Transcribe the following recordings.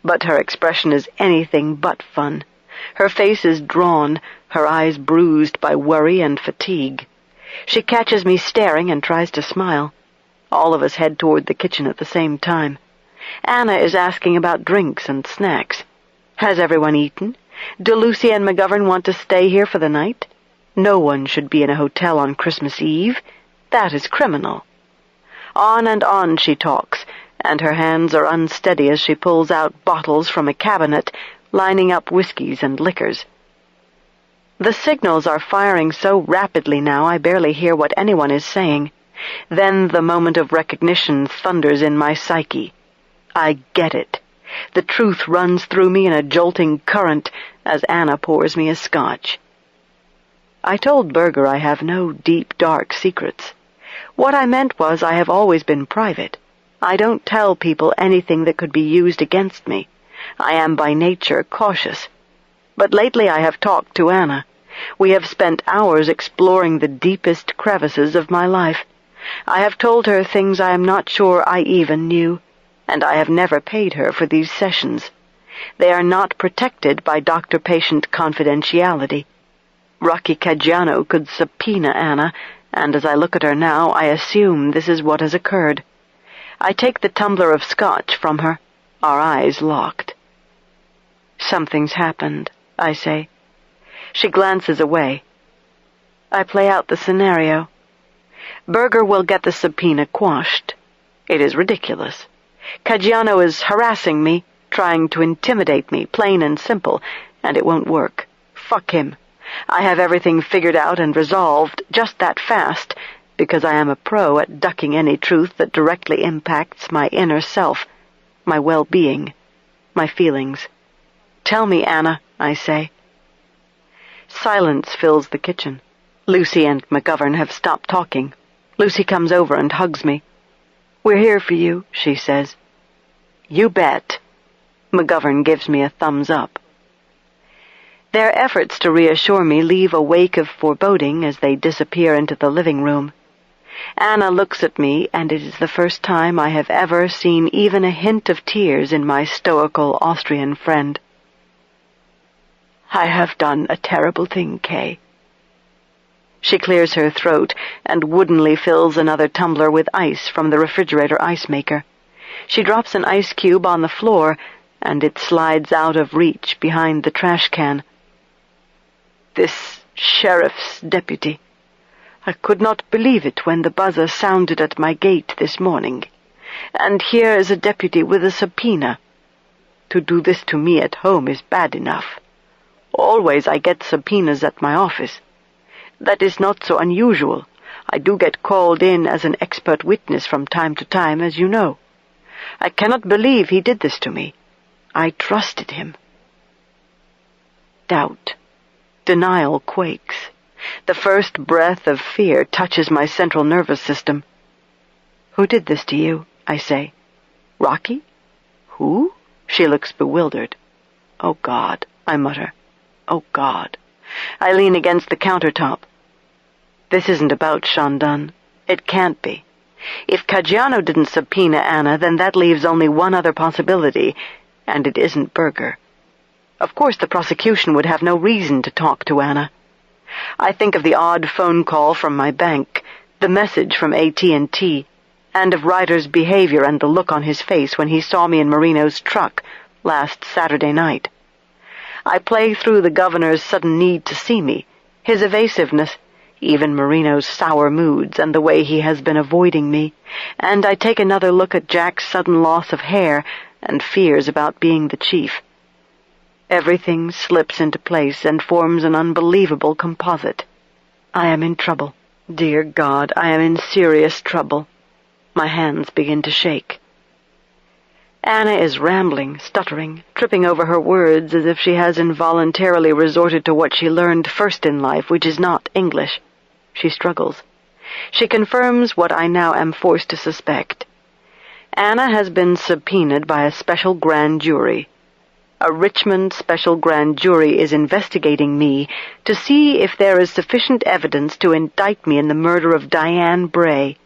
but her expression is anything but fun. Her face is drawn, her eyes bruised by worry and fatigue. She catches me staring and tries to smile. All of us head toward the kitchen at the same time. Anna is asking about drinks and snacks. Has everyone eaten? Do Lucy and McGovern want to stay here for the night? No one should be in a hotel on Christmas Eve. That is criminal. On and on she talks, and her hands are unsteady as she pulls out bottles from a cabinet, lining up whiskeys and liquors. The signals are firing so rapidly now I barely hear what anyone is saying. Then the moment of recognition thunders in my psyche. I get it. The truth runs through me in a jolting current as Anna pours me a scotch. I told Berger I have no deep, dark secrets. What I meant was I have always been private. I don't tell people anything that could be used against me. I am by nature cautious. But lately I have talked to Anna. We have spent hours exploring the deepest crevices of my life. I have told her things I am not sure I even knew, and I have never paid her for these sessions. They are not protected by doctor-patient confidentiality. Rocky Caggiano could subpoena Anna, and as I look at her now, I assume this is what has occurred. I take the tumbler of scotch from her, our eyes locked. Something's happened, I say. She glances away. I play out the scenario. Berger will get the subpoena quashed. It is ridiculous. Caggiano is harassing me, trying to intimidate me, plain and simple, and it won't work. Fuck him. I have everything figured out and resolved just that fast, because I am a pro at ducking any truth that directly impacts my inner self, my well-being, my feelings. Tell me, Anna, I say. Silence fills the kitchen. Lucy and McGovern have stopped talking. Lucy comes over and hugs me. We're here for you, she says. You bet. McGovern gives me a thumbs up. Their efforts to reassure me leave a wake of foreboding as they disappear into the living room. Anna looks at me, and it is the first time I have ever seen even a hint of tears in my stoical Austrian friend. I have done a terrible thing, Kay. She clears her throat and woodenly fills another tumbler with ice from the refrigerator ice maker. She drops an ice cube on the floor, and it slides out of reach behind the trash can. This sheriff's deputy. I could not believe it when the buzzer sounded at my gate this morning. And here is a deputy with a subpoena. To do this to me at home is bad enough. Always I get subpoenas at my office. That is not so unusual. I do get called in as an expert witness from time to time, as you know. I cannot believe he did this to me. I trusted him. Doubt. Denial quakes. The first breath of fear touches my central nervous system. Who did this to you? I say. Rocky? Who? She looks bewildered. Oh, God, I mutter. Oh, God. I lean against the countertop. This isn't about Shandon. It can't be. If Caggiano didn't subpoena Anna, then that leaves only one other possibility, and it isn't Berger. Of course the prosecution would have no reason to talk to Anna. I think of the odd phone call from my bank, the message from AT&T, and of Ryder's behavior and the look on his face when he saw me in Marino's truck last Saturday night. I play through the governor's sudden need to see me, his evasiveness, even Marino's sour moods and the way he has been avoiding me, and I take another look at Jack's sudden loss of hair and fears about being the chief. Everything slips into place and forms an unbelievable composite. I am in trouble. Dear God, I am in serious trouble. My hands begin to shake. Anna is rambling, stuttering, tripping over her words as if she has involuntarily resorted to what she learned first in life, which is not English. She struggles. She confirms what I now am forced to suspect. Anna has been subpoenaed by a special grand jury. A Richmond special grand jury is investigating me to see if there is sufficient evidence to indict me in the murder of Diane Bray.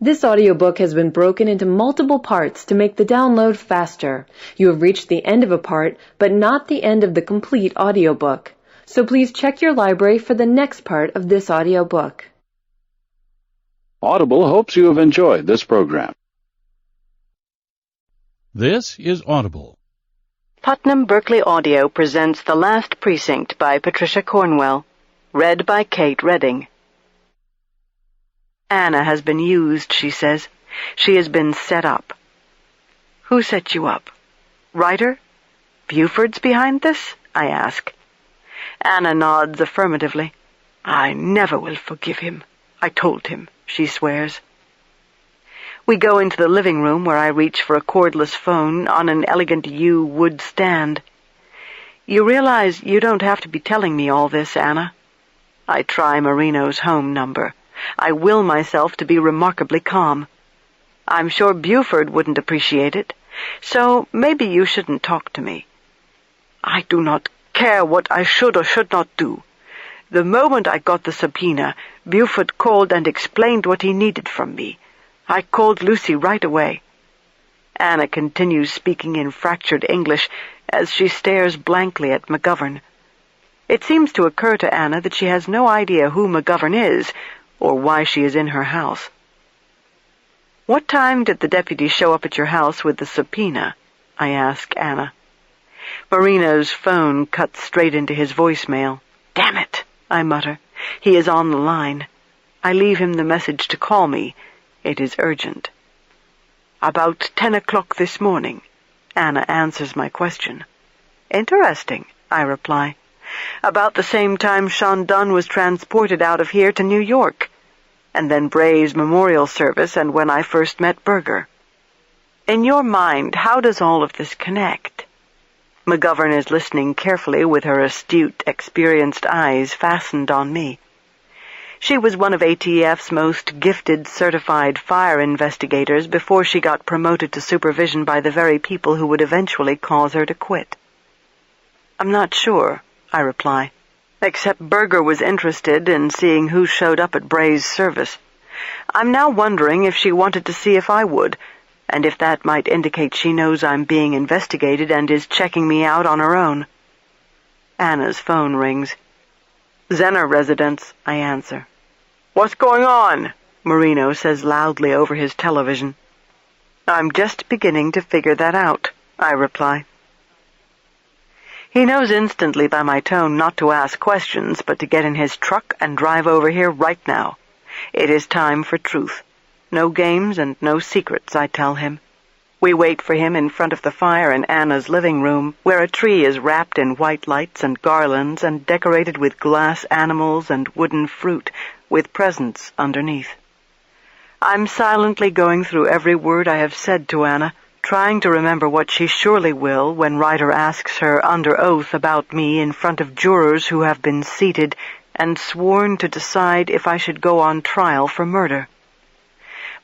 This audiobook has been broken into multiple parts to make the download faster. You have reached the end of a part, but not the end of the complete audiobook. So please check your library for the next part of this audiobook. Audible hopes you have enjoyed this program. This is Audible. Putnam Berkeley Audio presents The Last Precinct by Patricia Cornwell, read by Kate Redding. Anna has been used, she says. She has been set up. Who set you up? Ryder? Buford's behind this? I ask. Anna nods affirmatively. I never will forgive him. I told him, she swears. We go into the living room where I reach for a cordless phone on an elegant yew wood stand. You realize you don't have to be telling me all this, Anna. I try Marino's home number. I will myself to be remarkably calm. I'm sure Buford wouldn't appreciate it, so maybe you shouldn't talk to me. I do not care what I should or should not do. The moment I got the subpoena, Buford called and explained what he needed from me. I called Lucy right away. Anna continues speaking in fractured English as she stares blankly at McGovern. It seems to occur to Anna that she has no idea who McGovern is, or why she is in her house. What time did the deputy show up at your house with the subpoena? I ask Anna. Marino's phone cuts straight into his voicemail. Damn it, I mutter. He is on the line. I leave him the message to call me. It is urgent. About 10 o'clock this morning, Anna answers my question. Interesting, I reply. About the same time Sean Dunn was transported out of here to New York, and then Bray's memorial service and when I first met Berger. In your mind, how does all of this connect? McGovern is listening carefully with her astute, experienced eyes fastened on me. She was one of ATF's most gifted certified fire investigators before she got promoted to supervision by the very people who would eventually cause her to quit. I'm not sure, I reply, except Berger was interested in seeing who showed up at Bray's service. I'm now wondering if she wanted to see if I would, and if that might indicate she knows I'm being investigated and is checking me out on her own. Anna's phone rings. Zenner residence, I answer. What's going on? Marino says loudly over his television. I'm just beginning to figure that out, I reply. He knows instantly by my tone not to ask questions, but to get in his truck and drive over here right now. It is time for truth. No games and no secrets, I tell him. We wait for him in front of the fire in Anna's living room, where a tree is wrapped in white lights and garlands and decorated with glass animals and wooden fruit, with presents underneath. I'm silently going through every word I have said to Anna, trying to remember what she surely will when Ryder asks her under oath about me in front of jurors who have been seated and sworn to decide if I should go on trial for murder.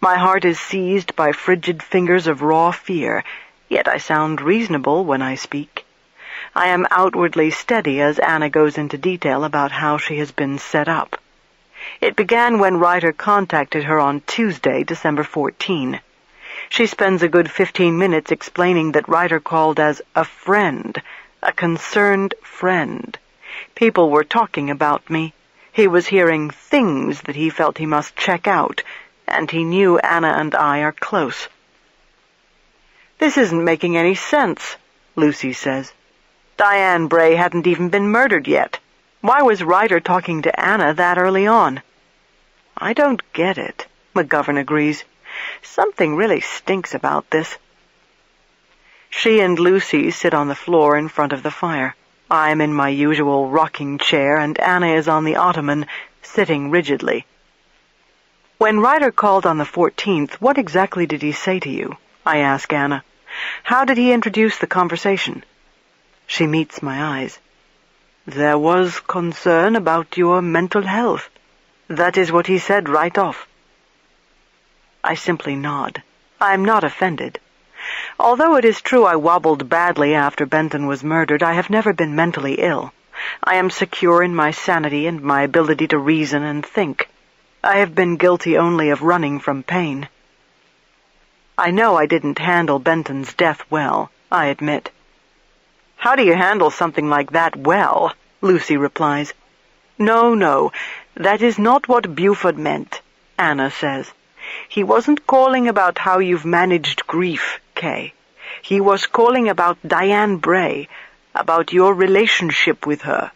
My heart is seized by frigid fingers of raw fear, yet I sound reasonable when I speak. I am outwardly steady as Anna goes into detail about how she has been set up. It began when Ryder contacted her on Tuesday, December 14. She spends a good 15 minutes explaining that Ryder called as a friend, a concerned friend. People were talking about me. He was hearing things that he felt he must check out, and he knew Anna and I are close. This isn't making any sense, Lucy says. Diane Bray hadn't even been murdered yet. Why was Ryder talking to Anna that early on? I don't get it, McGovern agrees. Something really stinks about this. She and Lucy sit on the floor in front of the fire. I'm in my usual rocking chair, and Anna is on the ottoman, sitting rigidly. When Ryder called on the 14th, what exactly did he say to you? I ask Anna. How did he introduce the conversation? She meets my eyes. There was concern about your mental health. That is what he said right off. I simply nod. I am not offended. Although it is true I wobbled badly after Benton was murdered, I have never been mentally ill. I am secure in my sanity and my ability to reason and think. I have been guilty only of running from pain. I know I didn't handle Benton's death well, I admit. How do you handle something like that well? Lucy replies. No, that is not what Buford meant, Anna says. He wasn't calling about how you've managed grief, Kay. He was calling about Diane Bray, about your relationship with her.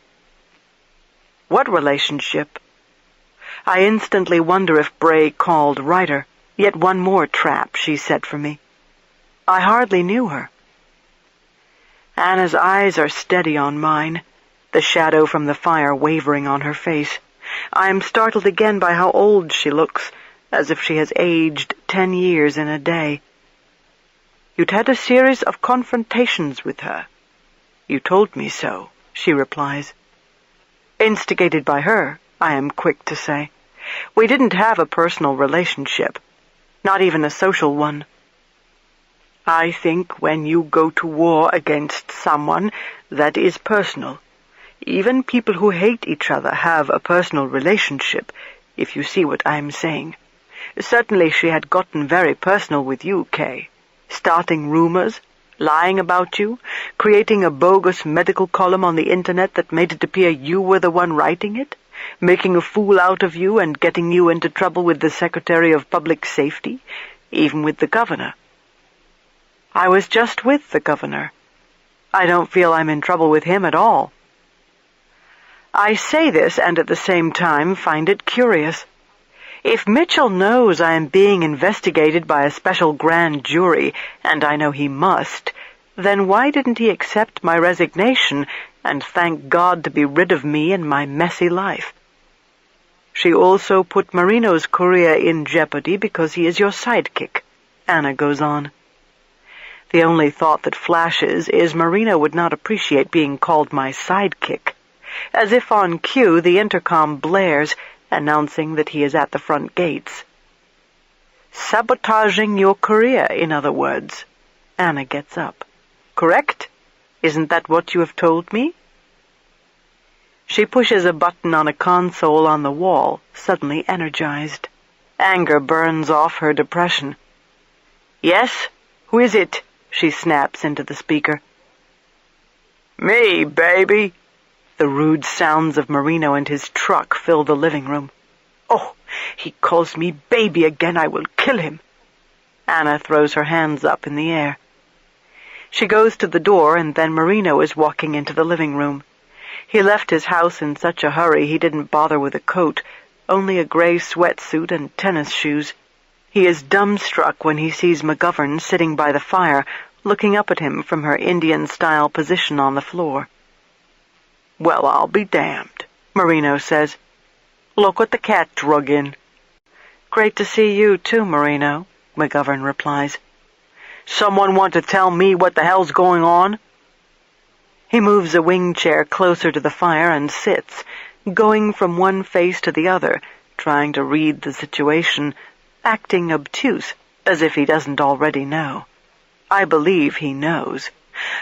What relationship? I instantly wonder if Bray called Ryder. Yet one more trap she set for me. I hardly knew her. Anna's eyes are steady on mine, the shadow from the fire wavering on her face. I am startled again by how old she looks, as if she has aged 10 years in a day. You'd had a series of confrontations with her. You told me so, she replies. Instigated by her, I am quick to say. We didn't have a personal relationship, not even a social one. I think when you go to war against someone, that is personal. Even people who hate each other have a personal relationship, if you see what I'm saying. Certainly she had gotten very personal with you, Kay. Starting rumors, lying about you, creating a bogus medical column on the internet that made it appear you were the one writing it, making a fool out of you and getting you into trouble with the Secretary of Public Safety, even with the governor. I was just with the governor. I don't feel I'm in trouble with him at all. I say this and at the same time find it curious. If Mitchell knows I am being investigated by a special grand jury, and I know he must, then why didn't he accept my resignation and thank God to be rid of me and my messy life? She also put Marino's career in jeopardy because he is your sidekick, Anna goes on. The only thought that flashes is Marino would not appreciate being called my sidekick. As if on cue, the intercom blares, announcing that he is at the front gates. Sabotaging your career, in other words. Anna gets up. Correct? Isn't that what you have told me? She pushes a button on a console on the wall, suddenly energized. Anger burns off her depression. Yes? Who is it? She snaps into the speaker. Me, baby. The rude sounds of Marino and his truck fill the living room. Oh, he calls me baby again. I will kill him. Anna throws her hands up in the air. She goes to the door, and then Marino is walking into the living room. He left his house in such a hurry he didn't bother with a coat, only a gray sweatsuit and tennis shoes. He is dumbstruck when he sees McGovern sitting by the fire, looking up at him from her Indian-style position on the floor. Well, I'll be damned, Marino says. Look what the cat drug in. Great to see you, too, Marino, McGovern replies. Someone want to tell me what the hell's going on? He moves a wing chair closer to the fire and sits, going from one face to the other, trying to read the situation, acting obtuse, as if he doesn't already know. I believe he knows.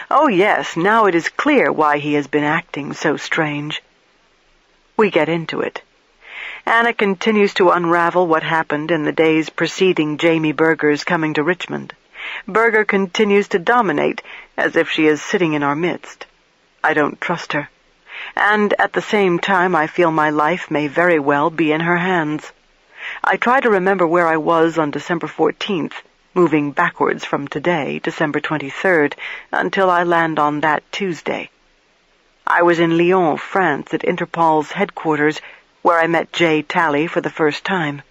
Oh yes, now it is clear why he has been acting so strange. We get into it. Anna continues to unravel what happened in the days preceding Jamie Berger's coming to Richmond. Berger continues to dominate, as if she is sitting in our midst. I don't trust her. And at the same time I feel my life may very well be in her hands. I try to remember where I was on December 14th, moving backwards from today, December 23rd, until I land on that Tuesday. I was in Lyon, France, at Interpol's headquarters, where I met Jay Talley for the first time.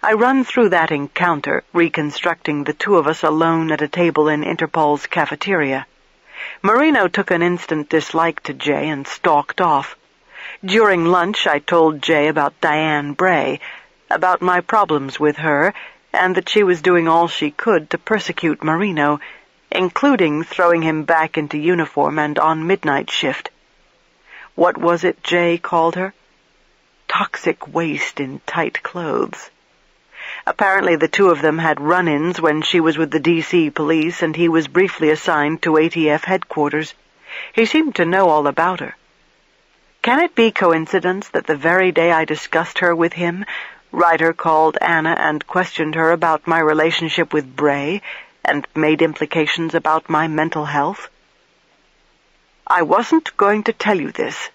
I run through that encounter, reconstructing the two of us alone at a table in Interpol's cafeteria. Marino took an instant dislike to Jay and stalked off. During lunch, I told Jay about Diane Bray, about my problems with her, and that she was doing all she could to persecute Marino, including throwing him back into uniform and on midnight shift. What was it Jay called her? Toxic waste in tight clothes. Apparently the two of them had run-ins when she was with the D.C. police and he was briefly assigned to ATF headquarters. He seemed to know all about her. Can it be coincidence that the very day I discussed her with him, Ryder called Anna and questioned her about my relationship with Bray and made implications about my mental health. I wasn't going to tell you this,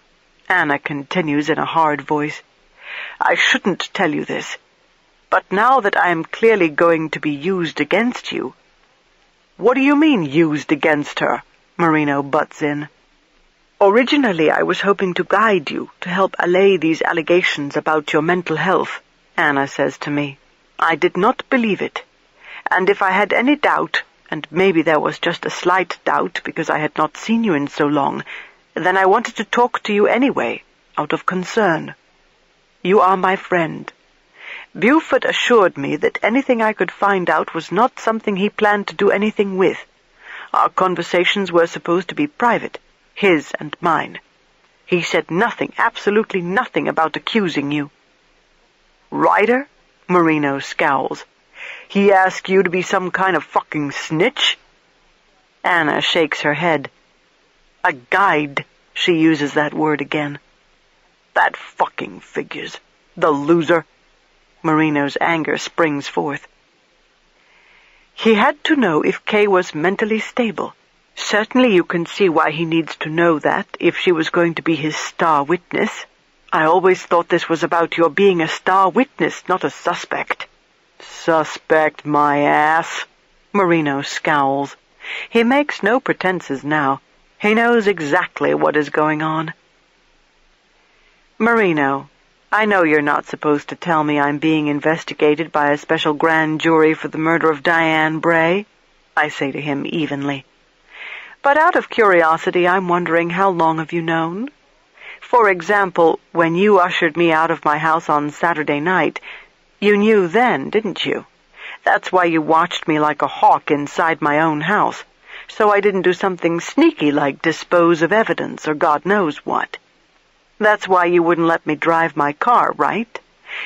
Anna continues in a hard voice. I shouldn't tell you this, but now that I am clearly going to be used against you— What do you mean, used against her? Marino butts in. Originally, I was hoping to guide you, to help allay these allegations about your mental health, Anna says to me. I did not believe it, and if I had any doubt, and maybe there was just a slight doubt because I had not seen you in so long, then I wanted to talk to you anyway, out of concern. You are my friend. Buford assured me that anything I could find out was not something he planned to do anything with. Our conversations were supposed to be private, his and mine. He said nothing, absolutely nothing about accusing you. Ryder? Marino scowls. He asked you to be some kind of fucking snitch? Anna shakes her head. A guide, she uses that word again. That fucking figures. The loser. Marino's anger springs forth. He had to know if Kay was mentally stable. Certainly you can see why he needs to know that if she was going to be his star witness. I always thought this was about your being a star witness, not a suspect. Suspect my ass. Marino scowls. He makes no pretenses now. He knows exactly what is going on. Marino, I know you're not supposed to tell me I'm being investigated by a special grand jury for the murder of Diane Bray, I say to him evenly. But out of curiosity, I'm wondering, how long have you known? For example, when you ushered me out of my house on Saturday night, you knew then, didn't you? That's why you watched me like a hawk inside my own house, so I didn't do something sneaky like dispose of evidence or God knows what. That's why you wouldn't let me drive my car, right?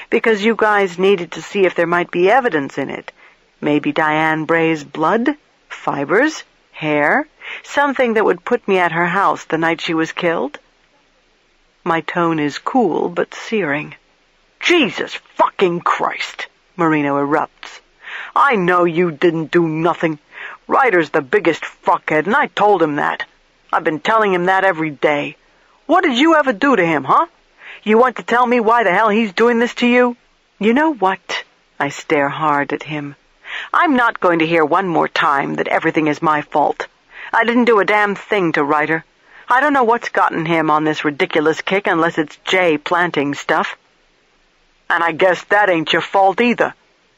Because you guys needed to see if there might be evidence in it. Maybe Diane Bray's blood, fibers, hair, something that would put me at her house the night she was killed. My tone is cool but searing. Jesus fucking Christ, Marino erupts. I know you didn't do nothing. Ryder's the biggest fuckhead, and I told him that. I've been telling him that every day. What did you ever do to him, huh? You want to tell me why the hell he's doing this to you? You know what? I stare hard at him. I'm not going to hear one more time that everything is my fault. I didn't do a damn thing to Ryder. I don't know what's gotten him on this ridiculous kick unless it's Jay planting stuff. And I guess that ain't your fault either,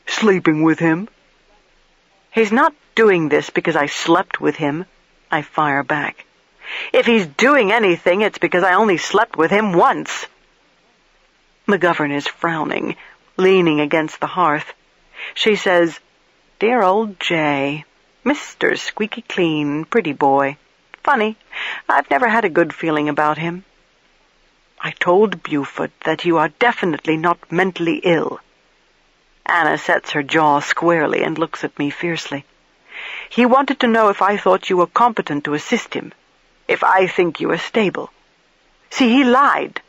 sleeping with him. He's not doing this because I slept with him, I fire back. If he's doing anything, it's because I only slept with him once. McGovern is frowning, leaning against the hearth. She says, Dear old Jay, Mr. Squeaky Clean, pretty boy. Funny, I've never had a good feeling about him. I told Buford that you are definitely not mentally ill. Anna sets her jaw squarely and looks at me fiercely. He wanted to know if I thought you were competent to assist him. If I think you are stable. See, he lied.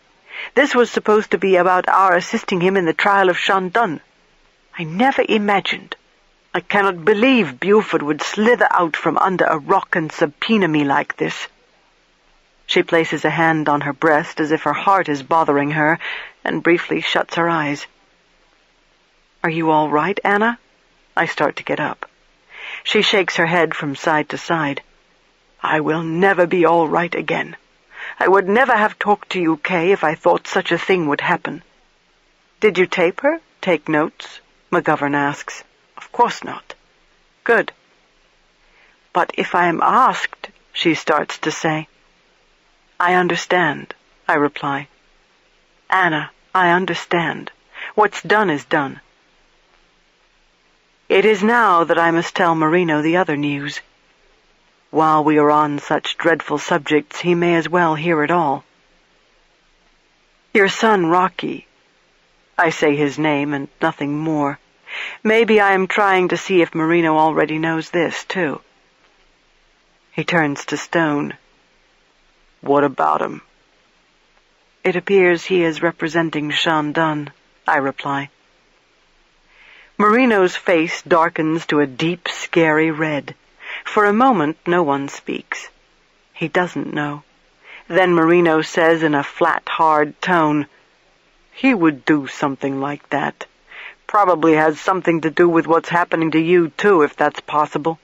This was supposed to be about our assisting him in the trial of Shandon. I never imagined. I cannot believe Buford would slither out from under a rock and subpoena me like this. She places a hand on her breast as if her heart is bothering her, and briefly shuts her eyes. Are you all right, Anna? I start to get up. She shakes her head from side to side. I will never be all right again. I would never have talked to you, Kay, if I thought such a thing would happen. Did you tape her? Take notes? McGovern asks. Of course not. Good. But if I am asked, she starts to say. I understand, I reply. Anna, I understand. What's done is done. It is now that I must tell Marino the other news. While we are on such dreadful subjects, he may as well hear it all. Your son, Rocky. I say his name and nothing more. Maybe I am trying to see if Marino already knows this, too. He turns to Stone. What about him? It appears he is representing Shandon, I reply. Marino's face darkens to a deep, scary red. For a moment, no one speaks. He doesn't know. Then Marino says in a flat, hard tone, "He would do something like that. Probably has something to do with what's happening to you, too, if that's possible.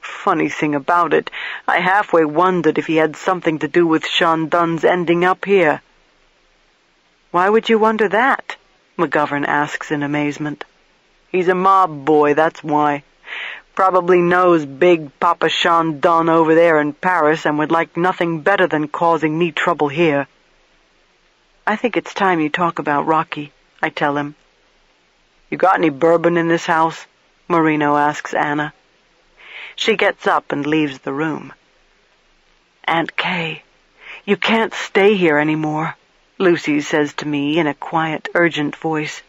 Funny thing about it, I halfway wondered if he had something to do with Sean Dunn's ending up here." "Why would you wonder that?" McGovern asks in amazement. "He's a mob boy, that's why. Probably knows big Papa Sean Dunn over there in Paris and would like nothing better than causing me trouble here." "I think it's time you talk about Rocky," I tell him. "You got any bourbon in this house?" Marino asks Anna. She gets up and leaves the room. "Aunt Kay, you can't stay here anymore," Lucy says to me in a quiet, urgent voice.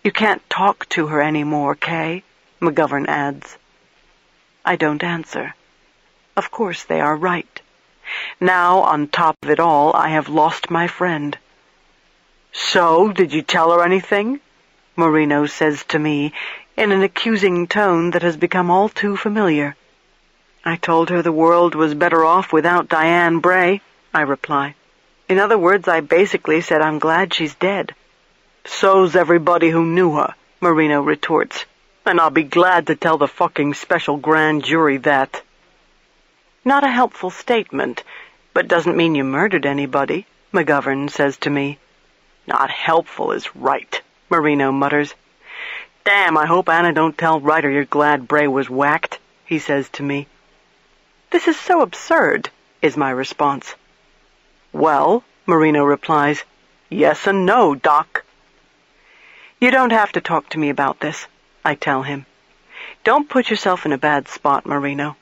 "You can't talk to her anymore, Kay," McGovern adds. I don't answer. Of course they are right. Now, on top of it all, I have lost my friend. "So, did you tell her anything?" Marino says to me in an accusing tone that has become all too familiar. "I told her the world was better off without Diane Bray," I reply. "In other words, I basically said I'm glad she's dead." "So's everybody who knew her," Marino retorts. "And I'll be glad to tell the fucking special grand jury that." "Not a helpful statement, but doesn't mean you murdered anybody," McGovern says to me. "Not helpful is right," Marino mutters. "Damn, I hope Anna don't tell Ryder you're glad Bray was whacked," he says to me. "This is so absurd," is my response. "Well," Marino replies, "yes and no, Doc." "You don't have to talk to me about this," I tell him. "Don't put yourself in a bad spot, Marino."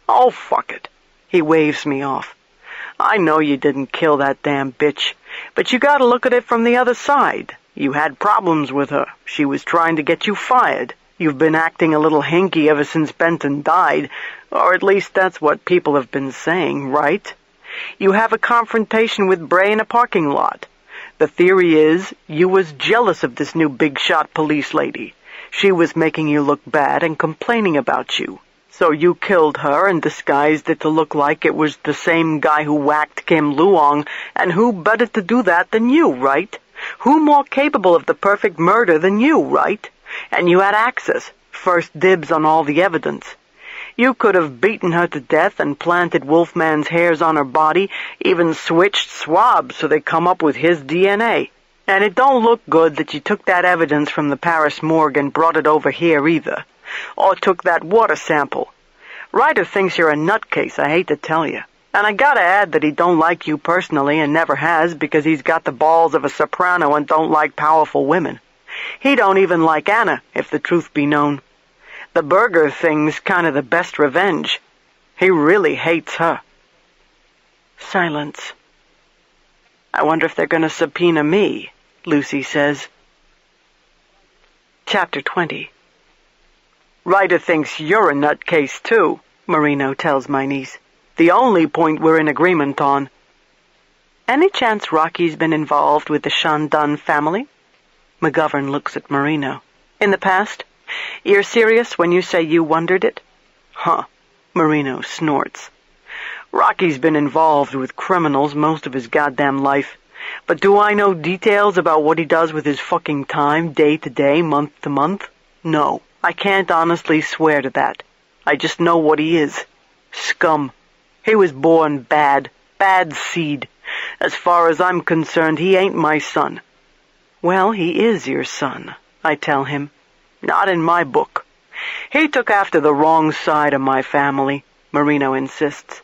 "Oh, fuck it." He waves me off. "I know you didn't kill that damn bitch, but you gotta look at it from the other side. You had problems with her. She was trying to get you fired. You've been acting a little hinky ever since Benton died, or at least that's what people have been saying, right? You have a confrontation with Bray in a parking lot. The theory is you was jealous of this new big-shot police lady. She was making you look bad and complaining about you. So you killed her and disguised it to look like it was the same guy who whacked Kim Luong, and who better to do that than you, right? Who more capable of the perfect murder than you, right? And you had access, first dibs on all the evidence. You could have beaten her to death and planted Wolfman's hairs on her body, even switched swabs so they come up with his DNA. And it don't look good that you took that evidence from the Paris morgue and brought it over here either. Or took that water sample. Ryder thinks you're a nutcase, I hate to tell you. And I gotta add that he don't like you personally and never has because he's got the balls of a soprano and don't like powerful women. He don't even like Anna, if the truth be known. The burger thing's kind of the best revenge. He really hates her. Silence. "I wonder if they're going to subpoena me," Lucy says. Chapter 20. "Ryder thinks you're a nutcase, too," Marino tells my niece. "The only point we're in agreement on." "Any chance Rocky's been involved with the Sean Dunn family?" McGovern looks at Marino. "In the past? You're serious when you say you wondered it?" "Huh," Marino snorts. "Rocky's been involved with criminals most of his goddamn life. But do I know details about what he does with his fucking time, day to day, month to month? No, I can't honestly swear to that. I just know what he is. Scum. He was born bad. Bad seed. As far as I'm concerned, he ain't my son." "Well, he is your son," I tell him. "Not in my book. He took after the wrong side of my family," Marino insists.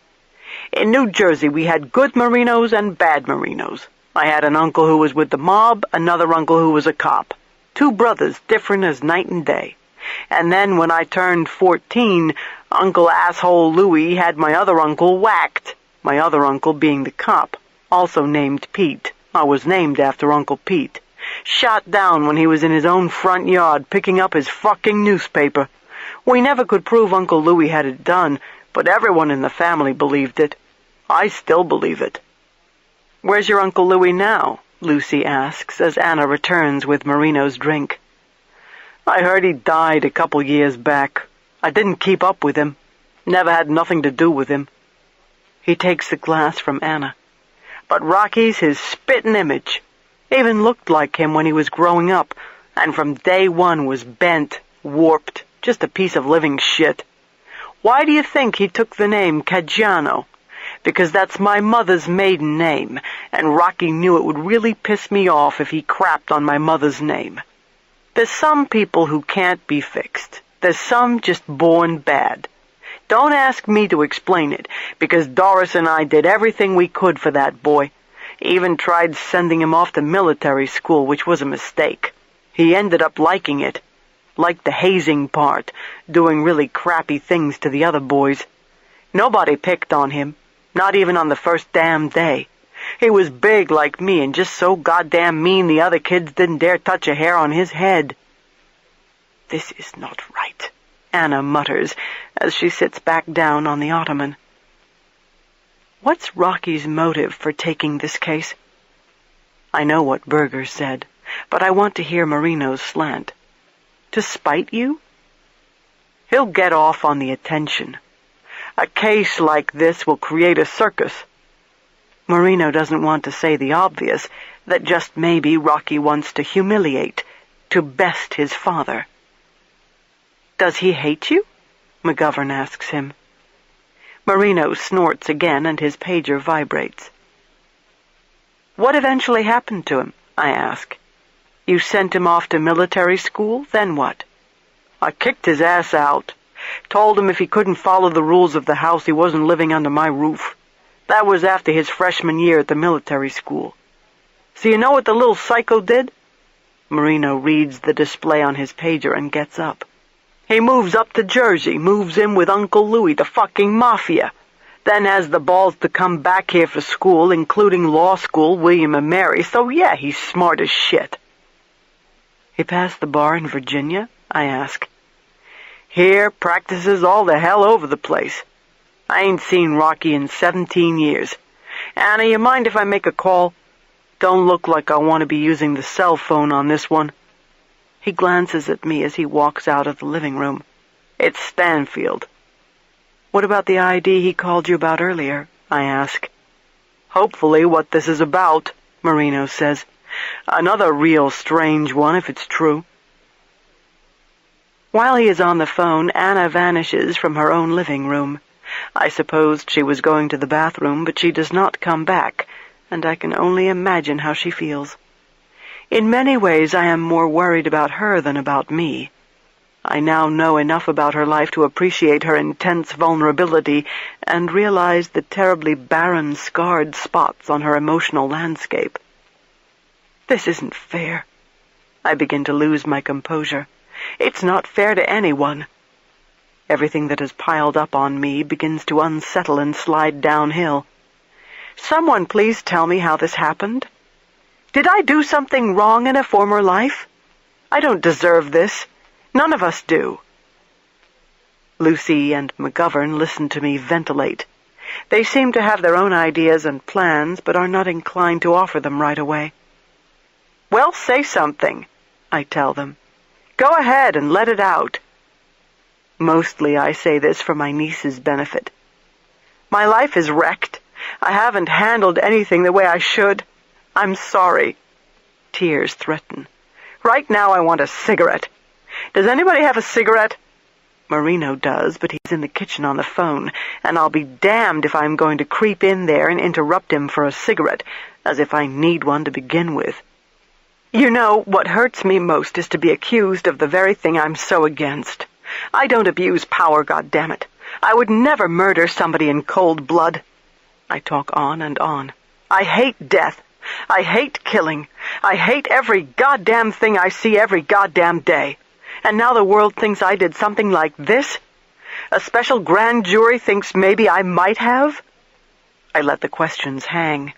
"In New Jersey, we had good Marinos and bad Marinos. I had an uncle who was with the mob, another uncle who was a cop. Two brothers, different as night and day. And then when I turned 14, Uncle Asshole Louie had my other uncle whacked, my other uncle being the cop, also named Pete. I was named after Uncle Pete. Shot down when he was in his own front yard picking up his fucking newspaper. We never could prove Uncle Louie had it done, but everyone in the family believed it. I still believe it." "Where's your Uncle Louie now?" Lucy asks as Anna returns with Marino's drink. I heard he died a couple years back. I didn't keep up with him. Never had nothing to do with him." He takes the glass from Anna. "But Rocky's his spittin' image. Even looked like him when he was growing up, and from day one was bent, warped, just a piece of living shit. Why do you think he took the name Caggiano? Because that's my mother's maiden name, and Rocky knew it would really piss me off if he crapped on my mother's name. There's some people who can't be fixed. There's some just born bad. Don't ask me to explain it, because Doris and I did everything we could for that boy. Even tried sending him off to military school, which was a mistake. He ended up liking it. Liked the hazing part, doing really crappy things to the other boys. Nobody picked on him, not even on the first damn day. He was big like me and just so goddamn mean the other kids didn't dare touch a hair on his head." "This is not right," Anna mutters as she sits back down on the ottoman. "What's Rocky's motive for taking this case?" I know what Berger said, but I want to hear Marino's slant. To spite you? He'll get off on the attention. A case like this will create a circus. Marino doesn't want to say the obvious, that just maybe Rocky wants to humiliate, to best his father. "Does he hate you?" McGovern asks him. Marino snorts again and his pager vibrates. "What eventually happened to him?" I ask. "You sent him off to military school, then what?" "I kicked his ass out. Told him if he couldn't follow the rules of the house, he wasn't living under my roof. That was after his freshman year at the military school. So you know what the little psycho did?" Marino reads the display on his pager and gets up. "He moves up to Jersey, moves in with Uncle Louie, the fucking mafia. Then has the balls to come back here for school, including law school, William and Mary, so yeah, he's smart as shit." "He passed the bar in Virginia?" I ask. "Here, practices all the hell over the place. I ain't seen Rocky in 17 years. Anna, you mind if I make a call? Don't look like I want to be using the cell phone on this one." He glances at me as he walks out of the living room. "It's Stanfield." "What about the ID he called you about earlier?" I ask. "Hopefully what this is about," Marino says. "Another real strange one if it's true." While he is on the phone, Anna vanishes from her own living room. I supposed she was going to the bathroom, but she does not come back, and I can only imagine how she feels. In many ways, I am more worried about her than about me. I now know enough about her life to appreciate her intense vulnerability and realize the terribly barren, scarred spots on her emotional landscape. This isn't fair. I begin to lose my composure. It's not fair to anyone. Everything that has piled up on me begins to unsettle and slide downhill. Someone please tell me how this happened. Did I do something wrong in a former life? I don't deserve this. None of us do. Lucy and McGovern listen to me ventilate. They seem to have their own ideas and plans, but are not inclined to offer them right away. "Well, say something," I tell them. "Go ahead and let it out." Mostly I say this for my niece's benefit. "My life is wrecked. I haven't handled anything the way I should. I'm sorry." Tears threaten. "Right now I want a cigarette. Does anybody have a cigarette?" Marino does, but he's in the kitchen on the phone, and I'll be damned if I'm going to creep in there and interrupt him for a cigarette, as if I need one to begin with. You know, what hurts me most is to be accused of the very thing I'm so against. I don't abuse power, goddammit. I would never murder somebody in cold blood. I talk on and on. I hate death. I hate killing. I hate every goddamn thing I see every goddamn day. And now the world thinks I did something like this? A special grand jury thinks maybe I might have? I let the questions hang.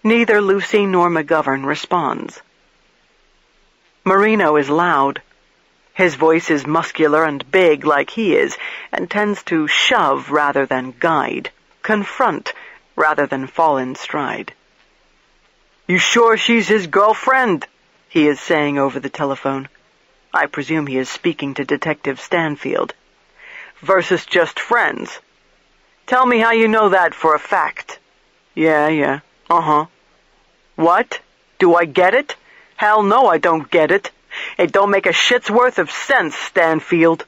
Neither Lucy nor McGovern responds. Marino is loud. His voice is muscular and big like he is, and tends to shove rather than guide, confront rather than fall in stride. "You sure she's his girlfriend?" he is saying over the telephone. I presume he is speaking to Detective Stanfield. Versus just friends. Tell me how you know that for a fact. Yeah. Uh-huh. What? Do I get it? Hell no, I don't get it. It don't make a shit's worth of sense, Stanfield.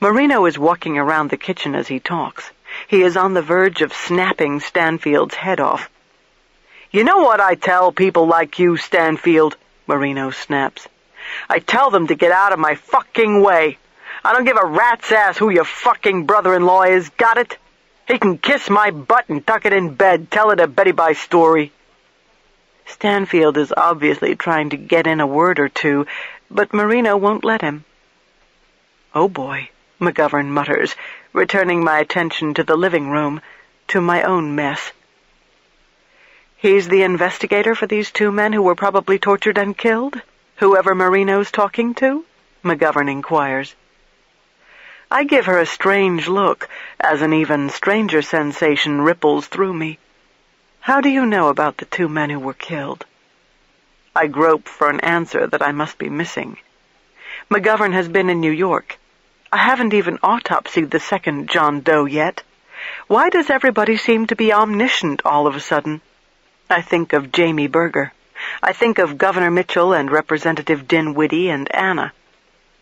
Marino is walking around the kitchen as he talks. He is on the verge of snapping Stanfield's head off. You know what I tell people like you, Stanfield? Marino snaps. I tell them to get out of my fucking way. I don't give a rat's ass who your fucking brother-in-law is, got it? He can kiss my butt and tuck it in bed, tell it a Betty Bye story. Stanfield is obviously trying to get in a word or two, but Marino won't let him. Oh boy, McGovern mutters, returning my attention to the living room, to my own mess. He's the investigator for these two men who were probably tortured and killed? Whoever Marino's talking to? McGovern inquires. I give her a strange look, as an even stranger sensation ripples through me. How do you know about the two men who were killed? I grope for an answer that I must be missing. McGovern has been in New York. I haven't even autopsied the second John Doe yet. Why does everybody seem to be omniscient all of a sudden? I think of Jamie Berger. I think of Governor Mitchell and Representative Dinwiddie and Anna.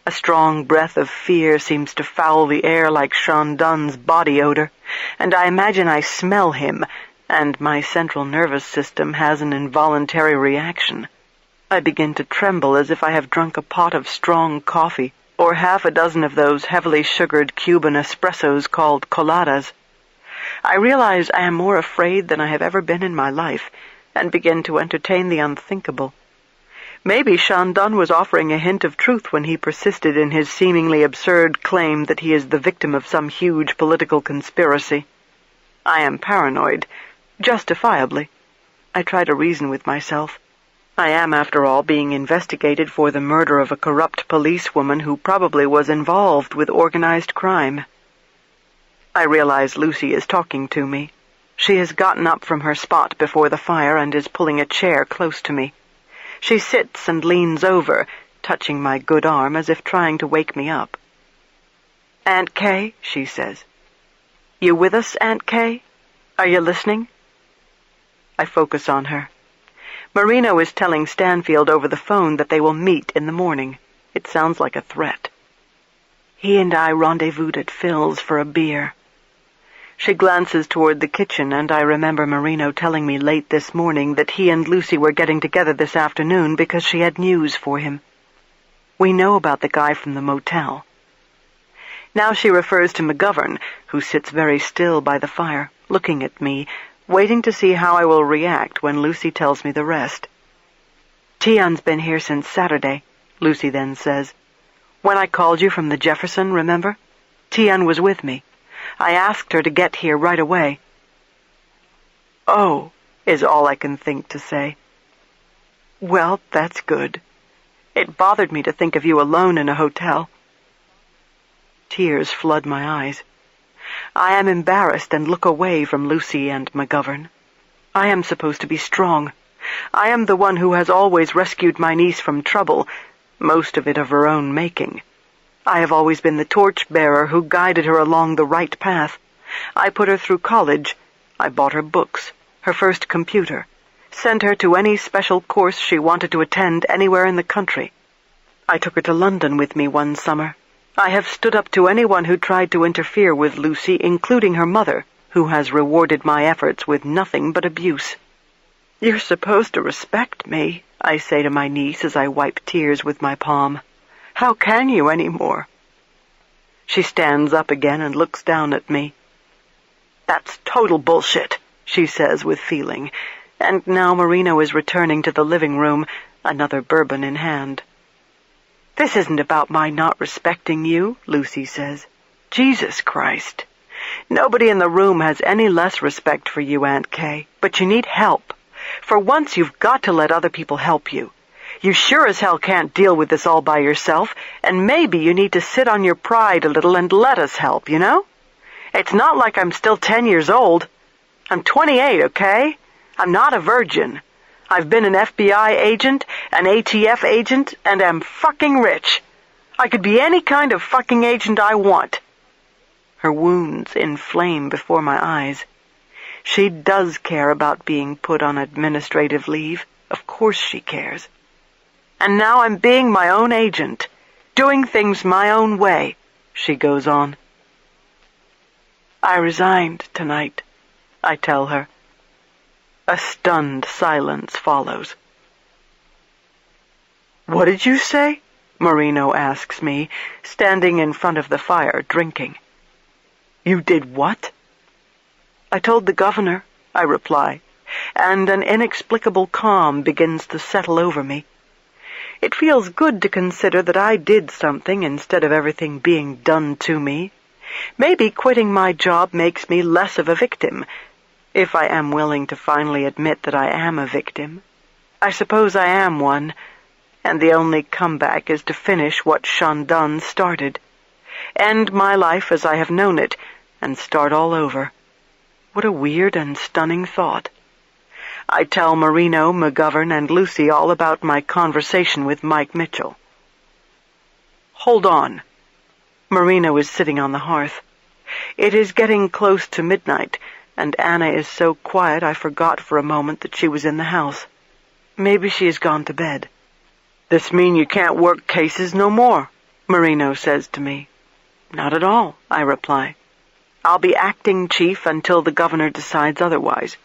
A strong breath of fear seems to foul the air like Sean Dunn's body odor, and I imagine I smell him, and my central nervous system has an involuntary reaction. I begin to tremble as if I have drunk a pot of strong coffee, or half a dozen of those heavily sugared Cuban espressos called coladas. I realize I am more afraid than I have ever been in my life, and begin to entertain the unthinkable. Maybe Sean Dunn was offering a hint of truth when he persisted in his seemingly absurd claim that he is the victim of some huge political conspiracy. I am paranoid, justifiably. I try to reason with myself. I am, after all, being investigated for the murder of a corrupt policewoman who probably was involved with organized crime. I realize Lucy is talking to me. She has gotten up from her spot before the fire and is pulling a chair close to me. She sits and leans over, touching my good arm as if trying to wake me up. "Aunt Kay," she says. "You with us, Aunt Kay? Are you listening?" I focus on her. Marino is telling Stanfield over the phone that they will meet in the morning. It sounds like a threat. He and I rendezvoused at Phil's for a beer. She glances toward the kitchen, and I remember Marino telling me late this morning that he and Lucy were getting together this afternoon because she had news for him. We know about the guy from the motel. Now she refers to McGovern, who sits very still by the fire, looking at me, waiting to see how I will react when Lucy tells me the rest. "Tian's been here since Saturday," Lucy then says. "When I called you from the Jefferson, remember? Tian was with me. I asked her to get here right away." "Oh," is all I can think to say. "Well, that's good. It bothered me to think of you alone in a hotel." Tears flood my eyes. I am embarrassed and look away from Lucy and McGovern. I am supposed to be strong. I am the one who has always rescued my niece from trouble, most of it of her own making. I have always been the torch-bearer who guided her along the right path. I put her through college. I bought her books, her first computer, sent her to any special course she wanted to attend anywhere in the country. I took her to London with me one summer. I have stood up to anyone who tried to interfere with Lucy, including her mother, who has rewarded my efforts with nothing but abuse. "You're supposed to respect me," I say to my niece as I wipe tears with my palm. "How can you any more?" She stands up again and looks down at me. "That's total bullshit," she says with feeling, and now Marino is returning to the living room, another bourbon in hand. "This isn't about my not respecting you," Lucy says. "Jesus Christ. Nobody in the room has any less respect for you, Aunt Kay, but you need help. For once you've got to let other people help you. You sure as hell can't deal with this all by yourself, and maybe you need to sit on your pride a little and let us help, you know? It's not like I'm still 10 years old. I'm 28, okay? I'm not a virgin. I've been an FBI agent, an ATF agent, and am fucking rich. I could be any kind of fucking agent I want." Her wounds inflame before my eyes. She does care about being put on administrative leave. Of course she cares. "And now I'm being my own agent, doing things my own way," she goes on. "I resigned tonight," I tell her. A stunned silence follows. "What did you say?" Marino asks me, standing in front of the fire, drinking. "You did what?" "I told the governor," I reply, and an inexplicable calm begins to settle over me. It feels good to consider that I did something instead of everything being done to me. Maybe quitting my job makes me less of a victim, if I am willing to finally admit that I am a victim. I suppose I am one, and the only comeback is to finish what Shandon started, end my life as I have known it, and start all over. What a weird and stunning thought. I tell Marino, McGovern, and Lucy all about my conversation with Mike Mitchell. "Hold on." Marino is sitting on the hearth. It is getting close to midnight, and Anna is so quiet I forgot for a moment that she was in the house. Maybe she has gone to bed. "This mean you can't work cases no more?" Marino says to me. "Not at all," I reply. "I'll be acting chief until the governor decides otherwise."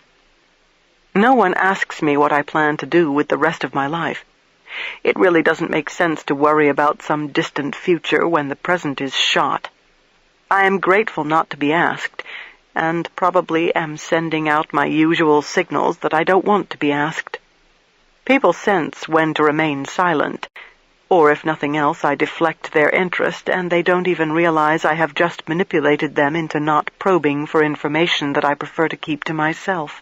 No one asks me what I plan to do with the rest of my life. It really doesn't make sense to worry about some distant future when the present is shot. I am grateful not to be asked, and probably am sending out my usual signals that I don't want to be asked. People sense when to remain silent, or if nothing else, I deflect their interest, and they don't even realize I have just manipulated them into not probing for information that I prefer to keep to myself.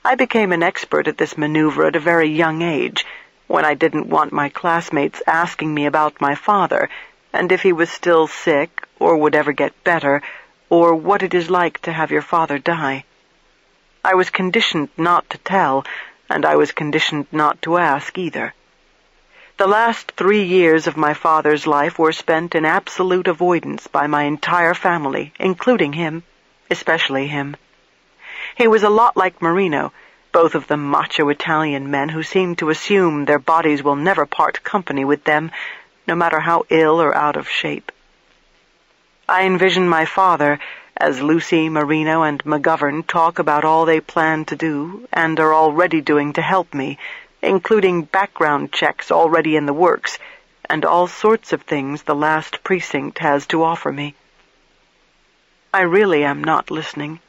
I became an expert at this maneuver at a very young age, when I didn't want my classmates asking me about my father, and if he was still sick, or would ever get better, or what it is like to have your father die. I was conditioned not to tell, and I was conditioned not to ask either. The last 3 years of my father's life were spent in absolute avoidance by my entire family, including him, especially him. He was a lot like Marino, both of them macho Italian men who seem to assume their bodies will never part company with them, no matter how ill or out of shape. I envision my father as Lucy, Marino, and McGovern talk about all they plan to do and are already doing to help me, including background checks already in the works, and all sorts of things the Last Precinct has to offer me. I really am not listening.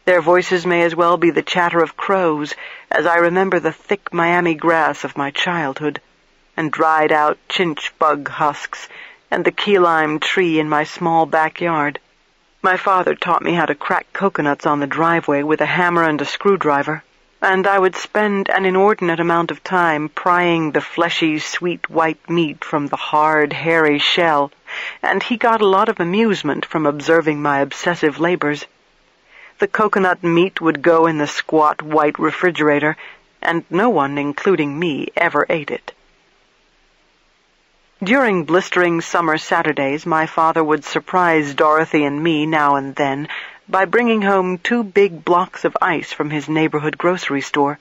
Their voices may as well be the chatter of crows, as I remember the thick Miami grass of my childhood, and dried-out chinch bug husks, and the key lime tree in my small backyard. My father taught me how to crack coconuts on the driveway with a hammer and a screwdriver, and I would spend an inordinate amount of time prying the fleshy, sweet white meat from the hard, hairy shell, and he got a lot of amusement from observing my obsessive labors. The coconut meat would go in the squat white refrigerator, and no one, including me, ever ate it. During blistering summer Saturdays, my father would surprise Dorothy and me now and then by bringing home 2 big blocks of ice from his neighborhood grocery store.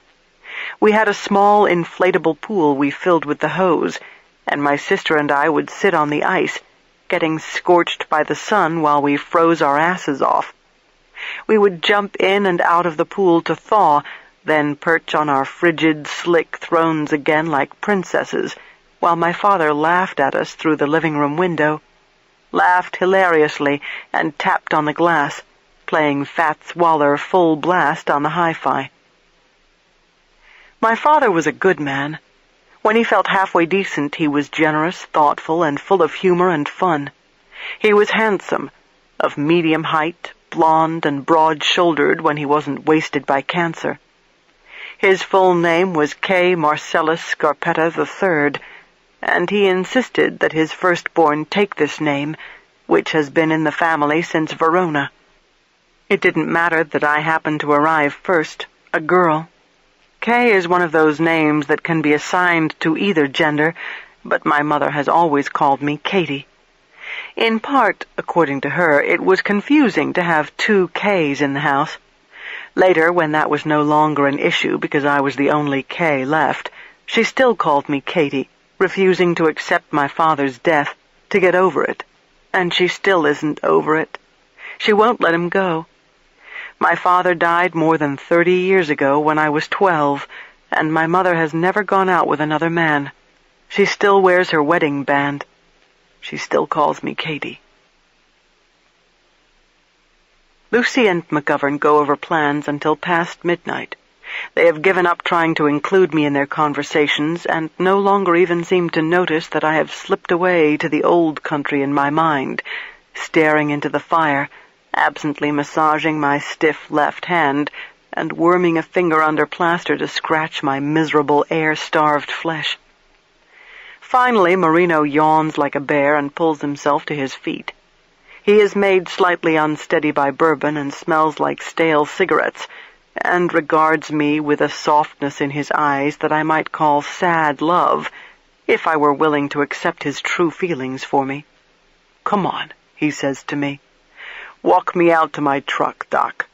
We had a small inflatable pool we filled with the hose, and my sister and I would sit on the ice, getting scorched by the sun while we froze our asses off. We would jump in and out of the pool to thaw, then perch on our frigid, slick thrones again like princesses, while my father laughed at us through the living room window, laughed hilariously, and tapped on the glass, playing Fats Waller full blast on the hi-fi. My father was a good man. When he felt halfway decent, he was generous, thoughtful, and full of humor and fun. He was handsome, of medium height, blond and broad-shouldered when he wasn't wasted by cancer. His full name was Kay Marcellus Scarpetta III, and he insisted that his firstborn take this name, which has been in the family since Verona. It didn't matter that I happened to arrive first, a girl. Kay is one of those names that can be assigned to either gender, but my mother has always called me Katie. In part, according to her, it was confusing to have two Kays in the house. Later, when that was no longer an issue because I was the only Kay left, she still called me Katie, refusing to accept my father's death, to get over it. And she still isn't over it. She won't let him go. My father died more than 30 years ago when I was 12, and my mother has never gone out with another man. She still wears her wedding band. She still calls me Katie. Lucy and McGovern go over plans until past midnight. They have given up trying to include me in their conversations and no longer even seem to notice that I have slipped away to the old country in my mind, staring into the fire, absently massaging my stiff left hand and worming a finger under plaster to scratch my miserable air-starved flesh. Finally, Marino yawns like a bear and pulls himself to his feet. He is made slightly unsteady by bourbon and smells like stale cigarettes, and regards me with a softness in his eyes that I might call sad love, if I were willing to accept his true feelings for me. "Come on," he says to me. "Walk me out to my truck, Doc."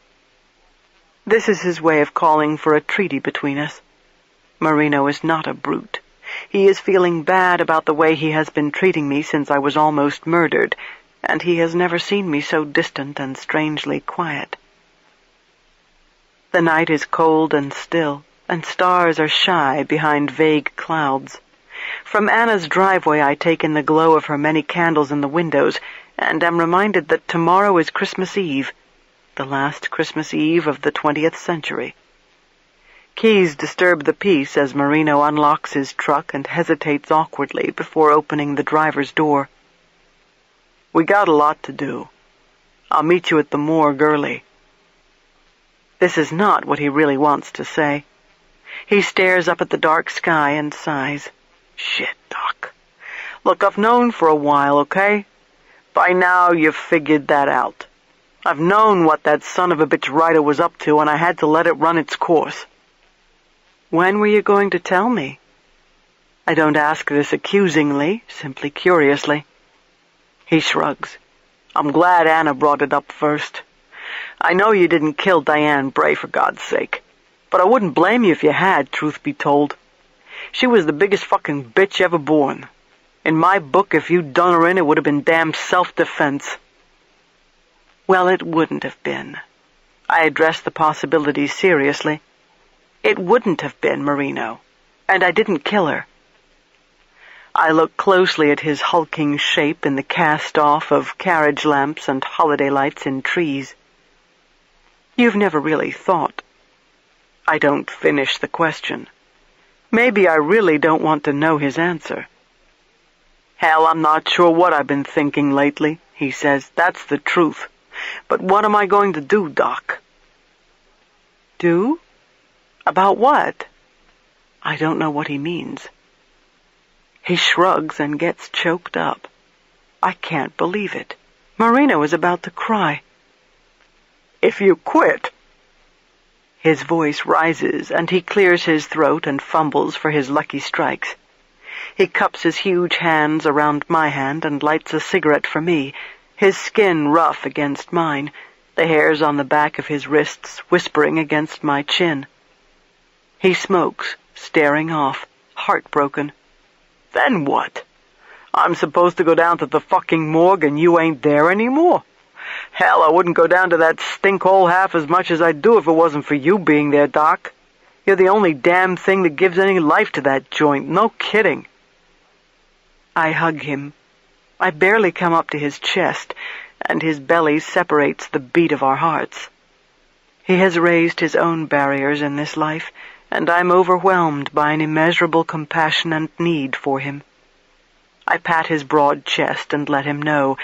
This is his way of calling for a treaty between us. Marino is not a brute. He is feeling bad about the way he has been treating me since I was almost murdered, and he has never seen me so distant and strangely quiet. The night is cold and still, and stars are shy behind vague clouds. From Anna's driveway I take in the glow of her many candles in the windows, and am reminded that tomorrow is Christmas Eve, the last Christmas Eve of the 20th century. Keys disturb the peace as Marino unlocks his truck and hesitates awkwardly before opening the driver's door. "We got a lot to do. I'll meet you at the morgue early." This is not what he really wants to say. He stares up at the dark sky and sighs. "Shit, Doc. Look, I've known for a while, okay? By now you've figured that out. I've known what that son of a bitch writer was up to, and I had to let it run its course." "When were you going to tell me?" I don't ask this accusingly, simply curiously. He shrugs. "I'm glad Anna brought it up first. I know you didn't kill Diane Bray, for God's sake, but I wouldn't blame you if you had, truth be told. She was the biggest fucking bitch ever born. In my book, if you'd done her in, it would have been damn self-defense." Well, it wouldn't have been. I addressed the possibility seriously. It wouldn't have been, Marino, and I didn't kill her. I look closely at his hulking shape in the cast-off of carriage lamps and holiday lights in trees. "You've never really thought." I don't finish the question. Maybe I really don't want to know his answer. "Hell, I'm not sure what I've been thinking lately," he says. "That's the truth. But what am I going to do, Doc?" "Do? About what?" I don't know what he means. He shrugs and gets choked up. I can't believe it. Marino is about to cry. "If you quit." His voice rises, and he clears his throat and fumbles for his lucky strikes. He cups his huge hands around my hand and lights a cigarette for me, his skin rough against mine, the hairs on the back of his wrists whispering against my chin. He smokes, staring off, heartbroken. "Then what? I'm supposed to go down to the fucking morgue and you ain't there anymore? Hell, I wouldn't go down to that stinkhole half as much as I'd do if it wasn't for you being there, Doc. You're the only damn thing that gives any life to that joint. No kidding." I hug him. I barely come up to his chest, and his belly separates the beat of our hearts. He has raised his own barriers in this life, and I'm overwhelmed by an immeasurable compassion and need for him. I pat his broad chest and let him know,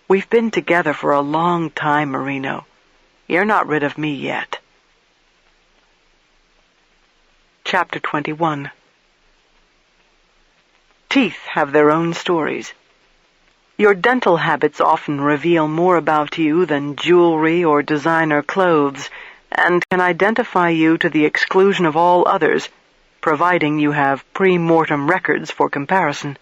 "We've been together for a long time, Marino. You're not rid of me yet." Chapter 21. Teeth have their own stories. Your dental habits often reveal more about you than jewelry or designer clothes, and can identify you to the exclusion of all others, providing you have pre-mortem records for comparison.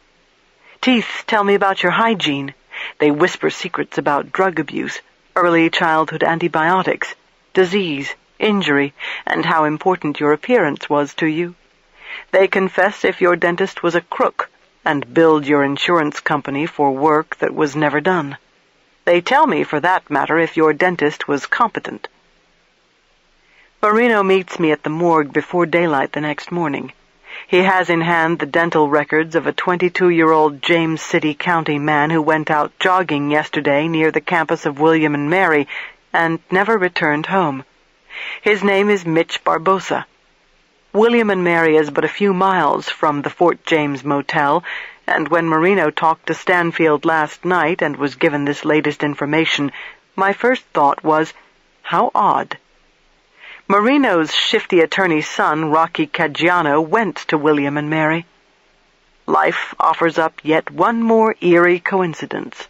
Teeth tell me about your hygiene. They whisper secrets about drug abuse, early childhood antibiotics, disease, injury, and how important your appearance was to you. They confess if your dentist was a crook and billed your insurance company for work that was never done. They tell me, for that matter, if your dentist was competent. Marino meets me at the morgue before daylight the next morning. He has in hand the dental records of a 22-year-old James City County man who went out jogging yesterday near the campus of William and Mary and never returned home. His name is Mitch Barbosa. William and Mary is but a few miles from the Fort James Motel, and when Marino talked to Stanfield last night and was given this latest information, my first thought was, how odd. Marino's shifty attorney's son, Rocky Caggiano, went to William and Mary. Life offers up yet one more eerie coincidence.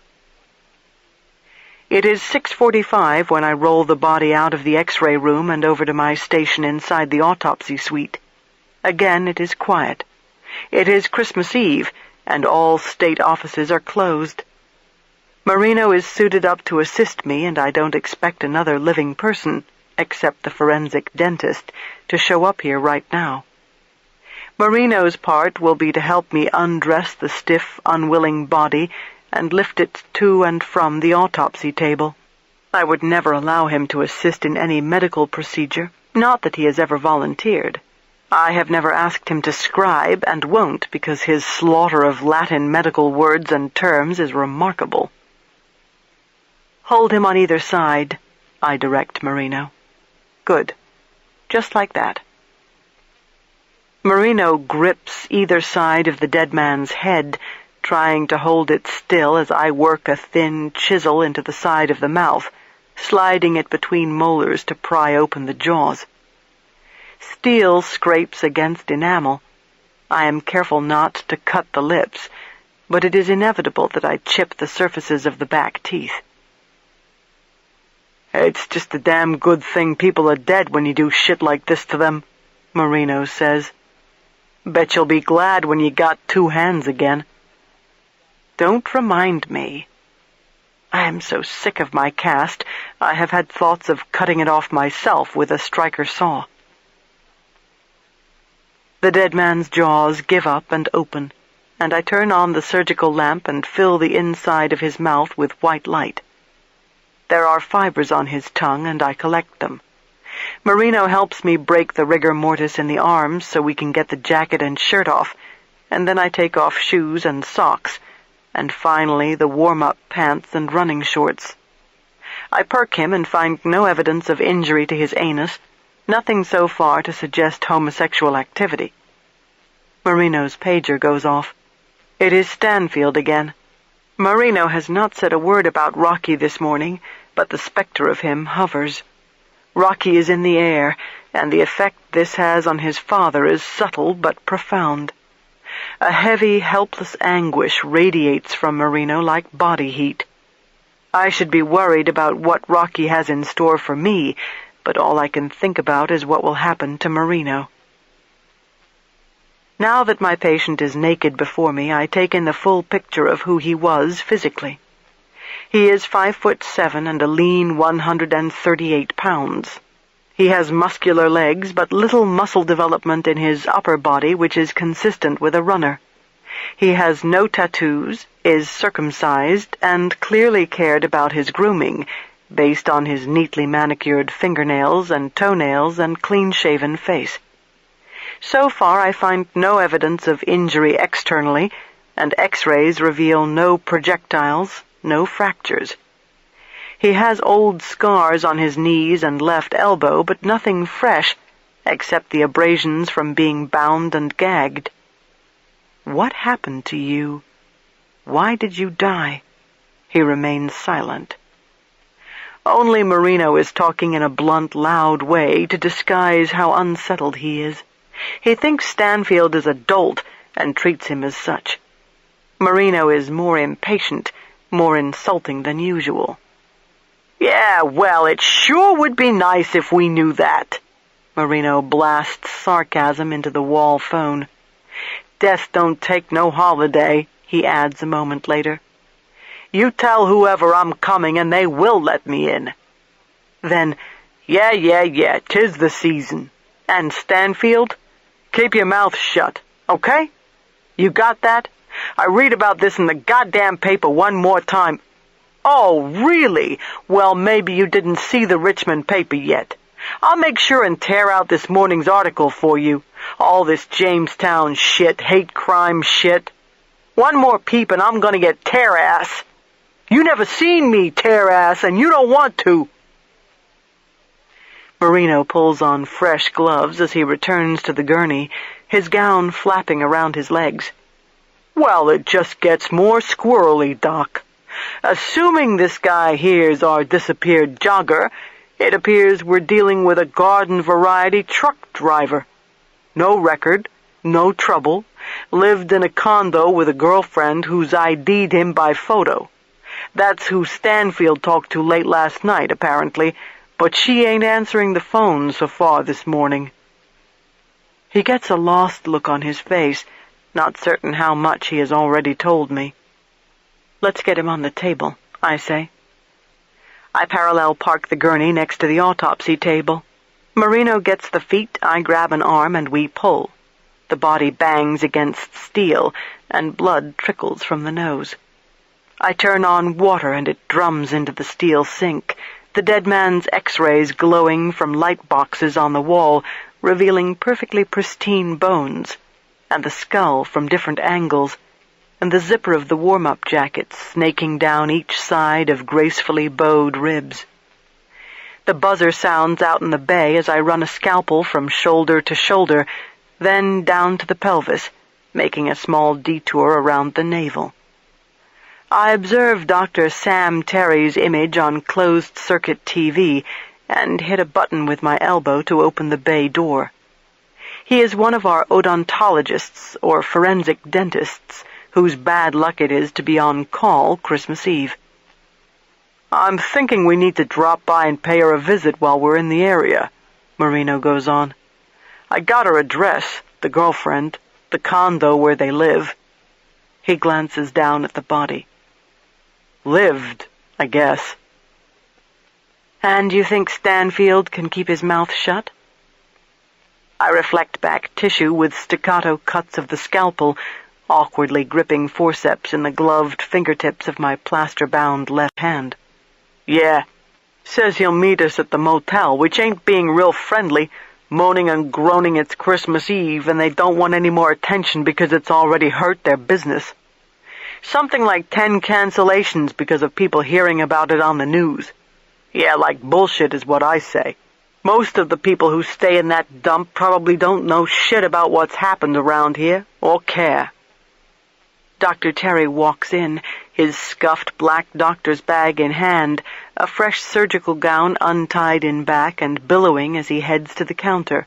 It is 6:45 when I roll the body out of the X-ray room and over to my station inside the autopsy suite. Again, it is quiet. It is Christmas Eve, and all state offices are closed. Marino is suited up to assist me, and I don't expect another living person, except the forensic dentist, to show up here right now. Marino's part will be to help me undress the stiff, unwilling body and lift it to and from the autopsy table. I would never allow him to assist in any medical procedure, not that he has ever volunteered. I have never asked him to scribe, and won't, because his slaughter of Latin medical words and terms is remarkable. Hold him on either side, I direct Marino. Good. Just like that. Marino grips either side of the dead man's head, trying to hold it still as I work a thin chisel into the side of the mouth, sliding it between molars to pry open the jaws. Steel scrapes against enamel. I am careful not to cut the lips, but it is inevitable that I chip the surfaces of the back teeth. It's just a damn good thing people are dead when you do shit like this to them, Marino says. Bet you'll be glad when you got 2 hands again. Don't remind me. I am so sick of my cast, I have had thoughts of cutting it off myself with a striker saw. The dead man's jaws give up and open, and I turn on the surgical lamp and fill the inside of his mouth with white light. There are fibers on his tongue, and I collect them. Marino helps me break the rigor mortis in the arms so we can get the jacket and shirt off, and then I take off shoes and socks, and finally the warm-up pants and running shorts. I perk him and find no evidence of injury to his anus, nothing so far to suggest homosexual activity. Marino's pager goes off. It is Stanfield again. Marino has not said a word about Rocky this morning, but the specter of him hovers. Rocky is in the air, and the effect this has on his father is subtle but profound. A heavy, helpless anguish radiates from Marino like body heat. I should be worried about what Rocky has in store for me, but all I can think about is what will happen to Marino. Now that my patient is naked before me, I take in the full picture of who he was physically. He is 5'7" and a lean 138 pounds. He has muscular legs, but little muscle development in his upper body, which is consistent with a runner. He has no tattoos, is circumcised, and clearly cared about his grooming, based on his neatly manicured fingernails and toenails and clean-shaven face. So far, I find no evidence of injury externally, and X-rays reveal no projectiles, no fractures. He has old scars on his knees and left elbow, but nothing fresh, except the abrasions from being bound and gagged. What happened to you? Why did you die? He remains silent. Only Marino is talking in a blunt, loud way to disguise how unsettled he is. He thinks Stanfield is a dolt and treats him as such. Marino is more impatient, more insulting than usual. Yeah, well, it sure would be nice if we knew that. Marino blasts sarcasm into the wall phone. Death don't take no holiday, he adds a moment later. You tell whoever I'm coming and they will let me in. Then, yeah, 'tis the season. And Stanfield, keep your mouth shut, okay? You got that? I read about this in the goddamn paper one more time. Oh, really? Well, maybe you didn't see the Richmond paper yet. I'll make sure and tear out this morning's article for you. All this Jamestown shit, hate crime shit. One more peep and I'm gonna get tear ass. You never seen me tear ass and you don't want to. Marino pulls on fresh gloves as he returns to the gurney, his gown flapping around his legs. Well, it just gets more squirrely, Doc. Assuming this guy here's our disappeared jogger, it appears we're dealing with a garden-variety truck driver. No record, no trouble, lived in a condo with a girlfriend who's ID'd him by photo. That's who Stanfield talked to late last night, apparently, but she ain't answering the phone so far this morning. He gets a lost look on his face, not certain how much he has already told me. Let's get him on the table, I say. I parallel park the gurney next to the autopsy table. Marino gets the feet, I grab an arm, and we pull. The body bangs against steel, and blood trickles from the nose. I turn on water, and it drums into the steel sink, the dead man's X-rays glowing from light boxes on the wall, revealing perfectly pristine bones, and the skull from different angles, and the zipper of the warm-up jacket snaking down each side of gracefully bowed ribs. The buzzer sounds out in the bay as I run a scalpel from shoulder to shoulder, then down to the pelvis, making a small detour around the navel. I observe Dr. Sam Terry's image on closed-circuit TV and hit a button with my elbow to open the bay door. He is one of our odontologists, or forensic dentists, whose bad luck it is to be on call Christmas Eve. I'm thinking we need to drop by and pay her a visit while we're in the area, Marino goes on. I got her address, the girlfriend, the condo where they live. He glances down at the body. Lived, I guess. And you think Stanfield can keep his mouth shut? I reflect back tissue with staccato cuts of the scalpel, awkwardly gripping forceps in the gloved fingertips of my plaster-bound left hand. Yeah, says he'll meet us at the motel, which ain't being real friendly, moaning and groaning it's Christmas Eve and they don't want any more attention because it's already hurt their business. Something like 10 cancellations because of people hearing about it on the news. Yeah, like bullshit is what I say. Most of the people who stay in that dump probably don't know shit about what's happened around here, or care. Dr. Terry walks in, his scuffed black doctor's bag in hand, a fresh surgical gown untied in back and billowing as he heads to the counter.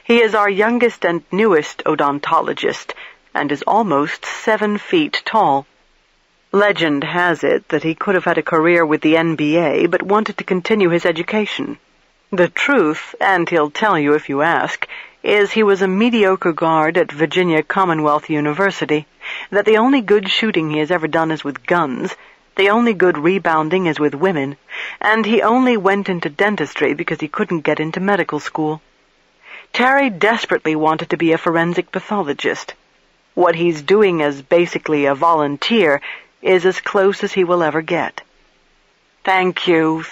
He is our youngest and newest odontologist, and is almost 7 feet tall. Legend has it that he could have had a career with the NBA, but wanted to continue his education. The truth, and he'll tell you if you ask, is he was a mediocre guard at Virginia Commonwealth University, that the only good shooting he has ever done is with guns, the only good rebounding is with women, and he only went into dentistry because he couldn't get into medical school. Terry desperately wanted to be a forensic pathologist. What he's doing as basically a volunteer is as close as he will ever get. Thank you,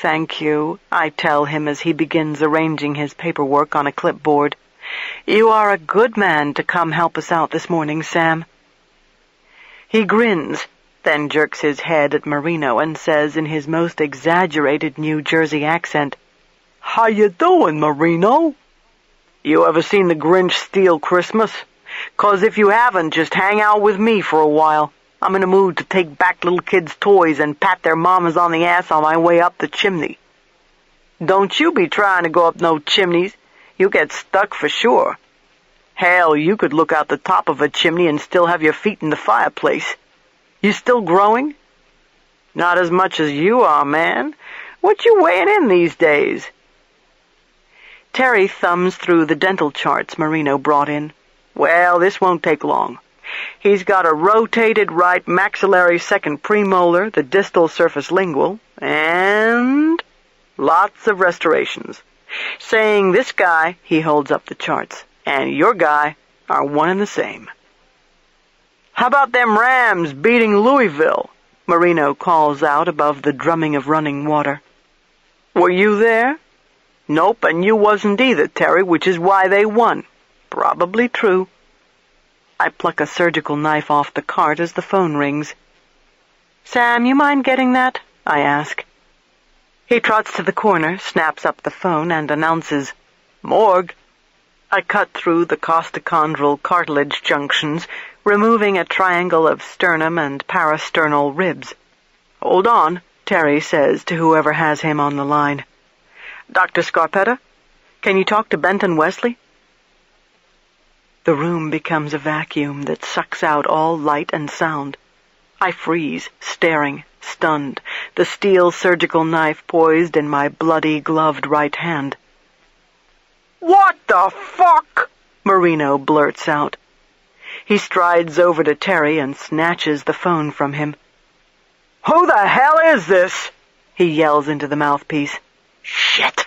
I tell him as he begins arranging his paperwork on a clipboard. You are a good man to come help us out this morning, Sam. He grins, then jerks his head at Marino and says in his most exaggerated New Jersey accent, How you doing, Marino? You ever seen the Grinch steal Christmas? 'Cause if you haven't, just hang out with me for a while. I'm in a mood to take back little kids' toys and pat their mamas on the ass on my way up the chimney. Don't you be trying to go up no chimneys. You get stuck for sure. Hell, you could look out the top of a chimney and still have your feet in the fireplace. You still growing? Not as much as you are, man. What you weighing in these days?" Terry thumbs through the dental charts Marino brought in. "Well, this won't take long. He's got a rotated right maxillary second premolar, the distal surface lingual, and lots of restorations. Saying this guy," he holds up the charts, "and your guy are one and the same." "How about them Rams beating Louisville?" Marino calls out above the drumming of running water. "Were you there?" "Nope, and you wasn't either, Terry, which is why they won." "Probably true." I pluck a surgical knife off the cart as the phone rings. "Sam, you mind getting that?" I ask. He trots to the corner, snaps up the phone, and announces, "Morgue." I cut through the costochondral cartilage junctions, removing a triangle of sternum and parasternal ribs. "Hold on," Terry says to whoever has him on the line. "Dr. Scarpetta, can you talk to Benton Wesley?" The room becomes a vacuum that sucks out all light and sound. I freeze, staring, stunned, the steel surgical knife poised in my bloody, gloved right hand. "What the fuck?" Marino blurts out. He strides over to Terry and snatches the phone from him. "Who the hell is this?" he yells into the mouthpiece. "Shit!"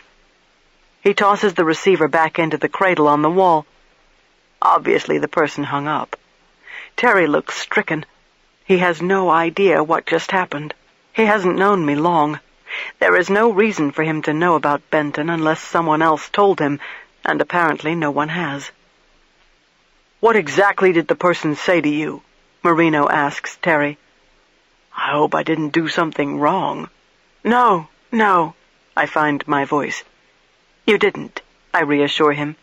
He tosses the receiver back into the cradle on the wall. Obviously the person hung up. Terry looks stricken. He has no idea what just happened. He hasn't known me long. There is no reason for him to know about Benton unless someone else told him, and apparently no one has. "What exactly did the person say to you?" Marino asks Terry. "I hope I didn't do something wrong." No, I find my voice. "You didn't," I reassure him.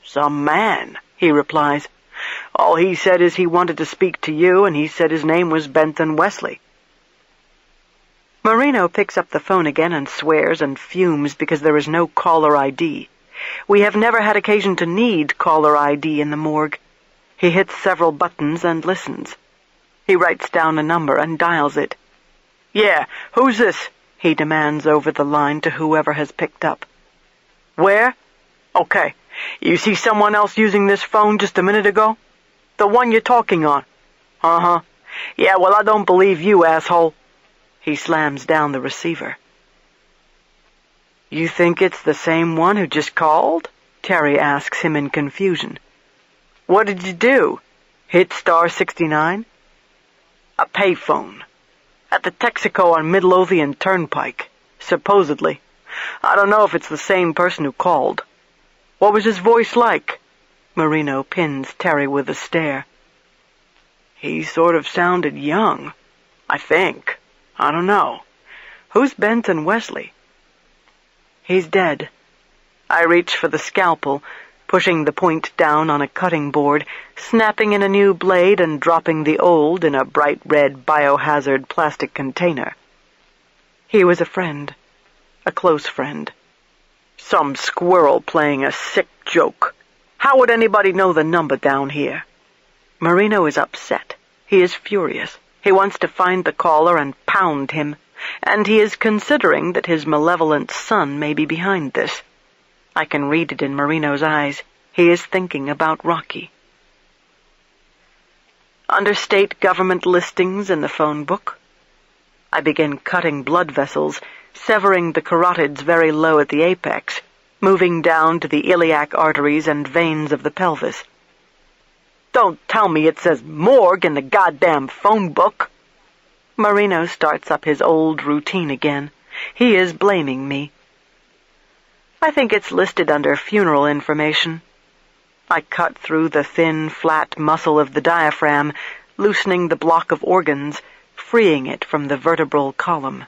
"Some man," he replies. "All he said is he wanted to speak to you, and he said his name was Benton Wesley." Marino picks up the phone again and swears and fumes because there is no caller ID. We have never had occasion to need caller ID in the morgue. He hits several buttons and listens. He writes down a number and dials it. "Yeah, who's this?" he demands over the line to whoever has picked up. "Where? Okay. You see someone else using this phone just a minute ago? The one you're talking on?" "Uh-huh. Yeah, well, I don't believe you, asshole." He slams down the receiver. "You think it's the same one who just called?" Terry asks him in confusion. "What did you do? Hit star 69? "A payphone. At the Texaco on Midlothian Turnpike. Supposedly. I don't know if it's the same person who called." "What was his voice like?" Marino pins Terry with a stare. "He sort of sounded young, I think. I don't know. Who's Benton Wesley?" "He's dead." I reach for the scalpel, pushing the point down on a cutting board, snapping in a new blade and dropping the old in a bright red biohazard plastic container. He was a friend. A close friend. Some squirrel playing a sick joke. How would anybody know the number down here? Marino is upset. He is furious. He wants to find the caller and pound him, and he is considering that his malevolent son may be behind this. I can read it in Marino's eyes. He is thinking about Rocky. Under state government listings in the phone book, I begin cutting blood vessels, severing the carotids very low at the apex, moving down to the iliac arteries and veins of the pelvis. "Don't tell me it says morgue in the goddamn phone book." Marino starts up his old routine again. He is blaming me. I think it's listed under funeral information. I cut through the thin, flat muscle of the diaphragm, loosening the block of organs, freeing it from the vertebral column.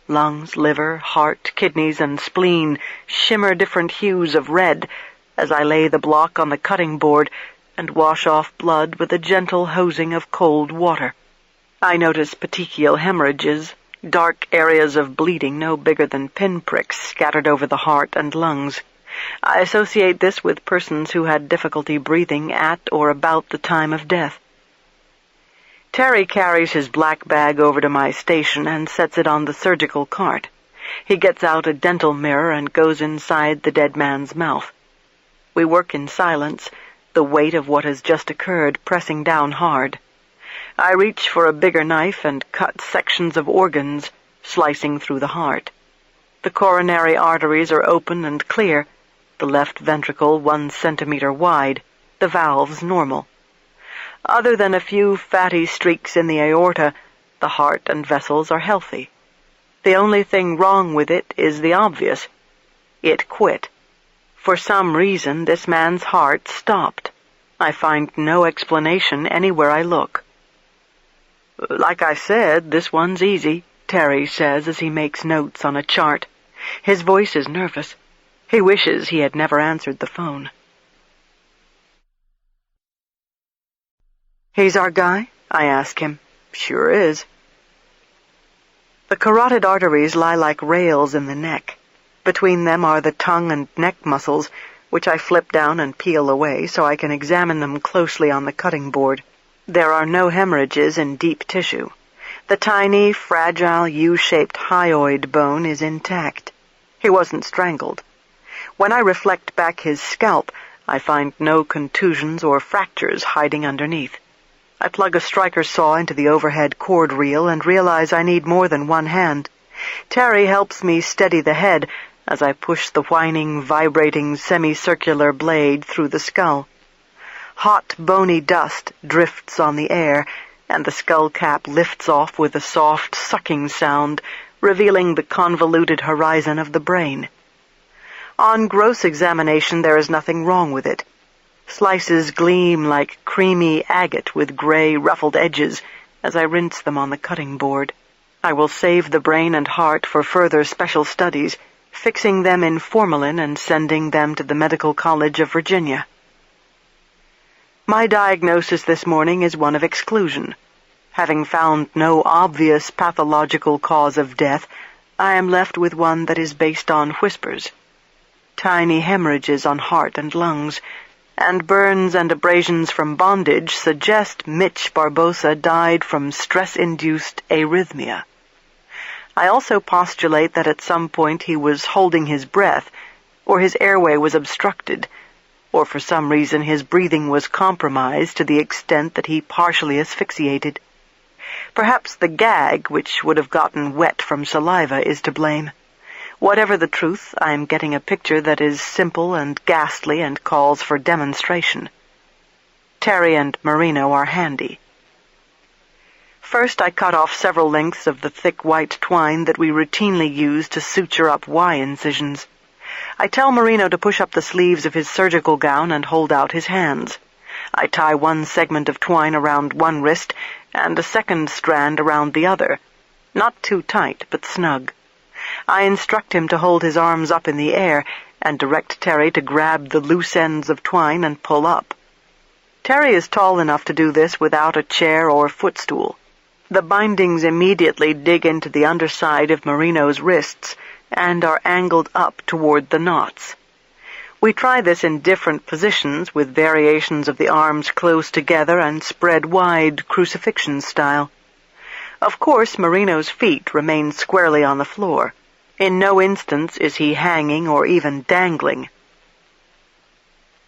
Lungs, liver, heart, kidneys, and spleen shimmer different hues of red as I lay the block on the cutting board and wash off blood with a gentle hosing of cold water. I notice petechial hemorrhages, dark areas of bleeding no bigger than pinpricks scattered over the heart and lungs. I associate this with persons who had difficulty breathing at or about the time of death. Terry carries his black bag over to my station and sets it on the surgical cart. He gets out a dental mirror and goes inside the dead man's mouth. We work in silence, the weight of what has just occurred pressing down hard. I reach for a bigger knife and cut sections of organs, slicing through the heart. The coronary arteries are open and clear, the left ventricle 1 centimeter wide, the valves normal. Other than a few fatty streaks in the aorta, the heart and vessels are healthy. The only thing wrong with it is the obvious. It quit. For some reason, this man's heart stopped. I find no explanation anywhere I look. "Like I said, this one's easy," Terry says as he makes notes on a chart. His voice is nervous. He wishes he had never answered the phone. "He's our guy?" I ask him. "Sure is." The carotid arteries lie like rails in the neck. Between them are the tongue and neck muscles, which I flip down and peel away so I can examine them closely on the cutting board. There are no hemorrhages in deep tissue. The tiny, fragile, U-shaped hyoid bone is intact. He wasn't strangled. When I reflect back his scalp, I find no contusions or fractures hiding underneath. I plug a striker saw into the overhead cord reel and realize I need more than one hand. Terry helps me steady the head as I push the whining, vibrating, semicircular blade through the skull. Hot, bony dust drifts on the air, and the skull cap lifts off with a soft, sucking sound, revealing the convoluted horizon of the brain. On gross examination, there is nothing wrong with it. Slices gleam like creamy agate with gray, ruffled edges as I rinse them on the cutting board. I will save the brain and heart for further special studies, fixing them in formalin and sending them to the Medical College of Virginia. My diagnosis this morning is one of exclusion. Having found no obvious pathological cause of death, I am left with one that is based on whispers. Tiny hemorrhages on heart and lungs, and burns and abrasions from bondage suggest Mitch Barbosa died from stress-induced arrhythmia. I also postulate that at some point he was holding his breath, or his airway was obstructed, or for some reason his breathing was compromised to the extent that he partially asphyxiated. Perhaps the gag, which would have gotten wet from saliva, is to blame. Whatever the truth, I am getting a picture that is simple and ghastly and calls for demonstration. Terry and Marino are handy. First, I cut off several lengths of the thick white twine that we routinely use to suture up Y incisions. I tell Marino to push up the sleeves of his surgical gown and hold out his hands. I tie one segment of twine around one wrist and a second strand around the other, not too tight, but snug. I instruct him to hold his arms up in the air and direct Terry to grab the loose ends of twine and pull up. Terry is tall enough to do this without a chair or footstool. The bindings immediately dig into the underside of Marino's wrists and are angled up toward the knots. We try this in different positions with variations of the arms close together and spread wide, crucifixion style. Of course, Marino's feet remain squarely on the floor. In no instance is he hanging or even dangling.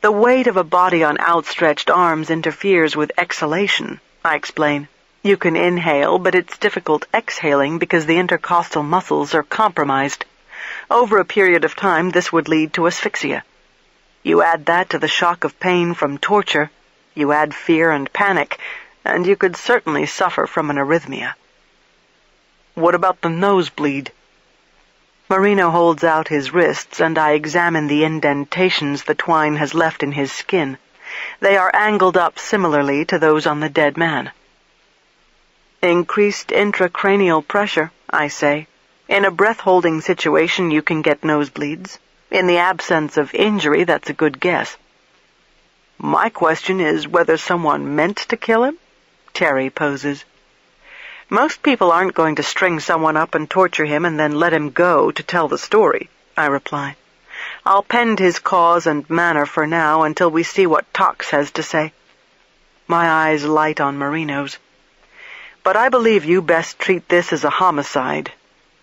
The weight of a body on outstretched arms interferes with exhalation, I explain. You can inhale, but it's difficult exhaling because the intercostal muscles are compromised. Over a period of time, this would lead to asphyxia. You add that to the shock of pain from torture, you add fear and panic, and you could certainly suffer from an arrhythmia. What about the nosebleed? Marino holds out his wrists, and I examine the indentations the twine has left in his skin. They are angled up similarly to those on the dead man. Increased intracranial pressure, I say. In a breath-holding situation, you can get nosebleeds. In the absence of injury, that's a good guess. My question is whether someone meant to kill him? Terry poses. Most people aren't going to string someone up and torture him and then let him go to tell the story, I reply. I'll pend his cause and manner for now until we see what Tox has to say. My eyes light on Marino's. But I believe you best treat this as a homicide.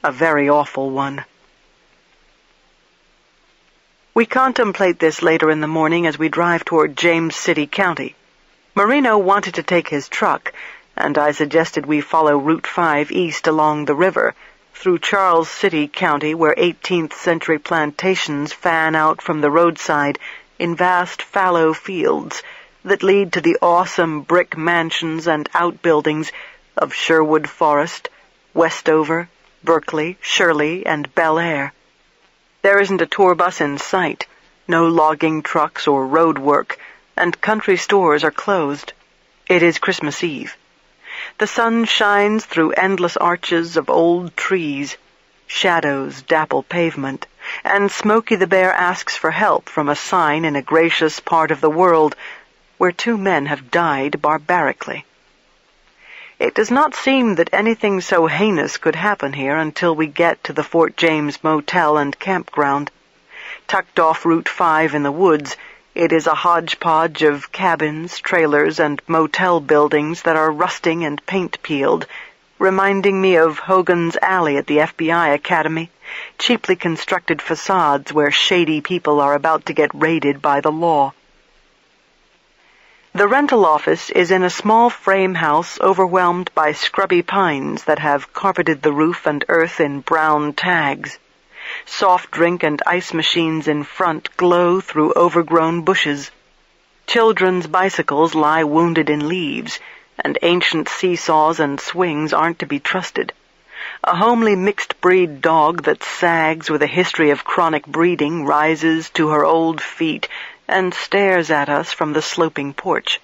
a very awful one. We contemplate this later in the morning as we drive toward James City County. Marino wanted to take his truck, and I suggested we follow Route 5 east along the river, through Charles City County, where 18th century plantations fan out from the roadside in vast fallow fields that lead to the awesome brick mansions and outbuildings of Sherwood Forest, Westover, Berkeley, Shirley, and Bel Air. There isn't a tour bus in sight, no logging trucks or road work, and country stores are closed. It is Christmas Eve. The sun shines through endless arches of old trees. Shadows dapple pavement, and Smokey the Bear asks for help from a sign in a gracious part of the world where 2 men have died barbarically. It does not seem that anything so heinous could happen here until we get to the Fort James Motel and Campground. Tucked off Route 5 in the woods, it is a hodgepodge of cabins, trailers, and motel buildings that are rusting and paint-peeled, reminding me of Hogan's Alley at the FBI Academy, cheaply constructed facades where shady people are about to get raided by the law. The rental office is in a small frame house overwhelmed by scrubby pines that have carpeted the roof and earth in brown tags. Soft drink and ice machines in front glow through overgrown bushes. Children's bicycles lie wounded in leaves, and ancient seesaws and swings aren't to be trusted. A homely mixed-breed dog that sags with a history of chronic breeding rises to her old feet and stares at us from the sloping porch.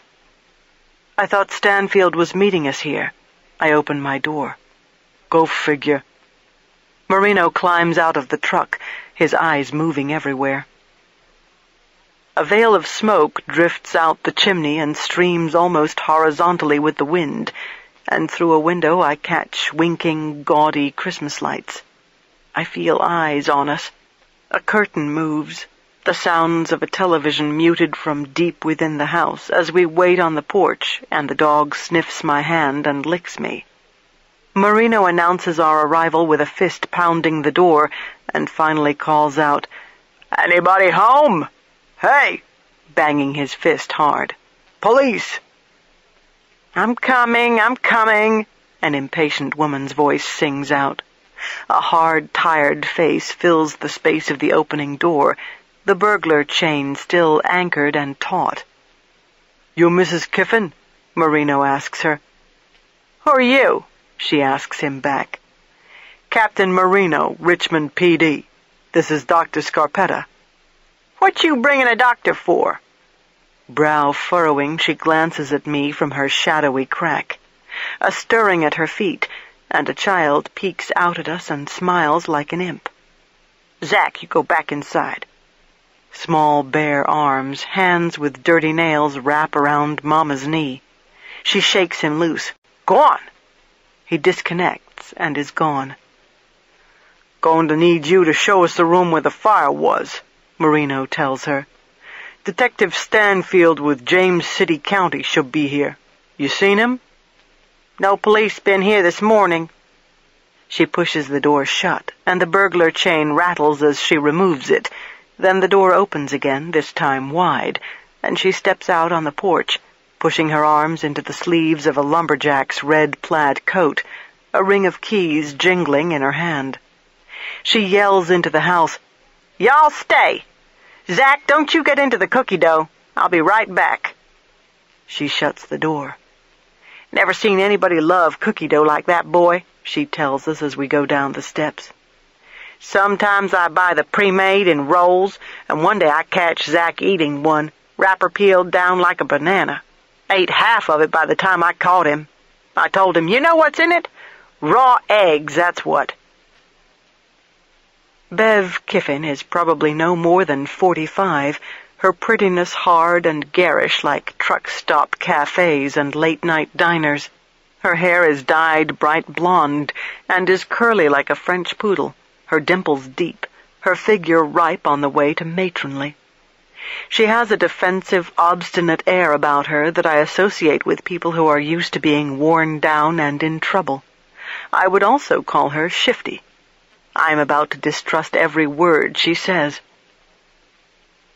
I thought Stanfield was meeting us here. I open my door. Go figure. Marino climbs out of the truck, his eyes moving everywhere. A veil of smoke drifts out the chimney and streams almost horizontally with the wind, and through a window I catch winking, gaudy Christmas lights. I feel eyes on us. A curtain moves, the sounds of a television muted from deep within the house as we wait on the porch and the dog sniffs my hand and licks me. Marino announces our arrival with a fist pounding the door and finally calls out, "Anybody home? Hey!" banging his fist hard. "Police!" I'm coming, an impatient woman's voice sings out. A hard, tired face fills the space of the opening door, the burglar chain still anchored and taut. "You Mrs. Kiffin?" Marino asks her. "Who are you?" she asks him back. "Captain Marino, Richmond PD. This is Dr. Scarpetta." "What you bringing a doctor for?" Brow furrowing, she glances at me from her shadowy crack. A stirring at her feet, and a child peeks out at us and smiles like an imp. "Zach, you go back inside." Small bare arms, hands with dirty nails, wrap around Mama's knee. She shakes him loose. "Go on." He disconnects and is gone. "Going to need you to show us the room where the fire was," Marino tells her. "Detective Stanfield with James City County should be here. You seen him?" "No police been here this morning." She pushes the door shut, and the burglar chain rattles as she removes it. Then the door opens again, this time wide, and she steps out on the porch, pushing her arms into the sleeves of a lumberjack's red plaid coat, a ring of keys jingling in her hand. She yells into the house, "Y'all stay! Zach, don't you get into the cookie dough. I'll be right back." She shuts the door. "Never seen anybody love cookie dough like that boy," she tells us as we go down the steps. "Sometimes I buy the pre-made in rolls, and one day I catch Zach eating one, wrapper peeled down like a banana. Ate half of it by the time I caught him. I told him, 'You know what's in it? Raw eggs, that's what.'" Bev Kiffin is probably no more than 45, her prettiness hard and garish like truck-stop cafes and late-night diners. Her hair is dyed bright blonde and is curly like a French poodle, her dimples deep, her figure ripe on the way to matronly. She has a defensive, obstinate air about her that I associate with people who are used to being worn down and in trouble. I would also call her shifty. I'm about to distrust every word she says.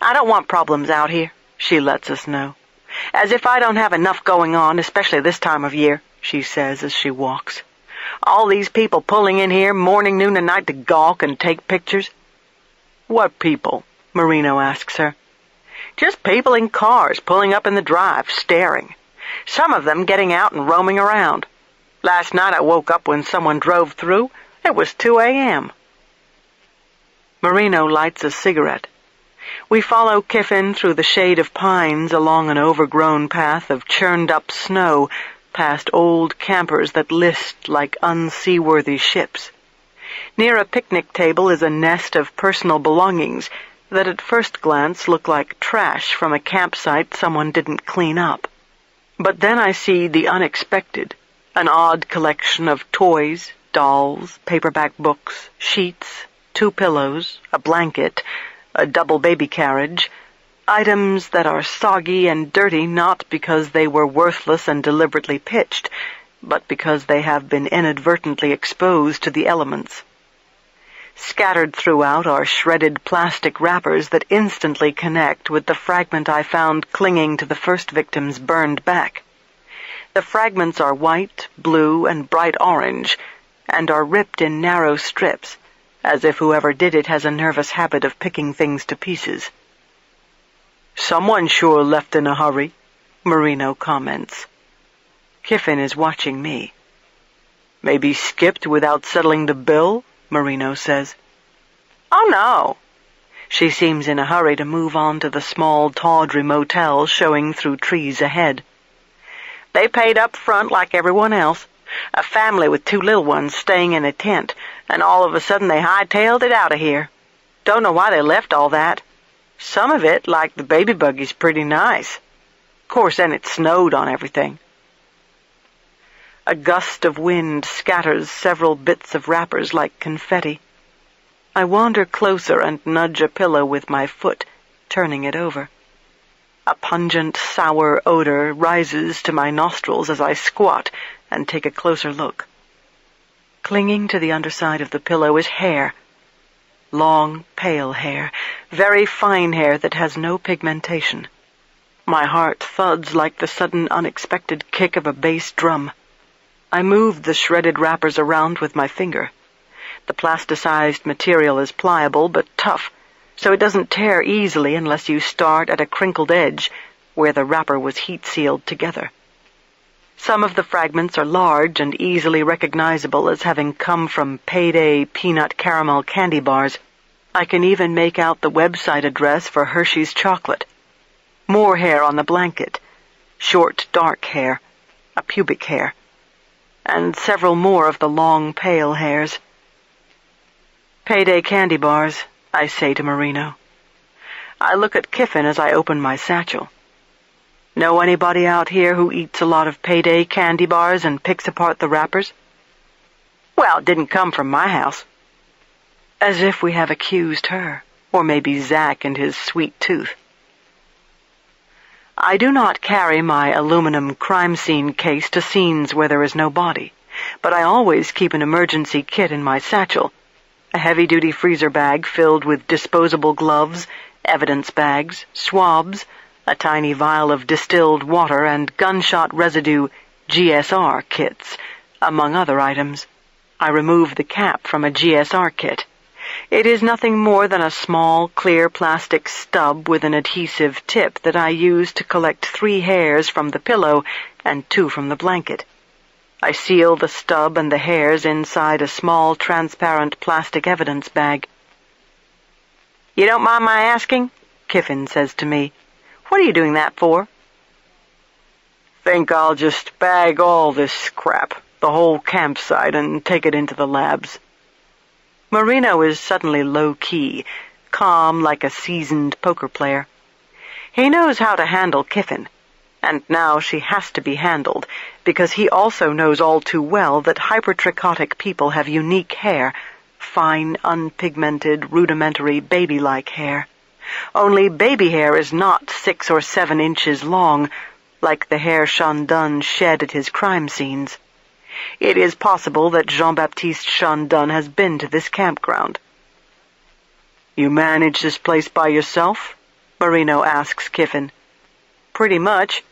I don't want problems out here, she lets us know. As if I don't have enough going on, especially this time of year, she says as she walks. All these people pulling in here morning, noon, and night to gawk and take pictures. What people? Marino asks her. Just people in cars pulling up in the drive, staring. Some of them getting out and roaming around. Last night I woke up when someone drove through. It was 2 a.m. Marino lights a cigarette. We follow Kiffin through the shade of pines along an overgrown path of churned-up snow, past old campers that list like unseaworthy ships. Near a picnic table is a nest of personal belongings that at first glance look like trash from a campsite someone didn't clean up. But then I see the unexpected, an odd collection of toys, dolls, paperback books, sheets, 2 pillows, a blanket, a double baby carriage, items that are soggy and dirty not because they were worthless and deliberately pitched, but because they have been inadvertently exposed to the elements. Scattered throughout are shredded plastic wrappers that instantly connect with the fragment I found clinging to the first victim's burned back. The fragments are white, blue, and bright orange, and are ripped in narrow strips, as if whoever did it has a nervous habit of picking things to pieces. Someone sure left in a hurry, Marino comments. Kiffin is watching me. Maybe skipped without settling the bill, Marino says. Oh, no. She seems in a hurry to move on to the small, tawdry motel showing through trees ahead. They paid up front like everyone else. A family with 2 little ones staying in a tent, and all of a sudden they hightailed it out of here. Don't know why they left all that. Some of it, like the baby buggy's pretty nice. Of course, then it snowed on everything. A gust of wind scatters several bits of wrappers like confetti. I wander closer and nudge a pillow with my foot, turning it over. A pungent, sour odor rises to my nostrils as I squat and take a closer look. Clinging to the underside of the pillow is hair. Long, pale hair, very fine hair that has no pigmentation. My heart thuds like the sudden, unexpected kick of a bass drum. I move the shredded wrappers around with my finger. The plasticized material is pliable but tough, so it doesn't tear easily unless you start at a crinkled edge where the wrapper was heat-sealed together. Some of the fragments are large and easily recognizable as having come from Payday peanut caramel candy bars. I can even make out the website address for Hershey's chocolate. More hair on the blanket. Short, dark hair. A pubic hair. And several more of the long, pale hairs. Payday candy bars, I say to Marino. I look at Kiffin as I open my satchel. Know anybody out here who eats a lot of Payday candy bars and picks apart the wrappers? Well, it didn't come from my house. As if we have accused her, or maybe Zack and his sweet tooth. I do not carry my aluminum crime scene case to scenes where there is no body, but I always keep an emergency kit in my satchel, a heavy-duty freezer bag filled with disposable gloves, evidence bags, swabs, a tiny vial of distilled water, and gunshot residue GSR kits, among other items. I remove the cap from a GSR kit. It is nothing more than a small, clear plastic stub with an adhesive tip that I use to collect 3 hairs from the pillow and 2 from the blanket. I seal the stub and the hairs inside a small, transparent plastic evidence bag. You don't mind my asking? Kiffin says to me. What are you doing that for? Think I'll just bag all this crap, the whole campsite, and take it into the labs. Marino is suddenly low-key, calm like a seasoned poker player. He knows how to handle Kiffin, and now she has to be handled, because he also knows all too well that hypertrichotic people have unique hair, fine, unpigmented, rudimentary, baby-like hair. Only baby hair is not 6 or 7 inches long, like the hair Shandun shed at his crime scenes. It is possible that Jean-Baptiste Chandon has been to this campground. "You manage this place by yourself?" Marino asks Kiffin. "Pretty much."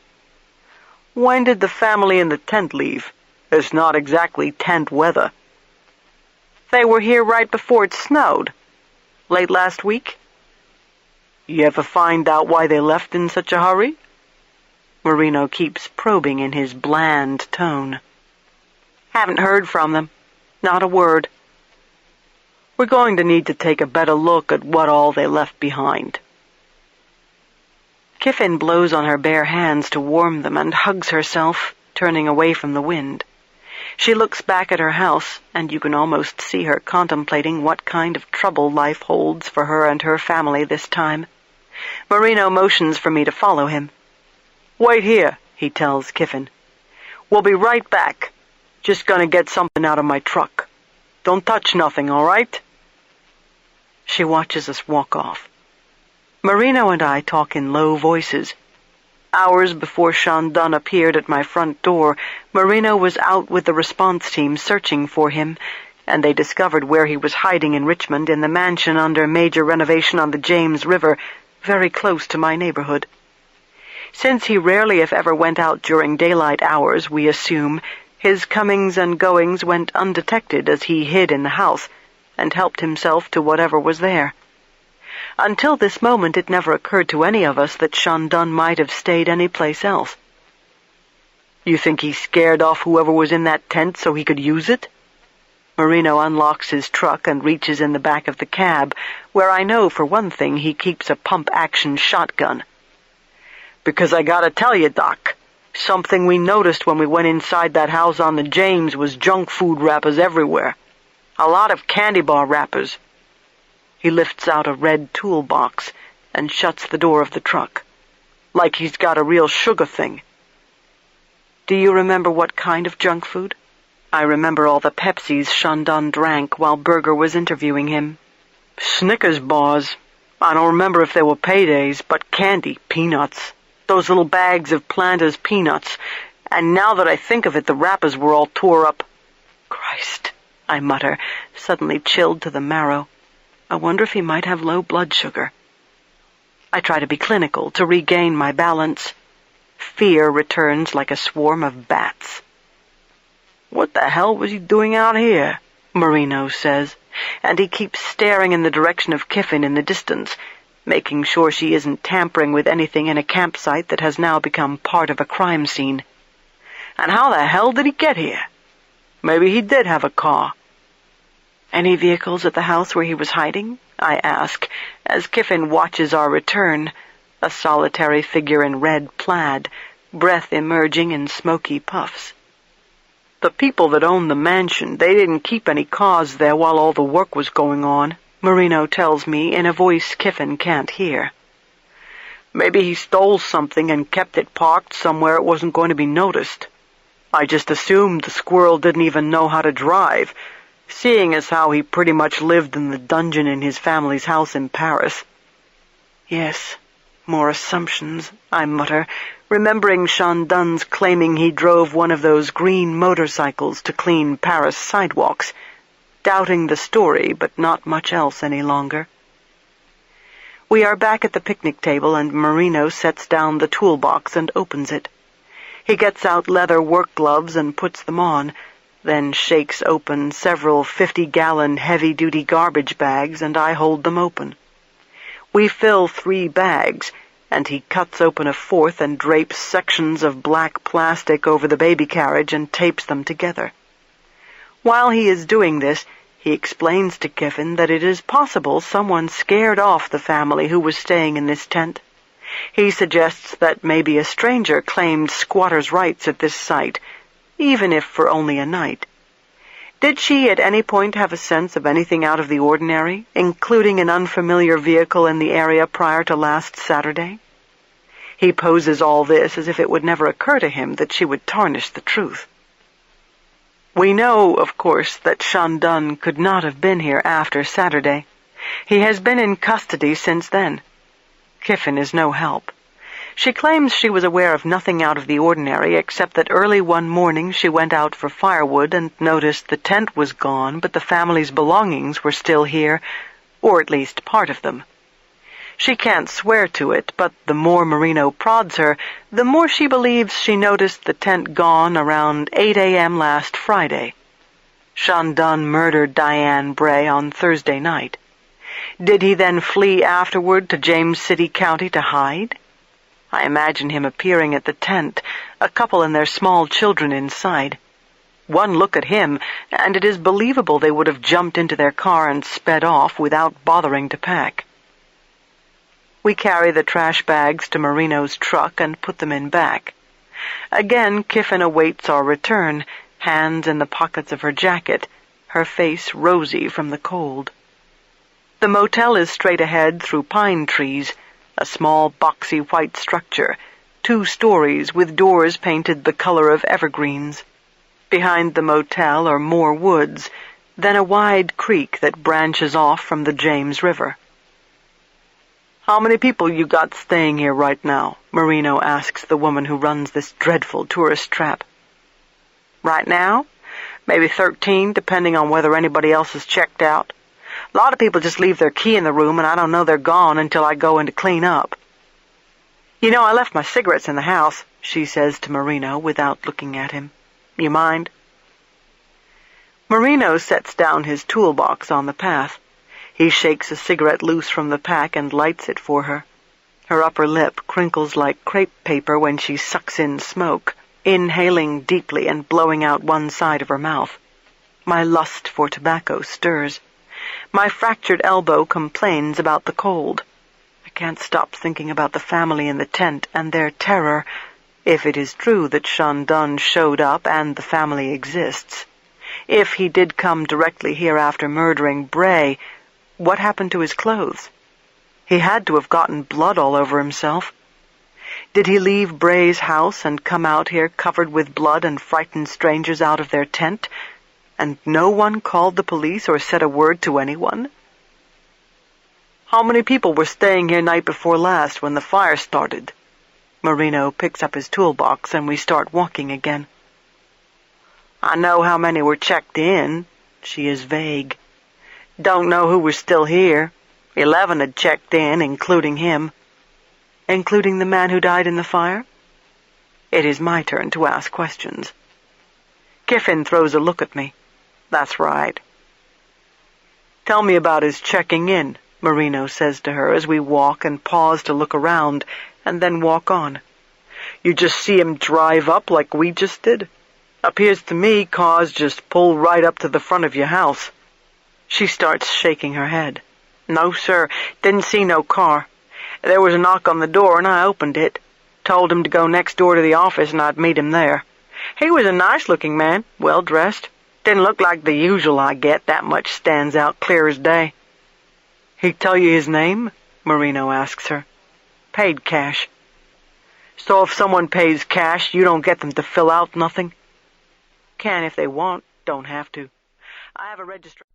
"When did the family in the tent leave? It's not exactly tent weather." "They were here right before it snowed. Late last week." "You ever find out why they left in such a hurry?" Marino keeps probing in his bland tone. "Haven't heard from them. Not a word." "We're going to need to take a better look at what all they left behind." Kiffin blows on her bare hands to warm them and hugs herself, turning away from the wind. She looks back at her house, and you can almost see her contemplating what kind of trouble life holds for her and her family this time. Marino motions for me to follow him. "Wait here," he tells Kiffin. "We'll be right back. Just gonna get something out of my truck. Don't touch nothing, all right?" She watches us walk off. Marino and I talk in low voices. Hours before Chandon appeared at my front door, Marino was out with the response team searching for him, and they discovered where he was hiding in Richmond in the mansion under major renovation on the James River, very close to my neighborhood. Since he rarely if ever went out during daylight hours, we assume, his comings and goings went undetected as he hid in the house and helped himself to whatever was there. Until this moment it never occurred to any of us that Chandon might have stayed any place else. "You think he scared off whoever was in that tent so he could use it?" Marino unlocks his truck and reaches in the back of the cab, where I know for one thing he keeps a pump-action shotgun. "Because I gotta tell you, Doc, something we noticed when we went inside that house on the James was junk food wrappers everywhere. A lot of candy bar wrappers." He lifts out a red toolbox and shuts the door of the truck. "Like he's got a real sugar thing." "Do you remember what kind of junk food?" I remember all the Pepsis Chandon drank while Berger was interviewing him. "Snickers bars. I don't remember if they were paydays, but candy, peanuts. Those little bags of Planters peanuts. And now that I think of it, the wrappers were all tore up." "Christ," I mutter, suddenly chilled to the marrow. I wonder if he might have low blood sugar. I try to be clinical, to regain my balance. Fear returns like a swarm of bats. "What the hell was he doing out here?" Marino says, and he keeps staring in the direction of Kiffin in the distance, making sure she isn't tampering with anything in a campsite that has now become part of a crime scene. "And how the hell did he get here? Maybe he did have a car." "Any vehicles at the house where he was hiding?" I ask, as Kiffin watches our return, a solitary figure in red plaid, breath emerging in smoky puffs. "The people that own the mansion, they didn't keep any cars there while all the work was going on," Marino tells me in a voice Kiffin can't hear. "Maybe he stole something and kept it parked somewhere it wasn't going to be noticed. I just assumed the squirrel didn't even know how to drive, seeing as how he pretty much lived in the dungeon in his family's house in Paris." "Yes, more assumptions," I mutter, remembering Chandon's claiming he drove one of those green motorcycles to clean Paris sidewalks, doubting the story but not much else any longer. We are back at the picnic table and Marino sets down the toolbox and opens it. He gets out leather work gloves and puts them on, then shakes open several 50-gallon heavy-duty garbage bags, and I hold them open. We fill 3 bags, and he cuts open a 4th and drapes sections of black plastic over the baby carriage and tapes them together. While he is doing this, he explains to Kiffin that it is possible someone scared off the family who was staying in this tent. He suggests that maybe a stranger claimed squatter's rights at this site, even if for only a night. Did she at any point have a sense of anything out of the ordinary, including an unfamiliar vehicle in the area prior to last Saturday? He poses all this as if it would never occur to him that she would tarnish the truth. We know, of course, that Chandon could not have been here after Saturday. He has been in custody since then. Kiffin is no help. She claims she was aware of nothing out of the ordinary except that early one morning she went out for firewood and noticed the tent was gone, but the family's belongings were still here, or at least part of them. She can't swear to it, but the more Marino prods her, the more she believes she noticed the tent gone around 8 a.m. last Friday. Shandon murdered Diane Bray on Thursday night. Did he then flee afterward to James City County to hide? I imagine him appearing at the tent, a couple and their small children inside. One look at him, and it is believable they would have jumped into their car and sped off without bothering to pack. We carry the trash bags to Marino's truck and put them in back. Again, Kiffin awaits our return, hands in the pockets of her jacket, her face rosy from the cold. The motel is straight ahead through pine trees, a small boxy white structure, 2 stories with doors painted the color of evergreens. Behind the motel are more woods, then a wide creek that branches off from the James River. "How many people you got staying here right now?" Marino asks the woman who runs this dreadful tourist trap. "Right now? Maybe 13, depending on whether anybody else is checked out. A lot of people just leave their key in the room, and I don't know they're gone until I go in to clean up. You know, I left my cigarettes in the house," she says to Marino without looking at him. "You mind?" Marino sets down his toolbox on the path. He shakes a cigarette loose from the pack and lights it for her. Her upper lip crinkles like crepe paper when she sucks in smoke, inhaling deeply and blowing out one side of her mouth. My lust for tobacco stirs. My fractured elbow complains about the cold. I can't stop thinking about the family in the tent and their terror, if it is true that Shandon showed up and the family exists. If he did come directly here after murdering Bray, what happened to his clothes? He had to have gotten blood all over himself. Did he leave Bray's house and come out here covered with blood and frighten strangers out of their tent, and no one called the police or said a word to anyone? "How many people were staying here night before last when the fire started?" Marino picks up his toolbox and we start walking again. "I know how many were checked in." She is vague. "Don't know who was still here. 11 had checked in, including him." "Including the man who died in the fire?" It is my turn to ask questions. Kiffin throws a look at me. "That's right." "Tell me about his checking in," Marino says to her as we walk and pause to look around, and then walk on. "You just see him drive up like we just did? Appears to me cars just pull right up to the front of your house." She starts shaking her head. "No, sir, didn't see no car. There was a knock on the door and I opened it. Told him to go next door to the office and I'd meet him there. He was a nice-looking man, well-dressed. Didn't look like the usual I get, that much stands out clear as day." "He tell you his name?" Marino asks her. "Paid cash." "So if someone pays cash, you don't get them to fill out nothing?" "Can if they want, don't have to. I have a registration."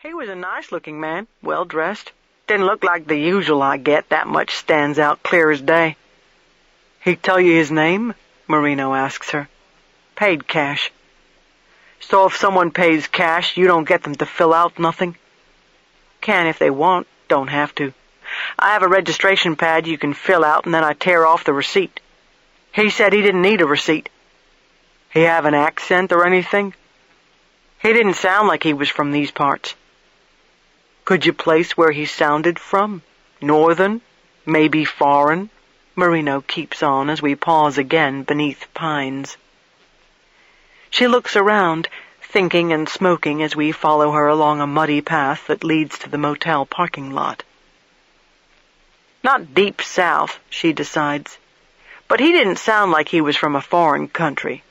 "He was a nice-looking man, well-dressed. Didn't look like the usual I get, that much stands out clear as day." "He tell you his name?" Marino asks her. "Paid cash." "So if someone pays cash, you don't get them to fill out nothing?" "Can if they want, don't have to. I have a registration pad you can fill out and then I tear off the receipt." He said he didn't need a receipt. "He have an accent or anything?" "He didn't sound like he was from these parts." "Could you place where he sounded from? Northern? Maybe foreign?" Marino keeps on as we pause again beneath pines. She looks around, thinking and smoking as we follow her along a muddy path that leads to the motel parking lot. "Not deep south," she decides. "But he didn't sound like he was from a foreign country.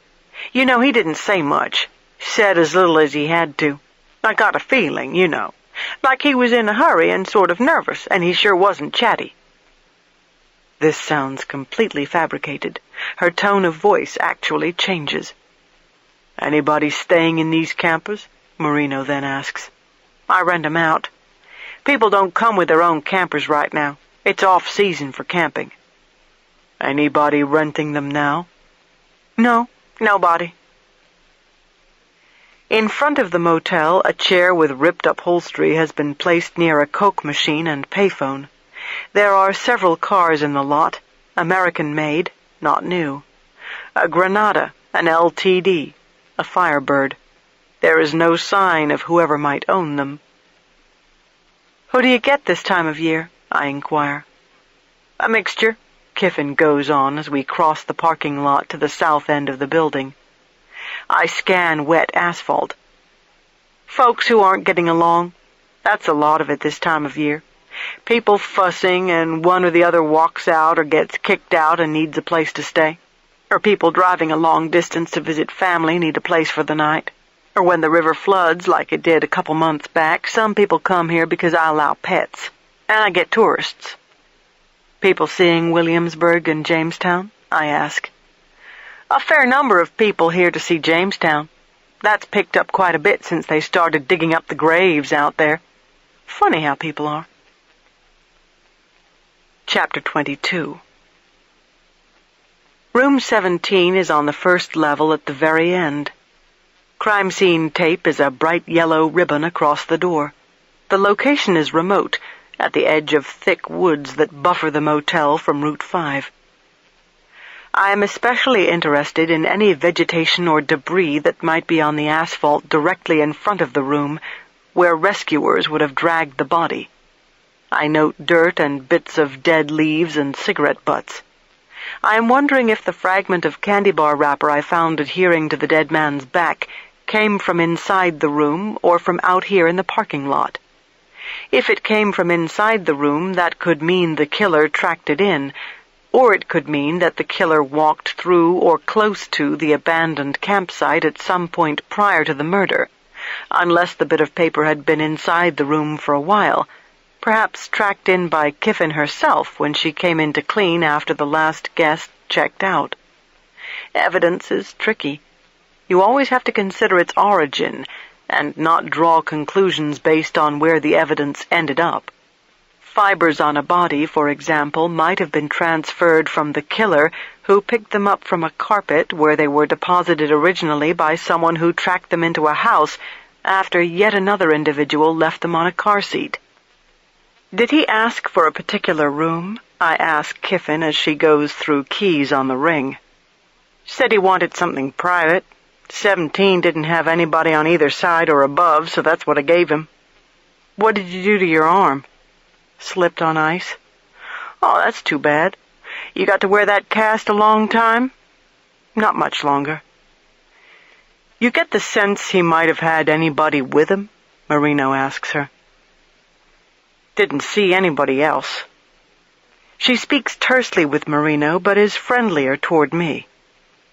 You know, he didn't say much. Said as little as he had to. I got a feeling, you know, like he was in a hurry and sort of nervous, and he sure wasn't chatty." This sounds completely fabricated. Her tone of voice actually changes. "Anybody staying in these campers?" Marino then asks. "I rent 'em out. People don't come with their own campers right now. It's off-season for camping." Anybody renting them now? No, nobody. In front of the motel, a chair with ripped upholstery has been placed near a Coke machine and payphone. There are several cars in the lot, American-made, not new. A Granada, an LTD, a Firebird. There is no sign of whoever might own them. Who do you get this time of year? I inquire. A mixture, Kiffin goes on as we cross the parking lot to the south end of the building. I scan wet asphalt. Folks who aren't getting along. That's a lot of it this time of year. People fussing and one or the other walks out or gets kicked out and needs a place to stay. Or people driving a long distance to visit family need a place for the night. Or when the river floods, like it did a couple months back, some people come here because I allow pets. And I get tourists. People seeing Williamsburg and Jamestown? I ask. A fair number of people here to see Jamestown. That's picked up quite a bit since they started digging up the graves out there. Funny how people are. Chapter 22. Room 17 is on the first level at the very end. Crime scene tape is a bright yellow ribbon across the door. The location is remote, at the edge of thick woods that buffer the motel from Route 5. I am especially interested in any vegetation or debris that might be on the asphalt directly in front of the room, where rescuers would have dragged the body. I note dirt and bits of dead leaves and cigarette butts. I am wondering if the fragment of candy bar wrapper I found adhering to the dead man's back came from inside the room or from out here in the parking lot. If it came from inside the room, that could mean the killer tracked it in, or it could mean that the killer walked through or close to the abandoned campsite at some point prior to the murder, unless the bit of paper had been inside the room for a while, perhaps tracked in by Kiffin herself when she came in to clean after the last guest checked out. Evidence is tricky. You always have to consider its origin and not draw conclusions based on where the evidence ended up. Fibers on a body, for example, might have been transferred from the killer who picked them up from a carpet where they were deposited originally by someone who tracked them into a house after yet another individual left them on a car seat. Did he ask for a particular room? I ask Kiffin as she goes through keys on the ring. She said he wanted something private. 17 didn't have anybody on either side or above, so that's what I gave him. What did you do to your arm? Slipped on ice. Oh, that's too bad. You got to wear that cast a long time? Not much longer. You get the sense he might have had anybody with him? Marino asks her. Didn't see anybody else. She speaks tersely with Marino, but is friendlier toward me.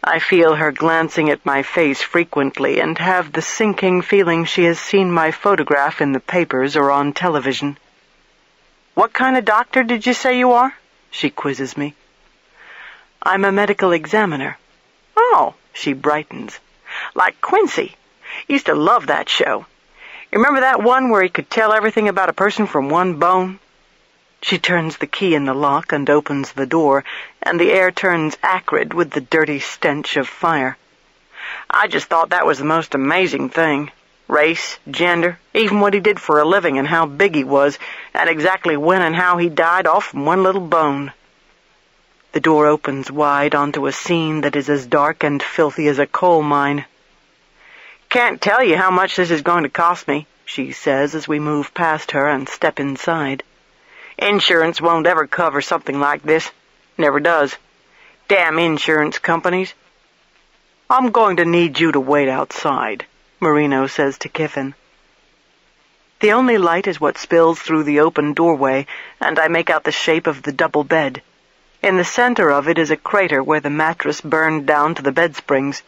I feel her glancing at my face frequently and have the sinking feeling she has seen my photograph in the papers or on television. What kind of doctor did you say you are? She quizzes me. I'm a medical examiner. Oh, she brightens. Like Quincy. Used to love that show. Remember that one where he could tell everything about a person from one bone? She turns the key in the lock and opens the door, and the air turns acrid with the dirty stench of fire. I just thought that was the most amazing thing. Race, gender, even what he did for a living and how big he was, and exactly when and how he died, all from one little bone. The door opens wide onto a scene that is as dark and filthy as a coal mine. Can't tell you how much this is going to cost me, she says as we move past her and step inside. Insurance won't ever cover something like this. Never does. Damn insurance companies. I'm going to need you to wait outside, Marino says to Kiffin. The only light is what spills through the open doorway, and I make out the shape of the double bed. In the center of it is a crater where the mattress burned down to the bed springs.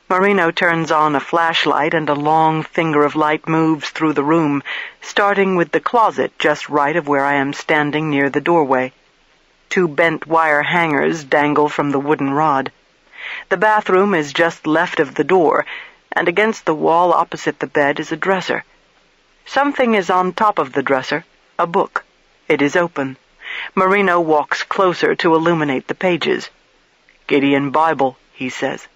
Marino turns on a flashlight, and a long finger of light moves through the room, starting with the closet just right of where I am standing near the doorway. 2 bent wire hangers dangle from the wooden rod. The bathroom is just left of the door, and against the wall opposite the bed is a dresser. Something is on top of the dresser, a book. It is open, Marino walks closer to illuminate the pages. "Gideon Bible," he says.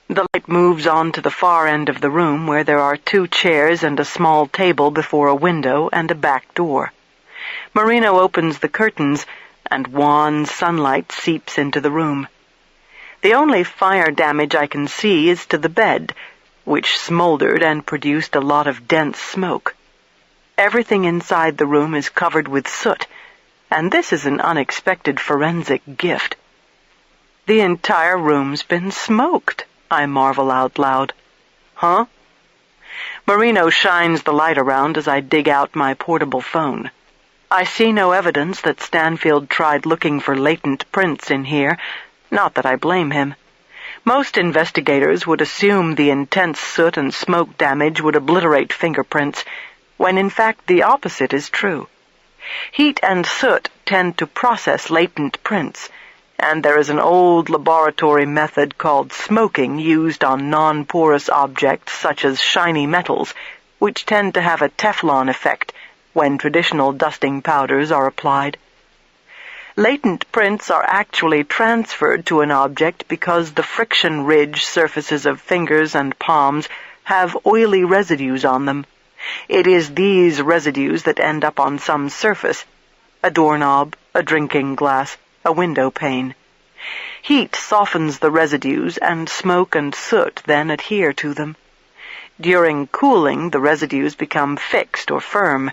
The light moves on to the far end of the room where there are 2 chairs and a small table before a window and a back door. Marino opens the curtains, and wan sunlight seeps into the room. The only fire damage I can see is to the bed, which smoldered and produced a lot of dense smoke. Everything inside the room is covered with soot, and this is an unexpected forensic gift. "The entire room's been smoked," I marvel out loud. "Huh?" Marino shines the light around as I dig out my portable phone. I see no evidence that Stanfield tried looking for latent prints in here, not that I blame him. Most investigators would assume the intense soot and smoke damage would obliterate fingerprints, when in fact the opposite is true. Heat and soot tend to process latent prints, and there is an old laboratory method called smoking used on non-porous objects such as shiny metals, which tend to have a Teflon effect when traditional dusting powders are applied. Latent prints are actually transferred to an object because the friction-ridged surfaces of fingers and palms have oily residues on them. It is these residues that end up on some surface, a doorknob, a drinking glass, a window pane. Heat softens the residues, and smoke and soot then adhere to them. During cooling, the residues become fixed or firm,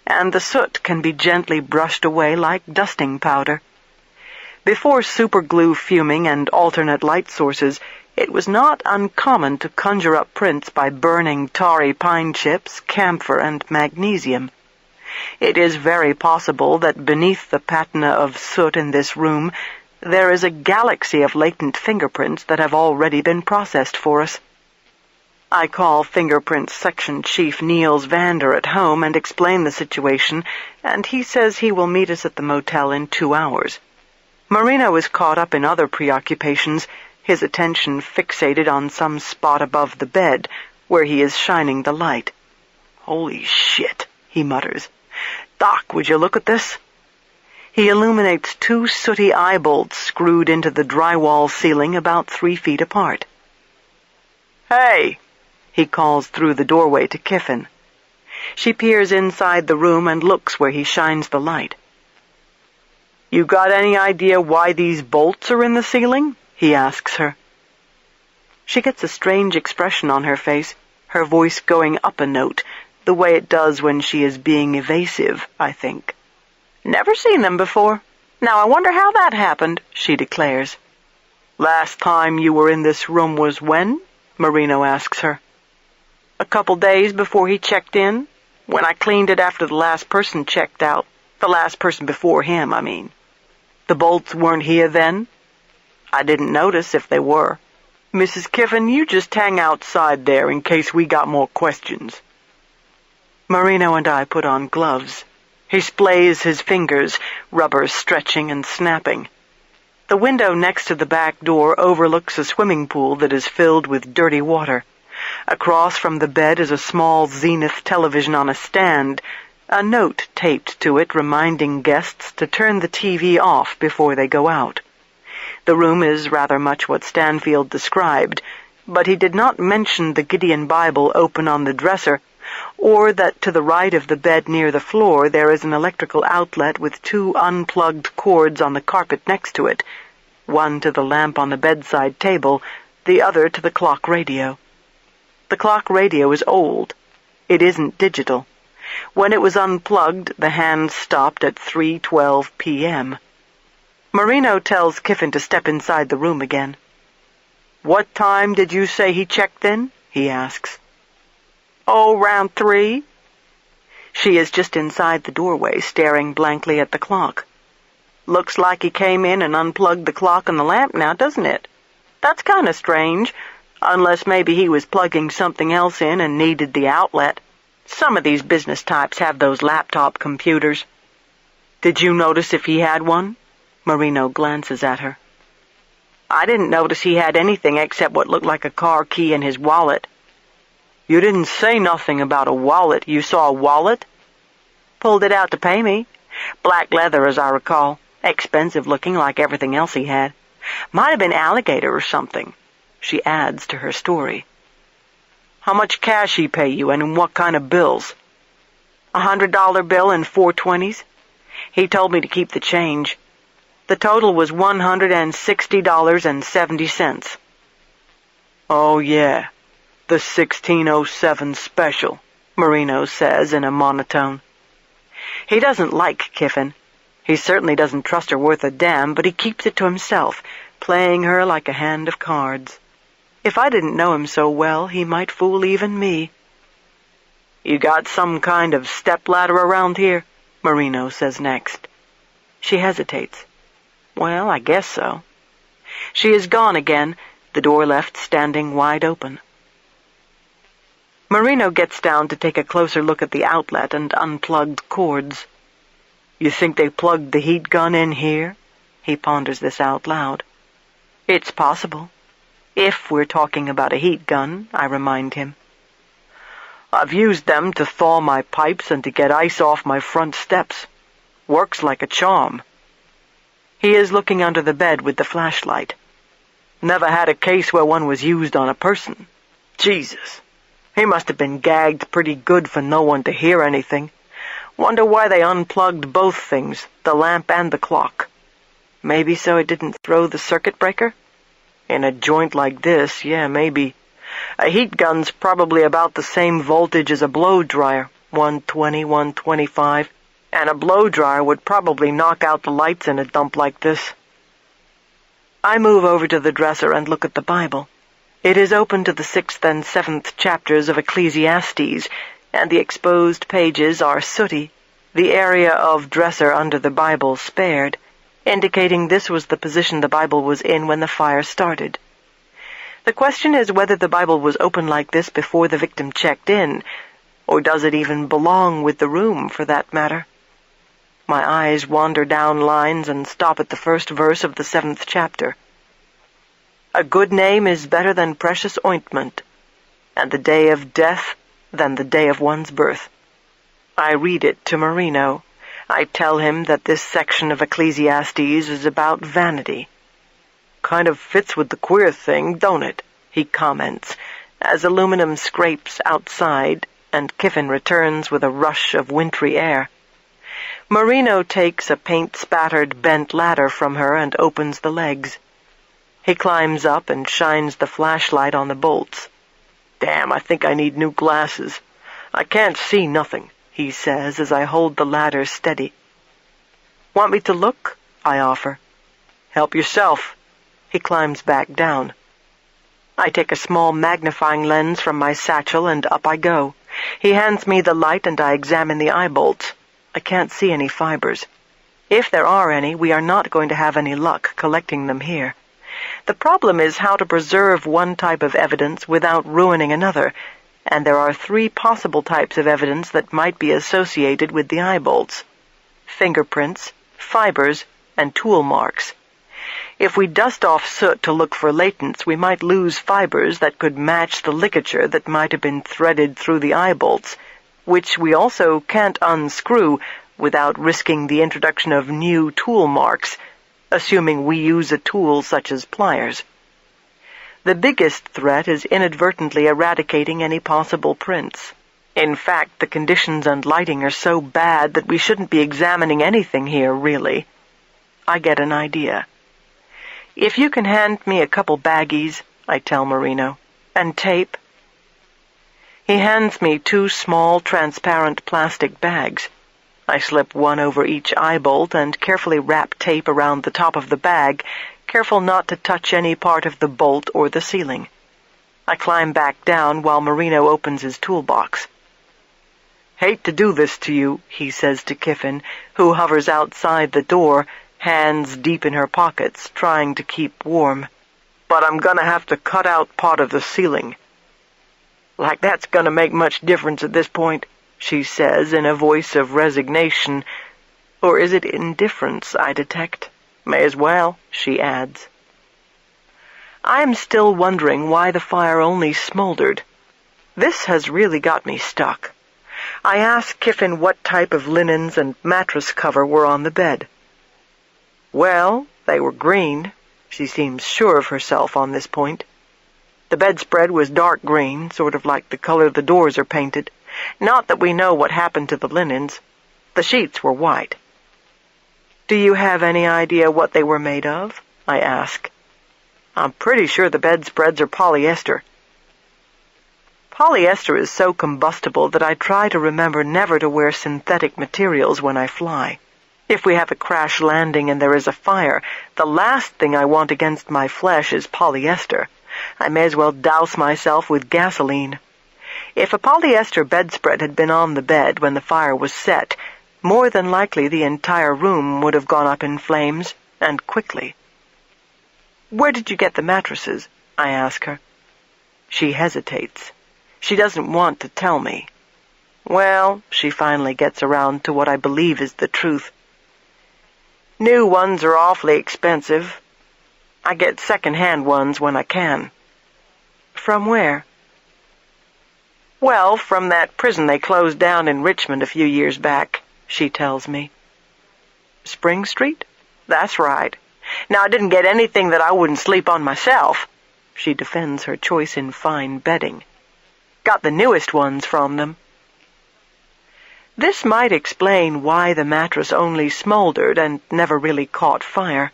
and the soot can be gently brushed away like dusting powder. Before superglue fuming and alternate light sources, it was not uncommon to conjure up prints by burning tarry pine chips, camphor, and magnesium. It is very possible that beneath the patina of soot in this room, there is a galaxy of latent fingerprints that have already been processed for us. I call Fingerprints Section Chief Niels Vander at home and explain the situation, and he says he will meet us at the motel in 2 hours. Marino is caught up in other preoccupations, his attention fixated on some spot above the bed, where he is shining the light. "Holy shit," he mutters. "Doc, would you look at this?" He illuminates 2 sooty eye bolts screwed into the drywall ceiling about 3 feet apart. "Hey!" he calls through the doorway to Kiffin. She peers inside the room and looks where he shines the light. "You got any idea why these bolts are in the ceiling?" he asks her. She gets a strange expression on her face, her voice going up a note, the way it does when she is being evasive, I think. "Never seen them before. Now I wonder how that happened," she declares. "Last time you were in this room was when?" Marino asks her. "A couple days before he checked in, when I cleaned it after the last person checked out. The last person before him, I mean." "The bolts weren't here then?" "I didn't notice if they were. Mrs. Kiffin, you just hang outside there in case we got more questions." Marino and I put on gloves. He splays his fingers, rubber stretching and snapping. The window next to the back door overlooks a swimming pool that is filled with dirty water. Across from the bed is a small Zenith television on a stand, a note taped to it reminding guests to turn the TV off before they go out. The room is rather much what Stanfield described, but he did not mention the Gideon Bible open on the dresser, or that to the right of the bed near the floor there is an electrical outlet with 2 unplugged cords on the carpet next to it, one to the lamp on the bedside table, the other to the clock radio. The clock radio is old. It isn't digital. When it was unplugged, the hands stopped at 3:12 p.m. Marino tells Kiffin to step inside the room again. "What time did you say he checked in?" he asks. "Oh, round 3. She is just inside the doorway, staring blankly at the clock. "Looks like he came in and unplugged the clock and the lamp now, doesn't it? That's kind of strange, unless maybe he was plugging something else in and needed the outlet. Some of these business types have those laptop computers." "Did you notice if he had one?" Marino glances at her. "I didn't notice he had anything except what looked like a car key in his wallet." "You didn't say nothing about a wallet. You saw a wallet?" "Pulled it out to pay me. Black leather, as I recall. Expensive looking like everything else he had. Might have been alligator or something. She adds to her story. How much cash he pay you, and in what kind of bills? $100 bill and 4 20s. He told me to keep the change. The total was $160.70. Oh, yeah, the 1607 special, Marino says in a monotone. He doesn't like Kiffin. He certainly doesn't trust her worth a damn, but he keeps it to himself, playing her like a hand of cards. If I didn't know him so well, he might fool even me. You got some kind of stepladder around here? Marino says next. She hesitates. Well, I guess so. She is gone again, the door left standing wide open. Marino gets down to take a closer look at the outlet and unplugged cords. You think they plugged the heat gun in here? He ponders this out loud. It's possible. If we're talking about a heat gun, I remind him. I've used them to thaw my pipes and to get ice off my front steps. Works like a charm. He is looking under the bed with the flashlight. Never had a case where one was used on a person. Jesus. He must have been gagged pretty good for no one to hear anything. Wonder why they unplugged both things, the lamp and the clock. Maybe so it didn't throw the circuit breaker? In a joint like this, yeah, maybe. A heat gun's probably about the same voltage as a blow dryer, 120, 125, and a blow dryer would probably knock out the lights in a dump like this. I move over to the dresser and look at the Bible. It is open to the 6th and 7th chapters of Ecclesiastes, and the exposed pages are sooty, the area of dresser under the Bible spared, indicating this was the position the Bible was in when the fire started. The question is whether the Bible was open like this before the victim checked in, or does it even belong with the room, for that matter? My eyes wander down lines and stop at the first verse of the 7th chapter. A good name is better than precious ointment, and the day of death than the day of one's birth. I read it to Marino. I tell him that this section of Ecclesiastes is about vanity. Kind of fits with the queer thing, don't it? He comments, as aluminum scrapes outside and Kiffin returns with a rush of wintry air. Marino takes a paint-spattered bent ladder from her and opens the legs. He climbs up and shines the flashlight on the bolts. Damn, I think I need new glasses. I can't see nothing, he says as I hold the ladder steady. Want me to look? I offer. Help yourself. He climbs back down. I take a small magnifying lens from my satchel and up I go. He hands me the light and I examine the eye bolts. I can't see any fibers. If there are any, we are not going to have any luck collecting them here. The problem is how to preserve one type of evidence without ruining another, and there are 3 possible types of evidence that might be associated with the eye bolts: fingerprints, fibers, and tool marks. If we dust off soot to look for latents, we might lose fibers that could match the ligature that might have been threaded through the eye bolts, which we also can't unscrew without risking the introduction of new tool marks, assuming we use a tool such as pliers. The biggest threat is inadvertently eradicating any possible prints. In fact, the conditions and lighting are so bad that we shouldn't be examining anything here, really. I get an idea. If you can hand me a couple baggies, I tell Marino, and tape. He hands me 2 small, transparent plastic bags. I slip one over each eye bolt and carefully wrap tape around the top of the bag, careful not to touch any part of the bolt or the ceiling. I climb back down while Marino opens his toolbox. Hate to do this to you, he says to Kiffin, who hovers outside the door, hands deep in her pockets, trying to keep warm. But I'm gonna have to cut out part of the ceiling. Like that's gonna make much difference at this point, she says in a voice of resignation. Or is it indifference I detect? May as well, she adds. I am still wondering why the fire only smoldered. This has really got me stuck. I asked Kiffin what type of linens and mattress cover were on the bed. Well, they were green. She seems sure of herself on this point. The bedspread was dark green, sort of like the color the doors are painted. Not that we know what happened to the linens. The sheets were white. Do you have any idea what they were made of? I ask. I'm pretty sure the bedspreads are polyester. Polyester is so combustible that I try to remember never to wear synthetic materials when I fly. If we have a crash landing and there is a fire, the last thing I want against my flesh is polyester. I may as well douse myself with gasoline. If a polyester bedspread had been on the bed when the fire was set, more than likely the entire room would have gone up in flames, and quickly. Where did you get the mattresses? I ask her. She hesitates. She doesn't want to tell me. Well, she finally gets around to what I believe is the truth. New ones are awfully expensive. I get second-hand ones when I can. From where? Well, from that prison they closed down in Richmond a few years back, she tells me. Spring Street? That's right. Now, I didn't get anything that I wouldn't sleep on myself. She defends her choice in fine bedding. Got the newest ones from them. This might explain why the mattress only smoldered and never really caught fire.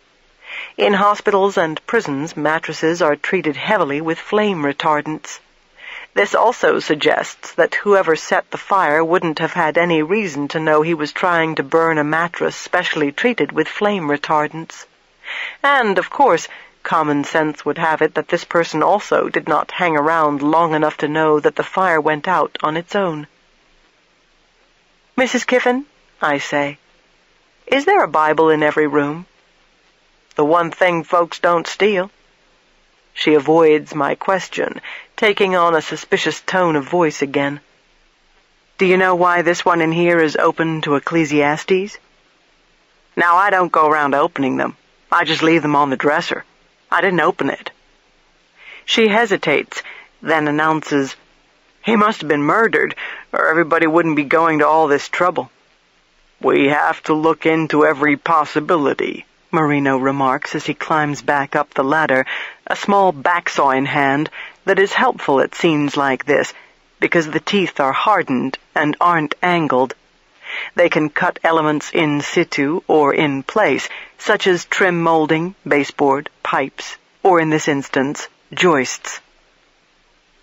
In hospitals and prisons, mattresses are treated heavily with flame retardants. This also suggests that whoever set the fire wouldn't have had any reason to know he was trying to burn a mattress specially treated with flame retardants. And, of course, common sense would have it that this person also did not hang around long enough to know that the fire went out on its own. Mrs. Kiffin, I say, is there a Bible in every room? The one thing folks don't steal. She avoids my question, taking on a suspicious tone of voice again. Do you know why this one in here is open to Ecclesiastes? Now, I don't go around opening them. I just leave them on the dresser. I didn't open it. She hesitates, then announces, He must have been murdered, or everybody wouldn't be going to all this trouble. We have to look into every possibility, Marino remarks as he climbs back up the ladder, a small backsaw in hand that is helpful at scenes like this, because the teeth are hardened and aren't angled. They can cut elements in situ or in place, such as trim molding, baseboard, pipes, or in this instance, joists.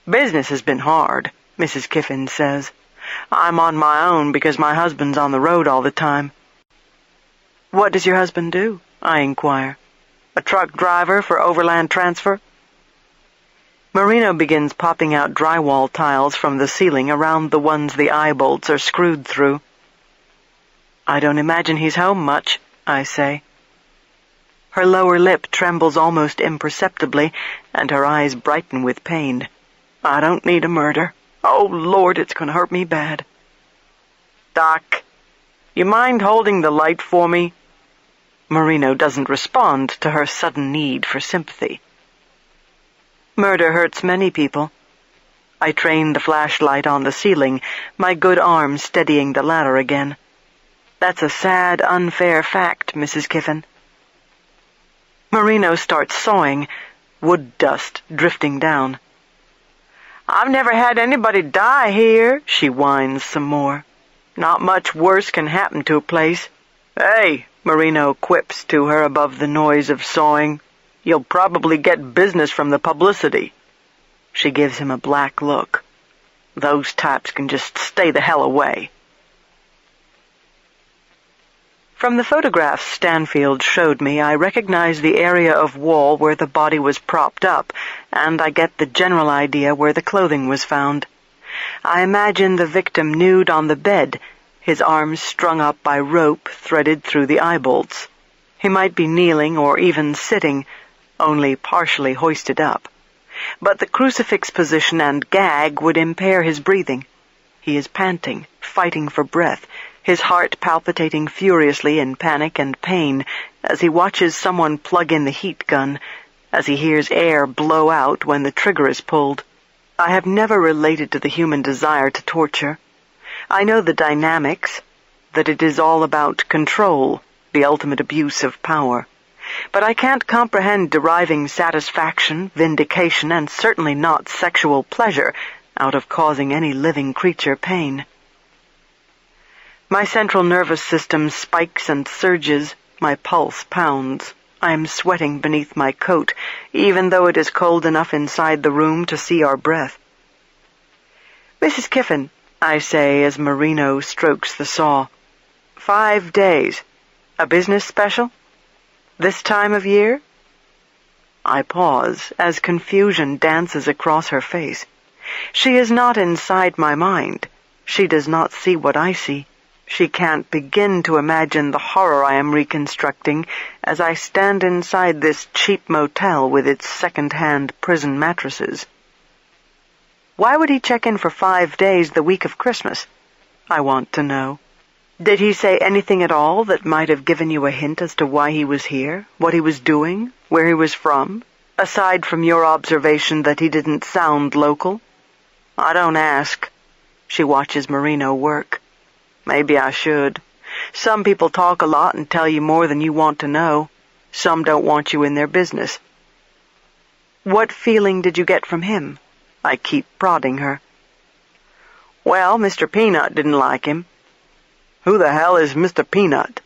Business has been hard, Mrs. Kiffin says. I'm on my own because my husband's on the road all the time. What does your husband do? I inquire. A truck driver for overland transfer? Marino begins popping out drywall tiles from the ceiling around the ones the eye bolts are screwed through. I don't imagine he's home much, I say. Her lower lip trembles almost imperceptibly, and her eyes brighten with pain. I don't need a murder. Oh, Lord, it's going to hurt me bad. Doc, you mind holding the light for me? Marino doesn't respond to her sudden need for sympathy. Murder hurts many people. I train the flashlight on the ceiling, my good arm steadying the ladder again. That's a sad, unfair fact, Mrs. Kiffin. Marino starts sawing, wood dust drifting down. I've never had anybody die here, she whines some more. Not much worse can happen to a place. Hey, Marino quips to her above the noise of sawing. You'll probably get business from the publicity. She gives him a black look. Those types can just stay the hell away. From the photographs Stanfield showed me, I recognize the area of wall where the body was propped up, and I get the general idea where the clothing was found. I imagine the victim nude on the bed, his arms strung up by rope threaded through the eye bolts. He might be kneeling or even sitting, only partially hoisted up. But the crucifix position and gag would impair his breathing. He is panting, fighting for breath, his heart palpitating furiously in panic and pain as he watches someone plug in the heat gun, as he hears air blow out when the trigger is pulled. I have never related to the human desire to torture. I know the dynamics, that it is all about control, the ultimate abuse of power. But I can't comprehend deriving satisfaction, vindication, and certainly not sexual pleasure out of causing any living creature pain. My central nervous system spikes and surges, my pulse pounds. I am sweating beneath my coat, even though it is cold enough inside the room to see our breath. "Mrs. Kiffin," I say as Marino strokes the saw. 5 days. A business special? This time of year?" I pause as confusion dances across her face. She is not inside my mind. She does not see what I see. She can't begin to imagine the horror I am reconstructing as I stand inside this cheap motel with its second-hand prison mattresses. Why would he check in for 5 days the week of Christmas? I want to know. Did he say anything at all that might have given you a hint as to why he was here, what he was doing, where he was from, aside from your observation that he didn't sound local? I don't ask. She watches Marino work. Maybe I should. Some people talk a lot and tell you more than you want to know. Some don't want you in their business. What feeling did you get from him? I keep prodding her. Well, Mr. Peanut didn't like him. Who the hell is Mr. Peanut?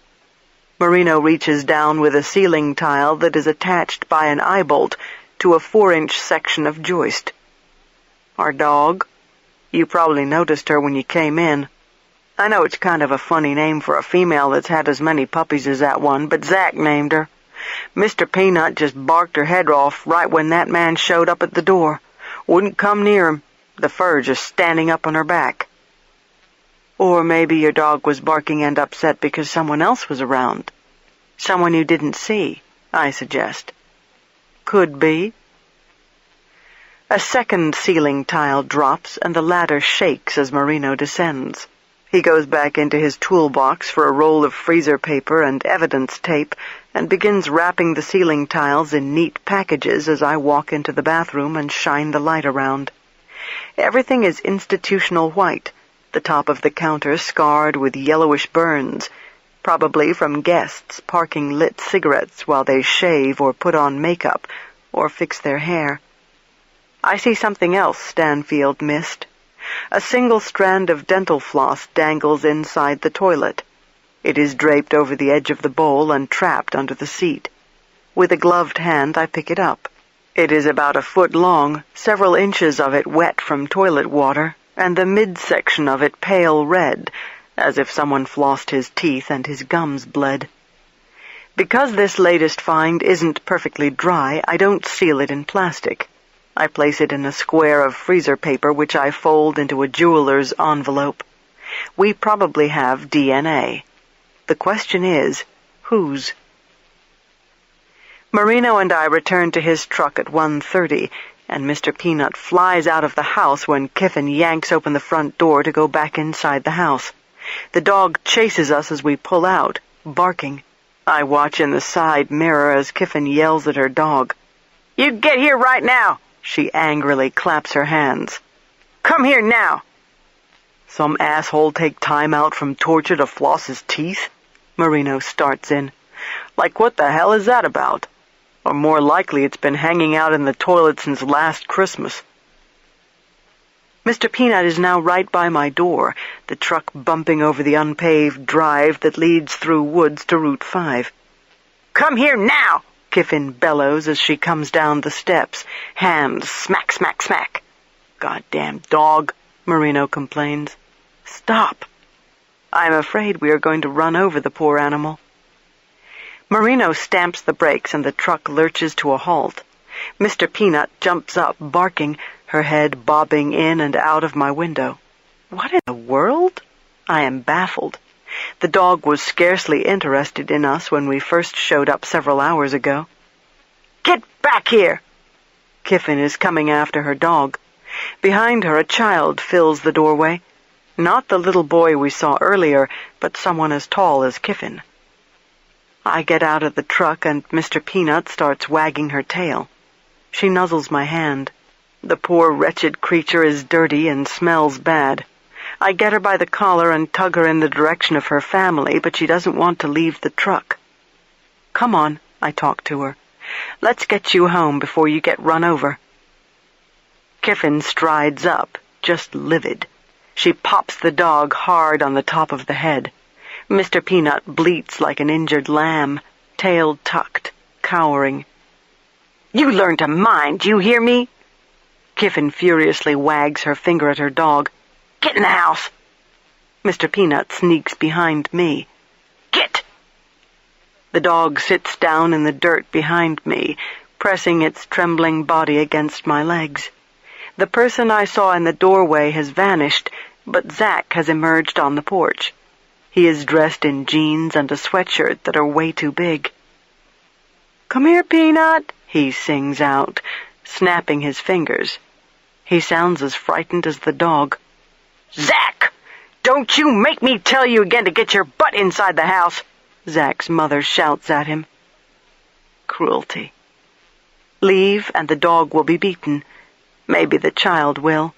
Marino reaches down with a ceiling tile that is attached by an eye bolt to a 4-inch section of joist. Our dog. You probably noticed her when you came in. I know it's kind of a funny name for a female that's had as many puppies as that one, but Zach named her. Mr. Peanut just barked her head off right when that man showed up at the door. Wouldn't come near him, the fur just standing up on her back. Or maybe your dog was barking and upset because someone else was around. Someone you didn't see, I suggest. Could be. A second ceiling tile drops and the ladder shakes as Marino descends. He goes back into his toolbox for a roll of freezer paper and evidence tape and begins wrapping the ceiling tiles in neat packages as I walk into the bathroom and shine the light around. Everything is institutional white, the top of the counter scarred with yellowish burns, probably from guests parking lit cigarettes while they shave or put on makeup or fix their hair. I see something else Stanfield missed. A single strand of dental floss dangles inside the toilet. It is draped over the edge of the bowl and trapped under the seat. With a gloved hand, I pick it up. It is about 1 foot long, several inches of it wet from toilet water, and the midsection of it pale red, as if someone flossed his teeth and his gums bled. Because this latest find isn't perfectly dry, I don't seal it in plastic. I place it in a square of freezer paper which I fold into a jeweler's envelope. We probably have DNA. The question is, whose? Marino and I return to his truck at 1:30, and Mr. Peanut flies out of the house when Kiffin yanks open the front door to go back inside the house. The dog chases us as we pull out, barking. I watch in the side mirror as Kiffin yells at her dog. "You get here right now!" She angrily claps her hands. "Come here now!" Some asshole take time out from torture to floss his teeth? Marino starts in. Like, what the hell is that about? Or more likely it's been hanging out in the toilet since last Christmas. Mr. Peanut is now right by my door, the truck bumping over the unpaved drive that leads through woods to Route 5. "Come here now!" Kiffin bellows as she comes down the steps, hands smack, smack, smack. "Goddamn dog," Marino complains. "Stop." I'm afraid we are going to run over the poor animal. Marino stamps the brakes and the truck lurches to a halt. Mr. Peanut jumps up, barking, her head bobbing in and out of my window. What in the world? I am baffled. The dog was scarcely interested in us when we first showed up several hours ago. "Get back here!" Kiffin is coming after her dog. Behind her, a child fills the doorway. Not the little boy we saw earlier, but someone as tall as Kiffin. I get out of the truck and Mr. Peanut starts wagging her tail. She nuzzles my hand. The poor wretched creature is dirty and smells bad. I get her by the collar and tug her in the direction of her family, but she doesn't want to leave the truck. "Come on," I talk to her. "Let's get you home before you get run over." Kiffin strides up, just livid. She pops the dog hard on the top of the head. Mr. Peanut bleats like an injured lamb, tail tucked, cowering. "You learn to mind, you hear me?" Kiffin furiously wags her finger at her dog. "Get in the house!" Mr. Peanut sneaks behind me. "Get!" The dog sits down in the dirt behind me, pressing its trembling body against my legs. The person I saw in the doorway has vanished, but Zach has emerged on the porch. He is dressed in jeans and a sweatshirt that are way too big. "Come here, Peanut," he sings out, snapping his fingers. He sounds as frightened as the dog. "Zach! Don't you make me tell you again to get your butt inside the house!" Zach's mother shouts at him. Cruelty. Leave and the dog will be beaten. Maybe the child will.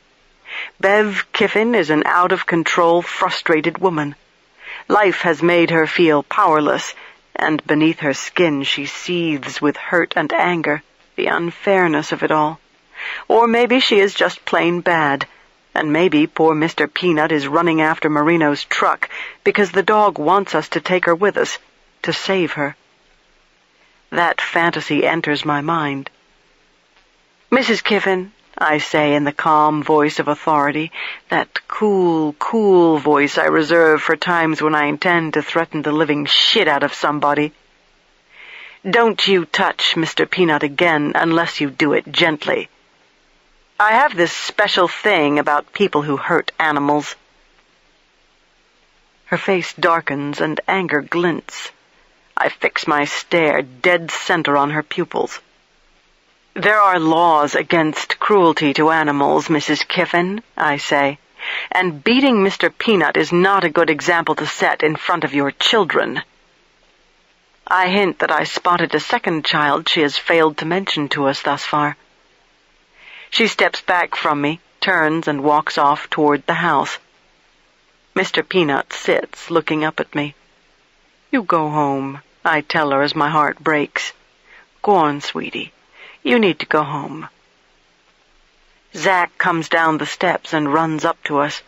Bev Kiffin is an out-of-control, frustrated woman. Life has made her feel powerless, and beneath her skin she seethes with hurt and anger, the unfairness of it all. Or maybe she is just plain bad, and maybe poor Mr. Peanut is running after Marino's truck because the dog wants us to take her with us, to save her. That fantasy enters my mind. "Mrs. Kiffin," I say in the calm voice of authority, that cool, cool voice I reserve for times when I intend to threaten the living shit out of somebody. "Don't you touch Mr. Peanut again unless you do it gently. I have this special thing about people who hurt animals." Her face darkens and anger glints. I fix my stare dead center on her pupils. "There are laws against cruelty to animals, Mrs. Kiffin," I say, "and beating Mr. Peanut is not a good example to set in front of your children." I hint that I spotted a second child she has failed to mention to us thus far. She steps back from me, turns, and walks off toward the house. Mr. Peanut sits, looking up at me. "You go home," I tell her as my heart breaks. "Go on, sweetie. You need to go home." Zach comes down the steps and runs up to us.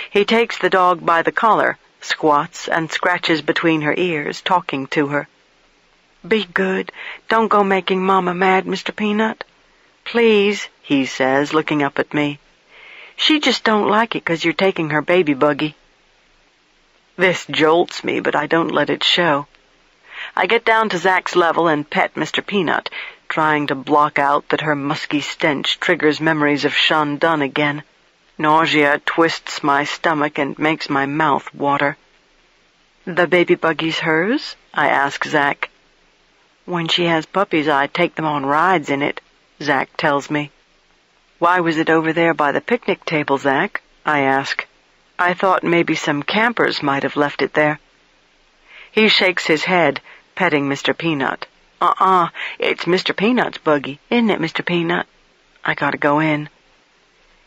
He takes the dog by the collar, squats, and scratches between her ears, talking to her. "Be good. Don't go making Mama mad, Mr. Peanut. Please," he says, looking up at me. "She just don't like it 'cause you're taking her baby buggy." This jolts me, but I don't let it show. I get down to Zach's level and pet Mr. Peanut, trying to block out that her musky stench triggers memories of Sean Dunn again. Nausea twists my stomach and makes my mouth water. "The baby buggy's hers?" I ask Zach. "When she has puppies, I take them on rides in it," Zach tells me. "Why was it over there by the picnic table, Zach?" I ask. "I thought maybe some campers might have left it there." He shakes his head, petting Mr. Peanut. It's Mr. Peanut's buggy, isn't it, Mr. Peanut? I gotta go in."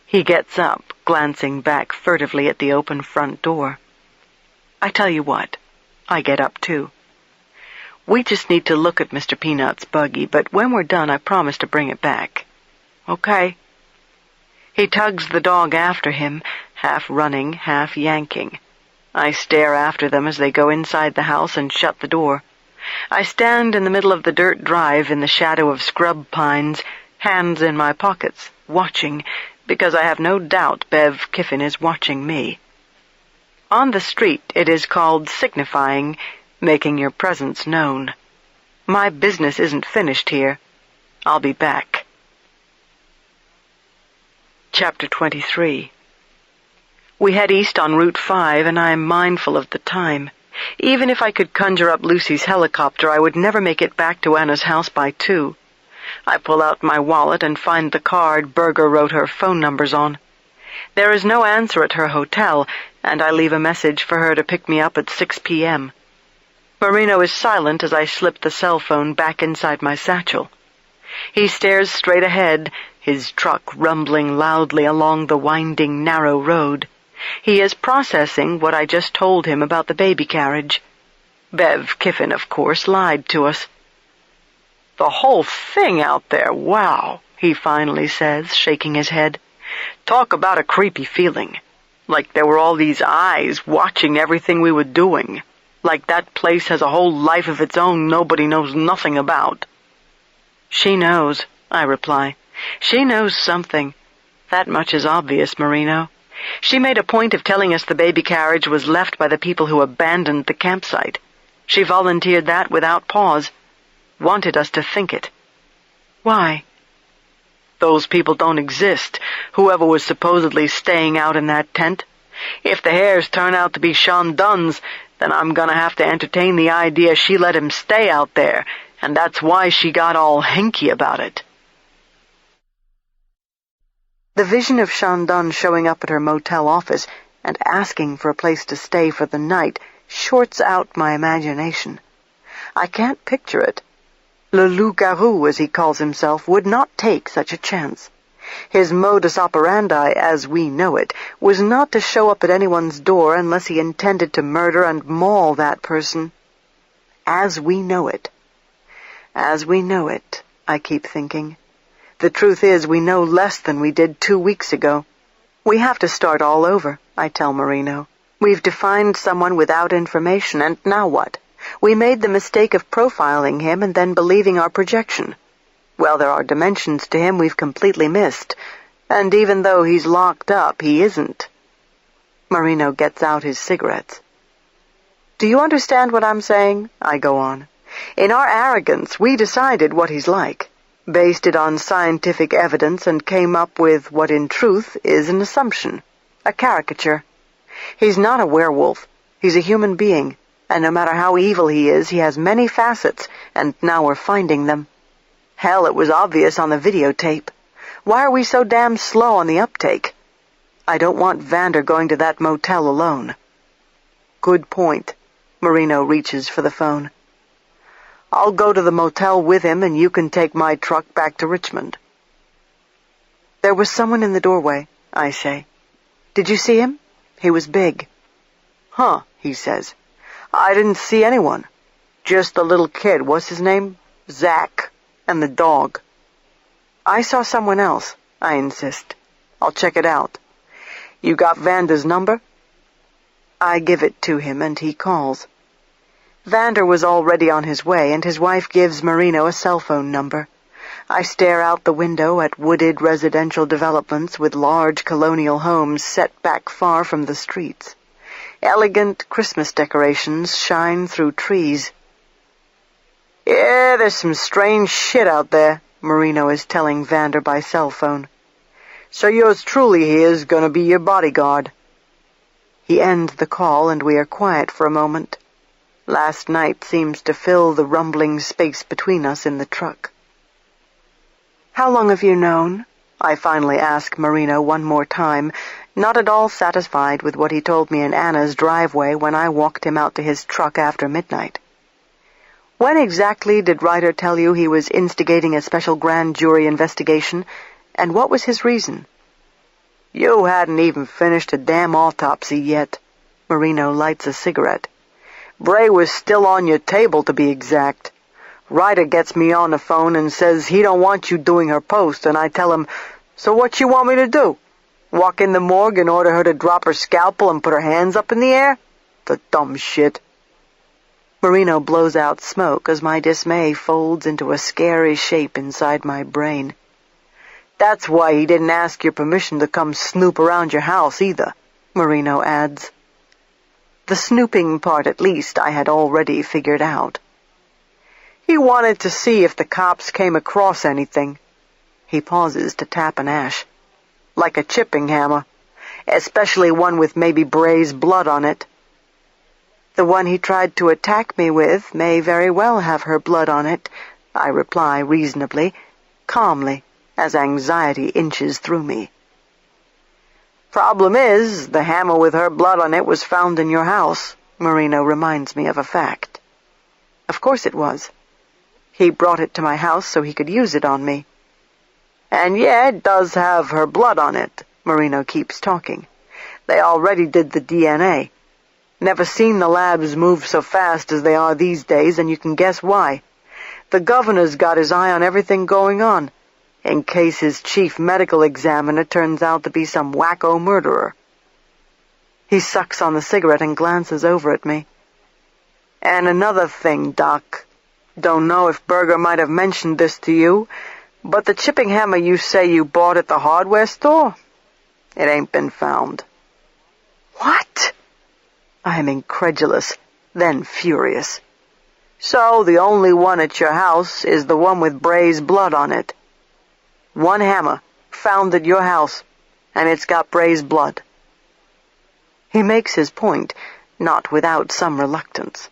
He gets up, glancing back furtively at the open front door. "I tell you what," I get up too. "We just need to look at Mr. Peanut's buggy, but when we're done, I promise to bring it back." "Okay." He tugs the dog after him, half running, half yanking. I stare after them as they go inside the house and shut the door. I stand in the middle of the dirt drive in the shadow of scrub pines, hands in my pockets, watching, because I have no doubt Bev Kiffin is watching me. On the street it is called signifying, making your presence known. My business isn't finished here. I'll be back. Chapter 23. We head east on Route 5, and I am mindful of the time. Even if I could conjure up Lucy's helicopter, I would never make it back to Anna's house by 2. I pull out my wallet and find the card Berger wrote her phone numbers on. There is no answer at her hotel, and I leave a message for her to pick me up at 6 p.m. Marino is silent as I slip the cell phone back inside my satchel. He stares straight ahead, his truck rumbling loudly along the winding, narrow road. He is processing what I just told him about the baby carriage. Bev Kiffin, of course, lied to us. "The whole thing out there, wow," he finally says, shaking his head. "Talk about a creepy feeling. Like there were all these eyes watching everything we were doing. Like that place has a whole life of its own nobody knows nothing about." "She knows," I reply. "She knows something. That much is obvious, Marino. She made a point of telling us the baby carriage was left by the people who abandoned the campsite. She volunteered that without pause. Wanted us to think it. Why? Those people don't exist, whoever was supposedly staying out in that tent. If the Hares turn out to be Sean Dunn's, then I'm gonna have to entertain the idea she let him stay out there, and that's why she got all hinky about it." The vision of Sean Dunn showing up at her motel office and asking for a place to stay for the night shorts out my imagination. I can't picture it. Le Loup-Garou, as he calls himself, would not take such a chance. His modus operandi, as we know it, was not to show up at anyone's door unless he intended to murder and maul that person. As we know it. As we know it, I keep thinking. The truth is, we know less than we did 2 weeks ago. We have to start all over, I tell Marino. We've defined someone without information, and now what? We made the mistake of profiling him and then believing our projection. Well, there are dimensions to him we've completely missed, and even though he's locked up, he isn't. Marino gets out his cigarettes. "Do you understand what I'm saying?" I go on. "In our arrogance, we decided what he's like, based it on scientific evidence, and came up with what in truth is an assumption, a caricature. He's not a werewolf. He's a human being, and no matter how evil he is, he has many facets, and now we're finding them. Hell, it was obvious on the videotape. Why are we so damn slow on the uptake? I don't want Vander going to that motel alone." "Good point." Marino reaches for the phone. "I'll go to the motel with him, and you can take my truck back to Richmond." "There was someone in the doorway," I say. "Did you see him? He was big." "Huh," he says. "I didn't see anyone. Just the little kid, what's his name? Zach, and the dog." "I saw someone else," I insist. "I'll check it out. You got Vander's number?" I give it to him, and he calls. Vander was already on his way, and his wife gives Marino a cell phone number. I stare out the window at wooded residential developments with large colonial homes set back far from the streets. Elegant Christmas decorations shine through trees. "Yeah, there's some strange shit out there," Marino is telling Vander by cell phone. "So yours truly here is going to be your bodyguard." He ends the call, and we are quiet for a moment. Last night seems to fill the rumbling space between us in the truck. "How long have you known?" I finally ask Marino one more time, not at all satisfied with what he told me in Anna's driveway when I walked him out to his truck after midnight. "When exactly did Ryder tell you he was instigating a special grand jury investigation, and what was his reason?" "You hadn't even finished a damn autopsy yet." Marino lights a cigarette. "Bray was still on your table, to be exact. Ryder gets me on the phone and says he don't want you doing her post, and I tell him, so what you want me to do? Walk in the morgue and order her to drop her scalpel and put her hands up in the air? The dumb shit." Marino blows out smoke as my dismay folds into a scary shape inside my brain. "That's why he didn't ask your permission to come snoop around your house either," Marino adds. The snooping part, at least, I had already figured out. "He wanted to see if the cops came across anything." He pauses to tap an ash. "Like a chipping hammer, especially one with maybe Bray's blood on it." "The one he tried to attack me with may very well have her blood on it," I reply reasonably, calmly, as anxiety inches through me. "Problem is, the hammer with her blood on it was found in your house," Marino reminds me of a fact. Of course it was. He brought it to my house so he could use it on me. "And yeah, it does have her blood on it," Marino keeps talking. They already did the DNA. Never seen the labs move so fast as they are these days, and you can guess why. The governor's got his eye on everything going on, in case his chief medical examiner turns out to be some wacko murderer. He sucks on the cigarette and glances over at me. And another thing, Doc. Don't know if Berger might have mentioned this to you, but the chipping hammer you say you bought at the hardware store, it ain't been found. What? I am incredulous, then furious. So the only one at your house is the one with Bray's blood on it. One hammer, found at your house, and it's got Bray's blood. He makes his point, not without some reluctance.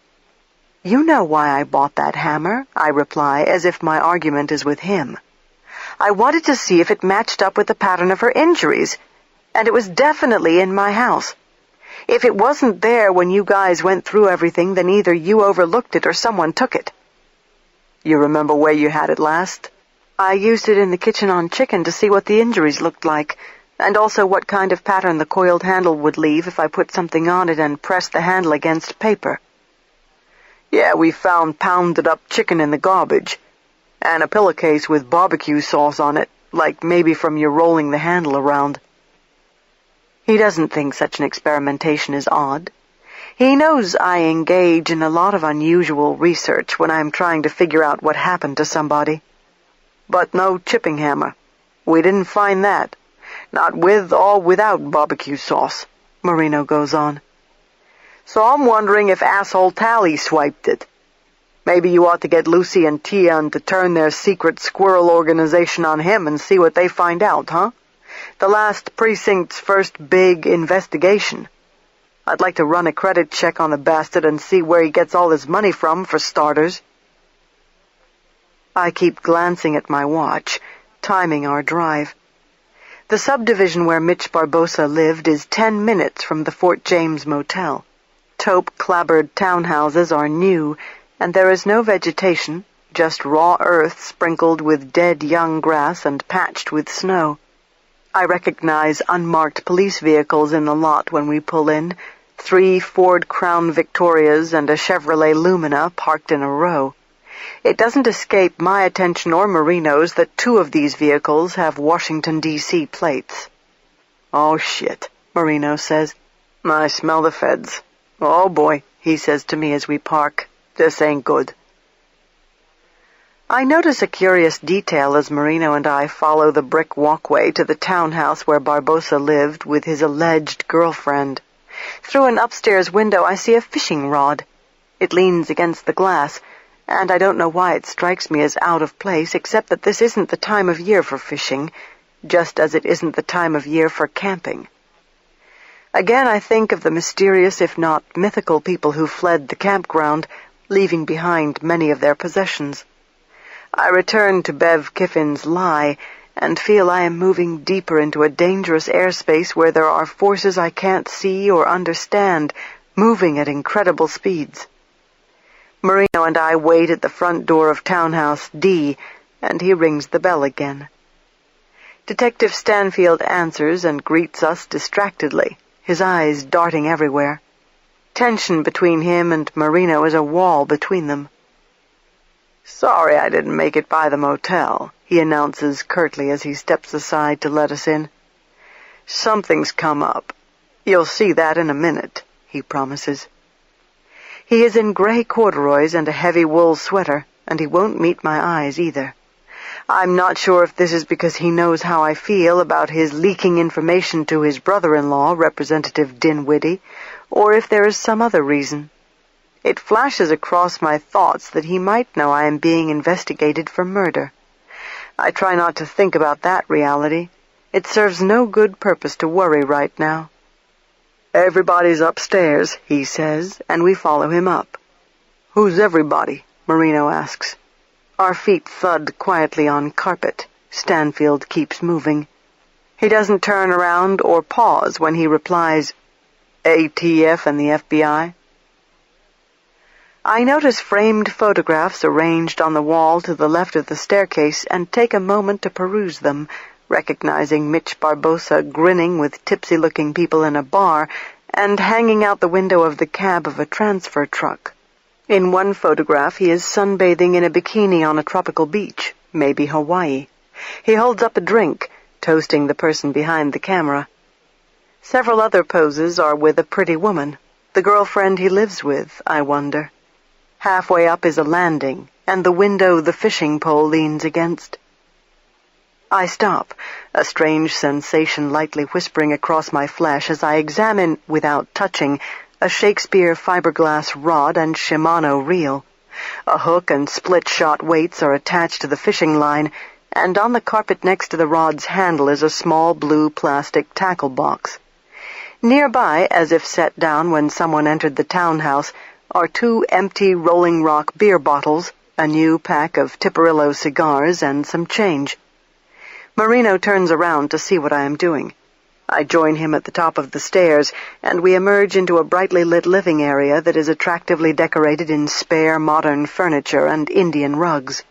You know why I bought that hammer, I reply, as if my argument is with him. I wanted to see if it matched up with the pattern of her injuries, and it was definitely in my house. If it wasn't there when you guys went through everything, then either you overlooked it or someone took it. You remember where you had it last? I used it in the kitchen on chicken to see what the injuries looked like, and also what kind of pattern the coiled handle would leave if I put something on it and pressed the handle against paper. Yeah, we found pounded-up chicken in the garbage, and a pillowcase with barbecue sauce on it, like maybe from your rolling the handle around. He doesn't think such an experimentation is odd. He knows I engage in a lot of unusual research when I'm trying to figure out what happened to somebody. But no chipping hammer. We didn't find that. Not with or without barbecue sauce, Marino goes on. So I'm wondering if asshole Tally swiped it. Maybe you ought to get Lucy and Tian to turn their secret squirrel organization on him and see what they find out, huh? The Last Precinct's first big investigation. I'd like to run a credit check on the bastard and see where he gets all his money from, for starters. I keep glancing at my watch, timing our drive. The subdivision where Mitch Barbosa lived is 10 minutes from the Fort James Motel. Taupe-clapboard townhouses are new, and there is no vegetation, just raw earth sprinkled with dead young grass and patched with snow. I recognize unmarked police vehicles in the lot when we pull in, 3 Ford Crown Victorias and a Chevrolet Lumina parked in a row. It doesn't escape my attention or Marino's that 2 of these vehicles have Washington, D.C. plates. Oh, shit, Marino says. I smell the feds. Oh, boy, he says to me as we park. This ain't good. I notice a curious detail as Marino and I follow the brick walkway to the townhouse where Barbosa lived with his alleged girlfriend. Through an upstairs window I see a fishing rod. It leans against the glass, and I don't know why it strikes me as out of place, except that this isn't the time of year for fishing, just as it isn't the time of year for camping. Again I think of the mysterious, if not mythical, people who fled the campground, leaving behind many of their possessions. I return to Bev Kiffin's lie, and feel I am moving deeper into a dangerous airspace where there are forces I can't see or understand, moving at incredible speeds. Marino and I wait at the front door of Townhouse D, and he rings the bell again. Detective Stanfield answers and greets us distractedly, his eyes darting everywhere. Tension between him and Marino is a wall between them. "Sorry I didn't make it by the motel," he announces curtly as he steps aside to let us in. "Something's come up. You'll see that in a minute," he promises. He is in gray corduroys and a heavy wool sweater, and he won't meet my eyes either. I'm not sure if this is because he knows how I feel about his leaking information to his brother-in-law, Representative Dinwiddie, or if there is some other reason. It flashes across my thoughts that he might know I am being investigated for murder. I try not to think about that reality. It serves no good purpose to worry right now. "Everybody's upstairs," he says, and we follow him up. "Who's everybody?" Marino asks. Our feet thud quietly on carpet. Stanfield keeps moving. He doesn't turn around or pause when he replies, "ATF and the FBI." I notice framed photographs arranged on the wall to the left of the staircase and take a moment to peruse them, recognizing Mitch Barbosa grinning with tipsy-looking people in a bar and hanging out the window of the cab of a transfer truck. In one photograph, he is sunbathing in a bikini on a tropical beach, maybe Hawaii. He holds up a drink, toasting the person behind the camera. Several other poses are with a pretty woman, the girlfriend he lives with, I wonder. Halfway up is a landing, and the window the fishing pole leans against. I stop, a strange sensation lightly whispering across my flesh as I examine, without touching, a Shakespeare fiberglass rod and Shimano reel. A hook and split-shot weights are attached to the fishing line, and on the carpet next to the rod's handle is a small blue plastic tackle box. Nearby, as if set down when someone entered the townhouse, are 2 empty Rolling Rock beer bottles, a new pack of Tipperillo cigars, and some change. Marino turns around to see what I am doing. I join him at the top of the stairs, and we emerge into a brightly lit living area that is attractively decorated in spare modern furniture and Indian rugs.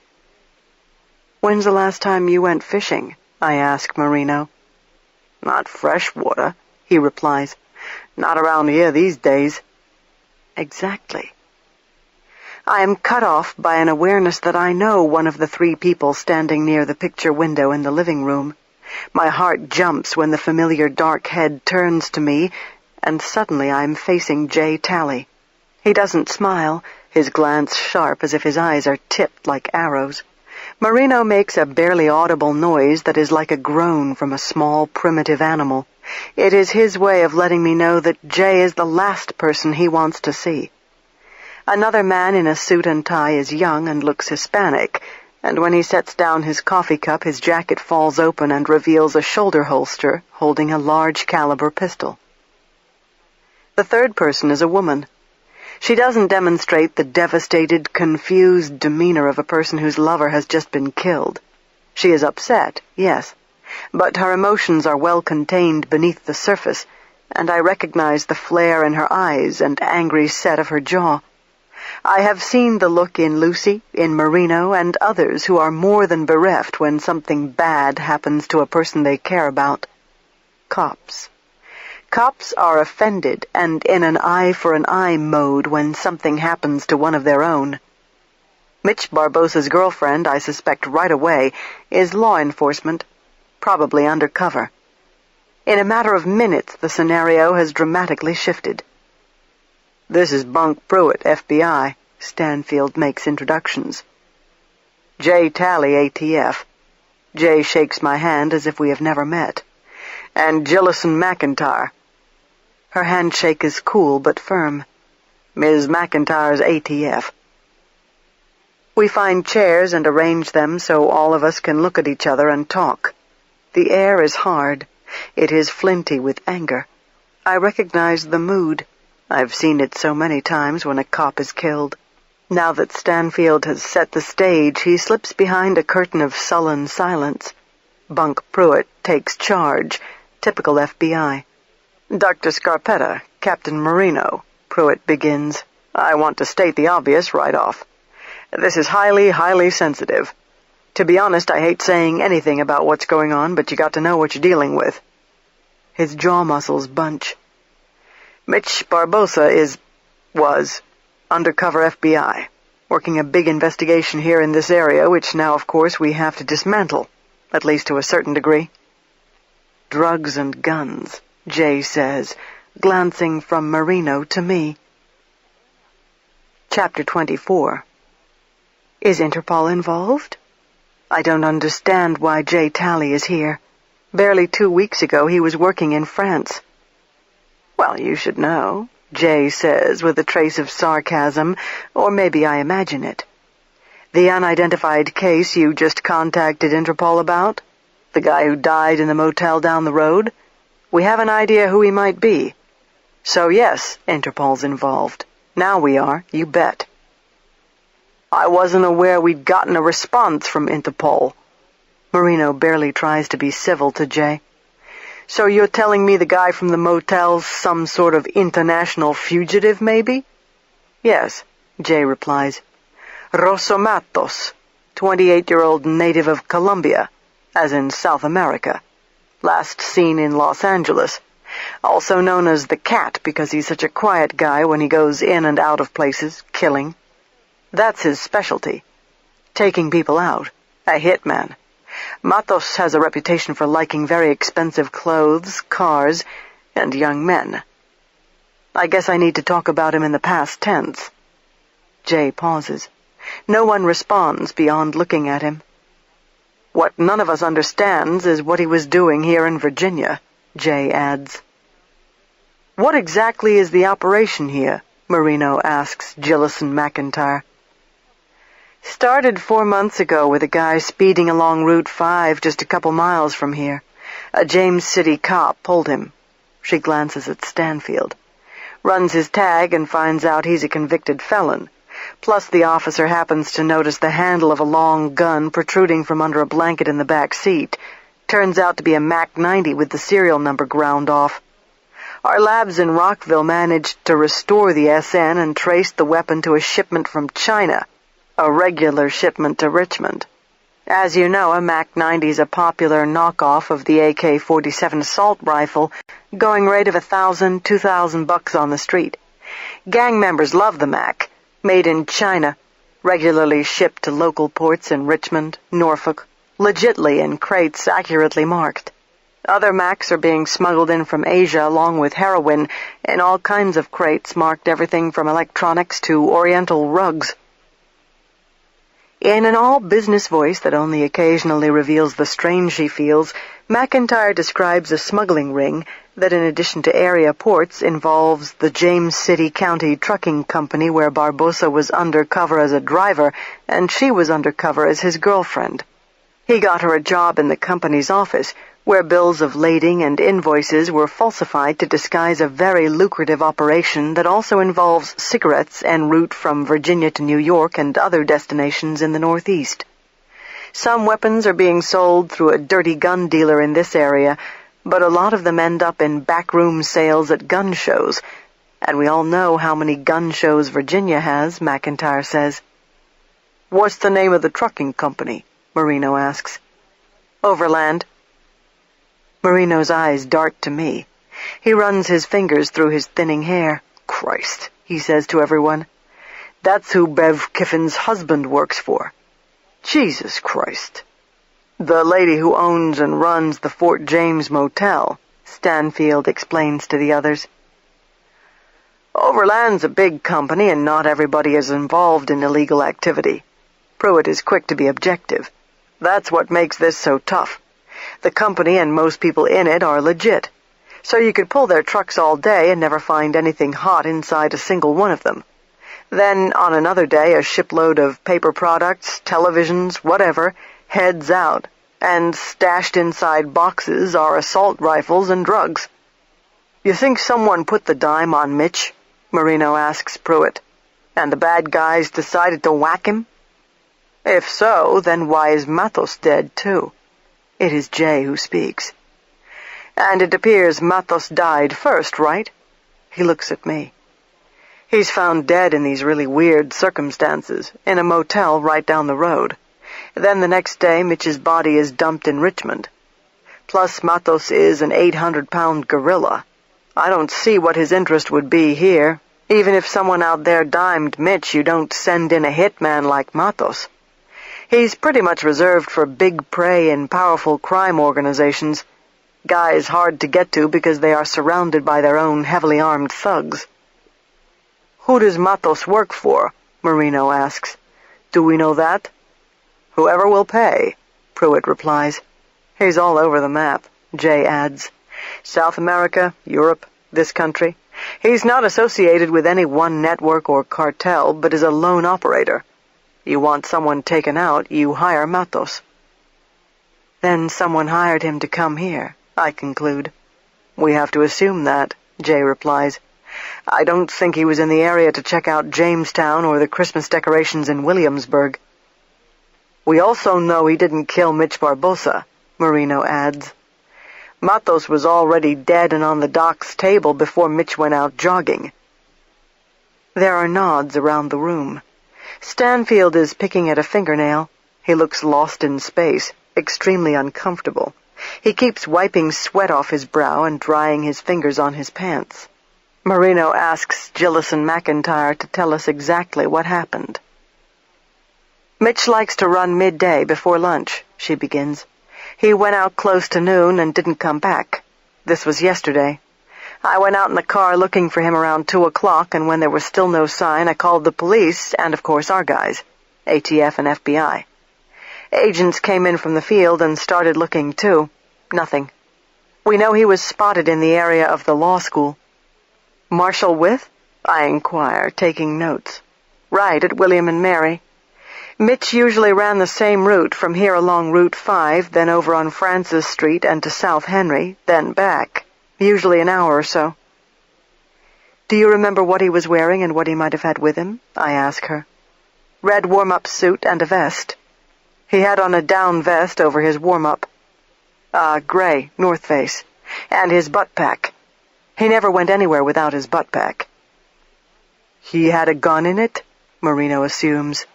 "When's the last time you went fishing?" I ask Marino. "Not freshwater," he replies. "Not around here these days." Exactly. I am cut off by an awareness that I know one of the 3 people standing near the picture window in the living room. My heart jumps when the familiar dark head turns to me, and suddenly I am facing Jay Talley. He doesn't smile, his glance sharp as if his eyes are tipped like arrows. Marino makes a barely audible noise that is like a groan from a small primitive animal. It is his way of letting me know that Jay is the last person he wants to see. Another man in a suit and tie is young and looks Hispanic, and when he sets down his coffee cup, his jacket falls open and reveals a shoulder holster holding a large caliber pistol. The third person is a woman. She doesn't demonstrate the devastated, confused demeanor of a person whose lover has just been killed. She is upset, yes, but her emotions are well contained beneath the surface, and I recognize the flare in her eyes and angry set of her jaw. I have seen the look in Lucy, in Marino, and others who are more than bereft when something bad happens to a person they care about. Cops. Cops are offended and in an eye-for-an-eye mode when something happens to one of their own. Mitch Barbosa's girlfriend, I suspect right away, is law enforcement, probably undercover. In a matter of minutes, the scenario has dramatically shifted. "This is Bunk Pruitt, FBI. Stanfield makes introductions. "Jay Talley, ATF. Jay shakes my hand as if we have never met. "And Jillison McIntyre." Her handshake is cool but firm. "Ms. McIntyre's ATF. We find chairs and arrange them so all of us can look at each other and talk. The air is hard. It is flinty with anger. I recognize the mood. I've seen it so many times when a cop is killed. Now that Stanfield has set the stage, he slips behind a curtain of sullen silence. Bunk Pruitt takes charge, typical FBI. "Dr. Scarpetta, Captain Marino," Pruitt begins. "I want to state the obvious right off. This is highly, highly sensitive. To be honest, I hate saying anything about what's going on, but you got to know what you're dealing with." His jaw muscles bunch. "Mitch Barbosa was undercover FBI, working a big investigation here in this area, which now, of course, we have to dismantle, at least to a certain degree." "Drugs and guns," Jay says, glancing from Marino to me. Chapter 24. Is Interpol involved? I don't understand why Jay Talley is here. Barely 2 weeks ago he was working in France. "Well, you should know," Jay says with a trace of sarcasm, or maybe I imagine it. "The unidentified case you just contacted Interpol about? The guy who died in the motel down the road? We have an idea who he might be. So yes, Interpol's involved. Now we are, you bet." "I wasn't aware we'd gotten a response from Interpol." Marino barely tries to be civil to Jay. "So you're telling me the guy from the motel's some sort of international fugitive, maybe?" "Yes," Jay replies. "Rosso Matos, 28-year-old native of Colombia. as in South America. Last seen in Los Angeles. Also known as the Cat because he's such a quiet guy when he goes in and out of places, killing. That's his specialty. Taking people out. A hitman. Matos has a reputation for liking very expensive clothes, cars, and young men. I guess I need to talk about him in the past tense. Jay pauses. No one responds beyond looking at him. What none of us understands is what he was doing here in Virginia, Jay adds. What exactly is the operation here? Marino asks Gillison McIntyre. Started 4 months ago with a guy speeding along Route 5 just a couple miles from here. A James City cop pulled him. She glances at Stanfield. Runs his tag and finds out he's a convicted felon. Plus the officer happens to notice the handle of a long gun protruding from under a blanket in the back seat. Turns out to be a Mac 90 with the serial number ground off. Our labs in Rockville managed to restore the SN and traced the weapon to a shipment from China. A regular shipment to Richmond. As you know, a Mac 90 is a popular knockoff of the AK-47 assault rifle, going rate of $1,000, $2,000 on the street. Gang members love the Mac, made in China, regularly shipped to local ports in Richmond, Norfolk, legitly in crates accurately marked. Other Macs are being smuggled in from Asia along with heroin in all kinds of crates marked everything from electronics to oriental rugs. In an all-business voice that only occasionally reveals the strain she feels, McIntyre describes a smuggling ring that, in addition to area ports, involves the James City County Trucking Company where Barbosa was undercover as a driver and she was undercover as his girlfriend. He got her a job in the company's office, where bills of lading and invoices were falsified to disguise a very lucrative operation that also involves cigarettes en route from Virginia to New York and other destinations in the Northeast. Some weapons are being sold through a dirty gun dealer in this area, but a lot of them end up in backroom sales at gun shows, and we all know how many gun shows Virginia has, McIntyre says. What's the name of the trucking company? Marino asks. Overland. Marino's eyes dart to me. He runs his fingers through his thinning hair. Christ, he says to everyone. That's who Bev Kiffin's husband works for. Jesus Christ. The lady who owns and runs the Fort James Motel, Stanfield explains to the others. Overland's a big company and not everybody is involved in illegal activity. Pruitt is quick to be objective. That's what makes this so tough. The company and most people in it are legit. So you could pull their trucks all day and never find anything hot inside a single one of them. Then, on another day, a shipload of paper products, televisions, whatever, heads out, and stashed inside boxes are assault rifles and drugs. You think someone put the dime on Mitch? Marino asks Pruitt. And the bad guys decided to whack him? If so, then why is Matos dead, too? It is Jay who speaks. And it appears Matos died first, right? He looks at me. He's found dead in these really weird circumstances, in a motel right down the road. Then the next day, Mitch's body is dumped in Richmond. Plus, Matos is an 800-pound gorilla. I don't see what his interest would be here. Even if someone out there dimed Mitch, you don't send in a hitman like Matos. He's pretty much reserved for big prey and powerful crime organizations. Guys hard to get to because they are surrounded by their own heavily armed thugs. Who does Matos work for? Marino asks. Do we know that? Whoever will pay, Pruitt replies. He's all over the map, Jay adds. South America, Europe, this country. He's not associated with any one network or cartel, but is a lone operator. You want someone taken out, you hire Matos. Then someone hired him to come here, I conclude. We have to assume that, Jay replies. I don't think he was in the area to check out Jamestown or the Christmas decorations in Williamsburg. We also know he didn't kill Mitch Barbosa, Marino adds. Matos was already dead and on the doc's table before Mitch went out jogging. There are nods around the room. Stanfield is picking at a fingernail. He looks lost in space. extremely uncomfortable. He keeps wiping sweat off his brow and drying his fingers on his pants. Marino asks Gillis and McIntyre to tell us exactly what happened. Mitch likes to run midday before lunch, she begins. He went out close to noon and didn't come back. This was yesterday. I went out in the car looking for him around 2 o'clock, and when there was still no sign, I called the police and, of course, our guys, ATF and FBI. Agents came in from the field and started looking, too. Nothing. We know he was spotted in the area of the law school. Marshall with? I inquire, taking notes. Right, at William and Mary. Mitch usually ran the same route from here along Route 5, then over on Francis Street and to South Henry, then back, usually an hour or so. Do you remember what he was wearing and what he might have had with him? I ask her. Red warm-up suit and a vest. He had on a down vest over his warm-up. Gray, North Face, and his butt pack. He never went anywhere without his butt pack. He had a gun in it? Marino assumes.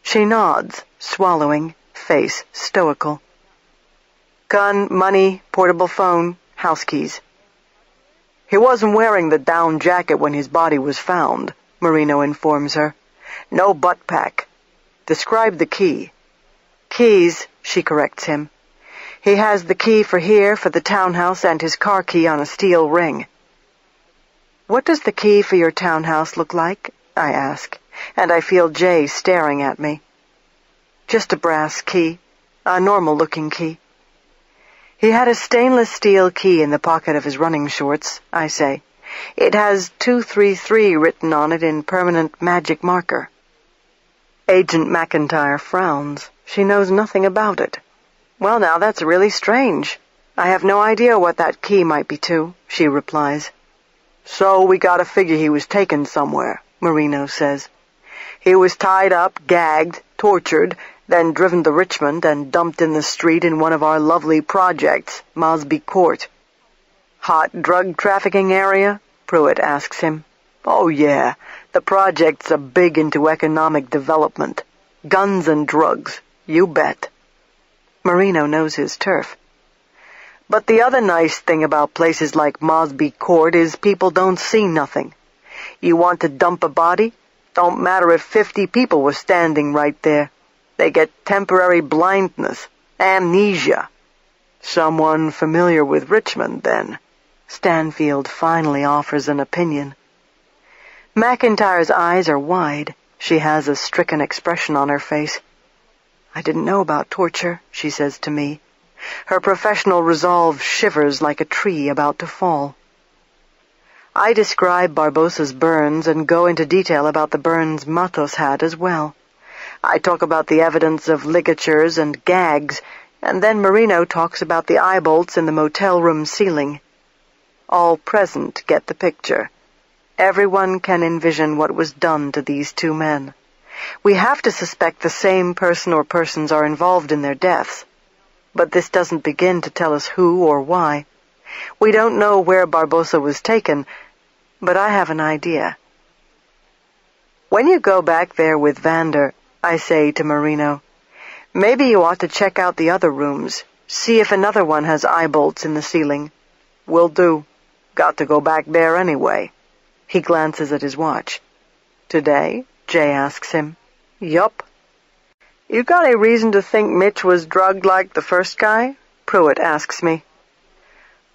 She nods, swallowing, face stoical. Gun, money, portable phone, house keys. He wasn't wearing the down jacket when his body was found, Marino informs her. No butt pack. Describe the key. Keys, she corrects him. He has the key for here, for the townhouse, and his car key on a steel ring. What does the key for your townhouse look like? I ask, and I feel Jay staring at me. Just a brass key, a normal-looking key. He had a stainless steel key in the pocket of his running shorts, I say. It has 233 written on it in permanent magic marker. Agent McIntyre frowns. She knows nothing about it. Well, now, that's really strange. I have no idea what that key might be to, she replies. So we gotta figure he was taken somewhere, Marino says. He was tied up, gagged, tortured, then driven to Richmond and dumped in the street in one of our lovely projects, Mosby Court. Hot drug trafficking area? Pruitt asks him. Oh, yeah. The project's big into economic development. Guns and drugs. You bet. Marino knows his turf. But the other nice thing about places like Mosby Court is people don't see nothing. You want to dump a body? Don't matter if 50 people were standing right there. They get temporary blindness, amnesia. Someone familiar with Richmond, then. Stanfield finally offers an opinion. McIntyre's eyes are wide. She has a stricken expression on her face. I didn't know about torture, she says to me. Her professional resolve shivers like a tree about to fall. I describe Barbossa's burns and go into detail about the burns Matos had as well. I talk about the evidence of ligatures and gags, and then Marino talks about the eye bolts in the motel room ceiling. All present get the picture. Everyone can envision what was done to these two men. We have to suspect the same person or persons are involved in their deaths. But this doesn't begin to tell us who or why. We don't know where Barbossa was taken, but I have an idea. When you go back there with Vander, I say to Marino, maybe you ought to check out the other rooms, see if another one has eye bolts in the ceiling. Will do. Got to go back there anyway. He glances at his watch. Today? Jay asks him. Yup. You got any reason to think Mitch was drugged like the first guy? Pruitt asks me.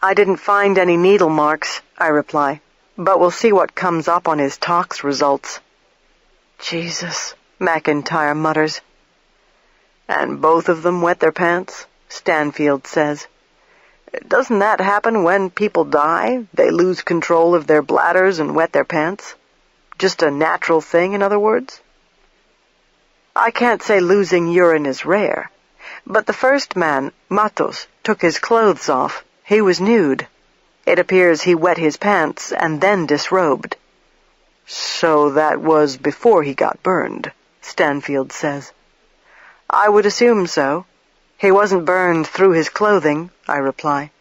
I didn't find any needle marks, I reply, but we'll see what comes up on his tox results. Jesus, McIntyre mutters. And both of them wet their pants? Stanfield says. Doesn't that happen when people die? They lose control of their bladders and wet their pants? Just a natural thing, in other words? I can't say losing urine is rare, but the first man, Matos, took his clothes off. He was nude. It appears he wet his pants and then disrobed. So that was before he got burned, Stanfield says. I would assume so. He wasn't burned through his clothing, I reply.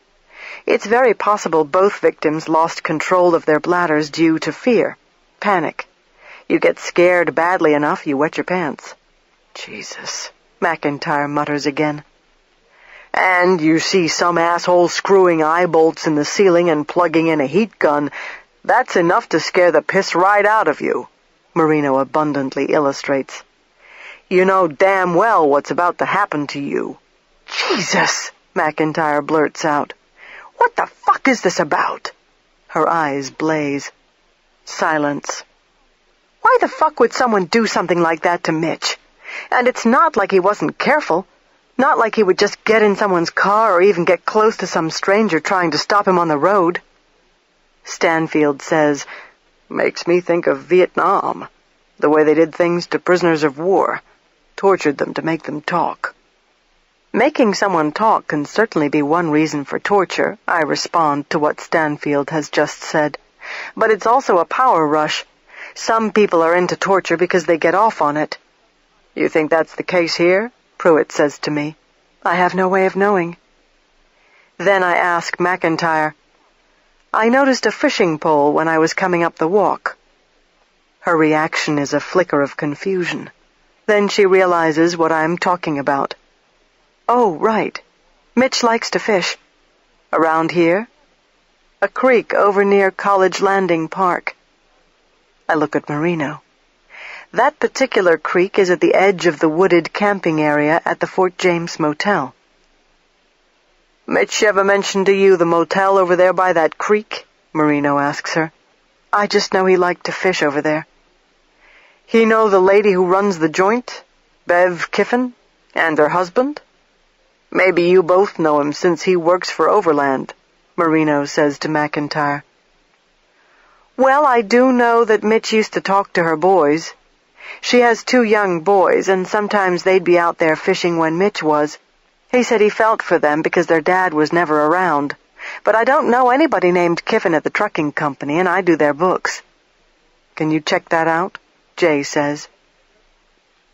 It's very possible both victims lost control of their bladders due to fear. Panic. You get scared badly enough, you wet your pants. Jesus, McIntyre mutters again. and you see some asshole screwing eye bolts in the ceiling and plugging in a heat gun, that's enough to scare the piss right out of you, Marino abundantly illustrates. You know damn well what's about to happen to you. Jesus, McIntyre blurts out. What the fuck is this about? Her eyes blaze. Silence. Why the fuck would someone do something like that to Mitch? And it's not like he wasn't careful. Not like he would just get in someone's car or even get close to some stranger trying to stop him on the road. Stanfield says, Makes me think of Vietnam. The way they did things to prisoners of war. Tortured them to make them talk. Making someone talk can certainly be one reason for torture, I respond to what Stanfield has just said. But it's also a power rush. Some people are into torture because they get off on it. You think that's the case here? Pruitt says to me. I have no way of knowing. Then I ask McIntyre, I noticed a fishing pole when I was coming up the walk. Her reaction is a flicker of confusion. Then she realizes what I'm talking about. Oh, right. Mitch likes to fish. Around here? A creek over near College Landing Park. I look at Marino. That particular creek is at the edge of the wooded camping area at the Fort James Motel. Mitch ever mentioned to you the motel over there by that creek? Marino asks her. I just know he liked to fish over there. He know the lady who runs the joint, Bev Kiffin, and her husband? Maybe you both know him since he works for Overland, Marino says to McIntyre. Well, I do know that Mitch used to talk to her boys. She has 2 young boys, and sometimes they'd be out there fishing when Mitch was. He said he felt for them because their dad was never around. But I don't know anybody named Kiffin at the trucking company, and I do their books. Can you check that out? Jay says.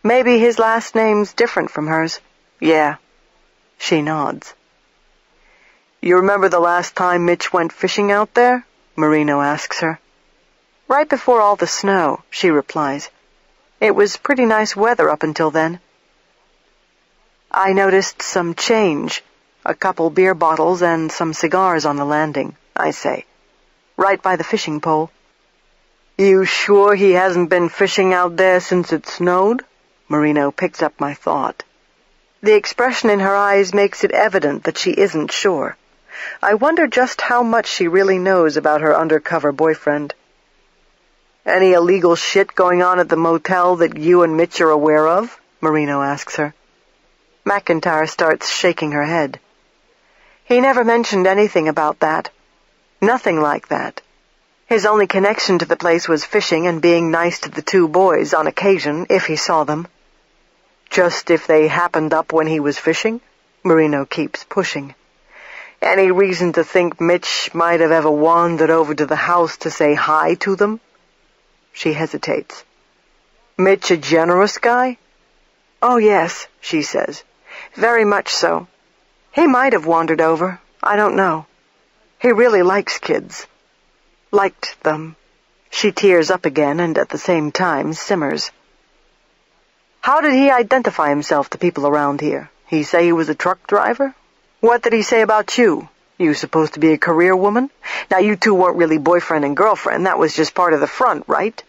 Maybe his last name's different from hers. Yeah. She nods. You remember the last time Mitch went fishing out there? Marino asks her. Right before all the snow, she replies. It was pretty nice weather up until then. I noticed some change, a couple beer bottles and some cigars on the landing, I say, right by the fishing pole. You sure he hasn't been fishing out there since it snowed? Marino picks up my thought. The expression in her eyes makes it evident that she isn't sure. I wonder just how much she really knows about her undercover boyfriend. Any illegal shit going on at the motel that you and Mitch are aware of? Marino asks her. McIntyre starts shaking her head. He never mentioned anything about that. Nothing like that. His only connection to the place was fishing and being nice to the 2 boys on occasion, if he saw them. Just if they happened up when he was fishing? Marino keeps pushing. Any reason to think Mitch might have ever wandered over to the house to say hi to them? She hesitates. Mitch a generous guy? Oh, yes, she says. Very much so. He might have wandered over. I don't know. He really likes kids. Liked them. She tears up again and at the same time simmers. How did he identify himself to people around here? He say he was a truck driver? What did he say about you? You supposed to be a career woman? Now you 2 weren't really boyfriend and girlfriend. That was just part of the front, right?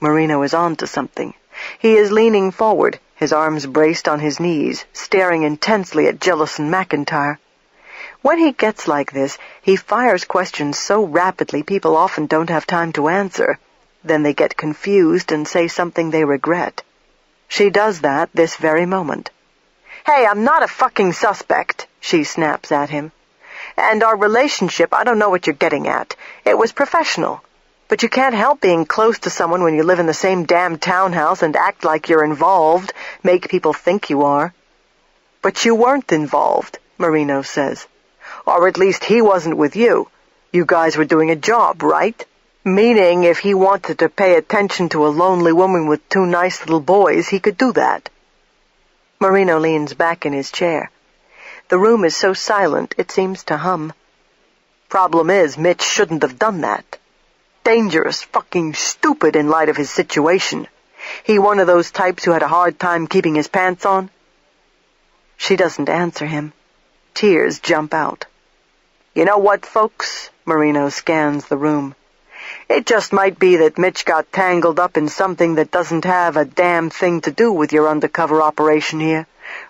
Marino is on to something. He is leaning forward, his arms braced on his knees, staring intensely at Jellison McIntyre. When he gets like this, he fires questions so rapidly people often don't have time to answer. Then they get confused and say something they regret. She does that this very moment. Hey, I'm not a fucking suspect, she snaps at him. And our relationship, I don't know what you're getting at. It was professional. But you can't help being close to someone when you live in the same damn townhouse and act like you're involved, make people think you are. But you weren't involved, Marino says. Or at least he wasn't with you. You guys were doing a job, right? Meaning if he wanted to pay attention to a lonely woman with 2 nice little boys, he could do that. Marino leans back in his chair. The room is so silent, it seems to hum. Problem is, Mitch shouldn't have done that. Dangerous, fucking stupid in light of his situation. He one of those types who had a hard time keeping his pants on? She doesn't answer him. Tears jump out. You know what, folks? Marino scans the room. It just might be that Mitch got tangled up in something that doesn't have a damn thing to do with your undercover operation here.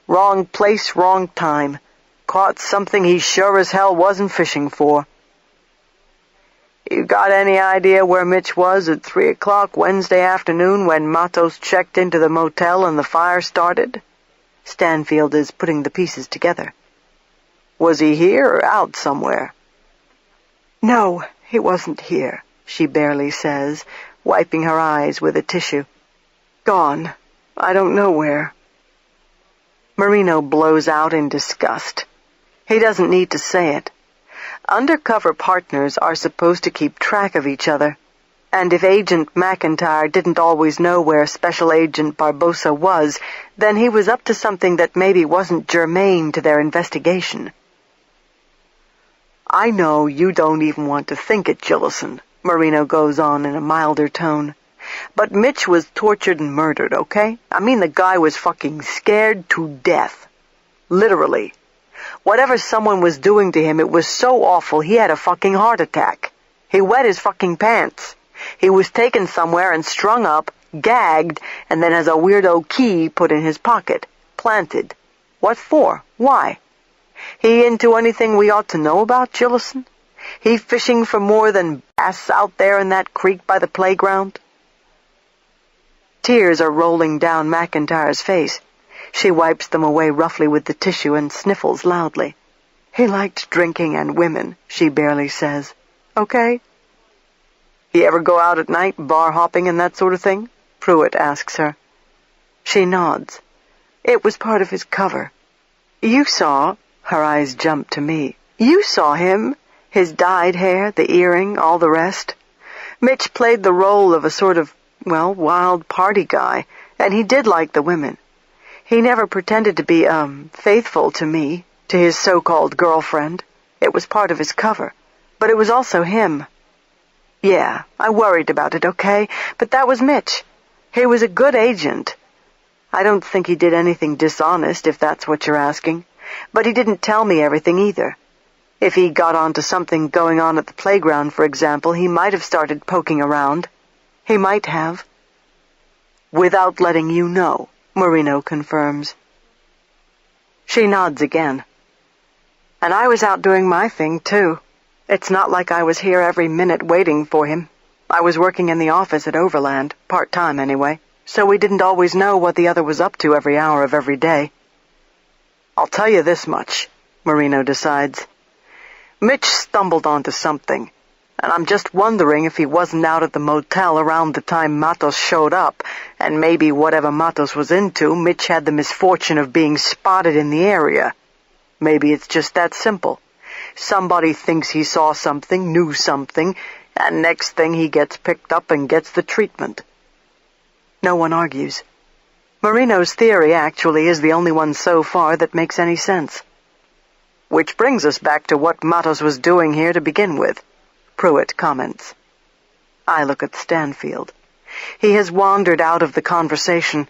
Wrong place, wrong time. Caught something he sure as hell wasn't fishing for. You got any idea where Mitch was at 3 o'clock Wednesday afternoon when Matos checked into the motel and the fire started? Stanfield is putting the pieces together. Was he here or out somewhere? No, he wasn't here, she barely says, wiping her eyes with a tissue. Gone. I don't know where. Marino blows out in disgust. He doesn't need to say it. Undercover partners are supposed to keep track of each other, and if Agent McIntyre didn't always know where Special Agent Barbosa was, then he was up to something that maybe wasn't germane to their investigation. I know you don't even want to think it, Jillison, Marino goes on in a milder tone. But Mitch was tortured and murdered, okay? I mean, the guy was fucking scared to death. Literally. Whatever someone was doing to him, it was so awful he had a fucking heart attack. He wet his fucking pants. He was taken somewhere and strung up, gagged, and then has a weirdo key put in his pocket. Planted. What for? Why? He into anything we ought to know about, Jillison? He fishing for more than bass out there in that creek by the playground? Tears are rolling down McIntyre's face. She wipes them away roughly with the tissue and sniffles loudly. He liked drinking and women, she barely says. Okay? He ever go out at night, bar hopping and that sort of thing? Pruitt asks her. She nods. It was part of his cover. You saw, her eyes jump to me. You saw him, his dyed hair, the earring, all the rest. Mitch played the role of a sort of, wild party guy, and he did like the women. He never pretended to be, faithful to me, to his so-called girlfriend. It was part of his cover. But it was also him. Yeah, I worried about it, okay? But that was Mitch. He was a good agent. I don't think he did anything dishonest, if that's what you're asking. But he didn't tell me everything either. If he got onto something going on at the playground, for example, he might have started poking around. He might have. Without letting you know, Marino confirms. She nods again. And I was out doing my thing, too. It's not like I was here every minute waiting for him. I was working in the office at Overland, part-time anyway, so we didn't always know what the other was up to every hour of every day. I'll tell you this much, Marino decides. Mitch stumbled onto something, and I'm just wondering if he wasn't out at the motel around the time Matos showed up, and maybe whatever Matos was into, Mitch had the misfortune of being spotted in the area. Maybe it's just that simple. Somebody thinks he saw something, knew something, and next thing he gets picked up and gets the treatment. No one argues. Marino's theory actually is the only one so far that makes any sense. Which brings us back to what Matos was doing here to begin with, Pruitt comments. I look at Stanfield. He has wandered out of the conversation.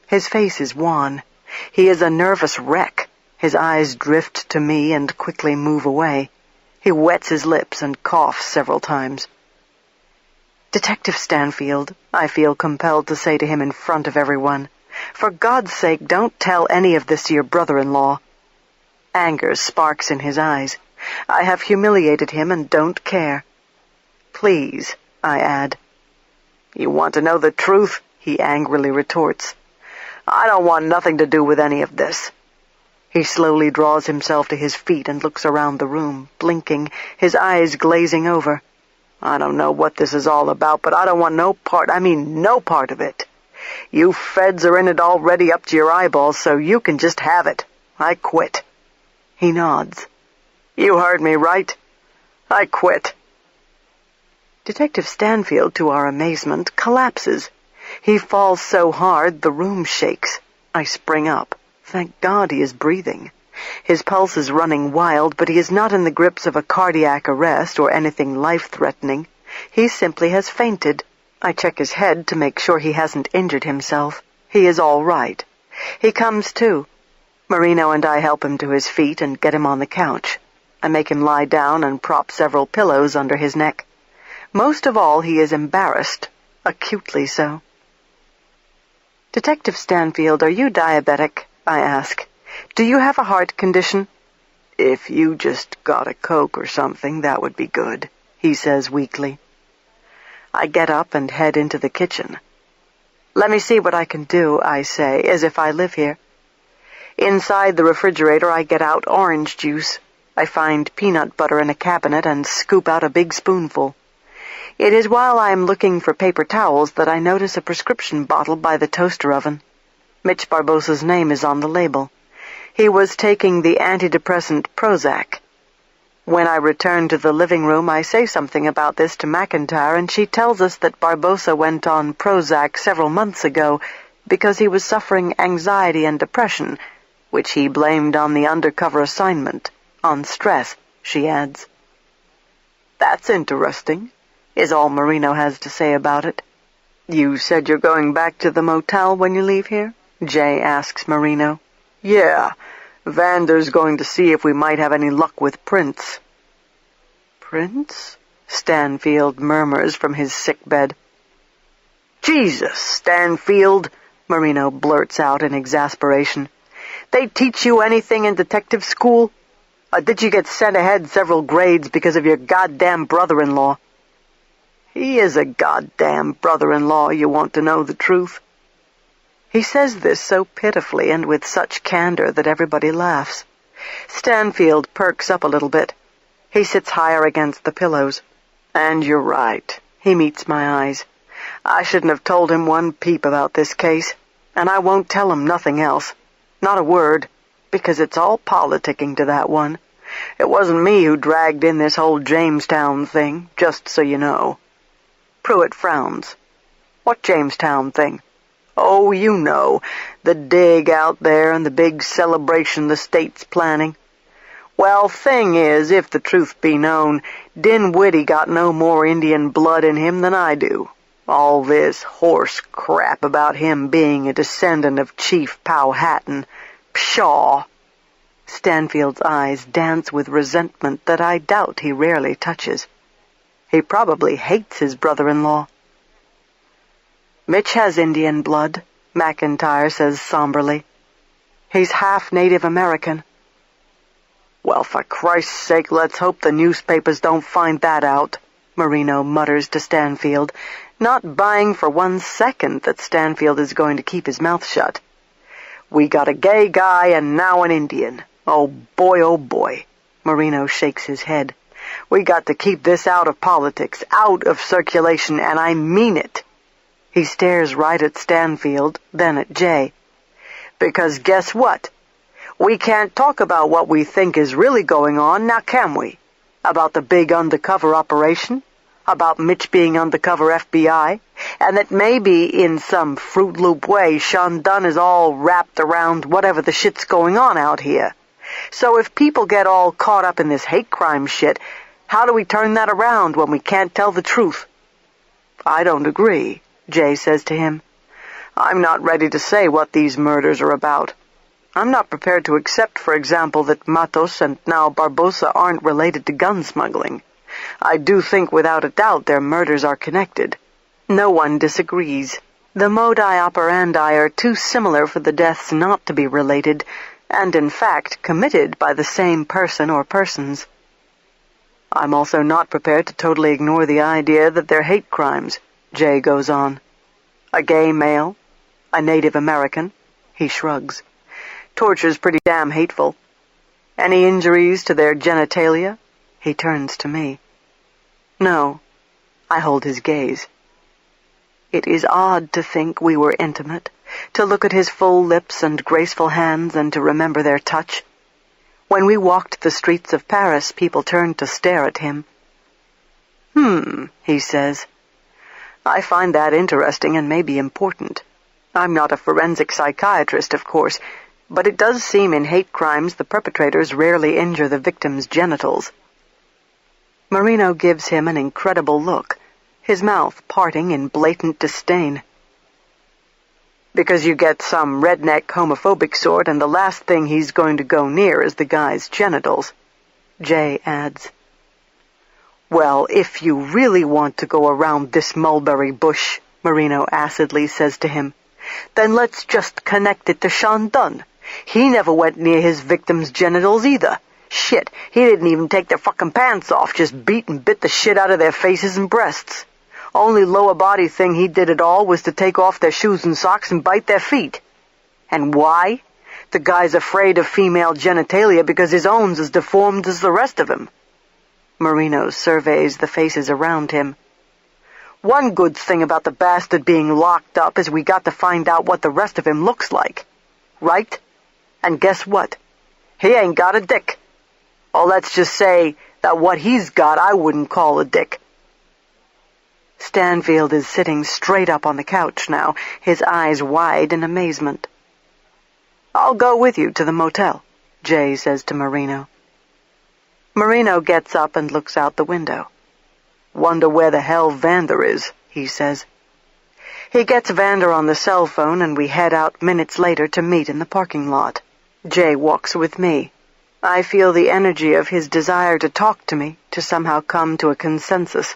His face is wan. He is a nervous wreck. His eyes drift to me and quickly move away. He wets his lips and coughs several times. Detective Stanfield, I feel compelled to say to him in front of everyone, for God's sake, don't tell any of this to your brother-in-law. Anger sparks in his eyes. I have humiliated him and don't care. Please, I add. You want to know the truth? He angrily retorts. I don't want nothing to do with any of this. He slowly draws himself to his feet and looks around the room, blinking, his eyes glazing over. I don't know what this is all about, but I don't want no part of it. You feds are in it already up to your eyeballs, so you can just have it. I quit. He nods. You heard me right. I quit. Detective Stanfield, to our amazement, collapses. He falls so hard the room shakes. I spring up. Thank God he is breathing. His pulse is running wild, but he is not in the grips of a cardiac arrest or anything life-threatening. He simply has fainted. I check his head to make sure he hasn't injured himself. He is all right. He comes to. Marino and I help him to his feet and get him on the couch. I make him lie down and prop several pillows under his neck. Most of all, he is embarrassed, acutely so. "Detective Stanfield, are you diabetic?" I ask. "Do you have a heart condition?" "If you just got a Coke or something, that would be good," he says weakly. I get up and head into the kitchen. "Let me see what I can do," I say, as if I live here. Inside the refrigerator, I get out orange juice. I find peanut butter in a cabinet and scoop out a big spoonful. It is while I am looking for paper towels that I notice a prescription bottle by the toaster oven. Mitch Barbossa's name is on the label. He was taking the antidepressant Prozac. When I return to the living room, I say something about this to McIntyre, and she tells us that Barbossa went on Prozac several months ago because he was suffering anxiety and depression, which he blamed on the undercover assignment, on stress, she adds. "That's interesting," is all Marino has to say about it. "You said you're going back to the motel when you leave here?" Jay asks Marino. "Yeah, Vander's going to see if we might have any luck with Prince." "Prince?" Stanfield murmurs from his sickbed. "Jesus, Stanfield," Marino blurts out in exasperation. "They teach you anything in detective school? Or did you get sent ahead several grades because of your goddamn brother-in-law?" "He is a goddamn brother-in-law, you want to know the truth." He says this so pitifully and with such candor that everybody laughs. Stanfield perks up a little bit. He sits higher against the pillows. "And you're right." He meets my eyes. "I shouldn't have told him one peep about this case, and I won't tell him nothing else. Not a word, because it's all politicking to that one. It wasn't me who dragged in this whole Jamestown thing, just so you know." Pruitt frowns. "What Jamestown thing?" "Oh, you know, the dig out there and the big celebration the state's planning. Well, thing is, if the truth be known, Dinwiddie got no more Indian blood in him than I do. All this horse crap about him being a descendant of Chief Powhatan. Pshaw!" Stanfield's eyes dance with resentment that I doubt he rarely touches. He probably hates his brother-in-law. "Mitch has Indian blood," McIntyre says somberly. "He's half Native American." "Well, for Christ's sake, let's hope the newspapers don't find that out," Marino mutters to Stanfield, not buying for 1 second that Stanfield is going to keep his mouth shut. "We got a gay guy and now an Indian. Oh boy, Marino shakes his head. "We got to keep this out of politics, out of circulation, and I mean it." He stares right at Stanfield, then at Jay. "Because guess what? We can't talk about what we think is really going on, now can we? About the big undercover operation? About Mitch being undercover FBI? And that maybe, in some Fruit Loop way, Sean Dunn is all wrapped around whatever the shit's going on out here. So if people get all caught up in this hate crime shit, how do we turn that around when we can't tell the truth?" "I don't agree," Jay says to him. "I'm not ready to say what these murders are about. I'm not prepared to accept, for example, that Matos and now Barbossa aren't related to gun smuggling. I do think without a doubt their murders are connected. No one disagrees. The modi operandi are too similar for the deaths not to be related, and in fact committed by the same person or persons. I'm also not prepared to totally ignore the idea that they're hate crimes," Jay goes on. "A gay male? A Native American?" He shrugs. "Torture's pretty damn hateful. Any injuries to their genitalia?" He turns to me. "No." I hold his gaze. It is odd to think we were intimate, to look at his full lips and graceful hands and to remember their touch. When we walked the streets of Paris, people turned to stare at him. He says. "I find that interesting and maybe important. I'm not a forensic psychiatrist, of course, but it does seem in hate crimes the perpetrators rarely injure the victim's genitals." Marino gives him an incredible look, his mouth parting in blatant disdain. Because you get some redneck homophobic sort, and the last thing he's going to go near is the guy's genitals, Jay adds. Well, if you really want to go around this mulberry bush, Marino acidly says to him, then let's just connect it to Sean Dunn. He never went near his victim's genitals either. Shit, he didn't even take their fucking pants off, just beat and bit the shit out of their faces and breasts. Only lower body thing he did at all was to take off their shoes and socks and bite their feet. And why? The guy's afraid of female genitalia because his own's as deformed as the rest of him. Marino surveys the faces around him. One good thing about the bastard being locked up is we got to find out what the rest of him looks like. Right? And guess what? He ain't got a dick. Or let's just say that what he's got I wouldn't call a dick. Stanfield is sitting straight up on the couch now, his eyes wide in amazement. I'll go with you to the motel, Jay says to Marino. Marino gets up and looks out the window. Wonder where the hell Vander is, he says. He gets Vander on the cell phone and we head out minutes later to meet in the parking lot. Jay walks with me. I feel the energy of his desire to talk to me, to somehow come to a consensus.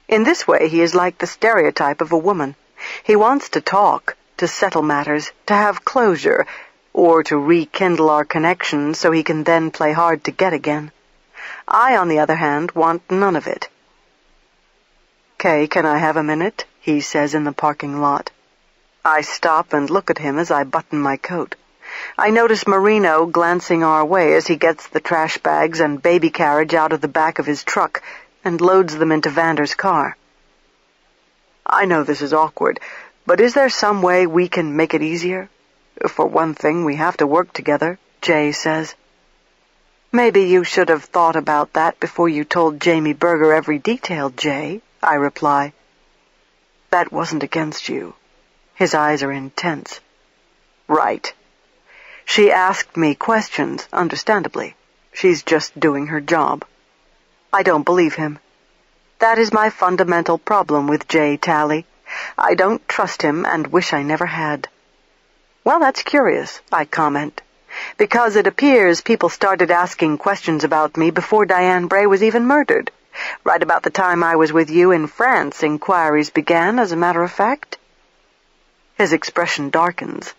In this way, he is like the stereotype of a woman. He wants to talk, to settle matters, to have closure, or to rekindle our connection so he can then play hard to get again. I, on the other hand, want none of it. Kay, can I have a minute? He says in the parking lot. I stop and look at him as I button my coat. I notice Marino glancing our way as he gets the trash bags and baby carriage out of the back of his truck and loads them into Vander's car. I know this is awkward, but is there some way we can make it easier? For one thing, we have to work together, Jay says. Maybe you should have thought about that before you told Jamie Berger every detail, Jay, I reply. That wasn't against you. His eyes are intense. Right. She asked me questions, understandably. She's just doing her job. I don't believe him. That is my fundamental problem with Jay Talley. I don't trust him and wish I never had. Well, that's curious, I comment, because it appears people started asking questions about me before Diane Bray was even murdered. Right about the time I was with you in France, inquiries began, as a matter of fact. His expression darkens.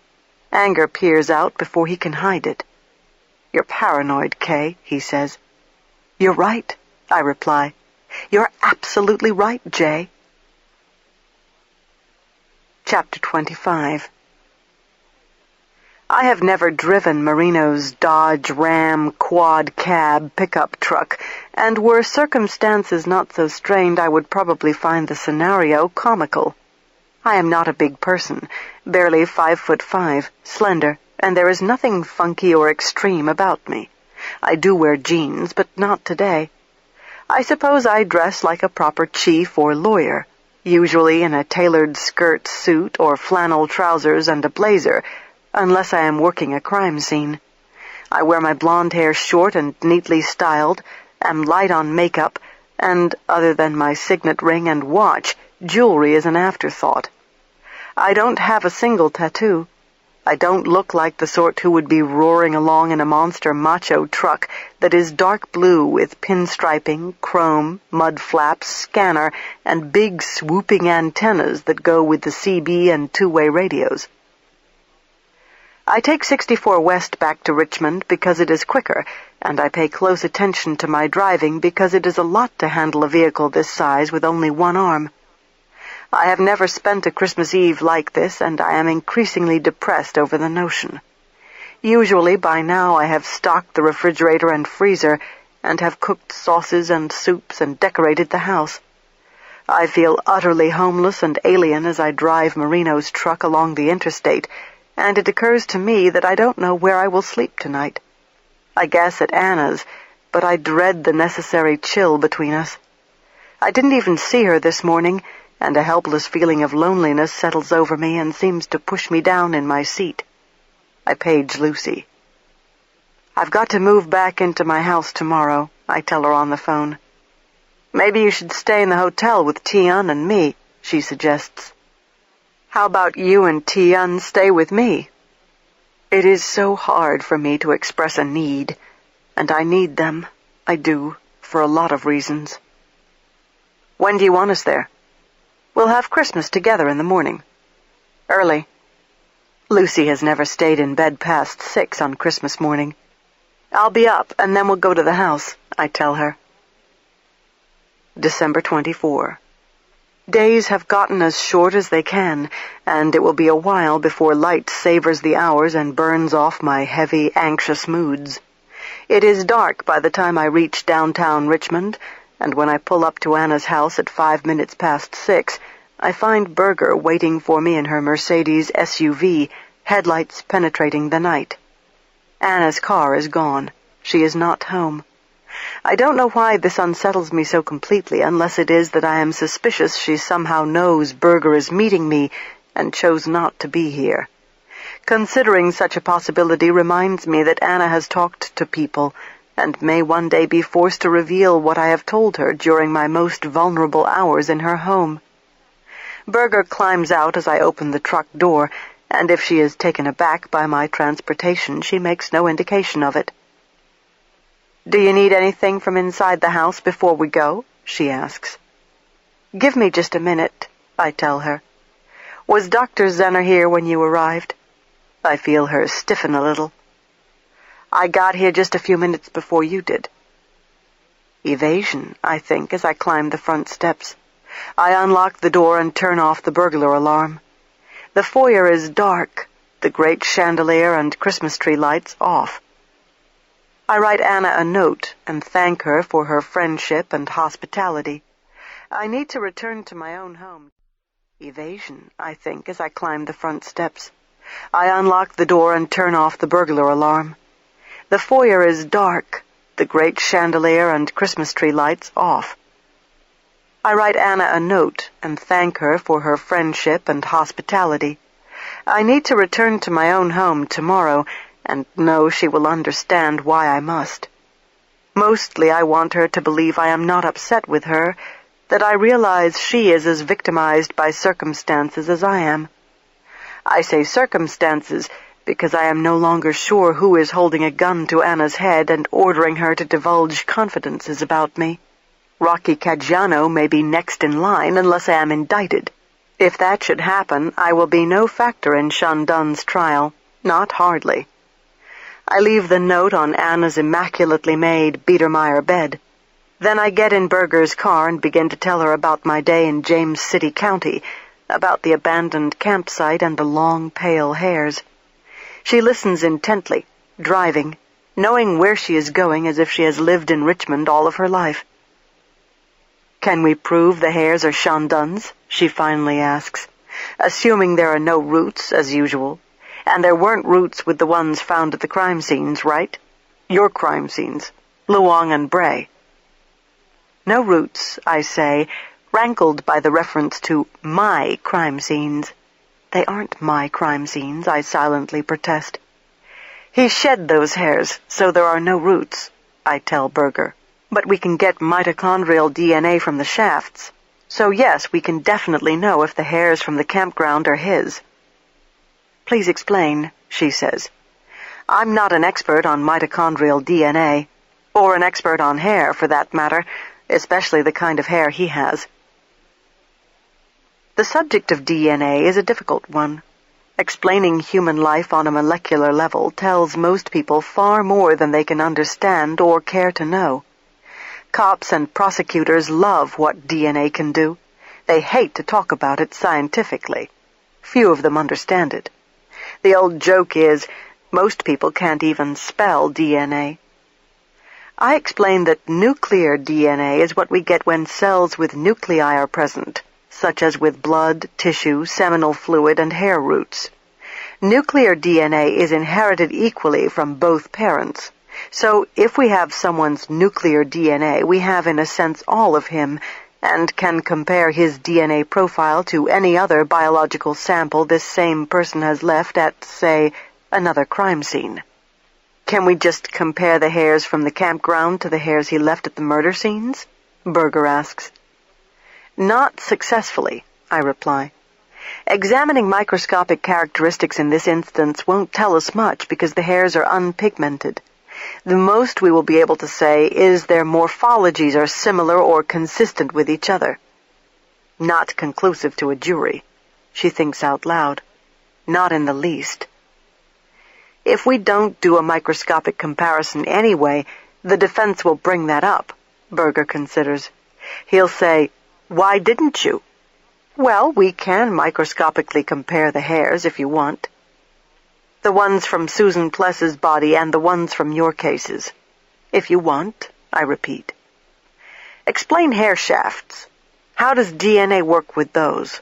Anger peers out before he can hide it. You're paranoid, Kay, he says. You're right, I reply. You're absolutely right, Jay. Chapter 25. I have never driven Marino's Dodge Ram quad cab pickup truck, and were circumstances not so strained I would probably find the scenario comical. I am not a big person, barely 5'5", slender, and there is nothing funky or extreme about me. I do wear jeans, but not today. I suppose I dress like a proper chief or lawyer, usually in a tailored skirt suit or flannel trousers and a blazer, unless I am working a crime scene. I wear my blonde hair short and neatly styled, am light on makeup, and, other than my signet ring and watch, jewelry is an afterthought. I don't have a single tattoo. I don't look like the sort who would be roaring along in a monster macho truck that is dark blue with pinstriping, chrome, mud flaps, scanner, and big swooping antennas that go with the CB and two-way radios. I take 64 West back to Richmond because it is quicker, and I pay close attention to my driving because it is a lot to handle a vehicle this size with only one arm. I have never spent a Christmas Eve like this, and I am increasingly depressed over the notion. Usually by now I have stocked the refrigerator and freezer, and have cooked sauces and soups and decorated the house. I feel utterly homeless and alien as I drive Marino's truck along the interstate, and it occurs to me that I don't know where I will sleep tonight. I guess at Anna's, but I dread the necessary chill between us. I didn't even see her this morning, and a helpless feeling of loneliness settles over me and seems to push me down in my seat. I page Lucy. I've got to move back into my house tomorrow, I tell her on the phone. Maybe you should stay in the hotel with Tion and me, she suggests. How about you and Tia stay with me? It is so hard for me to express a need, and I need them. I do, for a lot of reasons. When do you want us there? We'll have Christmas together in the morning. Early. Lucy has never stayed in bed past 6 on Christmas morning. I'll be up, and then we'll go to the house, I tell her. December 24. Days have gotten as short as they can, and it will be a while before light savors the hours and burns off my heavy, anxious moods. It is dark by the time I reach downtown Richmond, and when I pull up to Anna's house at 5 minutes past 6, I find Berger waiting for me in her Mercedes SUV, headlights penetrating the night. Anna's car is gone. She is not home. I don't know why this unsettles me so completely, unless it is that I am suspicious she somehow knows Berger is meeting me and chose not to be here. Considering such a possibility reminds me that Anna has talked to people and may one day be forced to reveal what I have told her during my most vulnerable hours in her home. Berger climbs out as I open the truck door, and if she is taken aback by my transportation, she makes no indication of it. Do you need anything from inside the house before we go? She asks. Give me just a minute, I tell her. Was Dr. Zenner here when you arrived? I feel her stiffen a little. I got here just a few minutes before you did. Evasion, I think, as I climb the front steps. I unlock the door and turn off the burglar alarm. The foyer is dark, the great chandelier and Christmas tree lights off. I write Anna a note and thank her for her friendship and hospitality. I need to return to my own home. Evasion, I think, as I climb the front steps. I unlock the door and turn off the burglar alarm. The foyer is dark, the great chandelier and Christmas tree lights off. I write Anna a note and thank her for her friendship and hospitality. I need to return to my own home tomorrow, and know she will understand why I must. Mostly I want her to believe I am not upset with her, that I realize she is as victimized by circumstances as I am. I say circumstances because I am no longer sure who is holding a gun to Anna's head and ordering her to divulge confidences about me. Rocky Caggiano may be next in line unless I am indicted. If that should happen, I will be no factor in Shandun's trial, not hardly. I leave the note on Anna's immaculately made Biedermeier bed. Then I get in Berger's car and begin to tell her about my day in James City County, about the abandoned campsite and the long, pale hairs. She listens intently, driving, knowing where she is going as if she has lived in Richmond all of her life. Can we prove the hairs are Shandun's? She finally asks, assuming there are no roots, as usual. And there weren't roots with the ones found at the crime scenes, right? Your crime scenes, Luong and Bray. No roots, I say, rankled by the reference to my crime scenes. They aren't my crime scenes, I silently protest. He shed those hairs, so there are no roots, I tell Berger. But we can get mitochondrial DNA from the shafts. So yes, we can definitely know if the hairs from the campground are his. Please explain, she says. I'm not an expert on mitochondrial DNA, or an expert on hair, for that matter, especially the kind of hair he has. The subject of DNA is a difficult one. Explaining human life on a molecular level tells most people far more than they can understand or care to know. Cops and prosecutors love what DNA can do. They hate to talk about it scientifically. Few of them understand it. The old joke is, most people can't even spell DNA. I explain that nuclear DNA is what we get when cells with nuclei are present, such as with blood, tissue, seminal fluid, and hair roots. Nuclear DNA is inherited equally from both parents. So if we have someone's nuclear DNA, we have in a sense all of him, and can compare his DNA profile to any other biological sample this same person has left at, say, another crime scene. Can we just compare the hairs from the campground to the hairs he left at the murder scenes? Berger asks. Not successfully, I reply. Examining microscopic characteristics in this instance won't tell us much because the hairs are unpigmented. The most we will be able to say is their morphologies are similar or consistent with each other. Not conclusive to a jury. She thinks out loud. Not in the least. If we don't do a microscopic comparison anyway, the defense will bring that up, Berger considers. He'll say, "Why didn't you?" Well, we can microscopically compare the hairs if you want. The ones from Susan Pless's body and the ones from your cases. If you want, I repeat. Explain hair shafts. How does DNA work with those?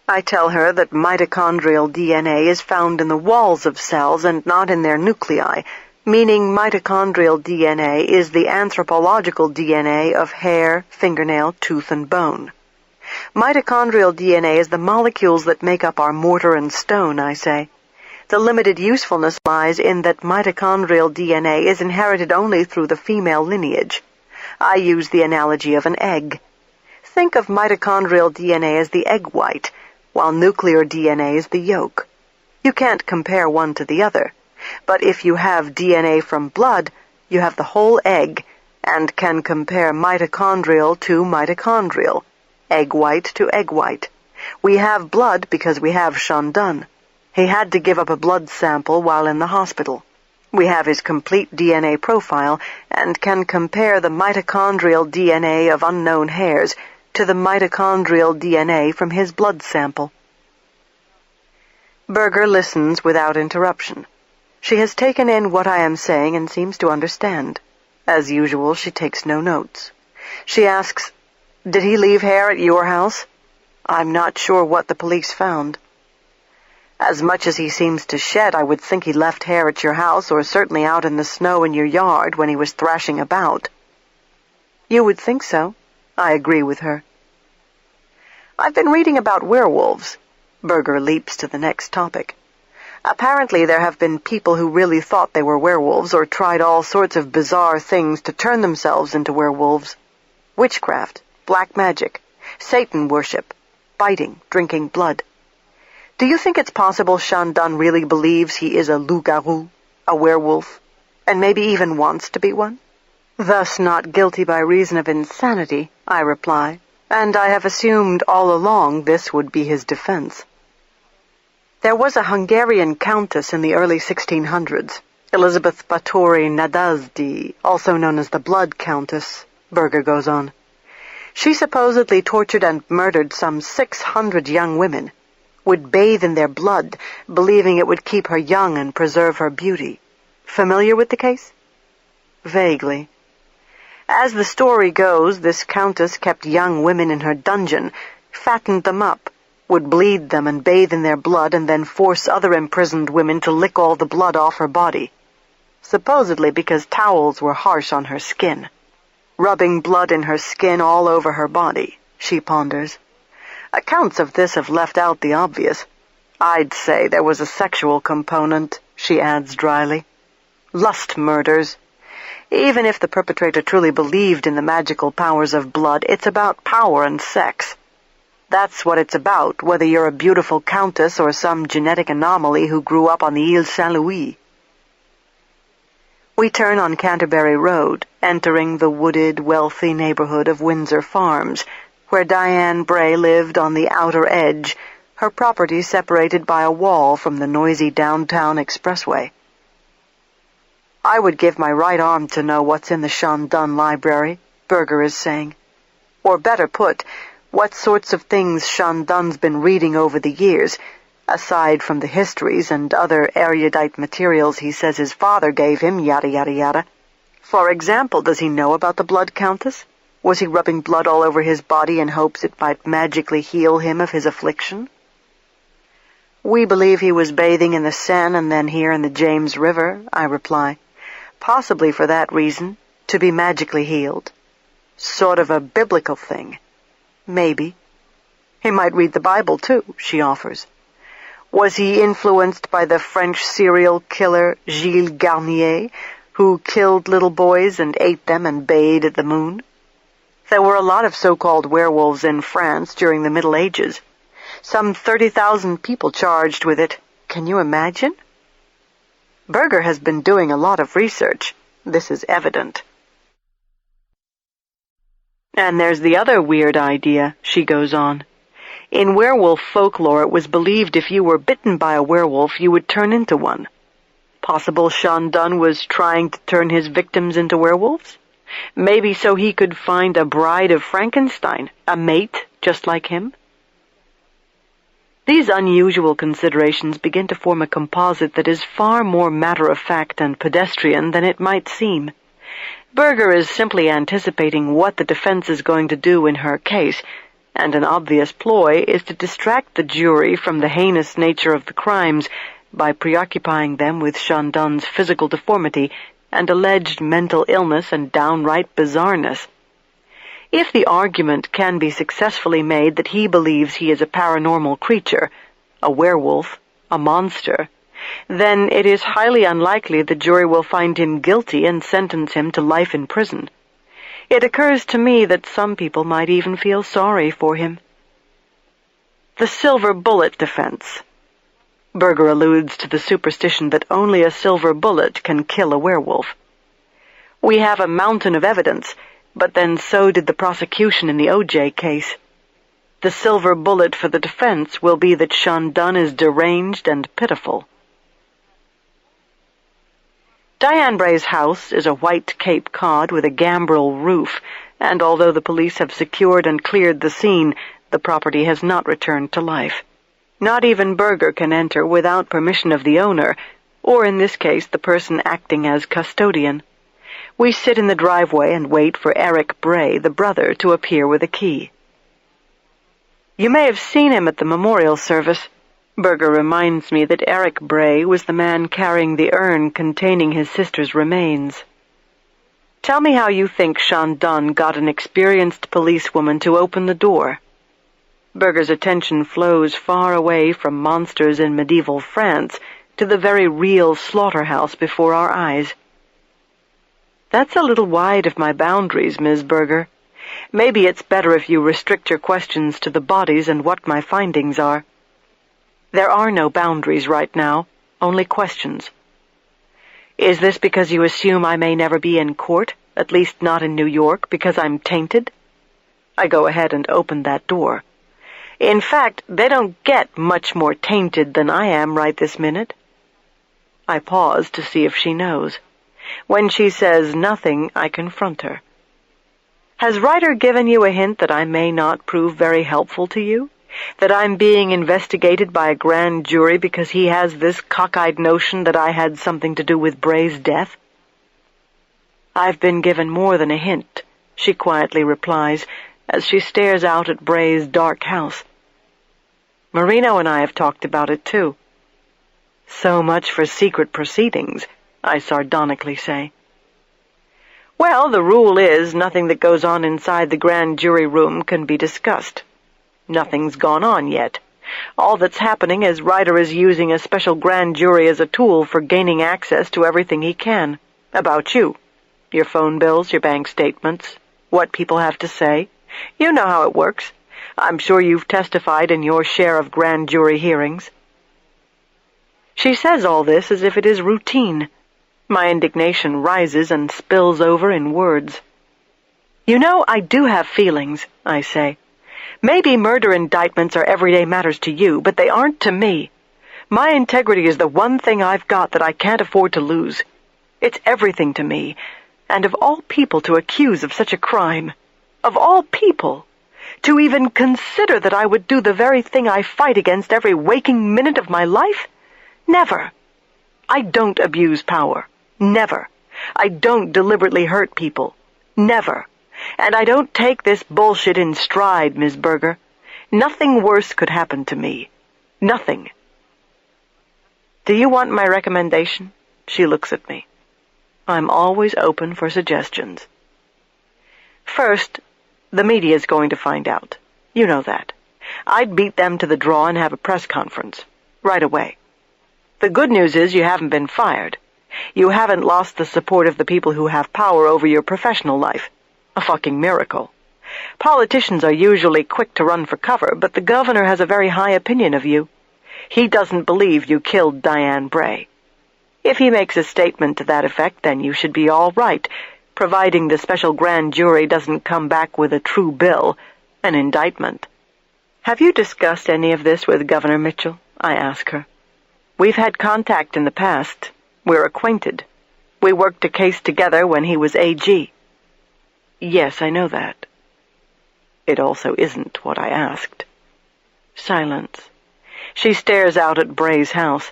I tell her that mitochondrial DNA is found in the walls of cells and not in their nuclei, meaning mitochondrial DNA is the anthropological DNA of hair, fingernail, tooth, and bone. Mitochondrial DNA is the molecules that make up our mortar and stone, I say. The limited usefulness lies in that mitochondrial DNA is inherited only through the female lineage. I use the analogy of an egg. Think of mitochondrial DNA as the egg white, while nuclear DNA is the yolk. You can't compare one to the other, but if you have DNA from blood, you have the whole egg and can compare mitochondrial to mitochondrial, egg white to egg white. We have blood because we have Shandun. He had to give up a blood sample while in the hospital. We have his complete DNA profile and can compare the mitochondrial DNA of unknown hairs to the mitochondrial DNA from his blood sample. Berger listens without interruption. She has taken in what I am saying and seems to understand. As usual, she takes no notes. She asks, "Did he leave hair at your house?" I'm not sure what the police found. As much as he seems to shed, I would think he left hair at your house or certainly out in the snow in your yard when he was thrashing about. You would think so. I agree with her. I've been reading about werewolves. Berger leaps to the next topic. Apparently there have been people who really thought they were werewolves or tried all sorts of bizarre things to turn themselves into werewolves. Witchcraft, black magic, Satan worship, biting, drinking blood. Do you think it's possible Shandun really believes he is a loup-garou, a werewolf, and maybe even wants to be one? Thus not guilty by reason of insanity, I reply, and I have assumed all along this would be his defense. There was a Hungarian countess in the early 1600s, Elizabeth Báthory Nadasdy, also known as the Blood Countess, Berger goes on. She supposedly tortured and murdered some 600 young women, would bathe in their blood, believing it would keep her young and preserve her beauty. Familiar with the case? Vaguely. As the story goes, this countess kept young women in her dungeon, fattened them up, would bleed them and bathe in their blood and then force other imprisoned women to lick all the blood off her body, supposedly because towels were harsh on her skin. Rubbing blood in her skin all over her body, she ponders. Accounts of this have left out the obvious. I'd say there was a sexual component, she adds dryly. Lust murders. Even if the perpetrator truly believed in the magical powers of blood, it's about power and sex. That's what it's about, whether you're a beautiful countess or some genetic anomaly who grew up on the Ile Saint-Louis. We turn on Canterbury Road, entering the wooded, wealthy neighborhood of Windsor Farms, where Diane Bray lived on the outer edge, her property separated by a wall from the noisy downtown expressway. I would give my right arm to know what's in the Shandun library, Berger is saying. Or better put, what sorts of things Shandun's been reading over the years, aside from the histories and other erudite materials he says his father gave him, yada yada yada. For example, does he know about the Blood Countess? Was he rubbing blood all over his body in hopes it might magically heal him of his affliction? We believe he was bathing in the Seine and then here in the James River, I reply. Possibly for that reason, to be magically healed. Sort of a biblical thing. Maybe. He might read the Bible, too, she offers. Was he influenced by the French serial killer Gilles Garnier, who killed little boys and ate them and bayed at the moon? There were a lot of so-called werewolves in France during the Middle Ages. Some 30,000 people charged with it. Can you imagine? Berger has been doing a lot of research. This is evident. And there's the other weird idea, she goes on. In werewolf folklore, it was believed if you were bitten by a werewolf, you would turn into one. Possible Sean Dunn was trying to turn his victims into werewolves? Maybe so he could find a bride of Frankenstein, a mate just like him? These unusual considerations begin to form a composite that is far more matter-of-fact and pedestrian than it might seem. Berger is simply anticipating what the defense is going to do in her case, and an obvious ploy is to distract the jury from the heinous nature of the crimes by preoccupying them with Sean Dunn's physical deformity and alleged mental illness and downright bizarreness. If the argument can be successfully made that he believes he is a paranormal creature, a werewolf, a monster, then it is highly unlikely the jury will find him guilty and sentence him to life in prison. It occurs to me that some people might even feel sorry for him. The silver bullet defense. Berger alludes to the superstition that only a silver bullet can kill a werewolf. We have a mountain of evidence, but then so did the prosecution in the O.J. case. The silver bullet for the defense will be that Sean Dunn is deranged and pitiful. Diane Bray's house is a white Cape Cod with a gambrel roof, and although the police have secured and cleared the scene, the property has not returned to life. Not even Berger can enter without permission of the owner, or in this case the person acting as custodian. We sit in the driveway and wait for Eric Bray, the brother, to appear with a key. You may have seen him at the memorial service. Berger reminds me that Eric Bray was the man carrying the urn containing his sister's remains. Tell me how you think Sean Dunn got an experienced policewoman to open the door. Berger's attention flows far away from monsters in medieval France to the very real slaughterhouse before our eyes. That's a little wide of my boundaries, Ms. Berger. Maybe it's better if you restrict your questions to the bodies and what my findings are. There are no boundaries right now, only questions. Is this because you assume I may never be in court, at least not in New York, because I'm tainted? I go ahead and open that door. In fact, they don't get much more tainted than I am right this minute. I pause to see if she knows. When she says nothing, I confront her. Has Ryder given you a hint that I may not prove very helpful to you? That I'm being investigated by a grand jury because he has this cockeyed notion that I had something to do with Bray's death? I've been given more than a hint, she quietly replies, as she stares out at Bray's dark house. Marino and I have talked about it, too. So much for secret proceedings, I sardonically say. Well, the rule is nothing that goes on inside the grand jury room can be discussed. Nothing's gone on yet. All that's happening is Ryder is using a special grand jury as a tool for gaining access to everything he can. About you. Your phone bills, your bank statements, what people have to say. You know how it works. I'm sure you've testified in your share of grand jury hearings. She says all this as if it is routine. My indignation rises and spills over in words. You know, I do have feelings, I say. Maybe murder indictments are everyday matters to you, but they aren't to me. My integrity is the one thing I've got that I can't afford to lose. It's everything to me, and of all people to accuse of such a crime, of all people, to even consider that I would do the very thing I fight against every waking minute of my life? Never. I don't abuse power. Never. I don't deliberately hurt people. Never. And I don't take this bullshit in stride, Ms. Berger. Nothing worse could happen to me. Nothing. Do you want my recommendation? She looks at me. I'm always open for suggestions. First, the media's going to find out. You know that. I'd beat them to the draw and have a press conference. Right away. The good news is you haven't been fired. You haven't lost the support of the people who have power over your professional life. A fucking miracle. Politicians are usually quick to run for cover, but the governor has a very high opinion of you. He doesn't believe you killed Diane Bray. If he makes a statement to that effect, then you should be all right, providing the special grand jury doesn't come back with a true bill, an indictment. Have you discussed any of this with Governor Mitchell? I ask her. We've had contact in the past. We're acquainted. We worked a case together when he was AG. Yes, I know that. It also isn't what I asked. Silence. She stares out at Bray's house.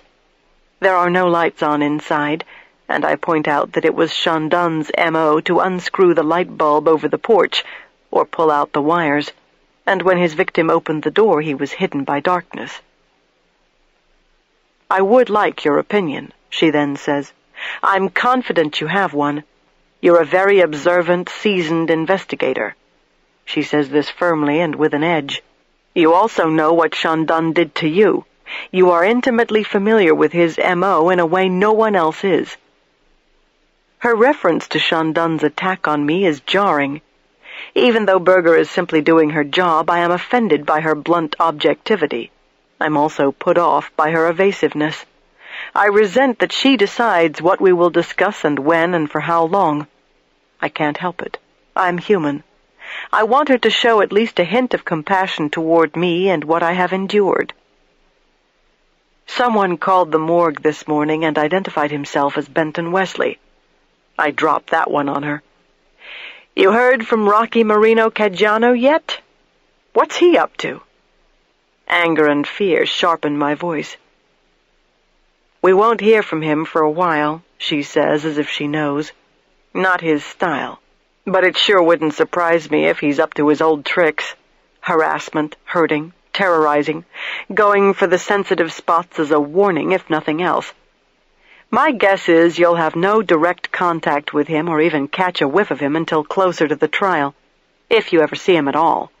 There are no lights on inside, and I point out that it was Chandon's M.O. to unscrew the light bulb over the porch, or pull out the wires, and when his victim opened the door he was hidden by darkness. I would like your opinion, she then says. I'm confident you have one. You're a very observant, seasoned investigator. She says this firmly and with an edge. You also know what Chandon did to you. You are intimately familiar with his M.O. in a way no one else is. Her reference to Chandon's attack on me is jarring. Even though Berger is simply doing her job, I am offended by her blunt objectivity. I'm also put off by her evasiveness. I resent that she decides what we will discuss and when and for how long. I can't help it. I'm human. I want her to show at least a hint of compassion toward me and what I have endured. Someone called the morgue this morning and identified himself as Benton Wesley. I dropped that one on her. You heard from Rocky Marino Caggiano yet? What's he up to? Anger and fear sharpened my voice. We won't hear from him for a while, she says as if she knows. Not his style. But it sure wouldn't surprise me if he's up to his old tricks. Harassment, hurting, terrorizing, going for the sensitive spots as a warning if nothing else. My guess is you'll have no direct contact with him or even catch a whiff of him until closer to the trial, if you ever see him at all.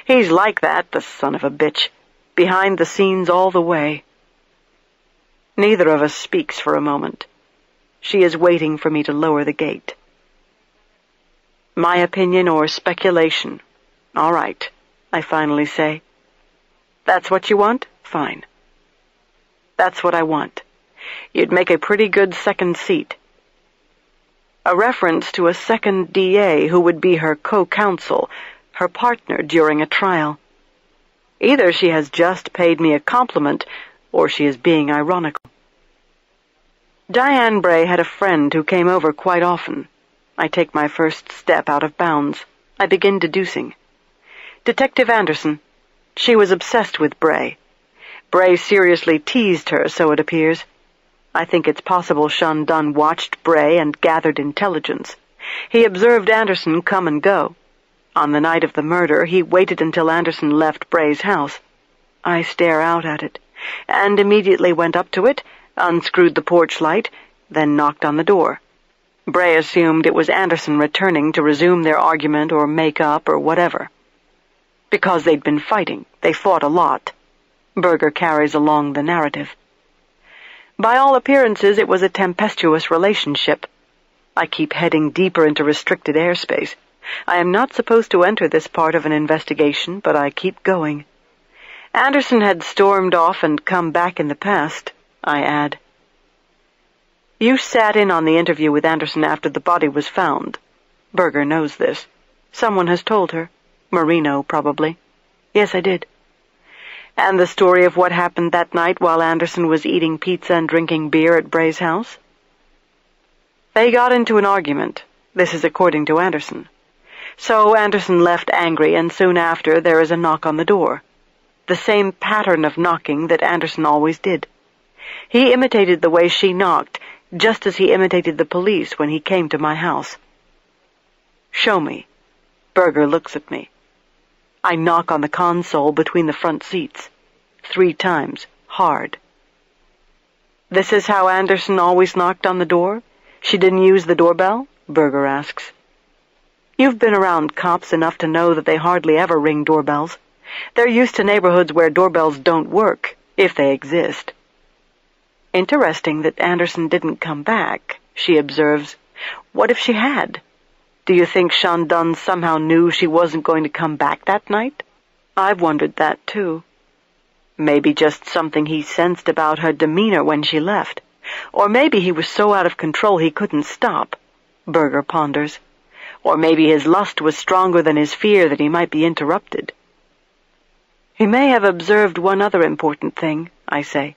He's like that, the son of a bitch, behind the scenes all the way. Neither of us speaks for a moment. She is waiting for me to lower the gate. My opinion or speculation? All right, I finally say. That's what you want? Fine. That's what I want. You'd make a pretty good second seat. A reference to a second DA who would be her co-counsel, her partner during a trial. Either she has just paid me a compliment, or she is being ironical. Diane Bray had a friend who came over quite often. I take my first step out of bounds. I begin deducing. Detective Anderson. She was obsessed with Bray. Bray seriously teased her, so it appears. I think it's possible Chandon watched Bray and gathered intelligence. He observed Anderson come and go. On the night of the murder, he waited until Anderson left Bray's house. I stare out at it, and immediately went up to it, unscrewed the porch light, then knocked on the door. Bray assumed it was Anderson returning to resume their argument or make up or whatever. Because they'd been fighting, they fought a lot. Berger carries along the narrative. By all appearances, it was a tempestuous relationship. I keep heading deeper into restricted airspace. I am not supposed to enter this part of an investigation, but I keep going. Anderson had stormed off and come back in the past, I add. You sat in on the interview with Anderson after the body was found. Berger knows this. Someone has told her. Marino, probably. Yes, I did. And the story of what happened that night while Anderson was eating pizza and drinking beer at Bray's house? They got into an argument. This is according to Anderson. So Anderson left angry, and soon after there is a knock on the door. The same pattern of knocking that Anderson always did. He imitated the way she knocked, just as he imitated the police when he came to my house. Show me. Berger looks at me. I knock on the console between the front seats. 3 times, hard. This is how Anderson always knocked on the door? She didn't use the doorbell? Berger asks. You've been around cops enough to know that they hardly ever ring doorbells. They're used to neighborhoods where doorbells don't work, if they exist. Interesting that Anderson didn't come back, she observes. What if she had? Do you think Shandon somehow knew she wasn't going to come back that night? I've wondered that, too. Maybe just something he sensed about her demeanor when she left. Or maybe he was so out of control he couldn't stop, Berger ponders. Or maybe his lust was stronger than his fear that he might be interrupted. He may have observed one other important thing, I say.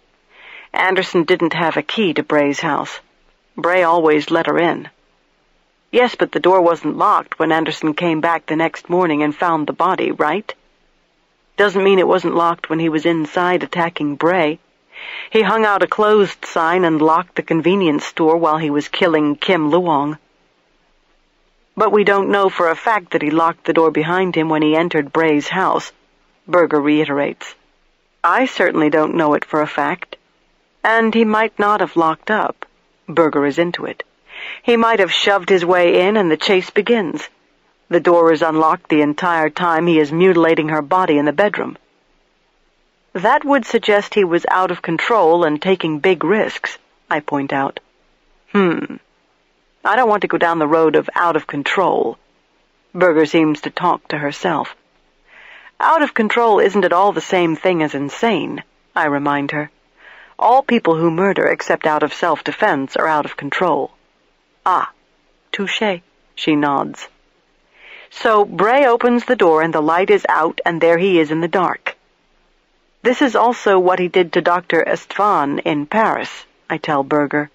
Anderson didn't have a key to Bray's house. Bray always let her in. Yes, but the door wasn't locked when Anderson came back the next morning and found the body, right? Doesn't mean it wasn't locked when he was inside attacking Bray. He hung out a closed sign and locked the convenience store while he was killing Kim Luong. But we don't know for a fact that he locked the door behind him when he entered Bray's house, Berger reiterates. I certainly don't know it for a fact. And he might not have locked up. Berger is into it. He might have shoved his way in and the chase begins. The door is unlocked the entire time he is mutilating her body in the bedroom. That would suggest he was out of control and taking big risks, I point out. I don't want to go down the road of out of control. Berger seems to talk to herself. Out of control isn't at all the same thing as insane, I remind her. All people who murder except out of self-defense are out of control. Ah, touché, she nods. So Bray opens the door and the light is out and there he is in the dark. This is also what he did to Dr. Estvan in Paris, I tell Berger.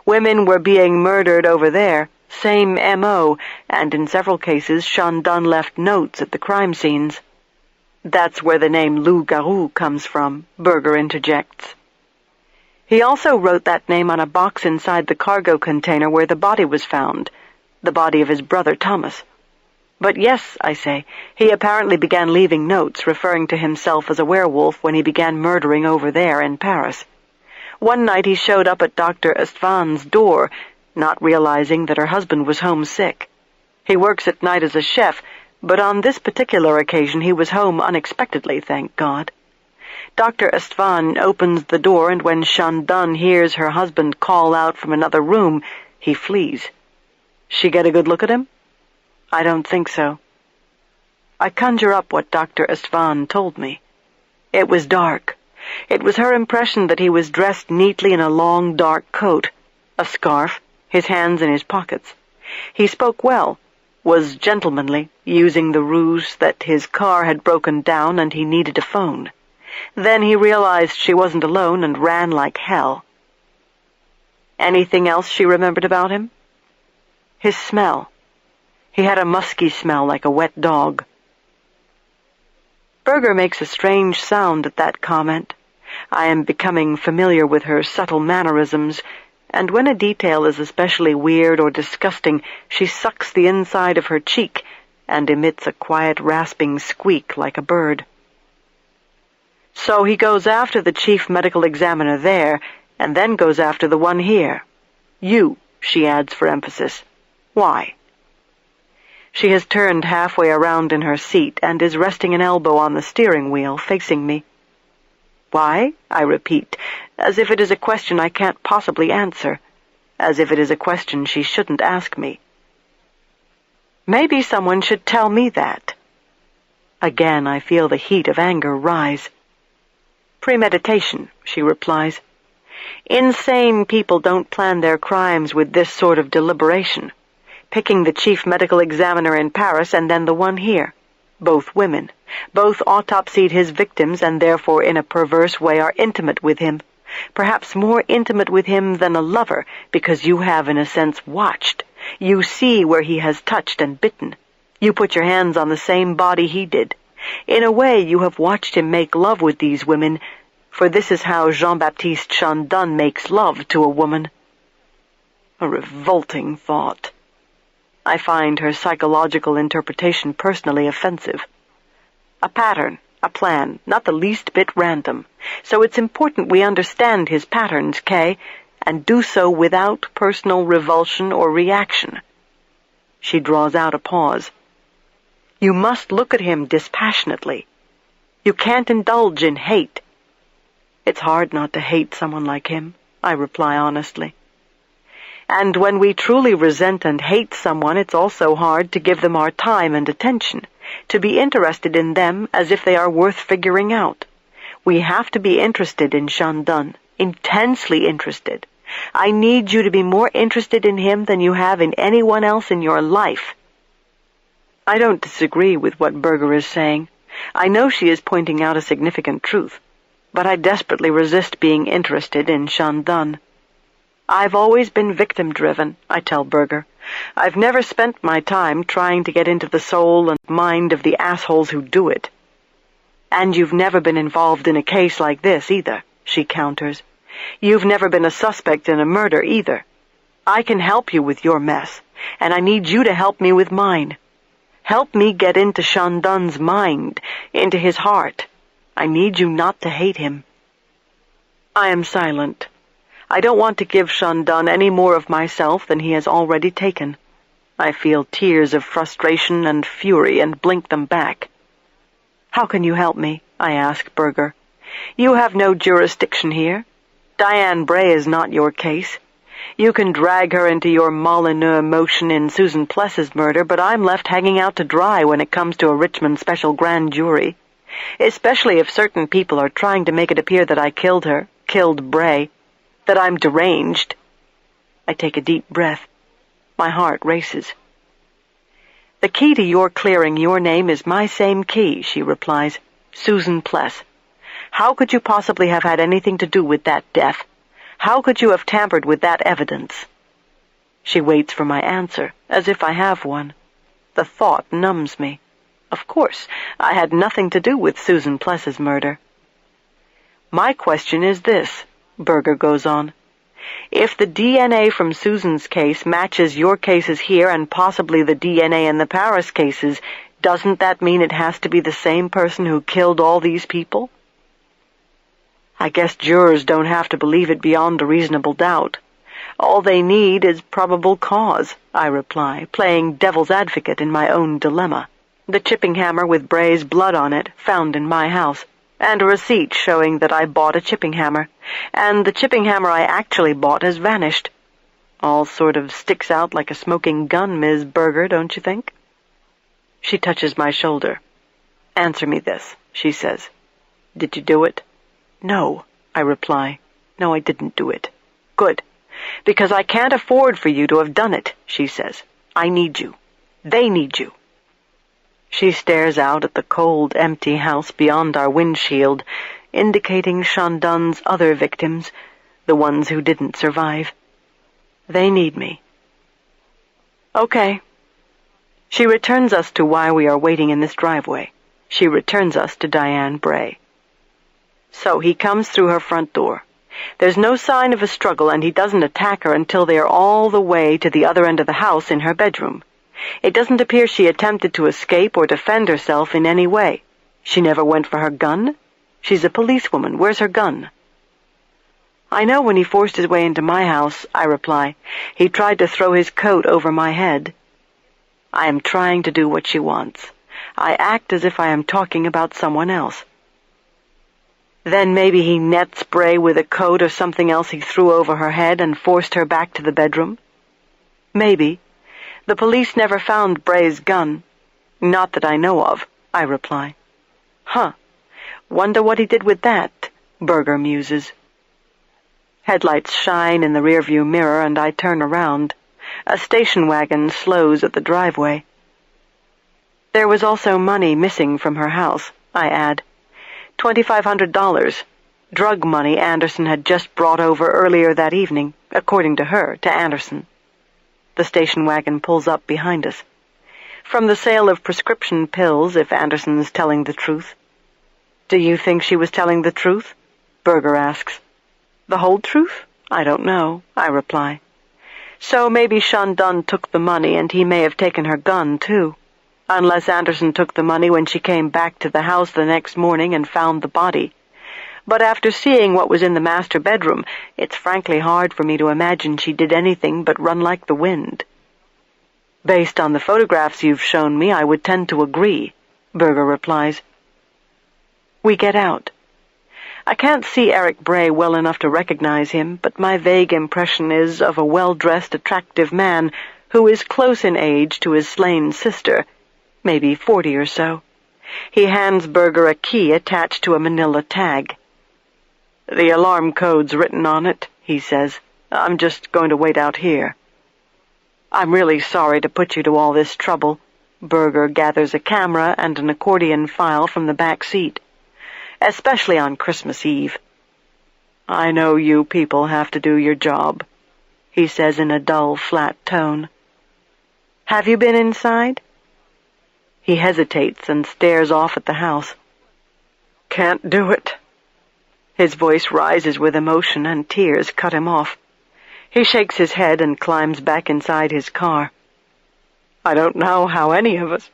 Women were being murdered over there, same M.O., and in several cases Shandon left notes at the crime scenes. That's where the name Loup Garou comes from, Berger interjects. He also wrote that name on a box inside the cargo container where the body was found, the body of his brother Thomas. But yes, I say, he apparently began leaving notes referring to himself as a werewolf when he began murdering over there in Paris. One night he showed up at Dr. Estvan's door, not realizing that her husband was homesick. He works at night as a chef, but on this particular occasion he was home unexpectedly, thank God. Dr. Estvan opens the door, and when Shandon hears her husband call out from another room, he flees. She get a good look at him? I don't think so. I conjure up what Dr. Estvan told me. It was dark. It was her impression that he was dressed neatly in a long, dark coat, a scarf, his hands in his pockets. He spoke well, was gentlemanly, using the ruse that his car had broken down and he needed a phone. Then he realized she wasn't alone and ran like hell. Anything else she remembered about him? His smell. He had a musky smell like a wet dog. Berger makes a strange sound at that comment. I am becoming familiar with her subtle mannerisms, and when a detail is especially weird or disgusting, she sucks the inside of her cheek and emits a quiet rasping squeak like a bird. So he goes after the chief medical examiner there, and then goes after the one here. You, she adds for emphasis. Why? She has turned halfway around in her seat and is resting an elbow on the steering wheel, facing me. Why? I repeat, as if it is a question I can't possibly answer, as if it is a question she shouldn't ask me. Maybe someone should tell me that. Again I feel the heat of anger rise. Premeditation, she replies. Insane people don't plan their crimes with this sort of deliberation, picking the chief medical examiner in Paris and then the one here. Both women. Both autopsied his victims and therefore in a perverse way are intimate with him. Perhaps more intimate with him than a lover, because you have in a sense watched. You see where he has touched and bitten. You put your hands on the same body he did. In a way you have watched him make love with these women, for this is how Jean-Baptiste Chandon makes love to a woman. A revolting thought. I find her psychological interpretation personally offensive. A pattern, a plan, not the least bit random. So it's important we understand his patterns, Kay, and do so without personal revulsion or reaction. She draws out a pause. You must look at him dispassionately. You can't indulge in hate. It's hard not to hate someone like him, I reply honestly. And when we truly resent and hate someone, it's also hard to give them our time and attention, to be interested in them as if they are worth figuring out. We have to be interested in Shandun, intensely interested. I need you to be more interested in him than you have in anyone else in your life. I don't disagree with what Berger is saying. I know she is pointing out a significant truth, but I desperately resist being interested in Shandun. I've always been victim-driven, I tell Berger. I've never spent my time trying to get into the soul and mind of the assholes who do it. And you've never been involved in a case like this either, she counters. You've never been a suspect in a murder either. I can help you with your mess, and I need you to help me with mine. Help me get into Shandun's mind, into his heart. I need you not to hate him. I am silent. I don't want to give Shandun any more of myself than he has already taken. I feel tears of frustration and fury and blink them back. How can you help me? I ask Berger. You have no jurisdiction here. Diane Bray is not your case. You can drag her into your Molyneux motion in Susan Pless's murder, but I'm left hanging out to dry when it comes to a Richmond special grand jury, especially if certain people are trying to make it appear that I killed her, killed Bray, that I'm deranged. I take a deep breath. My heart races. The key to your clearing your name is my same key, she replies. Susan Pless. How could you possibly have had anything to do with that death? How could you have tampered with that evidence? She waits for my answer, as if I have one. The thought numbs me. Of course, I had nothing to do with Susan Pless's murder. My question is this, Berger goes on. If the DNA from Susan's case matches your cases here and possibly the DNA in the Paris cases, doesn't that mean it has to be the same person who killed all these people? I guess jurors don't have to believe it beyond a reasonable doubt. All they need is probable cause, I reply, playing devil's advocate in my own dilemma. The chipping hammer with Bray's blood on it, found in my house, and a receipt showing that I bought a chipping hammer, and the chipping hammer I actually bought has vanished. All sort of sticks out like a smoking gun, Ms. Berger, don't you think? She touches my shoulder. Answer me this, she says. Did you do it? No, I reply. No, I didn't do it. Good. Because I can't afford for you to have done it, she says. I need you. They need you. She stares out at the cold, empty house beyond our windshield, indicating Shandun's other victims, the ones who didn't survive. They need me. Okay. She returns us to why we are waiting in this driveway. She returns us to Diane Bray. So he comes through her front door. There's no sign of a struggle, and he doesn't attack her until they are all the way to the other end of the house in her bedroom. It doesn't appear she attempted to escape or defend herself in any way. She never went for her gun. She's a policewoman. Where's her gun? I know when he forced his way into my house, I reply, he tried to throw his coat over my head. I am trying to do what she wants. I act as if I am talking about someone else. Then maybe he nets Bray with a coat or something else he threw over her head and forced her back to the bedroom. Maybe. The police never found Bray's gun. Not that I know of, I reply. Huh. Wonder what he did with that, Berger muses. Headlights shine in the rearview mirror and I turn around. A station wagon slows at the driveway. There was also money missing from her house, I add. $2,500. Drug money Anderson had just brought over earlier that evening, according to her, to Anderson. The station wagon pulls up behind us. From the sale of prescription pills, if Anderson's telling the truth. Do you think she was telling the truth? Berger asks. The whole truth? I don't know, I reply. So maybe Shandun took the money and he may have taken her gun, too. Unless Anderson took the money when she came back to the house the next morning and found the body. But after seeing what was in the master bedroom, it's frankly hard for me to imagine she did anything but run like the wind. Based on the photographs you've shown me, I would tend to agree, Berger replies. We get out. I can't see Eric Bray well enough to recognize him, but my vague impression is of a well-dressed, attractive man who is close in age to his slain sister, maybe 40 or so. He hands Berger a key attached to a manila tag. "The alarm code's written on it," he says. "I'm just going to wait out here." "I'm really sorry to put you to all this trouble." Berger gathers a camera and an accordion file from the back seat. "Especially on Christmas Eve." "I know you people have to do your job," he says in a dull, flat tone. "Have you been inside?" He hesitates and stares off at the house. "Can't do it." His voice rises with emotion and tears cut him off. He shakes his head and climbs back inside his car. "I don't know how any of us—"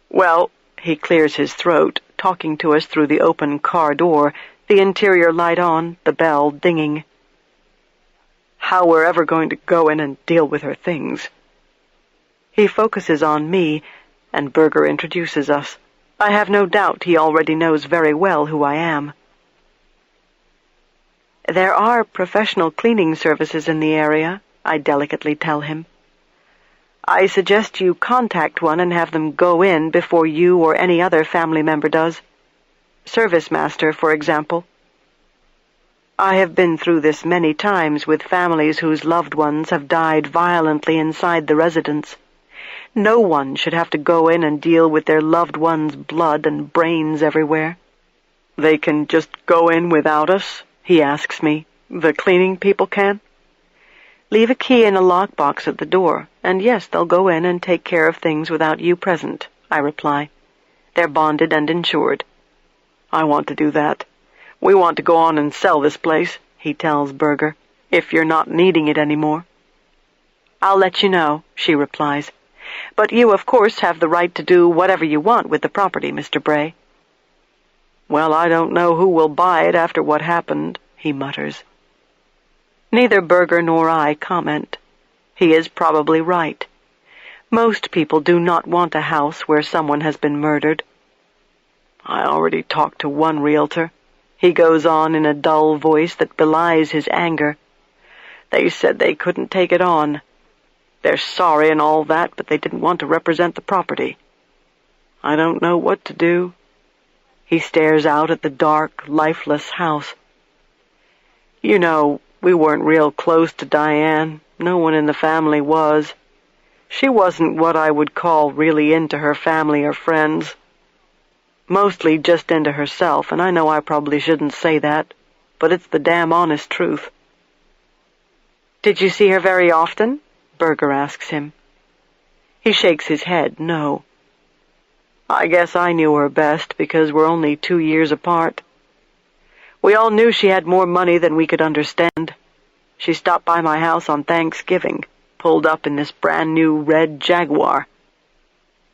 "Well," he clears his throat, talking to us through the open car door, the interior light on, the bell dinging. "How we're ever going to go in and deal with her things." He focuses on me, and Berger introduces us. I have no doubt he already knows very well who I am. "There are professional cleaning services in the area," I delicately tell him. "I suggest you contact one and have them go in before you or any other family member does. Service master, for example. I have been through this many times with families whose loved ones have died violently inside the residence. No one should have to go in and deal with their loved one's blood and brains everywhere." "They can just go in without us?" he asks me. "The cleaning people can?" "Leave a key in a lockbox at the door, and yes, they'll go in and take care of things without you present," I reply. "They're bonded and insured." "I want to do that. We want to go on and sell this place," he tells Berger, "if you're not needing it anymore." "I'll let you know," she replies. "But you, of course, have the right to do whatever you want with the property, Mr. Bray." "Well, I don't know who will buy it after what happened," he mutters. Neither Berger nor I comment. He is probably right. Most people do not want a house where someone has been murdered. "I already talked to one realtor," he goes on in a dull voice that belies his anger. "They said they couldn't take it on. They're sorry and all that, but they didn't want to represent the property. I don't know what to do." He stares out at the dark, lifeless house. "You know, we weren't real close to Diane. No one in the family was. She wasn't what I would call really into her family or friends. Mostly just into herself, and I know I probably shouldn't say that, but it's the damn honest truth." "Did you see her very often?" Berger asks him. He shakes his head, no. "I guess I knew her best because we're only 2 years apart. We all knew she had more money than we could understand. She stopped by my house on Thanksgiving, pulled up in this brand-new red Jaguar."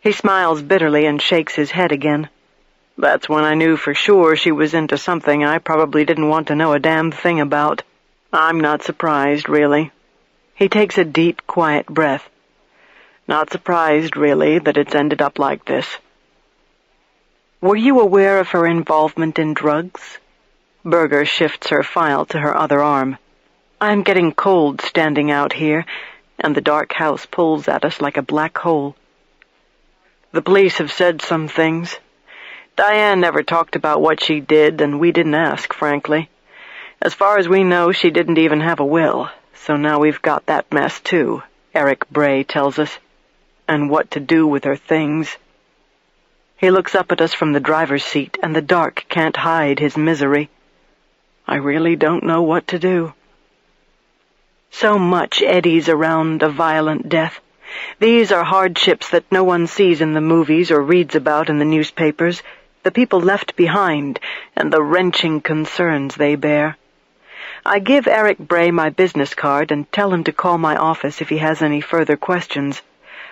He smiles bitterly and shakes his head again. "That's when I knew for sure she was into something I probably didn't want to know a damn thing about. I'm not surprised, really." He takes a deep, quiet breath. "Not surprised, really, that it's ended up like this." "Were you aware of her involvement in drugs?" Berger shifts her file to her other arm. "I'm getting cold standing out here, and the dark house pulls at us like a black hole." "The police have said some things. Diane never talked about what she did, and we didn't ask, frankly. As far as we know, she didn't even have a will, so now we've got that mess too," Eric Bray tells us. "And what to do with her things." He looks up at us from the driver's seat, and the dark can't hide his misery. "I really don't know what to do." So much eddies around a violent death. These are hardships that no one sees in the movies or reads about in the newspapers, the people left behind, and the wrenching concerns they bear. I give Eric Bray my business card and tell him to call my office if he has any further questions.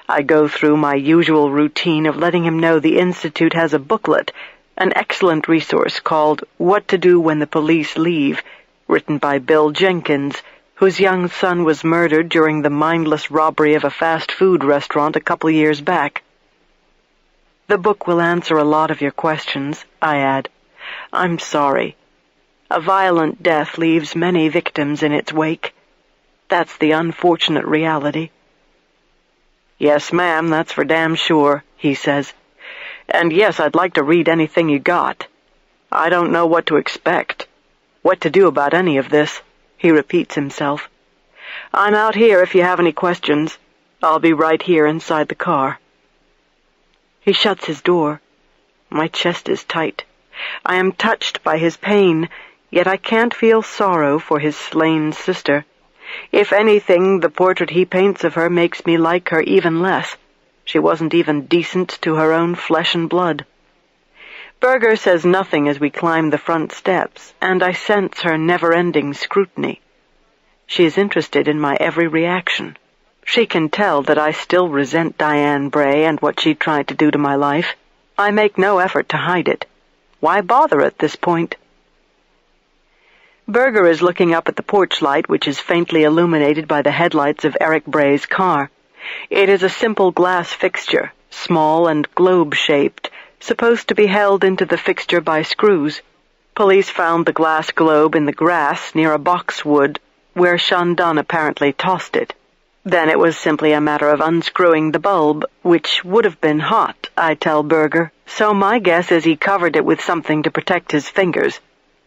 I go through my usual routine of letting him know the Institute has a booklet, an excellent resource called What to Do When the Police Leave, written by Bill Jenkins, whose young son was murdered during the mindless robbery of a fast food restaurant a couple years back. "The book will answer a lot of your questions," I add. "I'm sorry. A violent death leaves many victims in its wake. That's the unfortunate reality. "Yes, ma'am, that's for damn sure," he says. "And yes, I'd like to read anything you got. I don't know what to expect. What to do about any of this," he repeats himself. "I'm out here if you have any questions. I'll be right here inside the car." He shuts his door. My chest is tight. I am touched by his pain, yet I can't feel sorrow for his slain sister. If anything, the portrait he paints of her makes me like her even less. She wasn't even decent to her own flesh and blood. Berger says nothing as we climb the front steps, and I sense her never-ending scrutiny. She is interested in my every reaction. She can tell that I still resent Diane Bray and what she tried to do to my life. I make no effort to hide it. Why bother at this point? Berger is looking up at the porch light, which is faintly illuminated by the headlights of Eric Bray's car. It is a simple glass fixture, small and globe-shaped, supposed to be held into the fixture by screws. Police found the glass globe in the grass near a boxwood, where Shandon apparently tossed it. Then it was simply a matter of unscrewing the bulb, which would have been hot, I tell Berger, so my guess is he covered it with something to protect his fingers.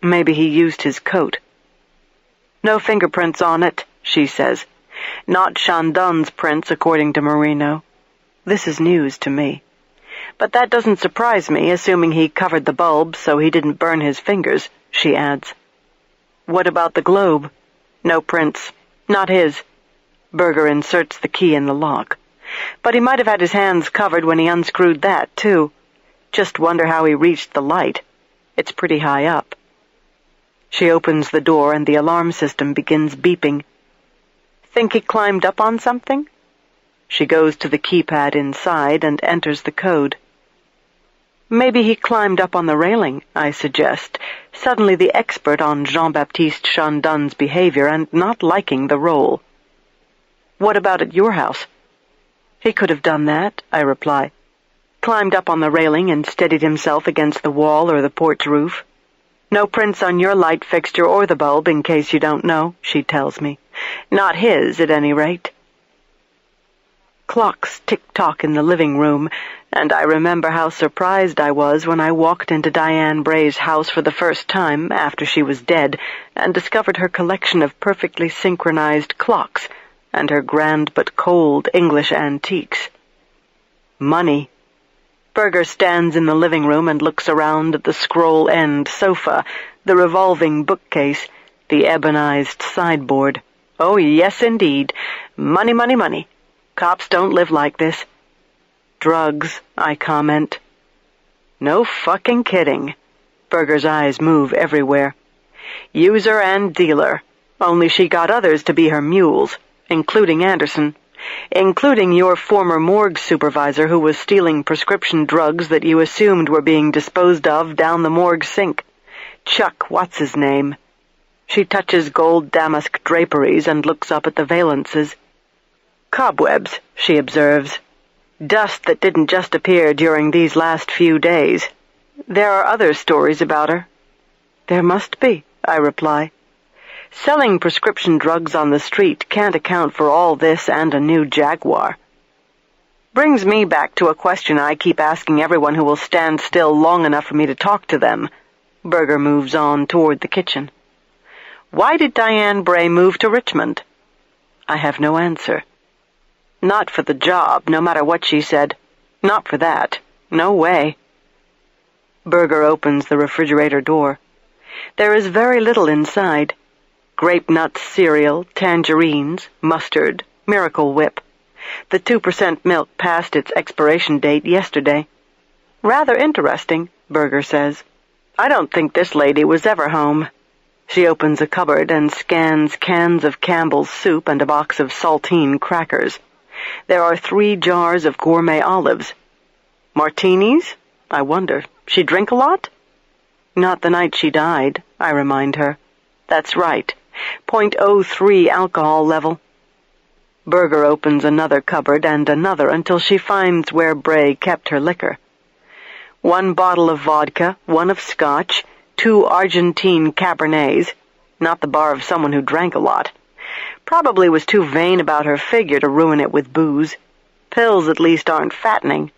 Maybe he used his coat. "No fingerprints on it," she says. "Not Shandon's prints, according to Marino." This is news to me. "But that doesn't surprise me, assuming he covered the bulb so he didn't burn his fingers," she adds. "What about the globe?" "No prints. Not his." Berger inserts the key in the lock. "But he might have had his hands covered when he unscrewed that, too. Just wonder how he reached the light. It's pretty high up." She opens the door and the alarm system begins beeping. "Think he climbed up on something?" She goes to the keypad inside and enters the code. "Maybe he climbed up on the railing," I suggest, suddenly the expert on Jean-Baptiste Chandon's behavior and not liking the role. "What about at your house?" "He could have done that," I reply. "Climbed up on the railing and steadied himself against the wall or the porch roof. No prints on your light fixture or the bulb, in case you don't know," she tells me. "Not his, at any rate." Clocks tick-tock in the living room, and I remember how surprised I was when I walked into Diane Bray's house for the first time after she was dead and discovered her collection of perfectly synchronized clocks and her grand but cold English antiques. Money. Berger stands in the living room and looks around at the scroll-end sofa, the revolving bookcase, the ebonized sideboard. "Oh, yes, indeed. Money, money, money. Cops don't live like this." "Drugs," I comment. "No fucking kidding." Berger's eyes move everywhere. "User and dealer. Only she got others to be her mules, including Anderson. Including your former morgue supervisor who was stealing prescription drugs that you assumed were being disposed of down the morgue sink. Chuck, what's his name?" She touches gold damask draperies and looks up at the valances. "Cobwebs," she observes. "Dust that didn't just appear during these last few days. There are other stories about her." "There must be," I reply. "Selling prescription drugs on the street can't account for all this and a new Jaguar." Brings me back to a question I keep asking everyone who will stand still long enough for me to talk to them. Berger moves on toward the kitchen. "Why did Diane Bray move to Richmond?" I have no answer. "Not for the job, no matter what she said. Not for that. No way." Berger opens the refrigerator door. There is very little inside. Grape nuts cereal, tangerines, mustard, Miracle Whip. The 2% milk passed its expiration date yesterday. "Rather interesting," Berger says. "I don't think this lady was ever home." She opens a cupboard and scans cans of Campbell's soup and a box of saltine crackers. There are 3 jars of gourmet olives. "Martinis?" I wonder. She drink a lot? "Not the night she died," I remind her. "That's right. 0.03 alcohol level." Berger opens another cupboard and another until she finds where Bray kept her liquor. 1 bottle of vodka, 1 of scotch, 2 Argentine Cabernets, not the bar of someone who drank a lot. Probably was too vain about her figure to ruin it with booze. Pills at least aren't fattening.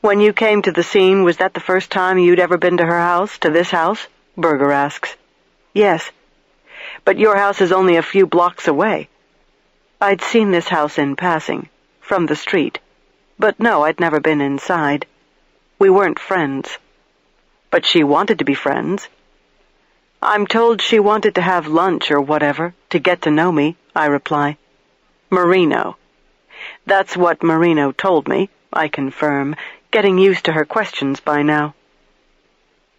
When you came to the scene, was that the first time you'd ever been to her house, to this house? Berger asks. Yes. But your house is only a few blocks away. I'd seen this house in passing, from the street. But no, I'd never been inside. We weren't friends. But she wanted to be friends. I'm told she wanted to have lunch or whatever, to get to know me, I reply. Marino. That's what Marino told me, I confirm, getting used to her questions by now.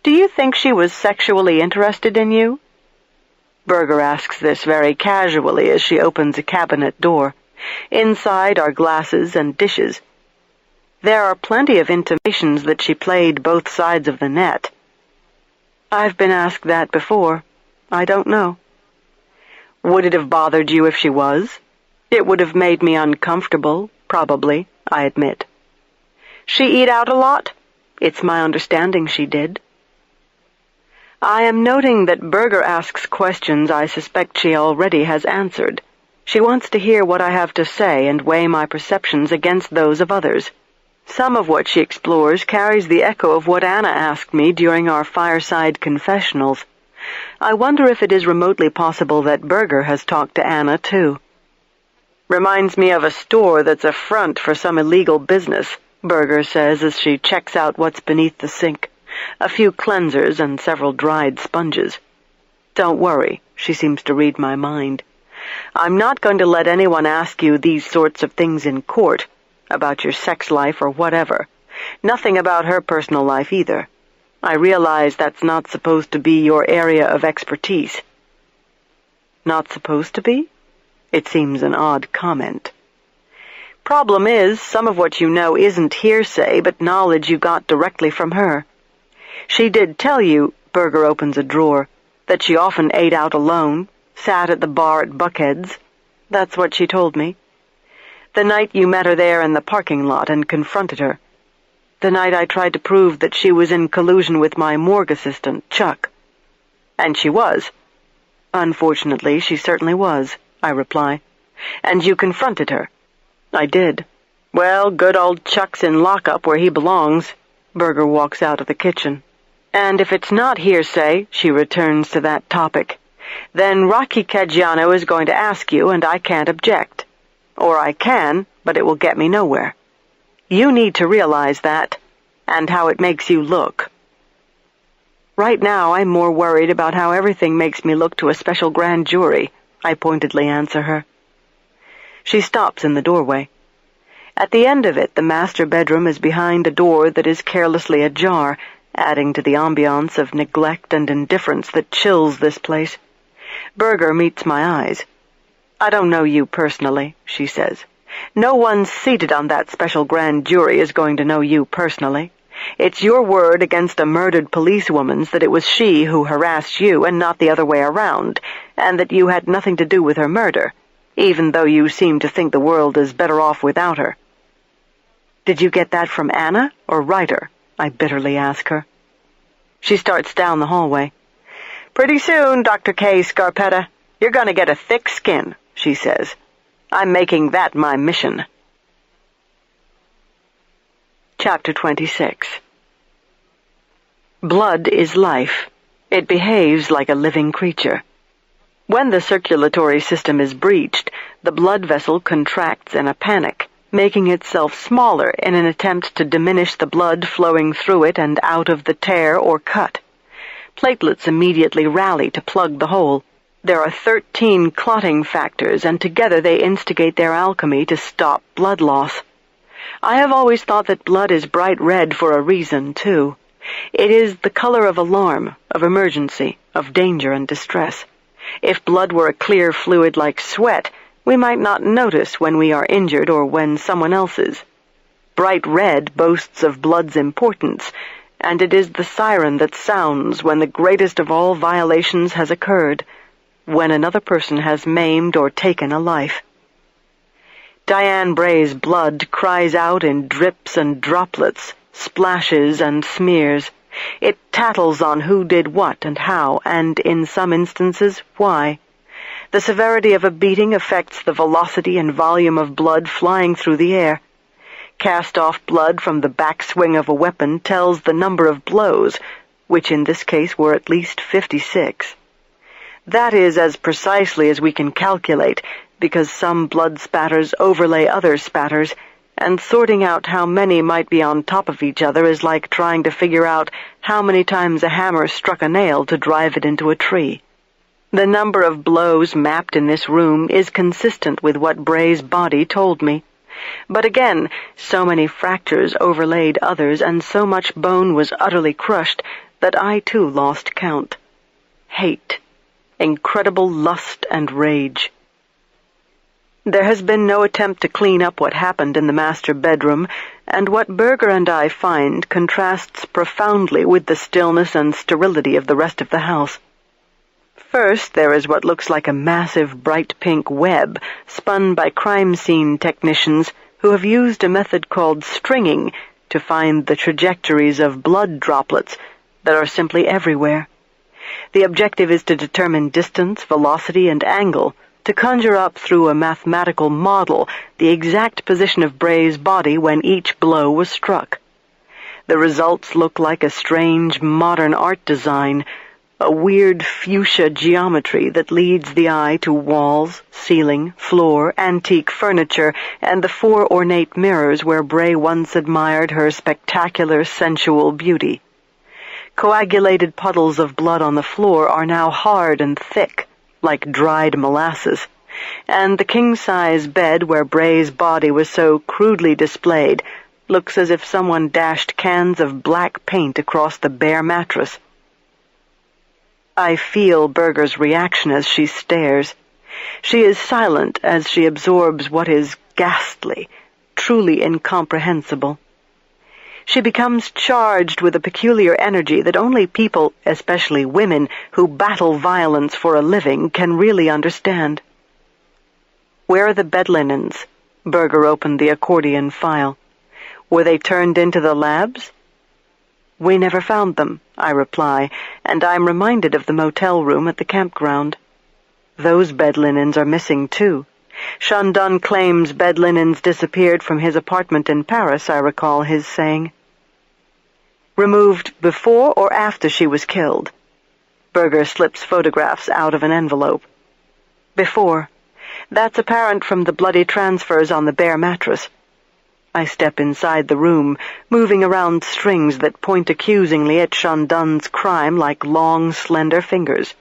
Do you think she was sexually interested in you? Berger asks this very casually as she opens a cabinet door. Inside are glasses and dishes. There are plenty of intimations that she played both sides of the net. I've been asked that before. I don't know. Would it have bothered you if she was? It would have made me uncomfortable, probably, I admit. She eat out a lot? It's my understanding she did. I am noting that Berger asks questions I suspect she already has answered. She wants to hear what I have to say and weigh my perceptions against those of others. Some of what she explores carries the echo of what Anna asked me during our fireside confessionals. I wonder if it is remotely possible that Berger has talked to Anna, too. Reminds me of a store that's a front for some illegal business, Berger says as she checks out what's beneath the sink. A few cleansers and several dried sponges. Don't worry, she seems to read my mind. I'm not going to let anyone ask you these sorts of things in court, about your sex life or whatever. Nothing about her personal life either. I realize that's not supposed to be your area of expertise. Not supposed to be? It seems an odd comment. Problem is, some of what you know isn't hearsay, but knowledge you got directly from her. She did tell you, Berger opens a drawer, that she often ate out alone, sat at the bar at Buckhead's. That's what she told me. The night you met her there in the parking lot and confronted her. The night I tried to prove that she was in collusion with my morgue assistant, Chuck. And she was. Unfortunately, she certainly was, I reply. And you confronted her. I did. Well, good old Chuck's in lockup where he belongs. Berger walks out of the kitchen. And if it's not hearsay, she returns to that topic, then Rocky Caggiano is going to ask you, and I can't object. Or I can, but it will get me nowhere. You need to realize that, and how it makes you look. Right now, I'm more worried about how everything makes me look to a special grand jury, I pointedly answer her. She stops in the doorway. At the end of it, the master bedroom is behind a door that is carelessly ajar, adding to the ambiance of neglect and indifference that chills this place. Berger meets my eyes. I don't know you personally, she says. No one seated on that special grand jury is going to know you personally. It's your word against a murdered policewoman's that it was she who harassed you and not the other way around, and that you had nothing to do with her murder, even though you seem to think the world is better off without her. Did you get that from Anna or Ryder? I bitterly ask her. She starts down the hallway. Pretty soon, Dr. Kay Scarpetta, you're going to get a thick skin, she says. I'm making that my mission. Chapter 26. Blood is life. It behaves like a living creature. When the circulatory system is breached, the blood vessel contracts in a panic, making itself smaller in an attempt to diminish the blood flowing through it and out of the tear or cut. Platelets immediately rally to plug the hole. There are 13 clotting factors, and together they instigate their alchemy to stop blood loss. I have always thought that blood is bright red for a reason, too. It is the color of alarm, of emergency, of danger and distress. If blood were a clear fluid like sweat, we might not notice when we are injured or when someone else is. Bright red boasts of blood's importance, and it is the siren that sounds when the greatest of all violations has occurred, when another person has maimed or taken a life. Diane Bray's blood cries out in drips and droplets, splashes and smears, It tattles on who did what and how, and in some instances, why. The severity of a beating affects the velocity and volume of blood flying through the air. Cast-off blood from the backswing of a weapon tells the number of blows, which in this case were at least 56. That is as precisely as we can calculate, because some blood spatters overlay other spatters, and sorting out how many might be on top of each other is like trying to figure out how many times a hammer struck a nail to drive it into a tree. The number of blows mapped in this room is consistent with what Bray's body told me. But again, so many fractures overlaid others, and so much bone was utterly crushed that I too lost count. Hate, incredible lust and rage. There has been no attempt to clean up what happened in the master bedroom, and what Berger and I find contrasts profoundly with the stillness and sterility of the rest of the house. First, there is what looks like a massive bright pink web spun by crime scene technicians who have used a method called stringing to find the trajectories of blood droplets that are simply everywhere. The objective is to determine distance, velocity, and angle, to conjure up through a mathematical model the exact position of Bray's body when each blow was struck. The results look like a strange modern art design, a weird fuchsia geometry that leads the eye to walls, ceiling, floor, antique furniture, and the 4 ornate mirrors where Bray once admired her spectacular sensual beauty. Coagulated puddles of blood on the floor are now hard and thick, like dried molasses, and the king-size bed where Bray's body was so crudely displayed looks as if someone dashed cans of black paint across the bare mattress. I feel Berger's reaction as she stares. She is silent as she absorbs what is ghastly, truly incomprehensible. She becomes charged with a peculiar energy that only people, especially women, who battle violence for a living can really understand. Where are the bed linens? Berger opened the accordion file. Were they turned into the labs? We never found them, I reply, and I'm reminded of the motel room at the campground. Those bed linens are missing, too. Shandon claims bed linens disappeared from his apartment in Paris, I recall his saying. Removed before or after she was killed? Berger slips photographs out of an envelope. Before. That's apparent from the bloody transfers on the bare mattress. I step inside the room, moving around strings that point accusingly at Shandon's crime like long, slender fingers.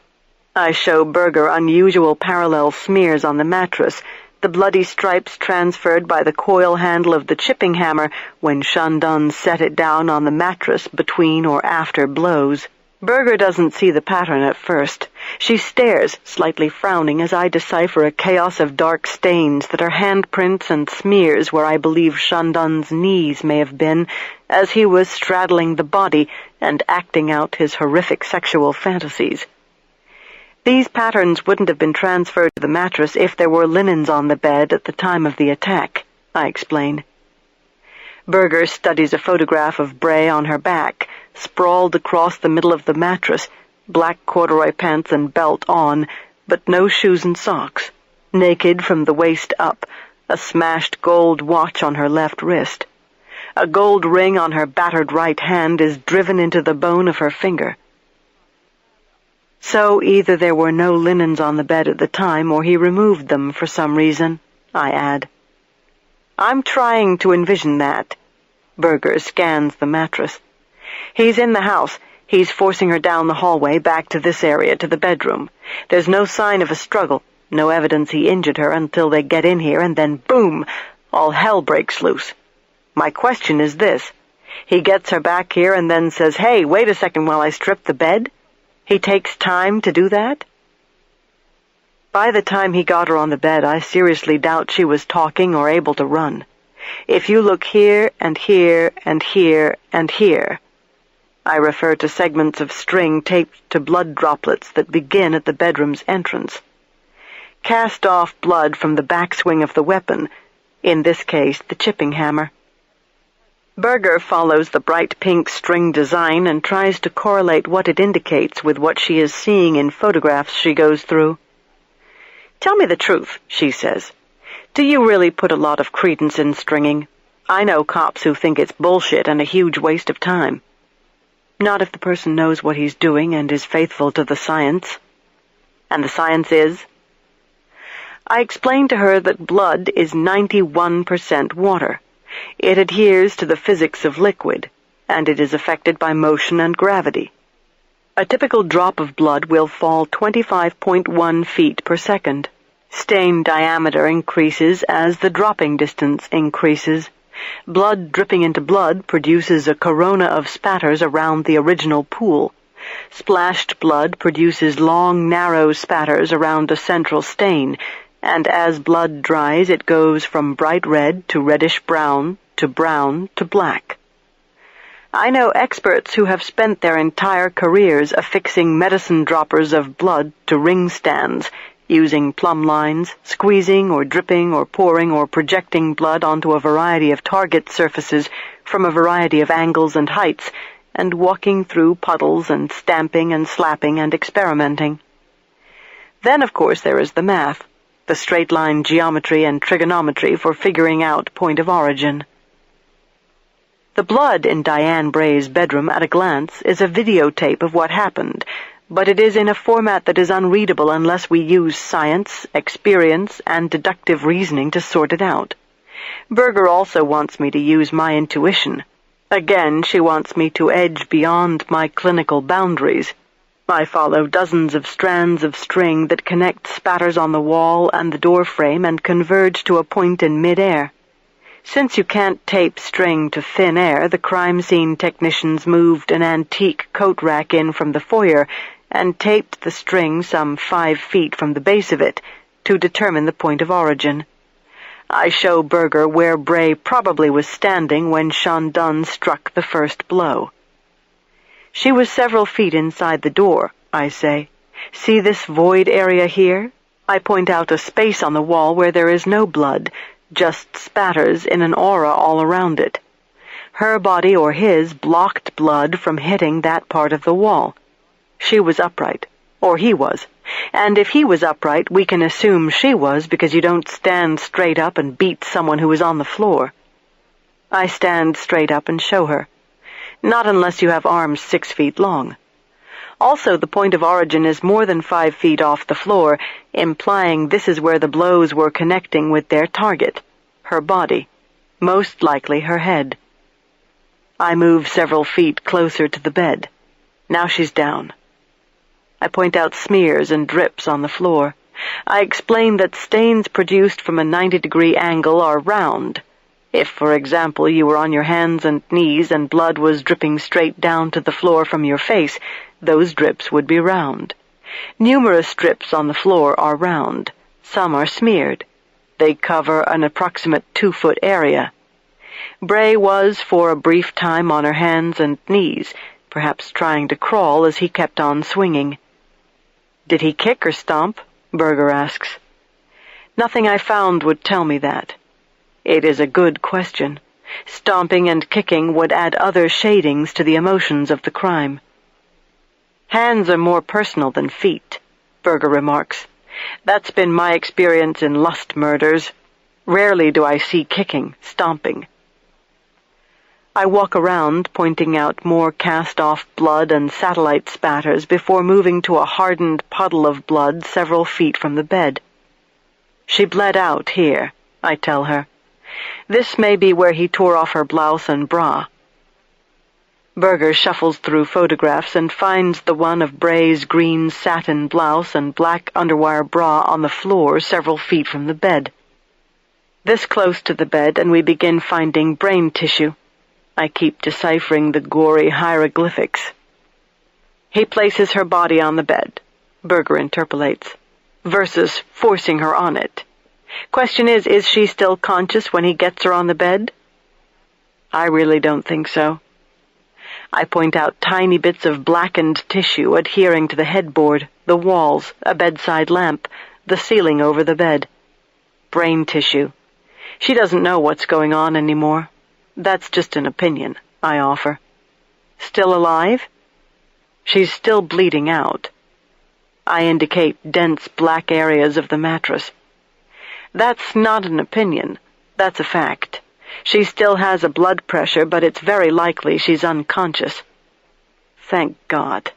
I show Berger unusual parallel smears on the mattress, the bloody stripes transferred by the coil handle of the chipping hammer when Shandon set it down on the mattress between or after blows. Berger doesn't see the pattern at first. She stares, slightly frowning, as I decipher a chaos of dark stains that are handprints and smears where I believe Shandon's knees may have been as he was straddling the body and acting out his horrific sexual fantasies. These patterns wouldn't have been transferred to the mattress if there were linens on the bed at the time of the attack, I explain. Berger studies a photograph of Bray on her back, sprawled across the middle of the mattress, black corduroy pants and belt on, but no shoes and socks, naked from the waist up, a smashed gold watch on her left wrist. A gold ring on her battered right hand is driven into the bone of her finger. So either there were no linens on the bed at the time, or he removed them for some reason, I add. I'm trying to envision that. Berger scans the mattress. He's in the house. He's forcing her down the hallway back to this area, to the bedroom. There's no sign of a struggle, no evidence he injured her until they get in here, and then boom, all hell breaks loose. My question is this. He gets her back here and then says, "Hey, wait a second while I strip the bed?" He takes time to do that? By the time he got her on the bed, I seriously doubt she was talking or able to run. If you look here and here and here and here, I refer to segments of string taped to blood droplets that begin at the bedroom's entrance. Cast off blood from the backswing of the weapon, in this case the chipping hammer. Berger follows the bright pink string design and tries to correlate what it indicates with what she is seeing in photographs she goes through. "Tell me the truth," she says. "Do you really put a lot of credence in stringing? I know cops who think it's bullshit and a huge waste of time." "Not if the person knows what he's doing and is faithful to the science." "And the science is?" I explain to her that blood is 91% water. It adheres to the physics of liquid, and it is affected by motion and gravity. A typical drop of blood will fall 25.1 feet per second. Stain diameter increases as the dropping distance increases. Blood dripping into blood produces a corona of spatters around the original pool. Splashed blood produces long, narrow spatters around a central stain, and as blood dries it goes from bright red to reddish-brown to black. I know experts who have spent their entire careers affixing medicine droppers of blood to ring stands, using plumb lines, squeezing or dripping or pouring or projecting blood onto a variety of target surfaces from a variety of angles and heights, and walking through puddles and stamping and slapping and experimenting. Then, of course, there is the math, the straight-line geometry and trigonometry for figuring out point of origin. The blood in Diane Bray's bedroom at a glance is a videotape of what happened, but it is in a format that is unreadable unless we use science, experience, and deductive reasoning to sort it out. Berger also wants me to use my intuition. Again, she wants me to edge beyond my clinical boundaries. I follow dozens of strands of string that connect spatters on the wall and the door frame and converge to a point in mid-air. Since you can't tape string to thin air, the crime scene technicians moved an antique coat rack in from the foyer and taped the string some 5 feet from the base of it to determine the point of origin. I show Berger where Bray probably was standing when Chandon struck the first blow. "She was several feet inside the door," I say. "See this void area here?" I point out a space on the wall where there is no blood, just spatters in an aura all around it. Her body or his blocked blood from hitting that part of the wall. She was upright, or he was, and if he was upright, we can assume she was because you don't stand straight up and beat someone who is on the floor. I stand straight up and show her. Not unless you have arms 6 feet long. Also, the point of origin is more than 5 feet off the floor, implying this is where the blows were connecting with their target, her body, most likely her head. I move several feet closer to the bed. Now she's down. I point out smears and drips on the floor. I explain that stains produced from a 90-degree angle are round. If, for example, you were on your hands and knees and blood was dripping straight down to the floor from your face, those drips would be round. Numerous drips on the floor are round. Some are smeared. They cover an approximate 2-foot area. Bray was, for a brief time, on her hands and knees, perhaps trying to crawl as he kept on swinging. "Did he kick or stomp?" Berger asks. Nothing I found would tell me that. It is a good question. Stomping and kicking would add other shadings to the emotions of the crime. "Hands are more personal than feet," Berger remarks. "That's been my experience in lust murders. Rarely do I see kicking, stomping." I walk around, pointing out more cast-off blood and satellite spatters before moving to a hardened puddle of blood several feet from the bed. "She bled out here," I tell her. "This may be where he tore off her blouse and bra." Berger shuffles through photographs and finds the one of Bray's green satin blouse and black underwire bra on the floor several feet from the bed. This close to the bed, and we begin finding brain tissue. I keep deciphering the gory hieroglyphics. "He places her body on the bed," Berger interpolates, "versus forcing her on it. Question is she still conscious when he gets her on the bed?" "I really don't think so." I point out tiny bits of blackened tissue adhering to the headboard, the walls, a bedside lamp, the ceiling over the bed. Brain tissue. She doesn't know what's going on anymore. That's just an opinion, I offer. Still alive? She's still bleeding out. I indicate dense black areas of the mattress. That's not an opinion. That's a fact. She still has a blood pressure, but it's very likely she's unconscious. Thank God.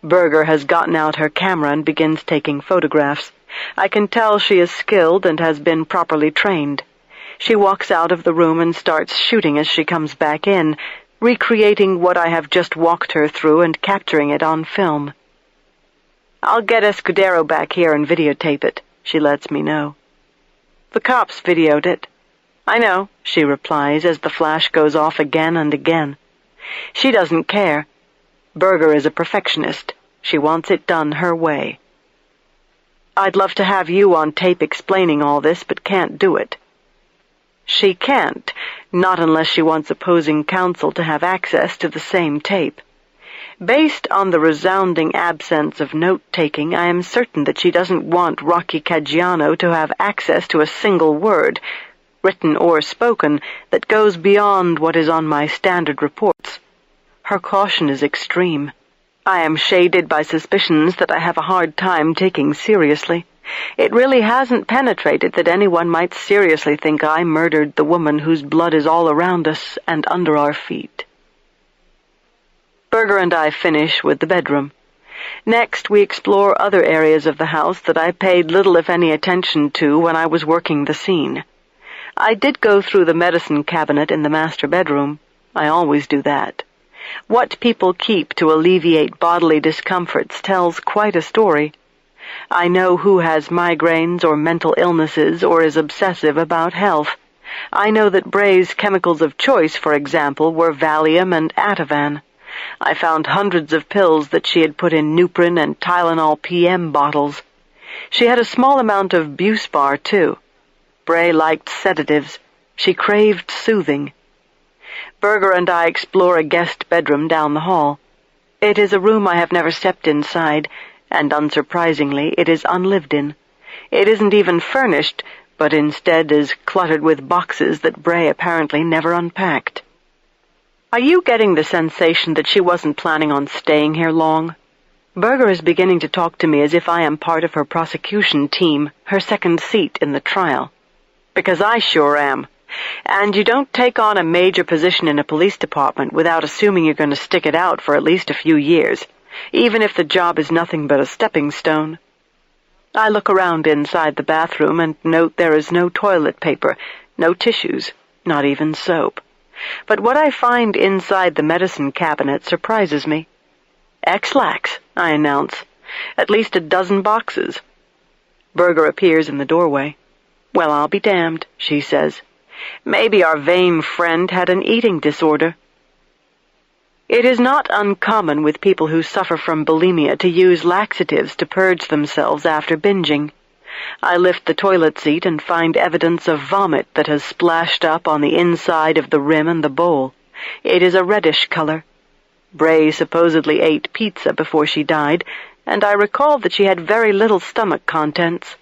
Berger has gotten out her camera and begins taking photographs. I can tell she is skilled and has been properly trained. She walks out of the room and starts shooting as she comes back in, recreating what I have just walked her through and capturing it on film. I'll get Escudero back here and videotape it, she lets me know. The cops videoed it. I know, she replies as the flash goes off again and again. She doesn't care. Berger is a perfectionist. She wants it done her way. I'd love to have you on tape explaining all this, but can't do it. She can't, not unless she wants opposing counsel to have access to the same tape. Based on the resounding absence of note-taking, I am certain that she doesn't want Rocky Caggiano to have access to a single word, written or spoken, that goes beyond what is on my standard reports. Her caution is extreme. I am shaded by suspicions that I have a hard time taking seriously. It really hasn't penetrated that anyone might seriously think I murdered the woman whose blood is all around us and under our feet. Berger and I finish with the bedroom. Next, we explore other areas of the house that I paid little if any attention to when I was working the scene. I did go through the medicine cabinet in the master bedroom. I always do that. What people keep to alleviate bodily discomforts tells quite a story. I know who has migraines or mental illnesses or is obsessive about health. I know that Bray's chemicals of choice, for example, were Valium and Ativan. I found hundreds of pills that she had put in Nuprin and Tylenol PM bottles. She had a small amount of Buspar, too. Bray liked sedatives. She craved soothing. Berger and I explore a guest bedroom down the hall. It is a room I have never stepped inside, and unsurprisingly, it is unlived in. It isn't even furnished, but instead is cluttered with boxes that Bray apparently never unpacked. Are you getting the sensation that she wasn't planning on staying here long? Berger is beginning to talk to me as if I am part of her prosecution team, her second seat in the trial. Because I sure am. And you don't take on a major position in a police department without assuming you're going to stick it out for at least a few years, even if the job is nothing but a stepping stone. I look around inside the bathroom and note there is no toilet paper, no tissues, not even soap. But what I find inside the medicine cabinet surprises me. X-Lax, I announce. At least a dozen boxes. Berger appears in the doorway. Well, I'll be damned, she says. Maybe our vain friend had an eating disorder. It is not uncommon with people who suffer from bulimia to use laxatives to purge themselves after binging. I lift the toilet seat and find evidence of vomit that has splashed up on the inside of the rim and the bowl. It is a reddish color. Bray supposedly ate pizza before she died, and I recall that she had very little stomach contents,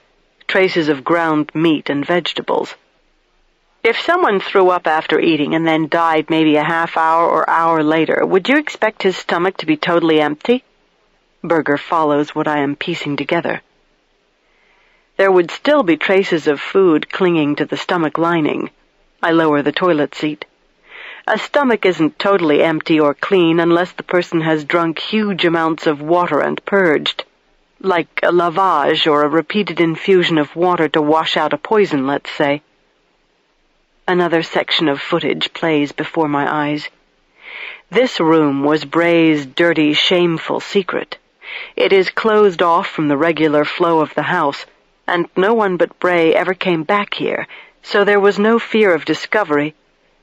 traces of ground meat and vegetables. If someone threw up after eating and then died maybe a half hour or hour later, would you expect his stomach to be totally empty? Berger follows what I am piecing together. There would still be traces of food clinging to the stomach lining. I lower the toilet seat. A stomach isn't totally empty or clean unless the person has drunk huge amounts of water and purged, like a lavage or a repeated infusion of water to wash out a poison, let's say. Another section of footage plays before my eyes. This room was Bray's dirty, shameful secret. It is closed off from the regular flow of the house, and no one but Bray ever came back here, so there was no fear of discovery,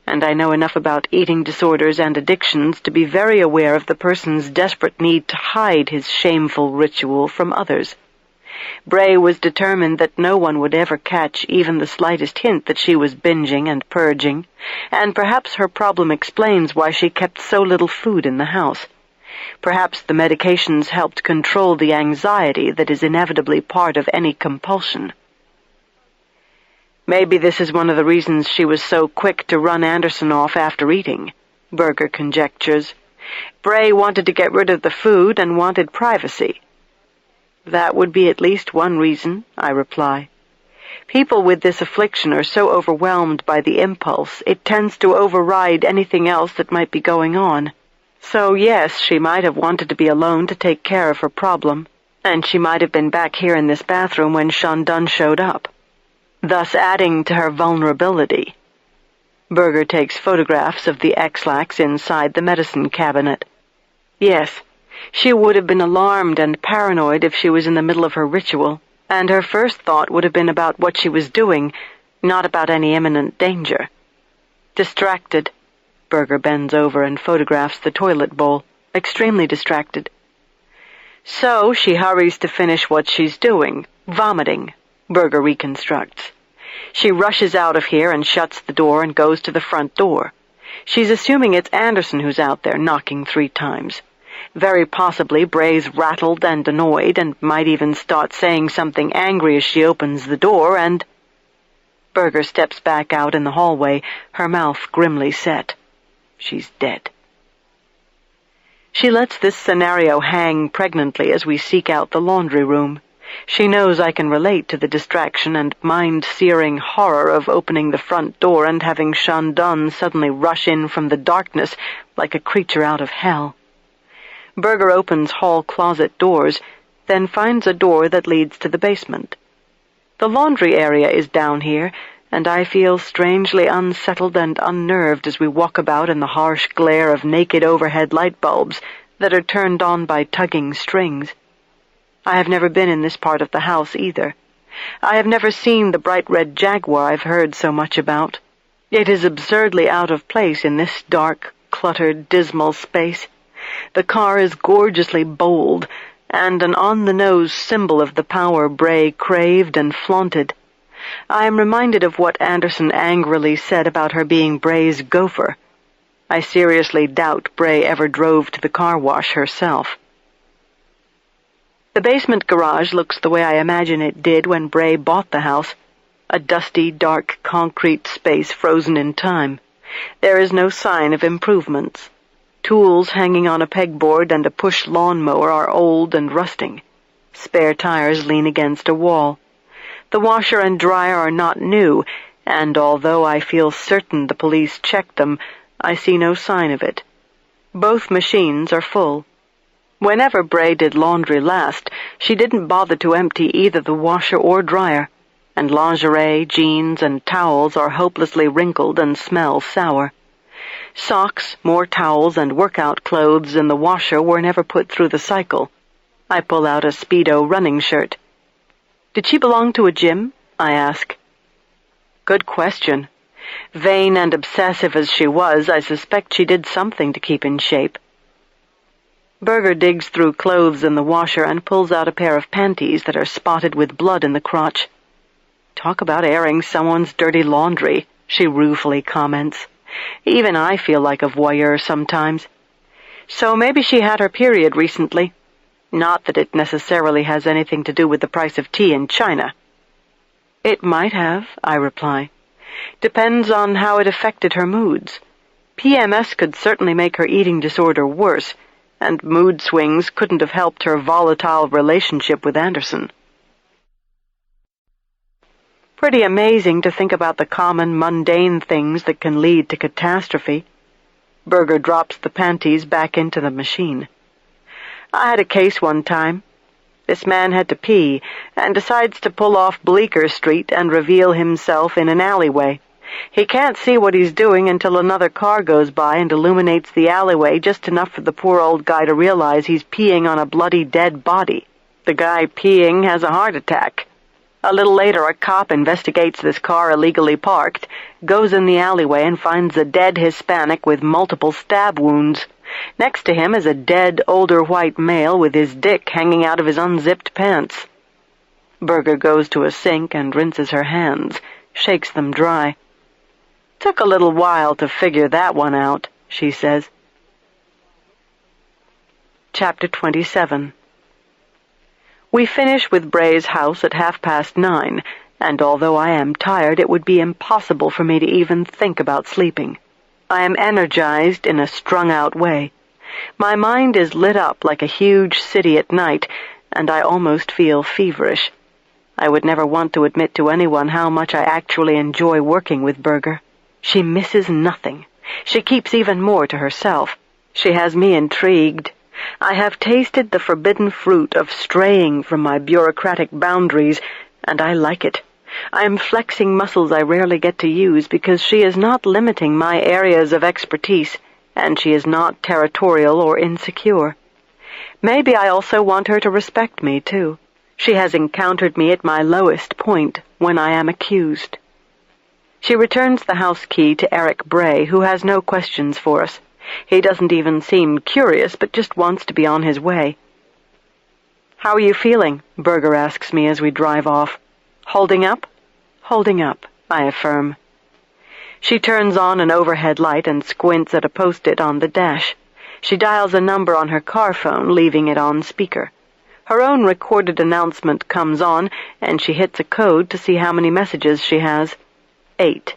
and I know enough about eating disorders and addictions to be very aware of the person's desperate need to hide his shameful ritual from others. Bray was determined that no one would ever catch even the slightest hint that she was binging and purging, and perhaps her problem explains why she kept so little food in the house. Perhaps the medications helped control the anxiety that is inevitably part of any compulsion. Maybe this is one of the reasons she was so quick to run Anderson off after eating, Berger conjectures. Bray wanted to get rid of the food and wanted privacy. That would be at least one reason, I reply. People with this affliction are so overwhelmed by the impulse, it tends to override anything else that might be going on. So yes, she might have wanted to be alone to take care of her problem, and she might have been back here in this bathroom when Shandun showed up, thus adding to her vulnerability. Berger takes photographs of the X-lax inside the medicine cabinet. Yes, she would have been alarmed and paranoid if she was in the middle of her ritual, and her first thought would have been about what she was doing, not about any imminent danger. Distracted. Berger bends over and photographs the toilet bowl, extremely distracted. So she hurries to finish what she's doing, vomiting, Berger reconstructs. She rushes out of here and shuts the door and goes to the front door. She's assuming it's Anderson who's out there, knocking 3 times. Very possibly Bray's rattled and annoyed and might even start saying something angry as she opens the door, and... Berger steps back out in the hallway, her mouth grimly set. She's dead. She lets this scenario hang pregnantly as we seek out the laundry room. She knows I can relate to the distraction and mind-searing horror of opening the front door and having Shandun suddenly rush in from the darkness like a creature out of hell. Berger opens hall closet doors, then finds a door that leads to the basement. The laundry area is down here, and I feel strangely unsettled and unnerved as we walk about in the harsh glare of naked overhead light bulbs that are turned on by tugging strings. I have never been in this part of the house either. I have never seen the bright red Jaguar I've heard so much about. It is absurdly out of place in this dark, cluttered, dismal space. The car is gorgeously bold, and an on-the-nose symbol of the power Bray craved and flaunted. I am reminded of what Anderson angrily said about her being Bray's gopher. I seriously doubt Bray ever drove to the car wash herself. The basement garage looks the way I imagine it did when Bray bought the house, a dusty, dark concrete space frozen in time. There is no sign of improvements. Tools hanging on a pegboard and a push lawnmower are old and rusting. Spare tires lean against a wall. The washer and dryer are not new, and although I feel certain the police checked them, I see no sign of it. Both machines are full. Whenever Bray did laundry last, she didn't bother to empty either the washer or dryer, and lingerie, jeans, and towels are hopelessly wrinkled and smell sour. Socks, more towels, and workout clothes in the washer were never put through the cycle. I pull out a Speedo running shirt. Did she belong to a gym? I ask. Good question. Vain and obsessive as she was, I suspect she did something to keep in shape. Berger digs through clothes in the washer and pulls out a pair of panties that are spotted with blood in the crotch. Talk about airing someone's dirty laundry, she ruefully comments. Even I feel like a voyeur sometimes. So maybe she had her period recently. Not that it necessarily has anything to do with the price of tea in China. It might have, I reply. Depends on how it affected her moods. PMS could certainly make her eating disorder worse, and mood swings couldn't have helped her volatile relationship with Anderson. Pretty amazing to think about the common, mundane things that can lead to catastrophe. Berger drops the panties back into the machine. I had a case one time. This man had to pee, and decides to pull off Bleecker Street and reveal himself in an alleyway. He can't see what he's doing until another car goes by and illuminates the alleyway just enough for the poor old guy to realize he's peeing on a bloody dead body. The guy peeing has a heart attack. A little later, a cop investigates this car illegally parked, goes in the alleyway and finds a dead Hispanic with multiple stab wounds. Next to him is a dead, older white male with his dick hanging out of his unzipped pants. Berger goes to a sink and rinses her hands, shakes them dry. Took a little while to figure that one out, she says. Chapter 27. We finish with Bray's house at 9:30, and although I am tired, it would be impossible for me to even think about sleeping. I am energized in a strung-out way. My mind is lit up like a huge city at night, and I almost feel feverish. I would never want to admit to anyone how much I actually enjoy working with Berger. She misses nothing. She keeps even more to herself. She has me intrigued. I have tasted the forbidden fruit of straying from my bureaucratic boundaries, and I like it. I am flexing muscles I rarely get to use because she is not limiting my areas of expertise, and she is not territorial or insecure. Maybe I also want her to respect me, too. She has encountered me at my lowest point when I am accused. She returns the house key to Eric Bray, who has no questions for us. He doesn't even seem curious, but just wants to be on his way. "How are you feeling?" Berger asks me as we drive off. "Holding up?" "Holding up," I affirm. She turns on an overhead light and squints at a post-it on the dash. She dials a number on her car phone, leaving it on speaker. Her own recorded announcement comes on, and she hits a code to see how many messages she has. 8.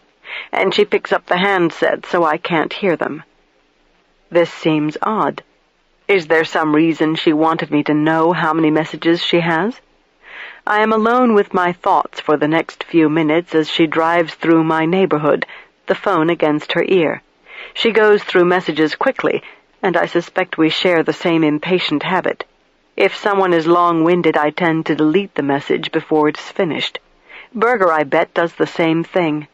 And she picks up the handset so I can't hear them. This seems odd. Is there some reason she wanted me to know how many messages she has? I am alone with my thoughts for the next few minutes as she drives through my neighborhood, the phone against her ear. She goes through messages quickly, and I suspect we share the same impatient habit. If someone is long-winded, I tend to delete the message before it's finished. Berger, I bet, does the same thing.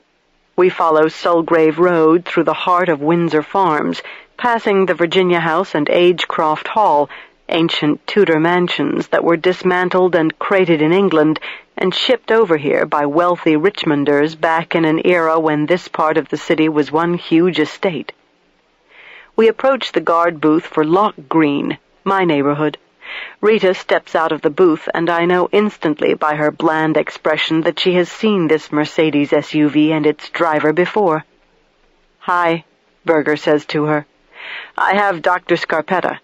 We follow Sulgrave Road through the heart of Windsor Farms, passing the Virginia House and Agecroft Hall, ancient Tudor mansions that were dismantled and crated in England and shipped over here by wealthy Richmonders back in an era when this part of the city was one huge estate. We approach the guard booth for Lock Green, my neighborhood. Rita steps out of the booth, and I know instantly by her bland expression that she has seen this Mercedes SUV and its driver before. "Hi," Berger says to her. "I have Dr. Scarpetta."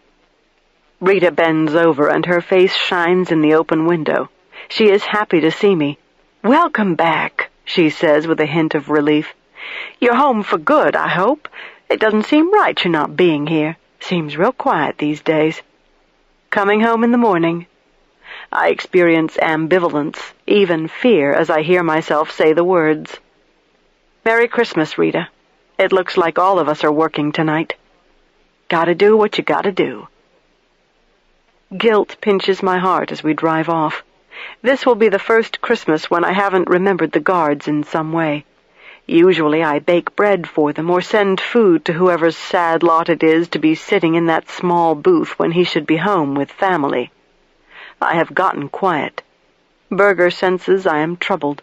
Rita bends over, and her face shines in the open window. She is happy to see me. "Welcome back," she says with a hint of relief. "You're home for good, I hope. It doesn't seem right you're not being here. Seems real quiet these days." "Coming home in the morning." I experience ambivalence, even fear, as I hear myself say the words. "Merry Christmas, Rita. It looks like all of us are working tonight." "Gotta do what you gotta do." Guilt pinches my heart as we drive off. This will be the first Christmas when I haven't remembered the guards in some way. Usually I bake bread for them or send food to whoever's sad lot it is to be sitting in that small booth when he should be home with family. I have gotten quiet. Berger senses I am troubled.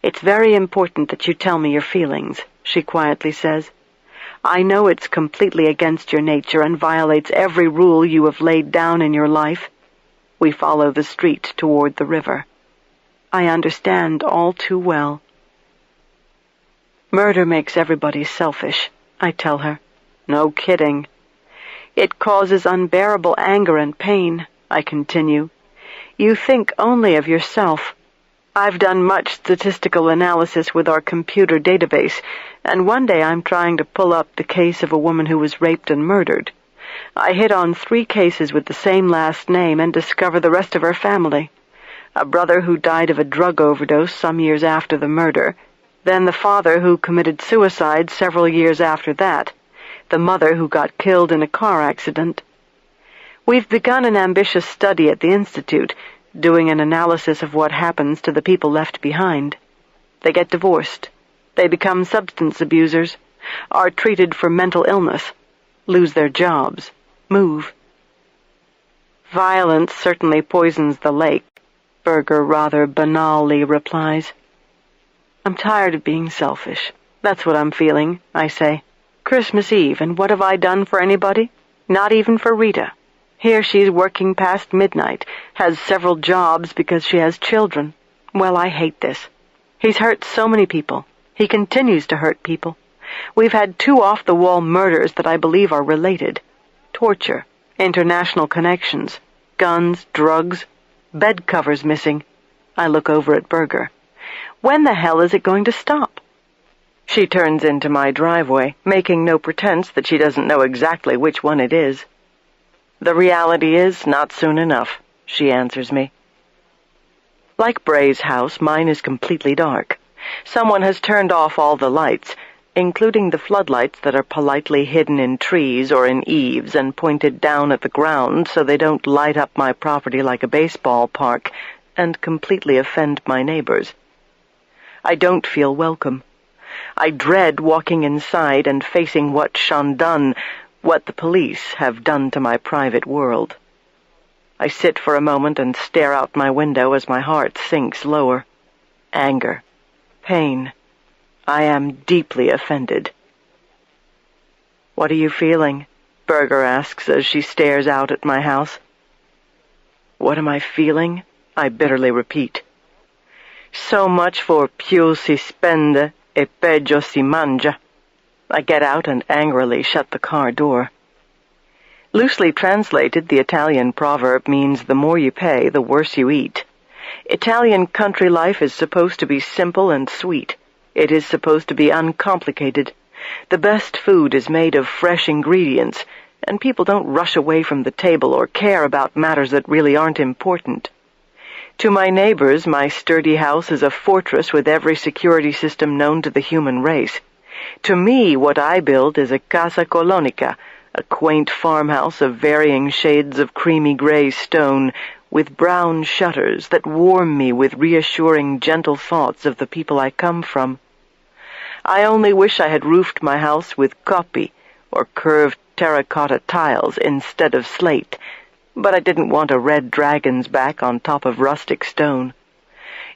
"It's very important that you tell me your feelings," she quietly says. "I know it's completely against your nature and violates every rule you have laid down in your life." We follow the street toward the river. I understand all too well. "Murder makes everybody selfish," I tell her. "No kidding." "It causes unbearable anger and pain," I continue. "You think only of yourself. I've done much statistical analysis with our computer database, and one day I'm trying to pull up the case of a woman who was raped and murdered. I hit on 3 cases with the same last name and discover the rest of her family. A brother who died of a drug overdose some years after the murder, then the father who committed suicide several years after that, the mother who got killed in a car accident. We've begun an ambitious study at the Institute, doing an analysis of what happens to the people left behind. They get divorced. They become substance abusers, are treated for mental illness, lose their jobs, move. "Violence certainly poisons the lake," Berger rather banally replies. "I'm tired of being selfish. That's what I'm feeling," I say. "Christmas Eve, and what have I done for anybody? Not even for Rita. Here she's working past midnight, has several jobs because she has children. Well, I hate this. He's hurt so many people. He continues to hurt people. We've had 2 off-the-wall murders that I believe are related. Torture, international connections, guns, drugs, bed covers missing. I look over at Berger. When the hell is it going to stop? She turns into my driveway, making no pretense that she doesn't know exactly which one it is. The reality is, not soon enough, she answers me. Like Bray's house, mine is completely dark. Someone has turned off all the lights, including the floodlights that are politely hidden in trees or in eaves and pointed down at the ground so they don't light up my property like a baseball park and completely offend my neighbors. I don't feel welcome. I dread walking inside and facing what Shandun, what the police have done to my private world. I sit for a moment and stare out my window as my heart sinks lower. Anger. Pain. I am deeply offended. "What are you feeling?" Berger asks as she stares out at my house. "What am I feeling?" I bitterly repeat. So much for più si spende e peggio si mangia. I get out and angrily shut the car door. Loosely translated, the Italian proverb means the more you pay, the worse you eat. Italian country life is supposed to be simple and sweet. It is supposed to be uncomplicated. The best food is made of fresh ingredients, and people don't rush away from the table or care about matters that really aren't important. To my neighbors, my sturdy house is a fortress with every security system known to the human race. To me, what I build is a casa colonica, a quaint farmhouse of varying shades of creamy gray stone, with brown shutters that warm me with reassuring, gentle thoughts of the people I come from. I only wish I had roofed my house with coppi, or curved terracotta tiles instead of slate, but I didn't want a red dragon's back on top of rustic stone.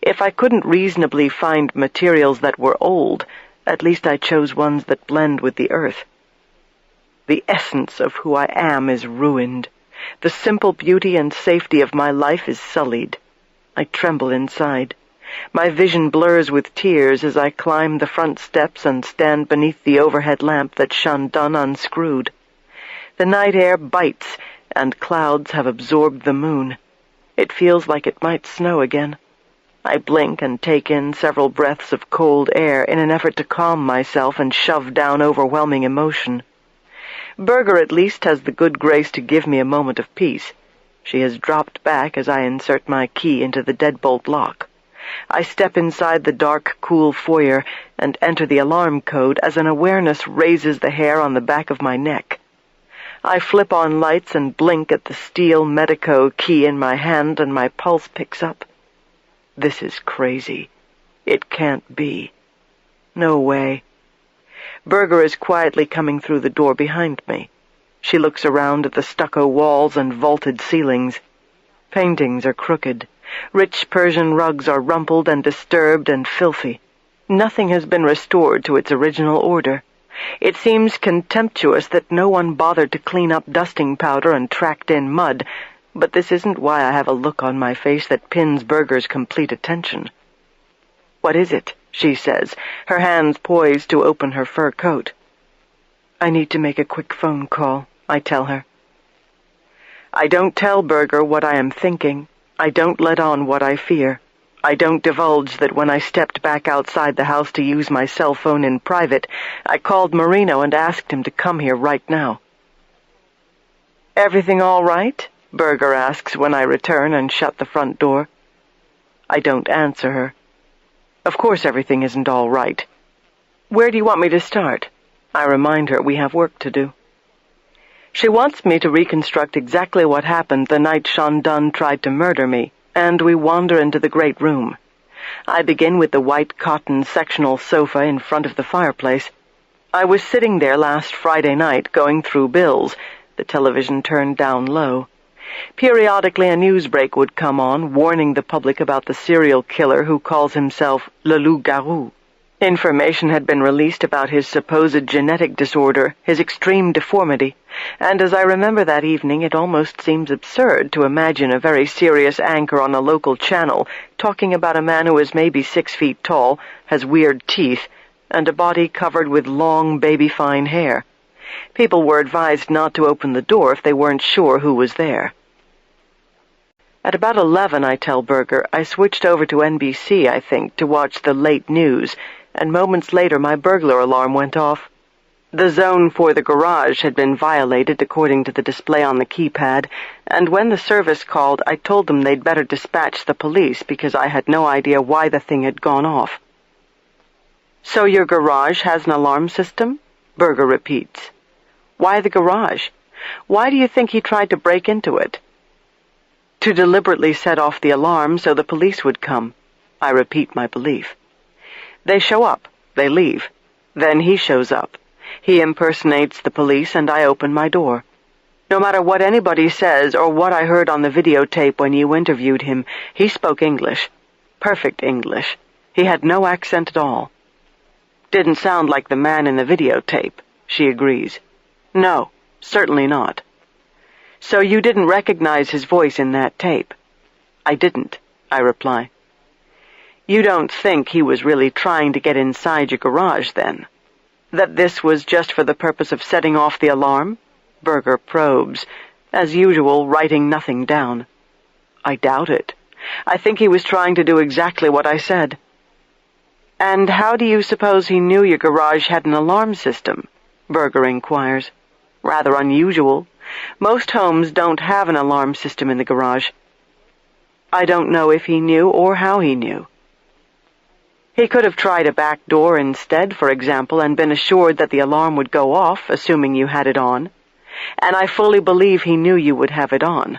If I couldn't reasonably find materials that were old, at least I chose ones that blend with the earth. The essence of who I am is ruined. The simple beauty and safety of my life is sullied. I tremble inside. My vision blurs with tears as I climb the front steps and stand beneath the overhead lamp that Shandun unscrewed. The night air bites, and clouds have absorbed the moon. It feels like it might snow again. I blink and take in several breaths of cold air in an effort to calm myself and shove down overwhelming emotion. Berger at least has the good grace to give me a moment of peace. She has dropped back as I insert my key into the deadbolt lock. I step inside the dark, cool foyer and enter the alarm code as an awareness raises the hair on the back of my neck. I flip on lights and blink at the steel Medico key in my hand, and my pulse picks up. This is crazy. It can't be. No way. Berger is quietly coming through the door behind me. She looks around at the stucco walls and vaulted ceilings. Paintings are crooked. Rich Persian rugs are rumpled and disturbed and filthy. Nothing has been restored to its original order. It seems contemptuous that no one bothered to clean up dusting powder and tracked in mud, but this isn't why I have a look on my face that pins Berger's complete attention. "What is it?" she says, her hands poised to open her fur coat. "I need to make a quick phone call," I tell her. I don't tell Berger what I am thinking. I don't let on what I fear. I don't divulge that when I stepped back outside the house to use my cell phone in private, I called Marino and asked him to come here right now. "Everything all right?" Berger asks when I return and shut the front door. I don't answer her. Of course everything isn't all right. "Where do you want me to start?" I remind her we have work to do. She wants me to reconstruct exactly what happened the night Shandun tried to murder me, and we wander into the great room. I begin with the white cotton sectional sofa in front of the fireplace. I was sitting there last Friday night going through bills, the television turned down low. Periodically a news break would come on, warning the public about the serial killer who calls himself Le Loup-Garou. Information had been released about his supposed genetic disorder, his extreme deformity, and as I remember that evening, it almost seems absurd to imagine a very serious anchor on a local channel talking about a man who is maybe 6 feet tall, has weird teeth, and a body covered with long, baby-fine hair. People were advised not to open the door if they weren't sure who was there. At about 11, I tell Berger, I switched over to NBC, I think, to watch the late news, and moments later my burglar alarm went off. The zone for the garage had been violated according to the display on the keypad, and when the service called, I told them they'd better dispatch the police because I had no idea why the thing had gone off. So your garage has an alarm system? Berger repeats. Why the garage? Why do you think he tried to break into it? To deliberately set off the alarm so the police would come. I repeat my belief. They show up. They leave. Then he shows up. He impersonates the police and I open my door. No matter what anybody says or what I heard on the videotape when you interviewed him, he spoke English. Perfect English. He had no accent at all. Didn't sound like the man in the videotape, she agrees. No, certainly not. So you didn't recognize his voice in that tape? I didn't, I reply. You don't think he was really trying to get inside your garage, then? That this was just for the purpose of setting off the alarm? Berger probes, as usual, writing nothing down. I doubt it. I think he was trying to do exactly what I said. And how do you suppose he knew your garage had an alarm system? Berger inquires. Rather unusual. Most homes don't have an alarm system in the garage. I don't know if he knew or how he knew. He could have tried a back door instead, for example, and been assured that the alarm would go off, assuming you had it on. And I fully believe he knew you would have it on.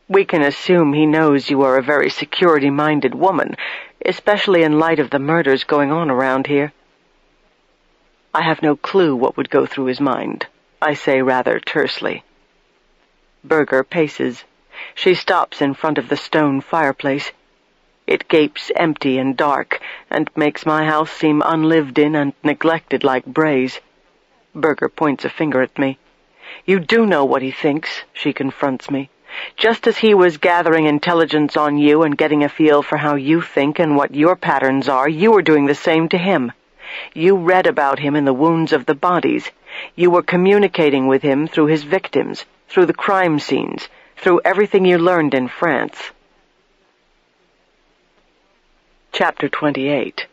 We can assume he knows you are a very security-minded woman, especially in light of the murders going on around here. I have no clue what would go through his mind, I say rather tersely. Berger paces. She stops in front of the stone fireplace. It gapes empty and dark, and makes my house seem unlived in and neglected like Bray's. Berger points a finger at me. You do know what he thinks, she confronts me. Just as he was gathering intelligence on you and getting a feel for how you think and what your patterns are, you were doing the same to him. You read about him in the wounds of the bodies. You were communicating with him through his victims, through the crime scenes, through everything you learned in France. Chapter 28.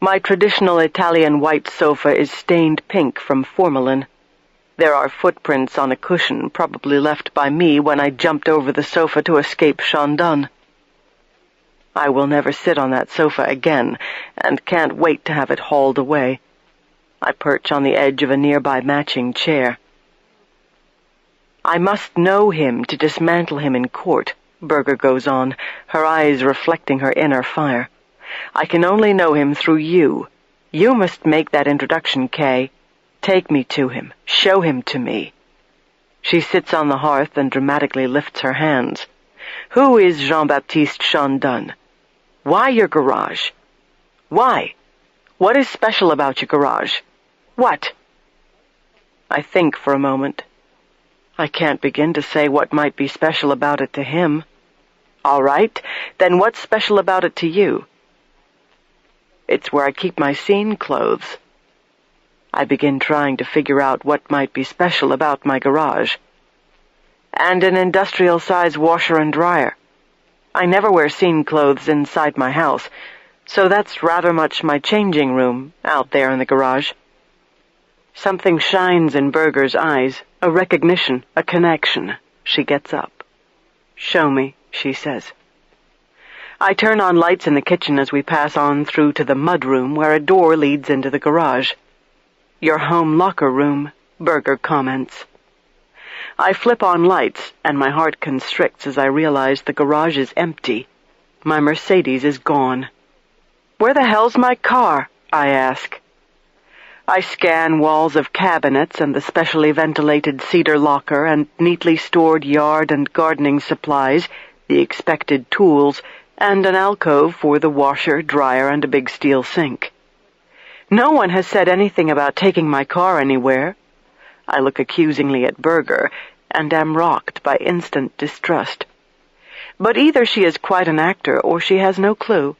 My traditional Italian white sofa is stained pink from formalin. There are footprints on a cushion, probably left by me when I jumped over the sofa to escape Chandon. I will never sit on that sofa again, and can't wait to have it hauled away. I perch on the edge of a nearby matching chair. I must know him to dismantle him in court, Berger goes on, her eyes reflecting her inner fire. I can only know him through you. You must make that introduction, Kay. Take me to him. Show him to me. She sits on the hearth and dramatically lifts her hands. Who is Jean-Baptiste Chandon? Why your garage? Why? What is special about your garage? What? I think for a moment. I can't begin to say what might be special about it to him. All right, then what's special about it to you? It's where I keep my scene clothes. I begin trying to figure out what might be special about my garage. And an industrial-size washer and dryer. I never wear scene clothes inside my house, so that's rather much my changing room out there in the garage. Something shines in Berger's eyes, a recognition, a connection. She gets up. Show me, she says. I turn on lights in the kitchen as we pass on through to the mudroom where a door leads into the garage. Your home locker room, Berger comments. I flip on lights, and my heart constricts as I realize the garage is empty. My Mercedes is gone. Where the hell's my car? I ask. I scan walls of cabinets and the specially ventilated cedar locker and neatly stored yard and gardening supplies, the expected tools, and an alcove for the washer, dryer, and a big steel sink. No one has said anything about taking my car anywhere. I look accusingly at Berger, and am rocked by instant distrust. But either she is quite an actor, or she has no clue.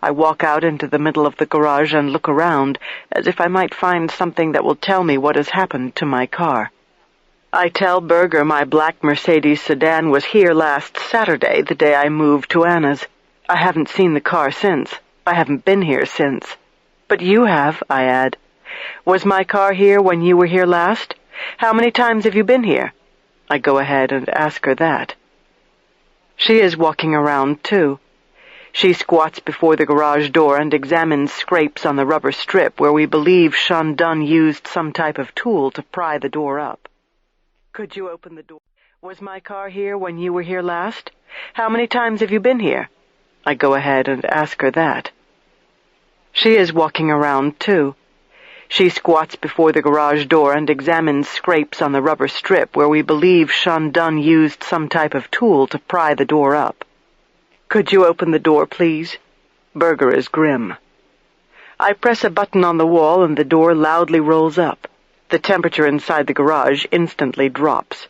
I walk out into the middle of the garage and look around, as if I might find something that will tell me what has happened to my car. I tell Berger my black Mercedes sedan was here last Saturday, the day I moved to Anna's. I haven't seen the car since. I haven't been here since. But you have, I add. Was my car here when you were here last? How many times have you been here? I go ahead and ask her that. She is walking around, too. She squats before the garage door and examines scrapes on the rubber strip where we believe Sean Dunn used some type of tool to pry the door up. Could you open the door? Was my car here when you were here last? How many times have you been here? I go ahead and ask her that. She is walking around, too. She squats before the garage door and examines scrapes on the rubber strip where we believe Sean Dunn used some type of tool to pry the door up. Could you open the door, please? Berger is grim. I press a button on the wall and the door loudly rolls up. The temperature inside the garage instantly drops.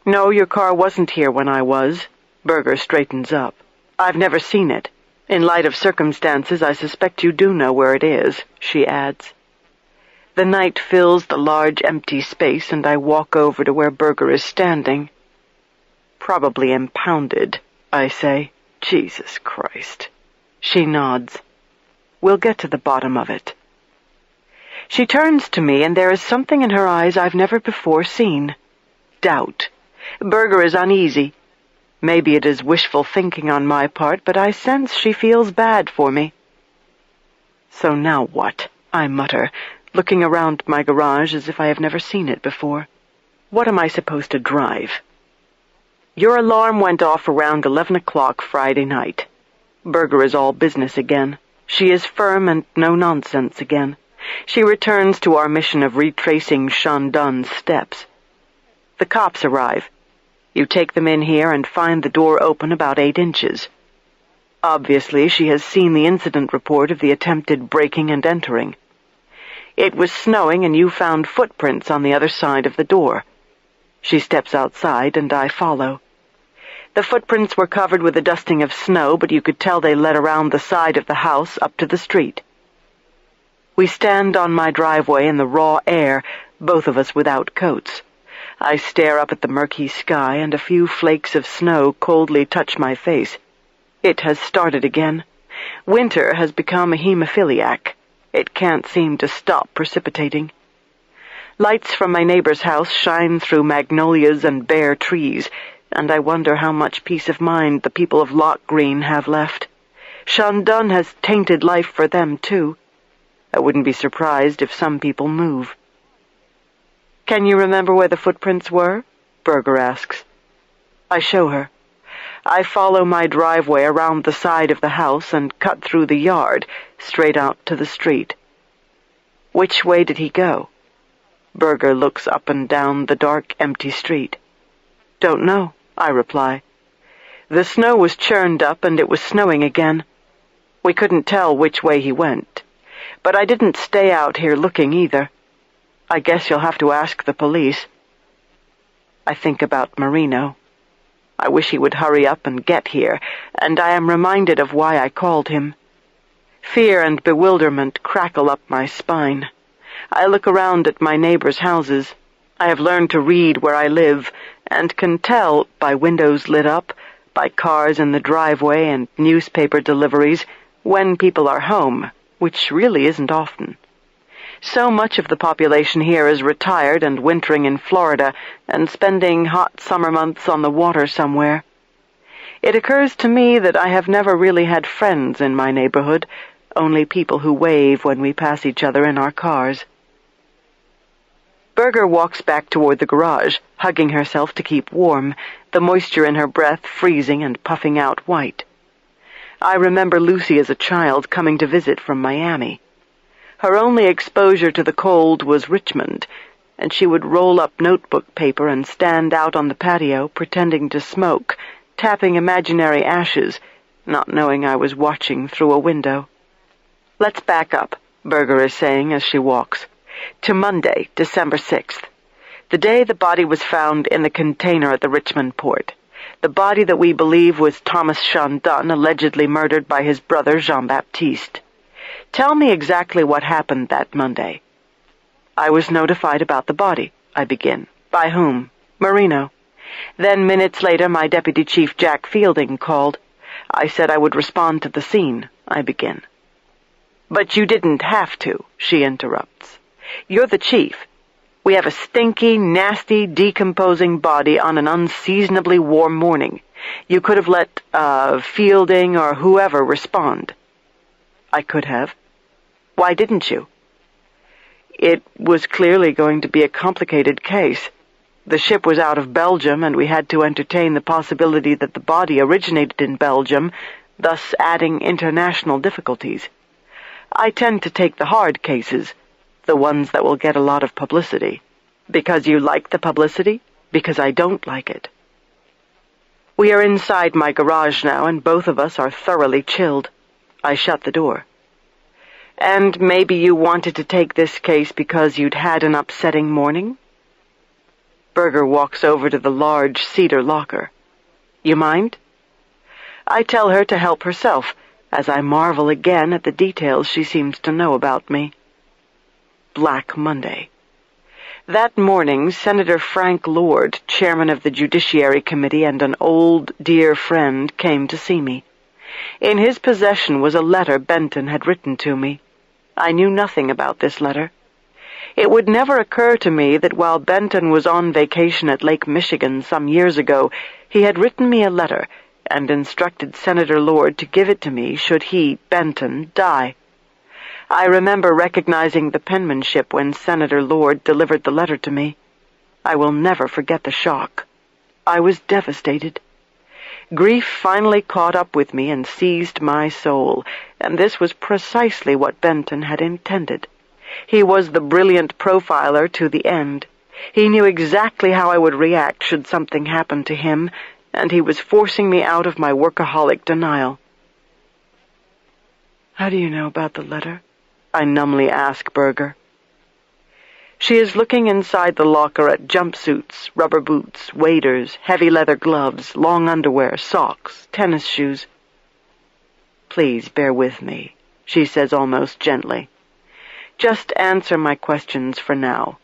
No, your car wasn't here when I was. Berger straightens up. I've never seen it. In light of circumstances, I suspect you do know where it is, she adds. The night fills the large empty space and I walk over to where Berger is standing. Probably impounded, I say. Jesus Christ. She nods. We'll get to the bottom of it. She turns to me, and there is something in her eyes I've never before seen. Doubt. Berger is uneasy. Maybe it is wishful thinking on my part, but I sense she feels bad for me. So now what? I mutter, looking around my garage as if I have never seen it before. What am I supposed to drive? Your alarm went off around 11 o'clock Friday night. Berger is all business again. She is firm and no nonsense again. She returns to our mission of retracing Sean Dunn's steps. The cops arrive. You take them in here and find the door open about 8 inches. Obviously, she has seen the incident report of the attempted breaking and entering. It was snowing and you found footprints on the other side of the door. She steps outside and I follow. The footprints were covered with a dusting of snow, but you could tell they led around the side of the house up to the street. We stand on my driveway in the raw air, both of us without coats. I stare up at the murky sky, and a few flakes of snow coldly touch my face. It has started again. Winter has become a hemophiliac. It can't seem to stop precipitating. Lights from my neighbor's house shine through magnolias and bare trees, and I wonder how much peace of mind the people of Loch Green have left. Sean Dunn has tainted life for them, too. I wouldn't be surprised if some people move. Can you remember where the footprints were? Berger asks. I show her. I follow my driveway around the side of the house and cut through the yard, straight out to the street. Which way did he go? Berger looks up and down the dark, empty street. Don't know, I reply. The snow was churned up and it was snowing again. We couldn't tell which way he went. But I didn't stay out here looking either. I guess you'll have to ask the police. I think about Marino. I wish he would hurry up and get here, and I am reminded of why I called him. Fear and bewilderment crackle up my spine. I look around at my neighbors' houses. I have learned to read where I live, and can tell, by windows lit up, by cars in the driveway and newspaper deliveries, when people are home, which really isn't often. So much of the population here is retired and wintering in Florida and spending hot summer months on the water somewhere. It occurs to me that I have never really had friends in my neighborhood, only people who wave when we pass each other in our cars. Berger walks back toward the garage, hugging herself to keep warm, the moisture in her breath freezing and puffing out white. I remember Lucy as a child coming to visit from Miami. Her only exposure to the cold was Richmond, and she would roll up notebook paper and stand out on the patio pretending to smoke, tapping imaginary ashes, not knowing I was watching through a window. Let's back up, Berger is saying as she walks, to Monday, December 6th, the day the body was found in the container at the Richmond port. The body that we believe was Thomas Sean Dunn, allegedly murdered by his brother Jean-Baptiste. Tell me exactly what happened that Monday. I was notified about the body, I begin. By whom? Marino. Then minutes later my Deputy Chief Jack Fielding called. I said I would respond to the scene, I begin. But you didn't have to, she interrupts. You're the chief. We have a stinky, nasty, decomposing body on an unseasonably warm morning. You could have let, Fielding or whoever respond. I could have. Why didn't you? It was clearly going to be a complicated case. The ship was out of Belgium, and we had to entertain the possibility that the body originated in Belgium, thus adding international difficulties. I tend to take the hard cases, the ones that will get a lot of publicity. Because you like the publicity? Because I don't like it. We are inside my garage now, and both of us are thoroughly chilled. I shut the door. And maybe you wanted to take this case because you'd had an upsetting morning? Berger walks over to the large cedar locker. You mind? I tell her to help herself, as I marvel again at the details she seems to know about me. Black Monday. That morning, Senator Frank Lord, chairman of the Judiciary Committee and an old, dear friend, came to see me. In his possession was a letter Benton had written to me. I knew nothing about this letter. It would never occur to me that while Benton was on vacation at Lake Michigan some years ago, he had written me a letter and instructed Senator Lord to give it to me should he, Benton, die. I remember recognizing the penmanship when Senator Lord delivered the letter to me. I will never forget the shock. I was devastated. Grief finally caught up with me and seized my soul, and this was precisely what Benton had intended. He was the brilliant profiler to the end. He knew exactly how I would react should something happen to him, and he was forcing me out of my workaholic denial. How do you know about the letter? I numbly ask Berger. She is looking inside the locker at jumpsuits, rubber boots, waders, heavy leather gloves, long underwear, socks, tennis shoes. Please bear with me, she says almost gently. Just answer my questions for now.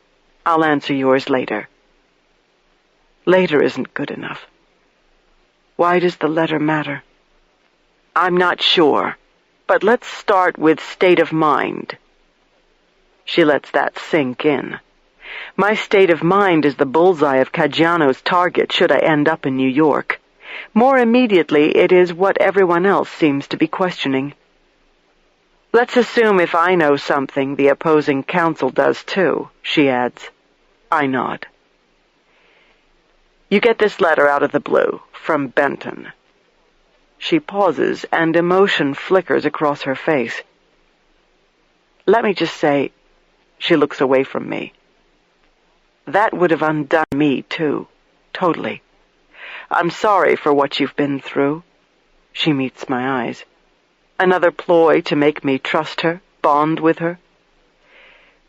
I'll answer yours later. Later isn't good enough. Why does the letter matter? I'm not sure, but let's start with state of mind. She lets that sink in. My state of mind is the bullseye of Caggiano's target should I end up in New York. More immediately, it is what everyone else seems to be questioning. Let's assume if I know something, the opposing counsel does too, she adds. I nod. You get this letter out of the blue, from Benton. She pauses, and emotion flickers across her face. Let me just say, she looks away from me. That would have undone me, too. Totally. I'm sorry for what you've been through. She meets my eyes. Another ploy to make me trust her, bond with her.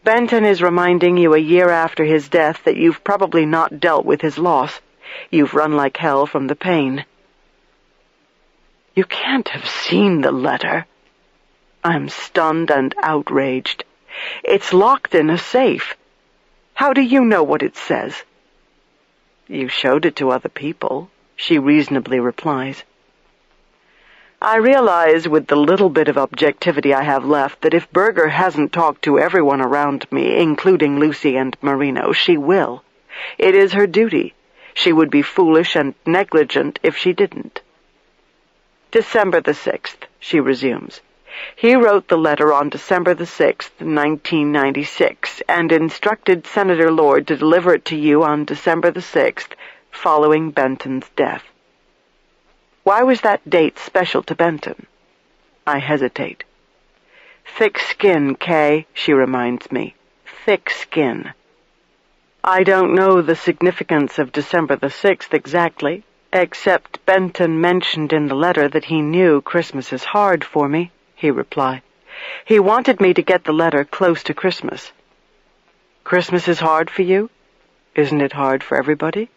Benton is reminding you a year after his death that you've probably not dealt with his loss. You've run like hell from the pain. You can't have seen the letter. I'm stunned and outraged. It's locked in a safe. How do you know what it says? You showed it to other people, she reasonably replies. I realize with the little bit of objectivity I have left that if Berger hasn't talked to everyone around me, including Lucy and Marino, she will. It is her duty. She would be foolish and negligent if she didn't. December the 6th, she resumes. He wrote the letter on December the 6th, 1996, and instructed Senator Lord to deliver it to you on December the 6th, following Benton's death. Why was that date special to Benton? I hesitate. Thick skin, Kay, she reminds me. Thick skin. I don't know the significance of December the 6th exactly, except Benton mentioned in the letter that he knew Christmas is hard for me, he replied. He wanted me to get the letter close to Christmas. Christmas is hard for you? Isn't it hard for everybody?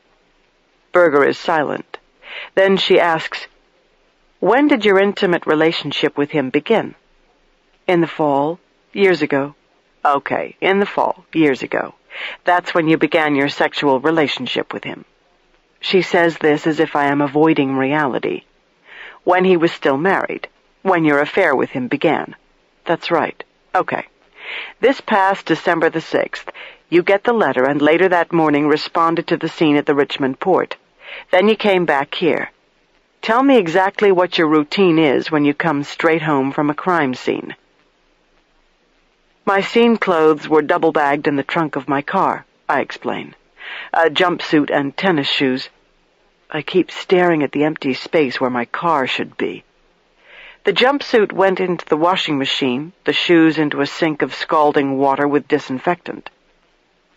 Berger is silent. Then she asks, when did your intimate relationship with him begin? In the fall, years ago. Okay, in the fall, years ago. That's when you began your sexual relationship with him. She says this as if I am avoiding reality. When he was still married, when your affair with him began. That's right. Okay. This past December the 6th, you get the letter and later that morning responded to the scene at the Richmond port. Then you came back here. Tell me exactly what your routine is when you come straight home from a crime scene. My scene clothes were double-bagged in the trunk of my car, I explain. A jumpsuit and tennis shoes. I keep staring at the empty space where my car should be. The jumpsuit went into the washing machine, the shoes into a sink of scalding water with disinfectant.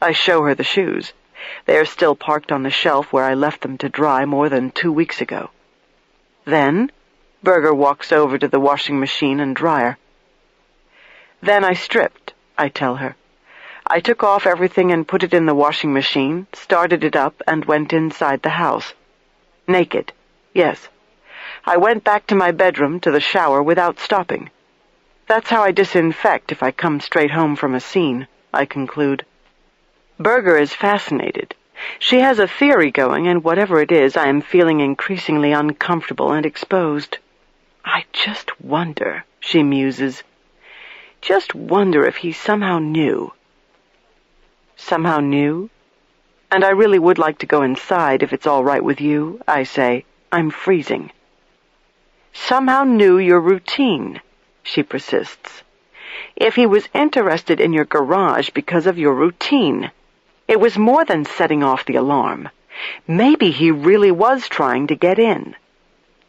I show her the shoes. They are still parked on the shelf where I left them to dry more than 2 weeks ago. Then, Berger walks over to the washing machine and dryer. Then I stripped, I tell her. I took off everything and put it in the washing machine, started it up, and went inside the house. Naked, yes. I went back to my bedroom, to the shower, without stopping. That's how I disinfect if I come straight home from a scene, I conclude. Berger is fascinated. She has a theory going, and whatever it is, I am feeling increasingly uncomfortable and exposed. I just wonder, she muses. Just wonder if he somehow knew. Somehow knew? And I really would like to go inside if it's all right with you, I say. I'm freezing. Somehow knew your routine, she persists. If he was interested in your garage because of your routine, it was more than setting off the alarm. Maybe he really was trying to get in.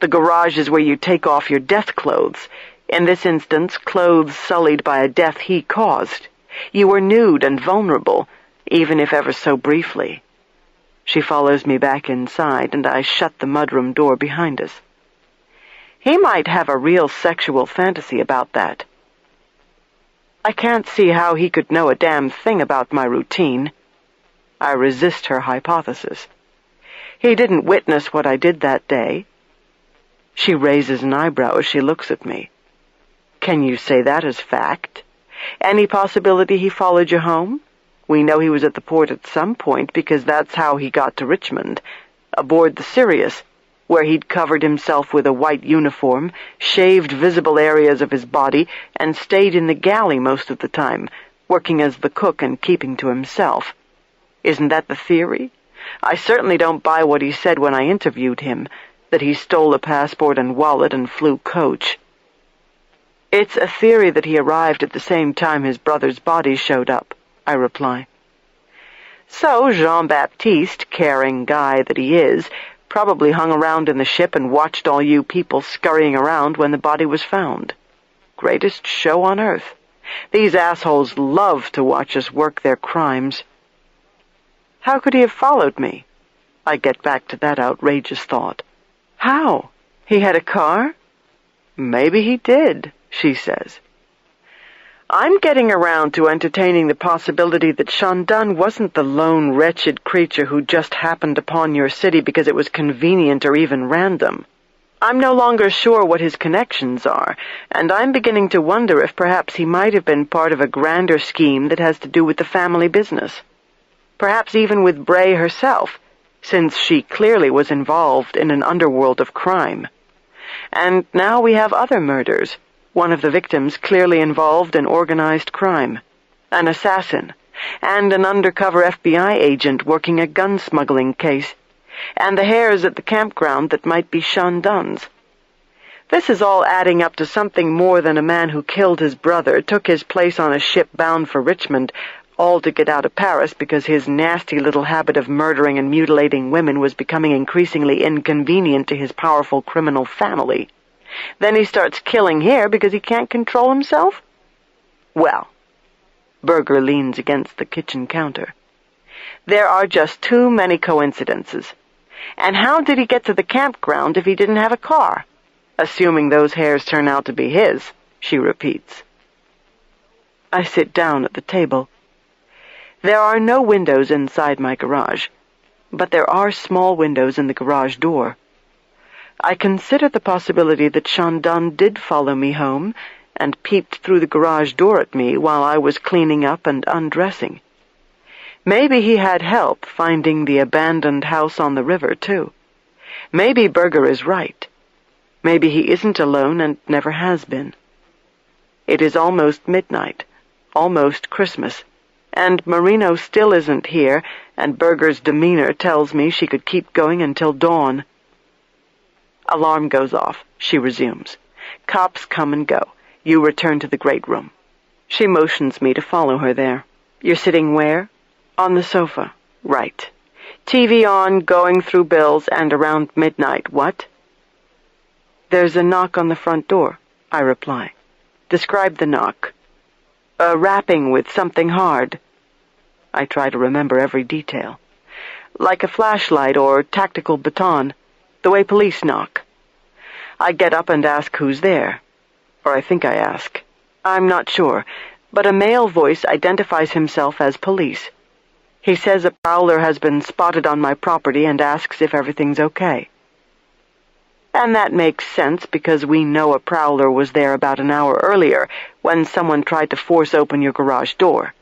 The garage is where you take off your death clothes. In this instance, clothes sullied by a death he caused. You were nude and vulnerable, even if ever so briefly. She follows me back inside, and I shut the mudroom door behind us. He might have a real sexual fantasy about that. I can't see how he could know a damn thing about my routine. I resist her hypothesis. He didn't witness what I did that day. She raises an eyebrow as she looks at me. Can you say that as fact? Any possibility he followed you home? We know he was at the port at some point because that's how he got to Richmond, aboard the Sirius, where he'd covered himself with a white uniform, shaved visible areas of his body, and stayed in the galley most of the time, working as the cook and keeping to himself. Isn't that the theory? I certainly don't buy what he said when I interviewed him, that he stole a passport and wallet and flew coach. It's a theory that he arrived at the same time his brother's body showed up, I reply. So Jean-Baptiste, caring guy that he is, probably hung around in the ship and watched all you people scurrying around when the body was found. Greatest show on earth. These assholes love to watch us work their crimes. How could he have followed me? I get back to that outrageous thought. How? He had a car? Maybe he did, she says. I'm getting around to entertaining the possibility that Chandon wasn't the lone wretched creature who just happened upon your city because it was convenient or even random. I'm no longer sure what his connections are, and I'm beginning to wonder if perhaps he might have been part of a grander scheme that has to do with the family business. Perhaps even with Bray herself, since she clearly was involved in an underworld of crime. And now we have other murders. One of the victims clearly involved in organized crime, an assassin, and an undercover FBI agent working a gun smuggling case, and the hares at the campground that might be Chandon's. This is all adding up to something more than a man who killed his brother, took his place on a ship bound for Richmond, all to get out of Paris because his nasty little habit of murdering and mutilating women was becoming increasingly inconvenient to his powerful criminal family. Then he starts killing here because he can't control himself? Well, Berger leans against the kitchen counter. There are just too many coincidences. And how did he get to the campground if he didn't have a car? Assuming those hares turn out to be his, she repeats. I sit down at the table. There are no windows inside my garage, but there are small windows in the garage door. I consider the possibility that Chandon did follow me home and peeped through the garage door at me while I was cleaning up and undressing. Maybe he had help finding the abandoned house on the river, too. Maybe Berger is right. Maybe he isn't alone and never has been. It is almost midnight, almost Christmas, and Marino still isn't here, and Berger's demeanor tells me she could keep going until dawn. Alarm goes off. She resumes. Cops come and go. You return to the great room. She motions me to follow her there. You're sitting where? On the sofa. Right. TV on, going through bills, and around midnight. What? There's a knock on the front door, I reply. Describe the knock. A rapping with something hard. I try to remember every detail. Like a flashlight or tactical baton, the way police knock. I get up and ask who's there. Or I think I ask. I'm not sure, but a male voice identifies himself as police. He says a prowler has been spotted on my property and asks if everything's okay. And that makes sense because we know a prowler was there about an hour earlier when someone tried to force open your garage door.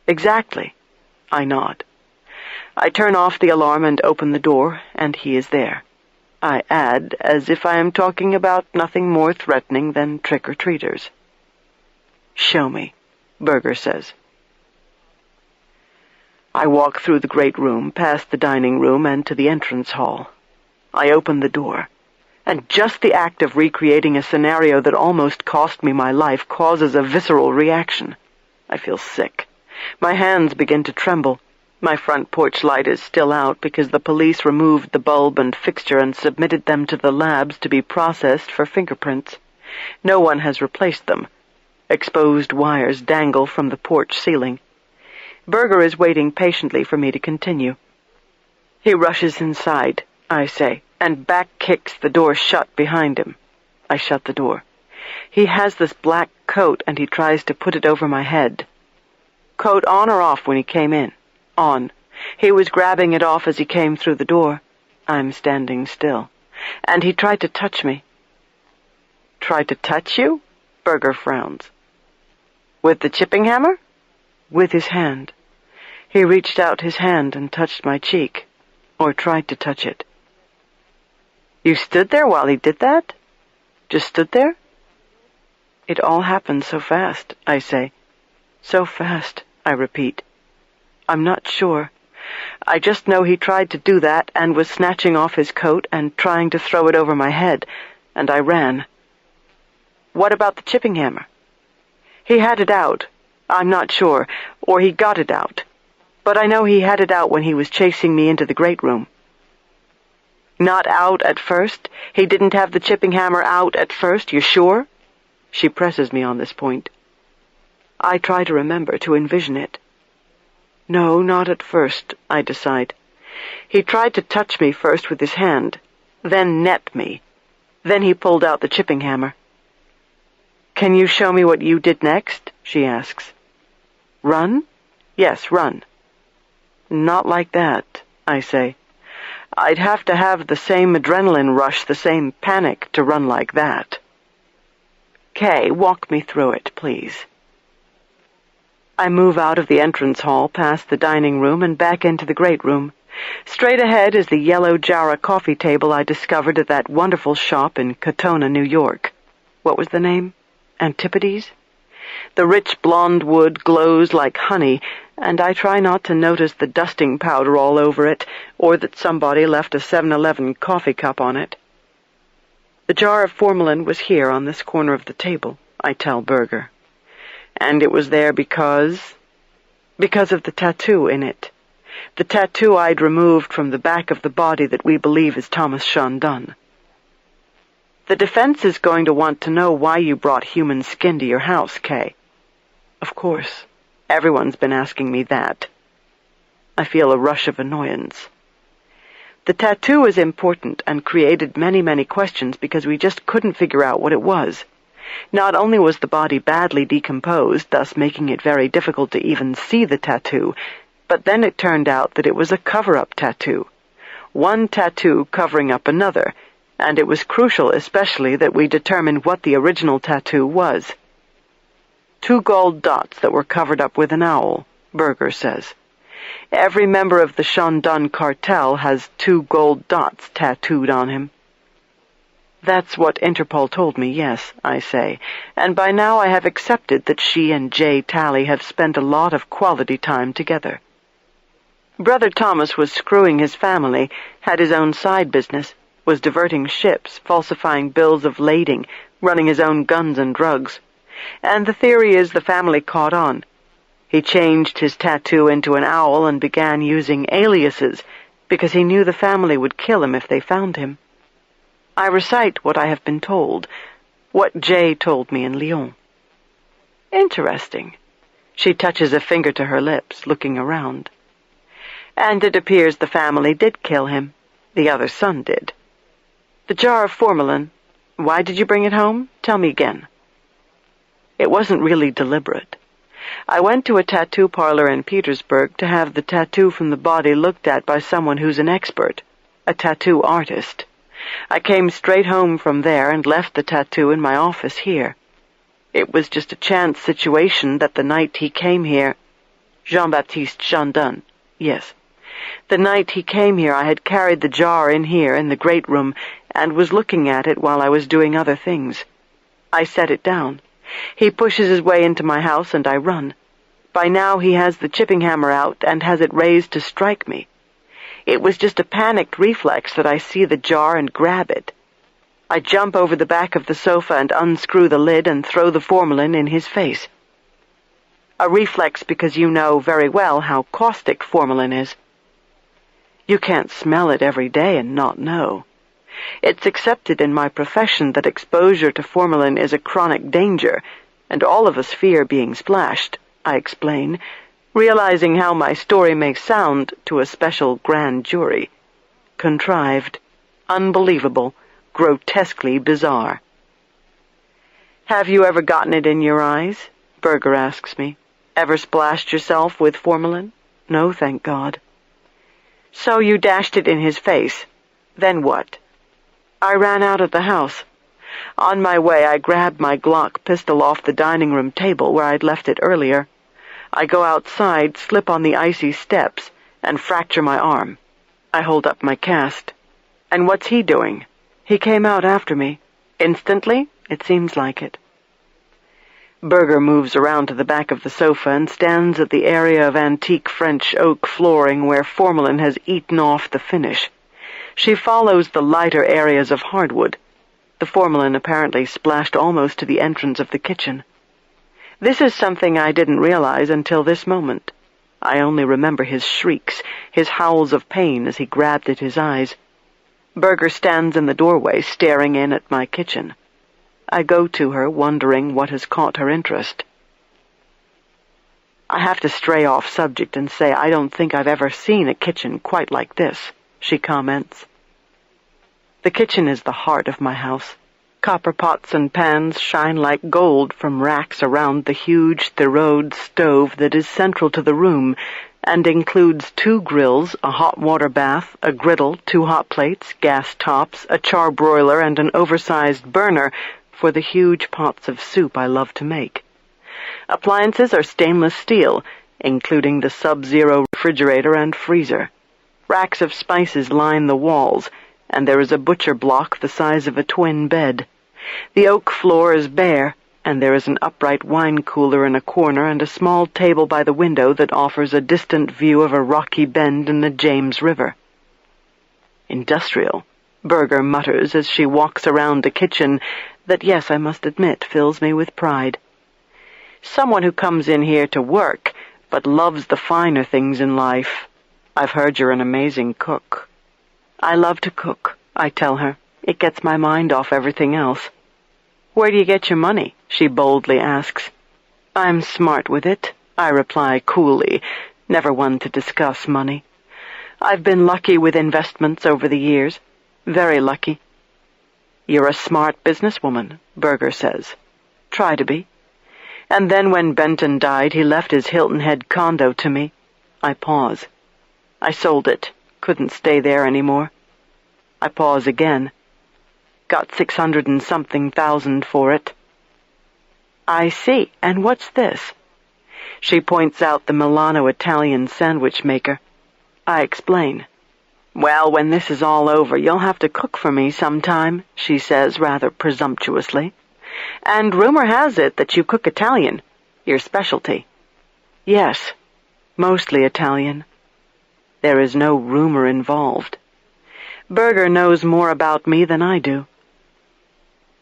Exactly. I nod. I turn off the alarm and open the door, and he is there. I add, as if I am talking about nothing more threatening than trick-or-treaters. Show me, Berger says. I walk through the great room, past the dining room, and to the entrance hall. I open the door, and just the act of recreating a scenario that almost cost me my life causes a visceral reaction. I feel sick. My hands begin to tremble. My front porch light is still out because the police removed the bulb and fixture and submitted them to the labs to be processed for fingerprints. No one has replaced them. Exposed wires dangle from the porch ceiling. Berger is waiting patiently for me to continue. He rushes inside, I say, and back kicks the door shut behind him. I shut the door. He has this black coat and he tries to put it over my head. Coat on or off when he came in? On. He was grabbing it off as he came through the door. I'm standing still. And he tried to touch me. Tried to touch you? Berger frowns. With the chipping hammer? With his hand. He reached out his hand and touched my cheek. Or tried to touch it. You stood there while he did that? Just stood there? It all happened so fast, I say. So fast, I repeat. I'm not sure. I just know he tried to do that and was snatching off his coat and trying to throw it over my head, and I ran. What about the chipping hammer? He had it out. I'm not sure, or he got it out. But I know he had it out when he was chasing me into the great room. Not out at first? He didn't have the chipping hammer out at first, you sure? She presses me on this point. I try to remember, to envision it. No, not at first, I decide. He tried to touch me first with his hand, then net me. Then he pulled out the chipping hammer. Can you show me what you did next? She asks. Run? Yes, run. Not like that, I say. I'd have to have the same adrenaline rush, the same panic to run like that. Kay, walk me through it, please. I move out of the entrance hall, past the dining room, and back into the great room. Straight ahead is the yellow Jarrah coffee table I discovered at that wonderful shop in Katona, New York. What was the name? Antipodes? The rich blonde wood glows like honey, and I try not to notice the dusting powder all over it, or that somebody left a 7-Eleven coffee cup on it. The jar of formalin was here on this corner of the table, I tell Berger. And it was there because of the tattoo in it. The tattoo I'd removed from the back of the body that we believe is Thomas Shandon. The defense is going to want to know why you brought human skin to your house, Kay. Of course. Everyone's been asking me that. I feel a rush of annoyance. The tattoo is important and created many, many questions because we just couldn't figure out what it was. Not only was the body badly decomposed, thus making it very difficult to even see the tattoo, but then it turned out that it was a cover-up tattoo. One tattoo covering up another, and it was crucial especially that we determine what the original tattoo was. 2 gold dots that were covered up with an owl, Berger says. Every member of the Shandong cartel has 2 gold dots tattooed on him. That's what Interpol told me, yes, I say, and by now I have accepted that she and Jay Talley have spent a lot of quality time together. Brother Thomas was screwing his family, had his own side business, was diverting ships, falsifying bills of lading, running his own guns and drugs. And the theory is the family caught on. He changed his tattoo into an owl and began using aliases because he knew the family would kill him if they found him. I recite what I have been told, what Jay told me in Lyon. Interesting. She touches a finger to her lips, looking around. And it appears the family did kill him. The other son did. The jar of formalin. Why did you bring it home? Tell me again. It wasn't really deliberate. I went to a tattoo parlor in Petersburg to have the tattoo from the body looked at by someone who's an expert, a tattoo artist. I came straight home from there and left the tattoo in my office here. It was just a chance situation that the night he came here, Jean-Baptiste Chandon, yes. The night he came here I had carried the jar in here in the great room and was looking at it while I was doing other things. I set it down. He pushes his way into my house and I run. By now he has the chipping hammer out and has it raised to strike me. It was just a panicked reflex that I see the jar and grab it. I jump over the back of the sofa and unscrew the lid and throw the formalin in his face. A reflex because you know very well how caustic formalin is. You can't smell it every day and not know. It's accepted in my profession that exposure to formalin is a chronic danger, and all of us fear being splashed, I explain, realizing how my story may sound to a special grand jury. Contrived, unbelievable, grotesquely bizarre. Have you ever gotten it in your eyes? Berger asks me. Ever splashed yourself with formalin? No, thank God. So you dashed it in his face. Then what? I ran out of the house. On my way, I grabbed my Glock pistol off the dining room table where I'd left it earlier. I go outside, slip on the icy steps, and fracture my arm. I hold up my cast. And what's he doing? He came out after me. Instantly? It seems like it. Berger moves around to the back of the sofa and stands at the area of antique French oak flooring where formalin has eaten off the finish. She follows the lighter areas of hardwood. The formalin apparently splashed almost to the entrance of the kitchen. This is something I didn't realize until this moment. I only remember his shrieks, his howls of pain as he grabbed at his eyes. Berger stands in the doorway, staring in at my kitchen. I go to her, wondering what has caught her interest. I have to stray off subject and say I don't think I've ever seen a kitchen quite like this, she comments. The kitchen is the heart of my house. Copper pots and pans shine like gold from racks around the huge Thirode stove that is central to the room and includes 2 grills, a hot water bath, a griddle, 2 hot plates, gas tops, a charbroiler, and an oversized burner for the huge pots of soup I love to make. Appliances are stainless steel, including the Sub-Zero refrigerator and freezer. Racks of spices line the walls, and there is a butcher block the size of a twin bed. The oak floor is bare, and there is an upright wine cooler in a corner and a small table by the window that offers a distant view of a rocky bend in the James River. Industrial, Berger mutters as she walks around the kitchen that, yes, I must admit, fills me with pride. Someone who comes in here to work, but loves the finer things in life. I've heard you're an amazing cook. I love to cook, I tell her. It gets my mind off everything else. Where do you get your money? She boldly asks. I'm smart with it, I reply coolly, never one to discuss money. I've been lucky with investments over the years. Very lucky. You're a smart businesswoman, Berger says. Try to be. And then when Benton died, he left his Hilton Head condo to me. I pause. I sold it. Couldn't stay there anymore. I pause again. Got 600 and something thousand for it. I see. And what's this? She points out the Milano-Italian sandwich maker. I explain. "Well, when this is all over, you'll have to cook for me sometime," she says rather presumptuously. "And rumor has it that you cook Italian, your specialty." "Yes, mostly Italian." There is no rumor involved. Berger knows more about me than I do.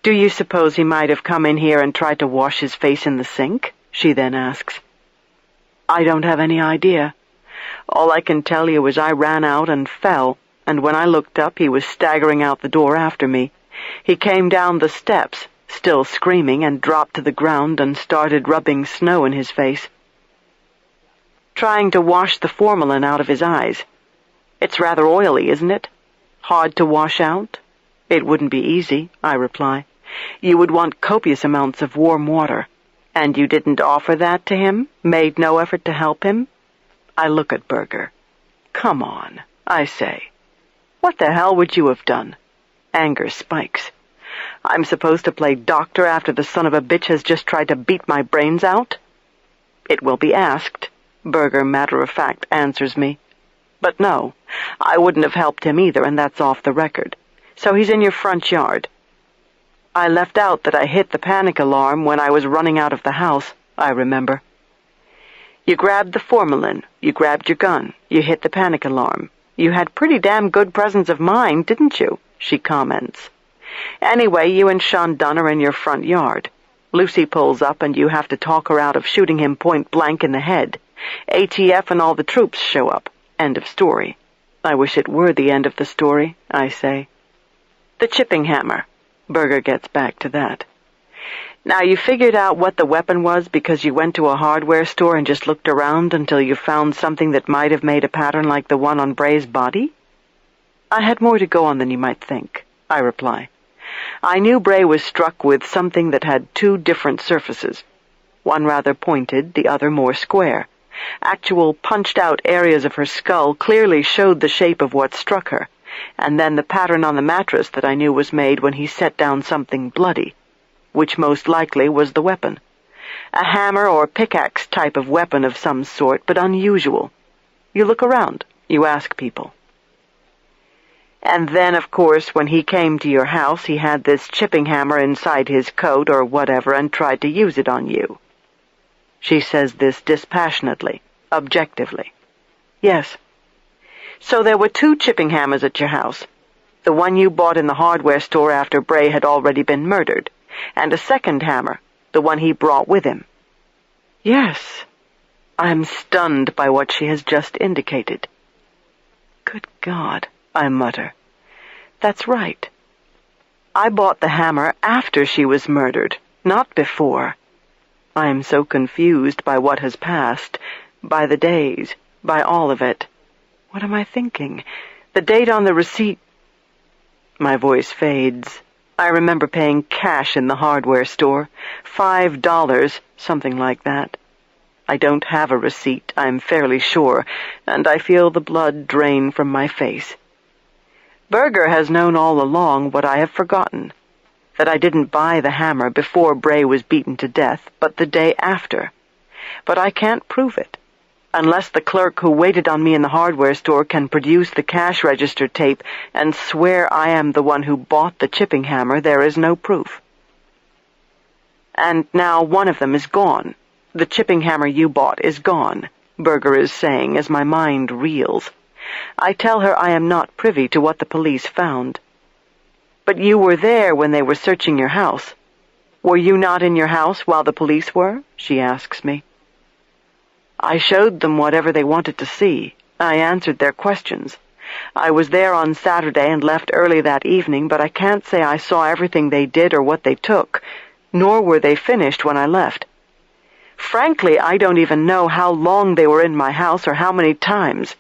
"Do you suppose he might have come in here and tried to wash his face in the sink?" she then asks. "I don't have any idea. All I can tell you is I ran out and fell, and when I looked up he was staggering out the door after me. He came down the steps, still screaming, and dropped to the ground and started rubbing snow in his face. Trying to wash the formalin out of his eyes. It's rather oily, isn't it? Hard to wash out?" "It wouldn't be easy," I reply. "You would want copious amounts of warm water." "And you didn't offer that to him? Made no effort to help him?" I look at Berger. "Come on," I say. "What the hell would you have done?" Anger spikes. "I'm supposed to play doctor after the son of a bitch has just tried to beat my brains out?" "It will be asked," Berger matter-of-fact answers me. "But no, I wouldn't have helped him either, and that's off the record. So he's in your front yard." I left out that I hit the panic alarm when I was running out of the house, I remember. "You grabbed the formalin, you grabbed your gun, you hit the panic alarm. You had pretty damn good presence of mind, didn't you?" she comments. "Anyway, you and Sean Dunn are in your front yard. Lucy pulls up and you have to talk her out of shooting him point blank in the head. ATF and all the troops show up. End of story." I wish it were the end of the story, I say. "The chipping hammer." Berger gets back to that. "Now you figured out what the weapon was because you went to a hardware store and just looked around until you found something that might have made a pattern like the one on Bray's body?" "I had more to go on than you might think," I reply. "I knew Bray was struck with something that had two different surfaces, one rather pointed, the other more square. Actual punched-out areas of her skull clearly showed the shape of what struck her, and then the pattern on the mattress that I knew was made when he set down something bloody, which most likely was the weapon. A hammer or pickaxe type of weapon of some sort, but unusual. You look around, you ask people. And then, of course, when he came to your house, he had this chipping hammer inside his coat or whatever and tried to use it on you." She says this dispassionately, objectively. "Yes. So there were two chipping hammers at your house. The one you bought in the hardware store after Bray had already been murdered, and a second hammer, the one he brought with him." "Yes." I'm stunned by what she has just indicated. "Good God," I mutter. "That's right. I bought the hammer after she was murdered, not before. I am so confused by what has passed, by the days, by all of it. What am I thinking? The date on the receipt—" My voice fades. I remember paying cash in the hardware store, $5, something like that. I don't have a receipt, I'm fairly sure, and I feel the blood drain from my face. Berger has known all along what I have forgotten, that I didn't buy the hammer before Bray was beaten to death, but the day after. But I can't prove it. Unless the clerk who waited on me in the hardware store can produce the cash register tape and swear I am the one who bought the chipping hammer, there is no proof. And now one of them is gone. The chipping hammer you bought is gone, Berger is saying as my mind reels. I tell her I am not privy to what the police found. "But you were there when they were searching your house. Were you not in your house while the police were?" she asks me. I showed them whatever they wanted to see. I answered their questions. I was there on Saturday and left early that evening, but I can't say I saw everything they did or what they took, nor were they finished when I left. Frankly, I don't even know how long they were in my house or how many times.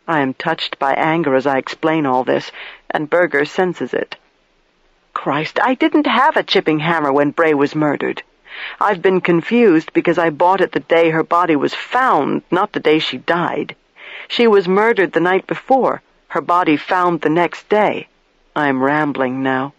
I am touched by anger as I explain all this, and Berger senses it. Christ, I didn't have a chipping hammer when Bray was murdered. I've been confused because I bought it the day her body was found, not the day she died. She was murdered the night before, her body found the next day. I'm rambling now.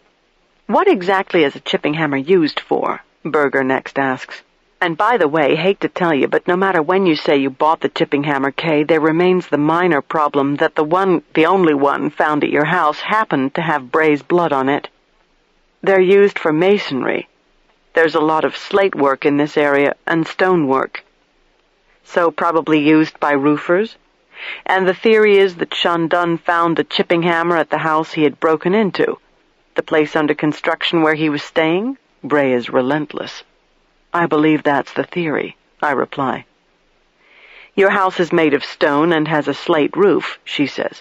"What exactly is a chipping hammer used for?" Berger next asks. And by the way, hate to tell you, but no matter when you say you bought the chipping hammer, Kay, there remains the minor problem that the only one found at your house happened to have Bray's blood on it. They're used for masonry. There's a lot of slate work in this area and stonework. So probably used by roofers. And the theory is that Shandun found a chipping hammer at the house he had broken into. The place under construction where he was staying? Bray is relentless. I believe that's the theory, I reply. Your house is made of stone and has a slate roof, she says.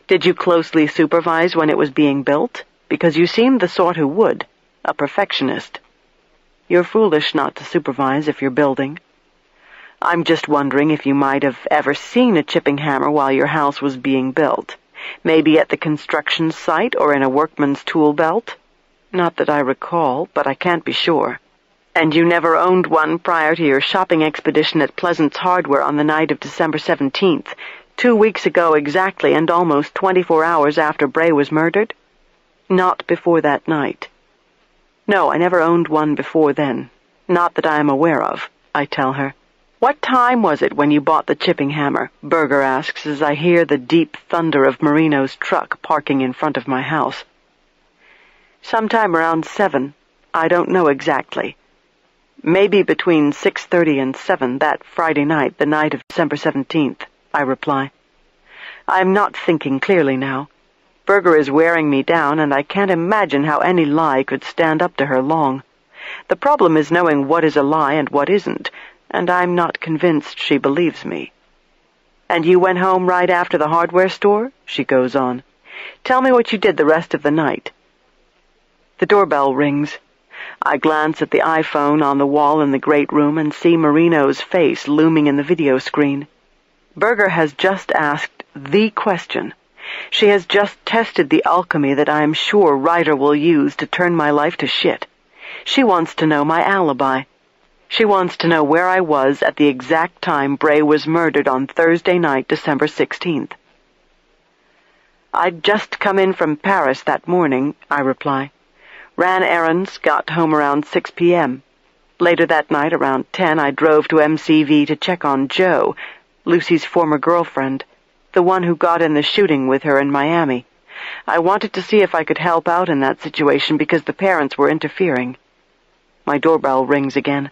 Did you closely supervise when it was being built? Because you seem the sort who would, a perfectionist. You're foolish not to supervise if you're building. I'm just wondering if you might have ever seen a chipping hammer while your house was being built. Maybe at the construction site or in a workman's tool belt? Not that I recall, but I can't be sure. And you never owned one prior to your shopping expedition at Pleasant's Hardware on the night of December 17th, 2 weeks ago exactly and almost 24 hours after Bray was murdered? Not before that night. No, I never owned one before then. Not that I am aware of, I tell her. What time was it when you bought the chipping hammer? Berger asks as I hear the deep thunder of Marino's truck parking in front of my house. Sometime around 7. I don't know exactly. Maybe between 6:30 and 7 that Friday night, the night of December 17th, I reply. I am not thinking clearly now. Berger is wearing me down, and I can't imagine how any lie could stand up to her long. The problem is knowing what is a lie and what isn't, and I'm not convinced she believes me. And you went home right after the hardware store? She goes on. Tell me what you did the rest of the night. The doorbell rings. I glance at the iPhone on the wall in the great room and see Marino's face looming in the video screen. Berger has just asked the question. She has just tested the alchemy that I am sure Ryder will use to turn my life to shit. She wants to know my alibi. She wants to know where I was at the exact time Bray was murdered on Thursday night, December 16th. I'd just come in from Paris that morning, I reply. Ran errands, got home around 6 p.m. Later that night, around 10, I drove to MCV to check on Jo, Lucy's former girlfriend, the one who got in the shooting with her in Miami. I wanted to see if I could help out in that situation because the parents were interfering. My doorbell rings again,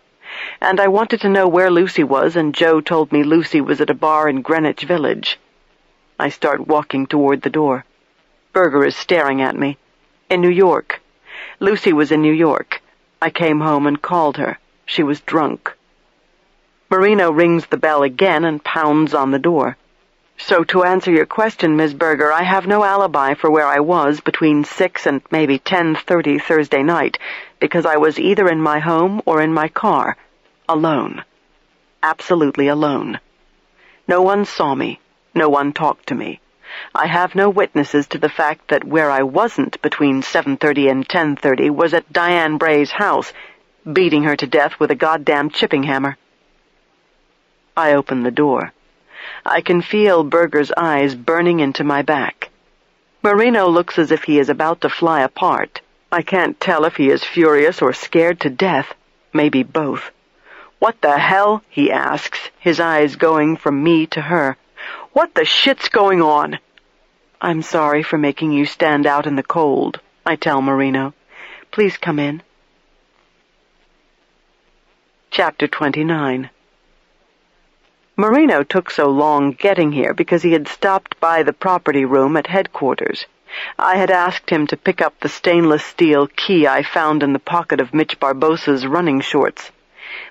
and I wanted to know where Lucy was, and Jo told me Lucy was at a bar in Greenwich Village. I start walking toward the door. Berger is staring at me. In New York. Lucy was in New York. I came home and called her. She was drunk. Marino rings the bell again and pounds on the door. So to answer your question, Ms. Berger, I have no alibi for where I was between 6 and maybe 10:30 Thursday night, because I was either in my home or in my car, alone. Absolutely alone. No one saw me. No one talked to me. I have no witnesses to the fact that where I wasn't between 7:30 and 10:30 was at Diane Bray's house, beating her to death with a goddamn chipping hammer. I open the door. I can feel Berger's eyes burning into my back. Marino looks as if he is about to fly apart. I can't tell if he is furious or scared to death. Maybe both. What the hell? He asks, his eyes going from me to her. What the shit's going on? I'm sorry for making you stand out in the cold, I tell Marino. Please come in. Chapter 29. Marino took so long getting here because he had stopped by the property room at headquarters. I had asked him to pick up the stainless steel key I found in the pocket of Mitch Barbossa's running shorts.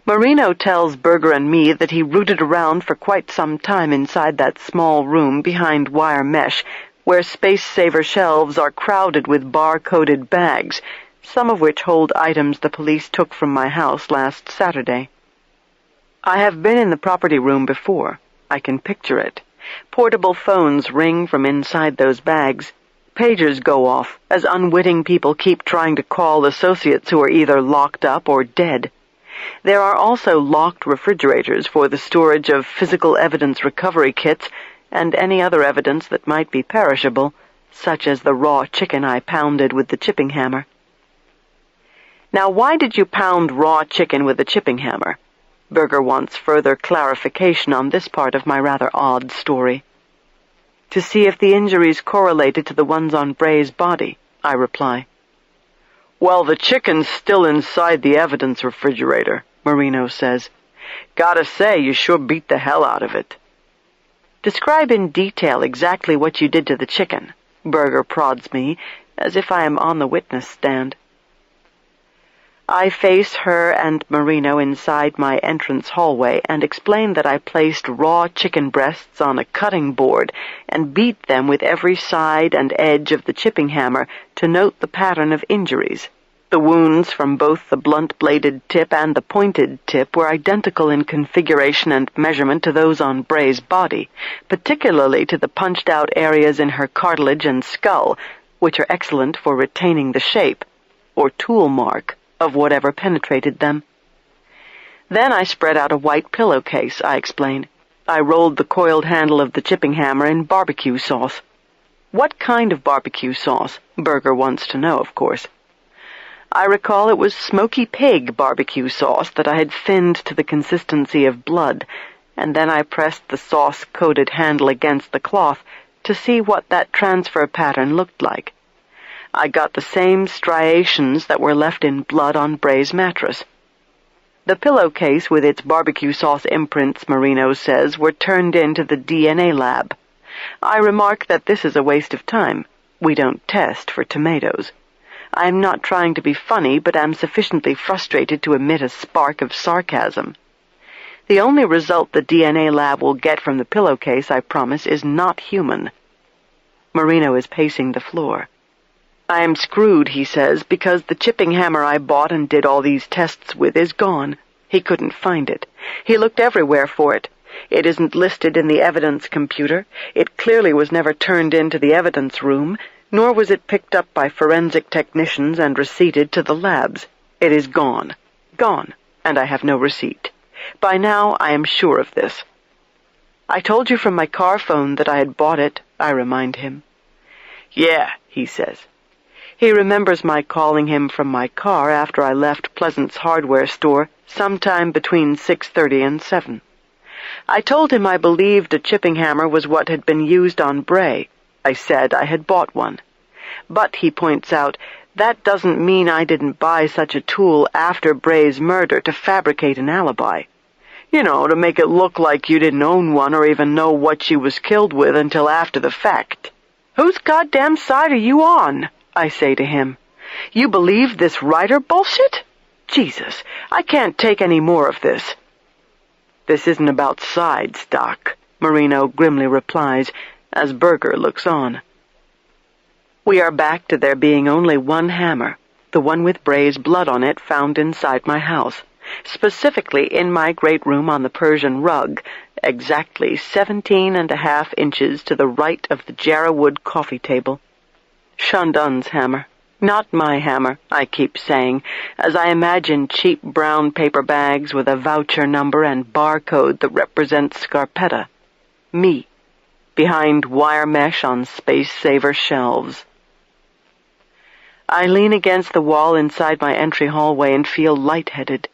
Marino tells Berger and me that he rooted around for quite some time inside that small room behind wire mesh, where space-saver shelves are crowded with bar-coded bags, some of which hold items the police took from my house last Saturday. I have been in the property room before. I can picture it. Portable phones ring from inside those bags. Pagers go off as unwitting people keep trying to call associates who are either locked up or dead. There are also locked refrigerators for the storage of physical evidence recovery kits and any other evidence that might be perishable, such as the raw chicken I pounded with the chipping hammer. Now, why did you pound raw chicken with a chipping hammer? Berger wants further clarification on this part of my rather odd story. To see if the injuries correlated to the ones on Bray's body, I reply. Well, the chicken's still inside the evidence refrigerator, Marino says. Gotta say, you sure beat the hell out of it. Describe in detail exactly what you did to the chicken, Berger prods me, as if I am on the witness stand. I face her and Marino inside my entrance hallway and explain that I placed raw chicken breasts on a cutting board and beat them with every side and edge of the chipping hammer to note the pattern of injuries. The wounds from both the blunt-bladed tip and the pointed tip were identical in configuration and measurement to those on Bray's body, particularly to the punched-out areas in her cartilage and skull, which are excellent for retaining the shape, or tool mark, of whatever penetrated them. Then I spread out a white pillowcase, I explain. I rolled the coiled handle of the chipping hammer in barbecue sauce. What kind of barbecue sauce? Berger wants to know, of course. I recall it was smoky pig barbecue sauce that I had thinned to the consistency of blood, and then I pressed the sauce-coated handle against the cloth to see what that transfer pattern looked like. I got the same striations that were left in blood on Bray's mattress. The pillowcase with its barbecue sauce imprints, Marino says, were turned into the DNA lab. I remark that this is a waste of time. We don't test for tomatoes. I am not trying to be funny, but am sufficiently frustrated to emit a spark of sarcasm. The only result the DNA lab will get from the pillowcase, I promise, is not human. Marino is pacing the floor. I am screwed, he says, because the chipping hammer I bought and did all these tests with is gone. He couldn't find it. He looked everywhere for it. It isn't listed in the evidence computer. It clearly was never turned into the evidence room, nor was it picked up by forensic technicians and receipted to the labs. It is gone. Gone, and I have no receipt. By now, I am sure of this. I told you from my car phone that I had bought it, I remind him. Yeah, he says. He remembers my calling him from my car after I left Pleasant's hardware store sometime between 6:30 and 7. I told him I believed a chipping hammer was what had been used on Bray. I said I had bought one. But, he points out, that doesn't mean I didn't buy such a tool after Bray's murder to fabricate an alibi. You know, to make it look like you didn't own one or even know what she was killed with until after the fact. Whose goddamn side are you on? I say to him. You believe this writer bullshit? Jesus, I can't take any more of this. This isn't about sides, Doc, Marino grimly replies, as Berger looks on. We are back to there being only one hammer, the one with Bray's blood on it found inside my house, specifically in my great room on the Persian rug, exactly 17.5 inches to the right of the Jarrah wood coffee table. Chandon's hammer. Not my hammer, I keep saying, as I imagine cheap brown paper bags with a voucher number and barcode that represents Scarpetta. Me. Behind wire mesh on space-saver shelves. I lean against the wall inside my entry hallway and feel lightheaded.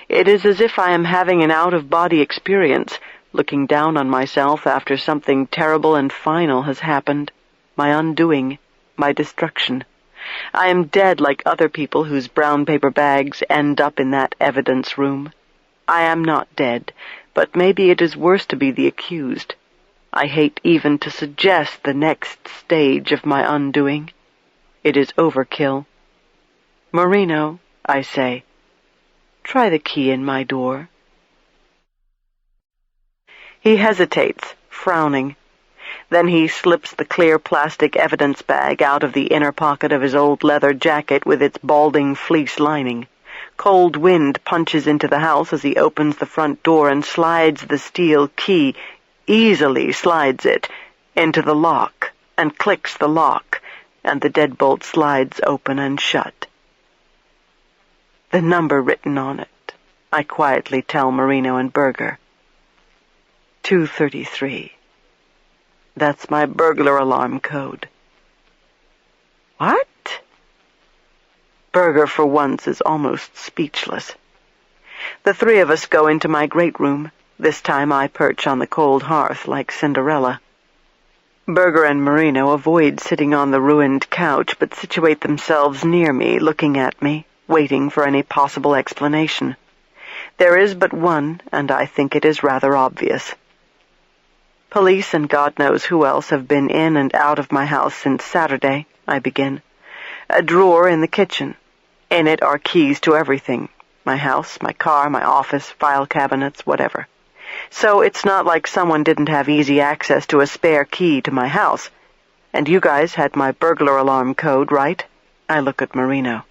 It is as if I am having an out-of-body experience, looking down on myself after something terrible and final has happened. My undoing. My destruction. I am dead like other people whose brown paper bags end up in that evidence room. I am not dead, but maybe it is worse to be the accused. I hate even to suggest the next stage of my undoing. It is overkill. Marino, I say, try the key in my door. He hesitates, frowning. Then he slips the clear plastic evidence bag out of the inner pocket of his old leather jacket with its balding fleece lining. Cold wind punches into the house as he opens the front door and slides the steel key, easily slides it, into the lock, and clicks the lock, and the deadbolt slides open and shut. The number written on it, I quietly tell Marino and Berger. 233. That's my burglar alarm code. What? Berger, for once, is almost speechless. The three of us go into my great room. This time I perch on the cold hearth like Cinderella. Berger and Marino avoid sitting on the ruined couch, but situate themselves near me, looking at me, waiting for any possible explanation. There is but one, and I think it is rather obvious. Police and God knows who else have been in and out of my house since Saturday, I begin. A drawer in the kitchen. In it are keys to everything. My house, my car, my office, file cabinets, whatever. So it's not like someone didn't have easy access to a spare key to my house. And you guys had my burglar alarm code, right? I look at Marino.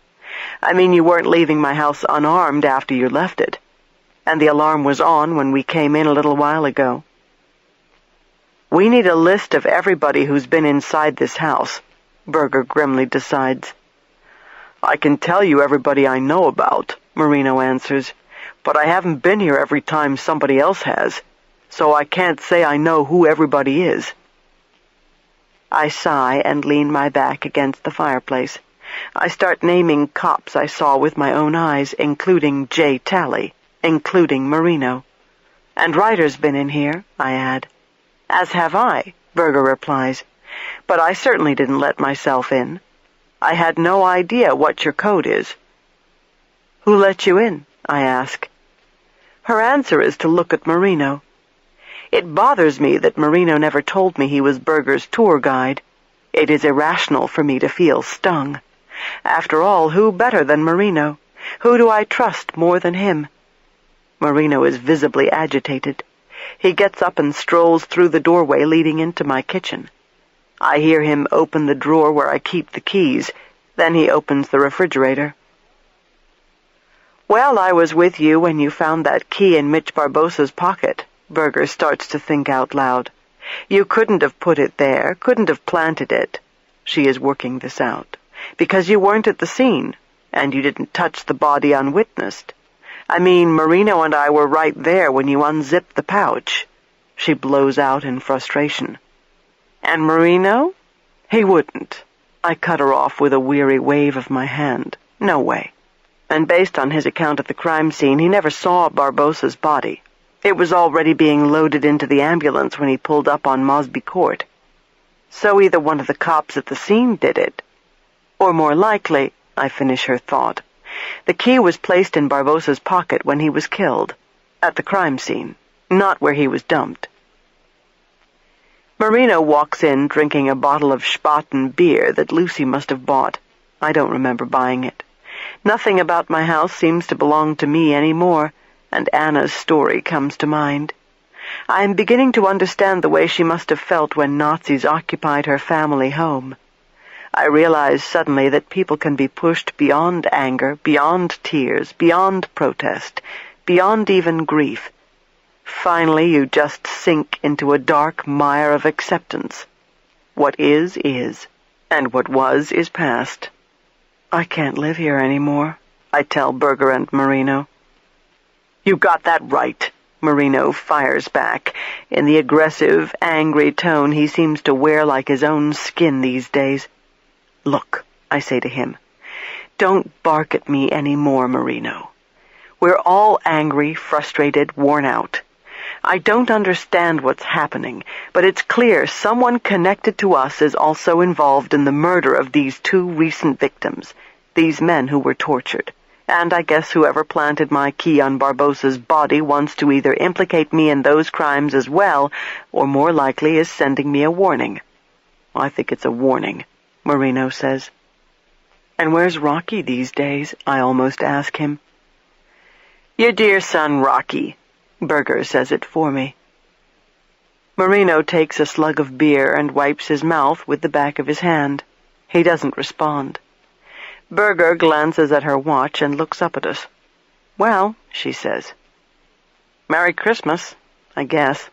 I mean, you weren't leaving my house unarmed after you left it. And the alarm was on when we came in a little while ago. We need a list of everybody who's been inside this house, Berger grimly decides. I can tell you everybody I know about, Marino answers, but I haven't been here every time somebody else has, so I can't say I know who everybody is. I sigh and lean my back against the fireplace. I start naming cops I saw with my own eyes, including Jay Talley, including Marino. And Ryder's been in here, I add. As have I, Berger replies, but I certainly didn't let myself in. I had no idea what your code is. Who let you in? I ask. Her answer is to look at Marino. It bothers me that Marino never told me he was Berger's tour guide. It is irrational for me to feel stung. After all, who better than Marino? Who do I trust more than him? Marino is visibly agitated. He gets up and strolls through the doorway leading into my kitchen. I hear him open the drawer where I keep the keys. Then he opens the refrigerator. Well, I was with you when you found that key in Mitch Barbossa's pocket. Berger starts to think out loud. You couldn't have put it there, couldn't have planted it. She is working this out. Because you weren't at the scene, and you didn't touch the body unwitnessed. I mean, Marino and I were right there when you unzipped the pouch. She blows out in frustration. And Marino? He wouldn't. I cut her off with a weary wave of my hand. No way. And based on his account at the crime scene, he never saw Barbossa's body. It was already being loaded into the ambulance when he pulled up on Mosby Court. So either one of the cops at the scene did it. Or more likely, I finish her thought, the key was placed in Barbossa's pocket when he was killed, at the crime scene, not where he was dumped. Marino walks in drinking a bottle of Spaten beer that Lucy must have bought. I don't remember buying it. Nothing about my house seems to belong to me anymore, and Anna's story comes to mind. I am beginning to understand the way she must have felt when Nazis occupied her family home. I realize suddenly that people can be pushed beyond anger, beyond tears, beyond protest, beyond even grief. Finally, you just sink into a dark mire of acceptance. What is, and what was is past. I can't live here anymore, I tell Berger and Marino. You got that right, Marino fires back, in the aggressive, angry tone he seems to wear like his own skin these days. Look, I say to him, don't bark at me any more, Marino. We're all angry, frustrated, worn out. I don't understand what's happening, but it's clear someone connected to us is also involved in the murder of these two recent victims, these men who were tortured. And I guess whoever planted my key on Barbossa's body wants to either implicate me in those crimes as well, or more likely is sending me a warning. I think it's a warning, Marino says. And where's Rocky these days? I almost ask him. Your dear son Rocky, Berger says it for me. Marino takes a slug of beer and wipes his mouth with the back of his hand. He doesn't respond. Berger glances at her watch and looks up at us. Well, she says. Merry Christmas, I guess.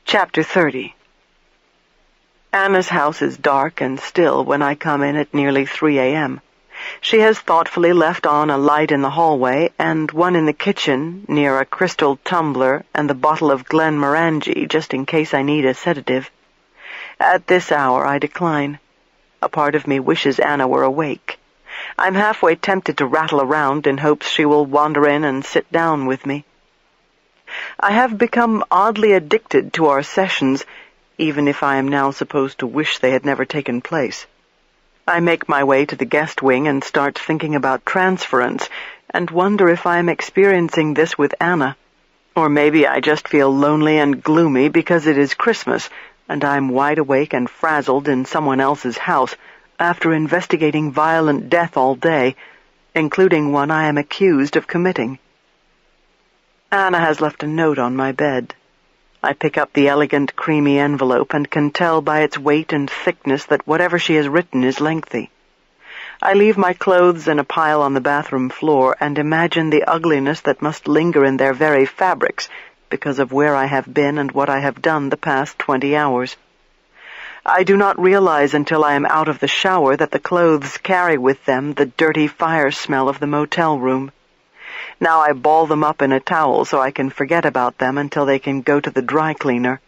Chapter 30. Anna's house is dark and still when I come in at nearly 3 a.m. She has thoughtfully left on a light in the hallway and one in the kitchen near a crystal tumbler and the bottle of Glenmorangie just in case I need a sedative. At this hour I decline. A part of me wishes Anna were awake. I'm halfway tempted to rattle around in hopes she will wander in and sit down with me. I have become oddly addicted to our sessions, even if I am now supposed to wish they had never taken place. I make my way to the guest wing and start thinking about transference, and wonder if I am experiencing this with Anna. Or maybe I just feel lonely and gloomy because it is Christmas, and I'm wide awake and frazzled in someone else's house, after investigating violent death all day, including one I am accused of committing. Anna has left a note on my bed. I pick up the elegant, creamy envelope and can tell by its weight and thickness that whatever she has written is lengthy. I leave my clothes in a pile on the bathroom floor and imagine the ugliness that must linger in their very fabrics because of where I have been and what I have done the past 20 hours. I do not realize until I am out of the shower that the clothes carry with them the dirty fire smell of the motel room. Now I ball them up in a towel so I can forget about them until they can go to the dry cleaner.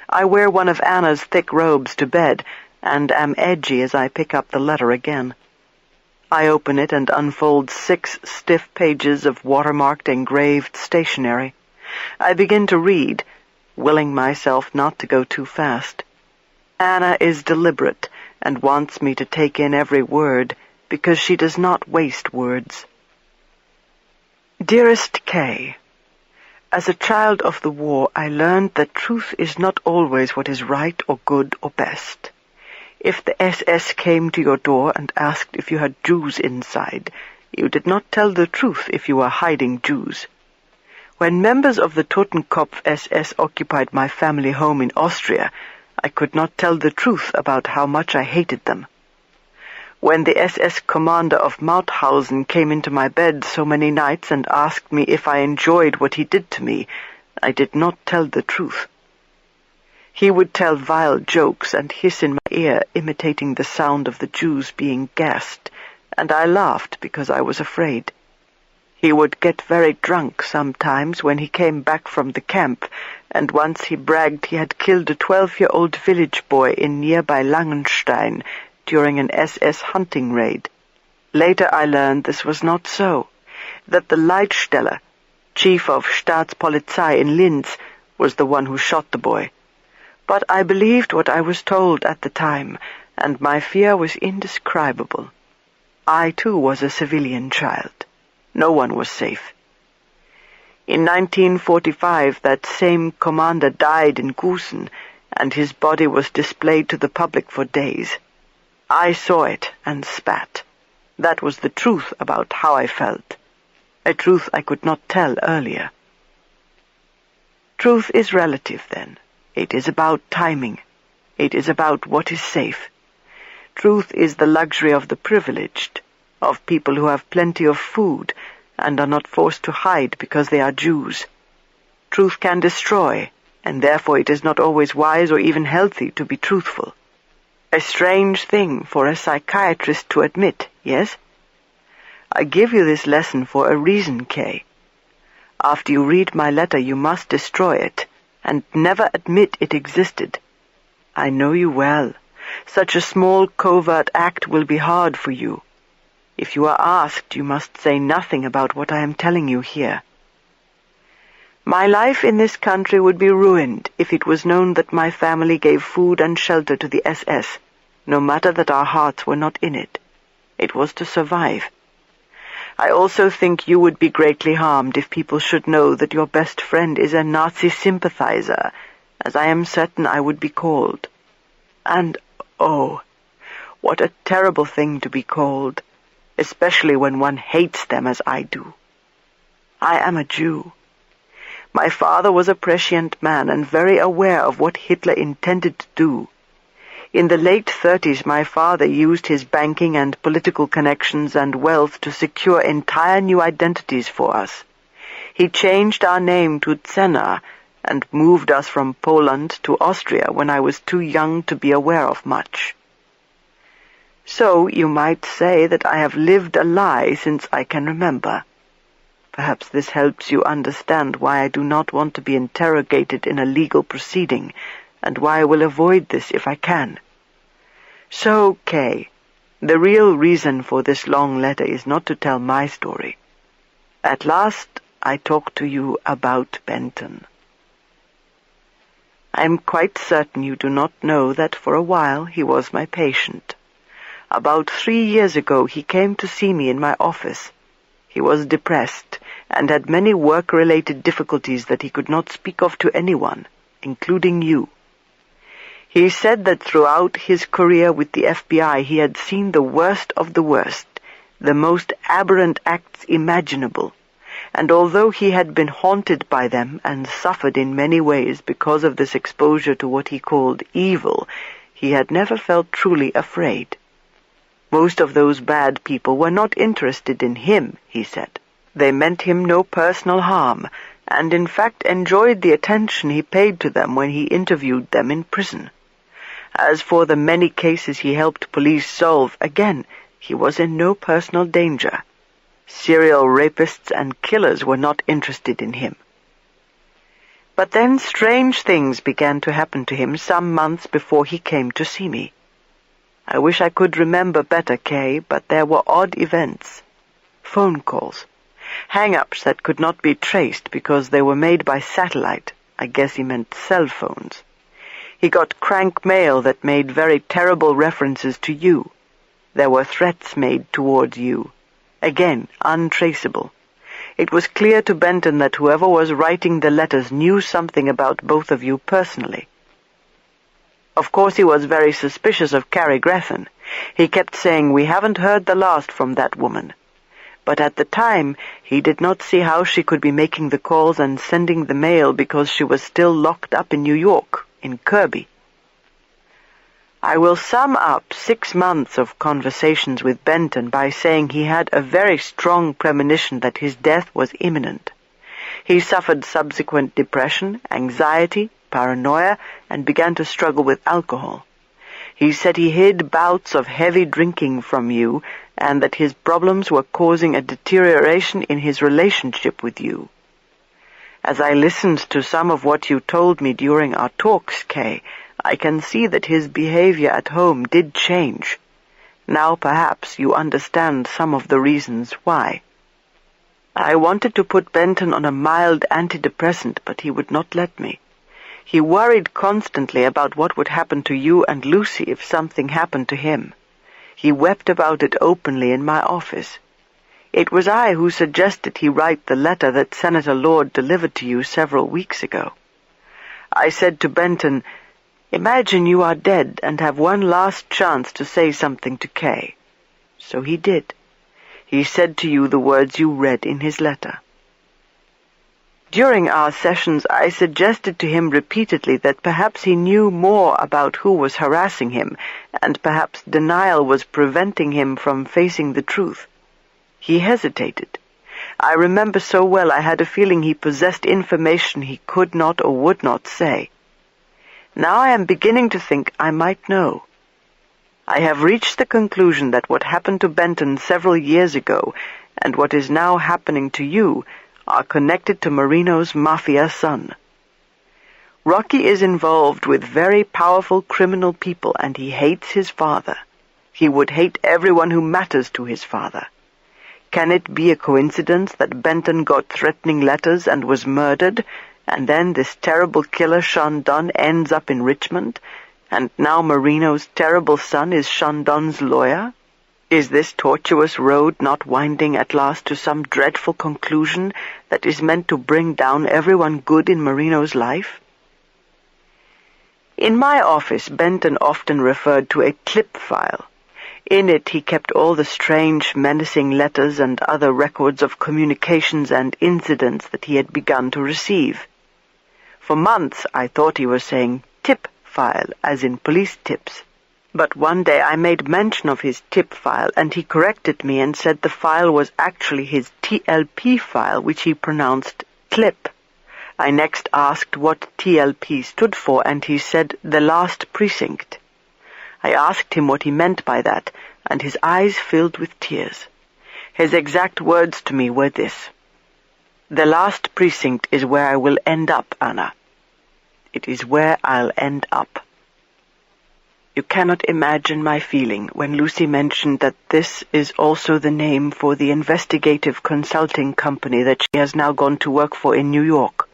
I wear one of Anna's thick robes to bed and am edgy as I pick up the letter again. I open it and unfold 6 stiff pages of watermarked engraved stationery. I begin to read, willing myself not to go too fast. Anna is deliberate and wants me to take in every word because she does not waste words. Dearest Kay, as a child of the war, I learned that truth is not always what is right or good or best. If the SS came to your door and asked if you had Jews inside, you did not tell the truth if you were hiding Jews. When members of the Totenkopf SS occupied my family home in Austria, I could not tell the truth about how much I hated them. When the SS commander of Mauthausen came into my bed so many nights and asked me if I enjoyed what he did to me, I did not tell the truth. He would tell vile jokes and hiss in my ear, imitating the sound of the Jews being gassed, and I laughed because I was afraid. He would get very drunk sometimes when he came back from the camp, and once he bragged he had killed a 12-year-old village boy in nearby Langenstein during an SS hunting raid. Later I learned this was not so, that the Leitsteller, chief of Staatspolizei in Linz, was the one who shot the boy. But I believed what I was told at the time, and my fear was indescribable. I too was a civilian child. No one was safe. In 1945, that same commander died in Gusen, and his body was displayed to the public for days. I saw it and spat. That was the truth about how I felt, a truth I could not tell earlier. Truth is relative, then. It is about timing. It is about what is safe. Truth is the luxury of the privileged, of people who have plenty of food and are not forced to hide because they are Jews. Truth can destroy, and therefore it is not always wise or even healthy to be truthful. A strange thing for a psychiatrist to admit, yes? I give you this lesson for a reason, Kay. After you read my letter, you must destroy it, and never admit it existed. I know you well. Such a small covert act will be hard for you. If you are asked, you must say nothing about what I am telling you here. My life in this country would be ruined if it was known that my family gave food and shelter to the SS, no matter that our hearts were not in it. It was to survive. I also think you would be greatly harmed if people should know that your best friend is a Nazi sympathizer, as I am certain I would be called. And, oh, what a terrible thing to be called, especially when one hates them as I do. I am a Jew. My father was a prescient man and very aware of what Hitler intended to do. In the late 30s, my father used his banking and political connections and wealth to secure entire new identities for us. He changed our name to Zenner and moved us from Poland to Austria when I was too young to be aware of much. So you might say that I have lived a lie since I can remember. Perhaps this helps you understand why I do not want to be interrogated in a legal proceeding, and why I will avoid this if I can. So, Kay, The real reason for this long letter is not to tell my story. At last, I talk to you about Benton. I am quite certain you do not know that for a while he was my patient. About 3 years ago he came to see me in my office. He was depressed and had many work-related difficulties that he could not speak of to anyone, including you. He said that throughout his career with the FBI he had seen the worst of the worst, the most aberrant acts imaginable, and although he had been haunted by them and suffered in many ways because of this exposure to what he called evil, he had never felt truly afraid. Most of those bad people were not interested in him, he said. They meant him no personal harm, and in fact enjoyed the attention he paid to them when he interviewed them in prison. As for the many cases he helped police solve, again, he was in no personal danger. Serial rapists and killers were not interested in him. But then strange things began to happen to him some months before he came to see me. I wish I could remember better, Kay, but there were odd events. Phone calls. Hang-ups that could not be traced because they were made by satellite. I guess he meant cell phones. He got crank mail that made very terrible references to you. There were threats made towards you. Again, untraceable. It was clear to Benton that whoever was writing the letters knew something about both of you personally. Of course he was very suspicious of Carrie Greffin. He kept saying, "We haven't heard the last from that woman." But at the time, he did not see how she could be making the calls and sending the mail because she was still locked up in New York, in Kirby. I will sum up 6 months of conversations with Benton by saying he had a very strong premonition that his death was imminent. He suffered subsequent depression, anxiety, paranoia, and began to struggle with alcohol. He said he hid bouts of heavy drinking from you and that his problems were causing a deterioration in his relationship with you. As I listened to some of what you told me during our talks, Kay, I can see that his behavior at home did change. Now perhaps you understand some of the reasons why. I wanted to put Benton on a mild antidepressant, but he would not let me. He worried constantly about what would happen to you and Lucy if something happened to him. He wept about it openly in my office. It was I who suggested he write the letter that Senator Lord delivered to you several weeks ago. I said to Benton, "Imagine you are dead and have one last chance to say something to Kay." So he did. He said to you the words you read in his letter. During our sessions, I suggested to him repeatedly that perhaps he knew more about who was harassing him, and perhaps denial was preventing him from facing the truth. He hesitated. I remember so well I had a feeling he possessed information he could not or would not say. Now I am beginning to think I might know. I have reached the conclusion that what happened to Benton several years ago and what is now happening to you are connected to Marino's mafia son. Rocky is involved with very powerful criminal people, and he hates his father. He would hate everyone who matters to his father. Can it be a coincidence that Benton got threatening letters and was murdered, and then this terrible killer Sean Dunn ends up in Richmond, and now Marino's terrible son is Sean Dunn's lawyer? Is this tortuous road not winding at last to some dreadful conclusion that is meant to bring down everyone good in Marino's life? In my office, Benton often referred to a clip file. In it he kept all the strange, menacing letters and other records of communications and incidents that he had begun to receive. For months I thought he was saying tip file, as in police tips. But one day I made mention of his tip file, and he corrected me and said the file was actually his TLP file, which he pronounced clip. I next asked what TLP stood for, and he said the Last Precinct. I asked him what he meant by that, and his eyes filled with tears. His exact words to me were this: "The Last Precinct is where I will end up, Anna. It is where I'll end up." You cannot imagine my feeling when Lucy mentioned that this is also the name for the investigative consulting company that she has now gone to work for in New York.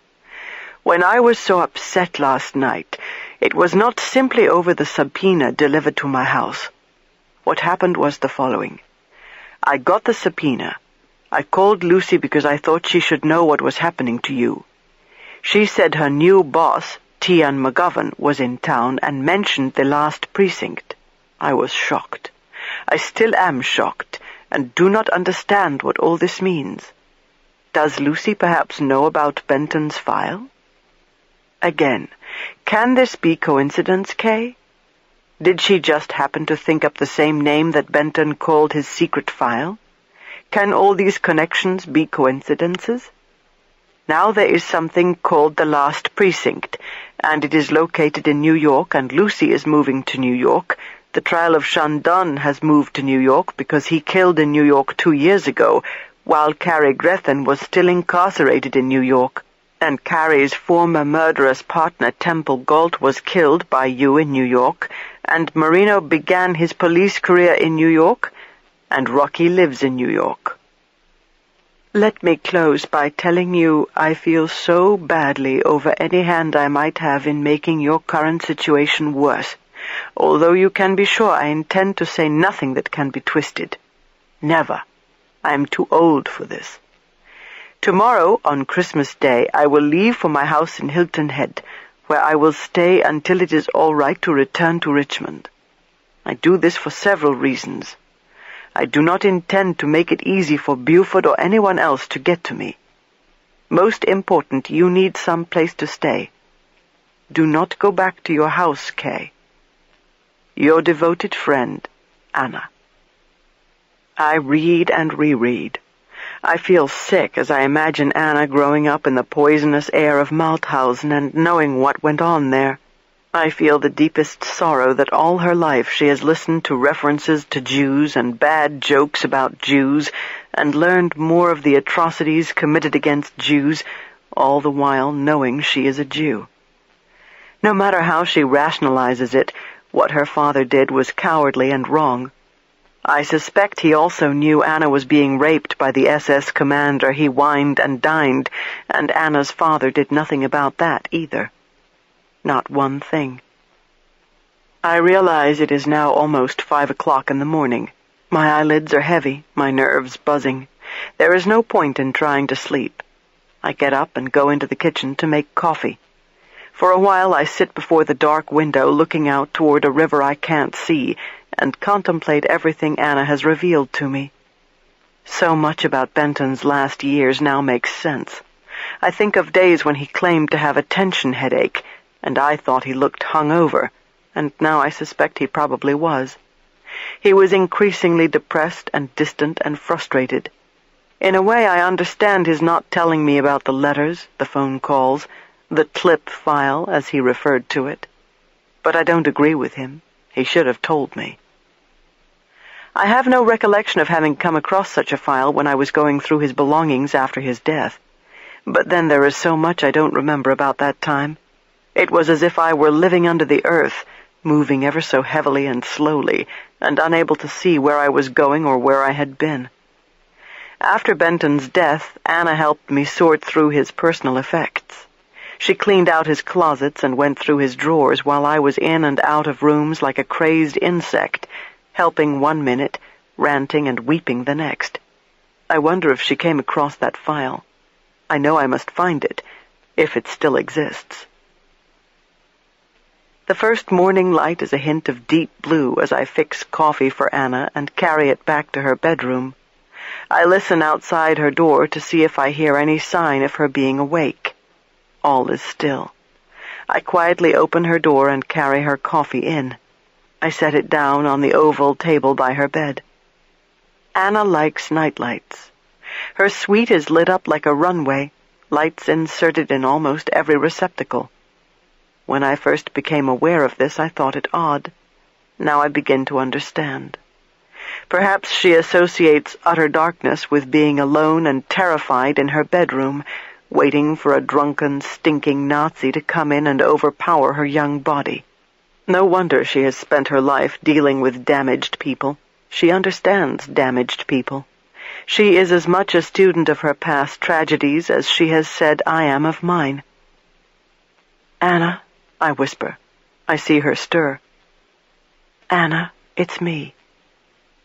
When I was so upset last night, it was not simply over the subpoena delivered to my house. What happened was the following. I got the subpoena. I called Lucy because I thought she should know what was happening to you. She said her new boss, Tian McGovern, was in town and mentioned the Last Precinct. I was shocked. I still am shocked and do not understand what all this means. Does Lucy perhaps know about Benton's file? Again, can this be coincidence, Kay? Did she just happen to think up the same name that Benton called his secret file? Can all these connections be coincidences? Now there is something called the Last Precinct, and it is located in New York, and Lucy is moving to New York. The trial of Shandon has moved to New York because he killed in New York 2 years ago, while Carrie Grethen was still incarcerated in New York. And Carrie's former murderous partner Temple Galt was killed by you in New York, and Marino began his police career in New York, and Rocky lives in New York. Let me close by telling you I feel so badly over any hand I might have in making your current situation worse, although you can be sure I intend to say nothing that can be twisted. Never. I am too old for this. Tomorrow, on Christmas Day, I will leave for my house in Hilton Head, where I will stay until it is all right to return to Richmond. I do this for several reasons. I do not intend to make it easy for Buford or anyone else to get to me. Most important, you need some place to stay. Do not go back to your house, Kay. Your devoted friend, Anna. I read and reread. I feel sick as I imagine Anna growing up in the poisonous air of Malthausen and knowing what went on there. I feel the deepest sorrow that all her life she has listened to references to Jews and bad jokes about Jews and learned more of the atrocities committed against Jews, all the while knowing she is a Jew. No matter how she rationalizes it, what her father did was cowardly and wrong. I suspect he also knew Anna was being raped by the SS commander he wined and dined, and Anna's father did nothing about that either. Not one thing. I realize it is now almost 5 o'clock in the morning. My eyelids are heavy, my nerves buzzing. There is no point in trying to sleep. I get up and go into the kitchen to make coffee. For a while I sit before the dark window looking out toward a river I can't see, and contemplate everything Anna has revealed to me. So much about Benton's last years now makes sense. I think of days when he claimed to have a tension headache, and I thought he looked hungover, and now I suspect he probably was. He was increasingly depressed and distant and frustrated. In a way, I understand his not telling me about the letters, the phone calls, the clip file, as he referred to it. But I don't agree with him. He should have told me. I have no recollection of having come across such a file when I was going through his belongings after his death. But then there is so much I don't remember about that time. It was as if I were living under the earth, moving ever so heavily and slowly, and unable to see where I was going or where I had been. After Benton's death, Anna helped me sort through his personal effects. She cleaned out his closets and went through his drawers while I was in and out of rooms like a crazed insect, helping 1 minute, ranting and weeping the next. I wonder if she came across that file. I know I must find it, if it still exists. The first morning light is a hint of deep blue as I fix coffee for Anna and carry it back to her bedroom. I listen outside her door to see if I hear any sign of her being awake. All is still. I quietly open her door and carry her coffee in. I set it down on the oval table by her bed. Anna likes nightlights. Her suite is lit up like a runway, lights inserted in almost every receptacle. When I first became aware of this, I thought it odd. Now I begin to understand. Perhaps she associates utter darkness with being alone and terrified in her bedroom, waiting for a drunken, stinking Nazi to come in and overpower her young body. No wonder she has spent her life dealing with damaged people. She understands damaged people. She is as much a student of her past tragedies as she has said I am of mine. "Anna," I whisper. I see her stir. "Anna, it's me.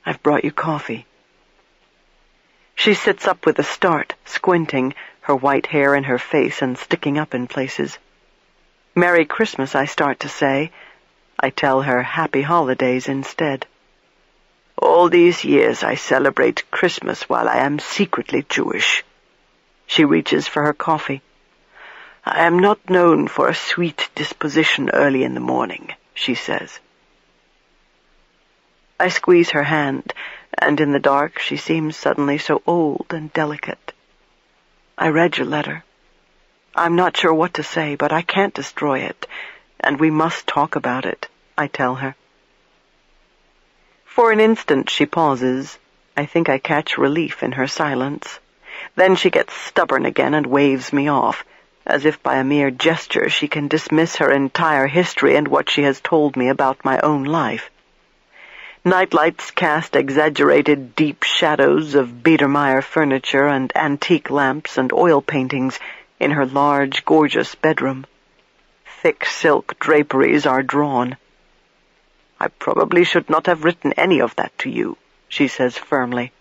I've brought you coffee." She sits up with a start, squinting, her white hair in her face and sticking up in places. "Merry Christmas," I start to say. I tell her Happy Holidays instead. "All these years I celebrate Christmas while I am secretly Jewish." She reaches for her coffee. "I am not known for a sweet disposition early in the morning," she says. I squeeze her hand, and in the dark she seems suddenly so old and delicate. "I read your letter. I'm not sure what to say, but I can't destroy it, and we must talk about it," I tell her. For an instant she pauses. I think I catch relief in her silence. Then she gets stubborn again and waves me off, as if by a mere gesture she can dismiss her entire history and what she has told me about my own life. Nightlights cast exaggerated deep shadows of Biedermeier furniture and antique lamps and oil paintings in her large, gorgeous bedroom. Thick silk draperies are drawn. "I probably should not have written any of that to you," she says firmly.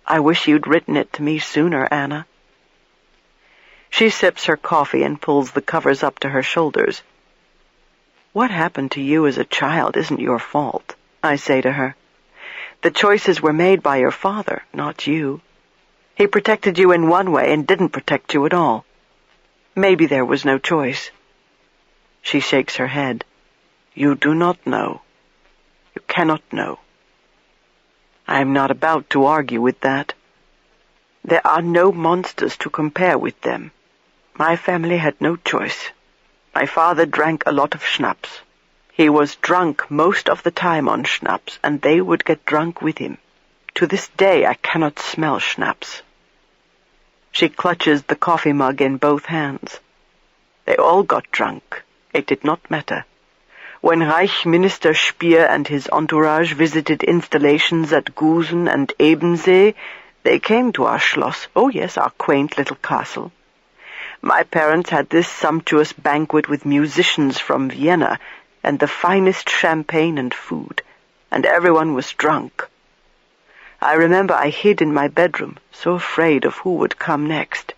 "I wish you'd written it to me sooner, Anna." She sips her coffee and pulls the covers up to her shoulders. "What happened to you as a child isn't your fault," I say to her. "The choices were made by your father, not you. He protected you in one way and didn't protect you at all. Maybe there was no choice." She shakes her head. "You do not know. You cannot know." I am not about to argue with that. There are no monsters to compare with them. My family had no choice. My father drank a lot of schnapps. He was drunk most of the time on schnapps, and they would get drunk with him. To this day I cannot smell schnapps. She clutches the coffee mug in both hands. They all got drunk. It did not matter. When Reichsminister Spier and his entourage visited installations at Gusen and Ebensee, they came to our Schloss, oh yes, our quaint little castle. My parents had this sumptuous banquet with musicians from Vienna and the finest champagne and food, and everyone was drunk. I remember I hid in my bedroom, so afraid of who would come next.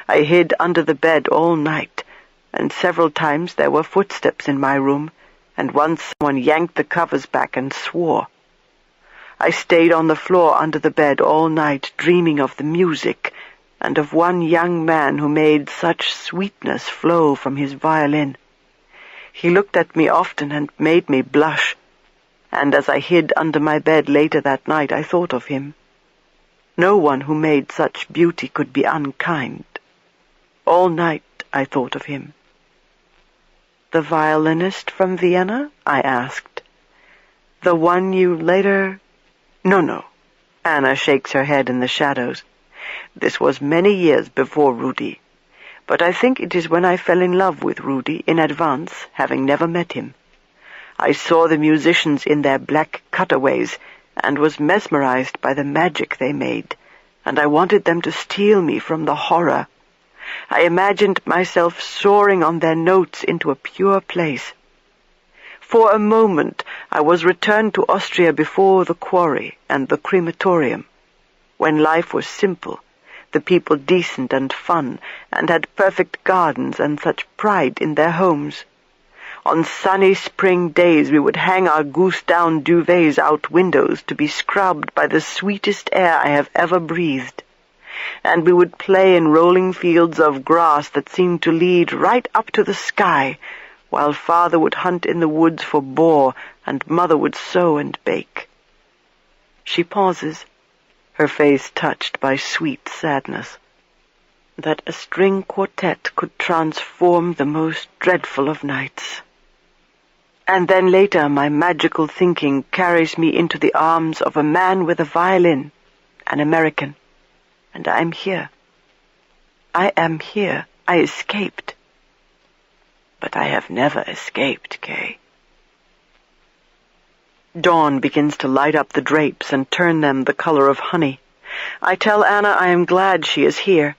I hid under the bed all night, and several times there were footsteps in my room, and once someone yanked the covers back and swore. I stayed on the floor under the bed all night, dreaming of the music, and of one young man who made such sweetness flow from his violin. He looked at me often and made me blush, and as I hid under my bed later that night I thought of him. No one who made such beauty could be unkind. All night I thought of him. "The violinist from Vienna?" I asked. "The one you later—" No. Anna shakes her head in the shadows. "This was many years before Rudy. But I think it is when I fell in love with Rudy in advance, having never met him. I saw the musicians in their black cutaways and was mesmerized by the magic they made, and I wanted them to steal me from the horror. I imagined myself soaring on their notes into a pure place. For a moment I was returned to Austria before the quarry and the crematorium, when life was simple, the people decent and fun, and had perfect gardens and such pride in their homes. On sunny spring days we would hang our goose-down duvets out windows to be scrubbed by the sweetest air I have ever breathed. And we would play in rolling fields of grass that seemed to lead right up to the sky, while Father would hunt in the woods for boar and Mother would sew and bake." She pauses, her face touched by sweet sadness. "That a string quartet could transform the most dreadful of nights. And then later my magical thinking carries me into the arms of a man with a violin, an American. And I'm here. I am here. I escaped. But I have never escaped, Kay. Dawn begins to light up the drapes and turn them the color of honey. I tell Anna I am glad she is here.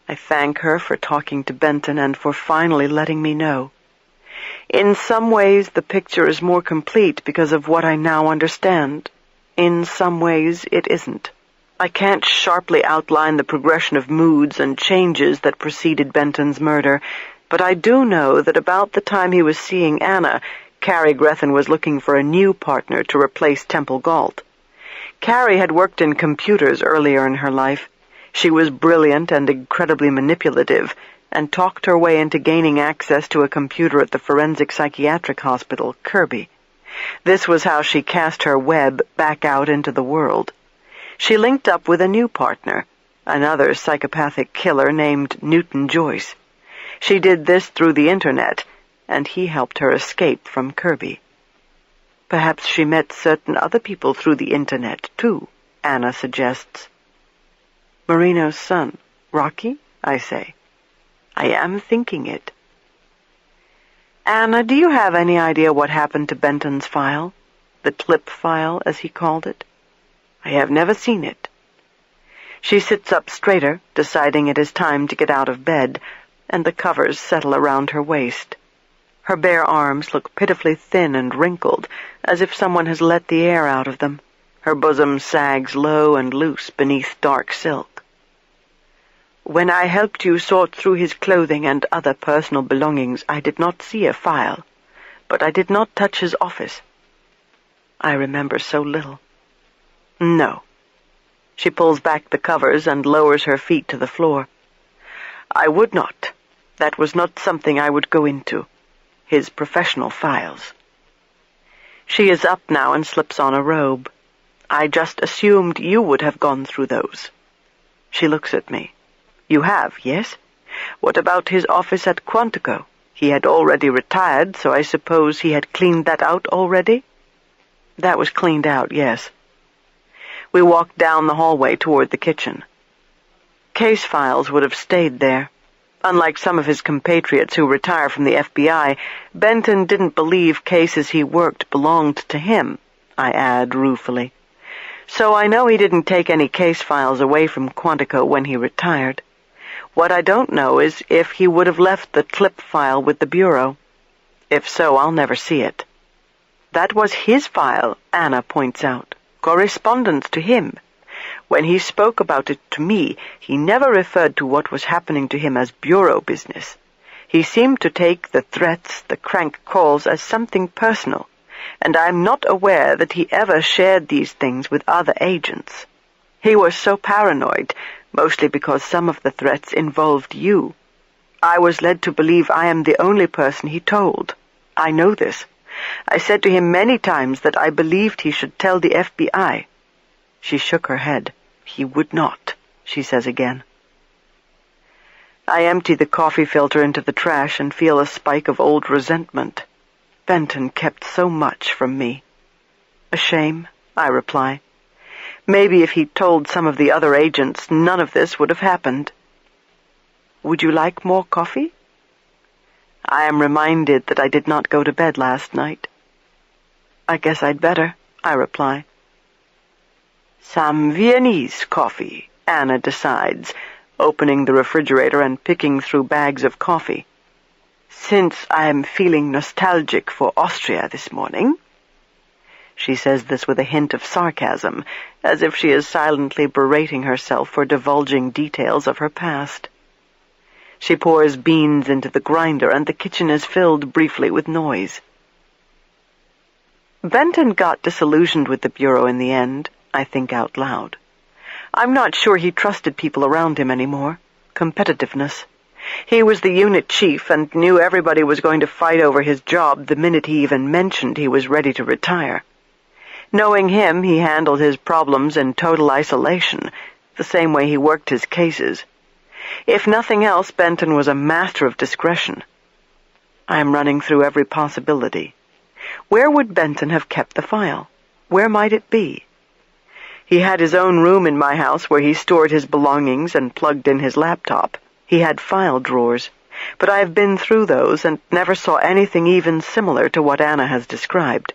I thank her for talking to Benton and for finally letting me know. In some ways, the picture is more complete because of what I now understand. In some ways, it isn't. I can't sharply outline the progression of moods and changes that preceded Benton's murder, but I do know that about the time he was seeing Anna, Carrie Grethen was looking for a new partner to replace Temple Galt. Carrie had worked in computers earlier in her life. She was brilliant and incredibly manipulative, and talked her way into gaining access to a computer at the Forensic Psychiatric Hospital, Kirby. This was how she cast her web back out into the world. She linked up with a new partner, another psychopathic killer named Newton Joyce. She did this through the Internet, and he helped her escape from Kirby. Perhaps she met certain other people through the Internet, too, Anna suggests. Marino's son, Rocky, I say. I am thinking it. Anna, do you have any idea what happened to Benton's file? The clip file, as he called it? I have never seen it. She sits up straighter, deciding it is time to get out of bed, and the covers settle around her waist. Her bare arms look pitifully thin and wrinkled, as if someone has let the air out of them. Her bosom sags low and loose beneath dark silk. When I helped you sort through his clothing and other personal belongings, I did not see a file, but I did not touch his office. I remember so little. No. She pulls back the covers and lowers her feet to the floor. I would not. That was not something I would go into. His professional files. She is up now and slips on a robe. I just assumed you would have gone through those. She looks at me. You have, yes? What about his office at Quantico? He had already retired, so I suppose he had cleaned that out already? That was cleaned out, yes. We walked down the hallway toward the kitchen. Case files would have stayed there. Unlike some of his compatriots who retire from the FBI, Benton didn't believe cases he worked belonged to him, I add ruefully. So I know he didn't take any case files away from Quantico when he retired. What I don't know is if he would have left the clip file with the Bureau. If so, I'll never see it. That was his file, Anna points out. Correspondence to him. When he spoke about it to me, he never referred to what was happening to him as bureau business. He seemed to take the threats, the crank calls, as something personal, and I'm not aware that he ever shared these things with other agents. He was so paranoid, mostly because some of the threats involved you. I was led to believe I am the only person he told. I know this. I said to him many times that I believed he should tell the FBI. She shook her head. He would not, she says again. I empty the coffee filter into the trash and feel a spike of old resentment. Benton kept so much from me. A shame, I reply. Maybe if he'd told some of the other agents, none of this would have happened. Would you like more coffee? I am reminded that I did not go to bed last night. I guess I'd better, I reply. Some Viennese coffee, Anna decides, opening the refrigerator and picking through bags of coffee. Since I am feeling nostalgic for Austria this morning. She says this with a hint of sarcasm, as if she is silently berating herself for divulging details of her past. She pours beans into the grinder, and the kitchen is filled briefly with noise. Benton got disillusioned with the Bureau in the end, I think out loud. I'm not sure he trusted people around him anymore. Competitiveness. He was the unit chief and knew everybody was going to fight over his job the minute he even mentioned he was ready to retire. Knowing him, he handled his problems in total isolation, the same way he worked his cases. If nothing else, Benton was a master of discretion. I am running through every possibility. Where would Benton have kept the file? Where might it be? He had his own room in my house where he stored his belongings and plugged in his laptop. He had file drawers, but I have been through those and never saw anything even similar to what Anna has described.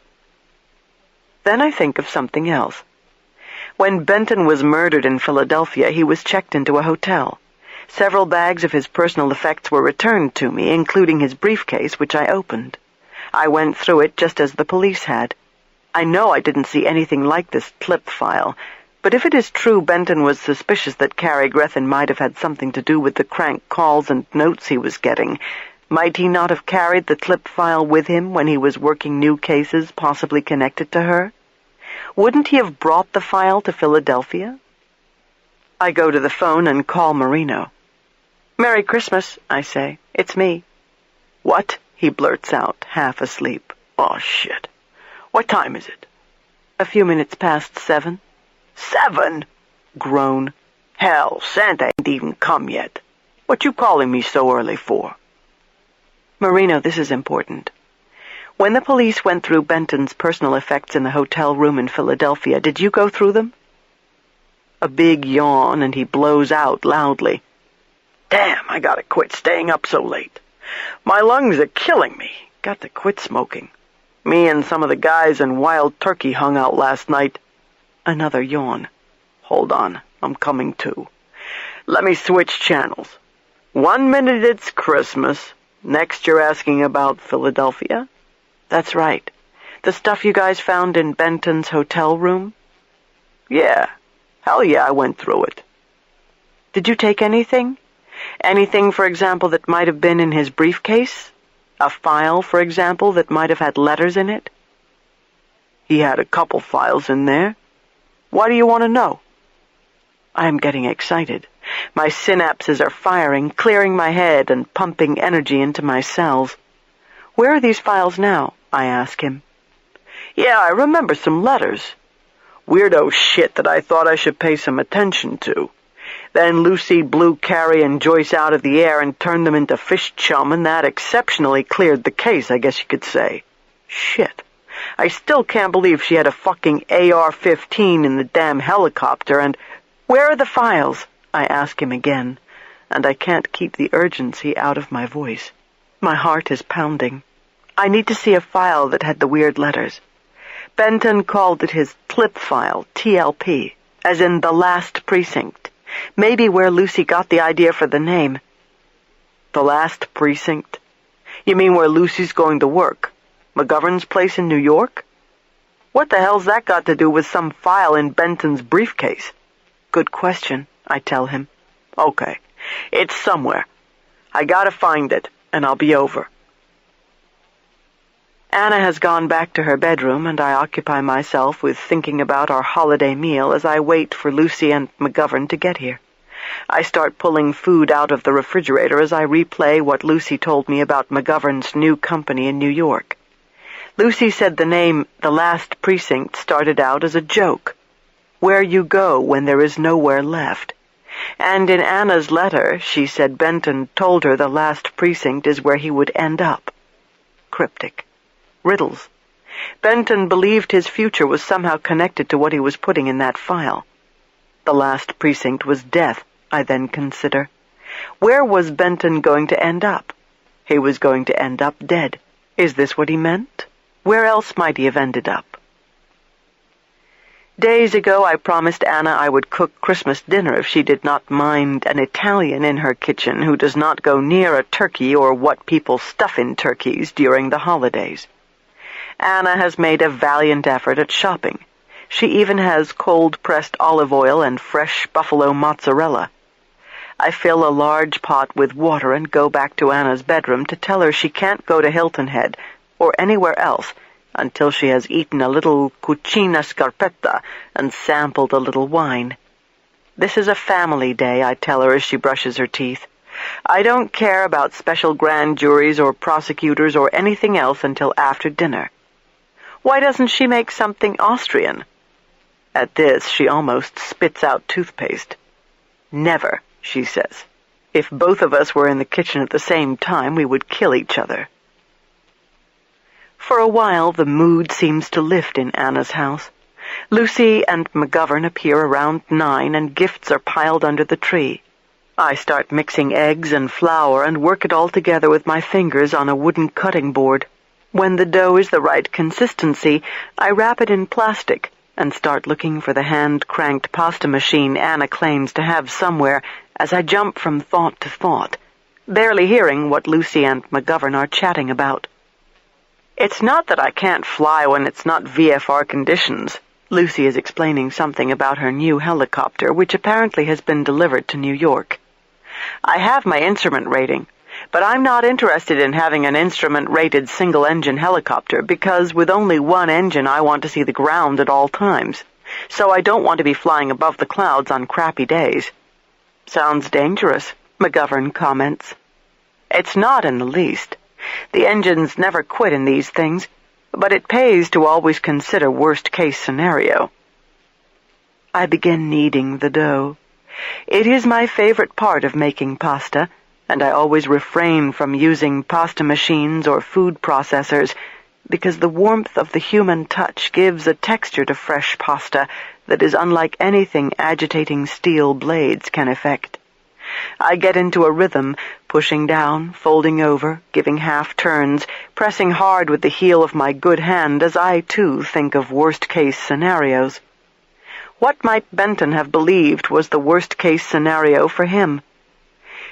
Then I think of something else. When Benton was murdered in Philadelphia, he was checked into a hotel. Several bags of his personal effects were returned to me, including his briefcase, which I opened. I went through it just as the police had. I know I didn't see anything like this clip file, but if it is true Benton was suspicious that Cary Grethen might have had something to do with the crank calls and notes he was getting, might he not have carried the clip file with him when he was working new cases possibly connected to her? Wouldn't he have brought the file to Philadelphia? I go to the phone and call Marino. "Merry Christmas," I say. "It's me." "What?" he blurts out, half asleep. "Oh, shit. What time is it?" "A few minutes past 7. "7?" Groan. "Hell, Santa ain't even come yet. What you calling me so early for?" "Marino, this is important. When the police went through Benton's personal effects in the hotel room in Philadelphia, did you go through them?" A big yawn, and he blows out loudly. "Damn, I gotta quit staying up so late. My lungs are killing me. Got to quit smoking. Me and some of the guys in Wild Turkey hung out last night." Another yawn. "Hold on, I'm coming to. Let me switch channels. 1 minute it's Christmas. Next you're asking about Philadelphia?" "That's right. The stuff you guys found in Benton's hotel room?" "Yeah. Hell yeah, I went through it." "Did you take anything? Anything, for example, that might have been in his briefcase? A file, for example, that might have had letters in it?" "He had a couple files in there. Why do you want to know?" I am getting excited. My synapses are firing, clearing my head and pumping energy into my cells. "Where are these files now?" I ask him. "Yeah, I remember some letters. Weirdo shit that I thought I should pay some attention to. Then Lucy blew Cary and Joyce out of the air and turned them into fish chum, and that exceptionally cleared the case, I guess you could say. Shit. I still can't believe she had a fucking AR-15 in the damn helicopter, and—" "Where are the files?" I ask him again, and I can't keep the urgency out of my voice. My heart is pounding. I need to see a file that had the weird letters. Benton called it his clip file, TLP, as in the Last Precinct. Maybe where Lucy got the idea for the name. The Last Precinct? You mean where Lucy's going to work? McGovern's place in New York? What the hell's that got to do with some file in Benton's briefcase? Good question, I tell him. Okay, it's somewhere. I gotta find it, and I'll be over. Anna has gone back to her bedroom, and I occupy myself with thinking about our holiday meal as I wait for Lucy and McGovern to get here. I start pulling food out of the refrigerator as I replay what Lucy told me about McGovern's new company in New York. Lucy said the name The Last Precinct started out as a joke, where you go when there is nowhere left. And in Anna's letter, she said Benton told her the Last Precinct is where he would end up. Cryptic. Riddles. Benton believed his future was somehow connected to what he was putting in that file. The Last Precinct was death, I then consider. Where was Benton going to end up? He was going to end up dead. Is this what he meant? Where else might he have ended up? Days ago I promised Anna I would cook Christmas dinner if she did not mind an Italian in her kitchen who does not go near a turkey or what people stuff in turkeys during the holidays. Anna has made a valiant effort at shopping. She even has cold-pressed olive oil and fresh buffalo mozzarella. I fill a large pot with water and go back to Anna's bedroom to tell her she can't go to Hilton Head or anywhere else until she has eaten a little Kay Scarpetta and sampled a little wine. This is a family day, I tell her as she brushes her teeth. I don't care about special grand juries or prosecutors or anything else until after dinner. Why doesn't she make something Austrian? At this, she almost spits out toothpaste. Never, she says. If both of us were in the kitchen at the same time, we would kill each other. For a while, the mood seems to lift in Anna's house. Lucy and McGovern appear around 9, and gifts are piled under the tree. I start mixing eggs and flour and work it all together with my fingers on a wooden cutting board. When the dough is the right consistency, I wrap it in plastic and start looking for the hand-cranked pasta machine Anna claims to have somewhere as I jump from thought to thought, barely hearing what Lucy and McGovern are chatting about. It's not that I can't fly when it's not VFR conditions. Lucy is explaining something about her new helicopter, which apparently has been delivered to New York. I have my instrument rating, but I'm not interested in having an instrument-rated single-engine helicopter because with only one engine I want to see the ground at all times, so I don't want to be flying above the clouds on crappy days. Sounds dangerous, McGovern comments. It's not in the least. The engines never quit in these things, but it pays to always consider worst-case scenario. I begin kneading the dough. It is my favorite part of making pasta, and I always refrain from using pasta machines or food processors because the warmth of the human touch gives a texture to fresh pasta that is unlike anything agitating steel blades can effect. I get into a rhythm, pushing down, folding over, giving half-turns, pressing hard with the heel of my good hand as I, too, think of worst-case scenarios. What might Benton have believed was the worst-case scenario for him?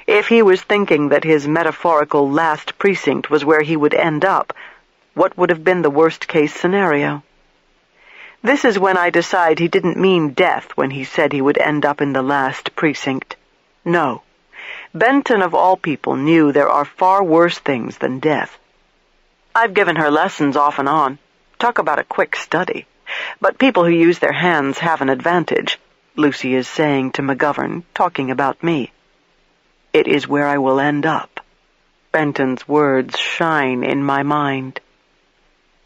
If he was thinking that his metaphorical Last Precinct was where he would end up, what would have been the worst-case scenario? This is when I decide he didn't mean death when he said he would end up in the Last Precinct. No. Benton, of all people, knew there are far worse things than death. I've given her lessons off and on. Talk about a quick study. But people who use their hands have an advantage, Lucy is saying to McGovern, talking about me. It is where I will end up. Benton's words shine in my mind.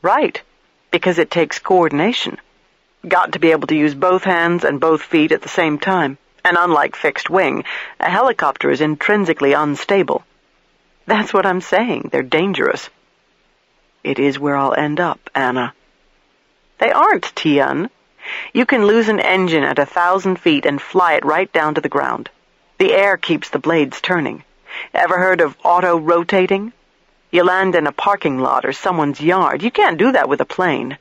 Right, because it takes coordination. Got to be able to use both hands and both feet at the same time. And unlike fixed wing, a helicopter is intrinsically unstable. That's what I'm saying. They're dangerous. It is where I'll end up, Anna. They aren't, Tian. You can lose an engine at 1,000 feet and fly it right down to the ground. The air keeps the blades turning. Ever heard of auto-rotating? You land in a parking lot or someone's yard. You can't do that with a plane.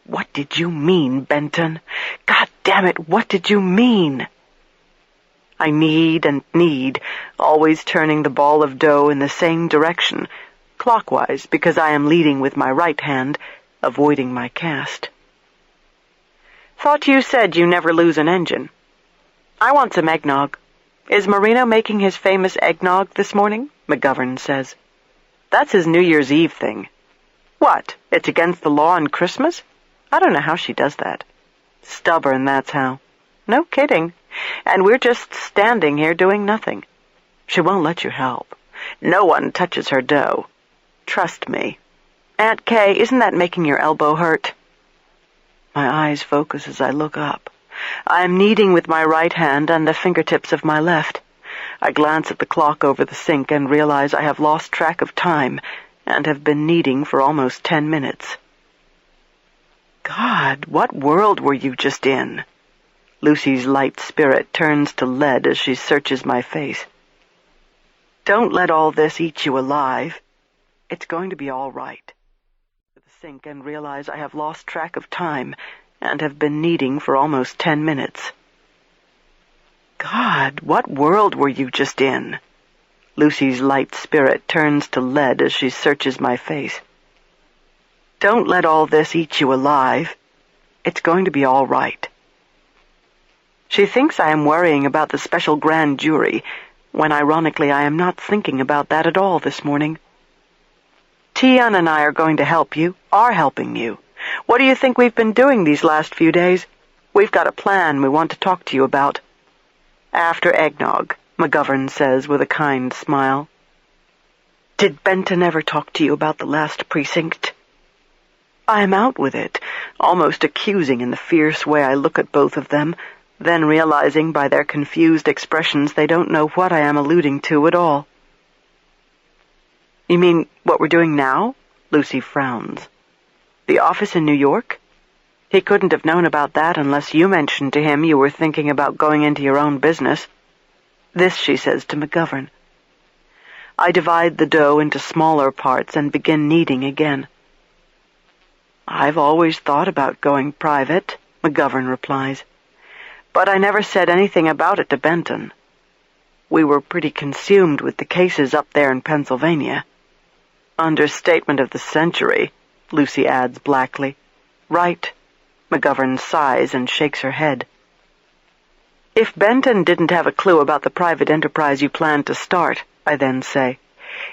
What did you mean, Benton? God damn it, what did you mean? I knead and knead, always turning the ball of dough in the same direction, clockwise because I am leading with my right hand, avoiding my cast. Thought you said you never lose an engine. I want some eggnog. Is Marino making his famous eggnog this morning? McGovern says. That's his New Year's Eve thing. What, it's against the law on Christmas? I don't know how she does that. Stubborn, that's how. No kidding. And we're just standing here doing nothing. She won't let you help. No one touches her dough. Trust me. Aunt Kay, isn't that making your elbow hurt? My eyes focus as I look up. I am kneading with my right hand and the fingertips of my left. I glance at the clock over the sink and realize I have lost track of time and have been kneading for almost 10 minutes. God, what world were you just in? Lucy's light spirit turns to lead as she searches my face. Don't let all this eat you alive. It's going to be all right. I sink and realize I have lost track of time and have been kneading for almost 10 minutes. God, what world were you just in? Lucy's light spirit turns to lead as she searches my face. Don't let all this eat you alive. It's going to be all right. She thinks I am worrying about the special grand jury, when ironically I am not thinking about that at all this morning. Tian and I are going to help you, are helping you. What do you think we've been doing these last few days? We've got a plan we want to talk to you about. After eggnog, McGovern says with a kind smile. Did Benton ever talk to you about the Last Precinct? I am out with it, almost accusing in the fierce way I look at both of them, then realizing by their confused expressions they don't know what I am alluding to at all. You mean what we're doing now? Lucy frowns. The office in New York? He couldn't have known about that unless you mentioned to him you were thinking about going into your own business. This she says to McGovern. I divide the dough into smaller parts and begin kneading again. "I've always thought about going private," McGovern replies, "but I never said anything about it to Benton. We were pretty consumed with the cases up there in Pennsylvania." "Understatement of the century," Lucy adds blackly. "Right." McGovern sighs and shakes her head. "If Benton didn't have a clue about the private enterprise you planned to start," I then say,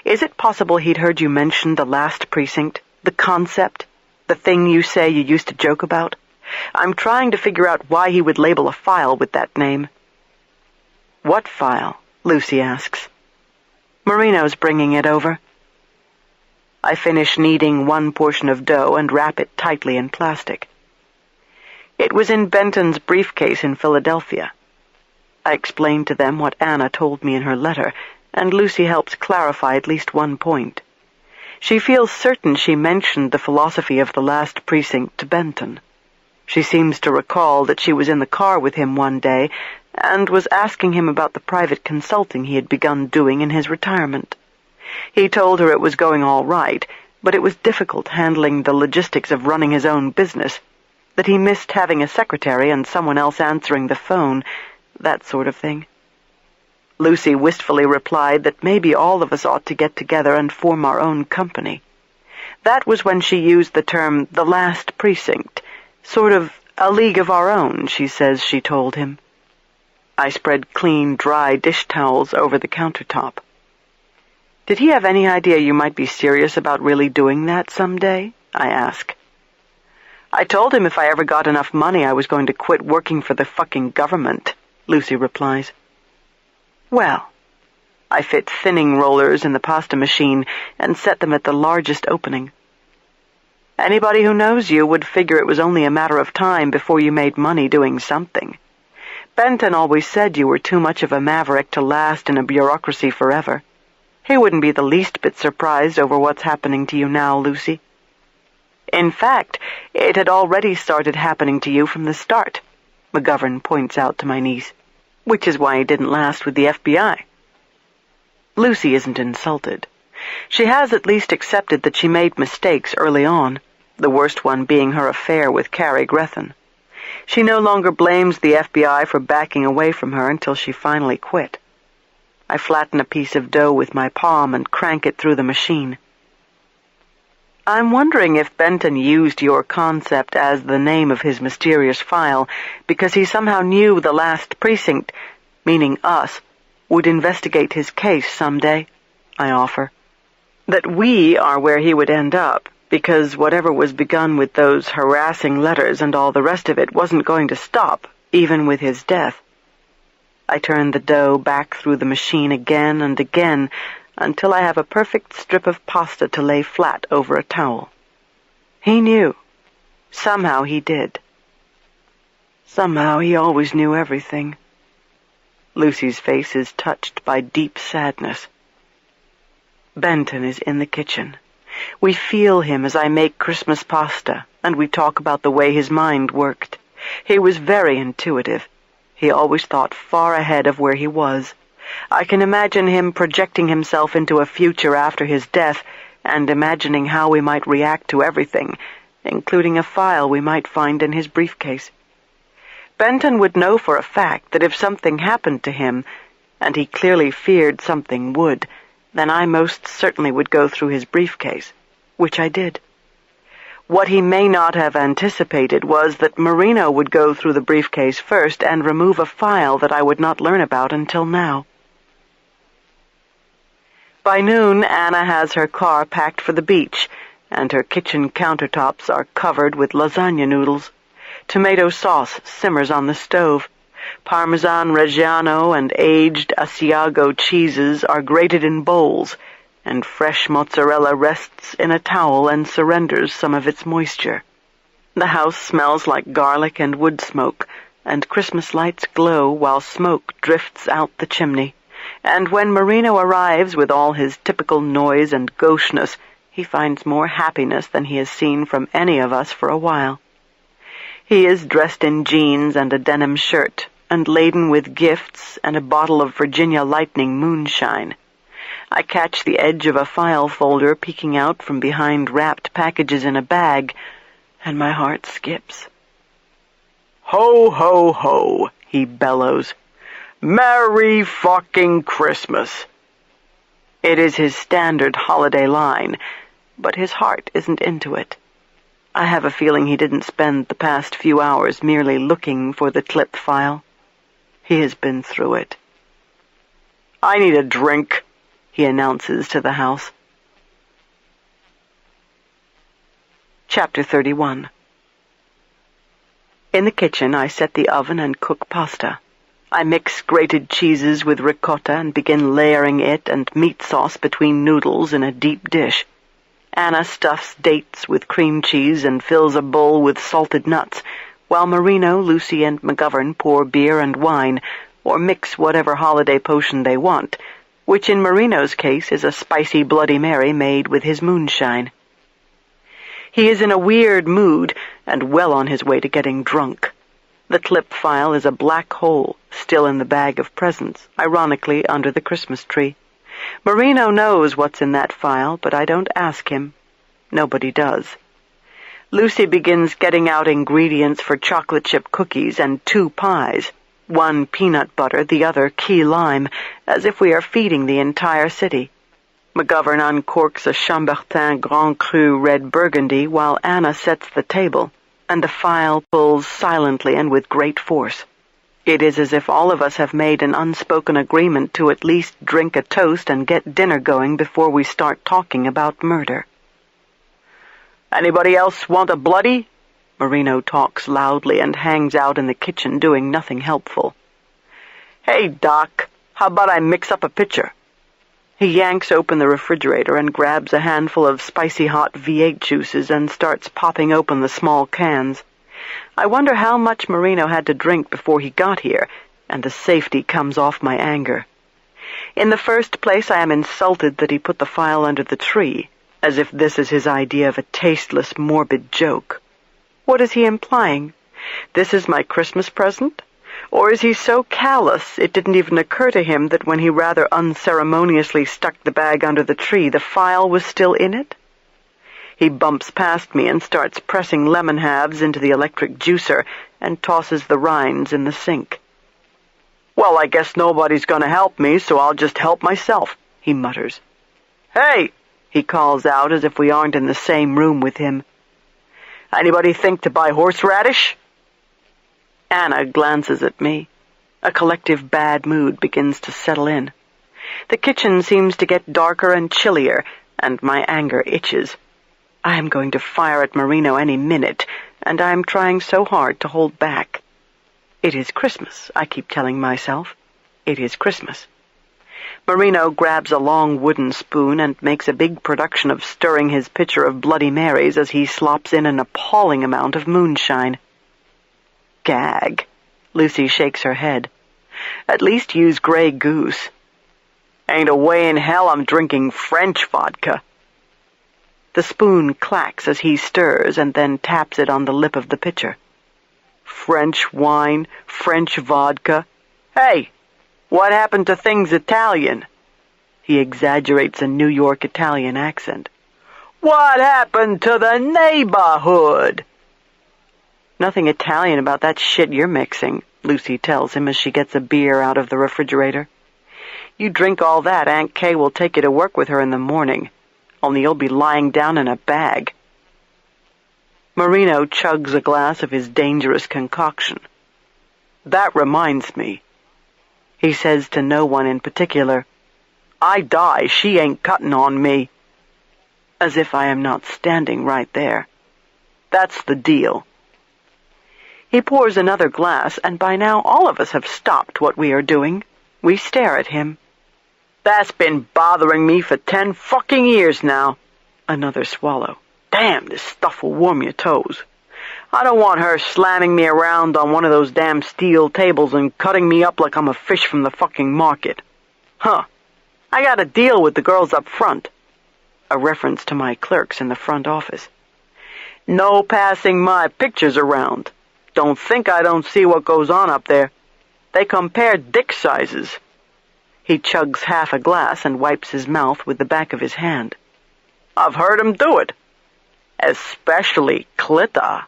"is it possible he'd heard you mention the Last Precinct, the concept, the thing you say you used to joke about? I'm trying to figure out why he would label a file with that name." "What file?" Lucy asks. "Marino's bringing it over." I finish kneading one portion of dough and wrap it tightly in plastic. "It was in Benton's briefcase in Philadelphia." I explain to them what Anna told me in her letter, and Lucy helps clarify at least one point. She feels certain she mentioned the philosophy of the Last Precinct to Benton. She seems to recall that she was in the car with him one day and was asking him about the private consulting he had begun doing in his retirement. He told her it was going all right, but it was difficult handling the logistics of running his own business, that he missed having a secretary and someone else answering the phone, that sort of thing. Lucy wistfully replied that maybe all of us ought to get together and form our own company. That was when she used the term the Last Precinct, sort of a league of our own, she says she told him. I spread clean, dry dish towels over the countertop. "Did he have any idea you might be serious about really doing that someday?" I ask. "I told him if I ever got enough money I was going to quit working for the fucking government," Lucy replies. "Well," I fit thinning rollers in the pasta machine and set them at the largest opening. "Anybody who knows you would figure it was only a matter of time before you made money doing something. Benton always said you were too much of a maverick to last in a bureaucracy forever. He wouldn't be the least bit surprised over what's happening to you now, Lucy. In fact, it had already started happening to you from the start," McGovern points out to my niece, "which is why he didn't last with the FBI." Lucy isn't insulted. She has at least accepted that she made mistakes early on, the worst one being her affair with Carrie Grethen. She no longer blames the FBI for backing away from her until she finally quit. I flatten a piece of dough with my palm and crank it through the machine. "I'm wondering if Benton used your concept as the name of his mysterious file because he somehow knew the Last Precinct, meaning us, would investigate his case someday," I offer. "That we are where he would end up, because whatever was begun with those harassing letters and all the rest of it wasn't going to stop, even with his death." I turn the dough back through the machine again and again until I have a perfect strip of pasta to lay flat over a towel. He knew. Somehow he did. Somehow he always knew everything. Lucy's face is touched by deep sadness. Benton is in the kitchen. We feel him as I make Christmas pasta, and we talk about the way his mind worked. He was very intuitive. He always thought far ahead of where he was. I can imagine him projecting himself into a future after his death and imagining how we might react to everything, including a file we might find in his briefcase. Benton would know for a fact that if something happened to him, and he clearly feared something would, then I most certainly would go through his briefcase, which I did. What he may not have anticipated was that Marino would go through the briefcase first and remove a file that I would not learn about until now. By noon, Anna has her car packed for the beach, and her kitchen countertops are covered with lasagna noodles. Tomato sauce simmers on the stove. Parmesan Reggiano and aged Asiago cheeses are grated in bowls, and fresh mozzarella rests in a towel and surrenders some of its moisture. The house smells like garlic and wood smoke, and Christmas lights glow while smoke drifts out the chimney. And when Marino arrives with all his typical noise and gaucheness, he finds more happiness than he has seen from any of us for a while. He is dressed in jeans and a denim shirt, and laden with gifts and a bottle of Virginia Lightning moonshine. I catch the edge of a file folder peeking out from behind wrapped packages in a bag, and my heart skips. Ho, ho, ho, he bellows. Merry fucking Christmas. It is his standard holiday line, but his heart isn't into it. I have a feeling he didn't spend the past few hours merely looking for the clipped file. He has been through it. I need a drink, he announces to the house. Chapter 31. In the kitchen, I set the oven and cook pasta. I mix grated cheeses with ricotta and begin layering it and meat sauce between noodles in a deep dish. Anna stuffs dates with cream cheese and fills a bowl with salted nuts, while Marino, Lucy, and McGovern pour beer and wine, or mix whatever holiday potion they want, which in Marino's case is a spicy Bloody Mary made with his moonshine. He is in a weird mood and well on his way to getting drunk. The clip file is a black hole, still in the bag of presents, ironically under the Christmas tree. Marino knows what's in that file, but I don't ask him. Nobody does. Lucy begins getting out ingredients for chocolate chip cookies and 2 pies, one peanut butter, the other key lime, as if we are feeding the entire city. McGovern uncorks a Chambertin Grand Cru red burgundy while Anna sets the table, and the file pulls silently and with great force. It is as if all of us have made an unspoken agreement to at least drink a toast and get dinner going before we start talking about murder. Anybody else want a bloody? Marino talks loudly and hangs out in the kitchen doing nothing helpful. Hey, Doc, how about I mix up a pitcher? He yanks open the refrigerator and grabs a handful of spicy hot V8 juices and starts popping open the small cans. I wonder how much Marino had to drink before he got here, and the safety comes off my anger. In the first place, I am insulted that he put the file under the tree, as if this is his idea of a tasteless, morbid joke. What is he implying? This is my Christmas present? Or is he so callous it didn't even occur to him that when he rather unceremoniously stuck the bag under the tree, the file was still in it? He bumps past me and starts pressing lemon halves into the electric juicer and tosses the rinds in the sink. Well, I guess nobody's going to help me, so I'll just help myself, he mutters. Hey, he calls out as if we aren't in the same room with him. Anybody think to buy horseradish? Anna glances at me. A collective bad mood begins to settle in. The kitchen seems to get darker and chillier, and my anger itches. I am going to fire at Marino any minute, and I am trying so hard to hold back. It is Christmas, I keep telling myself. It is Christmas. Marino grabs a long wooden spoon and makes a big production of stirring his pitcher of Bloody Marys as he slops in an appalling amount of moonshine. Gag. Lucy shakes her head. At least use Grey Goose. Ain't a way in hell I'm drinking French vodka. The spoon clacks as he stirs and then taps it on the lip of the pitcher. French wine, French vodka. Hey, what happened to things Italian? He exaggerates a New York Italian accent. What happened to the neighborhood? Nothing Italian about that shit you're mixing, Lucy tells him as she gets a beer out of the refrigerator. You drink all that, Aunt Kay will take you to work with her in the morning. Only you'll be lying down in a bag. Marino chugs a glass of his dangerous concoction. That reminds me, he says to no one in particular. I die, she ain't cutting on me. As if I am not standing right there. That's the deal. He pours another glass, and by now all of us have stopped what we are doing. We stare at him. That's been bothering me for 10 fucking years now. Another swallow. Damn, this stuff will warm your toes. I don't want her slamming me around on one of those damn steel tables and cutting me up like I'm a fish from the fucking market. Huh. I got a deal with the girls up front. A reference to my clerks in the front office. No passing my pictures around. Don't think I don't see what goes on up there. They compare dick sizes. He chugs half a glass and wipes his mouth with the back of his hand. I've heard him do it. Especially Clita.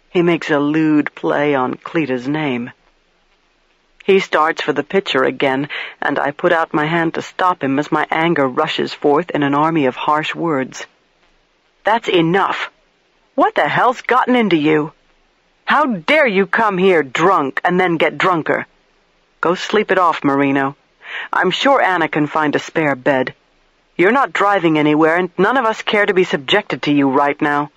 He makes a lewd play on Clita's name. He starts for the pitcher again, and I put out my hand to stop him as my anger rushes forth in an army of harsh words. That's enough. What the hell's gotten into you? How dare you come here drunk and then get drunker? Go sleep it off, Marino. I'm sure Anna can find a spare bed. You're not driving anywhere, and none of us care to be subjected to you right now.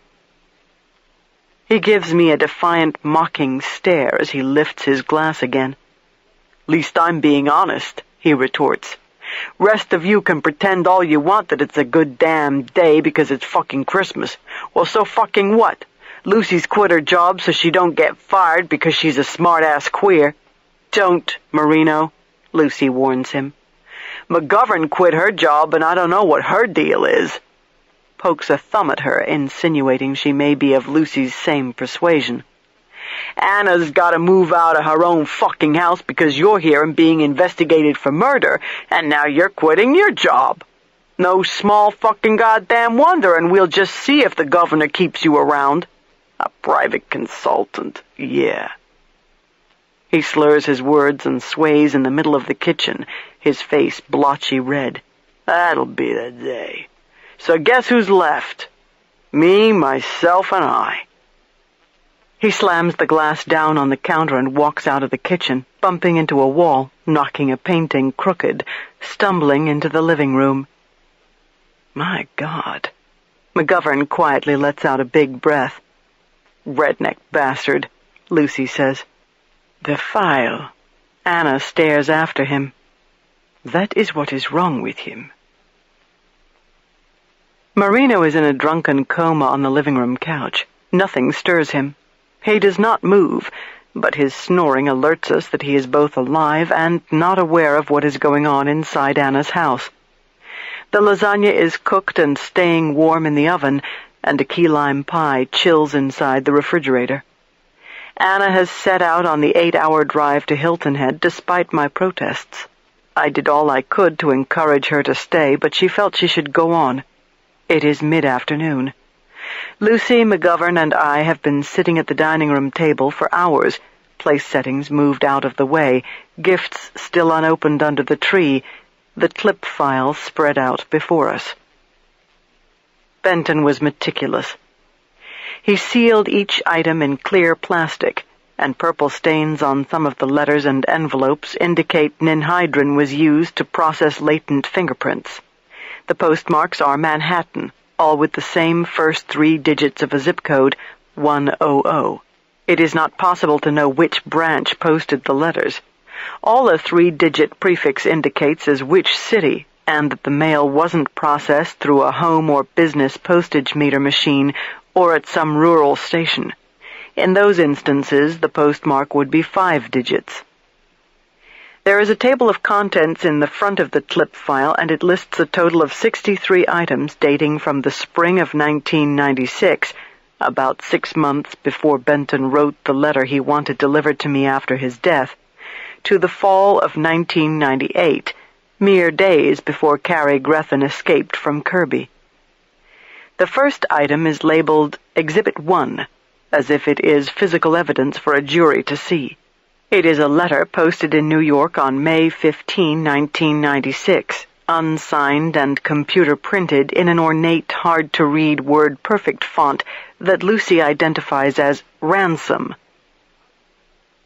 He gives me a defiant, mocking stare as he lifts his glass again. Least I'm being honest, he retorts. Rest of you can pretend all you want that it's a good damn day because it's fucking Christmas. Well, so fucking what? Lucy's quit her job so she don't get fired because she's a smart-ass queer. Don't, Marino, Lucy warns him. McGovern quit her job and I don't know what her deal is. Pokes a thumb at her, insinuating she may be of Lucy's same persuasion. Anna's gotta move out of her own fucking house because you're here and being investigated for murder, and now you're quitting your job. No small fucking goddamn wonder, and we'll just see if the governor keeps you around. A private consultant, yeah. He slurs his words and sways in the middle of the kitchen, his face blotchy red. That'll be the day. So guess who's left? Me, myself, and I. He slams the glass down on the counter and walks out of the kitchen, bumping into a wall, knocking a painting crooked, stumbling into the living room. My God. McGovern quietly lets out a big breath. Redneck bastard, Lucy says. The file. Anna stares after him. That is what is wrong with him. Marino is in a drunken coma on the living room couch. Nothing stirs him. He does not move, but his snoring alerts us that he is both alive and not aware of what is going on inside Anna's house. The lasagna is cooked and staying warm in the oven, and a key lime pie chills inside the refrigerator. Anna has set out on the 8-hour drive to Hilton Head despite my protests. I did all I could to encourage her to stay, but she felt she should go on. It is mid-afternoon. Lucy, McGovern, and I have been sitting at the dining room table for hours, place settings moved out of the way, gifts still unopened under the tree, the clip files spread out before us. Benton was meticulous. He sealed each item in clear plastic, and purple stains on some of the letters and envelopes indicate ninhydrin was used to process latent fingerprints. The postmarks are Manhattan, all with the same first 3 digits of a zip code, 100. It is not possible to know which branch posted the letters. All a 3-digit prefix indicates is which city, and that the mail wasn't processed through a home or business postage meter machine or at some rural station. In those instances, the postmark would be 5 digits. There is a table of contents in the front of the clip file, and it lists a total of 63 items dating from the spring of 1996, about 6 months before Benton wrote the letter he wanted delivered to me after his death, to the fall of 1998, mere days before Carrie Grethen escaped from Kirby. The first item is labeled Exhibit 1, as if it is physical evidence for a jury to see. It is a letter posted in New York on May 15, 1996, unsigned and computer-printed in an ornate, hard-to-read word-perfect font that Lucy identifies as Ransom.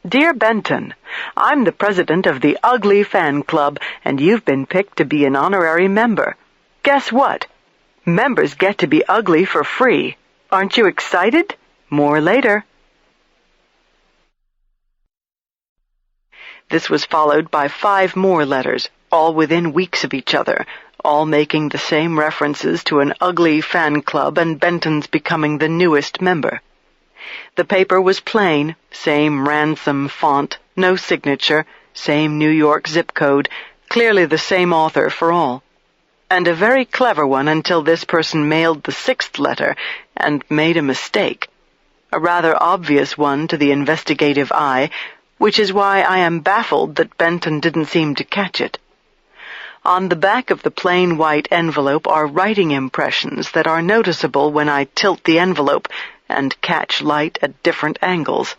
Dear Benton, I'm the president of the Ugly Fan Club, and you've been picked to be an honorary member. Guess what? Members get to be ugly for free. Aren't you excited? More later. This was followed by 5 more letters, all within weeks of each other, all making the same references to an ugly fan club and Benton's becoming the newest member. The paper was plain, same Ransom font, no signature, same New York zip code, clearly the same author for all. And a very clever one until this person mailed the 6th letter and made a mistake. A rather obvious one to the investigative eye, which is why I am baffled that Benton didn't seem to catch it. On the back of the plain white envelope are writing impressions that are noticeable when I tilt the envelope and catch light at different angles.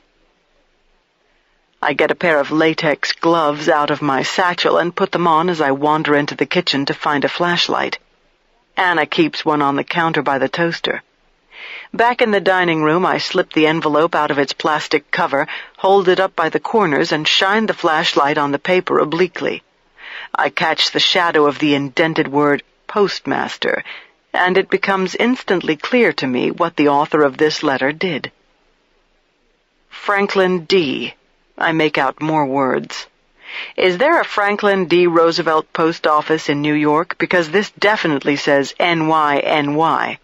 I get a pair of latex gloves out of my satchel and put them on as I wander into the kitchen to find a flashlight. Anna keeps one on the counter by the toaster. Back in the dining room, I slip the envelope out of its plastic cover, hold it up by the corners, and shine the flashlight on the paper obliquely. I catch the shadow of the indented word postmaster, and it becomes instantly clear to me what the author of this letter did. Franklin D. I make out more words. Is there a Franklin D. Roosevelt post office in New York? Because this definitely says NYNY.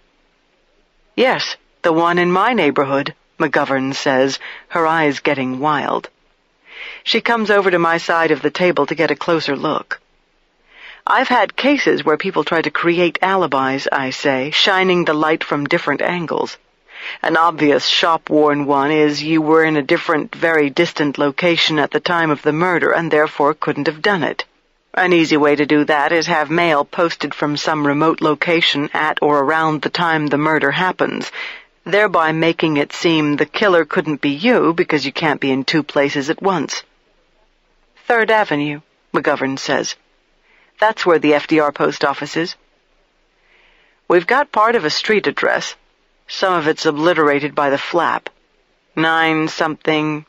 Yes, the one in my neighborhood, McGovern says, her eyes getting wild. She comes over to my side of the table to get a closer look. I've had cases where people try to create alibis, I say, shining the light from different angles. An obvious shop-worn one is you were in a different, very distant location at the time of the murder and therefore couldn't have done it. An easy way to do that is have mail posted from some remote location at or around the time the murder happens, thereby making it seem the killer couldn't be you because you can't be in two places at once. 3rd Avenue, McGovern says. That's where the FDR post office is. We've got part of a street address. Some of it's obliterated by the flap. 9-something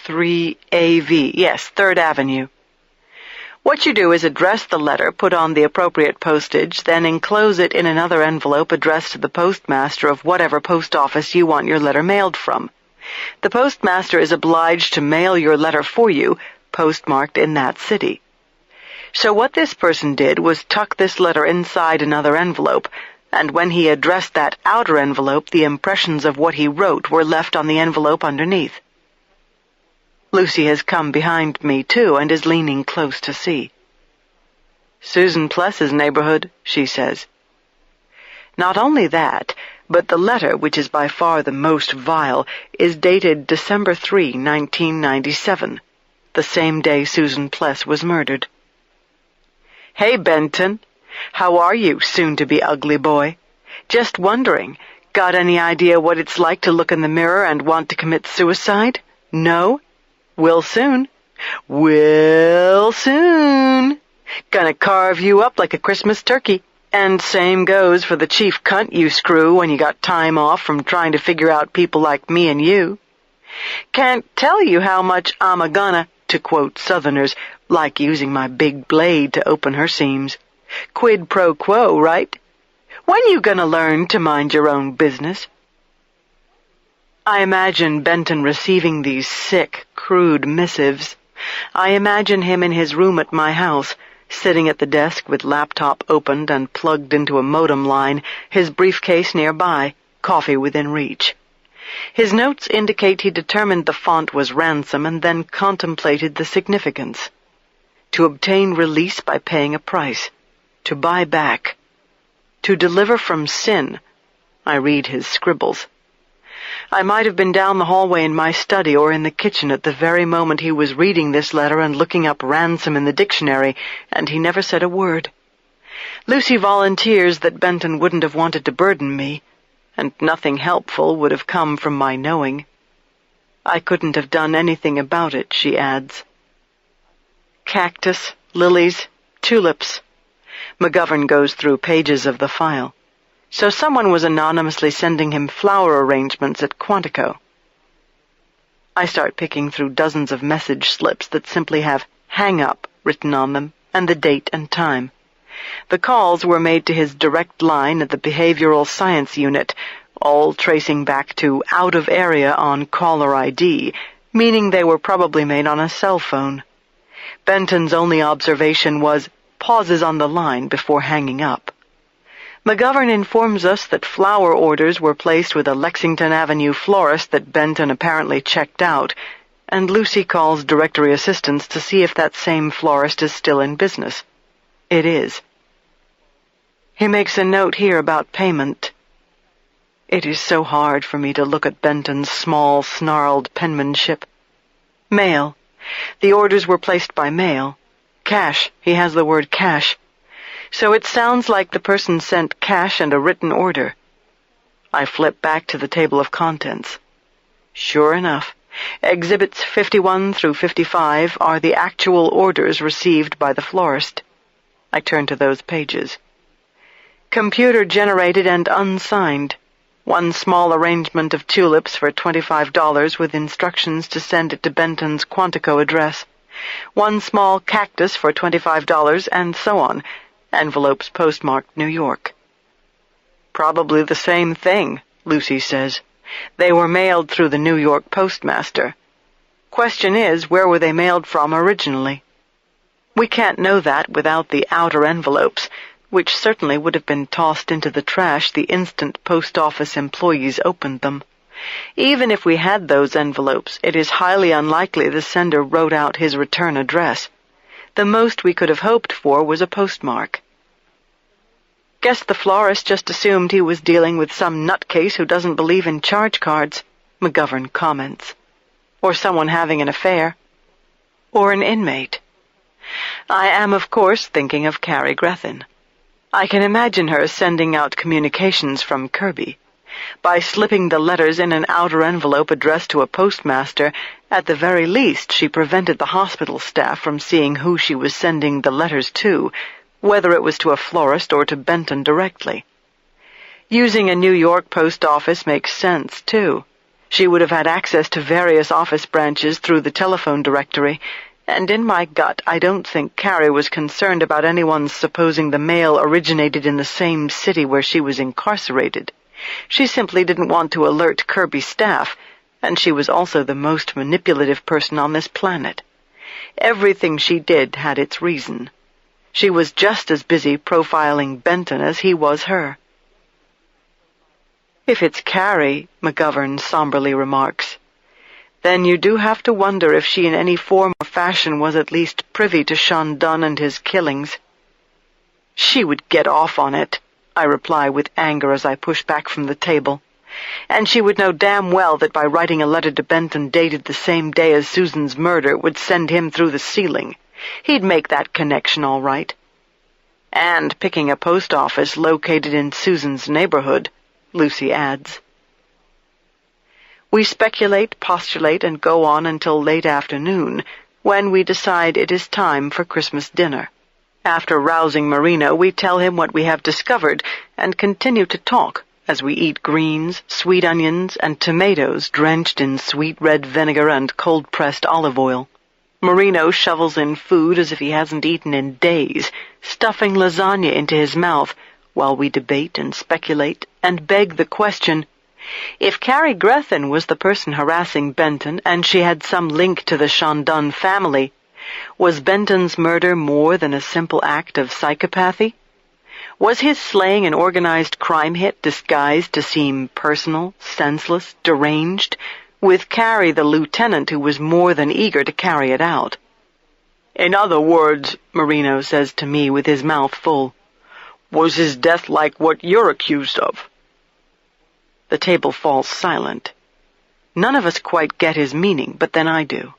3AV. Yes, 3rd Avenue. What you do is address the letter, put on the appropriate postage, then enclose it in another envelope addressed to the postmaster of whatever post office you want your letter mailed from. The postmaster is obliged to mail your letter for you, postmarked in that city. So what this person did was tuck this letter inside another envelope, and when he addressed that outer envelope, the impressions of what he wrote were left on the envelope underneath. Lucy has come behind me, too, and is leaning close to see. Susan Pless's neighborhood, she says. Not only that, but the letter, which is by far the most vile, is dated December 3, 1997, the same day Susan Pless was murdered. Hey, Benton. How are you, soon-to-be ugly boy? Just wondering, got any idea what it's like to look in the mirror and want to commit suicide? No? Will soon. Will soon. Gonna carve you up like a Christmas turkey. And same goes for the chief cunt you screw when you got time off from trying to figure out people like me and you. Can't tell you how much I'm a-gonna, to quote Southerners, like using my big blade to open her seams. Quid pro quo, right? When you gonna learn to mind your own business? I imagine Benton receiving these sick, crude missives. I imagine him in his room at my house, sitting at the desk with laptop opened and plugged into a modem line, his briefcase nearby, coffee within reach. His notes indicate he determined the font was ransom and then contemplated the significance. To obtain release by paying a price. To buy back. To deliver from sin. I read his scribbles. I might have been down the hallway in my study or in the kitchen at the very moment he was reading this letter and looking up ransom in the dictionary, and he never said a word. Lucy volunteers that Benton wouldn't have wanted to burden me, and nothing helpful would have come from my knowing. I couldn't have done anything about it, she adds. Cactus, lilies, tulips. McGovern goes through pages of the file. So someone was anonymously sending him flower arrangements at Quantico. I start picking through dozens of message slips that simply have "hang up" written on them and the date and time. The calls were made to his direct line at the Behavioral Science Unit, all tracing back to out of area on caller ID, meaning they were probably made on a cell phone. Benton's only observation was pauses on the line before hanging up. McGovern informs us that flower orders were placed with a Lexington Avenue florist that Benton apparently checked out, and Lucy calls directory assistance to see if that same florist is still in business. It is. He makes a note here about payment. It is so hard for me to look at Benton's small, snarled penmanship. Mail. The orders were placed by mail. Cash. He has the word cash. So it sounds like the person sent cash and a written order. I flip back to the table of contents. Sure enough, Exhibits 51 through 55 are the actual orders received by the florist. I turn to those pages. Computer-generated and unsigned. One small arrangement of tulips for $25 with instructions to send it to Benton's Quantico address. One small cactus for $25, and so on. Envelopes postmarked New York. Probably the same thing, Lucy says. They were mailed through the New York postmaster. Question is, where were they mailed from originally? We can't know that without the outer envelopes, which certainly would have been tossed into the trash the instant post office employees opened them. Even if we had those envelopes, it is highly unlikely the sender wrote out his return address. The most we could have hoped for was a postmark. Guess the florist just assumed he was dealing with some nutcase who doesn't believe in charge cards, McGovern comments. Or someone having an affair. Or an inmate. I am, of course, thinking of Carrie Grethen. I can imagine her sending out communications from Kirby. By slipping the letters in an outer envelope addressed to a postmaster, at the very least she prevented the hospital staff from seeing who she was sending the letters to, whether it was to a florist or to Benton directly. Using a New York post office makes sense, too. She would have had access to various office branches through the telephone directory, and in my gut I don't think Carrie was concerned about anyone supposing the mail originated in the same city where she was incarcerated. She simply didn't want to alert Kirby's staff, and she was also the most manipulative person on this planet. Everything she did had its reason. She was just as busy profiling Benton as he was her. If it's Carrie, McGovern somberly remarks, then you do have to wonder if she in any form or fashion was at least privy to Sean Dunn and his killings. She would get off on it, I reply with anger as I push back from the table. And she would know damn well that by writing a letter to Benton dated the same day as Susan's murder would send him through the ceiling. He'd make that connection all right. And picking a post office located in Susan's neighborhood, Lucy adds. We speculate, postulate, and go on until late afternoon, when we decide it is time for Christmas dinner. After rousing Marino, we tell him what we have discovered and continue to talk as we eat greens, sweet onions, and tomatoes drenched in sweet red vinegar and cold-pressed olive oil. Marino shovels in food as if he hasn't eaten in days, stuffing lasagna into his mouth, while we debate and speculate and beg the question, if Carrie Grethen was the person harassing Benton and she had some link to the Sean Dunn family, was Benton's murder more than a simple act of psychopathy? Was his slaying an organized crime hit disguised to seem personal, senseless, deranged, with Carrie the lieutenant who was more than eager to carry it out? In other words, Marino says to me with his mouth full, was his death like what you're accused of? The table falls silent. None of us quite get his meaning, but then I do.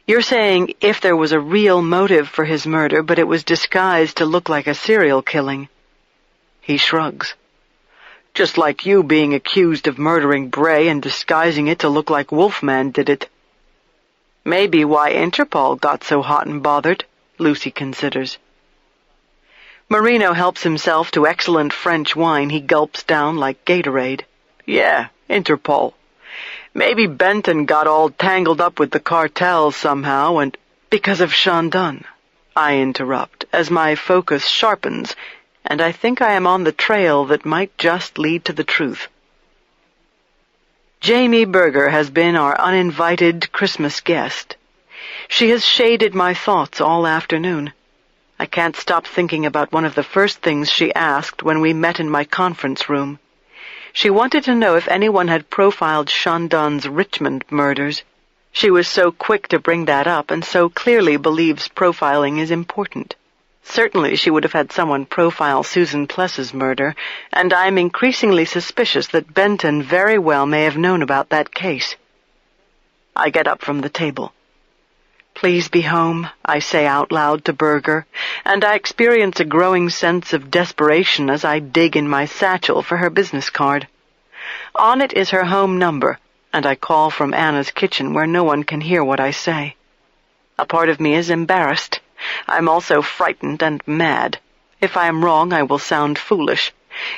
You're saying if there was a real motive for his murder, but it was disguised to look like a serial killing. He shrugs. Just like you being accused of murdering Bray and disguising it to look like Wolfman did it. Maybe why Interpol got so hot and bothered, Lucy considers. Marino helps himself to excellent French wine he gulps down like Gatorade. Yeah, Interpol. Maybe Benton got all tangled up with the cartels somehow, and because of Sean Dunn, I interrupt, as my focus sharpens, and I think I am on the trail that might just lead to the truth. Jamie Berger has been our uninvited Christmas guest. She has shaded my thoughts all afternoon. I can't stop thinking about one of the first things she asked when we met in my conference room. She wanted to know if anyone had profiled Sean Dunn's Richmond murders. She was so quick to bring that up and so clearly believes profiling is important. Certainly she would have had someone profile Susan Pless's murder, and I'm increasingly suspicious that Benton very well may have known about that case. I get up from the table. Please be home, I say out loud to Berger, and I experience a growing sense of desperation as I dig in my satchel for her business card. On it is her home number, and I call from Anna's kitchen where no one can hear what I say. A part of me is embarrassed. I'm also frightened and mad. If I am wrong, I will sound foolish.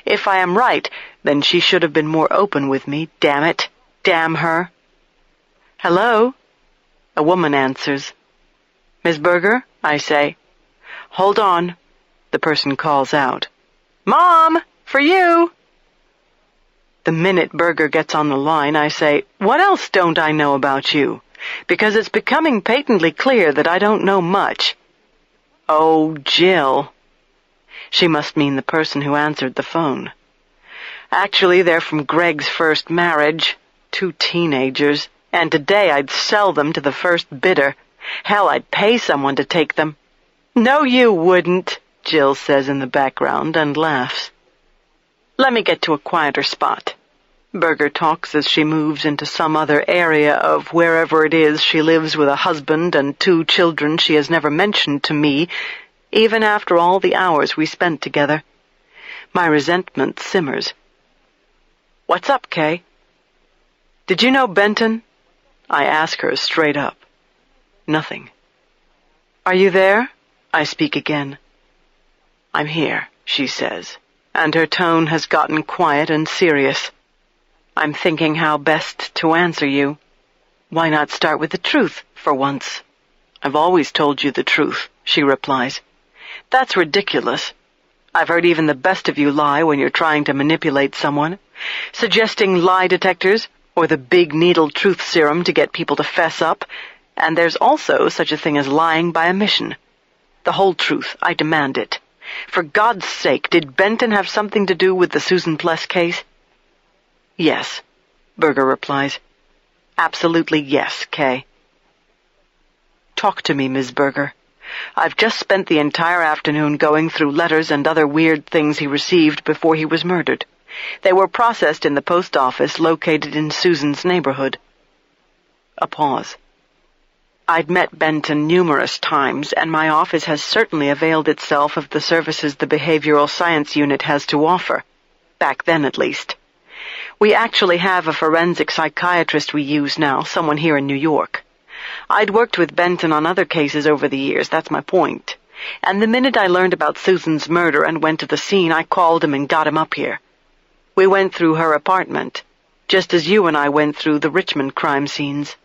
If I am right, then she should have been more open with me, damn it. Damn her. Hello? A woman answers. Miss Berger, I say. Hold on, the person calls out. Mom, for you. The minute Berger gets on the line, I say, what else don't I know about you? Because it's becoming patently clear that I don't know much. Oh, Jill. She must mean the person who answered the phone. Actually, they're from Greg's first marriage, 2 teenagers, and today I'd sell them to the first bidder. Hell, I'd pay someone to take them. No, you wouldn't, Jill says in the background and laughs. Let me get to a quieter spot. Berger talks as she moves into some other area of wherever it is she lives with a husband and 2 children she has never mentioned to me, even after all the hours we spent together. My resentment simmers. What's up, Kay? Did you know Benton? I ask her straight up. Nothing. Are you there? I speak again. I'm here, she says, and her tone has gotten quiet and serious. I'm thinking how best to answer you. Why not start with the truth, for once? I've always told you the truth, she replies. That's ridiculous. I've heard even the best of you lie when you're trying to manipulate someone, suggesting lie detectors or the big needle truth serum to get people to fess up, and there's also such a thing as lying by omission. The whole truth, I demand it. For God's sake, did Benton have something to do with the Susan Pless case? Yes, Berger replies. Absolutely yes, Kay. Talk to me, Ms. Berger. I've just spent the entire afternoon going through letters and other weird things he received before he was murdered. They were processed in the post office located in Susan's neighborhood. A pause. I'd met Benton numerous times, and my office has certainly availed itself of the services the behavioral science unit has to offer. Back then, at least. We actually have a forensic psychiatrist we use now, someone here in New York. I'd worked with Benton on other cases over the years, that's my point. And the minute I learned about Susan's murder and went to the scene, I called him and got him up here. We went through her apartment, just as you and I went through the Richmond crime scenes.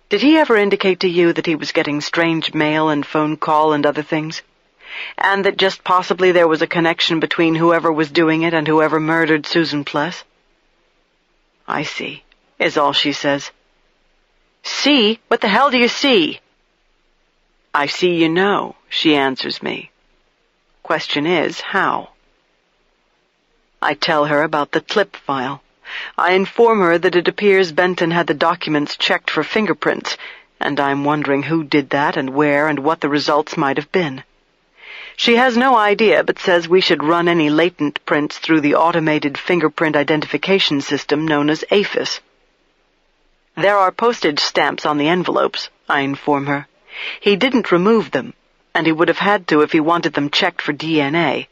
Did he ever indicate to you that he was getting strange mail and phone call and other things? And that just possibly there was a connection between whoever was doing it and whoever murdered Susan Pless? I see, is all she says. See? What the hell do you see? I see you know, she answers me. Question is, how? I tell her about the clip file. I inform her that it appears Benton had the documents checked for fingerprints, and I'm wondering who did that and where and what the results might have been. She has no idea, but says we should run any latent prints through the automated fingerprint identification system known as APHIS. There are postage stamps on the envelopes, I inform her. He didn't remove them, and he would have had to if he wanted them checked for DNA.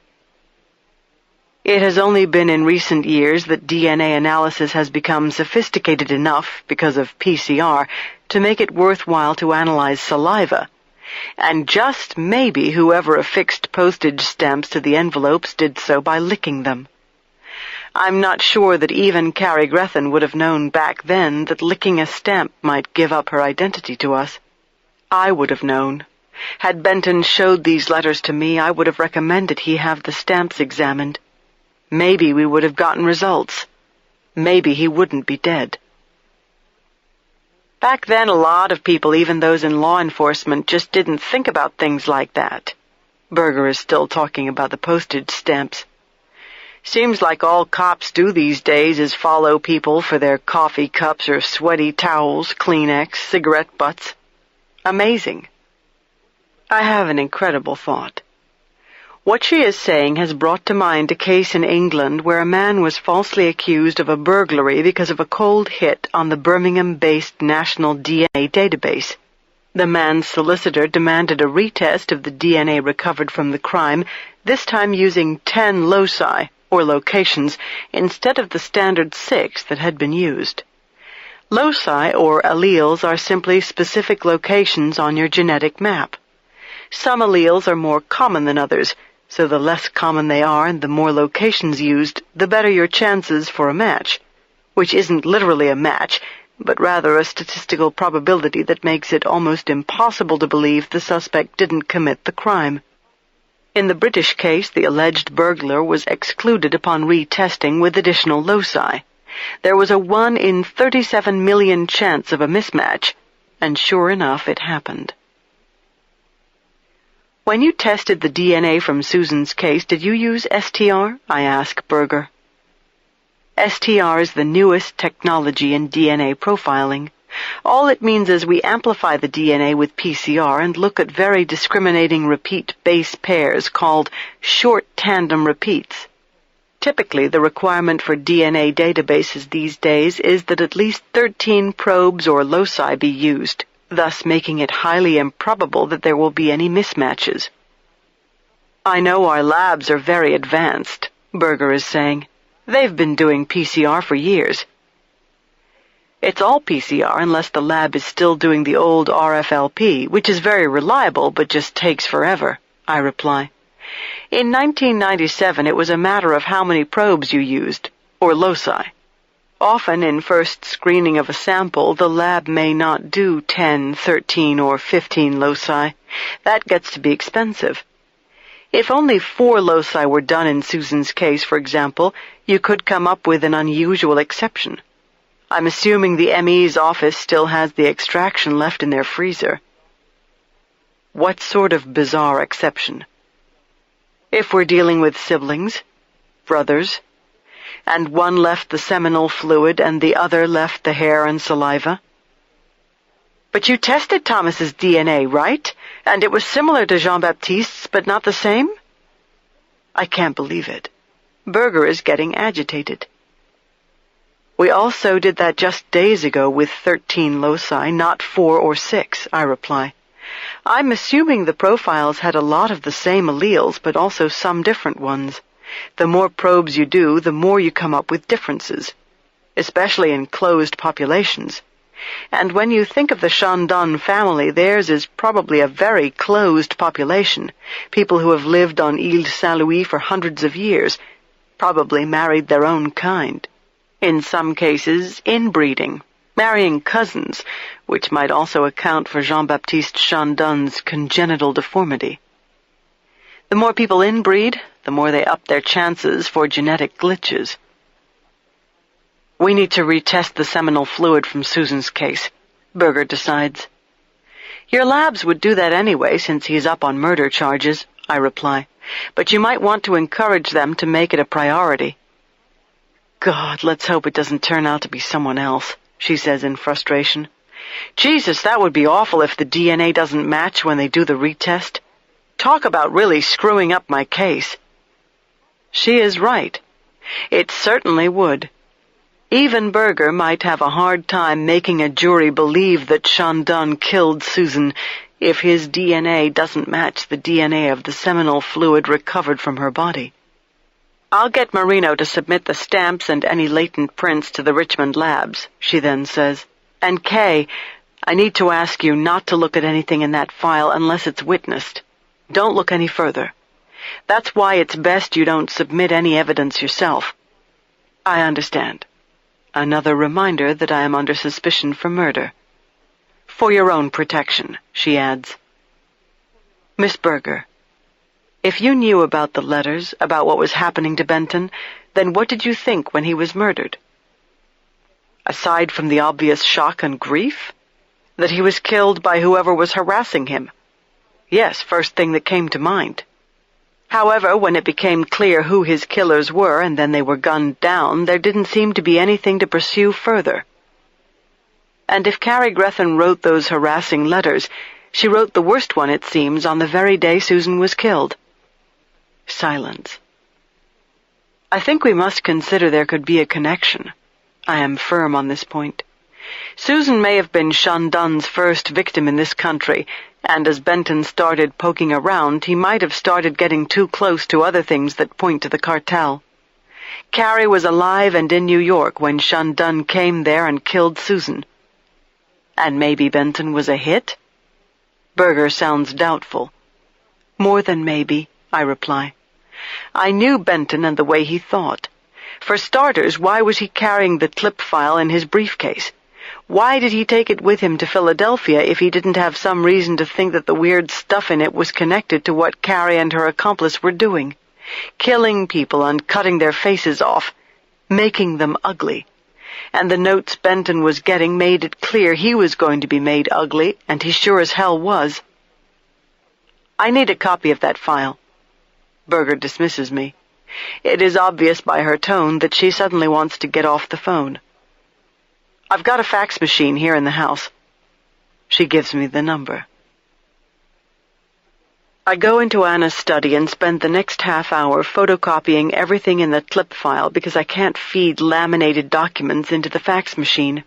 It has only been in recent years that DNA analysis has become sophisticated enough, because of PCR, to make it worthwhile to analyze saliva. And just maybe whoever affixed postage stamps to the envelopes did so by licking them. I'm not sure that even Carrie Grethen would have known back then that licking a stamp might give up her identity to us. I would have known. Had Benton showed these letters to me, I would have recommended he have the stamps examined. Maybe we would have gotten results. Maybe he wouldn't be dead. Back then, a lot of people, even those in law enforcement, just didn't think about things like that. Berger is still talking about the postage stamps. Seems like all cops do these days is follow people for their coffee cups or sweaty towels, Kleenex, cigarette butts. Amazing. I have an incredible thought. What she is saying has brought to mind a case in England where a man was falsely accused of a burglary because of a cold hit on the Birmingham-based National DNA database. The man's solicitor demanded a retest of the DNA recovered from the crime, this time using 10 loci, or locations, instead of the standard 6 that had been used. Loci, or alleles, are simply specific locations on your genetic map. Some alleles are more common than others, so the less common they are and the more locations used, the better your chances for a match, which isn't literally a match, but rather a statistical probability that makes it almost impossible to believe the suspect didn't commit the crime. In the British case, the alleged burglar was excluded upon retesting with additional loci. There was a 1 in 37 million chance of a mismatch, and sure enough, it happened. When you tested the DNA from Susan's case, did you use STR? I asked Berger. STR is the newest technology in DNA profiling. All it means is we amplify the DNA with PCR and look at very discriminating repeat base pairs called short tandem repeats. Typically, the requirement for DNA databases these days is that at least 13 probes or loci be used, thus making it highly improbable that there will be any mismatches. I know our labs are very advanced, Berger is saying. They've been doing PCR for years. It's all PCR unless the lab is still doing the old RFLP, which is very reliable but just takes forever, I reply. In 1997, it was a matter of how many probes you used, or loci. Often in first screening of a sample, the lab may not do 10, 13, or 15 loci. That gets to be expensive. If only 4 loci were done in Susan's case, for example, you could come up with an unusual exception. I'm assuming the ME's office still has the extraction left in their freezer. What sort of bizarre exception? If we're dealing with siblings, brothers, and one left the seminal fluid and the other left the hair and saliva. But you tested Thomas's DNA, right? And it was similar to Jean-Baptiste's, but not the same? I can't believe it. Berger is getting agitated. We also did that just days ago with 13 loci, not 4 or 6, I reply. I'm assuming the profiles had a lot of the same alleles, but also some different ones. The more probes you do, the more you come up with differences, especially in closed populations. And when you think of the Chandon family, theirs is probably a very closed population, people who have lived on Ile Saint-Louis for hundreds of years, probably married their own kind. In some cases, inbreeding, marrying cousins, which might also account for Jean-Baptiste Chandon's congenital deformity. The more people inbreed, the more they up their chances for genetic glitches. We need to retest the seminal fluid from Susan's case, Berger decides. Your labs would do that anyway, since he's up on murder charges, I reply, but you might want to encourage them to make it a priority. God, let's hope it doesn't turn out to be someone else, she says in frustration. Jesus, that would be awful if the DNA doesn't match when they do the retest. Talk about really screwing up my case. She is right. It certainly would. Even Berger might have a hard time making a jury believe that Chandon killed Susan if his DNA doesn't match the DNA of the seminal fluid recovered from her body. I'll get Marino to submit the stamps and any latent prints to the Richmond labs, she then says. And Kay, I need to ask you not to look at anything in that file unless it's witnessed. Don't look any further. That's why it's best you don't submit any evidence yourself. I understand. Another reminder that I am under suspicion for murder. For your own protection, she adds. Miss Berger, if you knew about the letters, about what was happening to Benton, then what did you think when he was murdered? Aside from the obvious shock and grief? That he was killed by whoever was harassing him. Yes, first thing that came to mind. However, when it became clear who his killers were and then they were gunned down, there didn't seem to be anything to pursue further. And if Carrie Grethen wrote those harassing letters, she wrote the worst one, it seems, on the very day Susan was killed. Silence. I think we must consider there could be a connection. I am firm on this point. Susan may have been Shandun's first victim in this country, and as Benton started poking around, he might have started getting too close to other things that point to the cartel. Carrie was alive and in New York when Shandun came there and killed Susan. And maybe Benton was a hit? Berger sounds doubtful. More than maybe, I reply. I knew Benton and the way he thought. For starters, why was he carrying the clip file in his briefcase? Why did he take it with him to Philadelphia if he didn't have some reason to think that the weird stuff in it was connected to what Carrie and her accomplice were doing? Killing people and cutting their faces off, making them ugly. And the notes Benton was getting made it clear he was going to be made ugly, and he sure as hell was. I need a copy of that file. Berger dismisses me. It is obvious by her tone that she suddenly wants to get off the phone. I've got a fax machine here in the house. She gives me the number. I go into Anna's study and spend the next half hour photocopying everything in the clip file because I can't feed laminated documents into the fax machine.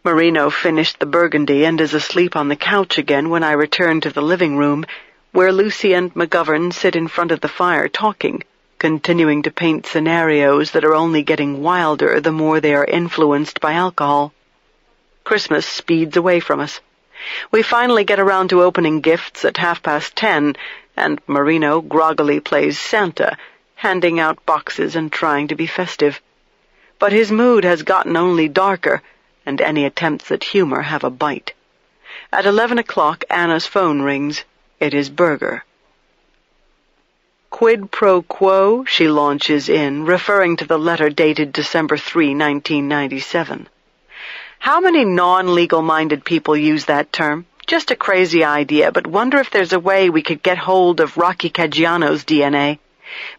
Marino finished the burgundy and is asleep on the couch again when I return to the living room, where Lucy and McGovern sit in front of the fire talking, continuing to paint scenarios that are only getting wilder the more they are influenced by alcohol. Christmas speeds away from us. We finally get around to opening gifts at 10:30, and Marino groggily plays Santa, handing out boxes and trying to be festive. But his mood has gotten only darker, and any attempts at humor have a bite. At 11 o'clock, Anna's phone rings. It is Berger. Quid pro quo, she launches in, referring to the letter dated December 3, 1997. How many non-legal-minded people use that term? Just a crazy idea, but wonder if there's a way we could get hold of Rocky Caggiano's DNA.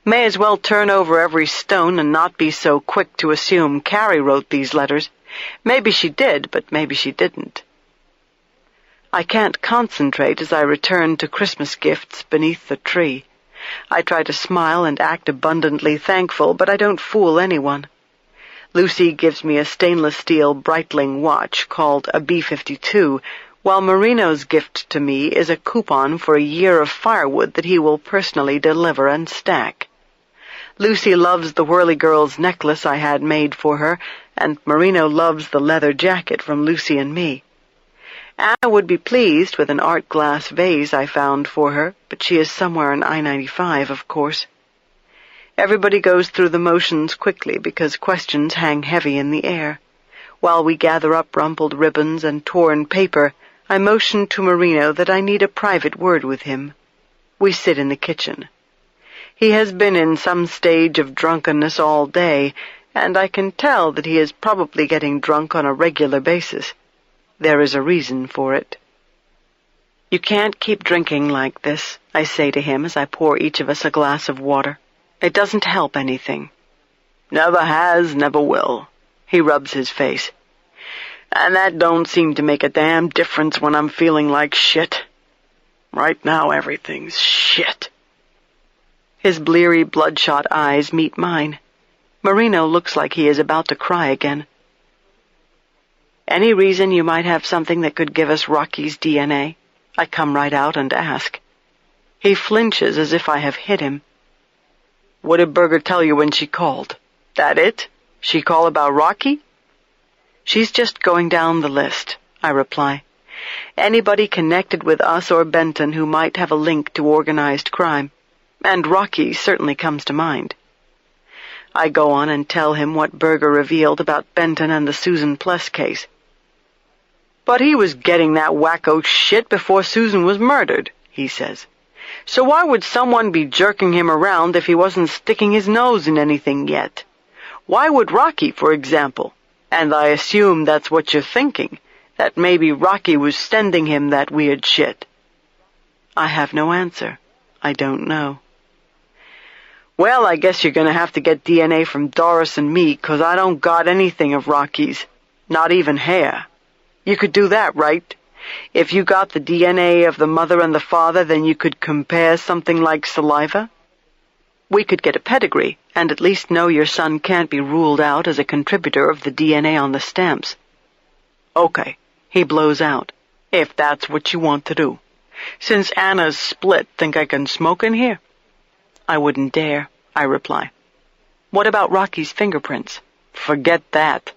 May as well turn over every stone and not be so quick to assume Carrie wrote these letters. Maybe she did, but maybe she didn't. I can't concentrate as I return to Christmas gifts beneath the tree. I try to smile and act abundantly thankful, but I don't fool anyone. Lucy gives me a stainless steel Breitling watch called a B-52, while Marino's gift to me is a coupon for a year of firewood that he will personally deliver and stack. Lucy loves the Whirly Girl's necklace I had made for her, and Marino loves the leather jacket from Lucy and me. Anna would be pleased with an art glass vase I found for her, but she is somewhere on I-95, of course. Everybody goes through the motions quickly because questions hang heavy in the air. While we gather up rumpled ribbons and torn paper, I motion to Marino that I need a private word with him. We sit in the kitchen. He has been in some stage of drunkenness all day, and I can tell that he is probably getting drunk on a regular basis. There is a reason for it. You can't keep drinking like this, I say to him as I pour each of us a glass of water. It doesn't help anything. Never has, never will. He rubs his face. And that don't seem to make a damn difference when I'm feeling like shit. Right now everything's shit. His bleary, bloodshot eyes meet mine. Marino looks like he is about to cry again. Any reason you might have something that could give us Rocky's DNA? I come right out and ask. He flinches as if I have hit him. What did Berger tell you when she called? That it? She call about Rocky? She's just going down the list, I reply. Anybody connected with us or Benton who might have a link to organized crime. And Rocky certainly comes to mind. I go on and tell him what Berger revealed about Benton and the Susan Pless case. But he was getting that wacko shit before Susan was murdered, he says. So why would someone be jerking him around if he wasn't sticking his nose in anything yet? Why would Rocky, for example? And I assume that's what you're thinking, that maybe Rocky was sending him that weird shit. I have no answer. I don't know. Well, I guess you're going to have to get DNA from Doris and me, 'cause I don't got anything of Rocky's, not even hair. You could do that, right? If you got the DNA of the mother and the father, then you could compare something like saliva? We could get a pedigree, and at least know your son can't be ruled out as a contributor of the DNA on the stamps." "Okay," he blows out, "if that's what you want to do. Since Anna's split, think I can smoke in here?" "I wouldn't dare," I reply. "What about Rocky's fingerprints?" "Forget that.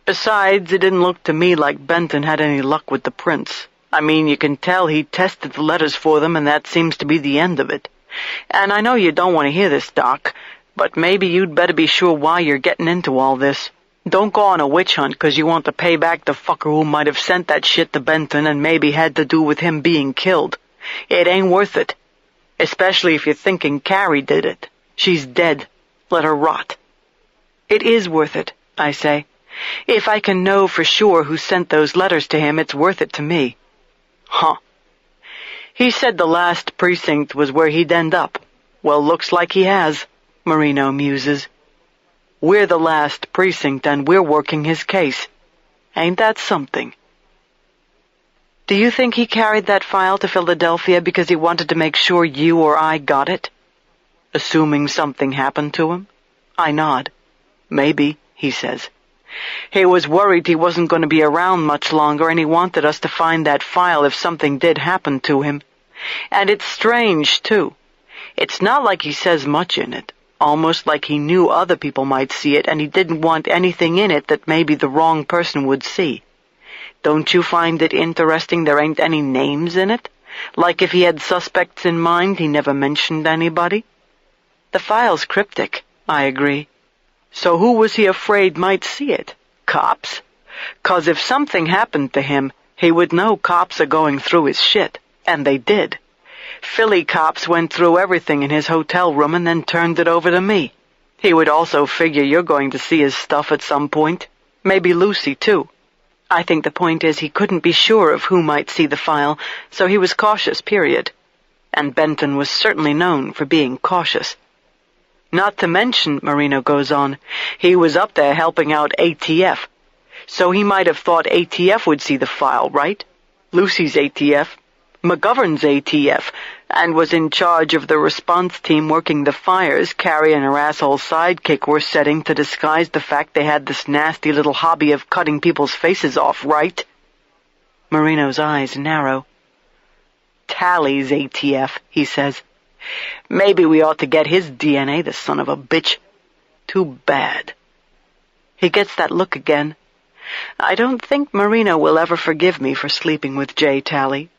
Besides, it didn't look to me like Benton had any luck with the prints. I mean, you can tell he tested the letters for them, and that seems to be the end of it. And I know you don't want to hear this, Doc, but maybe you'd better be sure why you're getting into all this. Don't go on a witch hunt 'cause you want to pay back the fucker who might have sent that shit to Benton and maybe had to do with him being killed. It ain't worth it. Especially if you're thinking Carrie did it. She's dead. Let her rot." "It is worth it," I say. "If I can know for sure who sent those letters to him, it's worth it to me." "Huh. He said the Last Precinct was where he'd end up. Well, looks like he has," Marino muses. "We're the Last Precinct, and we're working his case. Ain't that something?" "Do you think he carried that file to Philadelphia because he wanted to make sure you or I got it?" "Assuming something happened to him?" I nod. "Maybe," he says. "He was worried he wasn't going to be around much longer, and he wanted us to find that file if something did happen to him. And it's strange, too. It's not like he says much in it, almost like he knew other people might see it, and he didn't want anything in it that maybe the wrong person would see. Don't you find it interesting there ain't any names in it? Like if he had suspects in mind, he never mentioned anybody?" "The file's cryptic," I agree. "So who was he afraid might see it? Cops? 'Cause if something happened to him, he would know cops are going through his shit. And they did. Philly cops went through everything in his hotel room and then turned it over to me. He would also figure you're going to see his stuff at some point. Maybe Lucy, too. I think the point is he couldn't be sure of who might see the file, so he was cautious, period. And Benton was certainly known for being cautious. Not to mention," Marino goes on, "he was up there helping out ATF. So he might have thought ATF would see the file, right? Lucy's ATF, McGovern's ATF, and was in charge of the response team working the fires Carrie and her asshole sidekick were setting to disguise the fact they had this nasty little hobby of cutting people's faces off, right?" Marino's eyes narrow. "Tally's ATF," he says. "Maybe we ought to get his DNA, the son of a bitch. Too bad." He gets that look again. I don't think Marino will ever forgive me for sleeping with Jay Tally.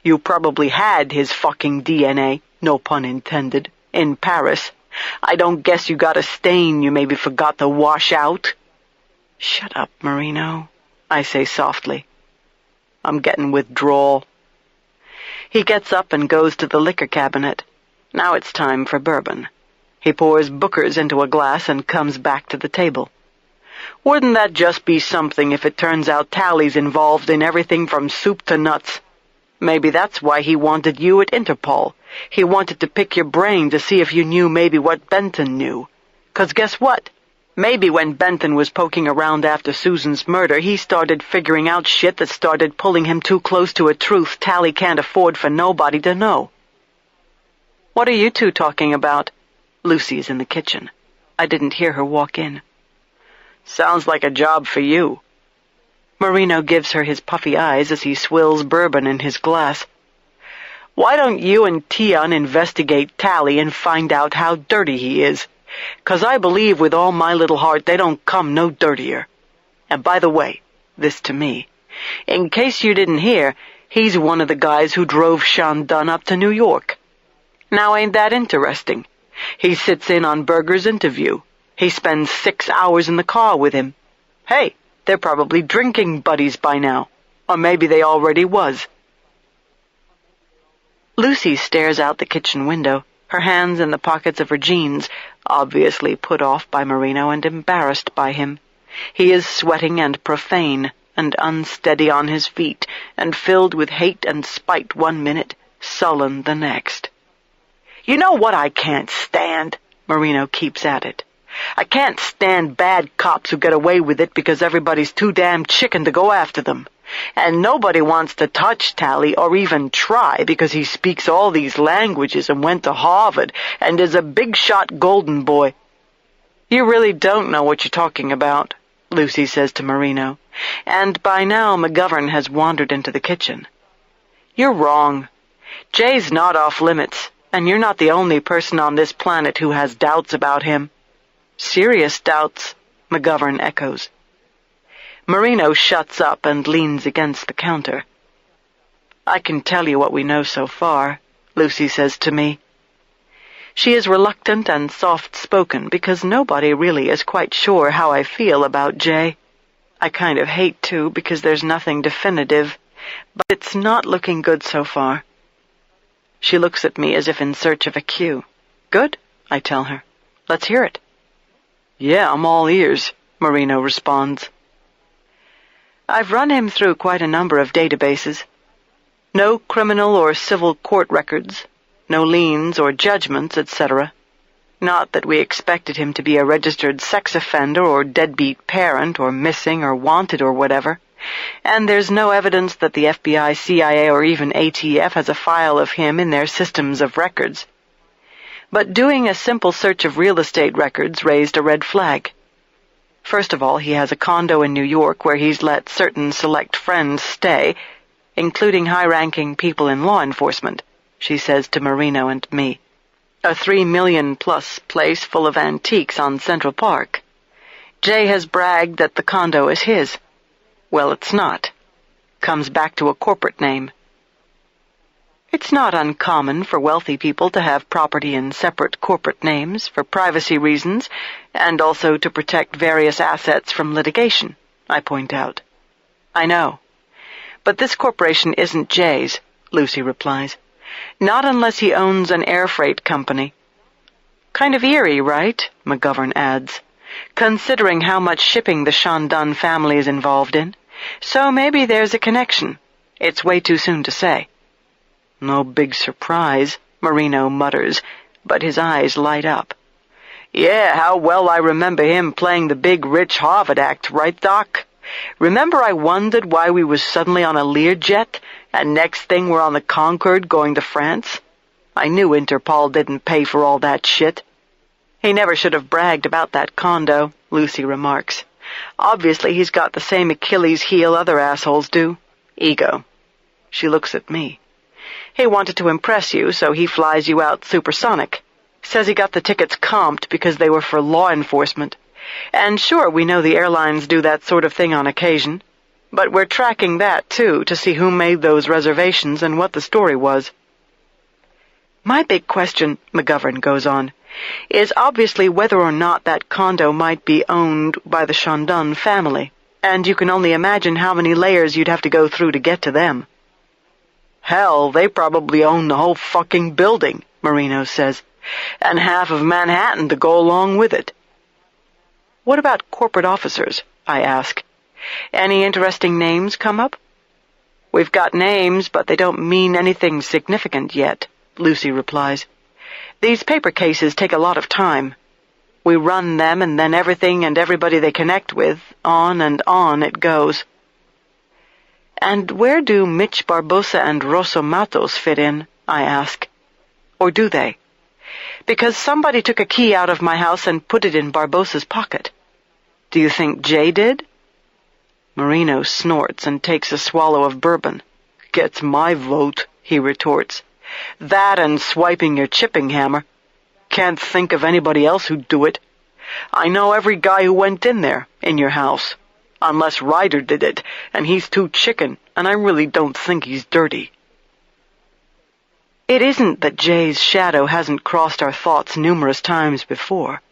You probably had his fucking DNA, no pun intended, in Paris. I don't guess you got a stain you maybe forgot to wash out. "Shut up, Marino," I say softly. I'm getting withdrawal. He gets up and goes to the liquor cabinet. Now it's time for bourbon. He pours Booker's into a glass and comes back to the table. Wouldn't that just be something if it turns out Tally's involved in everything from soup to nuts? Maybe that's why he wanted you at Interpol. He wanted to pick your brain to see if you knew maybe what Benton knew. 'Cause guess what? Maybe when Benton was poking around after Susan's murder, he started figuring out shit that started pulling him too close to a truth Tally can't afford for nobody to know. "What are you two talking about?" Lucy is in the kitchen. I didn't hear her walk in. "Sounds like a job for you." Marino gives her his puffy eyes as he swills bourbon in his glass. "Why don't you and Tion investigate Tally and find out how dirty he is? 'Cause I believe with all my little heart they don't come no dirtier. And by the way," this to me, "in case you didn't hear, he's one of the guys who drove Sean Dunn up to New York. Now ain't that interesting? He sits in on Berger's interview. He spends 6 hours in the car with him. Hey, they're probably drinking buddies by now. Or maybe they already was." Lucy stares out the kitchen window, her hands in the pockets of her jeans, obviously put off by Marino and embarrassed by him. He is sweating and profane, and unsteady on his feet, and filled with hate and spite 1 minute, sullen the next. "You know what I can't stand?" Marino keeps at it. "I can't stand bad cops who get away with it because everybody's too damn chicken to go after them. And nobody wants to touch Tally or even try because he speaks all these languages and went to Harvard and is a big-shot golden boy. You really don't know what you're talking about, Lucy says to Marino, and by now McGovern has wandered into the kitchen. You're wrong. Jay's not off limits, and you're not the only person on this planet who has doubts about him. Serious doubts, McGovern echoes. Marino shuts up and leans against the counter. I can tell you what we know so far, Lucy says to me. She is reluctant and soft-spoken because nobody really is quite sure how I feel about Jay. I kind of hate to because there's nothing definitive, but it's not looking good so far. She looks at me as if in search of a cue. Good, I tell her. Let's hear it. Yeah, I'm all ears, Marino responds. I've run him through quite a number of databases. No criminal or civil court records, no liens or judgments, etc. Not that we expected him to be a registered sex offender or deadbeat parent or missing or wanted or whatever. And there's no evidence that the FBI, CIA, or even ATF has a file of him in their systems of records. But doing a simple search of real estate records raised a red flag. First of all, he has a condo in New York where he's let certain select friends stay, including high-ranking people in law enforcement, she says to Marino and me. A $3 million-plus place full of antiques on Central Park. Jay has bragged that the condo is his. Well, it's not. Comes back to a corporate name. It's not uncommon for wealthy people to have property in separate corporate names for privacy reasons and also to protect various assets from litigation, I point out. I know. But this corporation isn't Jay's, Lucy replies. Not unless he owns an air freight company. Kind of eerie, right? McGovern adds, considering how much shipping the Chandon family is involved in. So maybe there's a connection. It's way too soon to say. No big surprise, Marino mutters, but his eyes light up. Yeah, how well I remember him playing the big rich Harvard act, right, Doc? Remember I wondered why we was suddenly on a Learjet, and next thing we're on the Concorde going to France? I knew Interpol didn't pay for all that shit. He never should have bragged about that condo, Lucy remarks. Obviously he's got the same Achilles heel other assholes do. Ego. She looks at me. He wanted to impress you, so he flies you out supersonic. Says he got the tickets comped because they were for law enforcement. And sure, we know the airlines do that sort of thing on occasion. But we're tracking that, too, to see who made those reservations and what the story was. My big question, McGovern goes on, is obviously whether or not that condo might be owned by the Chandon family. And you can only imagine how many layers you'd have to go through to get to them. Hell, they probably own the whole fucking building, Marino says, and half of Manhattan to go along with it. What about corporate officers? I ask. Any interesting names come up? We've got names, but they don't mean anything significant yet, Lucy replies. These paper cases take a lot of time. We run them, and then everything and everybody they connect with, on and on it goes. And where do Mitch Barbosa and Rosso Matos fit in? I ask. Or do they? Because somebody took a key out of my house and put it in Barbosa's pocket. Do you think Jay did? Marino snorts and takes a swallow of bourbon. Gets my vote, he retorts. That and swiping your chipping hammer. Can't think of anybody else who'd do it. I know every guy who went in there, in your house. Unless Ryder did it, and he's too chicken, and I really don't think he's dirty. It isn't that Jay's shadow hasn't crossed our thoughts numerous times before.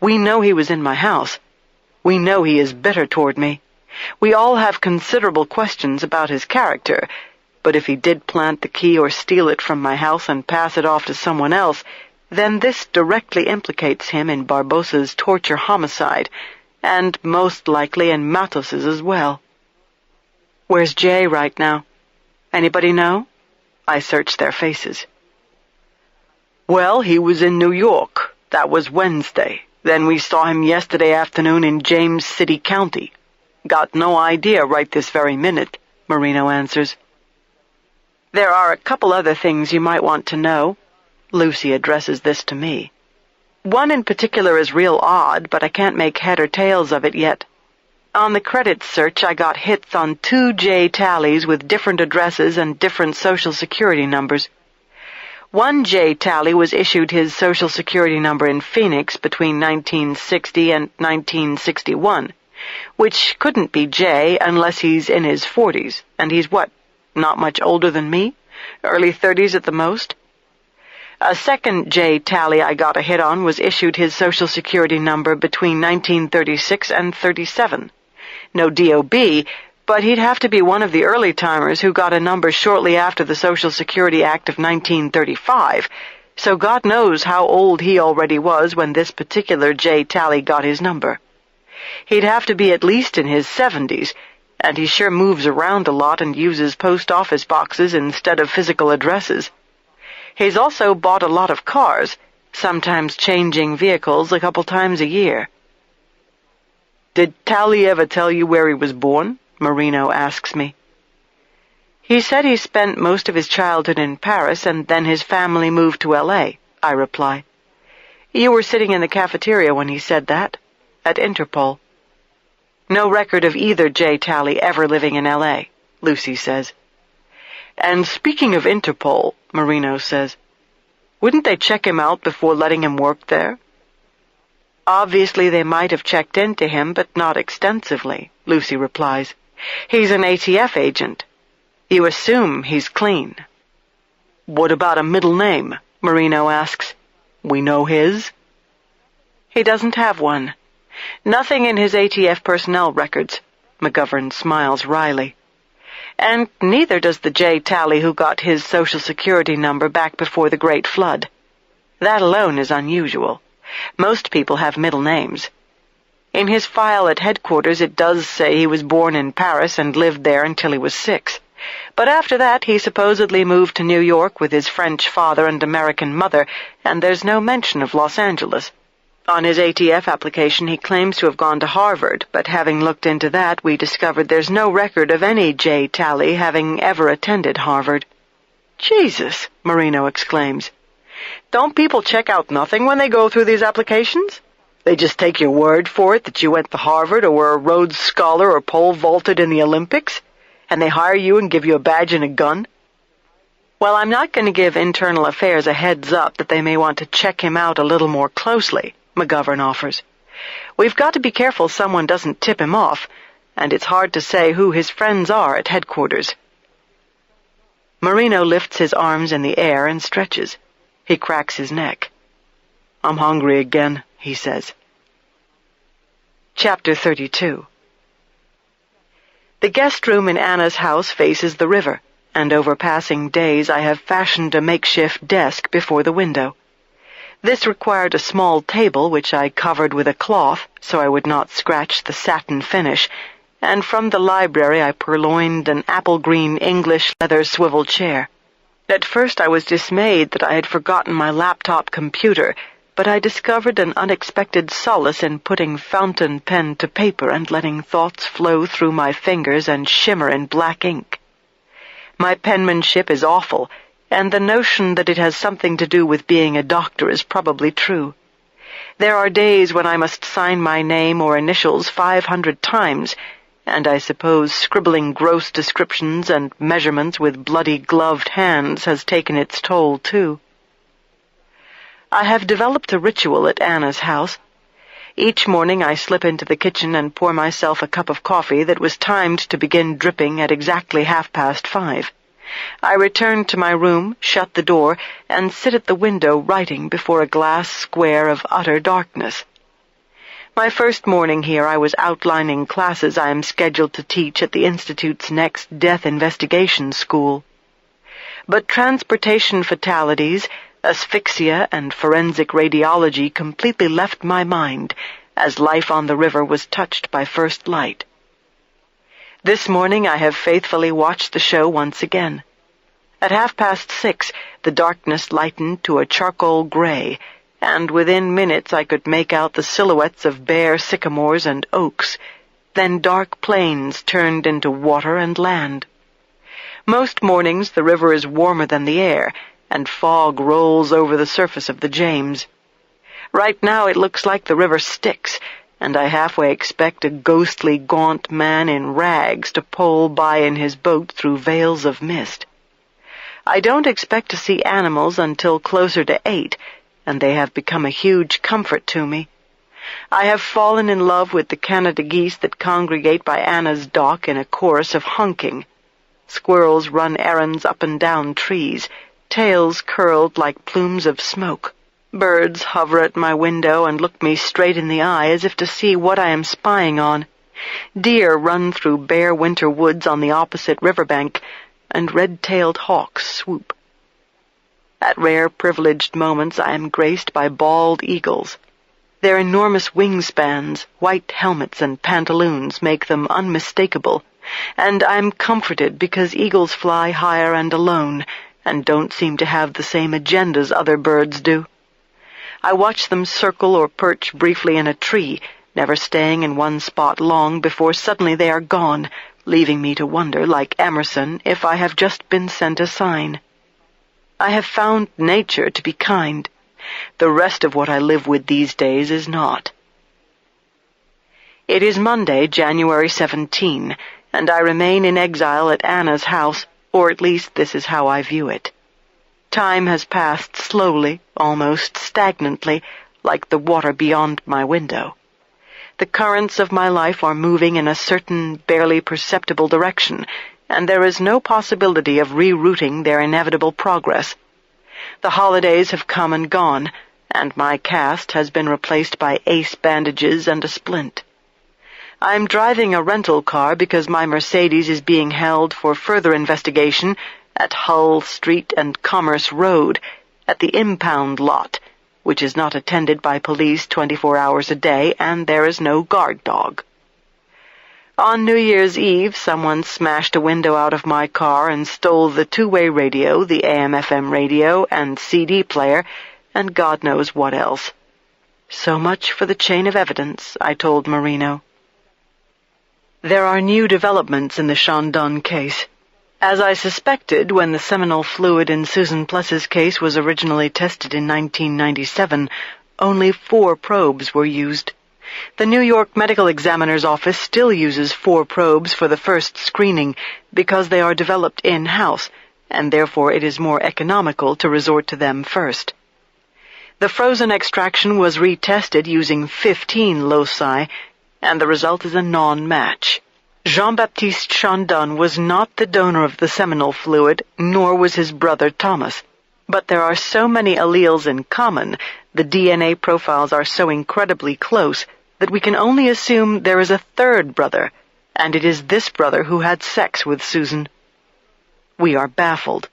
We know he was in my house. We know he is bitter toward me. We all have considerable questions about his character, but if he did plant the key or steal it from my house and pass it off to someone else, then this directly implicates him in Barbosa's torture homicide, and most likely in Matos's as well. Where's Jay right now? Anybody know? I searched their faces. Well, he was in New York. That was Wednesday. Then we saw him yesterday afternoon in James City County. Got no idea right this very minute. Marino answers. There are a couple other things you might want to know. Lucy addresses this to me. One in particular is real odd, but I can't make head or tails of it yet. On the credits search, I got hits on 2 J tallies with different addresses and different Social Security numbers. One J tally was issued his Social Security number in Phoenix between 1960 and 1961, which couldn't be J unless he's in his 40s, and he's what, not much older than me? Early 30s at the most? A second J tally I got a hit on was issued his Social Security number between 1936 and 37. No DOB, but he'd have to be one of the early-timers who got a number shortly after the Social Security Act of 1935, so God knows how old he already was when this particular J tally got his number. He'd have to be at least in his 70s, and he sure moves around a lot and uses post office boxes instead of physical addresses. He's also bought a lot of cars, sometimes changing vehicles a couple times a year. Did Tally ever tell you where he was born? Marino asks me. He said he spent most of his childhood in Paris and then his family moved to L.A., I reply. You were sitting in the cafeteria when he said that, at Interpol. No record of either J. Tally ever living in L.A., Lucy says. And speaking of Interpol, Marino says, wouldn't they check him out before letting him work there? Obviously they might have checked into him, but not extensively, Lucy replies. He's an ATF agent. You assume he's clean. What about a middle name? Marino asks. We know his? He doesn't have one. Nothing in his ATF personnel records. McGovern smiles wryly. And neither does the J. Tally who got his Social Security number back before the Great Flood. That alone is unusual. Most people have middle names. In his file at headquarters it does say he was born in Paris and lived there until he was 6. But after that he supposedly moved to New York with his French father and American mother, and there's no mention of Los Angeles. On his ATF application he claims to have gone to Harvard, but having looked into that we discovered there's no record of any J. Tally having ever attended Harvard. Jesus, Marino exclaims. Don't people check out nothing when they go through these applications? They just take your word for it that you went to Harvard or were a Rhodes Scholar or pole vaulted in the Olympics, and they hire you and give you a badge and a gun? Well, I'm not going to give Internal Affairs a heads up that they may want to check him out a little more closely, McGovern offers. We've got to be careful someone doesn't tip him off, and it's hard to say who his friends are at headquarters. Marino lifts his arms in the air and stretches. He cracks his neck. I'm hungry again, he says. Chapter 32. The guest room in Anna's house faces the river, and over passing days I have fashioned a makeshift desk before the window. This required a small table which I covered with a cloth so I would not scratch the satin finish, and from the library I purloined an apple-green English leather swivel chair. At first I was dismayed that I had forgotten my laptop computer, but I discovered an unexpected solace in putting fountain pen to paper and letting thoughts flow through my fingers and shimmer in black ink. My penmanship is awful, and the notion that it has something to do with being a doctor is probably true. There are days when I must sign my name or initials 500 times, and I suppose scribbling gross descriptions and measurements with bloody gloved hands has taken its toll, too. I have developed a ritual at Anna's house. Each morning I slip into the kitchen and pour myself a cup of coffee that was timed to begin dripping at exactly 5:30. I return to my room, shut the door, and sit at the window writing before a glass square of utter darkness. My first morning here I was outlining classes I am scheduled to teach at the Institute's next death investigation school. But transportation fatalities, asphyxia, and forensic radiology completely left my mind as life on the river was touched by first light. This morning I have faithfully watched the show once again. At 6:30, the darkness lightened to a charcoal gray, and within minutes I could make out the silhouettes of bare sycamores and oaks. Then dark plains turned into water and land, Most mornings the river is warmer than the air, and fog rolls over the surface of the James. Right now it looks like the river Styx, and I halfway expect a ghostly, gaunt man in rags to pole by in his boat through veils of mist. I don't expect to see animals until closer to 8, and they have become a huge comfort to me. I have fallen in love with the Canada geese that congregate by Anna's dock in a chorus of honking. Squirrels run errands up and down trees, tails curled like plumes of smoke. Birds hover at my window and look me straight in the eye as if to see what I am spying on. Deer run through bare winter woods on the opposite riverbank, and red-tailed hawks swoop. At rare privileged moments I am graced by bald eagles. Their enormous wingspans, white helmets, and pantaloons make them unmistakable, and I'm comforted because eagles fly higher and alone, and don't seem to have the same agendas other birds do. I watch them circle or perch briefly in a tree, never staying in one spot long before suddenly they are gone, leaving me to wonder, like Emerson, if I have just been sent a sign. I have found nature to be kind. The rest of what I live with these days is not. It is Monday, January 17, and I remain in exile at Anna's house, or at least this is how I view it. Time has passed slowly, almost stagnantly, like the water beyond my window. The currents of my life are moving in a certain, barely perceptible direction, and there is no possibility of rerouting their inevitable progress. The holidays have come and gone, and my cast has been replaced by ace bandages and a splint. I'm driving a rental car because my Mercedes is being held for further investigation at Hull Street and Commerce Road, at the impound lot, which is not attended by police 24 hours a day, and there is no guard dog. On New Year's Eve, someone smashed a window out of my car and stole the two-way radio, the AM/FM radio, and CD player, and God knows what else. So much for the chain of evidence, I told Marino. There are new developments in the Chandon case. As I suspected when the seminal fluid in Susan Pless's case was originally tested in 1997, only 4 probes were used. The New York Medical Examiner's Office still uses 4 probes for the first screening because they are developed in-house, and therefore it is more economical to resort to them first. The frozen extraction was retested using 15 loci, and the result is a non-match. Jean-Baptiste Chandon was not the donor of the seminal fluid, nor was his brother Thomas. But there are so many alleles in common, the DNA profiles are so incredibly close, that we can only assume there is a third brother, and it is this brother who had sex with Susan. We are baffled.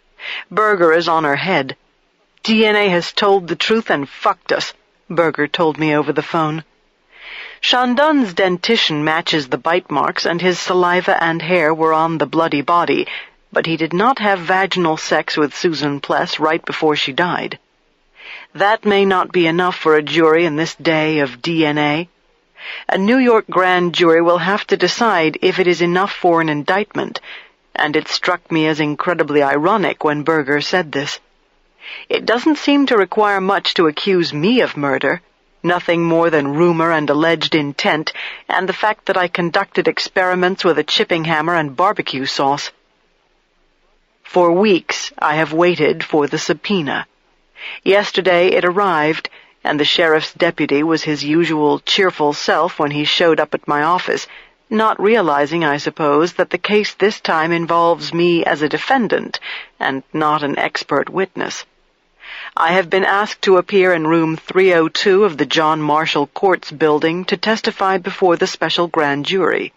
Berger is on her head. DNA has told the truth and fucked us, Berger told me over the phone. Chandon's dentition matches the bite marks, and his saliva and hair were on the bloody body, but he did not have vaginal sex with Susan Pless right before she died. That may not be enough for a jury in this day of DNA. A New York grand jury will have to decide if it is enough for an indictment, and it struck me as incredibly ironic when Berger said this. It doesn't seem to require much to accuse me of murder. Nothing more than rumor and alleged intent, and the fact that I conducted experiments with a chipping hammer and barbecue sauce. For weeks I have waited for the subpoena. Yesterday it arrived, and the sheriff's deputy was his usual cheerful self when he showed up at my office, not realizing, I suppose, that the case this time involves me as a defendant, and not an expert witness. I have been asked to appear in room 302 of the John Marshall Courts building to testify before the special grand jury.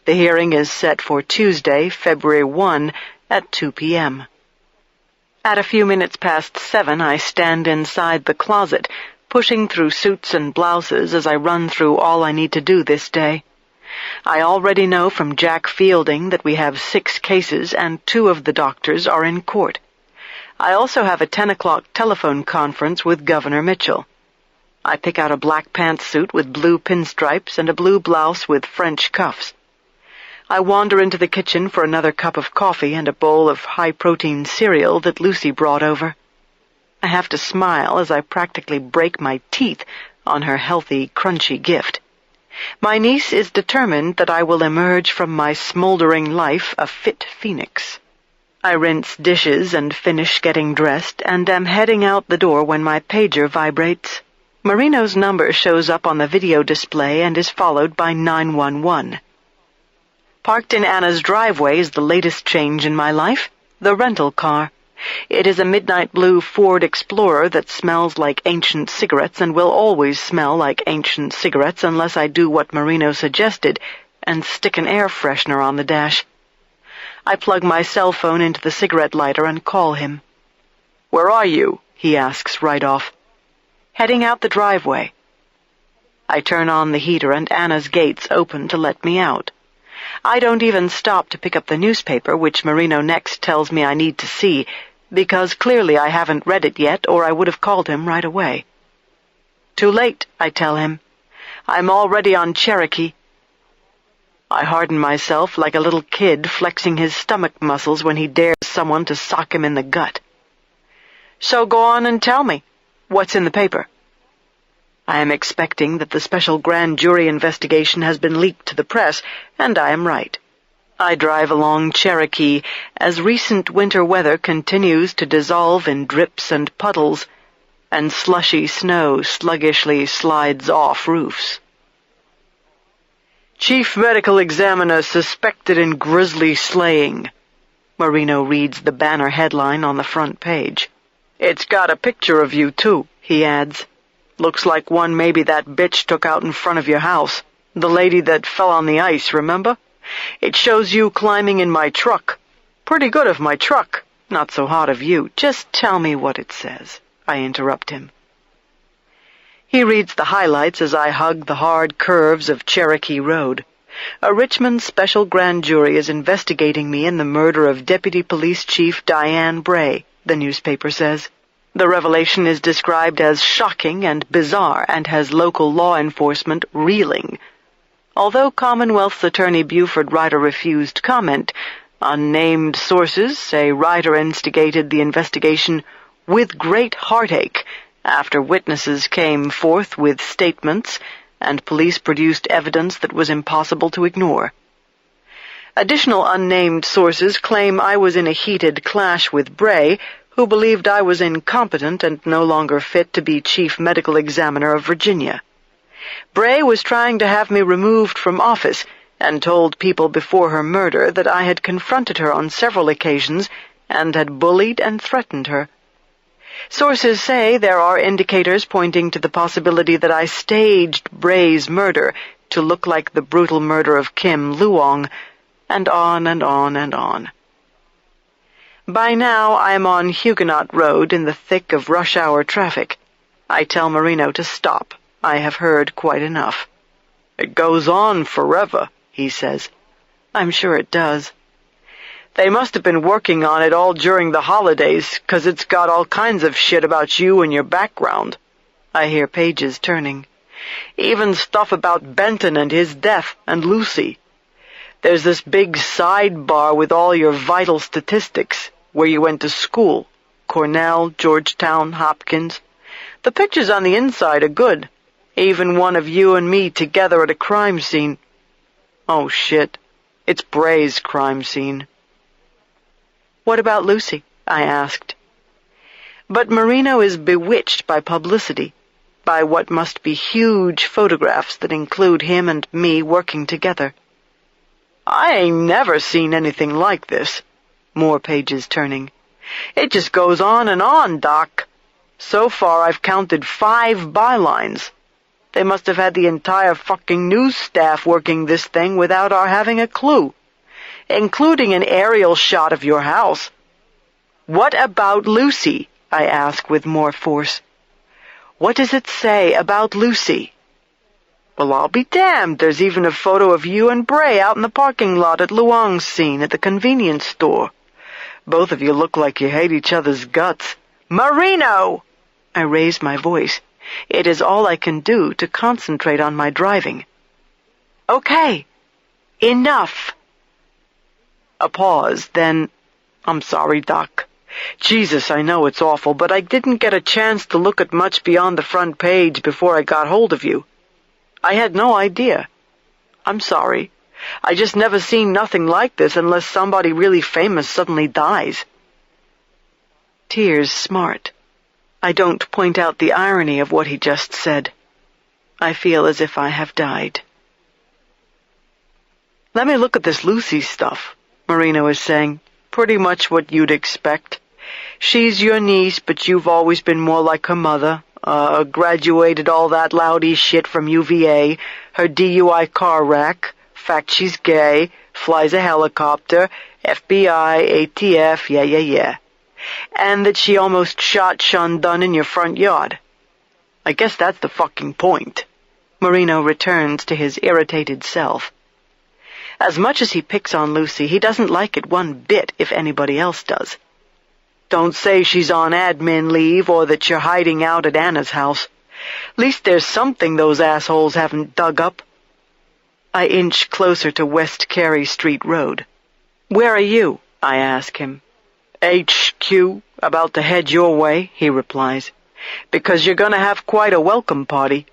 The hearing is set for Tuesday, February 1, at 2 p.m. At a few minutes past 7, I stand inside the closet, pushing through suits and blouses as I run through all I need to do this day. I already know from Jack Fielding that we have 6 cases and 2 of the doctors are in court. I also have a 10 o'clock telephone conference with Governor Mitchell. I pick out a black pantsuit with blue pinstripes and a blue blouse with French cuffs. I wander into the kitchen for another cup of coffee and a bowl of high-protein cereal that Lucy brought over. I have to smile as I practically break my teeth on her healthy, crunchy gift. My niece is determined that I will emerge from my smoldering life a fit phoenix. I rinse dishes and finish getting dressed and am heading out the door when my pager vibrates. Marino's number shows up on the video display and is followed by 911. Parked in Anna's driveway is the latest change in my life, the rental car. It is a midnight blue Ford Explorer that smells like ancient cigarettes and will always smell like ancient cigarettes unless I do what Marino suggested and stick an air freshener on the dash. I plug my cell phone into the cigarette lighter and call him. "Where are you?" he asks right off. "Heading out the driveway." I turn on the heater and Anna's gates open to let me out. I don't even stop to pick up the newspaper, which Marino next tells me I need to see, because clearly I haven't read it yet, or I would have called him right away. "Too late," I tell him. "I'm already on Cherokee." I harden myself like a little kid flexing his stomach muscles when he dares someone to sock him in the gut. "So go on and tell me. What's in the paper?" I am expecting that the special grand jury investigation has been leaked to the press, and I am right. I drive along Cherokee as recent winter weather continues to dissolve in drips and puddles, and slushy snow sluggishly slides off roofs. "Chief Medical Examiner suspected in grisly slaying," Marino reads the banner headline on the front page. "It's got a picture of you, too," he adds. "Looks like one maybe that bitch took out in front of your house. The lady that fell on the ice, remember? It shows you climbing in my truck. Pretty good of my truck. Not so hot of you. Just tell me what it says," I interrupt him. He reads the highlights as I hug the hard curves of Cherokee Road. A Richmond special grand jury is investigating me in the murder of Deputy Police Chief Diane Bray, the newspaper says. The revelation is described as shocking and bizarre and has local law enforcement reeling. Although Commonwealth's attorney Buford Ryder refused comment, unnamed sources say Ryder instigated the investigation with great heartache after witnesses came forth with statements and police produced evidence that was impossible to ignore. Additional unnamed sources claim I was in a heated clash with Bray, who believed I was incompetent and no longer fit to be Chief Medical Examiner of Virginia. Bray was trying to have me removed from office and told people before her murder that I had confronted her on several occasions and had bullied and threatened her. Sources say there are indicators pointing to the possibility that I staged Bray's murder to look like the brutal murder of Kim Luong, and on and on and on. By now I am on Huguenot Road in the thick of rush-hour traffic. I tell Marino to stop. I have heard quite enough. "It goes on forever," he says. I'm sure it does. "They must have been working on it all during the holidays, 'cause it's got all kinds of shit about you and your background." I hear pages turning. "Even stuff about Benton and his death and Lucy. There's this big sidebar with all your vital statistics, where you went to school, Cornell, Georgetown, Hopkins. The pictures on the inside are good. Even one of you and me together at a crime scene. Oh, shit. It's Bray's crime scene." "What about Lucy?" I asked. But Marino is bewitched by publicity, by what must be huge photographs that include him and me working together. "I ain't never seen anything like this." More pages turning. "It just goes on, Doc. So far I've counted 5 bylines. They must have had the entire fucking news staff working this thing without our having a clue, including an aerial shot of your house." "What about Lucy?" I ask with more force. "What does it say about Lucy?" "Well, I'll be damned. There's even a photo of you and Bray out in the parking lot at Luong's scene at the convenience store. Both of you look like you hate each other's guts." "Marino!" I raise my voice. It is all I can do to concentrate on my driving. "Okay. Enough. A pause, then, "I'm sorry, Doc. Jesus, I know it's awful, but I didn't get a chance to look at much beyond the front page before I got hold of you. I had no idea. I'm sorry. I just never seen nothing like this unless somebody really famous suddenly dies." Tears smart. I don't point out the irony of what he just said. I feel as if I have died. "Let me look at this Lucy stuff," Marino is saying. "Pretty much what you'd expect. She's your niece, but you've always been more like her mother. Graduated all that loudy shit from UVA, her DUI car wreck, fact she's gay, flies a helicopter, FBI, ATF, yeah. And that she almost shot Sean Dunn in your front yard. I guess that's the fucking point." Marino returns to his irritated self. As much as he picks on Lucy, he doesn't like it one bit if anybody else does. Don't say she's on admin leave or that you're hiding out at Anna's house. Least there's something those assholes haven't dug up. I inch closer to West Carey Street Road. "Where are you?" I ask him. "HQ, about to head your way," he replies. "Because you're gonna have quite a welcome party."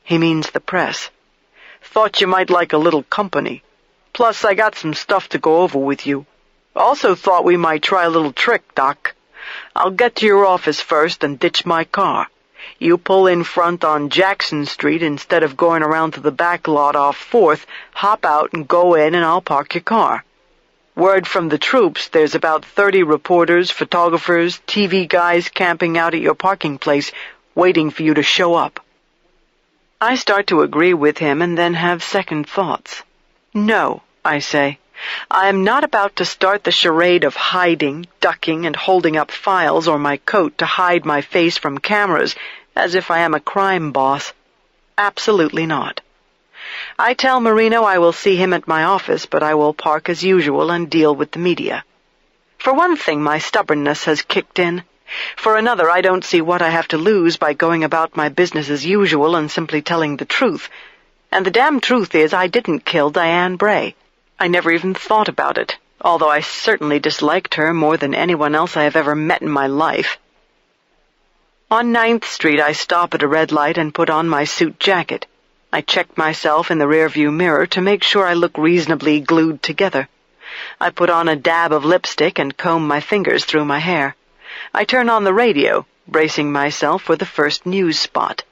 He means the press. "Thought you might like a little company. Plus, I got some stuff to go over with you. Also thought we might try a little trick, Doc. I'll get to your office first and ditch my car. You pull in front on Jackson Street instead of going around to the back lot off 4th, hop out and go in and I'll park your car. Word from the troops, there's about 30 reporters, photographers, TV guys camping out at your parking place, waiting for you to show up." I start to agree with him and then have second thoughts. "No," I say. "I am not about to start the charade of hiding, ducking, and holding up files or my coat to hide my face from cameras as if I am a crime boss. Absolutely not. I tell Marino I will see him at my office, but I will park as usual and deal with the media. For one thing, my stubbornness has kicked in. For another, I don't see what I have to lose by going about my business as usual and simply telling the truth. And the damn truth is I didn't kill Diane Bray. I never even thought about it, although I certainly disliked her more than anyone else I have ever met in my life. On 9th Street, I stop at a red light and put on my suit jacket. I check myself in the rearview mirror to make sure I look reasonably glued together. I put on a dab of lipstick and comb my fingers through my hair. I turn on the radio, bracing myself for the first news spot.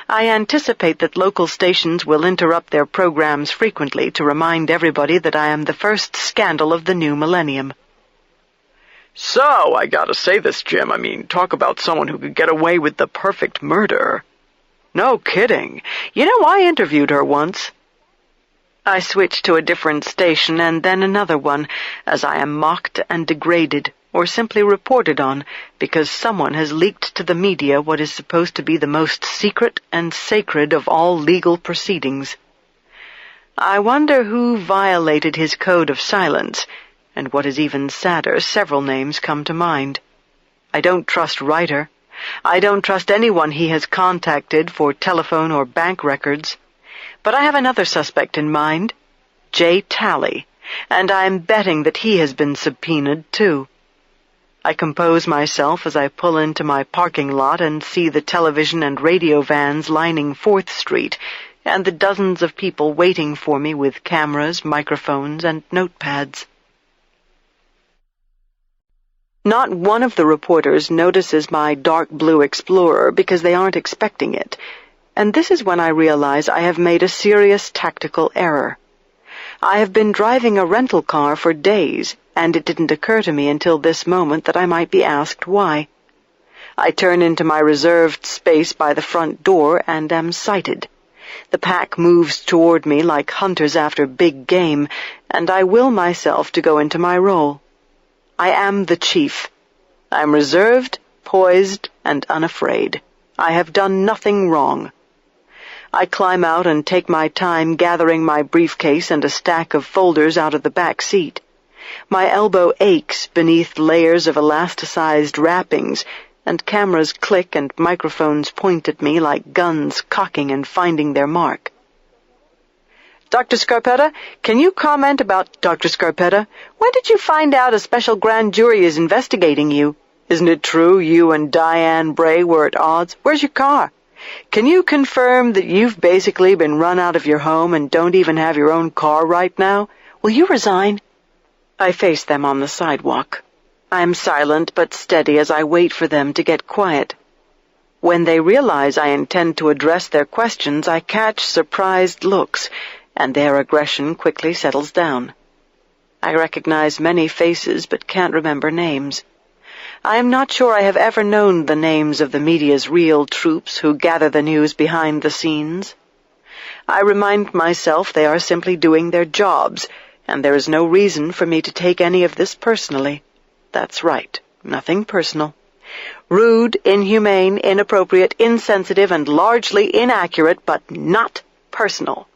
I anticipate that local stations will interrupt their programs frequently to remind everybody that I am the first scandal of the new millennium. "So, I gotta say this, Jim. I mean, talk about someone who could get away with the perfect murder. No kidding. You know, I interviewed her once." I switch to a different station and then another one, as I am mocked and degraded, or simply reported on, because someone has leaked to the media what is supposed to be the most secret and sacred of all legal proceedings. I wonder who violated his code of silence, and what is even sadder, several names come to mind. I don't trust Ryder. I don't trust anyone he has contacted for telephone or bank records. But I have another suspect in mind, Jay Talley, and I'm betting that he has been subpoenaed, too. I compose myself as I pull into my parking lot and see the television and radio vans lining 4th Street, and the dozens of people waiting for me with cameras, microphones, and notepads. Not one of the reporters notices my dark blue Explorer because they aren't expecting it, and this is when I realize I have made a serious tactical error. I have been driving a rental car for days, and it didn't occur to me until this moment that I might be asked why. I turn into my reserved space by the front door and am sighted. The pack moves toward me like hunters after big game, and I will myself to go into my role. I am the chief. I am reserved, poised, and unafraid. I have done nothing wrong. I climb out and take my time gathering my briefcase and a stack of folders out of the back seat. My elbow aches beneath layers of elasticized wrappings, and cameras click and microphones point at me like guns cocking and finding their mark. Dr. Scarpetta, can you comment about Dr. Scarpetta? When did you find out a special grand jury is investigating you? Isn't it true you and Diane Bray were at odds? Where's your car? Can you confirm that you've basically been run out of your home and don't even have your own car right now? Will you resign? I face them on the sidewalk. I am silent but steady as I wait for them to get quiet. When they realize I intend to address their questions, I catch surprised looks, and their aggression quickly settles down. I recognize many faces but can't remember names. I am not sure I have ever known the names of the media's real troops who gather the news behind the scenes. I remind myself they are simply doing their jobs, and there is no reason for me to take any of this personally. That's right, nothing personal. Rude, inhumane, inappropriate, insensitive, and largely inaccurate, but not personal.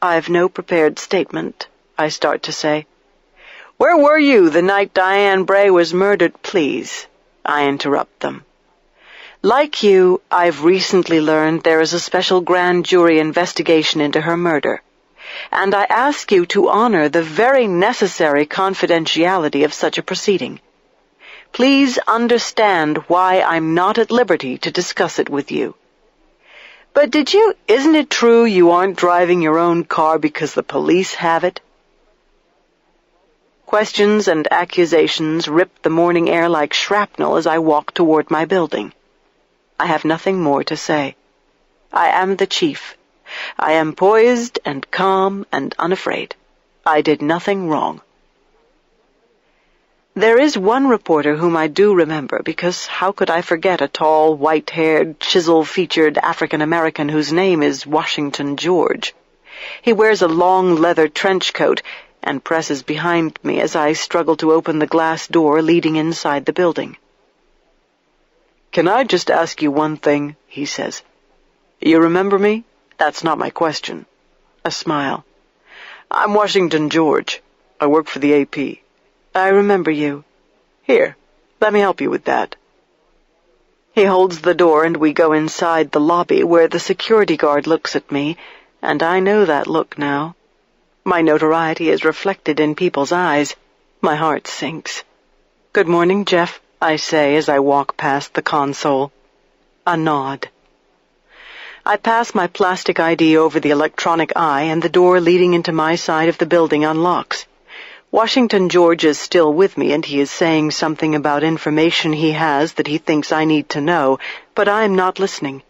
I've no prepared statement, I start to say. Where were you the night Diane Bray was murdered, please? I interrupt them. Like you, I've recently learned there is a special grand jury investigation into her murder, and I ask you to honor the very necessary confidentiality of such a proceeding. Please understand why I'm not at liberty to discuss it with you. But isn't it true you aren't driving your own car because the police have it? Questions and accusations rip the morning air like shrapnel as I walk toward my building. I have nothing more to say. I am the chief. I am poised and calm and unafraid. I did nothing wrong. There is one reporter whom I do remember, because how could I forget a tall, white-haired, chisel-featured African-American whose name is Washington George. He wears a long leather trench coat and presses behind me as I struggle to open the glass door leading inside the building. "Can I just ask you one thing?" he says. "You remember me? That's not my question." A smile. "I'm Washington George. I work for the AP. I remember you. Here, let me help you with that." He holds the door and we go inside the lobby where the security guard looks at me, and I know that look now. My notoriety is reflected in people's eyes. My heart sinks. "Good morning, Jeff," I say as I walk past the console. A nod. I pass my plastic ID over the electronic eye, and the door leading into my side of the building unlocks. Washington George is still with me, and he is saying something about information he has that he thinks I need to know, but I am not listening.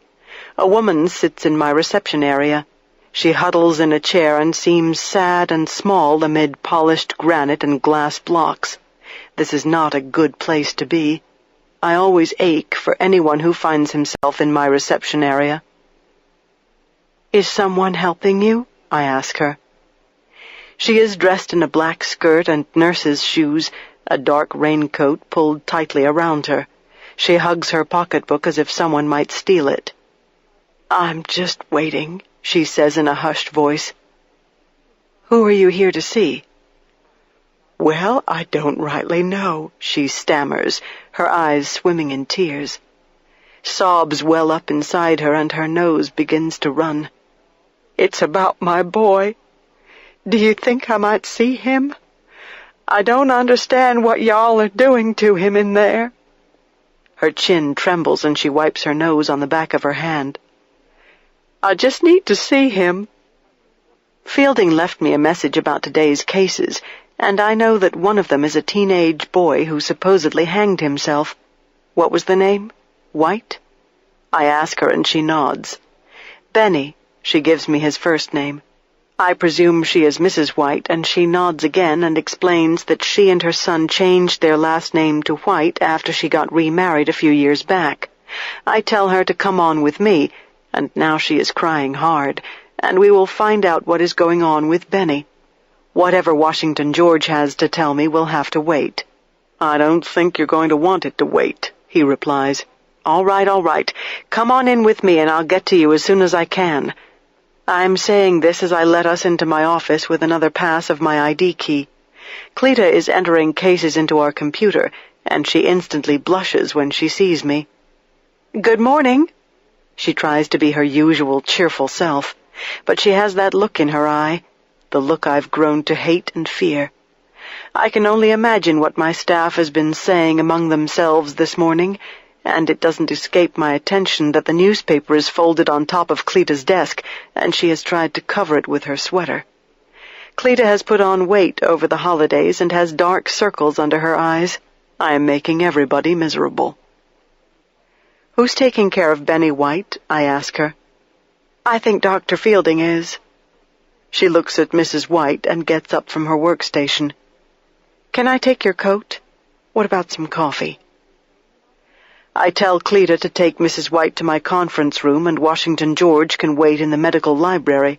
A woman sits in my reception area. She huddles in a chair and seems sad and small amid polished granite and glass blocks. This is not a good place to be. I always ache for anyone who finds himself in my reception area. "Is someone helping you?" I ask her. She is dressed in a black skirt and nurse's shoes, a dark raincoat pulled tightly around her. She hugs her pocketbook as if someone might steal it. "I'm just waiting," she says in a hushed voice. "Who are you here to see?" "Well, I don't rightly know," she stammers, her eyes swimming in tears. Sobs well up inside her and her nose begins to run. "It's about my boy. Do you think I might see him? I don't understand what y'all are doing to him in there." Her chin trembles and she wipes her nose on the back of her hand. "I just need to see him." Fielding left me a message about today's cases, and I know that one of them is a teenage boy who supposedly hanged himself. What was the name? White? I ask her and she nods. "Benny," she gives me his first name. I presume she is Mrs. White, and she nods again and explains that she and her son changed their last name to White after she got remarried a few years back. I tell her to come on with me, and now she is crying hard, and we will find out what is going on with Benny. Whatever Washington George has to tell me will have to wait. "I don't think you're going to want it to wait," he replies. All right. Come on in with me and I'll get to you as soon as I can." I'm saying this as I let us into my office with another pass of my ID key. Cleta is entering cases into our computer, and she instantly blushes when she sees me. "Good morning." She tries to be her usual cheerful self. But she has that look in her eye, the look I've grown to hate and fear. I can only imagine what my staff has been saying among themselves this morning, and it doesn't escape my attention that the newspaper is folded on top of Cleta's desk, and she has tried to cover it with her sweater. Cleta has put on weight over the holidays and has dark circles under her eyes. I am making everybody miserable. "Who's taking care of Benny White?" I ask her. "I think Dr. Fielding is." She looks at Mrs. White and gets up from her workstation. "Can I take your coat? What about some coffee?" I tell Cleta to take Mrs. White to my conference room, and Washington George can wait in the medical library.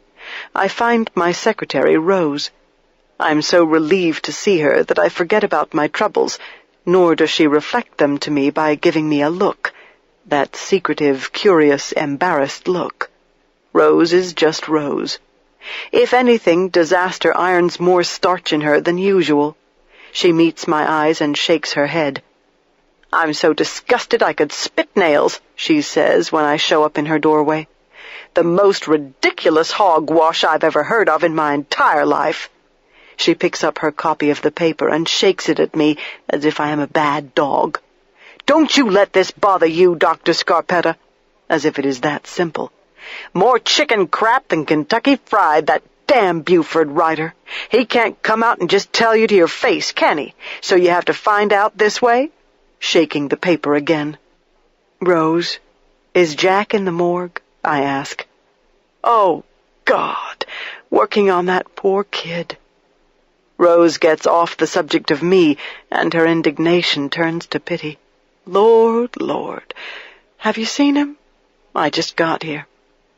I find my secretary, Rose. I am so relieved to see her that I forget about my troubles, nor does she reflect them to me by giving me a look, that secretive, curious, embarrassed look. Rose is just Rose. If anything, disaster irons more starch in her than usual. She meets my eyes and shakes her head. "I'm so disgusted I could spit nails," she says when I show up in her doorway. "The most ridiculous hogwash I've ever heard of in my entire life." She picks up her copy of the paper and shakes it at me as if I am a bad dog. "Don't you let this bother you, Dr. Scarpetta," as if it is that simple. "More chicken crap than Kentucky Fried, that damn Buford writer. He can't come out and just tell you to your face, can he? So you have to find out this way?" Shaking the paper again. "Rose, is Jack in the morgue?" I ask. "Oh, God, working on that poor kid." Rose gets off the subject of me, and her indignation turns to pity. "Lord, Lord, have you seen him? I just got here.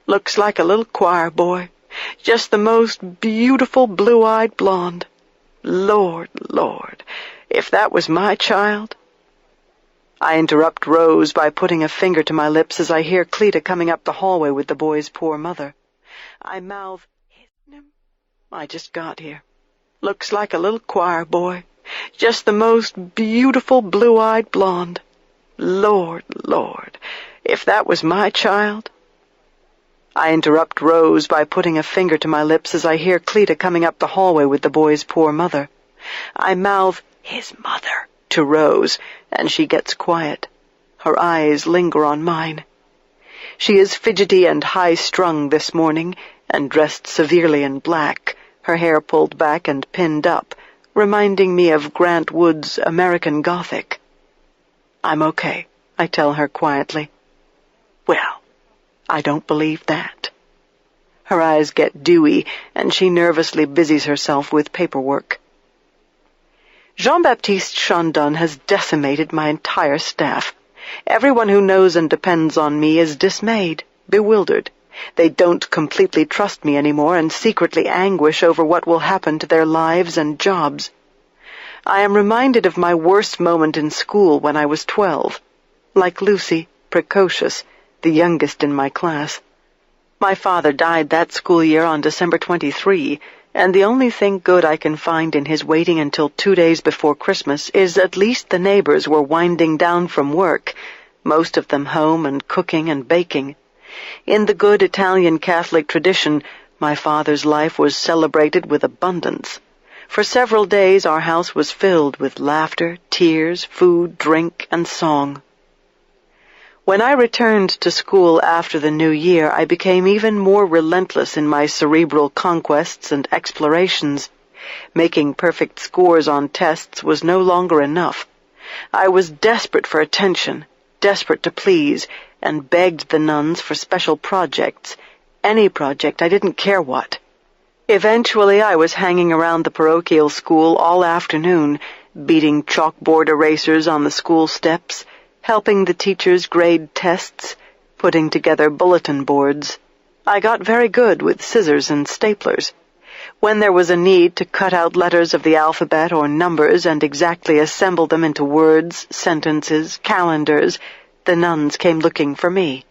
Looks like a little choir boy. Just the most beautiful blue-eyed blonde. Lord, Lord, if that was my child." I interrupt Rose by putting a finger to my lips as I hear Cleta coming up the hallway with the boy's poor mother. I mouth, "Him? I just got here. Looks like a little choir boy. Just the most beautiful blue-eyed blonde. Lord, Lord, if that was my child." I interrupt Rose by putting a finger to my lips as I hear Cleta coming up the hallway with the boy's poor mother. I mouth, "His mother," to Rose, and she gets quiet. Her eyes linger on mine. She is fidgety and high-strung this morning, and dressed severely in black, her hair pulled back and pinned up, reminding me of Grant Wood's American Gothic. "I'm okay," I tell her quietly. "Well, I don't believe that." Her eyes get dewy, and she nervously busies herself with paperwork. Jean-Baptiste Chandon has decimated my entire staff. Everyone who knows and depends on me is dismayed, bewildered. They don't completely trust me anymore and secretly anguish over what will happen to their lives and jobs. I am reminded of my worst moment in school when I was 12. Like Lucy, precocious, the youngest in my class. My father died that school year on December 23, and the only thing good I can find in his waiting until 2 days before Christmas is at least the neighbors were winding down from work, most of them home and cooking and baking. In the good Italian Catholic tradition, my father's life was celebrated with abundance. For several days our house was filled with laughter, tears, food, drink, and song. When I returned to school after the new year, I became even more relentless in my cerebral conquests and explorations. Making perfect scores on tests was no longer enough. I was desperate for attention, desperate to please, and begged the nuns for special projects. Any project, I didn't care what. Eventually, I was hanging around the parochial school all afternoon, beating chalkboard erasers on the school steps, helping the teachers grade tests, putting together bulletin boards. I got very good with scissors and staplers. When there was a need to cut out letters of the alphabet or numbers and exactly assemble them into words, sentences, calendars, the nuns came looking for me.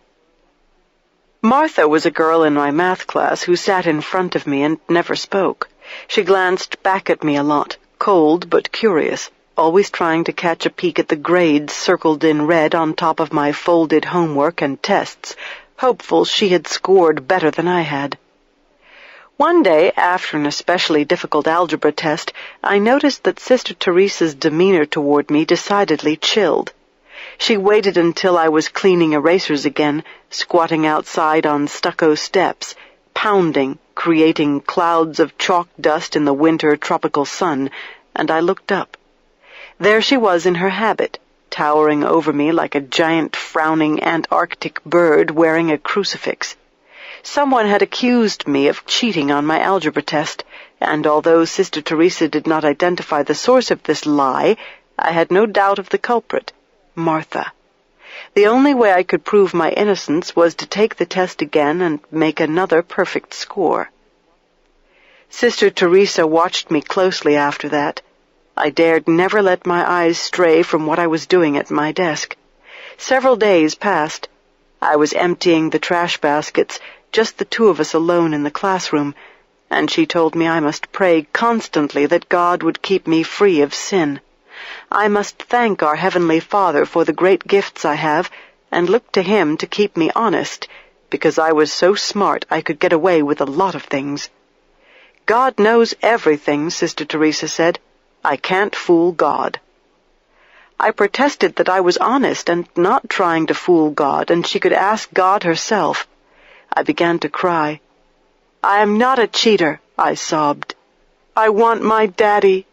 Martha was a girl in my math class who sat in front of me and never spoke. She glanced back at me a lot, cold but curious, always trying to catch a peek at the grades circled in red on top of my folded homework and tests, hopeful she had scored better than I had. One day, after an especially difficult algebra test, I noticed that Sister Teresa's demeanor toward me decidedly chilled. She waited until I was cleaning erasers again, squatting outside on stucco steps, pounding, creating clouds of chalk dust in the winter tropical sun, and I looked up. There she was in her habit, towering over me like a giant frowning Antarctic bird wearing a crucifix. Someone had accused me of cheating on my algebra test, and although Sister Teresa did not identify the source of this lie, I had no doubt of the culprit, Martha. The only way I could prove my innocence was to take the test again and make another perfect score. Sister Teresa watched me closely after that. I dared never let my eyes stray from what I was doing at my desk. Several days passed. I was emptying the trash baskets, just the two of us alone in the classroom, and she told me I must pray constantly that God would keep me free of sin. I must thank our Heavenly Father for the great gifts I have, and look to Him to keep me honest, because I was so smart I could get away with a lot of things. God knows everything, Sister Teresa said. I can't fool God. I protested that I was honest and not trying to fool God, and she could ask God herself. I began to cry. I am not a cheater, I sobbed. I want my daddy.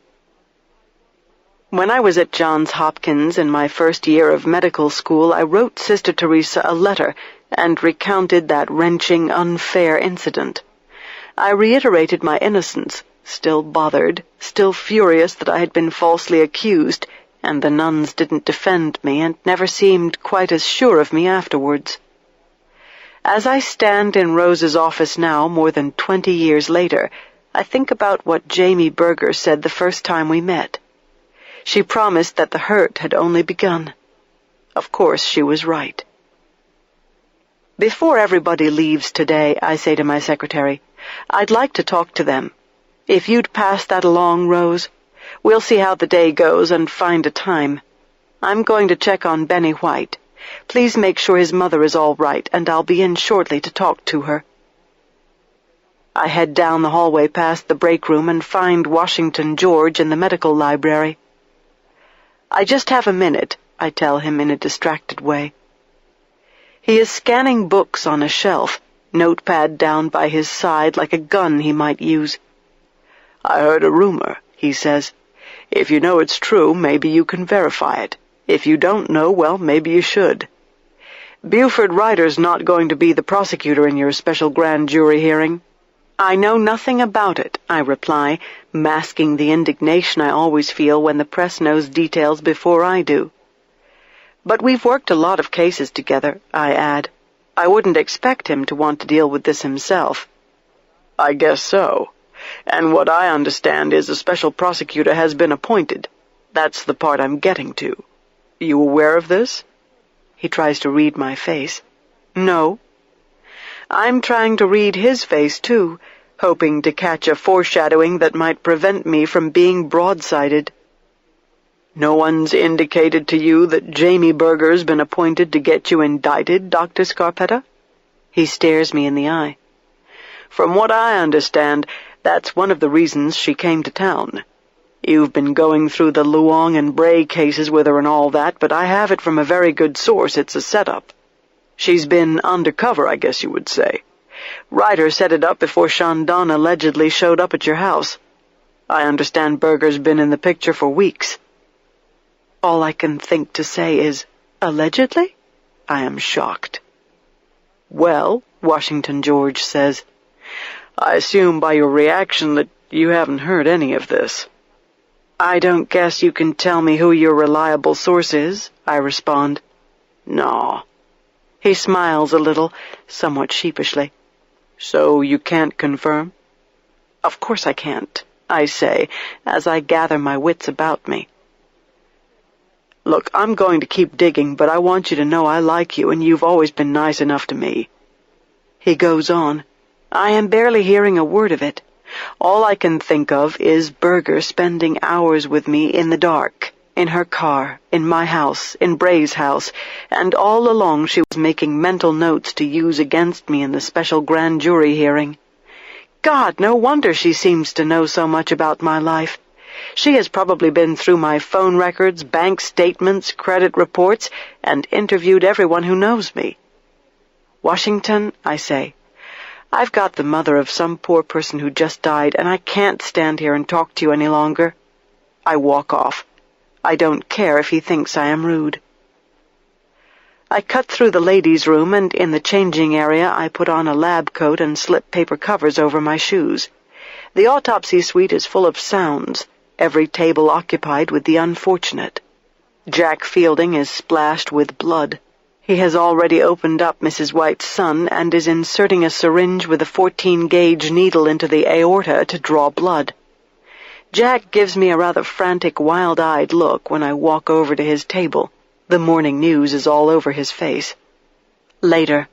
When I was at Johns Hopkins in my first year of medical school, I wrote Sister Teresa a letter and recounted that wrenching, unfair incident. I reiterated my innocence, still bothered, still furious that I had been falsely accused, and the nuns didn't defend me and never seemed quite as sure of me afterwards. As I stand in Rose's office now, more than 20 years later, I think about what Jamie Berger said the first time we met. She promised that the hurt had only begun. Of course, she was right. Before everybody leaves today, I say to my secretary, I'd like to talk to them. If you'd pass that along, Rose, we'll see how the day goes and find a time. I'm going to check on Benny White. Please make sure his mother is all right, and I'll be in shortly to talk to her. I head down the hallway past the break room and find Washington George in the medical library. I just have a minute, I tell him in a distracted way. He is scanning books on a shelf, notepad down by his side like a gun he might use. I heard a rumor, he says. If you know it's true, maybe you can verify it. If you don't know, well, maybe you should. Buford Ryder's not going to be the prosecutor in your special grand jury hearing. I know nothing about it, I reply, masking the indignation I always feel when the press knows details before I do. But we've worked a lot of cases together, I add. I wouldn't expect him to want to deal with this himself. I guess so. And what I understand is a special prosecutor has been appointed. That's the part I'm getting to. You aware of this? He tries to read my face. No. I'm trying to read his face, too, hoping to catch a foreshadowing that might prevent me from being broadsided. No one's indicated to you that Jamie Berger's been appointed to get you indicted, Dr. Scarpetta? He stares me in the eye. From what I understand, that's one of the reasons she came to town. You've been going through the Luong and Bray cases with her and all that, but I have it from a very good source. It's a setup. She's been undercover, I guess you would say. Ryder set it up before Shandon allegedly showed up at your house. I understand Berger's been in the picture for weeks. All I can think to say is, allegedly? I am shocked. Well, Washington George says, I assume by your reaction that you haven't heard any of this. I don't guess you can tell me who your reliable source is, I respond. No. He smiles a little, somewhat sheepishly. So you can't confirm? Of course I can't, I say, as I gather my wits about me. Look, I'm going to keep digging, but I want you to know I like you, and you've always been nice enough to me. He goes on. I am barely hearing a word of it. All I can think of is Berger spending hours with me in the dark, in her car, in my house, in Bray's house, and all along she was making mental notes to use against me in the special grand jury hearing. God, no wonder she seems to know so much about my life. She has probably been through my phone records, bank statements, credit reports, and interviewed everyone who knows me. Washington, I say, I've got the mother of some poor person who just died, and I can't stand here and talk to you any longer. I walk off. I don't care if he thinks I am rude. I cut through the ladies' room, and in the changing area I put on a lab coat and slip paper covers over my shoes. The autopsy suite is full of sounds, every table occupied with the unfortunate. Jack Fielding is splashed with blood. He has already opened up Mrs. White's son and is inserting a syringe with a 14-gauge needle into the aorta to draw blood. Jack gives me a rather frantic, wild-eyed look when I walk over to his table. The morning news is all over his face. Later,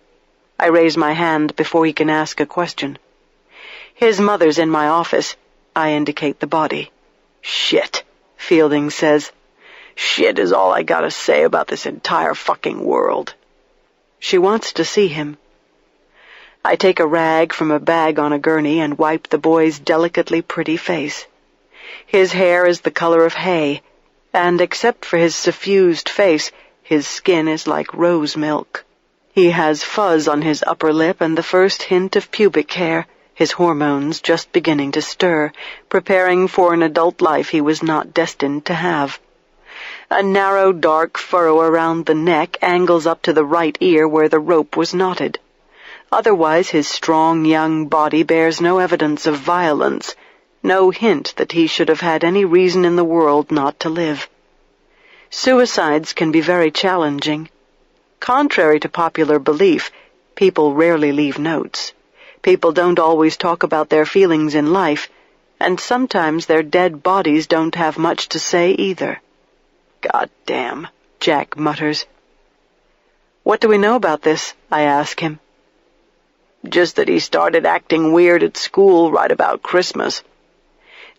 I raise my hand before he can ask a question. His mother's in my office. I indicate the body. Shit, Fielding says. Shit is all I gotta say about this entire fucking world. She wants to see him. I take a rag from a bag on a gurney and wipe the boy's delicately pretty face. His hair is the color of hay, and except for his suffused face, his skin is like rose milk. He has fuzz on his upper lip and the first hint of pubic hair, his hormones just beginning to stir, preparing for an adult life he was not destined to have. A narrow, dark furrow around the neck angles up to the right ear where the rope was knotted. Otherwise, his strong young body bears no evidence of violence, no hint that he should have had any reason in the world not to live. Suicides can be very challenging. Contrary to popular belief, people rarely leave notes. People don't always talk about their feelings in life, and sometimes their dead bodies don't have much to say either. God damn, Jack mutters. What do we know about this? I ask him. Just that he started acting weird at school right about Christmas.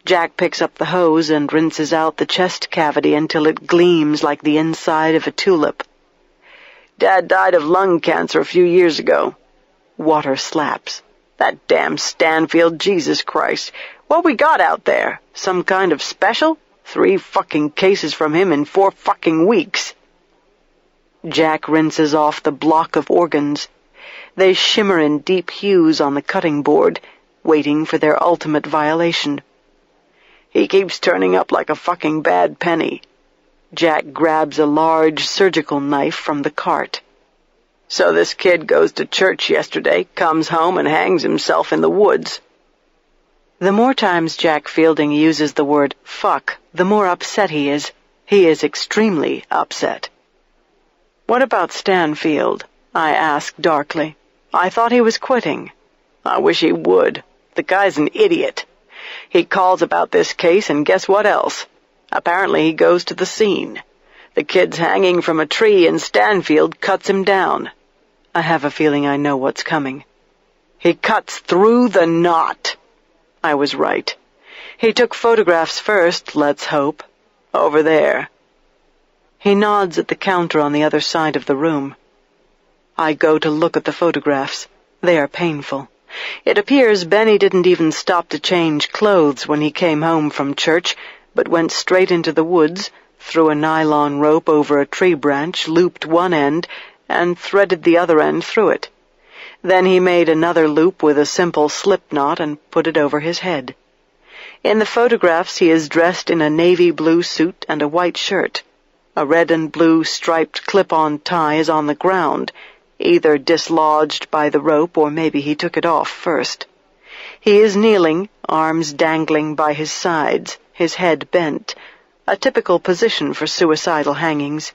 Jack picks up the hose and rinses out the chest cavity until it gleams like the inside of a tulip. Dad died of lung cancer a few years ago. Water slaps. That damn Stanfield, Jesus Christ. What we got out there? Some kind of special? 3 fucking cases from him in 4 fucking weeks. Jack rinses off the block of organs. They shimmer in deep hues on the cutting board, waiting for their ultimate violation. He keeps turning up like a fucking bad penny. Jack grabs a large surgical knife from the cart. So this kid goes to church yesterday, comes home and hangs himself in the woods. The more times Jack Fielding uses the word fuck, the more upset he is. He is extremely upset. What about Stanfield? I ask darkly. I thought he was quitting. I wish he would. The guy's an idiot. He calls about this case, and guess what else? Apparently he goes to the scene. The kid's hanging from a tree, and Stanfield cuts him down. I have a feeling I know what's coming. He cuts through the knot. I was right. He took photographs first, let's hope. Over there. He nods at the counter on the other side of the room. I go to look at the photographs. They are painful. It appears Benny didn't even stop to change clothes when he came home from church, but went straight into the woods, threw a nylon rope over a tree branch, looped one end, and threaded the other end through it. Then he made another loop with a simple slip knot and put it over his head. In the photographs he is dressed in a navy blue suit and a white shirt. A red and blue striped clip-on tie is on the ground, either dislodged by the rope or maybe he took it off first. He is kneeling, arms dangling by his sides, his head bent, a typical position for suicidal hangings.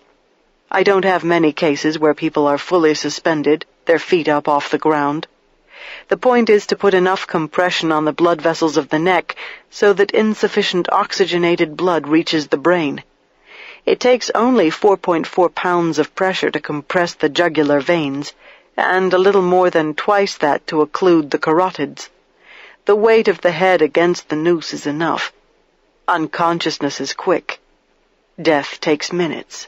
I don't have many cases where people are fully suspended, their feet up off the ground. The point is to put enough compression on the blood vessels of the neck so that insufficient oxygenated blood reaches the brain. It takes only 4.4 pounds of pressure to compress the jugular veins, and a little more than twice that to occlude the carotids. The weight of the head against the noose is enough. Unconsciousness is quick. Death takes minutes.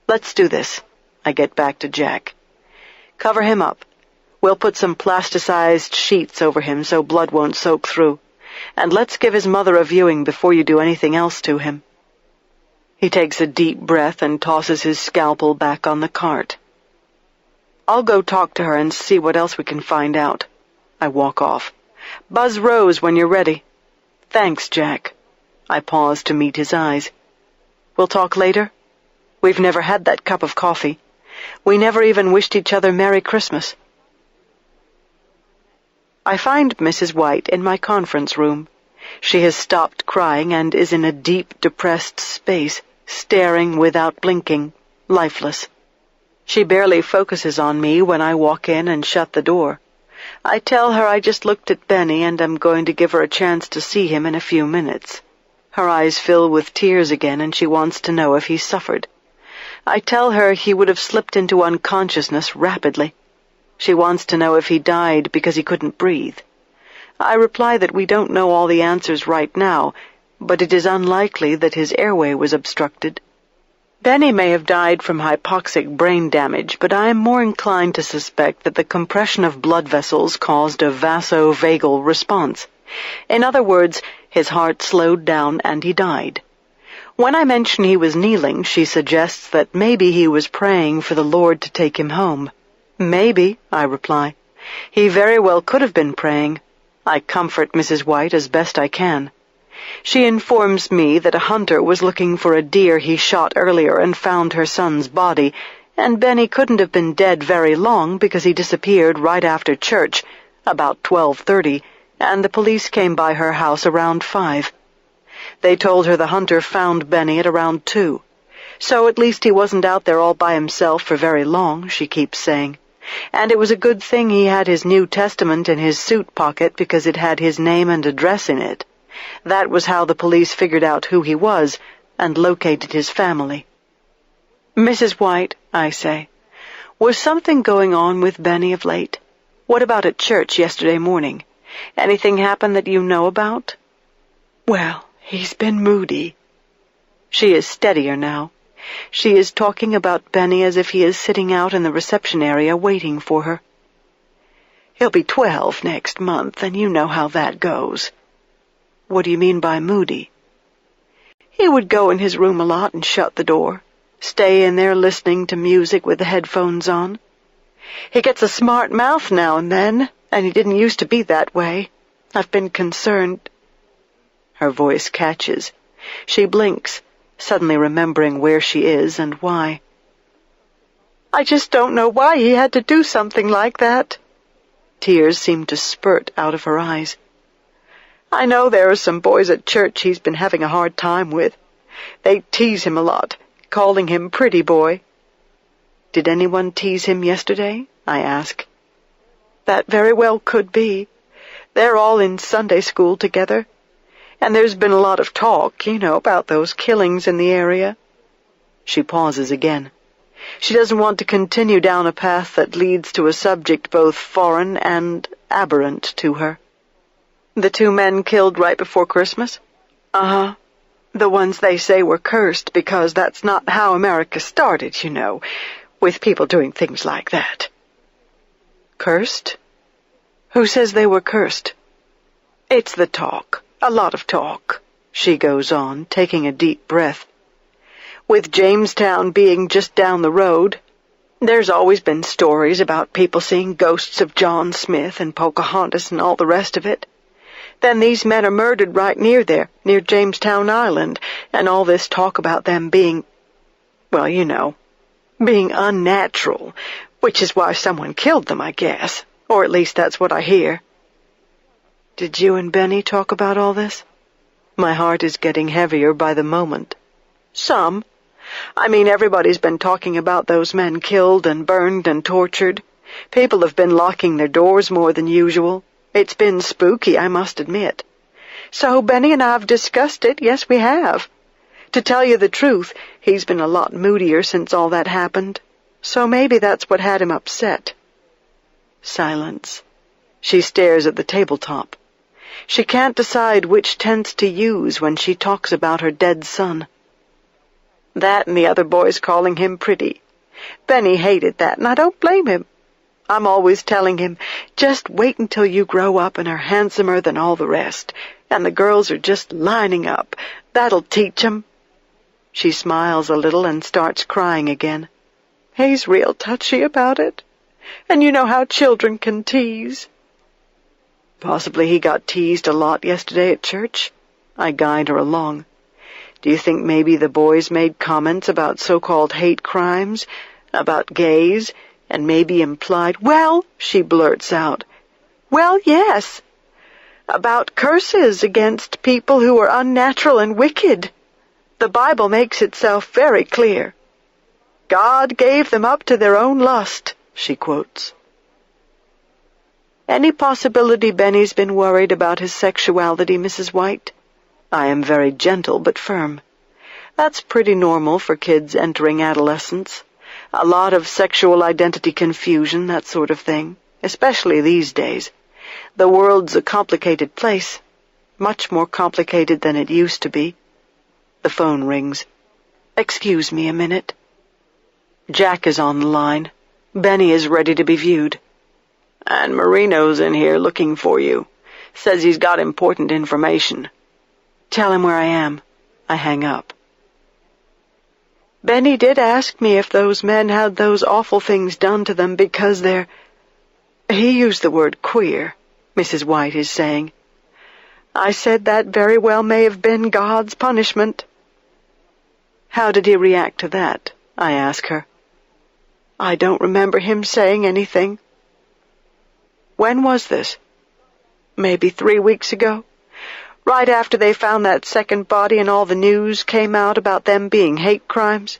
Let's do this. I get back to Jack. Cover him up. We'll put some plasticized sheets over him so blood won't soak through. And let's give his mother a viewing before you do anything else to him." He takes a deep breath and tosses his scalpel back on the cart. "I'll go talk to her and see what else we can find out." I walk off. "Buzz Rose when you're ready." "Thanks, Jack." I pause to meet his eyes. "We'll talk later? We've never had that cup of coffee. We never even wished each other Merry Christmas." I find Mrs. White in my conference room. She has stopped crying and is in a deep, depressed space, staring without blinking, lifeless. She barely focuses on me when I walk in and shut the door. I tell her I just looked at Benny and am going to give her a chance to see him in a few minutes. Her eyes fill with tears again, and she wants to know if he suffered. I tell her he would have slipped into unconsciousness rapidly. She wants to know if he died because he couldn't breathe. I reply that we don't know all the answers right now, but it is unlikely that his airway was obstructed. Benny may have died from hypoxic brain damage, but I am more inclined to suspect that the compression of blood vessels caused a vasovagal response. In other words, his heart slowed down and he died. When I mention he was kneeling, she suggests that maybe he was praying for the Lord to take him home. "Maybe," I reply. "He very well could have been praying." I comfort Mrs. White as best I can. She informs me that a hunter was looking for a deer he shot earlier and found her son's body, and Benny couldn't have been dead very long because he disappeared right after church, about 12:30, and the police came by her house around 5. They told her the hunter found Benny at around 2. So at least he wasn't out there all by himself for very long, she keeps saying. And it was a good thing he had his New Testament in his suit pocket because it had his name and address in it. That was how the police figured out who he was and located his family. "Mrs. White," I say, "was something going on with Benny of late? What about at church yesterday morning? Anything happen that you know about?" "Well, he's been moody." She is steadier now. She is talking about Benny as if he is sitting out in the reception area waiting for her. "He'll be 12 next month, and you know how that goes." "What do you mean by moody?" "He would go in his room a lot and shut the door, stay in there listening to music with the headphones on. He gets a smart mouth now and then, and he didn't used to be that way. I've been concerned." Her voice catches. She blinks, suddenly remembering where she is and why. "I just don't know why he had to do something like that." Tears seem to spurt out of her eyes. "I know there are some boys at church he's been having a hard time with. They tease him a lot, calling him pretty boy." "Did anyone tease him yesterday?" I ask. "That very well could be. They're all in Sunday school together. And there's been a lot of talk, about those killings in the area." She pauses again. She doesn't want to continue down a path that leads to a subject both foreign and aberrant to her. "The 2 men killed right before Christmas?" "Uh-huh. The ones they say were cursed because that's not how America started, with people doing things like that." "Cursed? Who says they were cursed?" "It's the talk. A lot of talk," she goes on, taking a deep breath. "With Jamestown being just down the road, there's always been stories about people seeing ghosts of John Smith and Pocahontas and all the rest of it. Then these men are murdered right near there, near Jamestown Island, and all this talk about them being, being unnatural, which is why someone killed them, I guess, or at least that's what I hear." "Did you and Benny talk about all this?" My heart is getting heavier by the moment. "Some. Everybody's been talking about those men killed and burned and tortured. People have been locking their doors more than usual. It's been spooky, I must admit. So Benny and I have discussed it, yes we have. To tell you the truth, he's been a lot moodier since all that happened. So maybe that's what had him upset." Silence. She stares at the tabletop. She can't decide which tense to use when she talks about her dead son. "That and the other boys calling him pretty. Benny hated that, and I don't blame him. I'm always telling him, just wait until you grow up and are handsomer than all the rest, and the girls are just lining up. That'll teach 'em." She smiles a little and starts crying again. "He's real touchy about it, and you know how children can tease." "Possibly he got teased a lot yesterday at church." I guide her along. "Do you think maybe the boys made comments about so-called hate crimes, about gays, and maybe implied—" "Well," she blurts out, "well, yes. About curses against people who are unnatural and wicked. The Bible makes itself very clear. 'God gave them up to their own lust,'" she quotes. "Any possibility Benny's been worried about his sexuality, Mrs. White?" I am very gentle but firm. That's pretty normal for kids entering adolescence. A lot of sexual identity confusion, that sort of thing, especially these days. The world's a complicated place, much more complicated than it used to be. The phone rings. "Excuse me a minute." Jack is on the line. Benny is ready to be viewed. "And Marino's in here looking for you. Says he's got important information." "Tell him where I am." I hang up. "Benny did ask me if those men had those awful things done to them because they're—" "He used the word queer," Mrs. White is saying. "I said that very well may have been God's punishment." "How did he react to that?" I ask her. "I don't remember him saying anything." "When was this?" "Maybe 3 weeks ago. Right after they found that second body and all the news came out about them being hate crimes."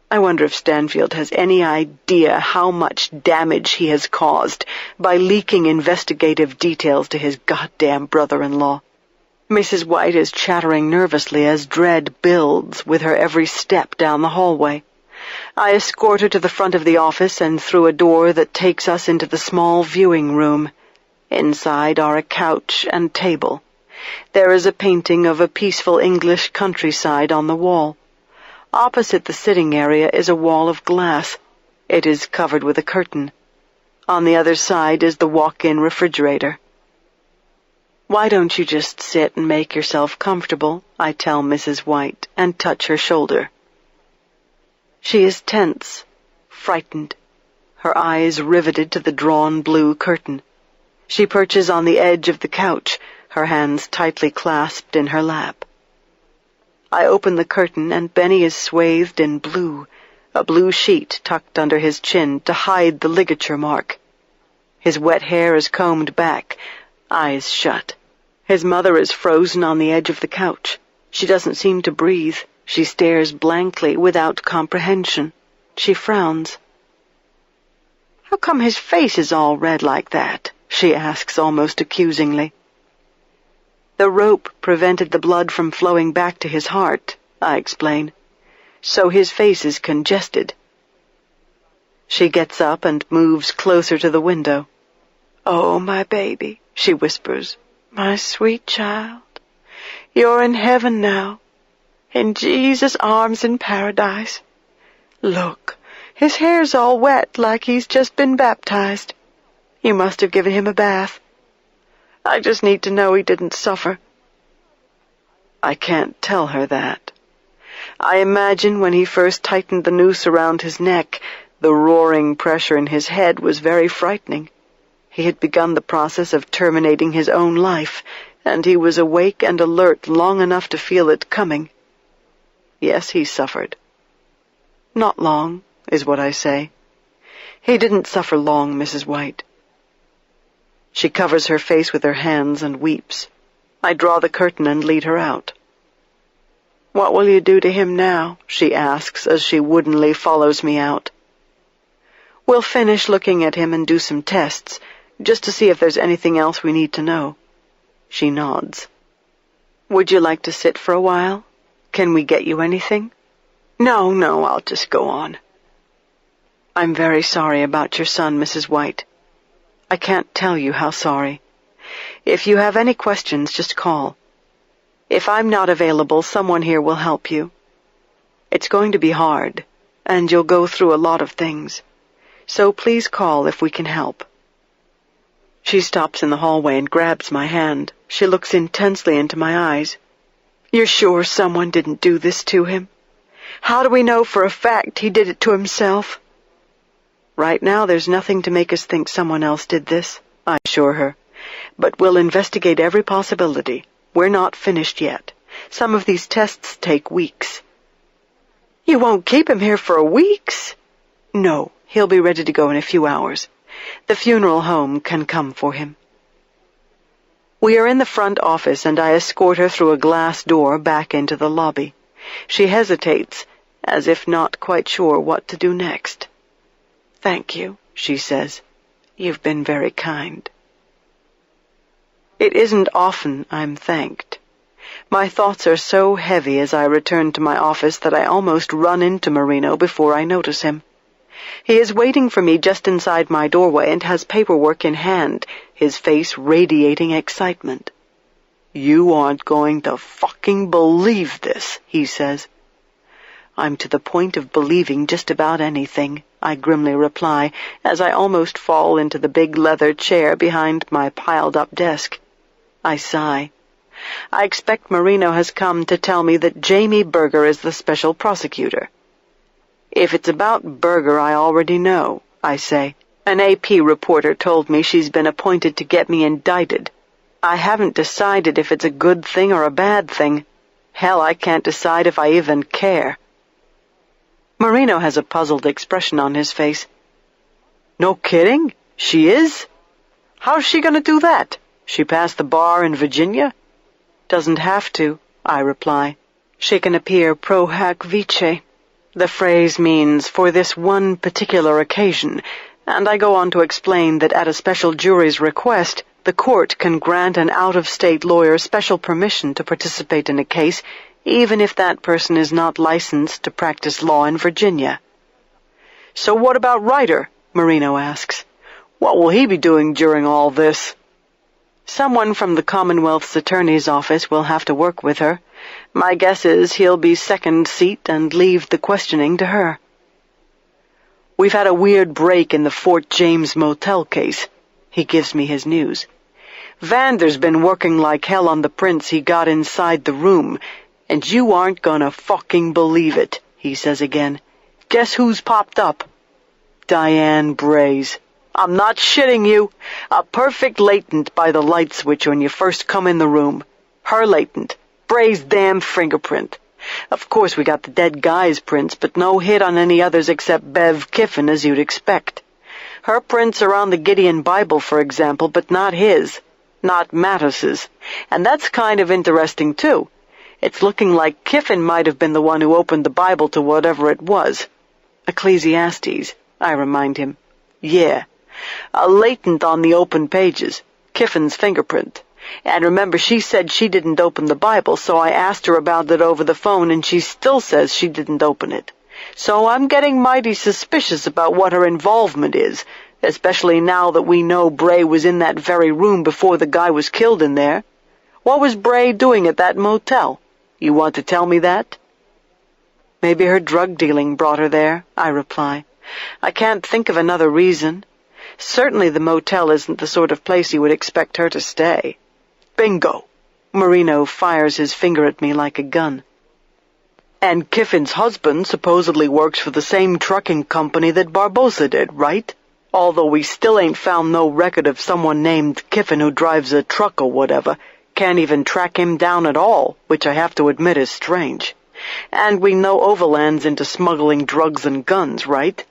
I wonder if Stanfield has any idea how much damage he has caused by leaking investigative details to his goddamn brother-in-law. Mrs. White is chattering nervously as dread builds with her every step down the hallway. I escort her to the front of the office and through a door that takes us into the small viewing room. Inside are a couch and table. There is a painting of a peaceful English countryside on the wall. Opposite the sitting area is a wall of glass. It is covered with a curtain. On the other side is the walk-in refrigerator. "Why don't you just sit and make yourself comfortable?" I tell Mrs. White, and touch her shoulder. She is tense, frightened, her eyes riveted to the drawn blue curtain. She perches on the edge of the couch, her hands tightly clasped in her lap. I open the curtain, and Benny is swathed in blue, a blue sheet tucked under his chin to hide the ligature mark. His wet hair is combed back, eyes shut. His mother is frozen on the edge of the couch. She doesn't seem to breathe. She stares blankly, without comprehension. She frowns. "How come his face is all red like that?" she asks almost accusingly. "The rope prevented the blood from flowing back to his heart," I explain. "So his face is congested." She gets up and moves closer to the window. "Oh, my baby," she whispers. "My sweet child. You're in heaven now, in Jesus' arms in paradise. Look, his hair's all wet like he's just been baptized. You must have given him a bath. I just need to know he didn't suffer." I can't tell her that. I imagine when he first tightened the noose around his neck, the roaring pressure in his head was very frightening. He had begun the process of terminating his own life, and he was awake and alert long enough to feel it coming. Yes, he suffered. Not long, is what I say. He didn't suffer long, Mrs. White. She covers her face with her hands and weeps. I draw the curtain and lead her out. "What will you do to him now?" she asks as she woodenly follows me out. "We'll finish looking at him and do some tests, just to see if there's anything else we need to know." She nods. "Would you like to sit for a while? Can we get you anything?" No, I'll just go on." "I'm very sorry about your son, Mrs. White. I can't tell you how sorry. If you have any questions, just call. If I'm not available, someone here will help you. It's going to be hard, and you'll go through a lot of things. So please call if we can help." She stops in the hallway and grabs my hand. She looks intensely into my eyes. "You're sure someone didn't do this to him? How do we know for a fact he did it to himself?" "Right now there's nothing to make us think someone else did this," I assure her. "But we'll investigate every possibility. We're not finished yet. Some of these tests take weeks." "You won't keep him here for weeks?" "No, he'll be ready to go in a few hours. The funeral home can come for him." We are in the front office, and I escort her through a glass door back into the lobby. She hesitates, as if not quite sure what to do next. "Thank you," she says. "You've been very kind." It isn't often I'm thanked. My thoughts are so heavy as I return to my office that I almost run into Marino before I notice him. He is waiting for me just inside my doorway and has paperwork in hand, his face radiating excitement. "You aren't going to fucking believe this," he says. "I'm to the point of believing just about anything," I grimly reply, as I almost fall into the big leather chair behind my piled-up desk. I sigh. I expect Marino has come to tell me that Jamie Berger is the special prosecutor. "If it's about Berger, I already know," I say. "An AP reporter told me she's been appointed to get me indicted. I haven't decided if it's a good thing or a bad thing. Hell, I can't decide if I even care." Marino has a puzzled expression on his face. "No kidding? She is? How's she going to do that? She passed the bar in Virginia?" "Doesn't have to," I reply. "She can appear pro hac vice. The phrase means for this one particular occasion, and I go on to explain that at a special jury's request, the court can grant an out-of-state lawyer special permission to participate in a case, even if that person is not licensed to practice law in Virginia." "So what about Ryder?" Marino asks. "What will he be doing during all this?" "Someone from the Commonwealth's attorney's office will have to work with her. My guess is he'll be second seat and leave the questioning to her." "We've had a weird break in the Fort James motel case." He gives me his news. "Vander's been working like hell on the prints he got inside the room, and you aren't gonna fucking believe it," he says again. "Guess who's popped up?" "Diane Braze. I'm not shitting you. A perfect latent by the light switch when you first come in the room. Her latent. Bray's damn fingerprint. Of course we got the dead guy's prints, but no hit on any others except Bev Kiffin, as you'd expect. Her prints are on the Gideon Bible, for example, but not his. Not Mattis's. And that's kind of interesting, too. It's looking like Kiffin might have been the one who opened the Bible to whatever it was. Ecclesiastes, I remind him. Yeah. A latent on the open pages. Kiffin's fingerprint. And remember, she said she didn't open the Bible, so I asked her about it over the phone, and she still says she didn't open it. So I'm getting mighty suspicious about what her involvement is, especially now that we know Bray was in that very room before the guy was killed in there. What was Bray doing at that motel? You want to tell me that?" "Maybe her drug dealing brought her there," I reply. "I can't think of another reason. Certainly the motel isn't the sort of place you would expect her to stay." "Bingo!" Marino fires his finger at me like a gun. "And Kiffin's husband supposedly works for the same trucking company that Barbosa did, right? Although we still ain't found no record of someone named Kiffin who drives a truck or whatever. Can't even track him down at all, which I have to admit is strange. And we know Overland's into smuggling drugs and guns, right?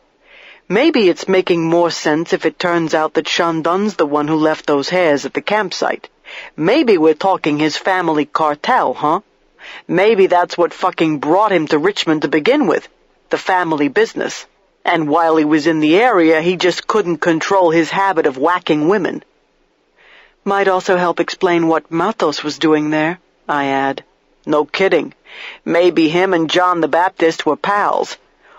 Maybe it's making more sense if it turns out that Chandon's the one who left those hairs at the campsite. Maybe we're talking his family cartel, huh? Maybe that's what fucking brought him to Richmond to begin with, the family business. And while he was in the area, he just couldn't control his habit of whacking women." "Might also help explain what Matos was doing there," I add. "No kidding. Maybe him and John the Baptist were pals.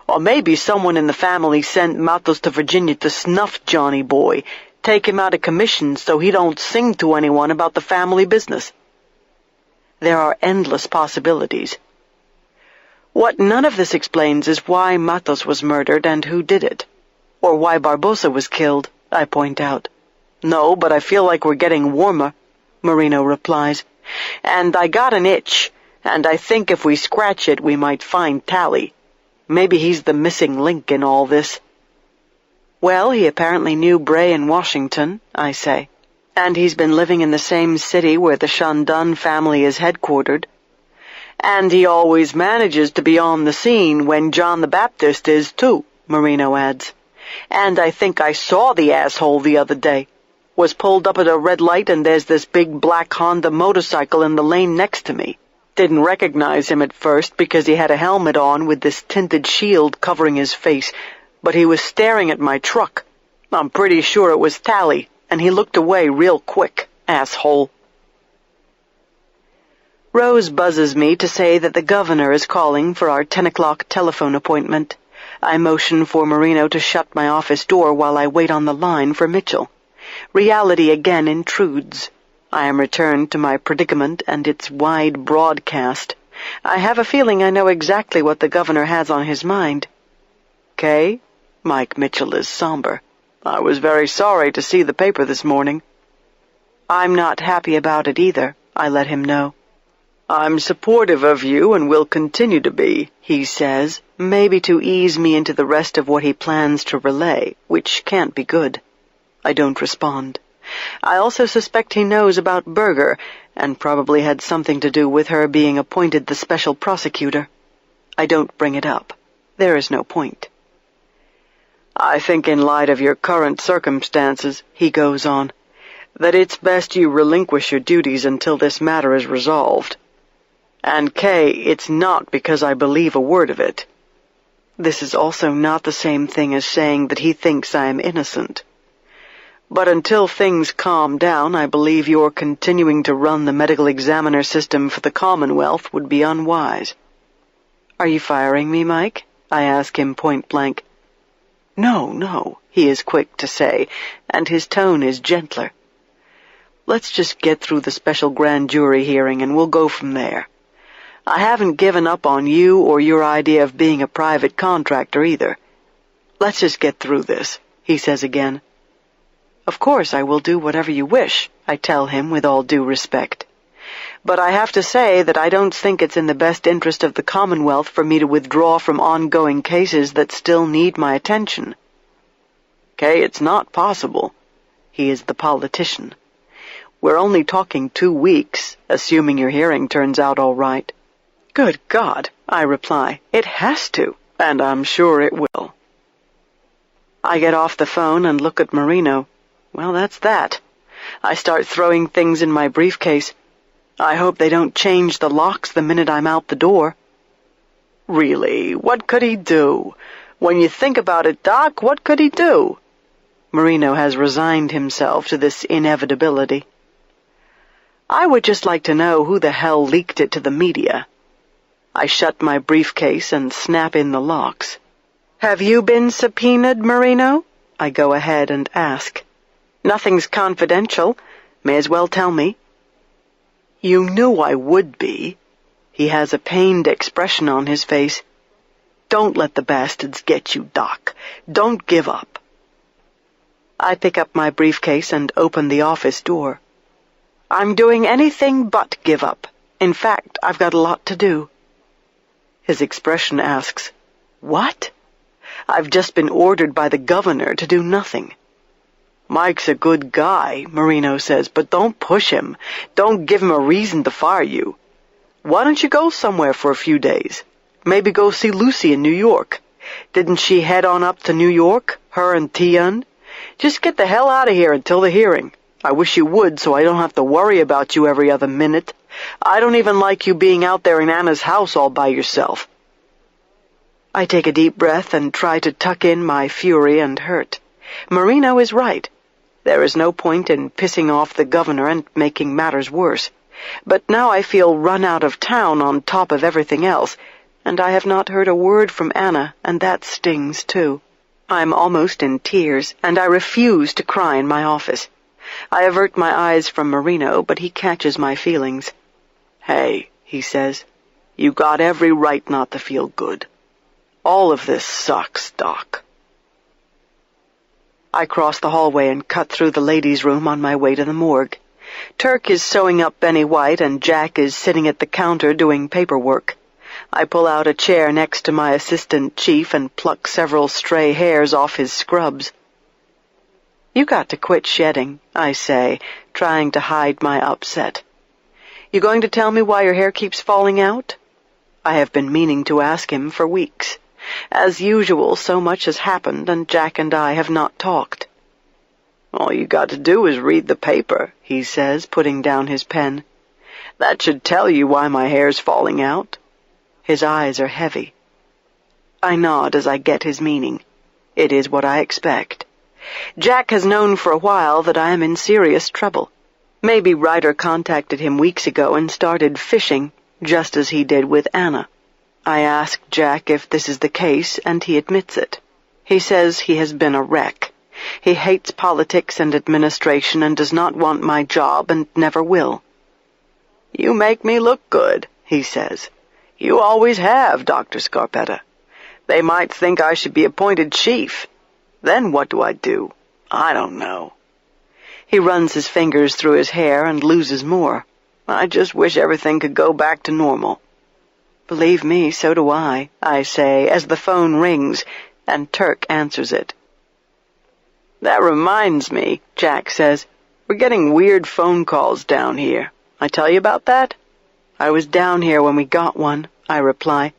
Or maybe someone in the family sent Matos to Virginia to snuff Johnny Boy, take him out of commission so he don't sing to anyone about the family business." There are endless possibilities. What none of this explains is why Matos was murdered and who did it. Or why Barbosa was killed, I point out. No, but I feel like we're getting warmer, Marino replies. And I got an itch, and I think if we scratch it we might find Tally. Maybe he's the missing link in all this. Well, he apparently knew Bray in Washington, I say. And he's been living in the same city where the Chandon family is headquartered. And he always manages to be on the scene when John the Baptist is, too, Marino adds. And I think I saw the asshole the other day. Was pulled up at a red light and there's this big black Honda motorcycle in the lane next to me. Didn't recognize him at first because he had a helmet on with this tinted shield covering his face, but he was staring at my truck. I'm pretty sure it was Tally, and he looked away real quick, asshole. Rose buzzes me to say that the governor is calling for our 10 o'clock telephone appointment. I motion for Marino to shut my office door while I wait on the line for Mitchell. Reality again intrudes. I am returned to my predicament and its wide broadcast. I have a feeling I know exactly what the governor has on his mind. Kay? Mike Mitchell is somber. I was very sorry to see the paper this morning. I'm not happy about it either, I let him know. I'm supportive of you and will continue to be, he says, maybe to ease me into the rest of what he plans to relay, which can't be good. I don't respond. I also suspect he knows about Berger, and probably had something to do with her being appointed the special prosecutor. I don't bring it up. There is no point. I think in light of your current circumstances, he goes on, that it's best you relinquish your duties until this matter is resolved. And Kay, it's not because I believe a word of it. This is also not the same thing as saying that he thinks I am innocent. But until things calm down, I believe your continuing to run the medical examiner system for the Commonwealth would be unwise. Are you firing me, Mike? I ask him point blank. No, he is quick to say, and his tone is gentler. Let's just get through the special grand jury hearing and we'll go from there. I haven't given up on you or your idea of being a private contractor either. Let's just get through this, he says again. Of course I will do whatever you wish, I tell him with all due respect. But I have to say that I don't think it's in the best interest of the Commonwealth for me to withdraw from ongoing cases that still need my attention. Kay, it's not possible. He is the politician. We're only talking 2 weeks, assuming your hearing turns out all right. Good God, I reply. It has to, and I'm sure it will. I get off the phone and look at Marino. Well, that's that. I start throwing things in my briefcase. I hope they don't change the locks the minute I'm out the door. Really, what could he do? When you think about it, Doc, what could he do? Marino has resigned himself to this inevitability. I would just like to know who the hell leaked it to the media. I shut my briefcase and snap in the locks. Have you been subpoenaed, Marino? I go ahead and ask. Nothing's confidential. May as well tell me. You knew I would be. He has a pained expression on his face. Don't let the bastards get you, Doc. Don't give up. I pick up my briefcase and open the office door. I'm doing anything but give up. In fact, I've got a lot to do. His expression asks, What? I've just been ordered by the governor to do nothing. Mike's a good guy, Marino says, but don't push him. Don't give him a reason to fire you. Why don't you go somewhere for a few days? Maybe go see Lucy in New York. Didn't she head on up to New York, her and Tian? Just get the hell out of here until the hearing. I wish you would so I don't have to worry about you every other minute. I don't even like you being out there in Anna's house all by yourself. I take a deep breath and try to tuck in my fury and hurt. Marino is right. There is no point in pissing off the governor and making matters worse. But now I feel run out of town on top of everything else, and I have not heard a word from Anna, and that stings too. I'm almost in tears, and I refuse to cry in my office. I avert my eyes from Marino, but he catches my feelings. Hey, he says, you got every right not to feel good. All of this sucks, Doc. I cross the hallway and cut through the ladies' room on my way to the morgue. Turk is sewing up Benny White, and Jack is sitting at the counter doing paperwork. I pull out a chair next to my assistant chief and pluck several stray hairs off his scrubs. "You got to quit shedding," I say, trying to hide my upset. "You going to tell me why your hair keeps falling out?" I have been meaning to ask him for weeks. As usual, so much has happened, and Jack and I have not talked. "All you got to do is read the paper," he says, putting down his pen. "That should tell you why my hair's falling out." His eyes are heavy. I nod as I get his meaning. It is what I expect. Jack has known for a while that I am in serious trouble. Maybe Ryder contacted him weeks ago and started fishing, just as he did with Anna. I ask Jack if this is the case, and he admits it. He says he has been a wreck. He hates politics and administration and does not want my job and never will. "You make me look good," he says. "You always have, Dr. Scarpetta. They might think I should be appointed chief. Then what do I do? I don't know." He runs his fingers through his hair and loses more. "I just wish everything could go back to normal." "Believe me, so do I say, as the phone rings, and Turk answers it. "That reminds me," Jack says. "We're getting weird phone calls down here. I tell you about that?" "I was down here when we got one," I reply.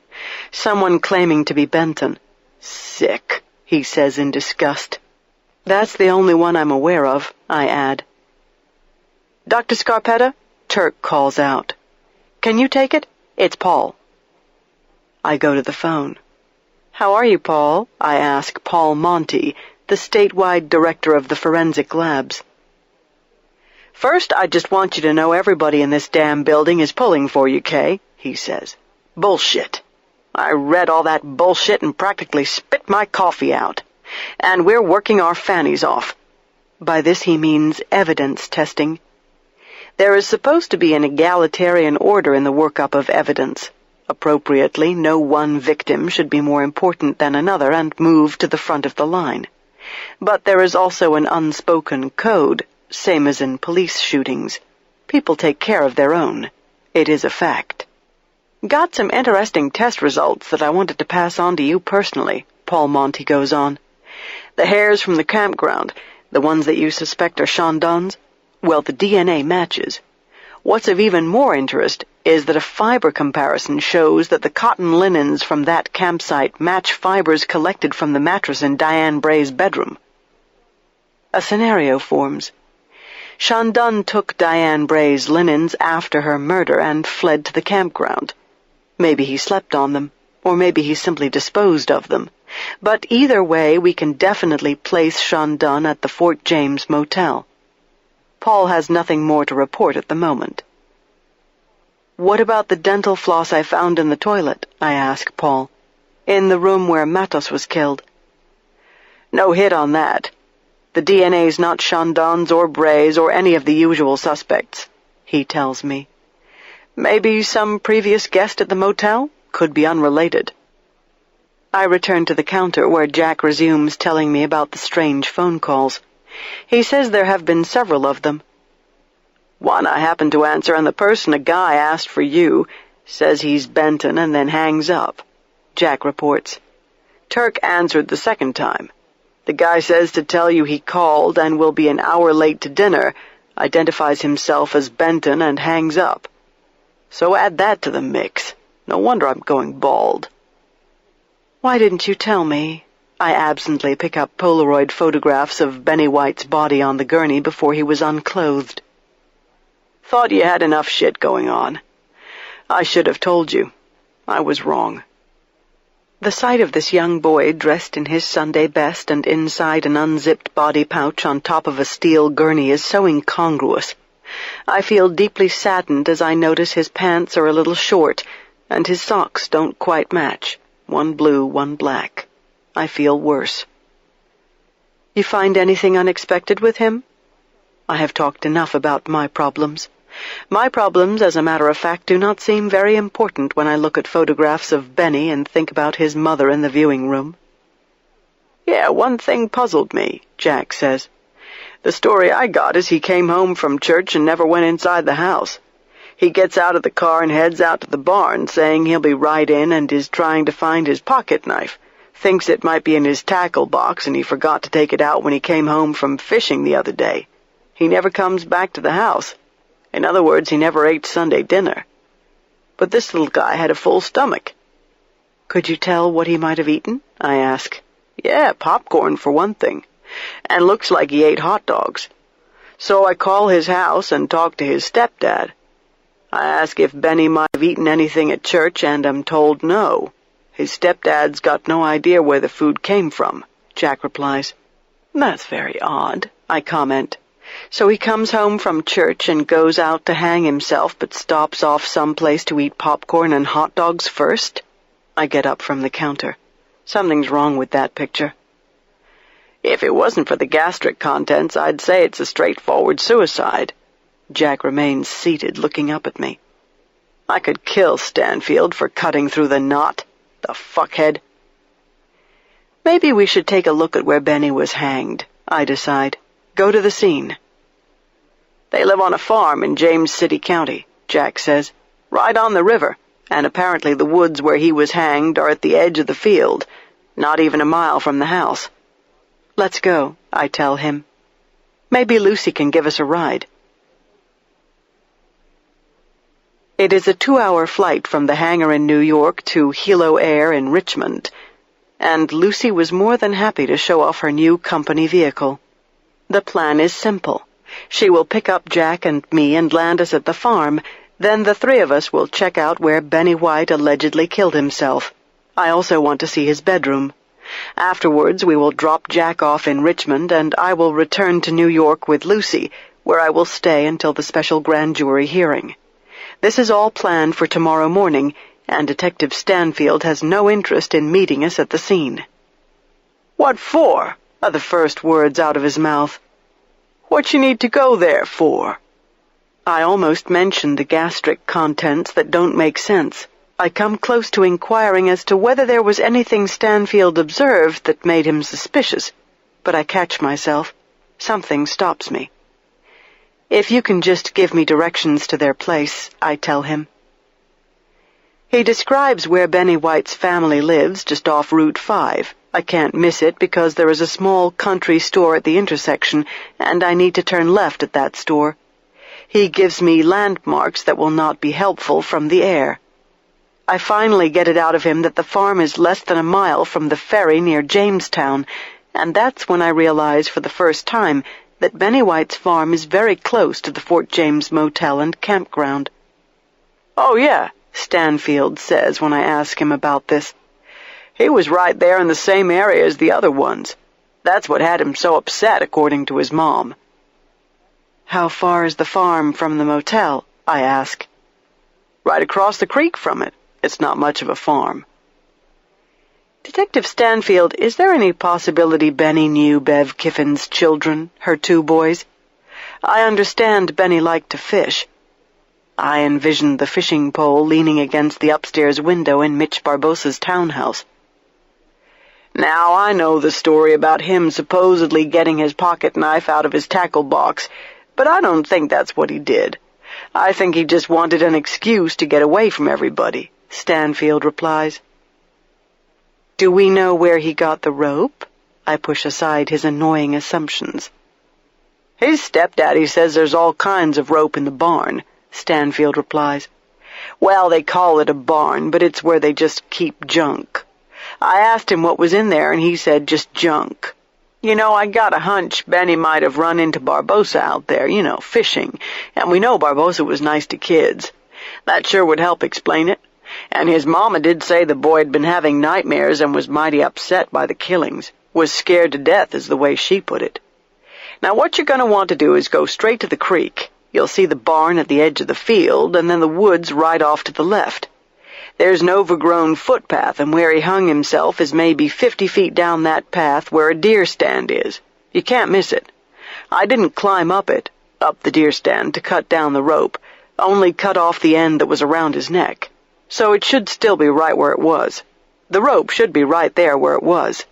"Someone claiming to be Benton." "Sick," he says in disgust. "That's the only one I'm aware of," I add. "Dr. Scarpetta?" Turk calls out. "Can you take it? It's Paul." I go to the phone. "How are you, Paul?" I ask Paul Monty, the statewide director of the forensic labs. "First, I just want you to know everybody in this damn building is pulling for you, Kay," he says. "Bullshit. I read all that bullshit and practically spit my coffee out. And we're working our fannies off." By this he means evidence testing. There is supposed to be an egalitarian order in the workup of evidence. Appropriately, no one victim should be more important than another and move to the front of the line. But there is also an unspoken code, same as in police shootings. People take care of their own. It is a fact. "Got some interesting test results that I wanted to pass on to you personally," Paul Monty goes on. "The hairs from the campground, the ones that you suspect are Chandon's, well, the DNA matches. What's of even more interest is that a fiber comparison shows that the cotton linens from that campsite match fibers collected from the mattress in Diane Bray's bedroom." A scenario forms. Chandon took Diane Bray's linens after her murder and fled to the campground. Maybe he slept on them, or maybe he simply disposed of them. But either way, we can definitely place Chandon at the Fort James Motel. Paul has nothing more to report at the moment. "What about the dental floss I found in the toilet?" I ask Paul. "In the room where Matos was killed." "No hit on that. The DNA's not Chandon's or Bray's or any of the usual suspects," he tells me. "Maybe some previous guest at the motel? Could be unrelated." I return to the counter where Jack resumes telling me about the strange phone calls. He says there have been several of them. "One I happened to answer, and the person a guy asked for you, says he's Benton and then hangs up," Jack reports. "Turk answered the second time. The guy says to tell you he called and will be an hour late to dinner, identifies himself as Benton and hangs up. So add that to the mix. No wonder I'm going bald." "Why didn't you tell me?" I absently pick up Polaroid photographs of Benny White's body on the gurney before he was unclothed. "Thought you had enough shit going on. I should have told you. I was wrong." The sight of this young boy dressed in his Sunday best and inside an unzipped body pouch on top of a steel gurney is so incongruous. I feel deeply saddened as I notice his pants are a little short and his socks don't quite match, one blue, one black. I feel worse. "You find anything unexpected with him?" I have talked enough about my problems. My problems, as a matter of fact, do not seem very important when I look at photographs of Benny and think about his mother in the viewing room. Yeah, one thing puzzled me, Jack says. The story I got is he came home from church and never went inside the house. He gets out of the car and heads out to the barn, saying he'll be right in, and is trying to find his pocket knife. Thinks it might be in his tackle box, and he forgot to take it out when he came home from fishing the other day. He never comes back to the house. In other words, he never ate Sunday dinner. But this little guy had a full stomach. Could you tell what he might have eaten? I ask. Yeah, popcorn for one thing. And looks like he ate hot dogs. So I call his house and talk to his stepdad. I ask if Benny might have eaten anything at church, and am told no. His stepdad's got no idea where the food came from, Jack replies. That's very odd, I comment. So he comes home from church and goes out to hang himself, but stops off someplace to eat popcorn and hot dogs first? I get up from the counter. Something's wrong with that picture. If it wasn't for the gastric contents, I'd say it's a straightforward suicide. Jack remains seated, looking up at me. I could kill Stanfield for cutting through the knot. The fuckhead. Maybe we should take a look at where Benny was hanged, I decide. Go to the scene. They live on a farm in James City County, Jack says, right on the river, and apparently the woods where he was hanged are at the edge of the field, not even a mile from the house. Let's go, I tell him. Maybe Lucy can give us a ride. It is a 2-hour flight from the hangar in New York to Hilo Air in Richmond, and Lucy was more than happy to show off her new company vehicle. The plan is simple. She will pick up Jack and me and land us at the farm. Then the three of us will check out where Benny White allegedly killed himself. I also want to see his bedroom. Afterwards, we will drop Jack off in Richmond, and I will return to New York with Lucy, where I will stay until the special grand jury hearing. This is all planned for tomorrow morning, and Detective Stanfield has no interest in meeting us at the scene. "What for?" are the first words out of his mouth. "What you need to go there for?" I almost mention the gastric contents that don't make sense. I come close to inquiring as to whether there was anything Stanfield observed that made him suspicious, but I catch myself. Something stops me. If you can just give me directions to their place, I tell him. He describes where Benny White's family lives, just off Route 5. I can't miss it because there is a small country store at the intersection, and I need to turn left at that store. He gives me landmarks that will not be helpful from the air. I finally get it out of him that the farm is less than a mile from the ferry near Jamestown, and that's when I realize for the first time that Benny White's farm is very close to the Fort James Motel and Campground. "Oh, yeah," Stanfield says when I ask him about this. "He was right there in the same area as the other ones. That's what had him so upset, according to his mom." "How far is the farm from the motel?" I ask. "Right across the creek from it. It's not much of a farm." Detective Stanfield, is there any possibility Benny knew Bev Kiffin's children, her 2 boys? I understand Benny liked to fish. I envisioned the fishing pole leaning against the upstairs window in Mitch Barbossa's townhouse. "Now, I know the story about him supposedly getting his pocket knife out of his tackle box, but I don't think that's what he did. I think he just wanted an excuse to get away from everybody," Stanfield replies. Do we know where he got the rope? I push aside his annoying assumptions. "His stepdaddy says there's all kinds of rope in the barn," Stanfield replies. "Well, they call it a barn, but it's where they just keep junk. I asked him what was in there, and he said just junk. You know, I got a hunch Benny might have run into Barbossa out there, fishing, and we know Barbossa was nice to kids. That sure would help explain it. And his mama did say the boy had been having nightmares and was mighty upset by the killings. Was scared to death is the way she put it. Now what you're going to want to do is go straight to the creek. You'll see the barn at the edge of the field, and then the woods right off to the left. There's an overgrown footpath, and where he hung himself is maybe 50 feet down that path where a deer stand is. You can't miss it. I didn't climb up the deer stand, to cut down the rope, only cut off the end that was around his neck. So it should still be right where it was. The rope should be right there where it was."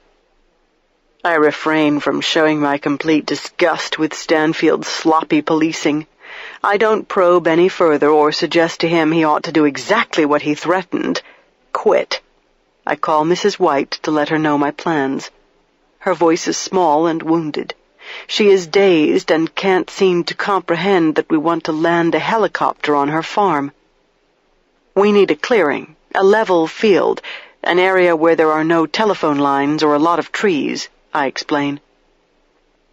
I refrain from showing my complete disgust with Stanfield's sloppy policing. I don't probe any further or suggest to him he ought to do exactly what he threatened. Quit. I call Mrs. White to let her know my plans. Her voice is small and wounded. She is dazed and can't seem to comprehend that we want to land a helicopter on her farm. We need a clearing, a level field, an area where there are no telephone lines or a lot of trees, I explain.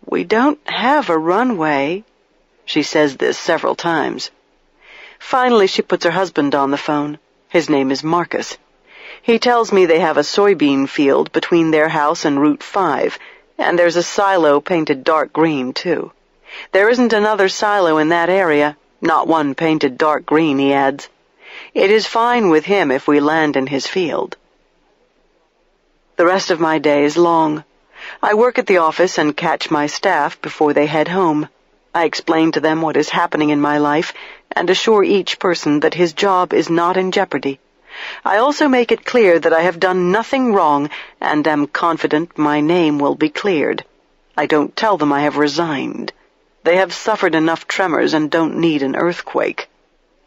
We don't have a runway. She says this several times. Finally, she puts her husband on the phone. His name is Marcus. He tells me they have a soybean field between their house and Route 5, and there's a silo painted dark green, too. There isn't another silo in that area, not one painted dark green, he adds. It is fine with him if we land in his field. The rest of my day is long. I work at the office and catch my staff before they head home. I explain to them what is happening in my life and assure each person that his job is not in jeopardy. I also make it clear that I have done nothing wrong and am confident my name will be cleared. I don't tell them I have resigned. They have suffered enough tremors and don't need an earthquake.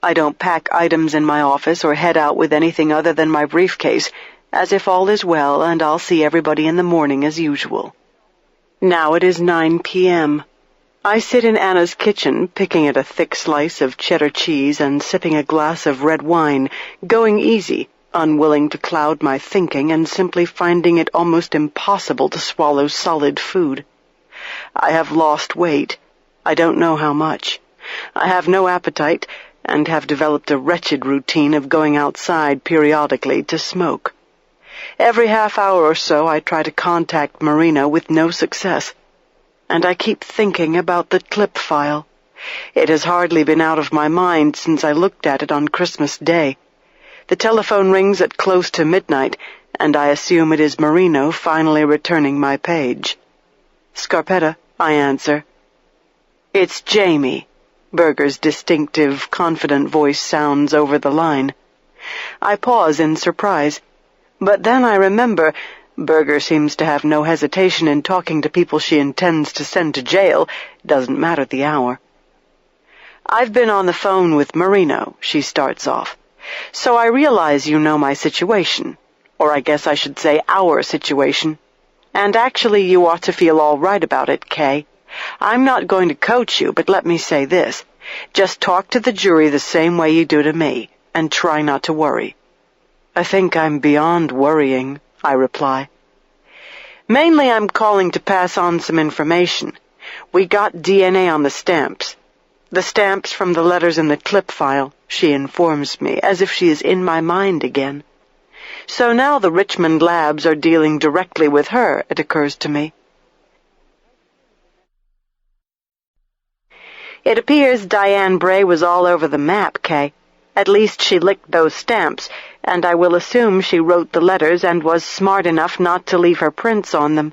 I don't pack items in my office or head out with anything other than my briefcase, as if all is well and I'll see everybody in the morning as usual. Now it is 9 p.m. I sit in Anna's kitchen, picking at a thick slice of cheddar cheese and sipping a glass of red wine, going easy, unwilling to cloud my thinking and simply finding it almost impossible to swallow solid food. I have lost weight. I don't know how much. I have no appetite and have developed a wretched routine of going outside periodically to smoke. Every half hour or so I try to contact Marina with no success. And I keep thinking about the clip file. It has hardly been out of my mind since I looked at it on Christmas Day. The telephone rings at close to midnight, and I assume it is Marino finally returning my page. Scarpetta, I answer. It's Jamie. Berger's distinctive, confident voice sounds over the line. I pause in surprise, but then I remember Berger seems to have no hesitation in talking to people she intends to send to jail, doesn't matter the hour. I've been on the phone with Marino, she starts off, so I realize you know my situation, or I guess I should say our situation. And actually you ought to feel all right about it, Kay. I'm not going to coach you, but let me say this. Just talk to the jury the same way you do to me, and try not to worry. I think I'm beyond worrying, I reply. Mainly I'm calling to pass on some information. We got DNA on the stamps. The stamps from the letters in the clip file, she informs me, as if she is in my mind again. So now the Richmond labs are dealing directly with her, it occurs to me. It appears Diane Bray was all over the map, Kay. At least she licked those stamps, and I will assume she wrote the letters and was smart enough not to leave her prints on them.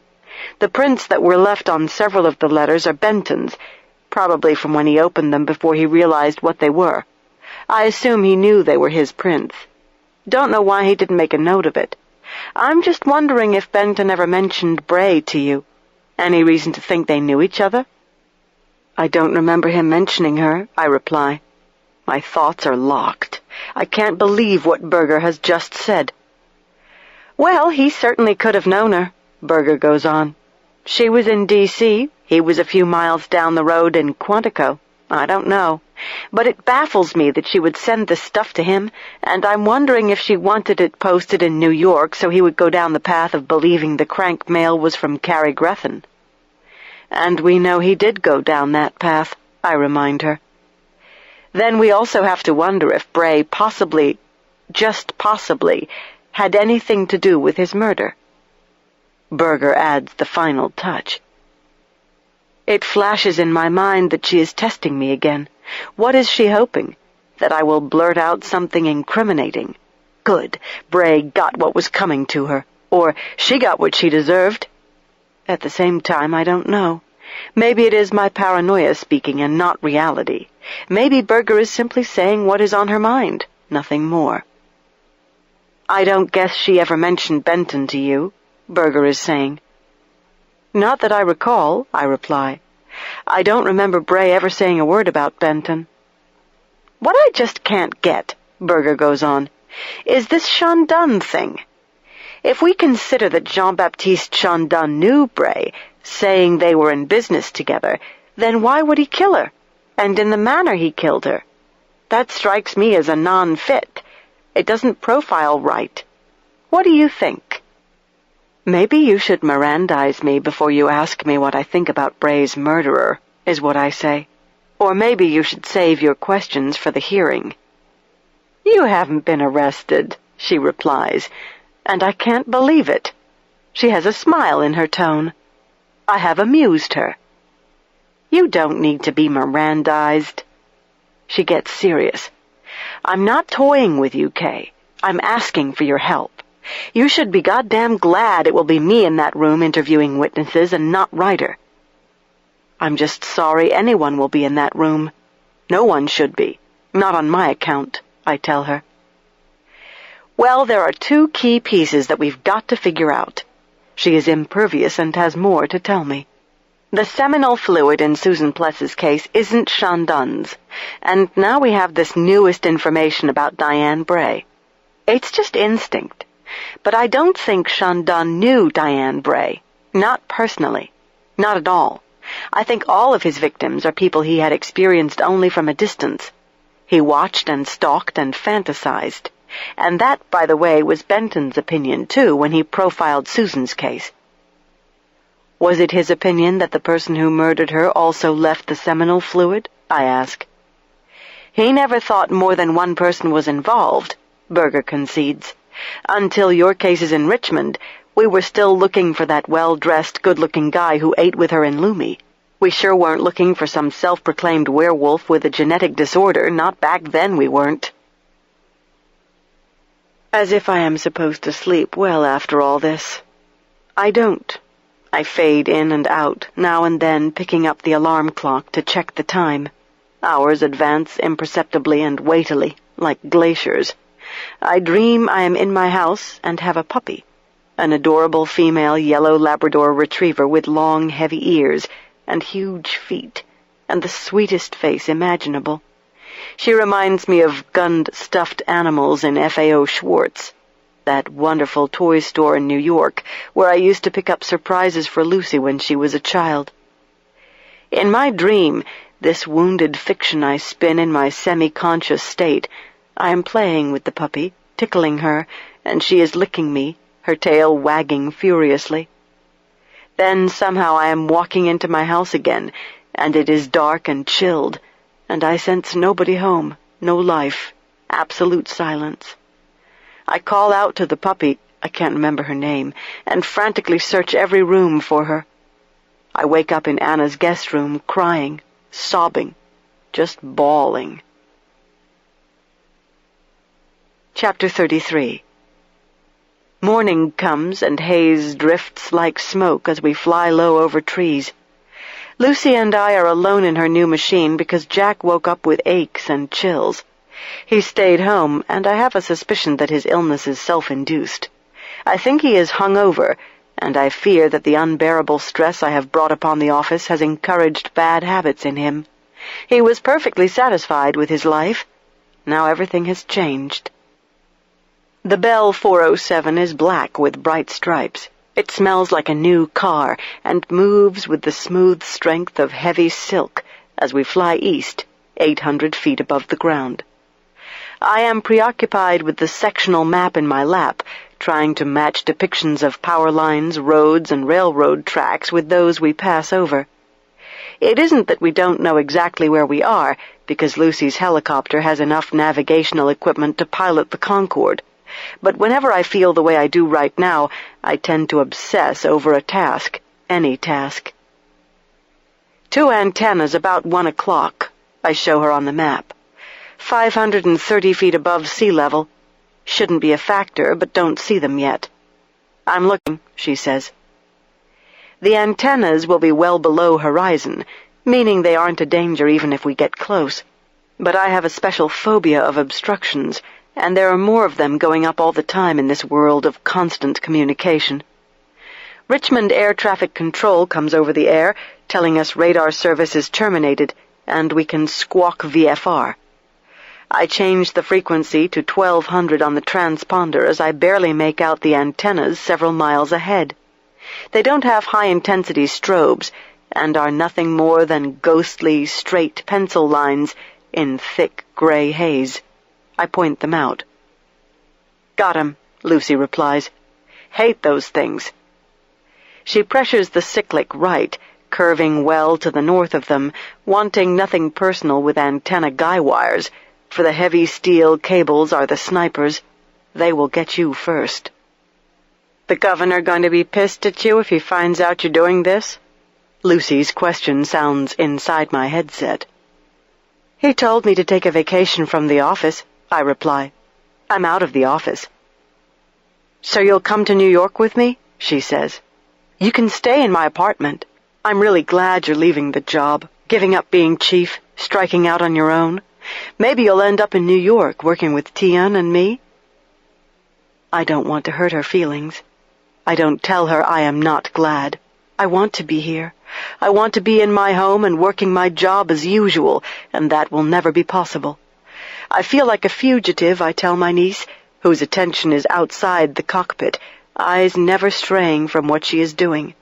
The prints that were left on several of the letters are Benton's, probably from when he opened them before he realized what they were. I assume he knew they were his prints. Don't know why he didn't make a note of it. I'm just wondering if Benton ever mentioned Bray to you. Any reason to think they knew each other? I don't remember him mentioning her, I reply. My thoughts are locked. I can't believe what Berger has just said. Well, he certainly could have known her, Berger goes on. She was in D.C., he was a few miles down the road in Quantico. I don't know. But it baffles me that she would send this stuff to him, and I'm wondering if she wanted it posted in New York so he would go down the path of believing the crank mail was from Carrie Grethen. And we know he did go down that path, I remind her. Then we also have to wonder if Bray possibly, just possibly, had anything to do with his murder. Berger adds the final touch. It flashes in my mind that she is testing me again. What is she hoping? That I will blurt out something incriminating? Good. Bray got what was coming to her. Or she got what she deserved. At the same time, I don't know. Maybe it is my paranoia speaking and not reality. Maybe Berger is simply saying what is on her mind, nothing more. I don't guess she ever mentioned Benton to you, Berger is saying. Not that I recall, I reply. I don't remember Bray ever saying a word about Benton. What I just can't get, Berger goes on, is this Chandon thing. If we consider that Jean-Baptiste Chandon knew Bray, saying they were in business together, then why would he kill her? And in the manner he killed her? That strikes me as a non-fit. It doesn't profile right. What do you think? Maybe you should Mirandize me before you ask me what I think about Bray's murderer, is what I say. Or maybe you should save your questions for the hearing. You haven't been arrested, she replies, and I can't believe it. She has a smile in her tone. I have amused her. You don't need to be Mirandized. She gets serious. I'm not toying with you, Kay. I'm asking for your help. You should be goddamn glad it will be me in that room interviewing witnesses and not Ryder. I'm just sorry anyone will be in that room. No one should be. Not on my account, I tell her. Well, there are two key pieces that we've got to figure out. She is impervious and has more to tell me. The seminal fluid in Susan Pless's case isn't Chandon's, and now we have this newest information about Diane Bray. It's just instinct. But I don't think Chandon knew Diane Bray. Not personally. Not at all. I think all of his victims are people he had experienced only from a distance. He watched and stalked and fantasized. And that, by the way, was Benton's opinion, too, when he profiled Susan's case. Was it his opinion that the person who murdered her also left the seminal fluid? I ask. He never thought more than one person was involved, Berger concedes. Until your case is in Richmond, we were still looking for that well-dressed, good-looking guy who ate with her in Lumi. We sure weren't looking for some self-proclaimed werewolf with a genetic disorder. Not back then we weren't. As if I am supposed to sleep well after all this. I don't. I fade in and out, now and then picking up the alarm clock to check the time. Hours advance imperceptibly and weightily, like glaciers. I dream I am in my house and have a puppy, an adorable female yellow Labrador retriever with long, heavy ears and huge feet, and the sweetest face imaginable. She reminds me of gunned stuffed animals in F.A.O. Schwartz, that wonderful toy store in New York where I used to pick up surprises for Lucy when she was a child. In my dream, this wounded fiction I spin in my semi-conscious state, I am playing with the puppy, tickling her, and she is licking me, her tail wagging furiously. Then somehow I am walking into my house again, and it is dark and chilled, and I sense nobody home, no life, absolute silence. I call out to the puppy, I can't remember her name, and frantically search every room for her. I wake up in Anna's guest room, crying, sobbing, just bawling. Chapter 33. Morning comes and haze drifts like smoke as we fly low over trees. Lucy and I are alone in her new machine because Jack woke up with aches and chills. He stayed home, and I have a suspicion that his illness is self-induced. I think he is hungover, and I fear that the unbearable stress I have brought upon the office has encouraged bad habits in him. He was perfectly satisfied with his life. Now everything has changed. The Bell 407 is black with bright stripes. It smells like a new car and moves with the smooth strength of heavy silk as we fly east, 800 feet above the ground. I am preoccupied with the sectional map in my lap, trying to match depictions of power lines, roads, and railroad tracks with those we pass over. It isn't that we don't know exactly where we are, because Lucy's helicopter has enough navigational equipment to pilot the Concorde. But whenever I feel the way I do right now, I tend to obsess over a task, any task. 2 antennas about 1 o'clock, I show her on the map. 530 feet above sea level. Shouldn't be a factor, but don't see them yet. I'm looking, she says. The antennas will be well below horizon, meaning they aren't a danger even if we get close. But I have a special phobia of obstructions, and there are more of them going up all the time in this world of constant communication. Richmond Air Traffic Control comes over the air, telling us radar service is terminated, and we can squawk VFR. I change the frequency to 1200 on the transponder as I barely make out the antennas several miles ahead. They don't have high-intensity strobes, and are nothing more than ghostly, straight pencil lines in thick gray haze. I point them out. "Got 'em," Lucy replies. "Hate those things." She pressures the cyclic right, curving well to the north of them, wanting nothing personal with antenna guy wires, for the heavy steel cables are the snipers. They will get you first. "The governor going to be pissed at you if he finds out you're doing this?" Lucy's question sounds inside my headset. "He told me to take a vacation from the office," I reply. "I'm out of the office." "So you'll come to New York with me?" she says. "You can stay in my apartment. I'm really glad you're leaving the job, giving up being chief, striking out on your own. Maybe you'll end up in New York working with Tian and me." I don't want to hurt her feelings. I don't tell her I am not glad. I want to be here. I want to be in my home and working my job as usual, and that will never be possible. I feel like a fugitive, I tell my niece, whose attention is outside the cockpit, eyes never straying from what she is doing.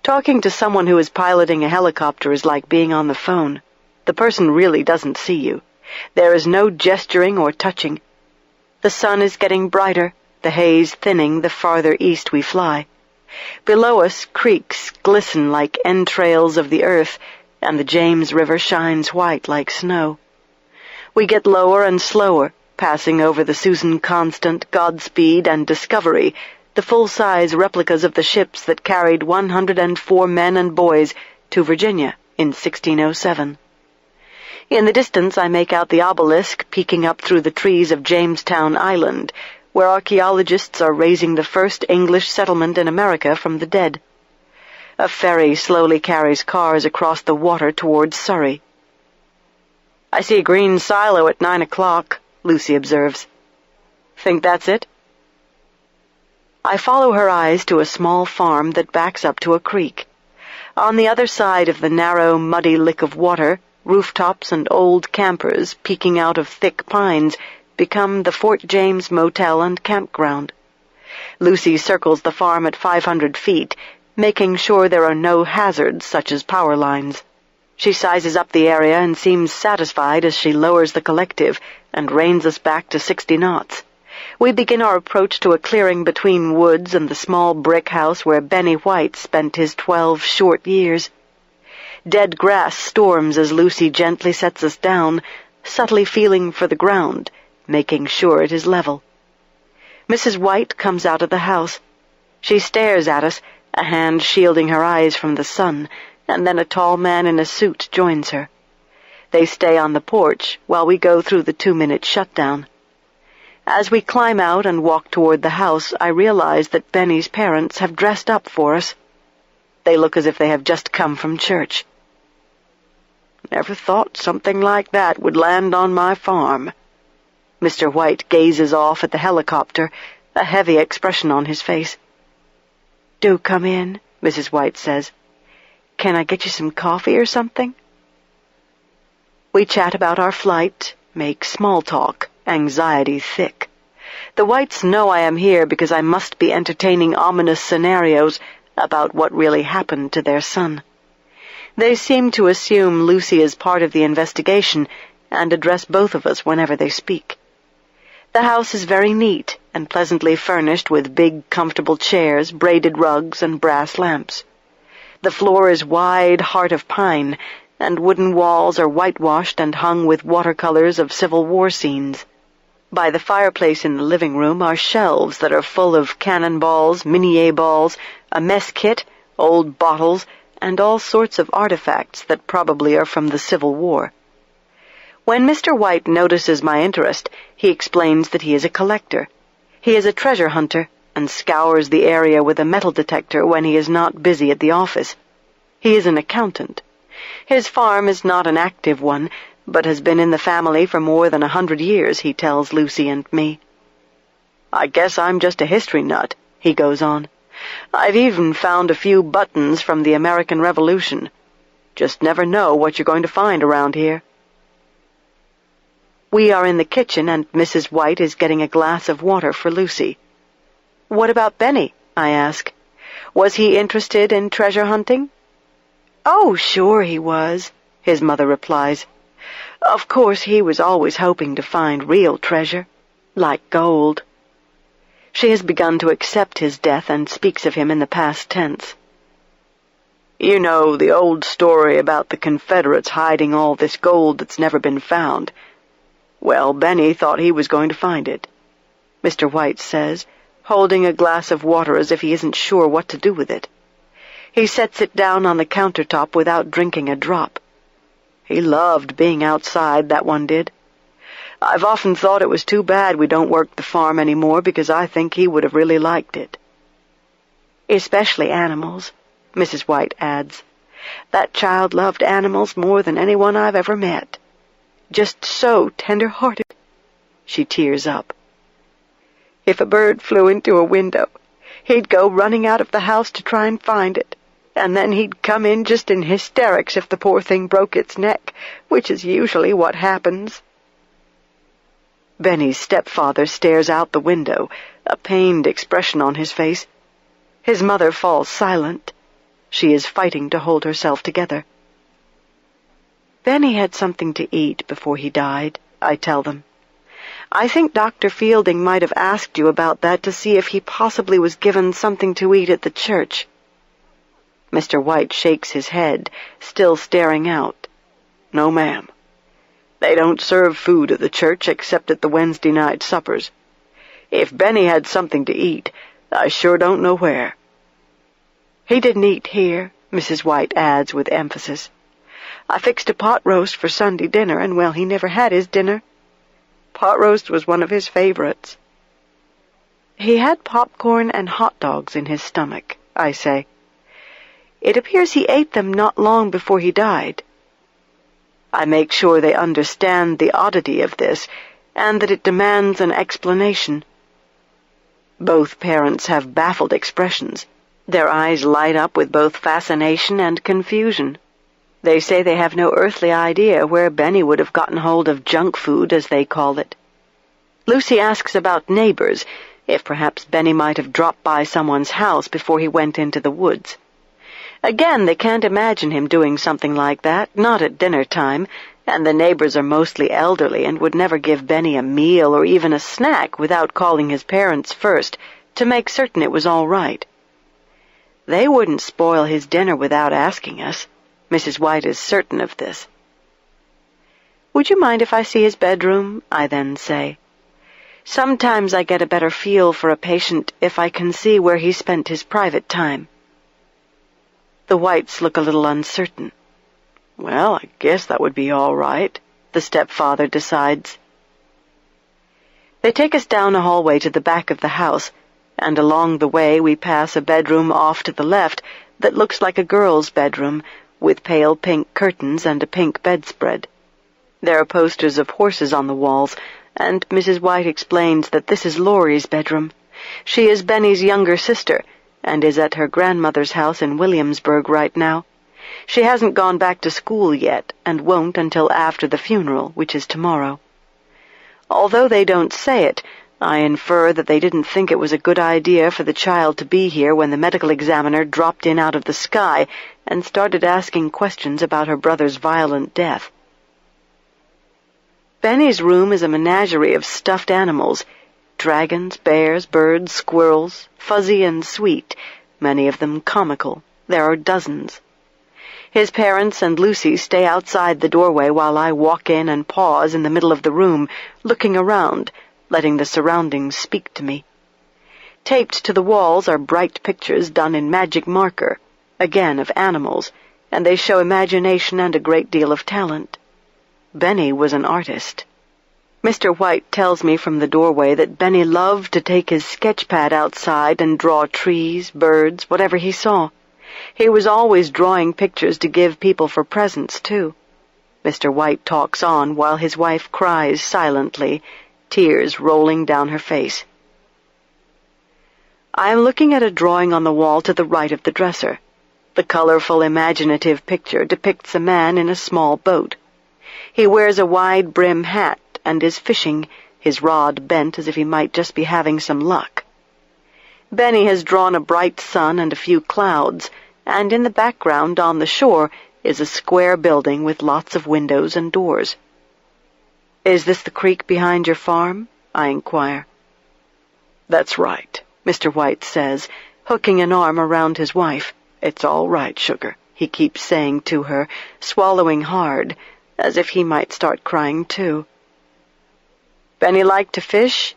Talking to someone who is piloting a helicopter is like being on the phone. The person really doesn't see you. There is no gesturing or touching. The sun is getting brighter, the haze thinning the farther east we fly. Below us, creeks glisten like entrails of the earth, and the James River shines white like snow. We get lower and slower, passing over the Susan Constant, Godspeed, and Discovery, the full-size replicas of the ships that carried 104 men and boys to Virginia in 1607. In the distance I make out the obelisk peeking up through the trees of Jamestown Island, where archaeologists are raising the first English settlement in America from the dead. A ferry slowly carries cars across the water towards Surrey. "I see a green silo at 9 o'clock, Lucy observes. "Think that's it?" I follow her eyes to a small farm that backs up to a creek. On the other side of the narrow, muddy lick of water, rooftops and old campers peeking out of thick pines become the Fort James Motel and Campground. Lucy circles the farm at 500 feet, making sure there are no hazards such as power lines. She sizes up the area and seems satisfied as she lowers the collective and reins us back to 60 knots. We begin our approach to a clearing between woods and the small brick house where Benny White spent his 12 short years. Dead grass storms as Lucy gently sets us down, subtly feeling for the ground, making sure it is level. Mrs. White comes out of the house. She stares at us, a hand shielding her eyes from the sun, and then a tall man in a suit joins her. They stay on the porch while we go through the 2-minute shutdown. As we climb out and walk toward the house, I realize that Benny's parents have dressed up for us. They look as if they have just come from church. "Never thought something like that would land on my farm." Mr. White gazes off at the helicopter, a heavy expression on his face. "Do come in," Mrs. White says. "Can I get you some coffee or something?" We chat about our flight, make small talk, anxiety thick. The Whites know I am here because I must be entertaining ominous scenarios about what really happened to their son. They seem to assume Lucy is part of the investigation and address both of us whenever they speak. The house is very neat and pleasantly furnished with big, comfortable chairs, braided rugs, and brass lamps. The floor is wide heart of pine, and wooden walls are whitewashed and hung with watercolors of Civil War scenes. By the fireplace in the living room are shelves that are full of cannonballs, minié balls, a mess kit, old bottles, and all sorts of artifacts that probably are from the Civil War. When Mr. White notices my interest, he explains that he is a collector. He is a treasure hunter and scours the area with a metal detector when he is not busy at the office. He is an accountant. His farm is not an active one, but has been in the family for more than 100 years, he tells Lucy and me. "I guess I'm just a history nut," he goes on. I've even found a few buttons from the American Revolution. Just never know what you're going to find around here. We are in the kitchen, and Mrs. White is getting a glass of water for Lucy. "What about Benny?" I ask. "Was he interested in treasure hunting?" "Oh, sure he was," his mother replies. "Of course he was always hoping to find real treasure, like gold." She has begun to accept his death and speaks of him in the past tense. "You know the old story about the Confederates hiding all this gold that's never been found. Well, Benny thought he was going to find it," Mr. White says, holding a glass of water as if he isn't sure what to do with it. He sets it down on the countertop without drinking a drop. He loved being outside, that one did. I've often thought it was too bad we don't work the farm anymore, because I think he would have really liked it. "Especially animals," Mrs. White adds. "That child loved animals more than anyone I've ever met. Just so tender-hearted." She tears up. "If a bird flew into a window, he'd go running out of the house to try and find it, and then he'd come in just in hysterics if the poor thing broke its neck, which is usually what happens." Benny's stepfather stares out the window, a pained expression on his face. His mother falls silent. She is fighting to hold herself together. "Benny had something to eat before he died," I tell them. "I think Dr. Fielding might have asked you about that to see if he possibly was given something to eat at the church." Mr. White shakes his head, still staring out. "No, ma'am. They don't serve food at the church except at the Wednesday night suppers. If Benny had something to eat, I sure don't know where." "He didn't eat here," Mrs. White adds with emphasis. "I fixed a pot roast for Sunday dinner, and, well, he never had his dinner. Pot roast was one of his favorites." "He had popcorn and hot dogs in his stomach," I say. "It appears he ate them not long before he died." I make sure they understand the oddity of this, and that it demands an explanation. Both parents have baffled expressions. Their eyes light up with both fascination and confusion. They say they have no earthly idea where Benny would have gotten hold of junk food, as they call it. Lucy asks about neighbors, if perhaps Benny might have dropped by someone's house before he went into the woods. Again, they can't imagine him doing something like that, not at dinner time, and the neighbors are mostly elderly and would never give Benny a meal or even a snack without calling his parents first to make certain it was all right. They wouldn't spoil his dinner without asking us. Mrs. White is certain of this. "Would you mind if I see his bedroom?" I then say. "Sometimes I get a better feel for a patient if I can see where he spent his private time." The Whites look a little uncertain. "Well, I guess that would be all right," the stepfather decides. They take us down a hallway to the back of the house, and along the way we pass a bedroom off to the left that looks like a girl's bedroom, with pale pink curtains and a pink bedspread. There are posters of horses on the walls, and Mrs. White explains that this is Laurie's bedroom. She is Benny's younger sister, and is at her grandmother's house in Williamsburg right now. She hasn't gone back to school yet, and won't until after the funeral, which is tomorrow. Although they don't say it, I infer that they didn't think it was a good idea for the child to be here when the medical examiner dropped in out of the sky and started asking questions about her brother's violent death. Benny's room is a menagerie of stuffed animals, dragons, bears, birds, squirrels, fuzzy and sweet, many of them comical. There are dozens. His parents and Lucy stay outside the doorway while I walk in and pause in the middle of the room, looking around, letting the surroundings speak to me. Taped to the walls are bright pictures done in magic marker, again of animals, and they show imagination and a great deal of talent. Benny was an artist. Mr. White tells me from the doorway that Benny loved to take his sketch pad outside and draw trees, birds, whatever he saw. He was always drawing pictures to give people for presents, too. Mr. White talks on while his wife cries silently, tears rolling down her face. I am looking at a drawing on the wall to the right of the dresser. The colorful, imaginative picture depicts a man in a small boat. He wears a wide-brim hat and is fishing, his rod bent as if he might just be having some luck. Benny has drawn a bright sun and a few clouds, and in the background on the shore is a square building with lots of windows and doors. "Is this the creek behind your farm?" I inquire. "That's right," Mr. White says, hooking an arm around his wife. "It's all right, sugar," he keeps saying to her, swallowing hard, as if he might start crying too. "Benny like to fish?"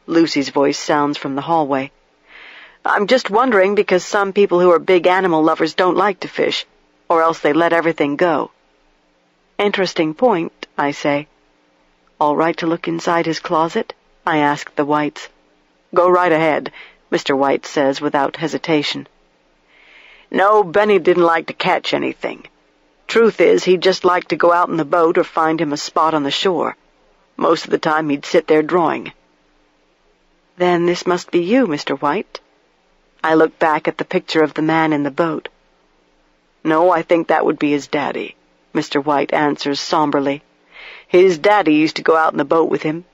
Lucy's voice sounds from the hallway. "I'm just wondering because some people who are big animal lovers don't like to fish, or else they let everything go." "Interesting point," I say. "All right to look inside his closet?" I ask the Whites. "Go right ahead," Mr. White says without hesitation. "No, Benny didn't like to catch anything. Truth is, he'd just like to go out in the boat or find him a spot on the shore. Most of the time he'd sit there drawing." "Then this must be you, Mr. White." I look back at the picture of the man in the boat. "No, I think that would be his daddy," Mr. White answers somberly. "His daddy used to go out in the boat with him.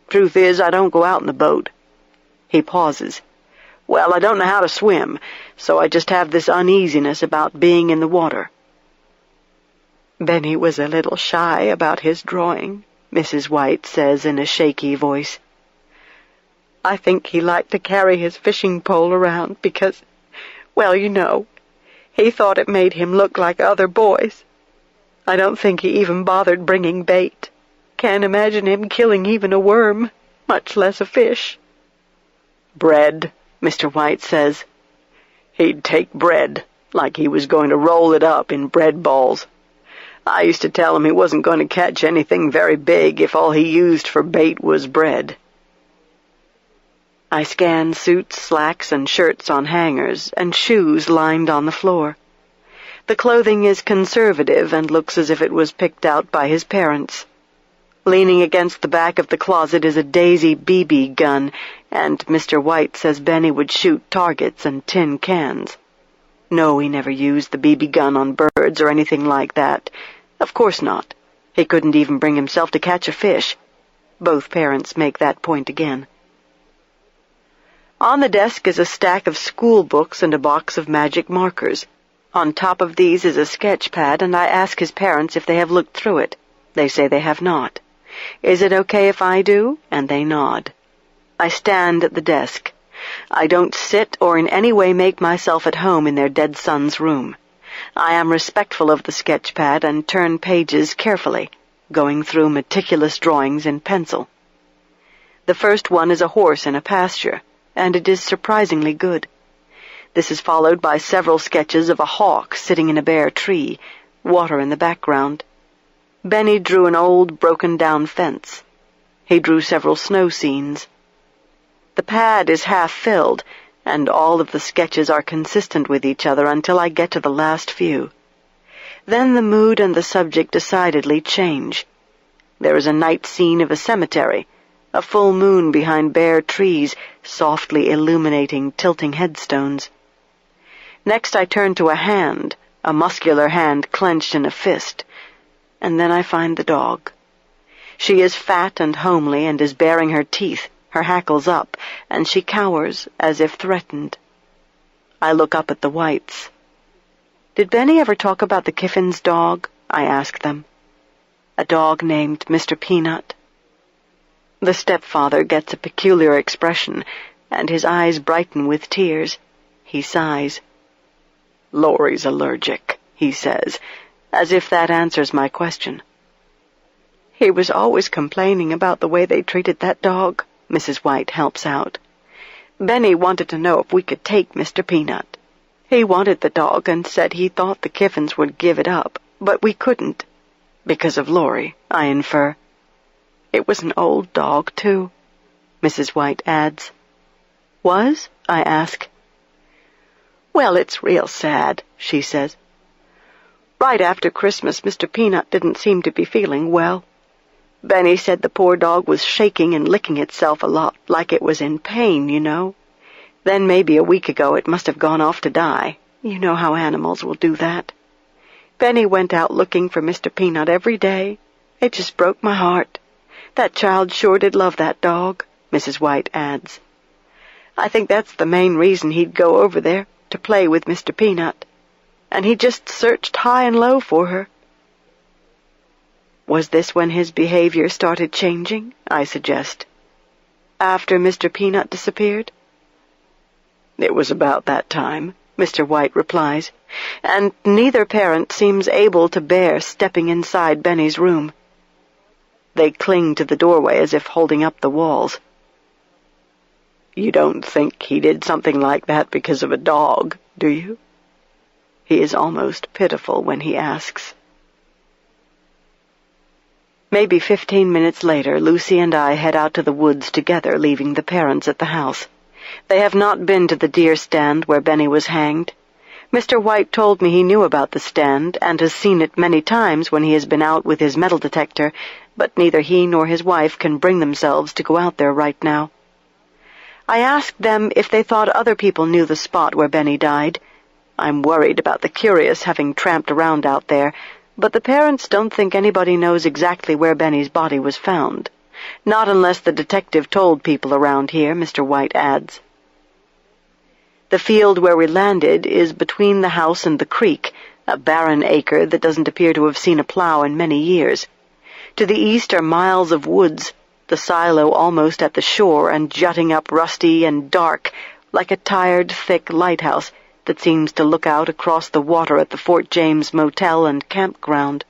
Truth is, I don't go out in the boat." He pauses. "Well, I don't know how to swim, so I just have this uneasiness about being in the water." "Benny was a little shy about his drawing," Mrs. White says in a shaky voice. "I think he liked to carry his fishing pole around because, well, you know, he thought it made him look like other boys. I don't think he even bothered bringing bait. Can't imagine him killing even a worm, much less a fish." "Bread," Mr. White says. "He'd take bread, like he was going to roll it up in bread balls. I used to tell him he wasn't going to catch anything very big if all he used for bait was bread." I scan suits, slacks, and shirts on hangers, and shoes lined on the floor. The clothing is conservative and looks as if it was picked out by his parents. Leaning against the back of the closet is a Daisy BB gun, and Mr. White says Benny would shoot targets and tin cans. No, he never used the BB gun on birds or anything like that. Of course not. He couldn't even bring himself to catch a fish. Both parents make that point again. On the desk is a stack of school books and a box of magic markers. On top of these is a sketch pad, and I ask his parents if they have looked through it. They say they have not. Is it okay if I do? And they nod. I stand at the desk. I don't sit or in any way make myself at home in their dead son's room. I am respectful of the sketch pad and turn pages carefully, going through meticulous drawings in pencil. The first one is a horse in a pasture, and it is surprisingly good. This is followed by several sketches of a hawk sitting in a bare tree, water in the background. Benny drew an old, broken-down fence. He drew several snow scenes. The pad is half filled, and all of the sketches are consistent with each other until I get to the last few. Then the mood and the subject decidedly change. There is a night scene of a cemetery, a full moon behind bare trees, softly illuminating tilting headstones. Next I turn to a hand, a muscular hand clenched in a fist, and then I find the dog. She is fat and homely and is baring her teeth, her hackles up, and she cowers as if threatened. I look up at the Whites. "Did Benny ever talk about the Kiffin's dog?" I ask them. "A dog named Mr. Peanut." The stepfather gets a peculiar expression, and his eyes brighten with tears. He sighs. "Laurie's allergic," he says, as if that answers my question. "He was always complaining about the way they treated that dog," Mrs. White helps out. "Benny wanted to know if we could take Mr. Peanut. He wanted the dog and said he thought the Kiffins would give it up, but we couldn't. Because of Laurie, I infer. It was an old dog, too," Mrs. White adds. "Was?" I ask. "Well, it's real sad," she says. "Right after Christmas, Mr. Peanut didn't seem to be feeling well. Benny said the poor dog was shaking and licking itself a lot, like it was in pain, you know. Then maybe a week ago it must have gone off to die. You know how animals will do that. Benny went out looking for Mr. Peanut every day. It just broke my heart. That child sure did love that dog," Mrs. White adds. "I think that's the main reason he'd go over there, to play with Mr. Peanut. And he just searched high and low for her." "Was this when his behavior started changing?" I suggest. "After Mr. Peanut disappeared?" "It was about that time," Mr. White replies, "and neither parent seems able to bear stepping inside Benny's room. They cling to the doorway as if holding up the walls." "You don't think he did something like that because of a dog, do you?" He is almost pitiful when he asks. Maybe 15 minutes later, Lucy and I head out to the woods together, leaving the parents at the house. They have not been to the deer stand where Benny was hanged. Mr. White told me he knew about the stand and has seen it many times when he has been out with his metal detector, but neither he nor his wife can bring themselves to go out there right now. I asked them if they thought other people knew the spot where Benny died. I'm worried about the curious having tramped around out there, but the parents don't think anybody knows exactly where Benny's body was found. Not unless the detective told people around here, Mr. White adds. The field where we landed is between the house and the creek, a barren acre that doesn't appear to have seen a plow in many years. To the east are miles of woods, the silo almost at the shore and jutting up rusty and dark, like a tired, thick lighthouse that seems to look out across the water at the Fort James Motel and Campground.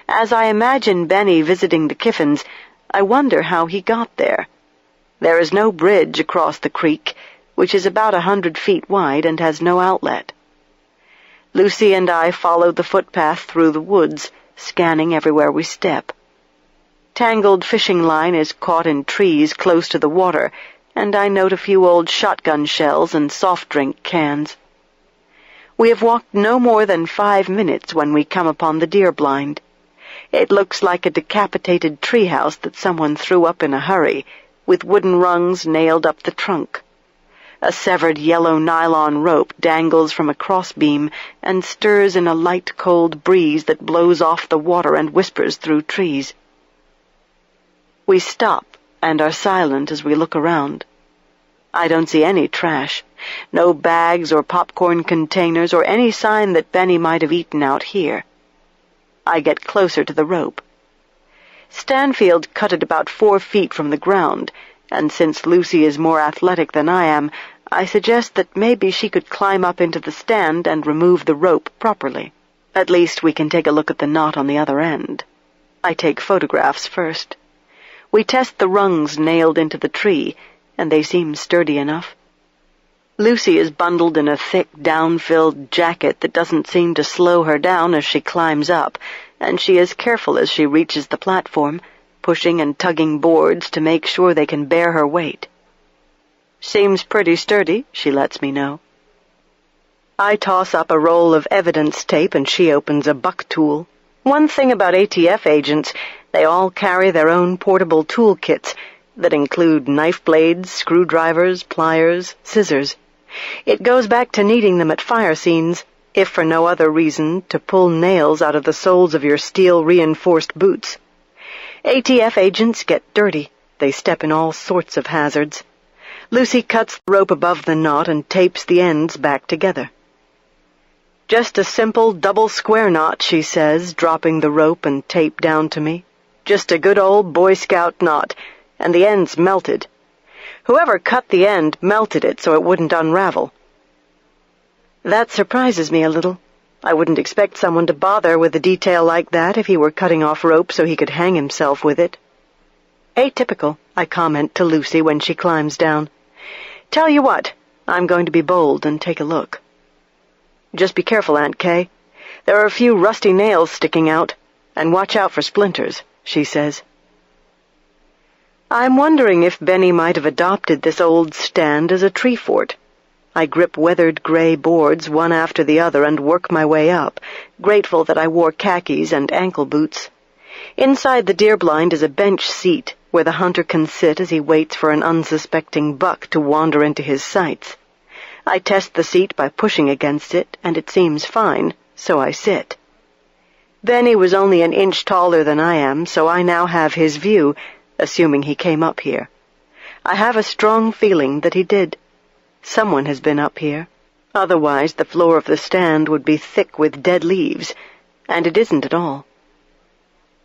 As I imagine Benny visiting the Kiffins, I wonder how he got there. There is no bridge across the creek, which is about 100 feet wide and has no outlet. Lucy and I followed the footpath through the woods, scanning everywhere we step. Tangled fishing line is caught in trees close to the water, and I note a few old shotgun shells and soft drink cans. We have walked no more than 5 minutes when we come upon the deer blind. It looks like a decapitated treehouse that someone threw up in a hurry, with wooden rungs nailed up the trunk. A severed yellow nylon rope dangles from a crossbeam and stirs in a light, cold breeze that blows off the water and whispers through trees. We stop and are silent as we look around. I don't see any trash, no bags or popcorn containers or any sign that Benny might have eaten out here. I get closer to the rope. Stanfield cut it about 4 feet from the ground, and since Lucy is more athletic than I am, I suggest that maybe she could climb up into the stand and remove the rope properly. At least we can take a look at the knot on the other end. I take photographs first. We test the rungs nailed into the tree, and they seem sturdy enough. Lucy is bundled in a thick, down-filled jacket that doesn't seem to slow her down as she climbs up, and she is careful as she reaches the platform, pushing and tugging boards to make sure they can bear her weight. "Seems pretty sturdy," she lets me know. I toss up a roll of evidence tape and she opens a buck tool. One thing about ATF agents, they all carry their own portable toolkits that include knife blades, screwdrivers, pliers, scissors. It goes back to needing them at fire scenes, if for no other reason, to pull nails out of the soles of your steel-reinforced boots. ATF agents get dirty. They step in all sorts of hazards. Lucy cuts the rope above the knot and tapes the ends back together. "Just a simple double square knot," she says, dropping the rope and tape down to me. "Just a good old Boy Scout knot, and the end's melted. Whoever cut the end melted it so it wouldn't unravel." That surprises me a little. I wouldn't expect someone to bother with a detail like that if he were cutting off rope so he could hang himself with it. "Atypical," I comment to Lucy when she climbs down. "Tell you what, I'm going to be bold and take a look." "Just be careful, Aunt Kay. There are a few rusty nails sticking out, and watch out for splinters," she says. I'm wondering if Benny might have adopted this old stand as a tree fort. I grip weathered gray boards one after the other and work my way up, grateful that I wore khakis and ankle boots. Inside the deer blind is a bench seat, where the hunter can sit as he waits for an unsuspecting buck to wander into his sights. I test the seat by pushing against it, and it seems fine, so I sit. Benny was only an inch taller than I am, so I now have his view, assuming he came up here. I have a strong feeling that he did. Someone has been up here. Otherwise, the floor of the stand would be thick with dead leaves, and it isn't at all.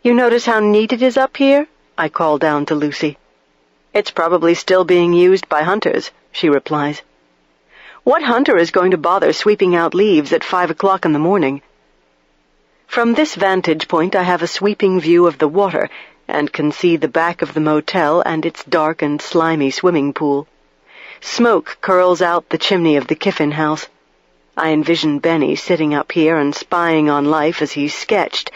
"You notice how neat it is up here?" I call down to Lucy. "It's probably still being used by hunters," she replies. "What hunter is going to bother sweeping out leaves at 5 o'clock in the morning?" From this vantage point I have a sweeping view of the water and can see the back of the motel and its dark and slimy swimming pool. Smoke curls out the chimney of the Kiffin house. I envision Benny sitting up here and spying on life as he sketched,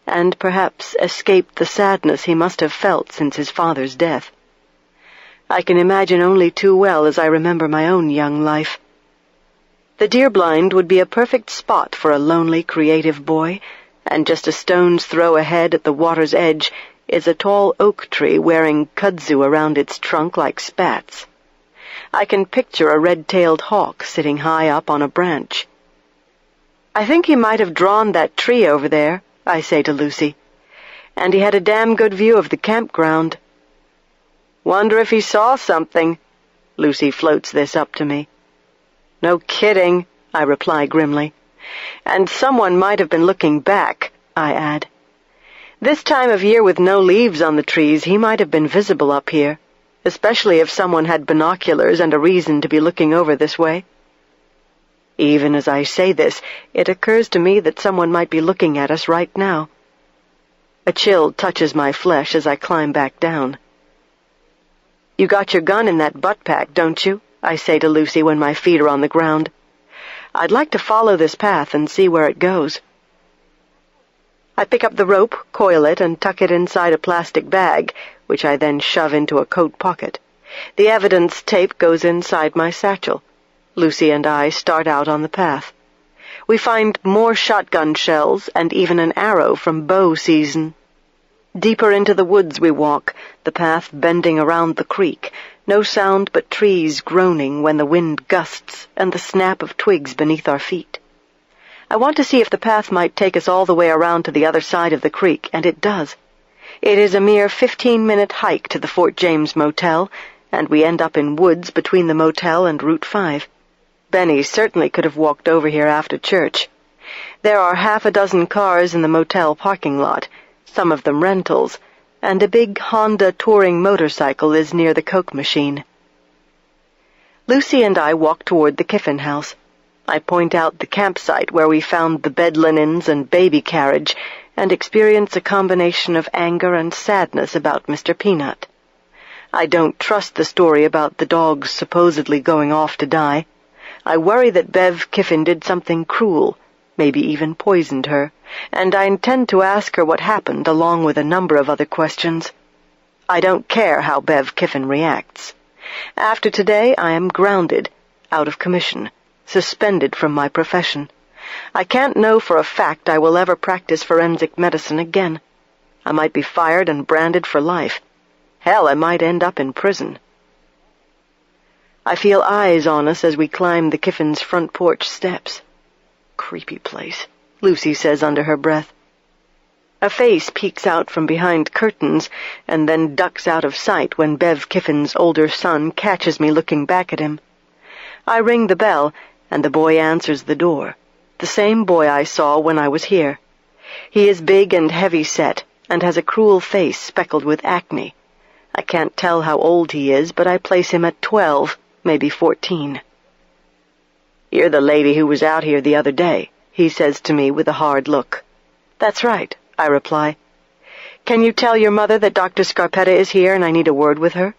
and perhaps escaped the sadness he must have felt since his father's death. I can imagine only too well as I remember my own young life. The deer blind would be a perfect spot for a lonely, creative boy, and just a stone's throw ahead at the water's edge is a tall oak tree wearing kudzu around its trunk like spats. I can picture a red-tailed hawk sitting high up on a branch. "I think he might have drawn that tree over there," I say to Lucy, "and he had a damn good view of the campground." "Wonder if he saw something." Lucy floats this up to me. "No kidding," I reply grimly. "And someone might have been looking back," I add. "This time of year with no leaves on the trees, he might have been visible up here, especially if someone had binoculars and a reason to be looking over this way." Even as I say this, it occurs to me that someone might be looking at us right now. A chill touches my flesh as I climb back down. "You got your gun in that butt pack, don't you?" I say to Lucy when my feet are on the ground. "I'd like to follow this path and see where it goes." I pick up the rope, coil it, and tuck it inside a plastic bag, which I then shove into a coat pocket. The evidence tape goes inside my satchel. Lucy and I start out on the path. We find more shotgun shells and even an arrow from bow season. Deeper into the woods we walk, the path bending around the creek, no sound but trees groaning when the wind gusts and the snap of twigs beneath our feet. I want to see if the path might take us all the way around to the other side of the creek, and it does. It is a mere 15-minute hike to the Fort James Motel, and we end up in woods between the motel and Route 5. Benny certainly could have walked over here after church. There are half a dozen cars in the motel parking lot, some of them rentals, and a big Honda touring motorcycle is near the Coke machine. Lucy and I walk toward the Kiffin house. I point out the campsite where we found the bed linens and baby carriage, and experience a combination of anger and sadness about Mr. Peanut. I don't trust the story about the dogs supposedly going off to die. I worry that Bev Kiffin did something cruel, maybe even poisoned her, and I intend to ask her what happened along with a number of other questions. I don't care how Bev Kiffin reacts. After today, I am grounded, out of commission, suspended from my profession. I can't know for a fact I will ever practice forensic medicine again. I might be fired and branded for life. Hell, I might end up in prison. I feel eyes on us as we climb the Kiffins' front porch steps. "Creepy place," Lucy says under her breath. A face peeks out from behind curtains and then ducks out of sight when Bev Kiffin's older son catches me looking back at him. I ring the bell, and the boy answers the door, the same boy I saw when I was here. He is big and heavy-set and has a cruel face speckled with acne. I can't tell how old he is, but I place him at 12, maybe 14. "You're the lady who was out here the other day," he says to me with a hard look. "That's right," I reply. "Can you tell your mother that Dr. Scarpetta is here and I need a word with her?"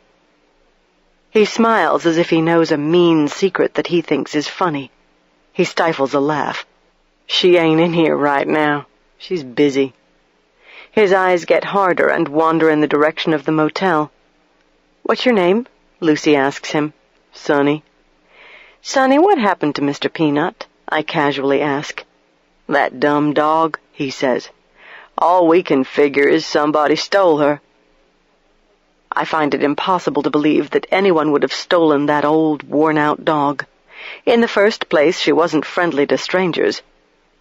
He smiles as if he knows a mean secret that he thinks is funny. He stifles a laugh. "She ain't in here right now. She's busy." His eyes get harder and wander in the direction of the motel. "What's your name?" Lucy asks him. "Sonny." "Sonny, what happened to Mr. Peanut?" I casually ask. "That dumb dog," he says. "All we can figure is somebody stole her." I find it impossible to believe that anyone would have stolen that old, worn-out dog. In the first place, she wasn't friendly to strangers.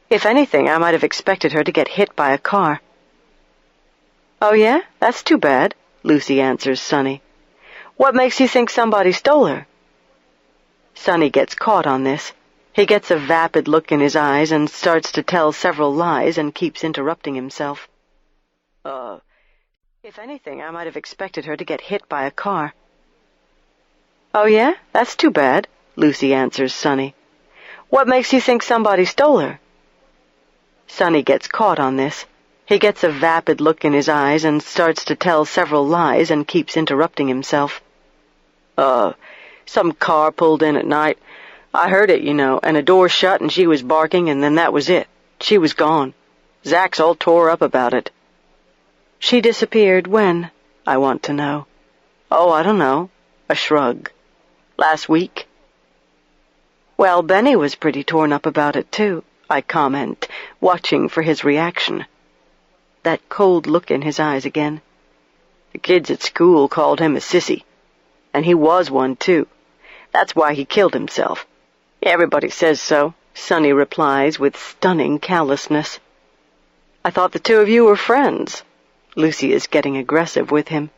If anything, I might have expected her to get hit by a car. "Oh, yeah? That's too bad," Lucy answers Sonny. "What makes you think somebody stole her?" Sonny gets caught on this. He gets a vapid look in his eyes and starts to tell several lies and keeps interrupting himself. If anything, I might have expected her to get hit by a car." "Oh, yeah? That's too bad," Lucy answers Sonny. "What makes you think somebody stole her?" Sonny gets caught on this. He gets a vapid look in his eyes and starts to tell several lies and keeps interrupting himself. Some car pulled in at night. I heard it, and a door shut and she was barking, and then that was it. She was gone. Zach's all tore up about it." "She disappeared when?" I want to know. "Oh, I don't know." A shrug. "Last week." "Well, Benny was pretty torn up about it, too," I comment, watching for his reaction. That cold look in his eyes again. "The kids at school called him a sissy. And he was one, too. That's why he killed himself." "Everybody says so," Sonny replies with stunning callousness. "I thought the two of you were friends." Lucy is getting aggressive with him.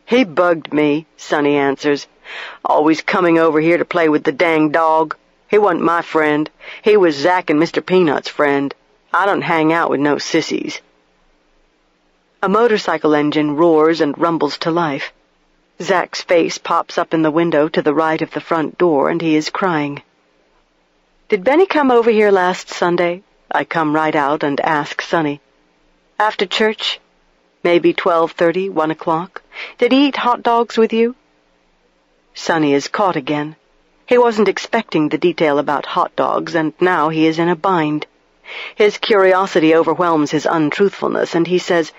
"He bugged me," Sonny answers. "Always coming over here to play with the dang dog. He wasn't my friend. He was Zach and Mr. Peanut's friend. I don't hang out with no sissies." A motorcycle engine roars and rumbles to life. Zach's face pops up in the window to the right of the front door, and he is crying. "Did Benny come over here last Sunday?" I come right out and ask Sonny. "After church? Maybe 12:30, 1 o'clock? Did he eat hot dogs with you?" Sonny is caught again. He wasn't expecting the detail about hot dogs, and now he is in a bind. His curiosity overwhelms his untruthfulness, and he says,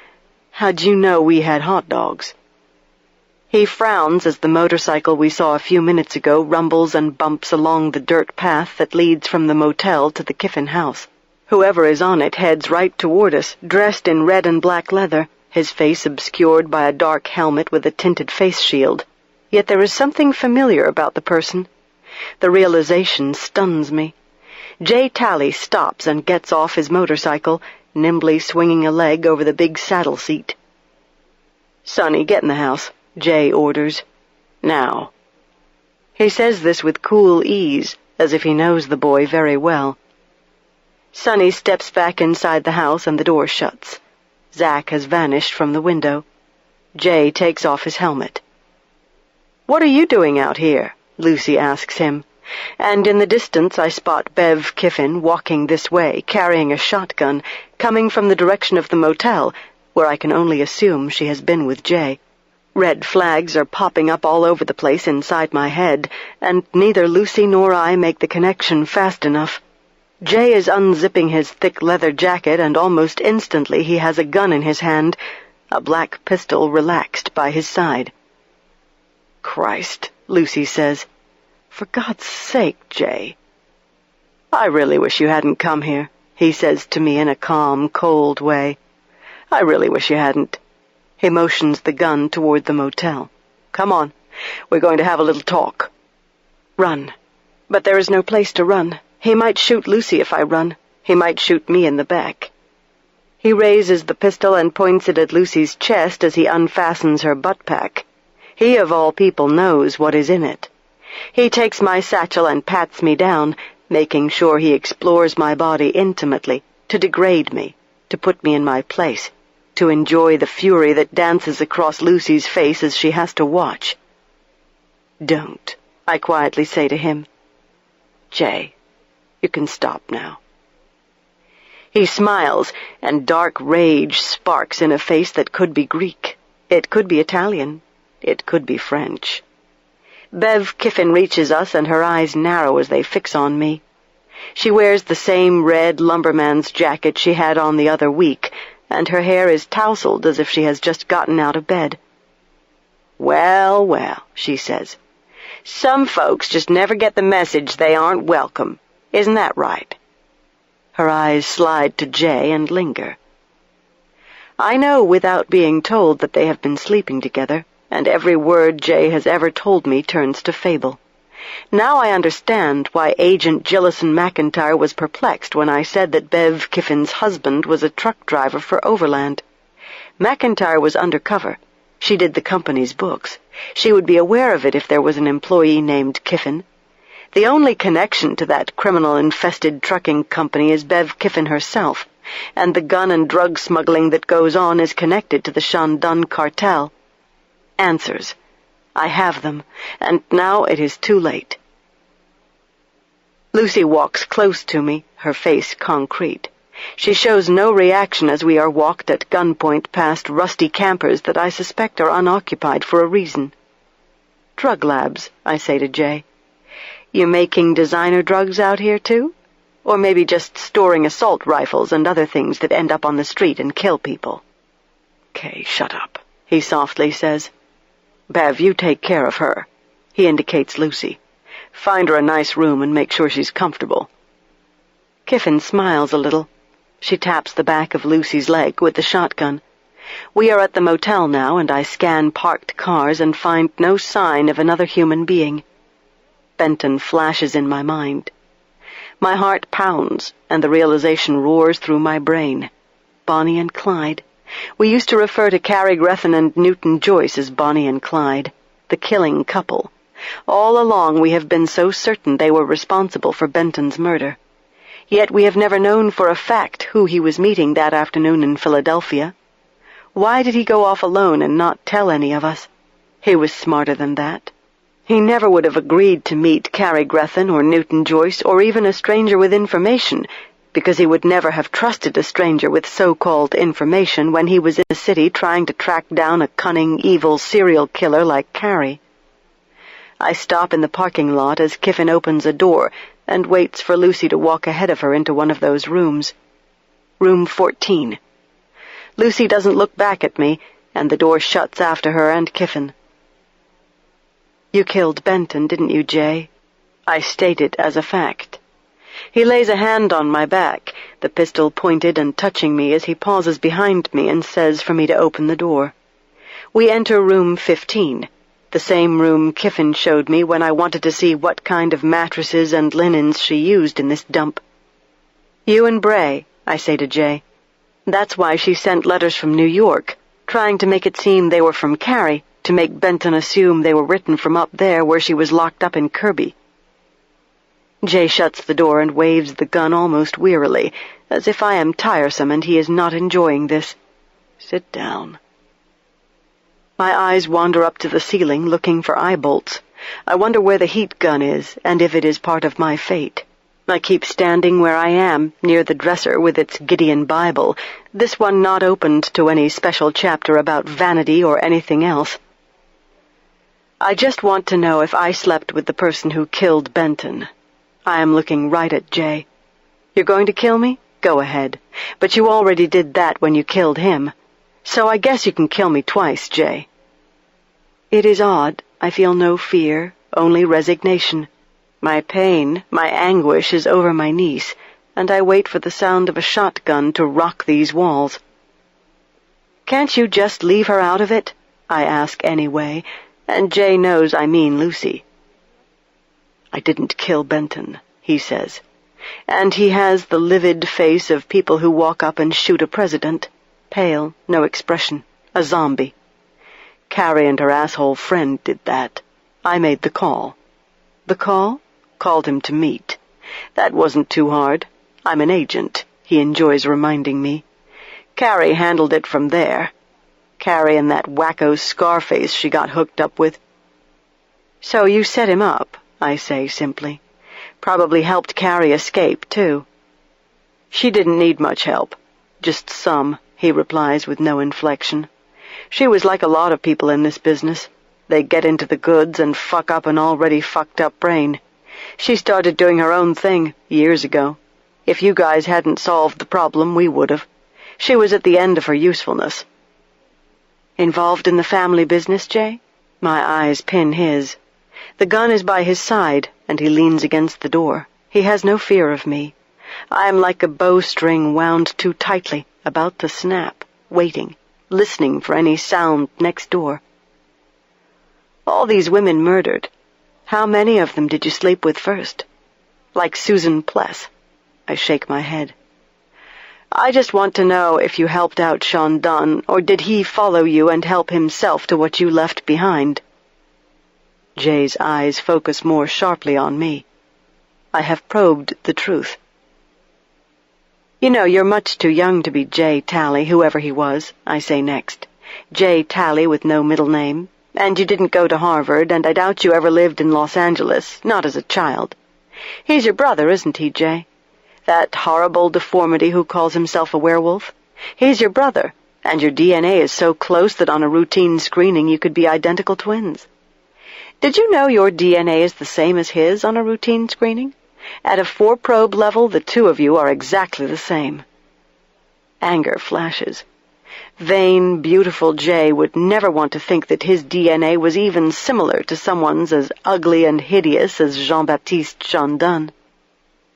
"How'd you know we had hot dogs?" He frowns as the motorcycle we saw a few minutes ago rumbles and bumps along the dirt path that leads from the motel to the Kiffin house. Whoever is on it heads right toward us, dressed in red and black leather, his face obscured by a dark helmet with a tinted face shield. Yet there is something familiar about the person. The realization stuns me. Jay Talley stops and gets off his motorcycle, nimbly swinging a leg over the big saddle seat. "Sonny, get in the house," Jay orders. "Now." He says this with cool ease, as if he knows the boy very well. Sonny steps back inside the house and the door shuts. Zach has vanished from the window. Jay takes off his helmet. "What are you doing out here?" Lucy asks him, and in the distance I spot Bev Kiffin walking this way, carrying a shotgun, coming from the direction of the motel, where I can only assume she has been with Jay. Red flags are popping up all over the place inside my head, and neither Lucy nor I make the connection fast enough. Jay is unzipping his thick leather jacket, and almost instantly he has a gun in his hand, a black pistol relaxed by his side. "Christ," Lucy says. "For God's sake, Jay." "I really wish you hadn't come here," he says to me in a calm, cold way. "I really wish you hadn't." He motions the gun toward the motel. "Come on. We're going to have a little talk." Run. But there is no place to run. He might shoot Lucy if I run. He might shoot me in the back. He raises the pistol and points it at Lucy's chest as he unfastens her butt-pack. He, of all people, knows what is in it. He takes my satchel and pats me down, making sure he explores my body intimately, to degrade me, to put me in my place, to enjoy the fury that dances across Lucy's face as she has to watch. "Don't," I quietly say to him. "Jay, you can stop now." He smiles, and dark rage sparks in a face that could be Greek. It could be Italian. It could be French. Bev Kiffin reaches us, and her eyes narrow as they fix on me. She wears the same red lumberman's jacket she had on the other week, and her hair is tousled as if she has just gotten out of bed. "Well, well," she says. "Some folks just never get the message they aren't welcome. Isn't that right?" Her eyes slide to Jay and linger. I know without being told that they have been sleeping together, and every word Jay has ever told me turns to fable. Now I understand why Agent Gillison McIntyre was perplexed when I said that Bev Kiffin's husband was a truck driver for Overland. McIntyre was undercover. She did the company's books. She would be aware of it if there was an employee named Kiffin. The only connection to that criminal-infested trucking company is Bev Kiffin herself, and the gun and drug smuggling that goes on is connected to the Shandun cartel. Answers. I have them, and now it is too late. Lucy walks close to me, her face concrete. She shows no reaction as we are walked at gunpoint past rusty campers that I suspect are unoccupied for a reason. Drug labs, I say to Jay. You making designer drugs out here, too? Or maybe just storing assault rifles and other things that end up on the street and kill people? Kay, shut up, he softly says. Bev, you take care of her. He indicates Lucy. Find her a nice room and make sure she's comfortable. Kiffin smiles a little. She taps the back of Lucy's leg with the shotgun. We are at the motel now, and I scan parked cars and find no sign of another human being. Benton flashes in my mind. My heart pounds, and the realization roars through my brain. Bonnie and Clyde. We used to refer to Cary Greffin and Newton Joyce as Bonnie and Clyde, the killing couple. All along we have been so certain they were responsible for Benton's murder. Yet we have never known for a fact who he was meeting that afternoon in Philadelphia. Why did he go off alone and not tell any of us? He was smarter than that. He never would have agreed to meet Cary Greffin or Newton Joyce or even a stranger with information, because he would never have trusted a stranger with so-called information when he was in the city trying to track down a cunning, evil serial killer like Cary. I stop in the parking lot as Kiffin opens a door and waits for Lucy to walk ahead of her into one of those rooms. Room 14. Lucy doesn't look back at me, and the door shuts after her and Kiffin. You killed Benton, didn't you, Jay? I state it as a fact. He lays a hand on my back, the pistol pointed and touching me as he pauses behind me and says for me to open the door. We enter room 15, the same room Kiffin showed me when I wanted to see what kind of mattresses and linens she used in this dump. You and Bray, I say to Jay. That's why she sent letters from New York, trying to make it seem they were from Cary, to make Benton assume they were written from up there where she was locked up in Kirby. Jay shuts the door and waves the gun almost wearily, as if I am tiresome and he is not enjoying this. Sit down. My eyes wander up to the ceiling, looking for eye bolts. I wonder where the heat gun is, and if it is part of my fate. I keep standing where I am, near the dresser with its Gideon Bible, this one not opened to any special chapter about vanity or anything else. I just want to know if I slept with the person who killed Benton. I am looking right at Jay. You're going to kill me? Go ahead. But you already did that when you killed him. So I guess you can kill me twice, Jay. It is odd. I feel no fear, only resignation. My pain, my anguish is over my niece, and I wait for the sound of a shotgun to rock these walls. Can't you just leave her out of it? I ask anyway, and Jay knows I mean Lucy. I didn't kill Benton, he says, and he has the livid face of people who walk up and shoot a president. Pale, no expression, a zombie. Cary and her asshole friend did that. I made the call. The call? Called him to meet. That wasn't too hard. I'm an agent, he enjoys reminding me. Cary handled it from there. Cary and that wacko Scarface she got hooked up with. So you set him up, I say simply. Probably helped Cary escape, too. She didn't need much help. Just some, he replies with no inflection. She was like a lot of people in this business. They get into the goods and fuck up an already fucked up brain. She started doing her own thing years ago. If you guys hadn't solved the problem, we would have. She was at the end of her usefulness. Involved in the family business, Jay? My eyes pin his. The gun is by his side, and he leans against the door. He has no fear of me. I am like a bowstring wound too tightly, about to snap, waiting, listening for any sound next door. All these women murdered. How many of them did you sleep with first? Like Susan Pless. I shake my head. I just want to know if you helped out Sean Dunn, or did he follow you and help himself to what you left behind? Jay's eyes focus more sharply on me. I have probed the truth. You know, you're much too young to be Jay Talley, whoever he was, I say next. Jay Talley with no middle name. And you didn't go to Harvard, and I doubt you ever lived in Los Angeles, not as a child. He's your brother, isn't he, Jay? That horrible deformity who calls himself a werewolf? He's your brother, and your DNA is so close that on a routine screening you could be identical twins. Did you know your DNA is the same as his on a routine screening? At a 4-probe level, the two of you are exactly the same. Anger flashes. Vain, beautiful Jay would never want to think that his DNA was even similar to someone's as ugly and hideous as Jean-Baptiste Chandon.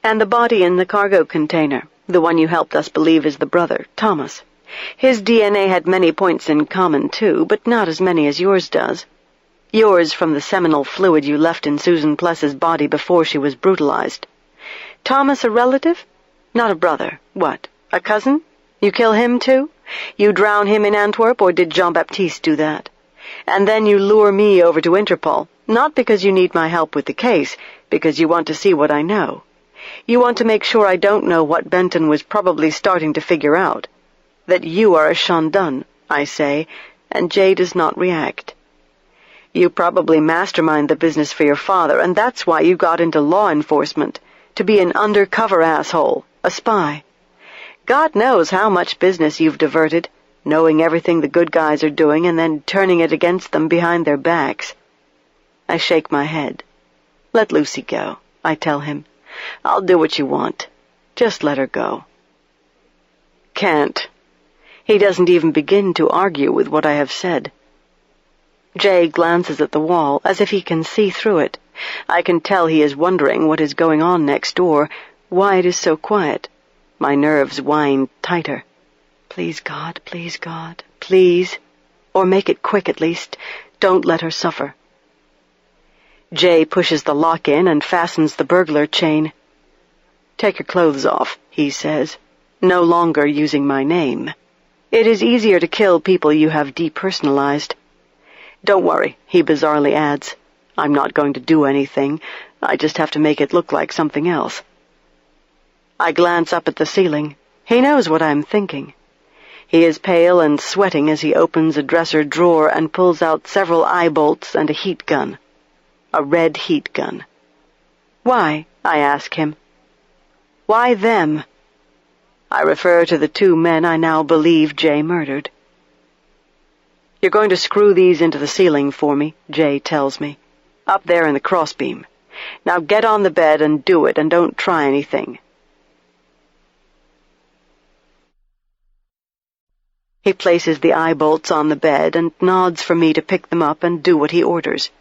And the body in the cargo container, the one you helped us believe is the brother, Thomas. His DNA had many points in common, too, but not as many as yours does. Yours from the seminal fluid you left in Susan Pless's body before she was brutalized. Thomas a relative? Not a brother. What, a cousin? You kill him, too? You drown him in Antwerp, or did Jean-Baptiste do that? And then you lure me over to Interpol, not because you need my help with the case, because you want to see what I know. You want to make sure I don't know what Benton was probably starting to figure out. That you are a Chandon, I say, and Jay does not react. You probably mastermind the business for your father, and that's why you got into law enforcement, to be an undercover asshole, a spy. God knows how much business you've diverted, knowing everything the good guys are doing and then turning it against them behind their backs. I shake my head. Let Lucy go, I tell him. I'll do what you want. Just let her go. Can't. He doesn't even begin to argue with what I have said. Jay glances at the wall, as if he can see through it. I can tell he is wondering what is going on next door, why it is so quiet. My nerves wind tighter. Please, God, please, God, please. Or make it quick at least. Don't let her suffer. Jay pushes the lock in and fastens the burglar chain. Take your clothes off, he says, no longer using my name. It is easier to kill people you have depersonalized. Don't worry, he bizarrely adds. I'm not going to do anything. I just have to make it look like something else. I glance up at the ceiling. He knows what I'm thinking. He is pale and sweating as he opens a dresser drawer and pulls out several eye bolts and a heat gun. A red heat gun. Why? I ask him. Why them? I refer to the two men I now believe Jay murdered. You're going to screw these into the ceiling for me, Jay tells me. Up there in the crossbeam. Now get on the bed and do it, and don't try anything. He places the eye bolts on the bed and nods for me to pick them up and do what he orders.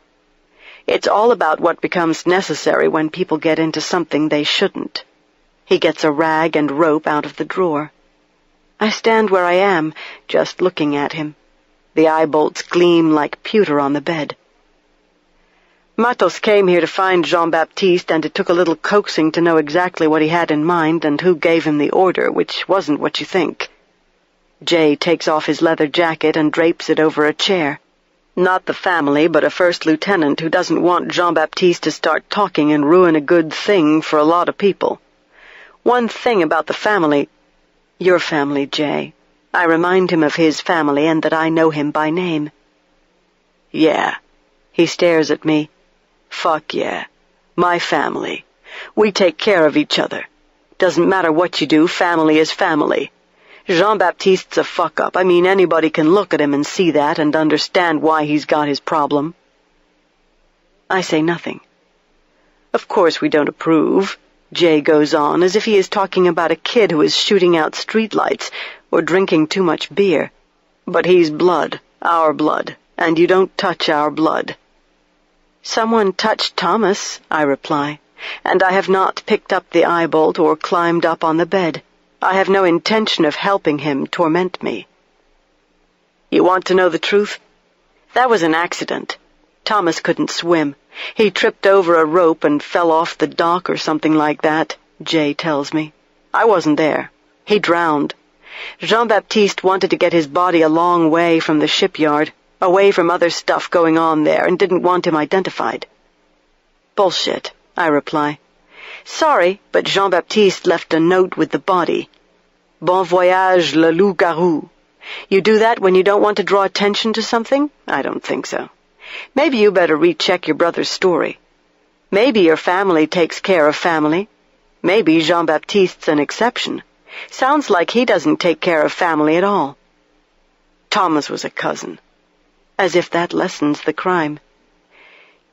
It's all about what becomes necessary when people get into something they shouldn't. He gets a rag and rope out of the drawer. I stand where I am, just looking at him. The eye bolts gleam like pewter on the bed. Matos came here to find Jean-Baptiste, and it took a little coaxing to know exactly what he had in mind and who gave him the order, which wasn't what you think. Jay takes off his leather jacket and drapes it over a chair. Not the family, but a first lieutenant who doesn't want Jean-Baptiste to start talking and ruin a good thing for a lot of people. One thing about the family— your family, Jay. I remind him of his family and that I know him by name. Yeah. He stares at me. Fuck yeah. My family. We take care of each other. Doesn't matter what you do, family is family. Jean-Baptiste's a fuck-up. I mean, anybody can look at him and see that and understand why he's got his problem. I say nothing. Of course we don't approve, Jay goes on, as if he is talking about a kid who is shooting out streetlights or drinking too much beer. But he's blood, our blood, and you don't touch our blood. Someone touched Thomas, I reply, and I have not picked up the eye bolt or climbed up on the bed. I have no intention of helping him torment me. You want to know the truth? That was an accident. Thomas couldn't swim. He tripped over a rope and fell off the dock or something like that, Jay tells me. I wasn't there. He drowned. Jean-Baptiste wanted to get his body a long way from the shipyard, away from other stuff going on there, and didn't want him identified. Bullshit, I reply. Sorry, but Jean-Baptiste left a note with the body. Bon voyage, le loup-garou. You do that when you don't want to draw attention to something? I don't think so. Maybe you better recheck your brother's story. Maybe your family takes care of family. Maybe Jean-Baptiste's an exception. Sounds like he doesn't take care of family at all. Thomas was a cousin. As if that lessens the crime.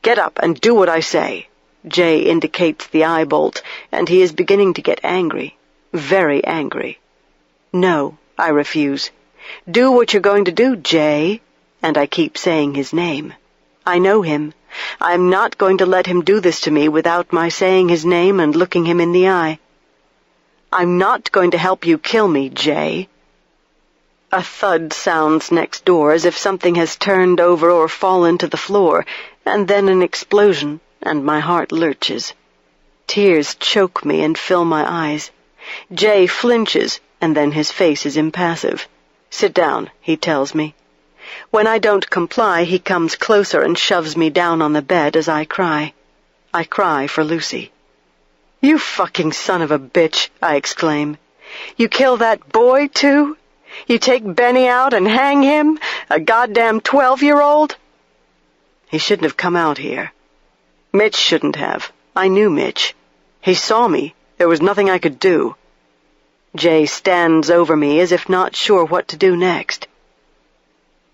Get up and do what I say. Jay indicates the eye bolt, and he is beginning to get angry. Very angry. No, I refuse. Do what you're going to do, Jay. And I keep saying his name. I know him. I'm not going to let him do this to me without my saying his name and looking him in the eye. I'm not going to help you kill me, Jay. A thud sounds next door as if something has turned over or fallen to the floor, and then an explosion, and my heart lurches. Tears choke me and fill my eyes. Jay flinches, and then his face is impassive. Sit down, he tells me. When I don't comply, he comes closer and shoves me down on the bed as I cry. I cry for Lucy. You fucking son of a bitch, I exclaim. You kill that boy, too? You take Benny out and hang him? A goddamn 12-year-old? He shouldn't have come out here. Mitch shouldn't have. I knew Mitch. He saw me. There was nothing I could do. Jay stands over me as if not sure what to do next.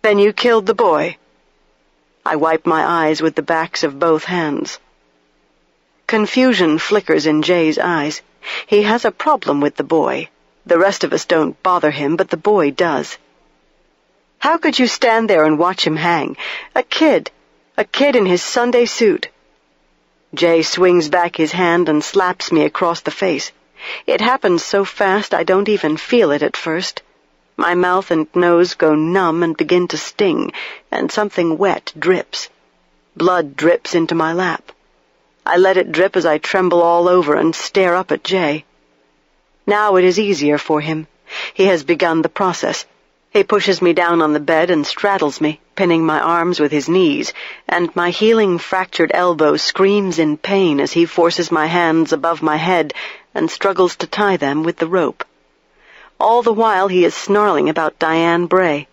Then you killed the boy. I wipe my eyes with the backs of both hands. Confusion flickers in Jay's eyes. He has a problem with the boy. The rest of us don't bother him, but the boy does. How could you stand there and watch him hang? A kid in his Sunday suit. Jay swings back his hand and slaps me across the face. It happens so fast I don't even feel it at first. My mouth and nose go numb and begin to sting, and something wet drips. Blood drips into my lap. I let it drip as I tremble all over and stare up at Jay. Now it is easier for him. He has begun the process. He pushes me down on the bed and straddles me, pinning my arms with his knees, and my healing fractured elbow screams in pain as he forces my hands above my head and struggles to tie them with the rope. All the while he is snarling about Diane Bray.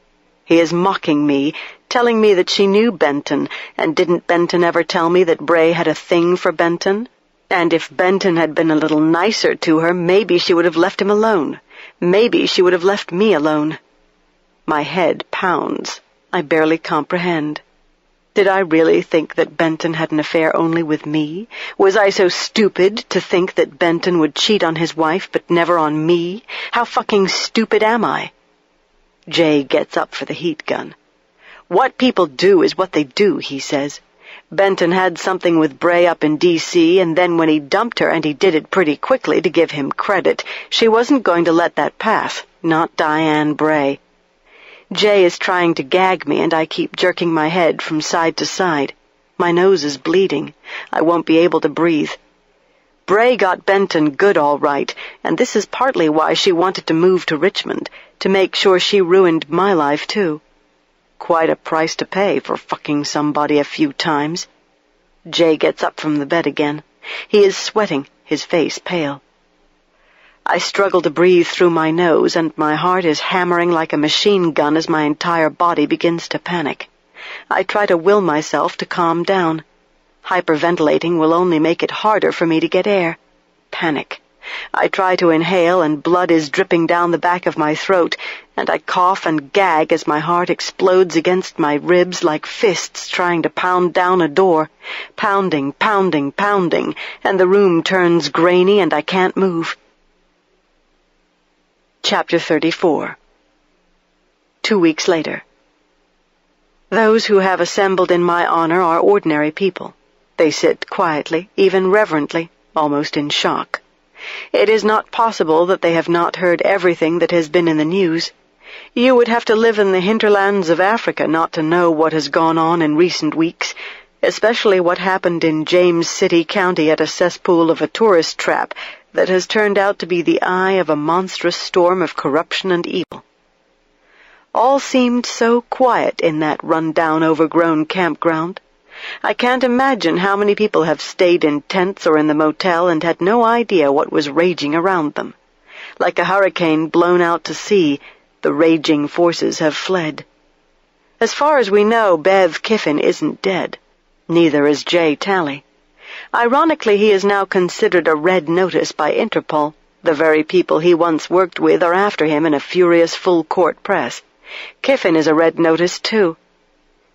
He is mocking me, telling me that she knew Benton, and didn't Benton ever tell me that Bray had a thing for Benton? And if Benton had been a little nicer to her, maybe she would have left him alone. Maybe she would have left me alone. My head pounds. I barely comprehend. Did I really think that Benton had an affair only with me? Was I so stupid to think that Benton would cheat on his wife but never on me? How fucking stupid am I? Jay gets up for the heat gun. What people do is what they do, he says. Benton had something with Bray up in D.C., and then when he dumped her, and he did it pretty quickly to give him credit, she wasn't going to let that pass, not Diane Bray. Jay is trying to gag me, and I keep jerking my head from side to side. My nose is bleeding. I won't be able to breathe. Bray got Benton good all right, and this is partly why she wanted to move to Richmond, to make sure she ruined my life, too. Quite a price to pay for fucking somebody a few times. Jay gets up from the bed again. He is sweating, his face pale. I struggle to breathe through my nose, and my heart is hammering like a machine gun as my entire body begins to panic. I try to will myself to calm down. Hyperventilating will only make it harder for me to get air. Panic. I try to inhale, and blood is dripping down the back of my throat, and I cough and gag as my heart explodes against my ribs like fists trying to pound down a door. Pounding, pounding, pounding, and the room turns grainy and I can't move. Chapter 34. 2 weeks later. Those who have assembled in my honor are ordinary people. They sit quietly, even reverently, almost in shock. It is not possible that they have not heard everything that has been in the news. You would have to live in the hinterlands of Africa not to know what has gone on in recent weeks, especially what happened in James City County at a cesspool of a tourist trap that has turned out to be the eye of a monstrous storm of corruption and evil. All seemed so quiet in that run-down, overgrown campground. I can't imagine how many people have stayed in tents or in the motel and had no idea what was raging around them. Like a hurricane blown out to sea, the raging forces have fled. As far as we know, Bev Kiffin isn't dead. Neither is Jay Talley. Ironically, he is now considered a red notice by Interpol. The very people he once worked with are after him in a furious full-court press. Kiffin is a red notice, too.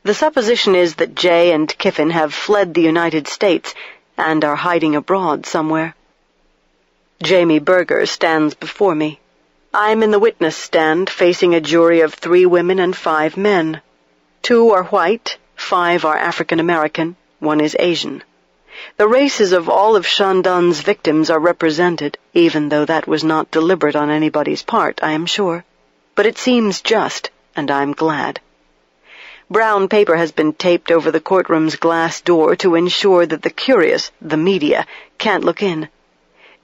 The supposition is that Jay and Kiffin have fled the United States and are hiding abroad somewhere. Jamie Berger stands before me. I'm in the witness stand, facing a jury of 3 women and 5 men. 2 are white, 5 are African American, 1 is Asian. The races of all of Shandon's victims are represented, even though that was not deliberate on anybody's part, I am sure. But it seems just, and I'm glad. Brown paper has been taped over the courtroom's glass door to ensure that the curious, the media, can't look in.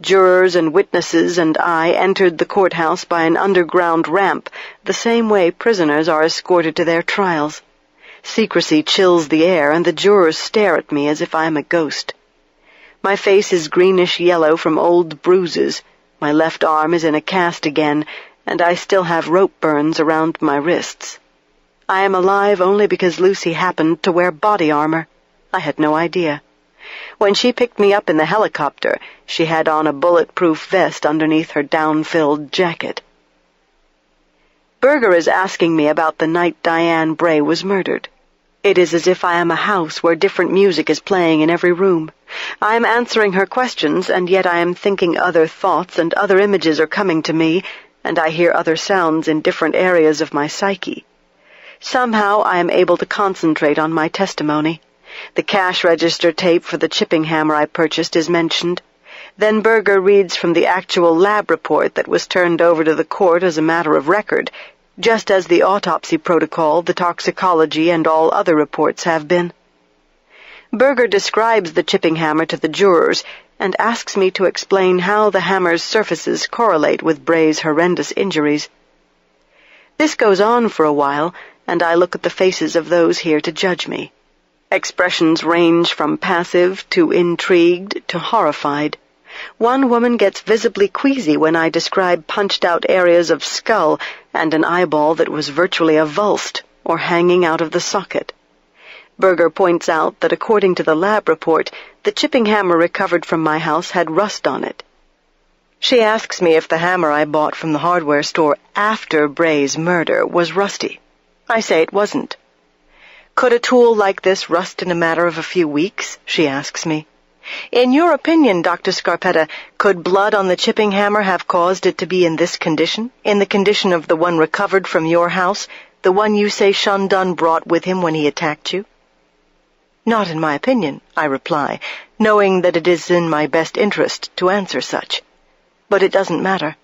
Jurors and witnesses and I entered the courthouse by an underground ramp, the same way prisoners are escorted to their trials. Secrecy chills the air, and the jurors stare at me as if I am a ghost. My face is greenish-yellow from old bruises. My left arm is in a cast again, and I still have rope burns around my wrists. I am alive only because Lucy happened to wear body armor. I had no idea. When she picked me up in the helicopter, she had on a bulletproof vest underneath her down-filled jacket. Berger is asking me about the night Diane Bray was murdered. It is as if I am a house where different music is playing in every room. I am answering her questions, and yet I am thinking other thoughts and other images are coming to me, and I hear other sounds in different areas of my psyche. Somehow I am able to concentrate on my testimony. The cash register tape for the chipping hammer I purchased is mentioned. Then Berger reads from the actual lab report that was turned over to the court as a matter of record, just as the autopsy protocol, the toxicology, and all other reports have been. Berger describes the chipping hammer to the jurors and asks me to explain how the hammer's surfaces correlate with Bray's horrendous injuries. This goes on for a while, and I look at the faces of those here to judge me. Expressions range from passive to intrigued to horrified. One woman gets visibly queasy when I describe punched-out areas of skull and an eyeball that was virtually avulsed or hanging out of the socket. Berger points out that according to the lab report, the chipping hammer recovered from my house had rust on it. She asks me if the hammer I bought from the hardware store after Bray's murder was rusty. I say it wasn't. Could a tool like this rust in a matter of a few weeks? She asks me. In your opinion, Dr. Scarpetta, could blood on the chipping hammer have caused it to be in this condition, in the condition of the one recovered from your house, the one you say Shandon brought with him when he attacked you? Not in my opinion, I reply, knowing that it is in my best interest to answer such. But it doesn't matter.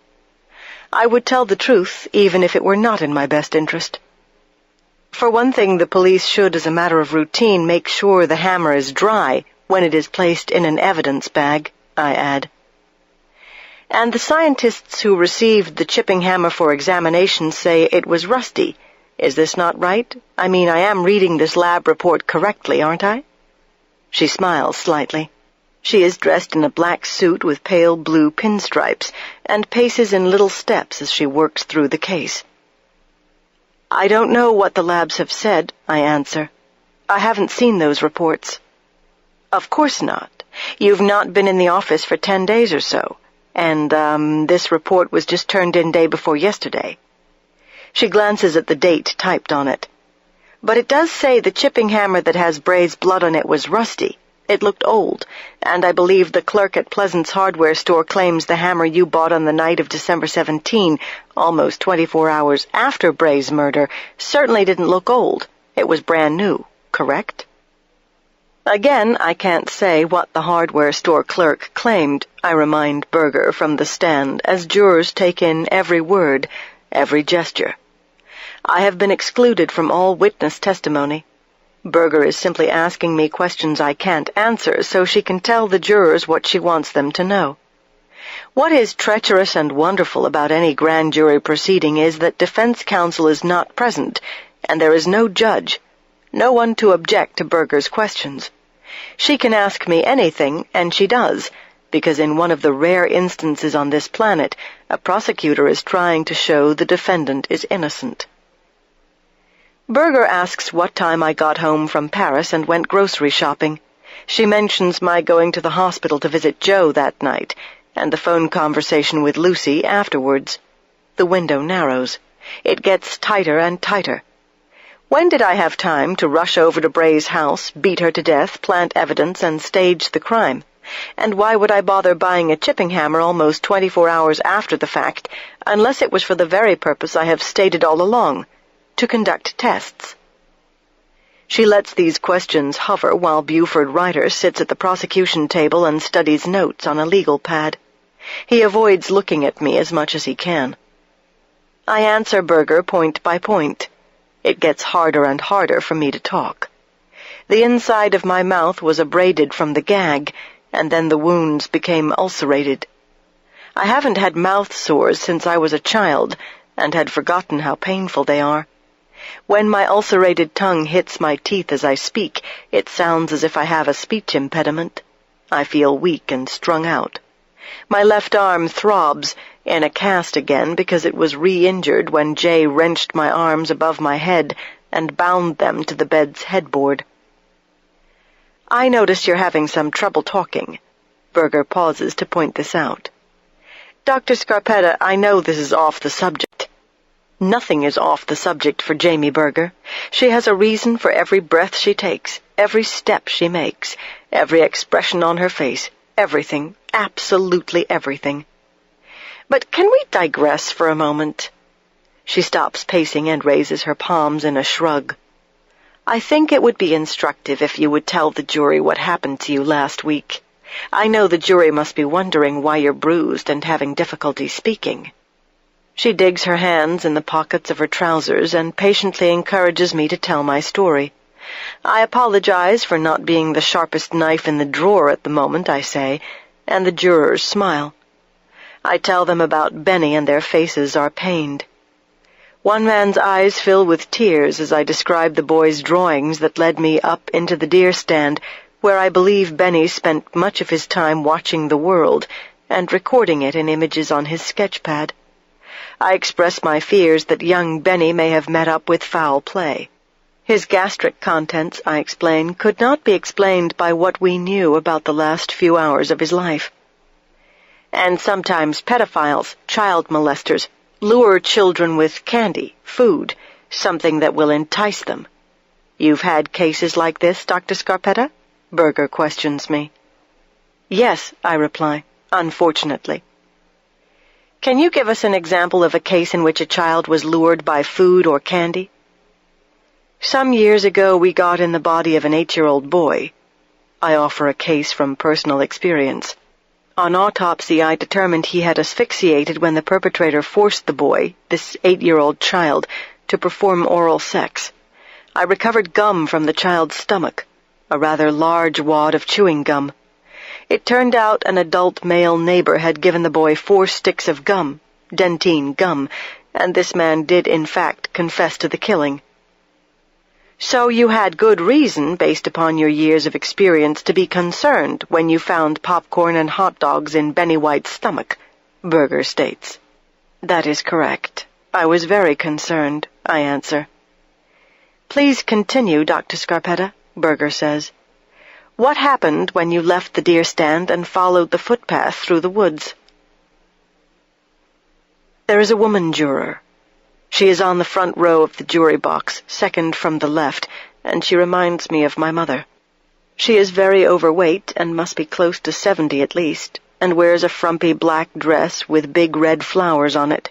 I would tell the truth, even if it were not in my best interest. For one thing, the police should, as a matter of routine, make sure the hammer is dry when it is placed in an evidence bag, I add. And the scientists who received the chipping hammer for examination say it was rusty. Is this not right? I mean, I am reading this lab report correctly, aren't I? She smiles slightly. She is dressed in a black suit with pale blue pinstripes and paces in little steps as she works through the case. I don't know what the labs have said, I answer. I haven't seen those reports. Of course not. You've not been in the office for 10 days or so, and, this report was just turned in day before yesterday. She glances at the date typed on it. But it does say the chipping hammer that has Bray's blood on it was rusty. It looked old, and I believe the clerk at Pleasant's hardware store claims the hammer you bought on the night of December 17, almost 24 hours after Bray's murder, certainly didn't look old. It was brand new, correct? Again, I can't say what the hardware store clerk claimed, I remind Berger from the stand, as jurors take in every word, every gesture. I have been excluded from all witness testimony. Berger is simply asking me questions I can't answer so she can tell the jurors what she wants them to know. What is treacherous and wonderful about any grand jury proceeding is that defense counsel is not present, and there is no judge, no one to object to Berger's questions. She can ask me anything, and she does, because in one of the rare instances on this planet, a prosecutor is trying to show the defendant is innocent. Berger asks what time I got home from Paris and went grocery shopping. She mentions my going to the hospital to visit Joe that night, and the phone conversation with Lucy afterwards. The window narrows. It gets tighter and tighter. When did I have time to rush over to Bray's house, beat her to death, plant evidence, and stage the crime? And why would I bother buying a chipping hammer almost 24 hours after the fact, unless it was for the very purpose I have stated all along, to conduct tests? She lets these questions hover while Buford Ryder sits at the prosecution table and studies notes on a legal pad. He avoids looking at me as much as he can. I answer Berger point by point. It gets harder and harder for me to talk. The inside of my mouth was abraded from the gag, and then the wounds became ulcerated. I haven't had mouth sores since I was a child, and had forgotten how painful they are. When my ulcerated tongue hits my teeth as I speak, it sounds as if I have a speech impediment. I feel weak and strung out. My left arm throbs, in a cast again because it was re-injured when Jay wrenched my arms above my head and bound them to the bed's headboard. I notice you're having some trouble talking. Berger pauses to point this out. Dr. Scarpetta, I know this is off the subject. Nothing is off the subject for Jamie Berger. She has a reason for every breath she takes, every step she makes, every expression on her face, everything, absolutely everything. But can we digress for a moment? She stops pacing and raises her palms in a shrug. I think it would be instructive if you would tell the jury what happened to you last week. I know the jury must be wondering why you're bruised and having difficulty speaking. She digs her hands in the pockets of her trousers and patiently encourages me to tell my story. I apologize for not being the sharpest knife in the drawer at the moment, I say, and the jurors smile. I tell them about Benny, and their faces are pained. One man's eyes fill with tears as I describe the boy's drawings that led me up into the deer stand, where I believe Benny spent much of his time watching the world and recording it in images on his sketchpad. I express my fears that young Benny may have met up with foul play. His gastric contents, I explain, could not be explained by what we knew about the last few hours of his life. And sometimes pedophiles, child molesters, lure children with candy, food, something that will entice them. You've had cases like this, Dr. Scarpetta? Berger questions me. Yes, I reply, unfortunately. Can you give us an example of a case in which a child was lured by food or candy? Some years ago we got in the body of an 8-year-old boy. I offer a case from personal experience. On autopsy, I determined he had asphyxiated when the perpetrator forced the boy, this 8-year-old child, to perform oral sex. I recovered gum from the child's stomach, a rather large wad of chewing gum. It turned out an adult male neighbor had given the boy 4 sticks of gum, dentine gum, and this man did in fact confess to the killing. So you had good reason, based upon your years of experience, to be concerned when you found popcorn and hot dogs in Benny White's stomach, Berger states. That is correct. I was very concerned, I answer. Please continue, Dr. Scarpetta, Berger says. What happened when you left the deer stand and followed the footpath through the woods? There is a woman juror. She is on the front row of the jury box, second from the left, and she reminds me of my mother. She is very overweight and must be close to 70 at least, and wears a frumpy black dress with big red flowers on it.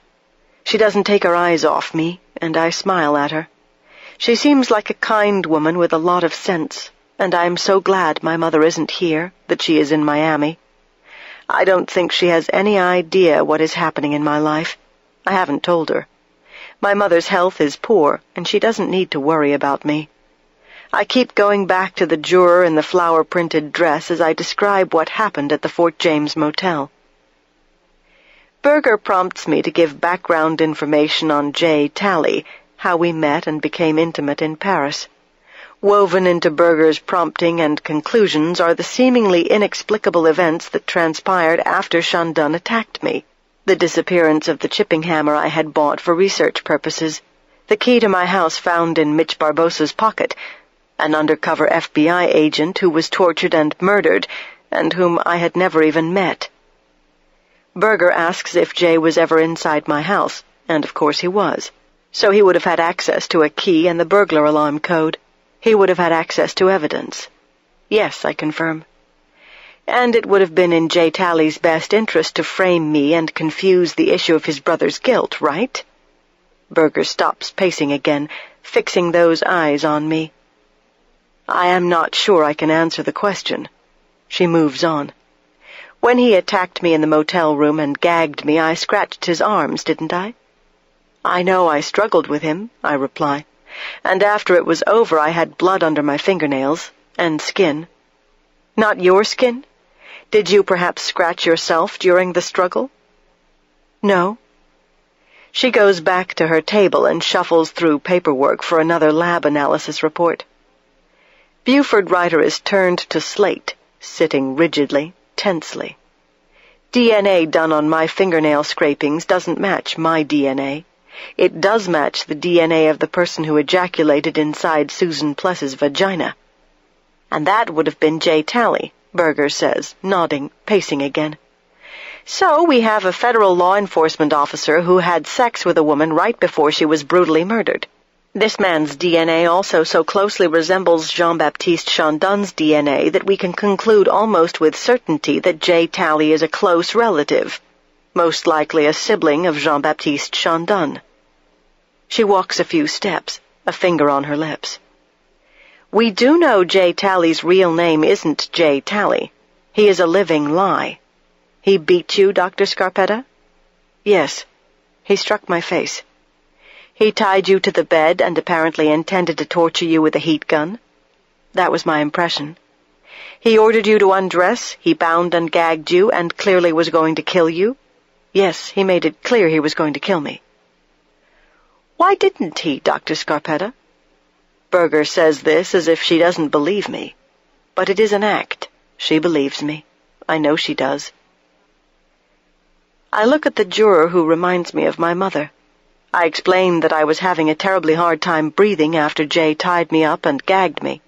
She doesn't take her eyes off me, and I smile at her. She seems like a kind woman with a lot of sense, and I am so glad my mother isn't here, that she is in Miami. I don't think she has any idea what is happening in my life. I haven't told her. My mother's health is poor, and she doesn't need to worry about me. I keep going back to the juror in the flower-printed dress as I describe what happened at the Fort James Motel. Berger prompts me to give background information on J. Talley, how we met and became intimate in Paris. Woven into Berger's prompting and conclusions are the seemingly inexplicable events that transpired after Shandun attacked me, the disappearance of the chipping hammer I had bought for research purposes, the key to my house found in Mitch Barbossa's pocket, an undercover FBI agent who was tortured and murdered, and whom I had never even met. Berger asks if Jay was ever inside my house, and of course he was. So he would have had access to a key and the burglar alarm code. He would have had access to evidence. Yes, I confirm. And it would have been in J. Talley's best interest to frame me and confuse the issue of his brother's guilt, right? Berger stops pacing again, fixing those eyes on me. I am not sure I can answer the question. She moves on. When he attacked me in the motel room and gagged me, I scratched his arms, didn't I? I know I struggled with him, I reply, and after it was over I had blood under my fingernails, and skin. Not your skin? Did you perhaps scratch yourself during the struggle? No. She goes back to her table and shuffles through paperwork for another lab analysis report. Buford Ryder is turned to slate, sitting rigidly, tensely. DNA done on my fingernail scrapings doesn't match my DNA. It does match the DNA of the person who ejaculated inside Susan Pless's vagina. And that would have been J. Talley, Berger says, nodding, pacing again. So we have a federal law enforcement officer who had sex with a woman right before she was brutally murdered. This man's DNA also so closely resembles Jean-Baptiste Chandon's DNA that we can conclude almost with certainty that J. Talley is a close relative, most likely a sibling of Jean-Baptiste Chandon. She walks a few steps, a finger on her lips. We do know J. Talley's real name isn't J. Talley. He is a living lie. He beat you, Dr. Scarpetta? Yes. He struck my face. He tied you to the bed and apparently intended to torture you with a heat gun? That was my impression. He ordered you to undress, he bound and gagged you, and clearly was going to kill you? Yes, he made it clear he was going to kill me. Why didn't he, Dr. Scarpetta? Berger says this as if she doesn't believe me. But it is an act. She believes me. I know she does. I look at the juror who reminds me of my mother. I explained that I was having a terribly hard time breathing after Jay tied me up and gagged me.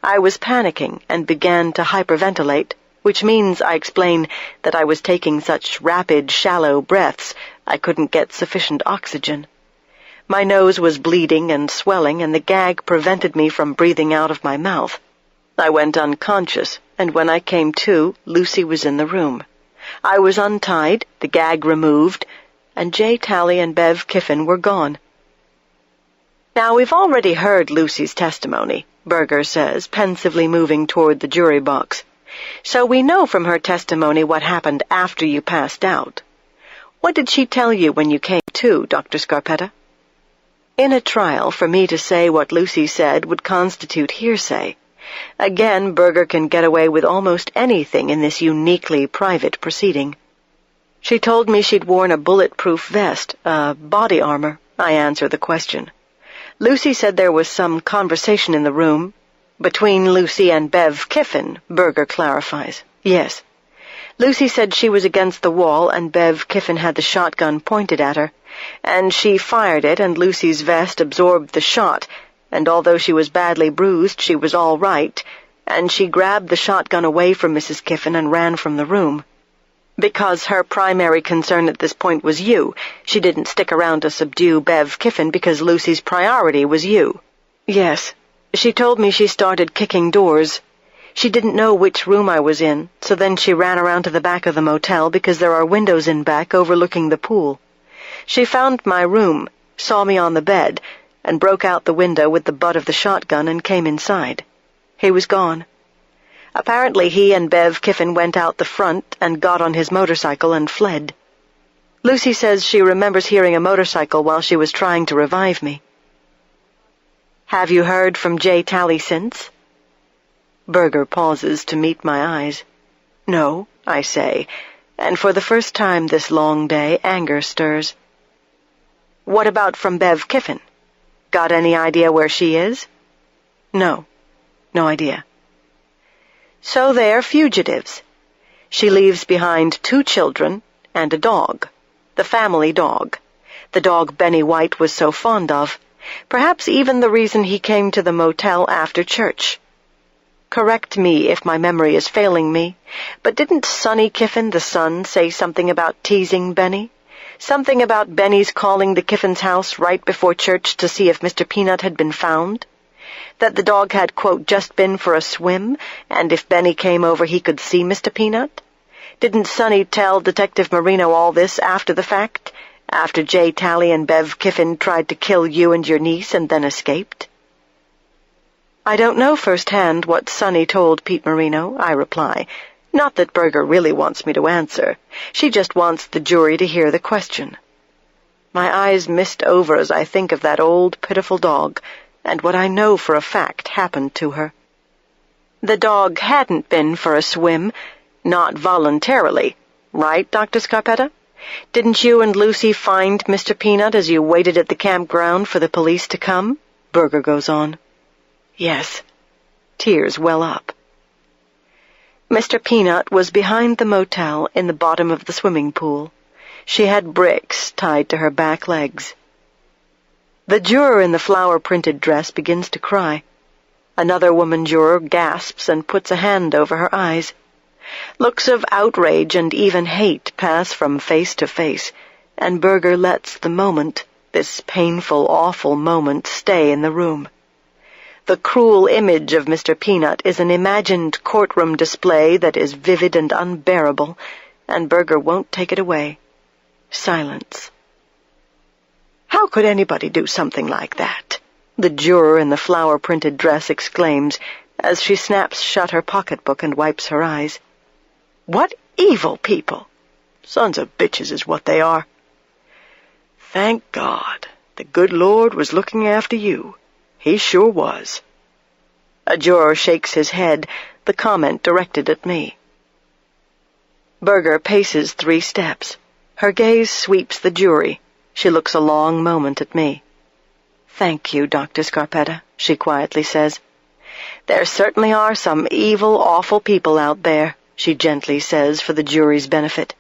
I was panicking and began to hyperventilate, which means, I explain, that I was taking such rapid, shallow breaths I couldn't get sufficient oxygen. My nose was bleeding and swelling, and the gag prevented me from breathing out of my mouth. I went unconscious, and when I came to, Lucy was in the room. I was untied, the gag removed, and J. Talley and Bev Kiffin were gone. Now, we've already heard Lucy's testimony, Berger says, pensively moving toward the jury box. So we know from her testimony what happened after you passed out. What did she tell you when you came to, Dr. Scarpetta? In a trial, for me to say what Lucy said would constitute hearsay. Again, Berger can get away with almost anything in this uniquely private proceeding. She told me she'd worn a bulletproof vest, body armor. I answer the question. Lucy said there was some conversation in the room. Between Lucy and Bev Kiffin, Berger clarifies. Yes. Lucy said she was against the wall and Bev Kiffin had the shotgun pointed at her, and she fired it and Lucy's vest absorbed the shot, and although she was badly bruised, she was all right, and she grabbed the shotgun away from Mrs. Kiffin and ran from the room. Because her primary concern at this point was you, she didn't stick around to subdue Bev Kiffin because Lucy's priority was you. Yes. She told me she started kicking doors. She didn't know which room I was in, so then she ran around to the back of the motel because there are windows in back overlooking the pool. She found my room, saw me on the bed, and broke out the window with the butt of the shotgun and came inside. He was gone. Apparently he and Bev Kiffin went out the front and got on his motorcycle and fled. Lucy says she remembers hearing a motorcycle while she was trying to revive me. Have you heard from J. Tally since? Berger pauses to meet my eyes. No, I say, and for the first time this long day, anger stirs. What about from Bev Kiffin? Got any idea where she is? No idea. So they're fugitives. She leaves behind 2 children and a dog, the family dog, the dog Benny White was so fond of, perhaps even the reason he came to the motel after church. Correct me if my memory is failing me, but didn't Sonny Kiffin, the son, say something about teasing Benny? Something about Benny's calling the Kiffin's house right before church to see if Mr. Peanut had been found? That the dog had, quote, just been for a swim, and if Benny came over he could see Mr. Peanut? Didn't Sonny tell Detective Marino all this after the fact? After J. Tally and Bev Kiffin tried to kill you and your niece and then escaped? I don't know firsthand what Sonny told Pete Marino, I reply. Not that Berger really wants me to answer. She just wants the jury to hear the question. My eyes mist over as I think of that old, pitiful dog, and what I know for a fact happened to her. The dog hadn't been for a swim, not voluntarily, right, Dr. Scarpetta? Didn't you and Lucy find Mr. Peanut as you waited at the campground for the police to come? Berger goes on. Yes. Tears well up. Mr. Peanut was behind the motel in the bottom of the swimming pool. She had bricks tied to her back legs. The juror in the flower-printed dress begins to cry. Another woman juror gasps and puts a hand over her eyes. Looks of outrage and even hate pass from face to face, and Berger lets the moment, this painful, awful moment, stay in the room. The cruel image of Mr. Peanut is an imagined courtroom display that is vivid and unbearable, and Berger won't take it away. Silence. How could anybody do something like that? The juror in the flower-printed dress exclaims as she snaps shut her pocketbook and wipes her eyes. What evil people! Sons of bitches is what they are. Thank God, the good Lord was looking after you. He sure was. A juror shakes his head, the comment directed at me. Berger paces 3 steps. Her gaze sweeps the jury. She looks a long moment at me. Thank you, Dr. Scarpetta, she quietly says. There certainly are some evil, awful people out there, she gently says for the jury's benefit.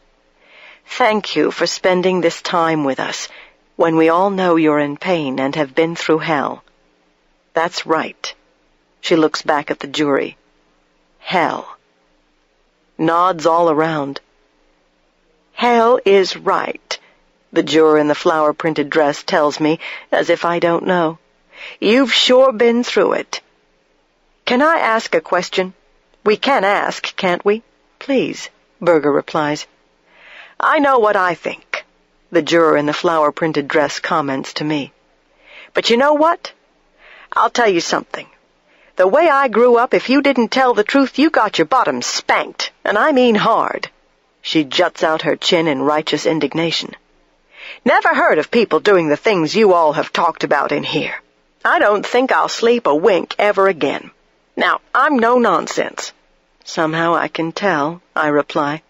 Thank you for spending this time with us, when we all know you're in pain and have been through hell. That's right. She looks back at the jury. Hell. Nods all around. Hell is right, the juror in the flower-printed dress tells me, as if I don't know. You've sure been through it. Can I ask a question? We can ask, can't we? Please, Berger replies. I know what I think, the juror in the flower-printed dress comments to me. But you know what? I'll tell you something. The way I grew up, if you didn't tell the truth, you got your bottom spanked, and I mean hard. She juts out her chin in righteous indignation. Never heard of people doing the things you all have talked about in here. I don't think I'll sleep a wink ever again. Now, I'm no nonsense. Somehow I can tell, I reply.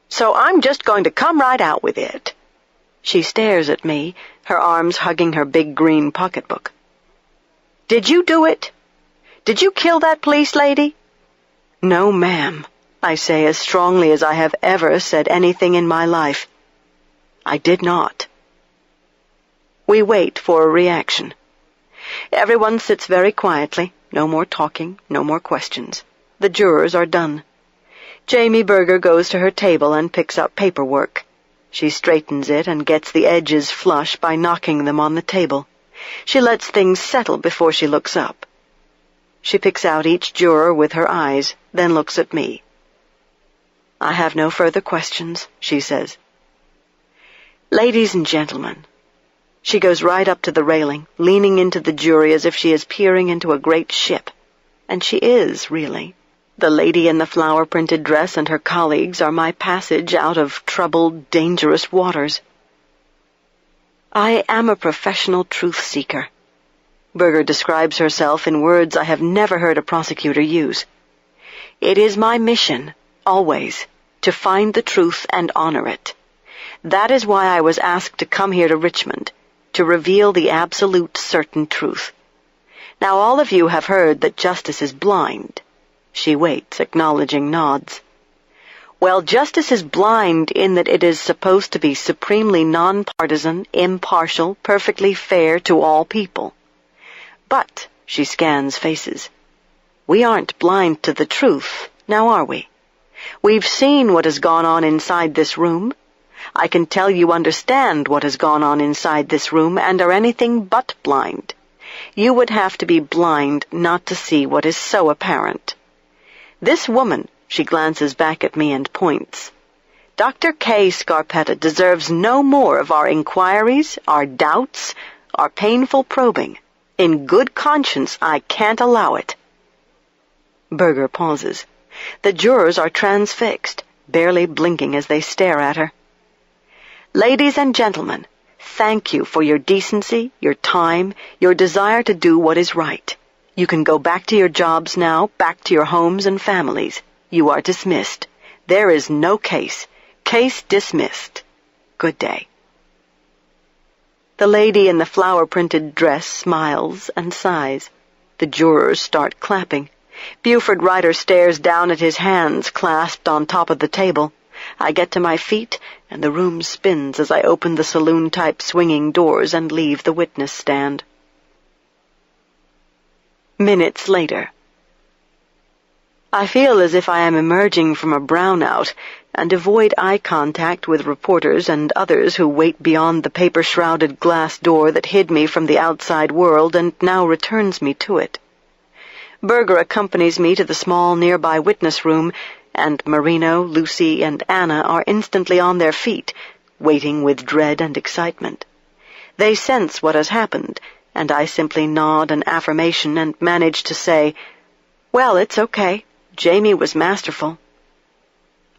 So I'm just going to come right out with it. She stares at me, her arms hugging her big green pocketbook. Did you do it? Did you kill that police lady? No, ma'am, I say as strongly as I have ever said anything in my life. I did not. We wait for a reaction. Everyone sits very quietly. No more talking, no more questions. The jurors are done. Jamie Berger goes to her table and picks up paperwork. She straightens it and gets the edges flush by knocking them on the table. She lets things settle before she looks up. She picks out each juror with her eyes, then looks at me. I have no further questions, she says. Ladies and gentlemen. She goes right up to the railing, leaning into the jury as if she is peering into a great ship. And she is, really. The lady in the flower-printed dress and her colleagues are my passage out of troubled, dangerous waters. I am a professional truth-seeker. Berger describes herself in words I have never heard a prosecutor use. It is my mission, always, to find the truth and honor it. That is why I was asked to come here to Richmond, to reveal the absolute certain truth. Now all of you have heard that justice is blind. She waits, acknowledging nods. Well, justice is blind in that it is supposed to be supremely nonpartisan, impartial, perfectly fair to all people. But, she scans faces, we aren't blind to the truth, now are we? We've seen what has gone on inside this room. I can tell you understand what has gone on inside this room and are anything but blind. You would have to be blind not to see what is so apparent. This woman, she glances back at me and points. Dr. Kay Scarpetta deserves no more of our inquiries, our doubts, our painful probing. In good conscience, I can't allow it. Berger pauses. The jurors are transfixed, barely blinking as they stare at her. Ladies and gentlemen, thank you for your decency, your time, your desire to do what is right. You can go back to your jobs now, back to your homes and families. You are dismissed. There is no case. Case dismissed. Good day. The lady in the flower-printed dress smiles and sighs. The jurors start clapping. Buford Ryder stares down at his hands clasped on top of the table. I get to my feet, and the room spins as I open the saloon-type swinging doors and leave the witness stand. Minutes later. I feel as if I am emerging from a brownout and avoid eye contact with reporters and others who wait beyond the paper-shrouded glass door that hid me from the outside world and now returns me to it. Berger accompanies me to the small nearby witness room, and Marino, Lucy, and Anna are instantly on their feet, waiting with dread and excitement. They sense what has happened, and I simply nod an affirmation and manage to say, "Well, it's okay. Jamie was masterful."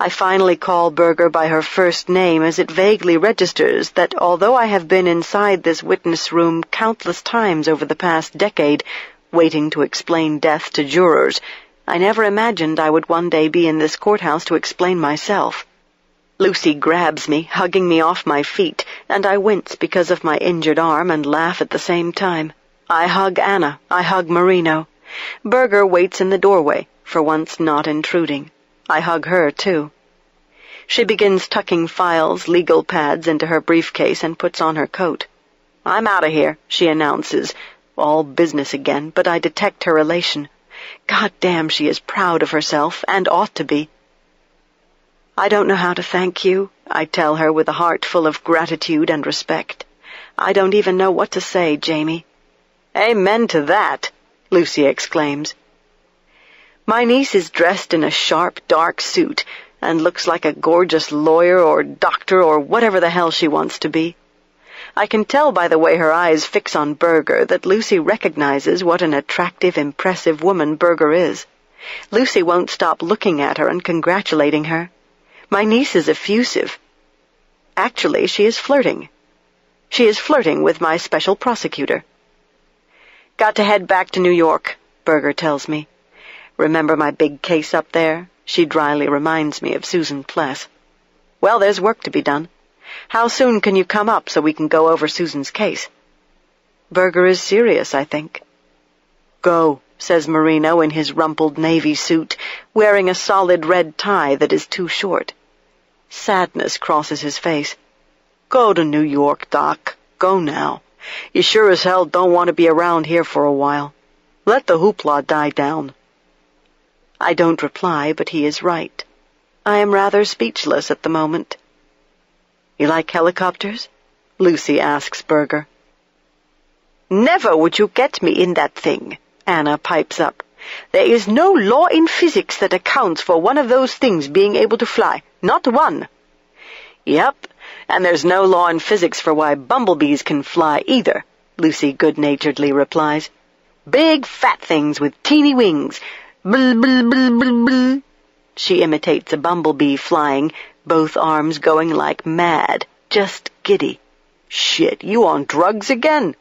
I finally call Berger by her first name as it vaguely registers that although I have been inside this witness room countless times over the past decade, waiting to explain death to jurors, I never imagined I would one day be in this courthouse to explain myself. Lucy grabs me, hugging me off my feet, and I wince because of my injured arm and laugh at the same time. I hug Anna. I hug Marino. Berger waits in the doorway, for once not intruding. I hug her, too. She begins tucking files, legal pads into her briefcase and puts on her coat. "I'm out of here," she announces. All business again, but I detect her elation. God damn, she is proud of herself, and ought to be. "I don't know how to thank you," I tell her with a heart full of gratitude and respect. "I don't even know what to say, Jamie." "Amen to that," Lucy exclaims. My niece is dressed in a sharp, dark suit and looks like a gorgeous lawyer or doctor or whatever the hell she wants to be. I can tell by the way her eyes fix on Berger that Lucy recognizes what an attractive, impressive woman Berger is. Lucy won't stop looking at her and congratulating her. My niece is effusive. Actually, she is flirting. She is flirting with my special prosecutor. "Got to head back to New York," Berger tells me. "Remember my big case up there?" She dryly reminds me of Susan Pless. "Well, there's work to be done. How soon can you come up so we can go over Susan's case?" Berger is serious, I think. "Go," says Marino in his rumpled navy suit, wearing a solid red tie that is too short. Sadness crosses his face. "Go to New York, Doc. Go now. You sure as hell don't want to be around here for a while. Let the hoopla die down." I don't reply, but he is right. I am rather speechless at the moment. "You like helicopters?" Lucy asks Berger. "Never would you get me in that thing," Anna pipes up. "There is no law in physics that accounts for one of those things being able to fly. Not one." "Yep, and there's no law in physics for why bumblebees can fly either," Lucy good-naturedly replies. "Big fat things with teeny wings. Bl bl bl bl bl." She imitates a bumblebee flying, both arms going like mad, just giddy. "Shit, you on drugs again?"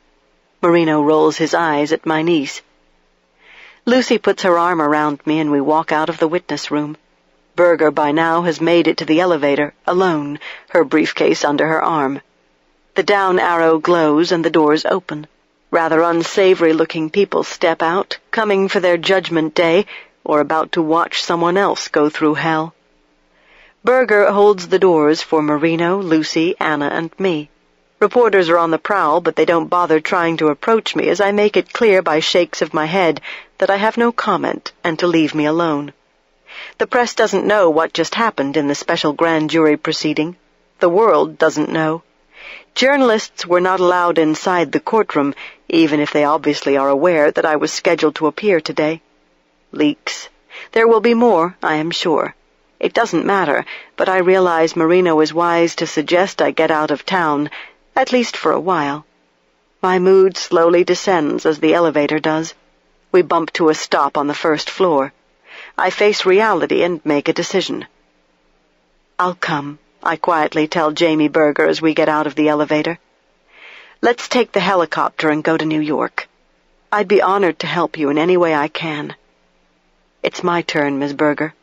Marino rolls his eyes at my niece. Lucy puts her arm around me and we walk out of the witness room. Berger by now has made it to the elevator, alone, her briefcase under her arm. The down arrow glows and the doors open. Rather unsavory-looking people step out, coming for their judgment day, or about to watch someone else go through hell. Berger holds the doors for Marino, Lucy, Anna, and me. Reporters are on the prowl, but they don't bother trying to approach me as I make it clear by shakes of my head that I have no comment and to leave me alone. The press doesn't know what just happened in the special grand jury proceeding. The world doesn't know. Journalists were not allowed inside the courtroom, even if they obviously are aware that I was scheduled to appear today. Leaks. There will be more, I am sure. It doesn't matter, but I realize Marino is wise to suggest I get out of town, at least for a while. My mood slowly descends as the elevator does. We bump to a stop on the first floor. I face reality and make a decision. "I'll come," I quietly tell Jamie Berger as we get out of the elevator. "Let's take the helicopter and go to New York. I'd be honored to help you in any way I can." "It's my turn, Miss Berger."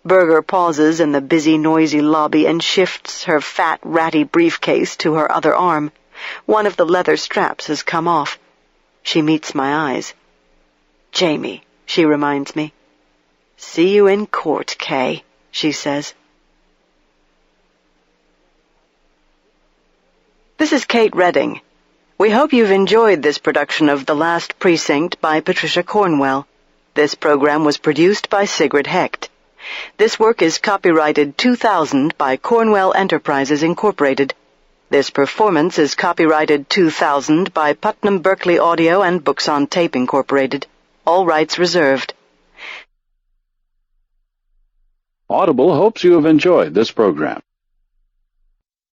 Berger pauses in the busy, noisy lobby and shifts her fat, ratty briefcase to her other arm. One of the leather straps has come off. She meets my eyes. "Jamie," she reminds me. "See you in court, Kay," she says. This is Kate Redding. We hope you've enjoyed this production of The Last Precinct by Patricia Cornwell. This program was produced by Sigrid Hecht. This work is copyrighted 2000 by Cornwell Enterprises, Incorporated. This performance is copyrighted 2000 by Putnam Berkeley Audio and Books on Tape, Incorporated. All rights reserved. Audible hopes you have enjoyed this program.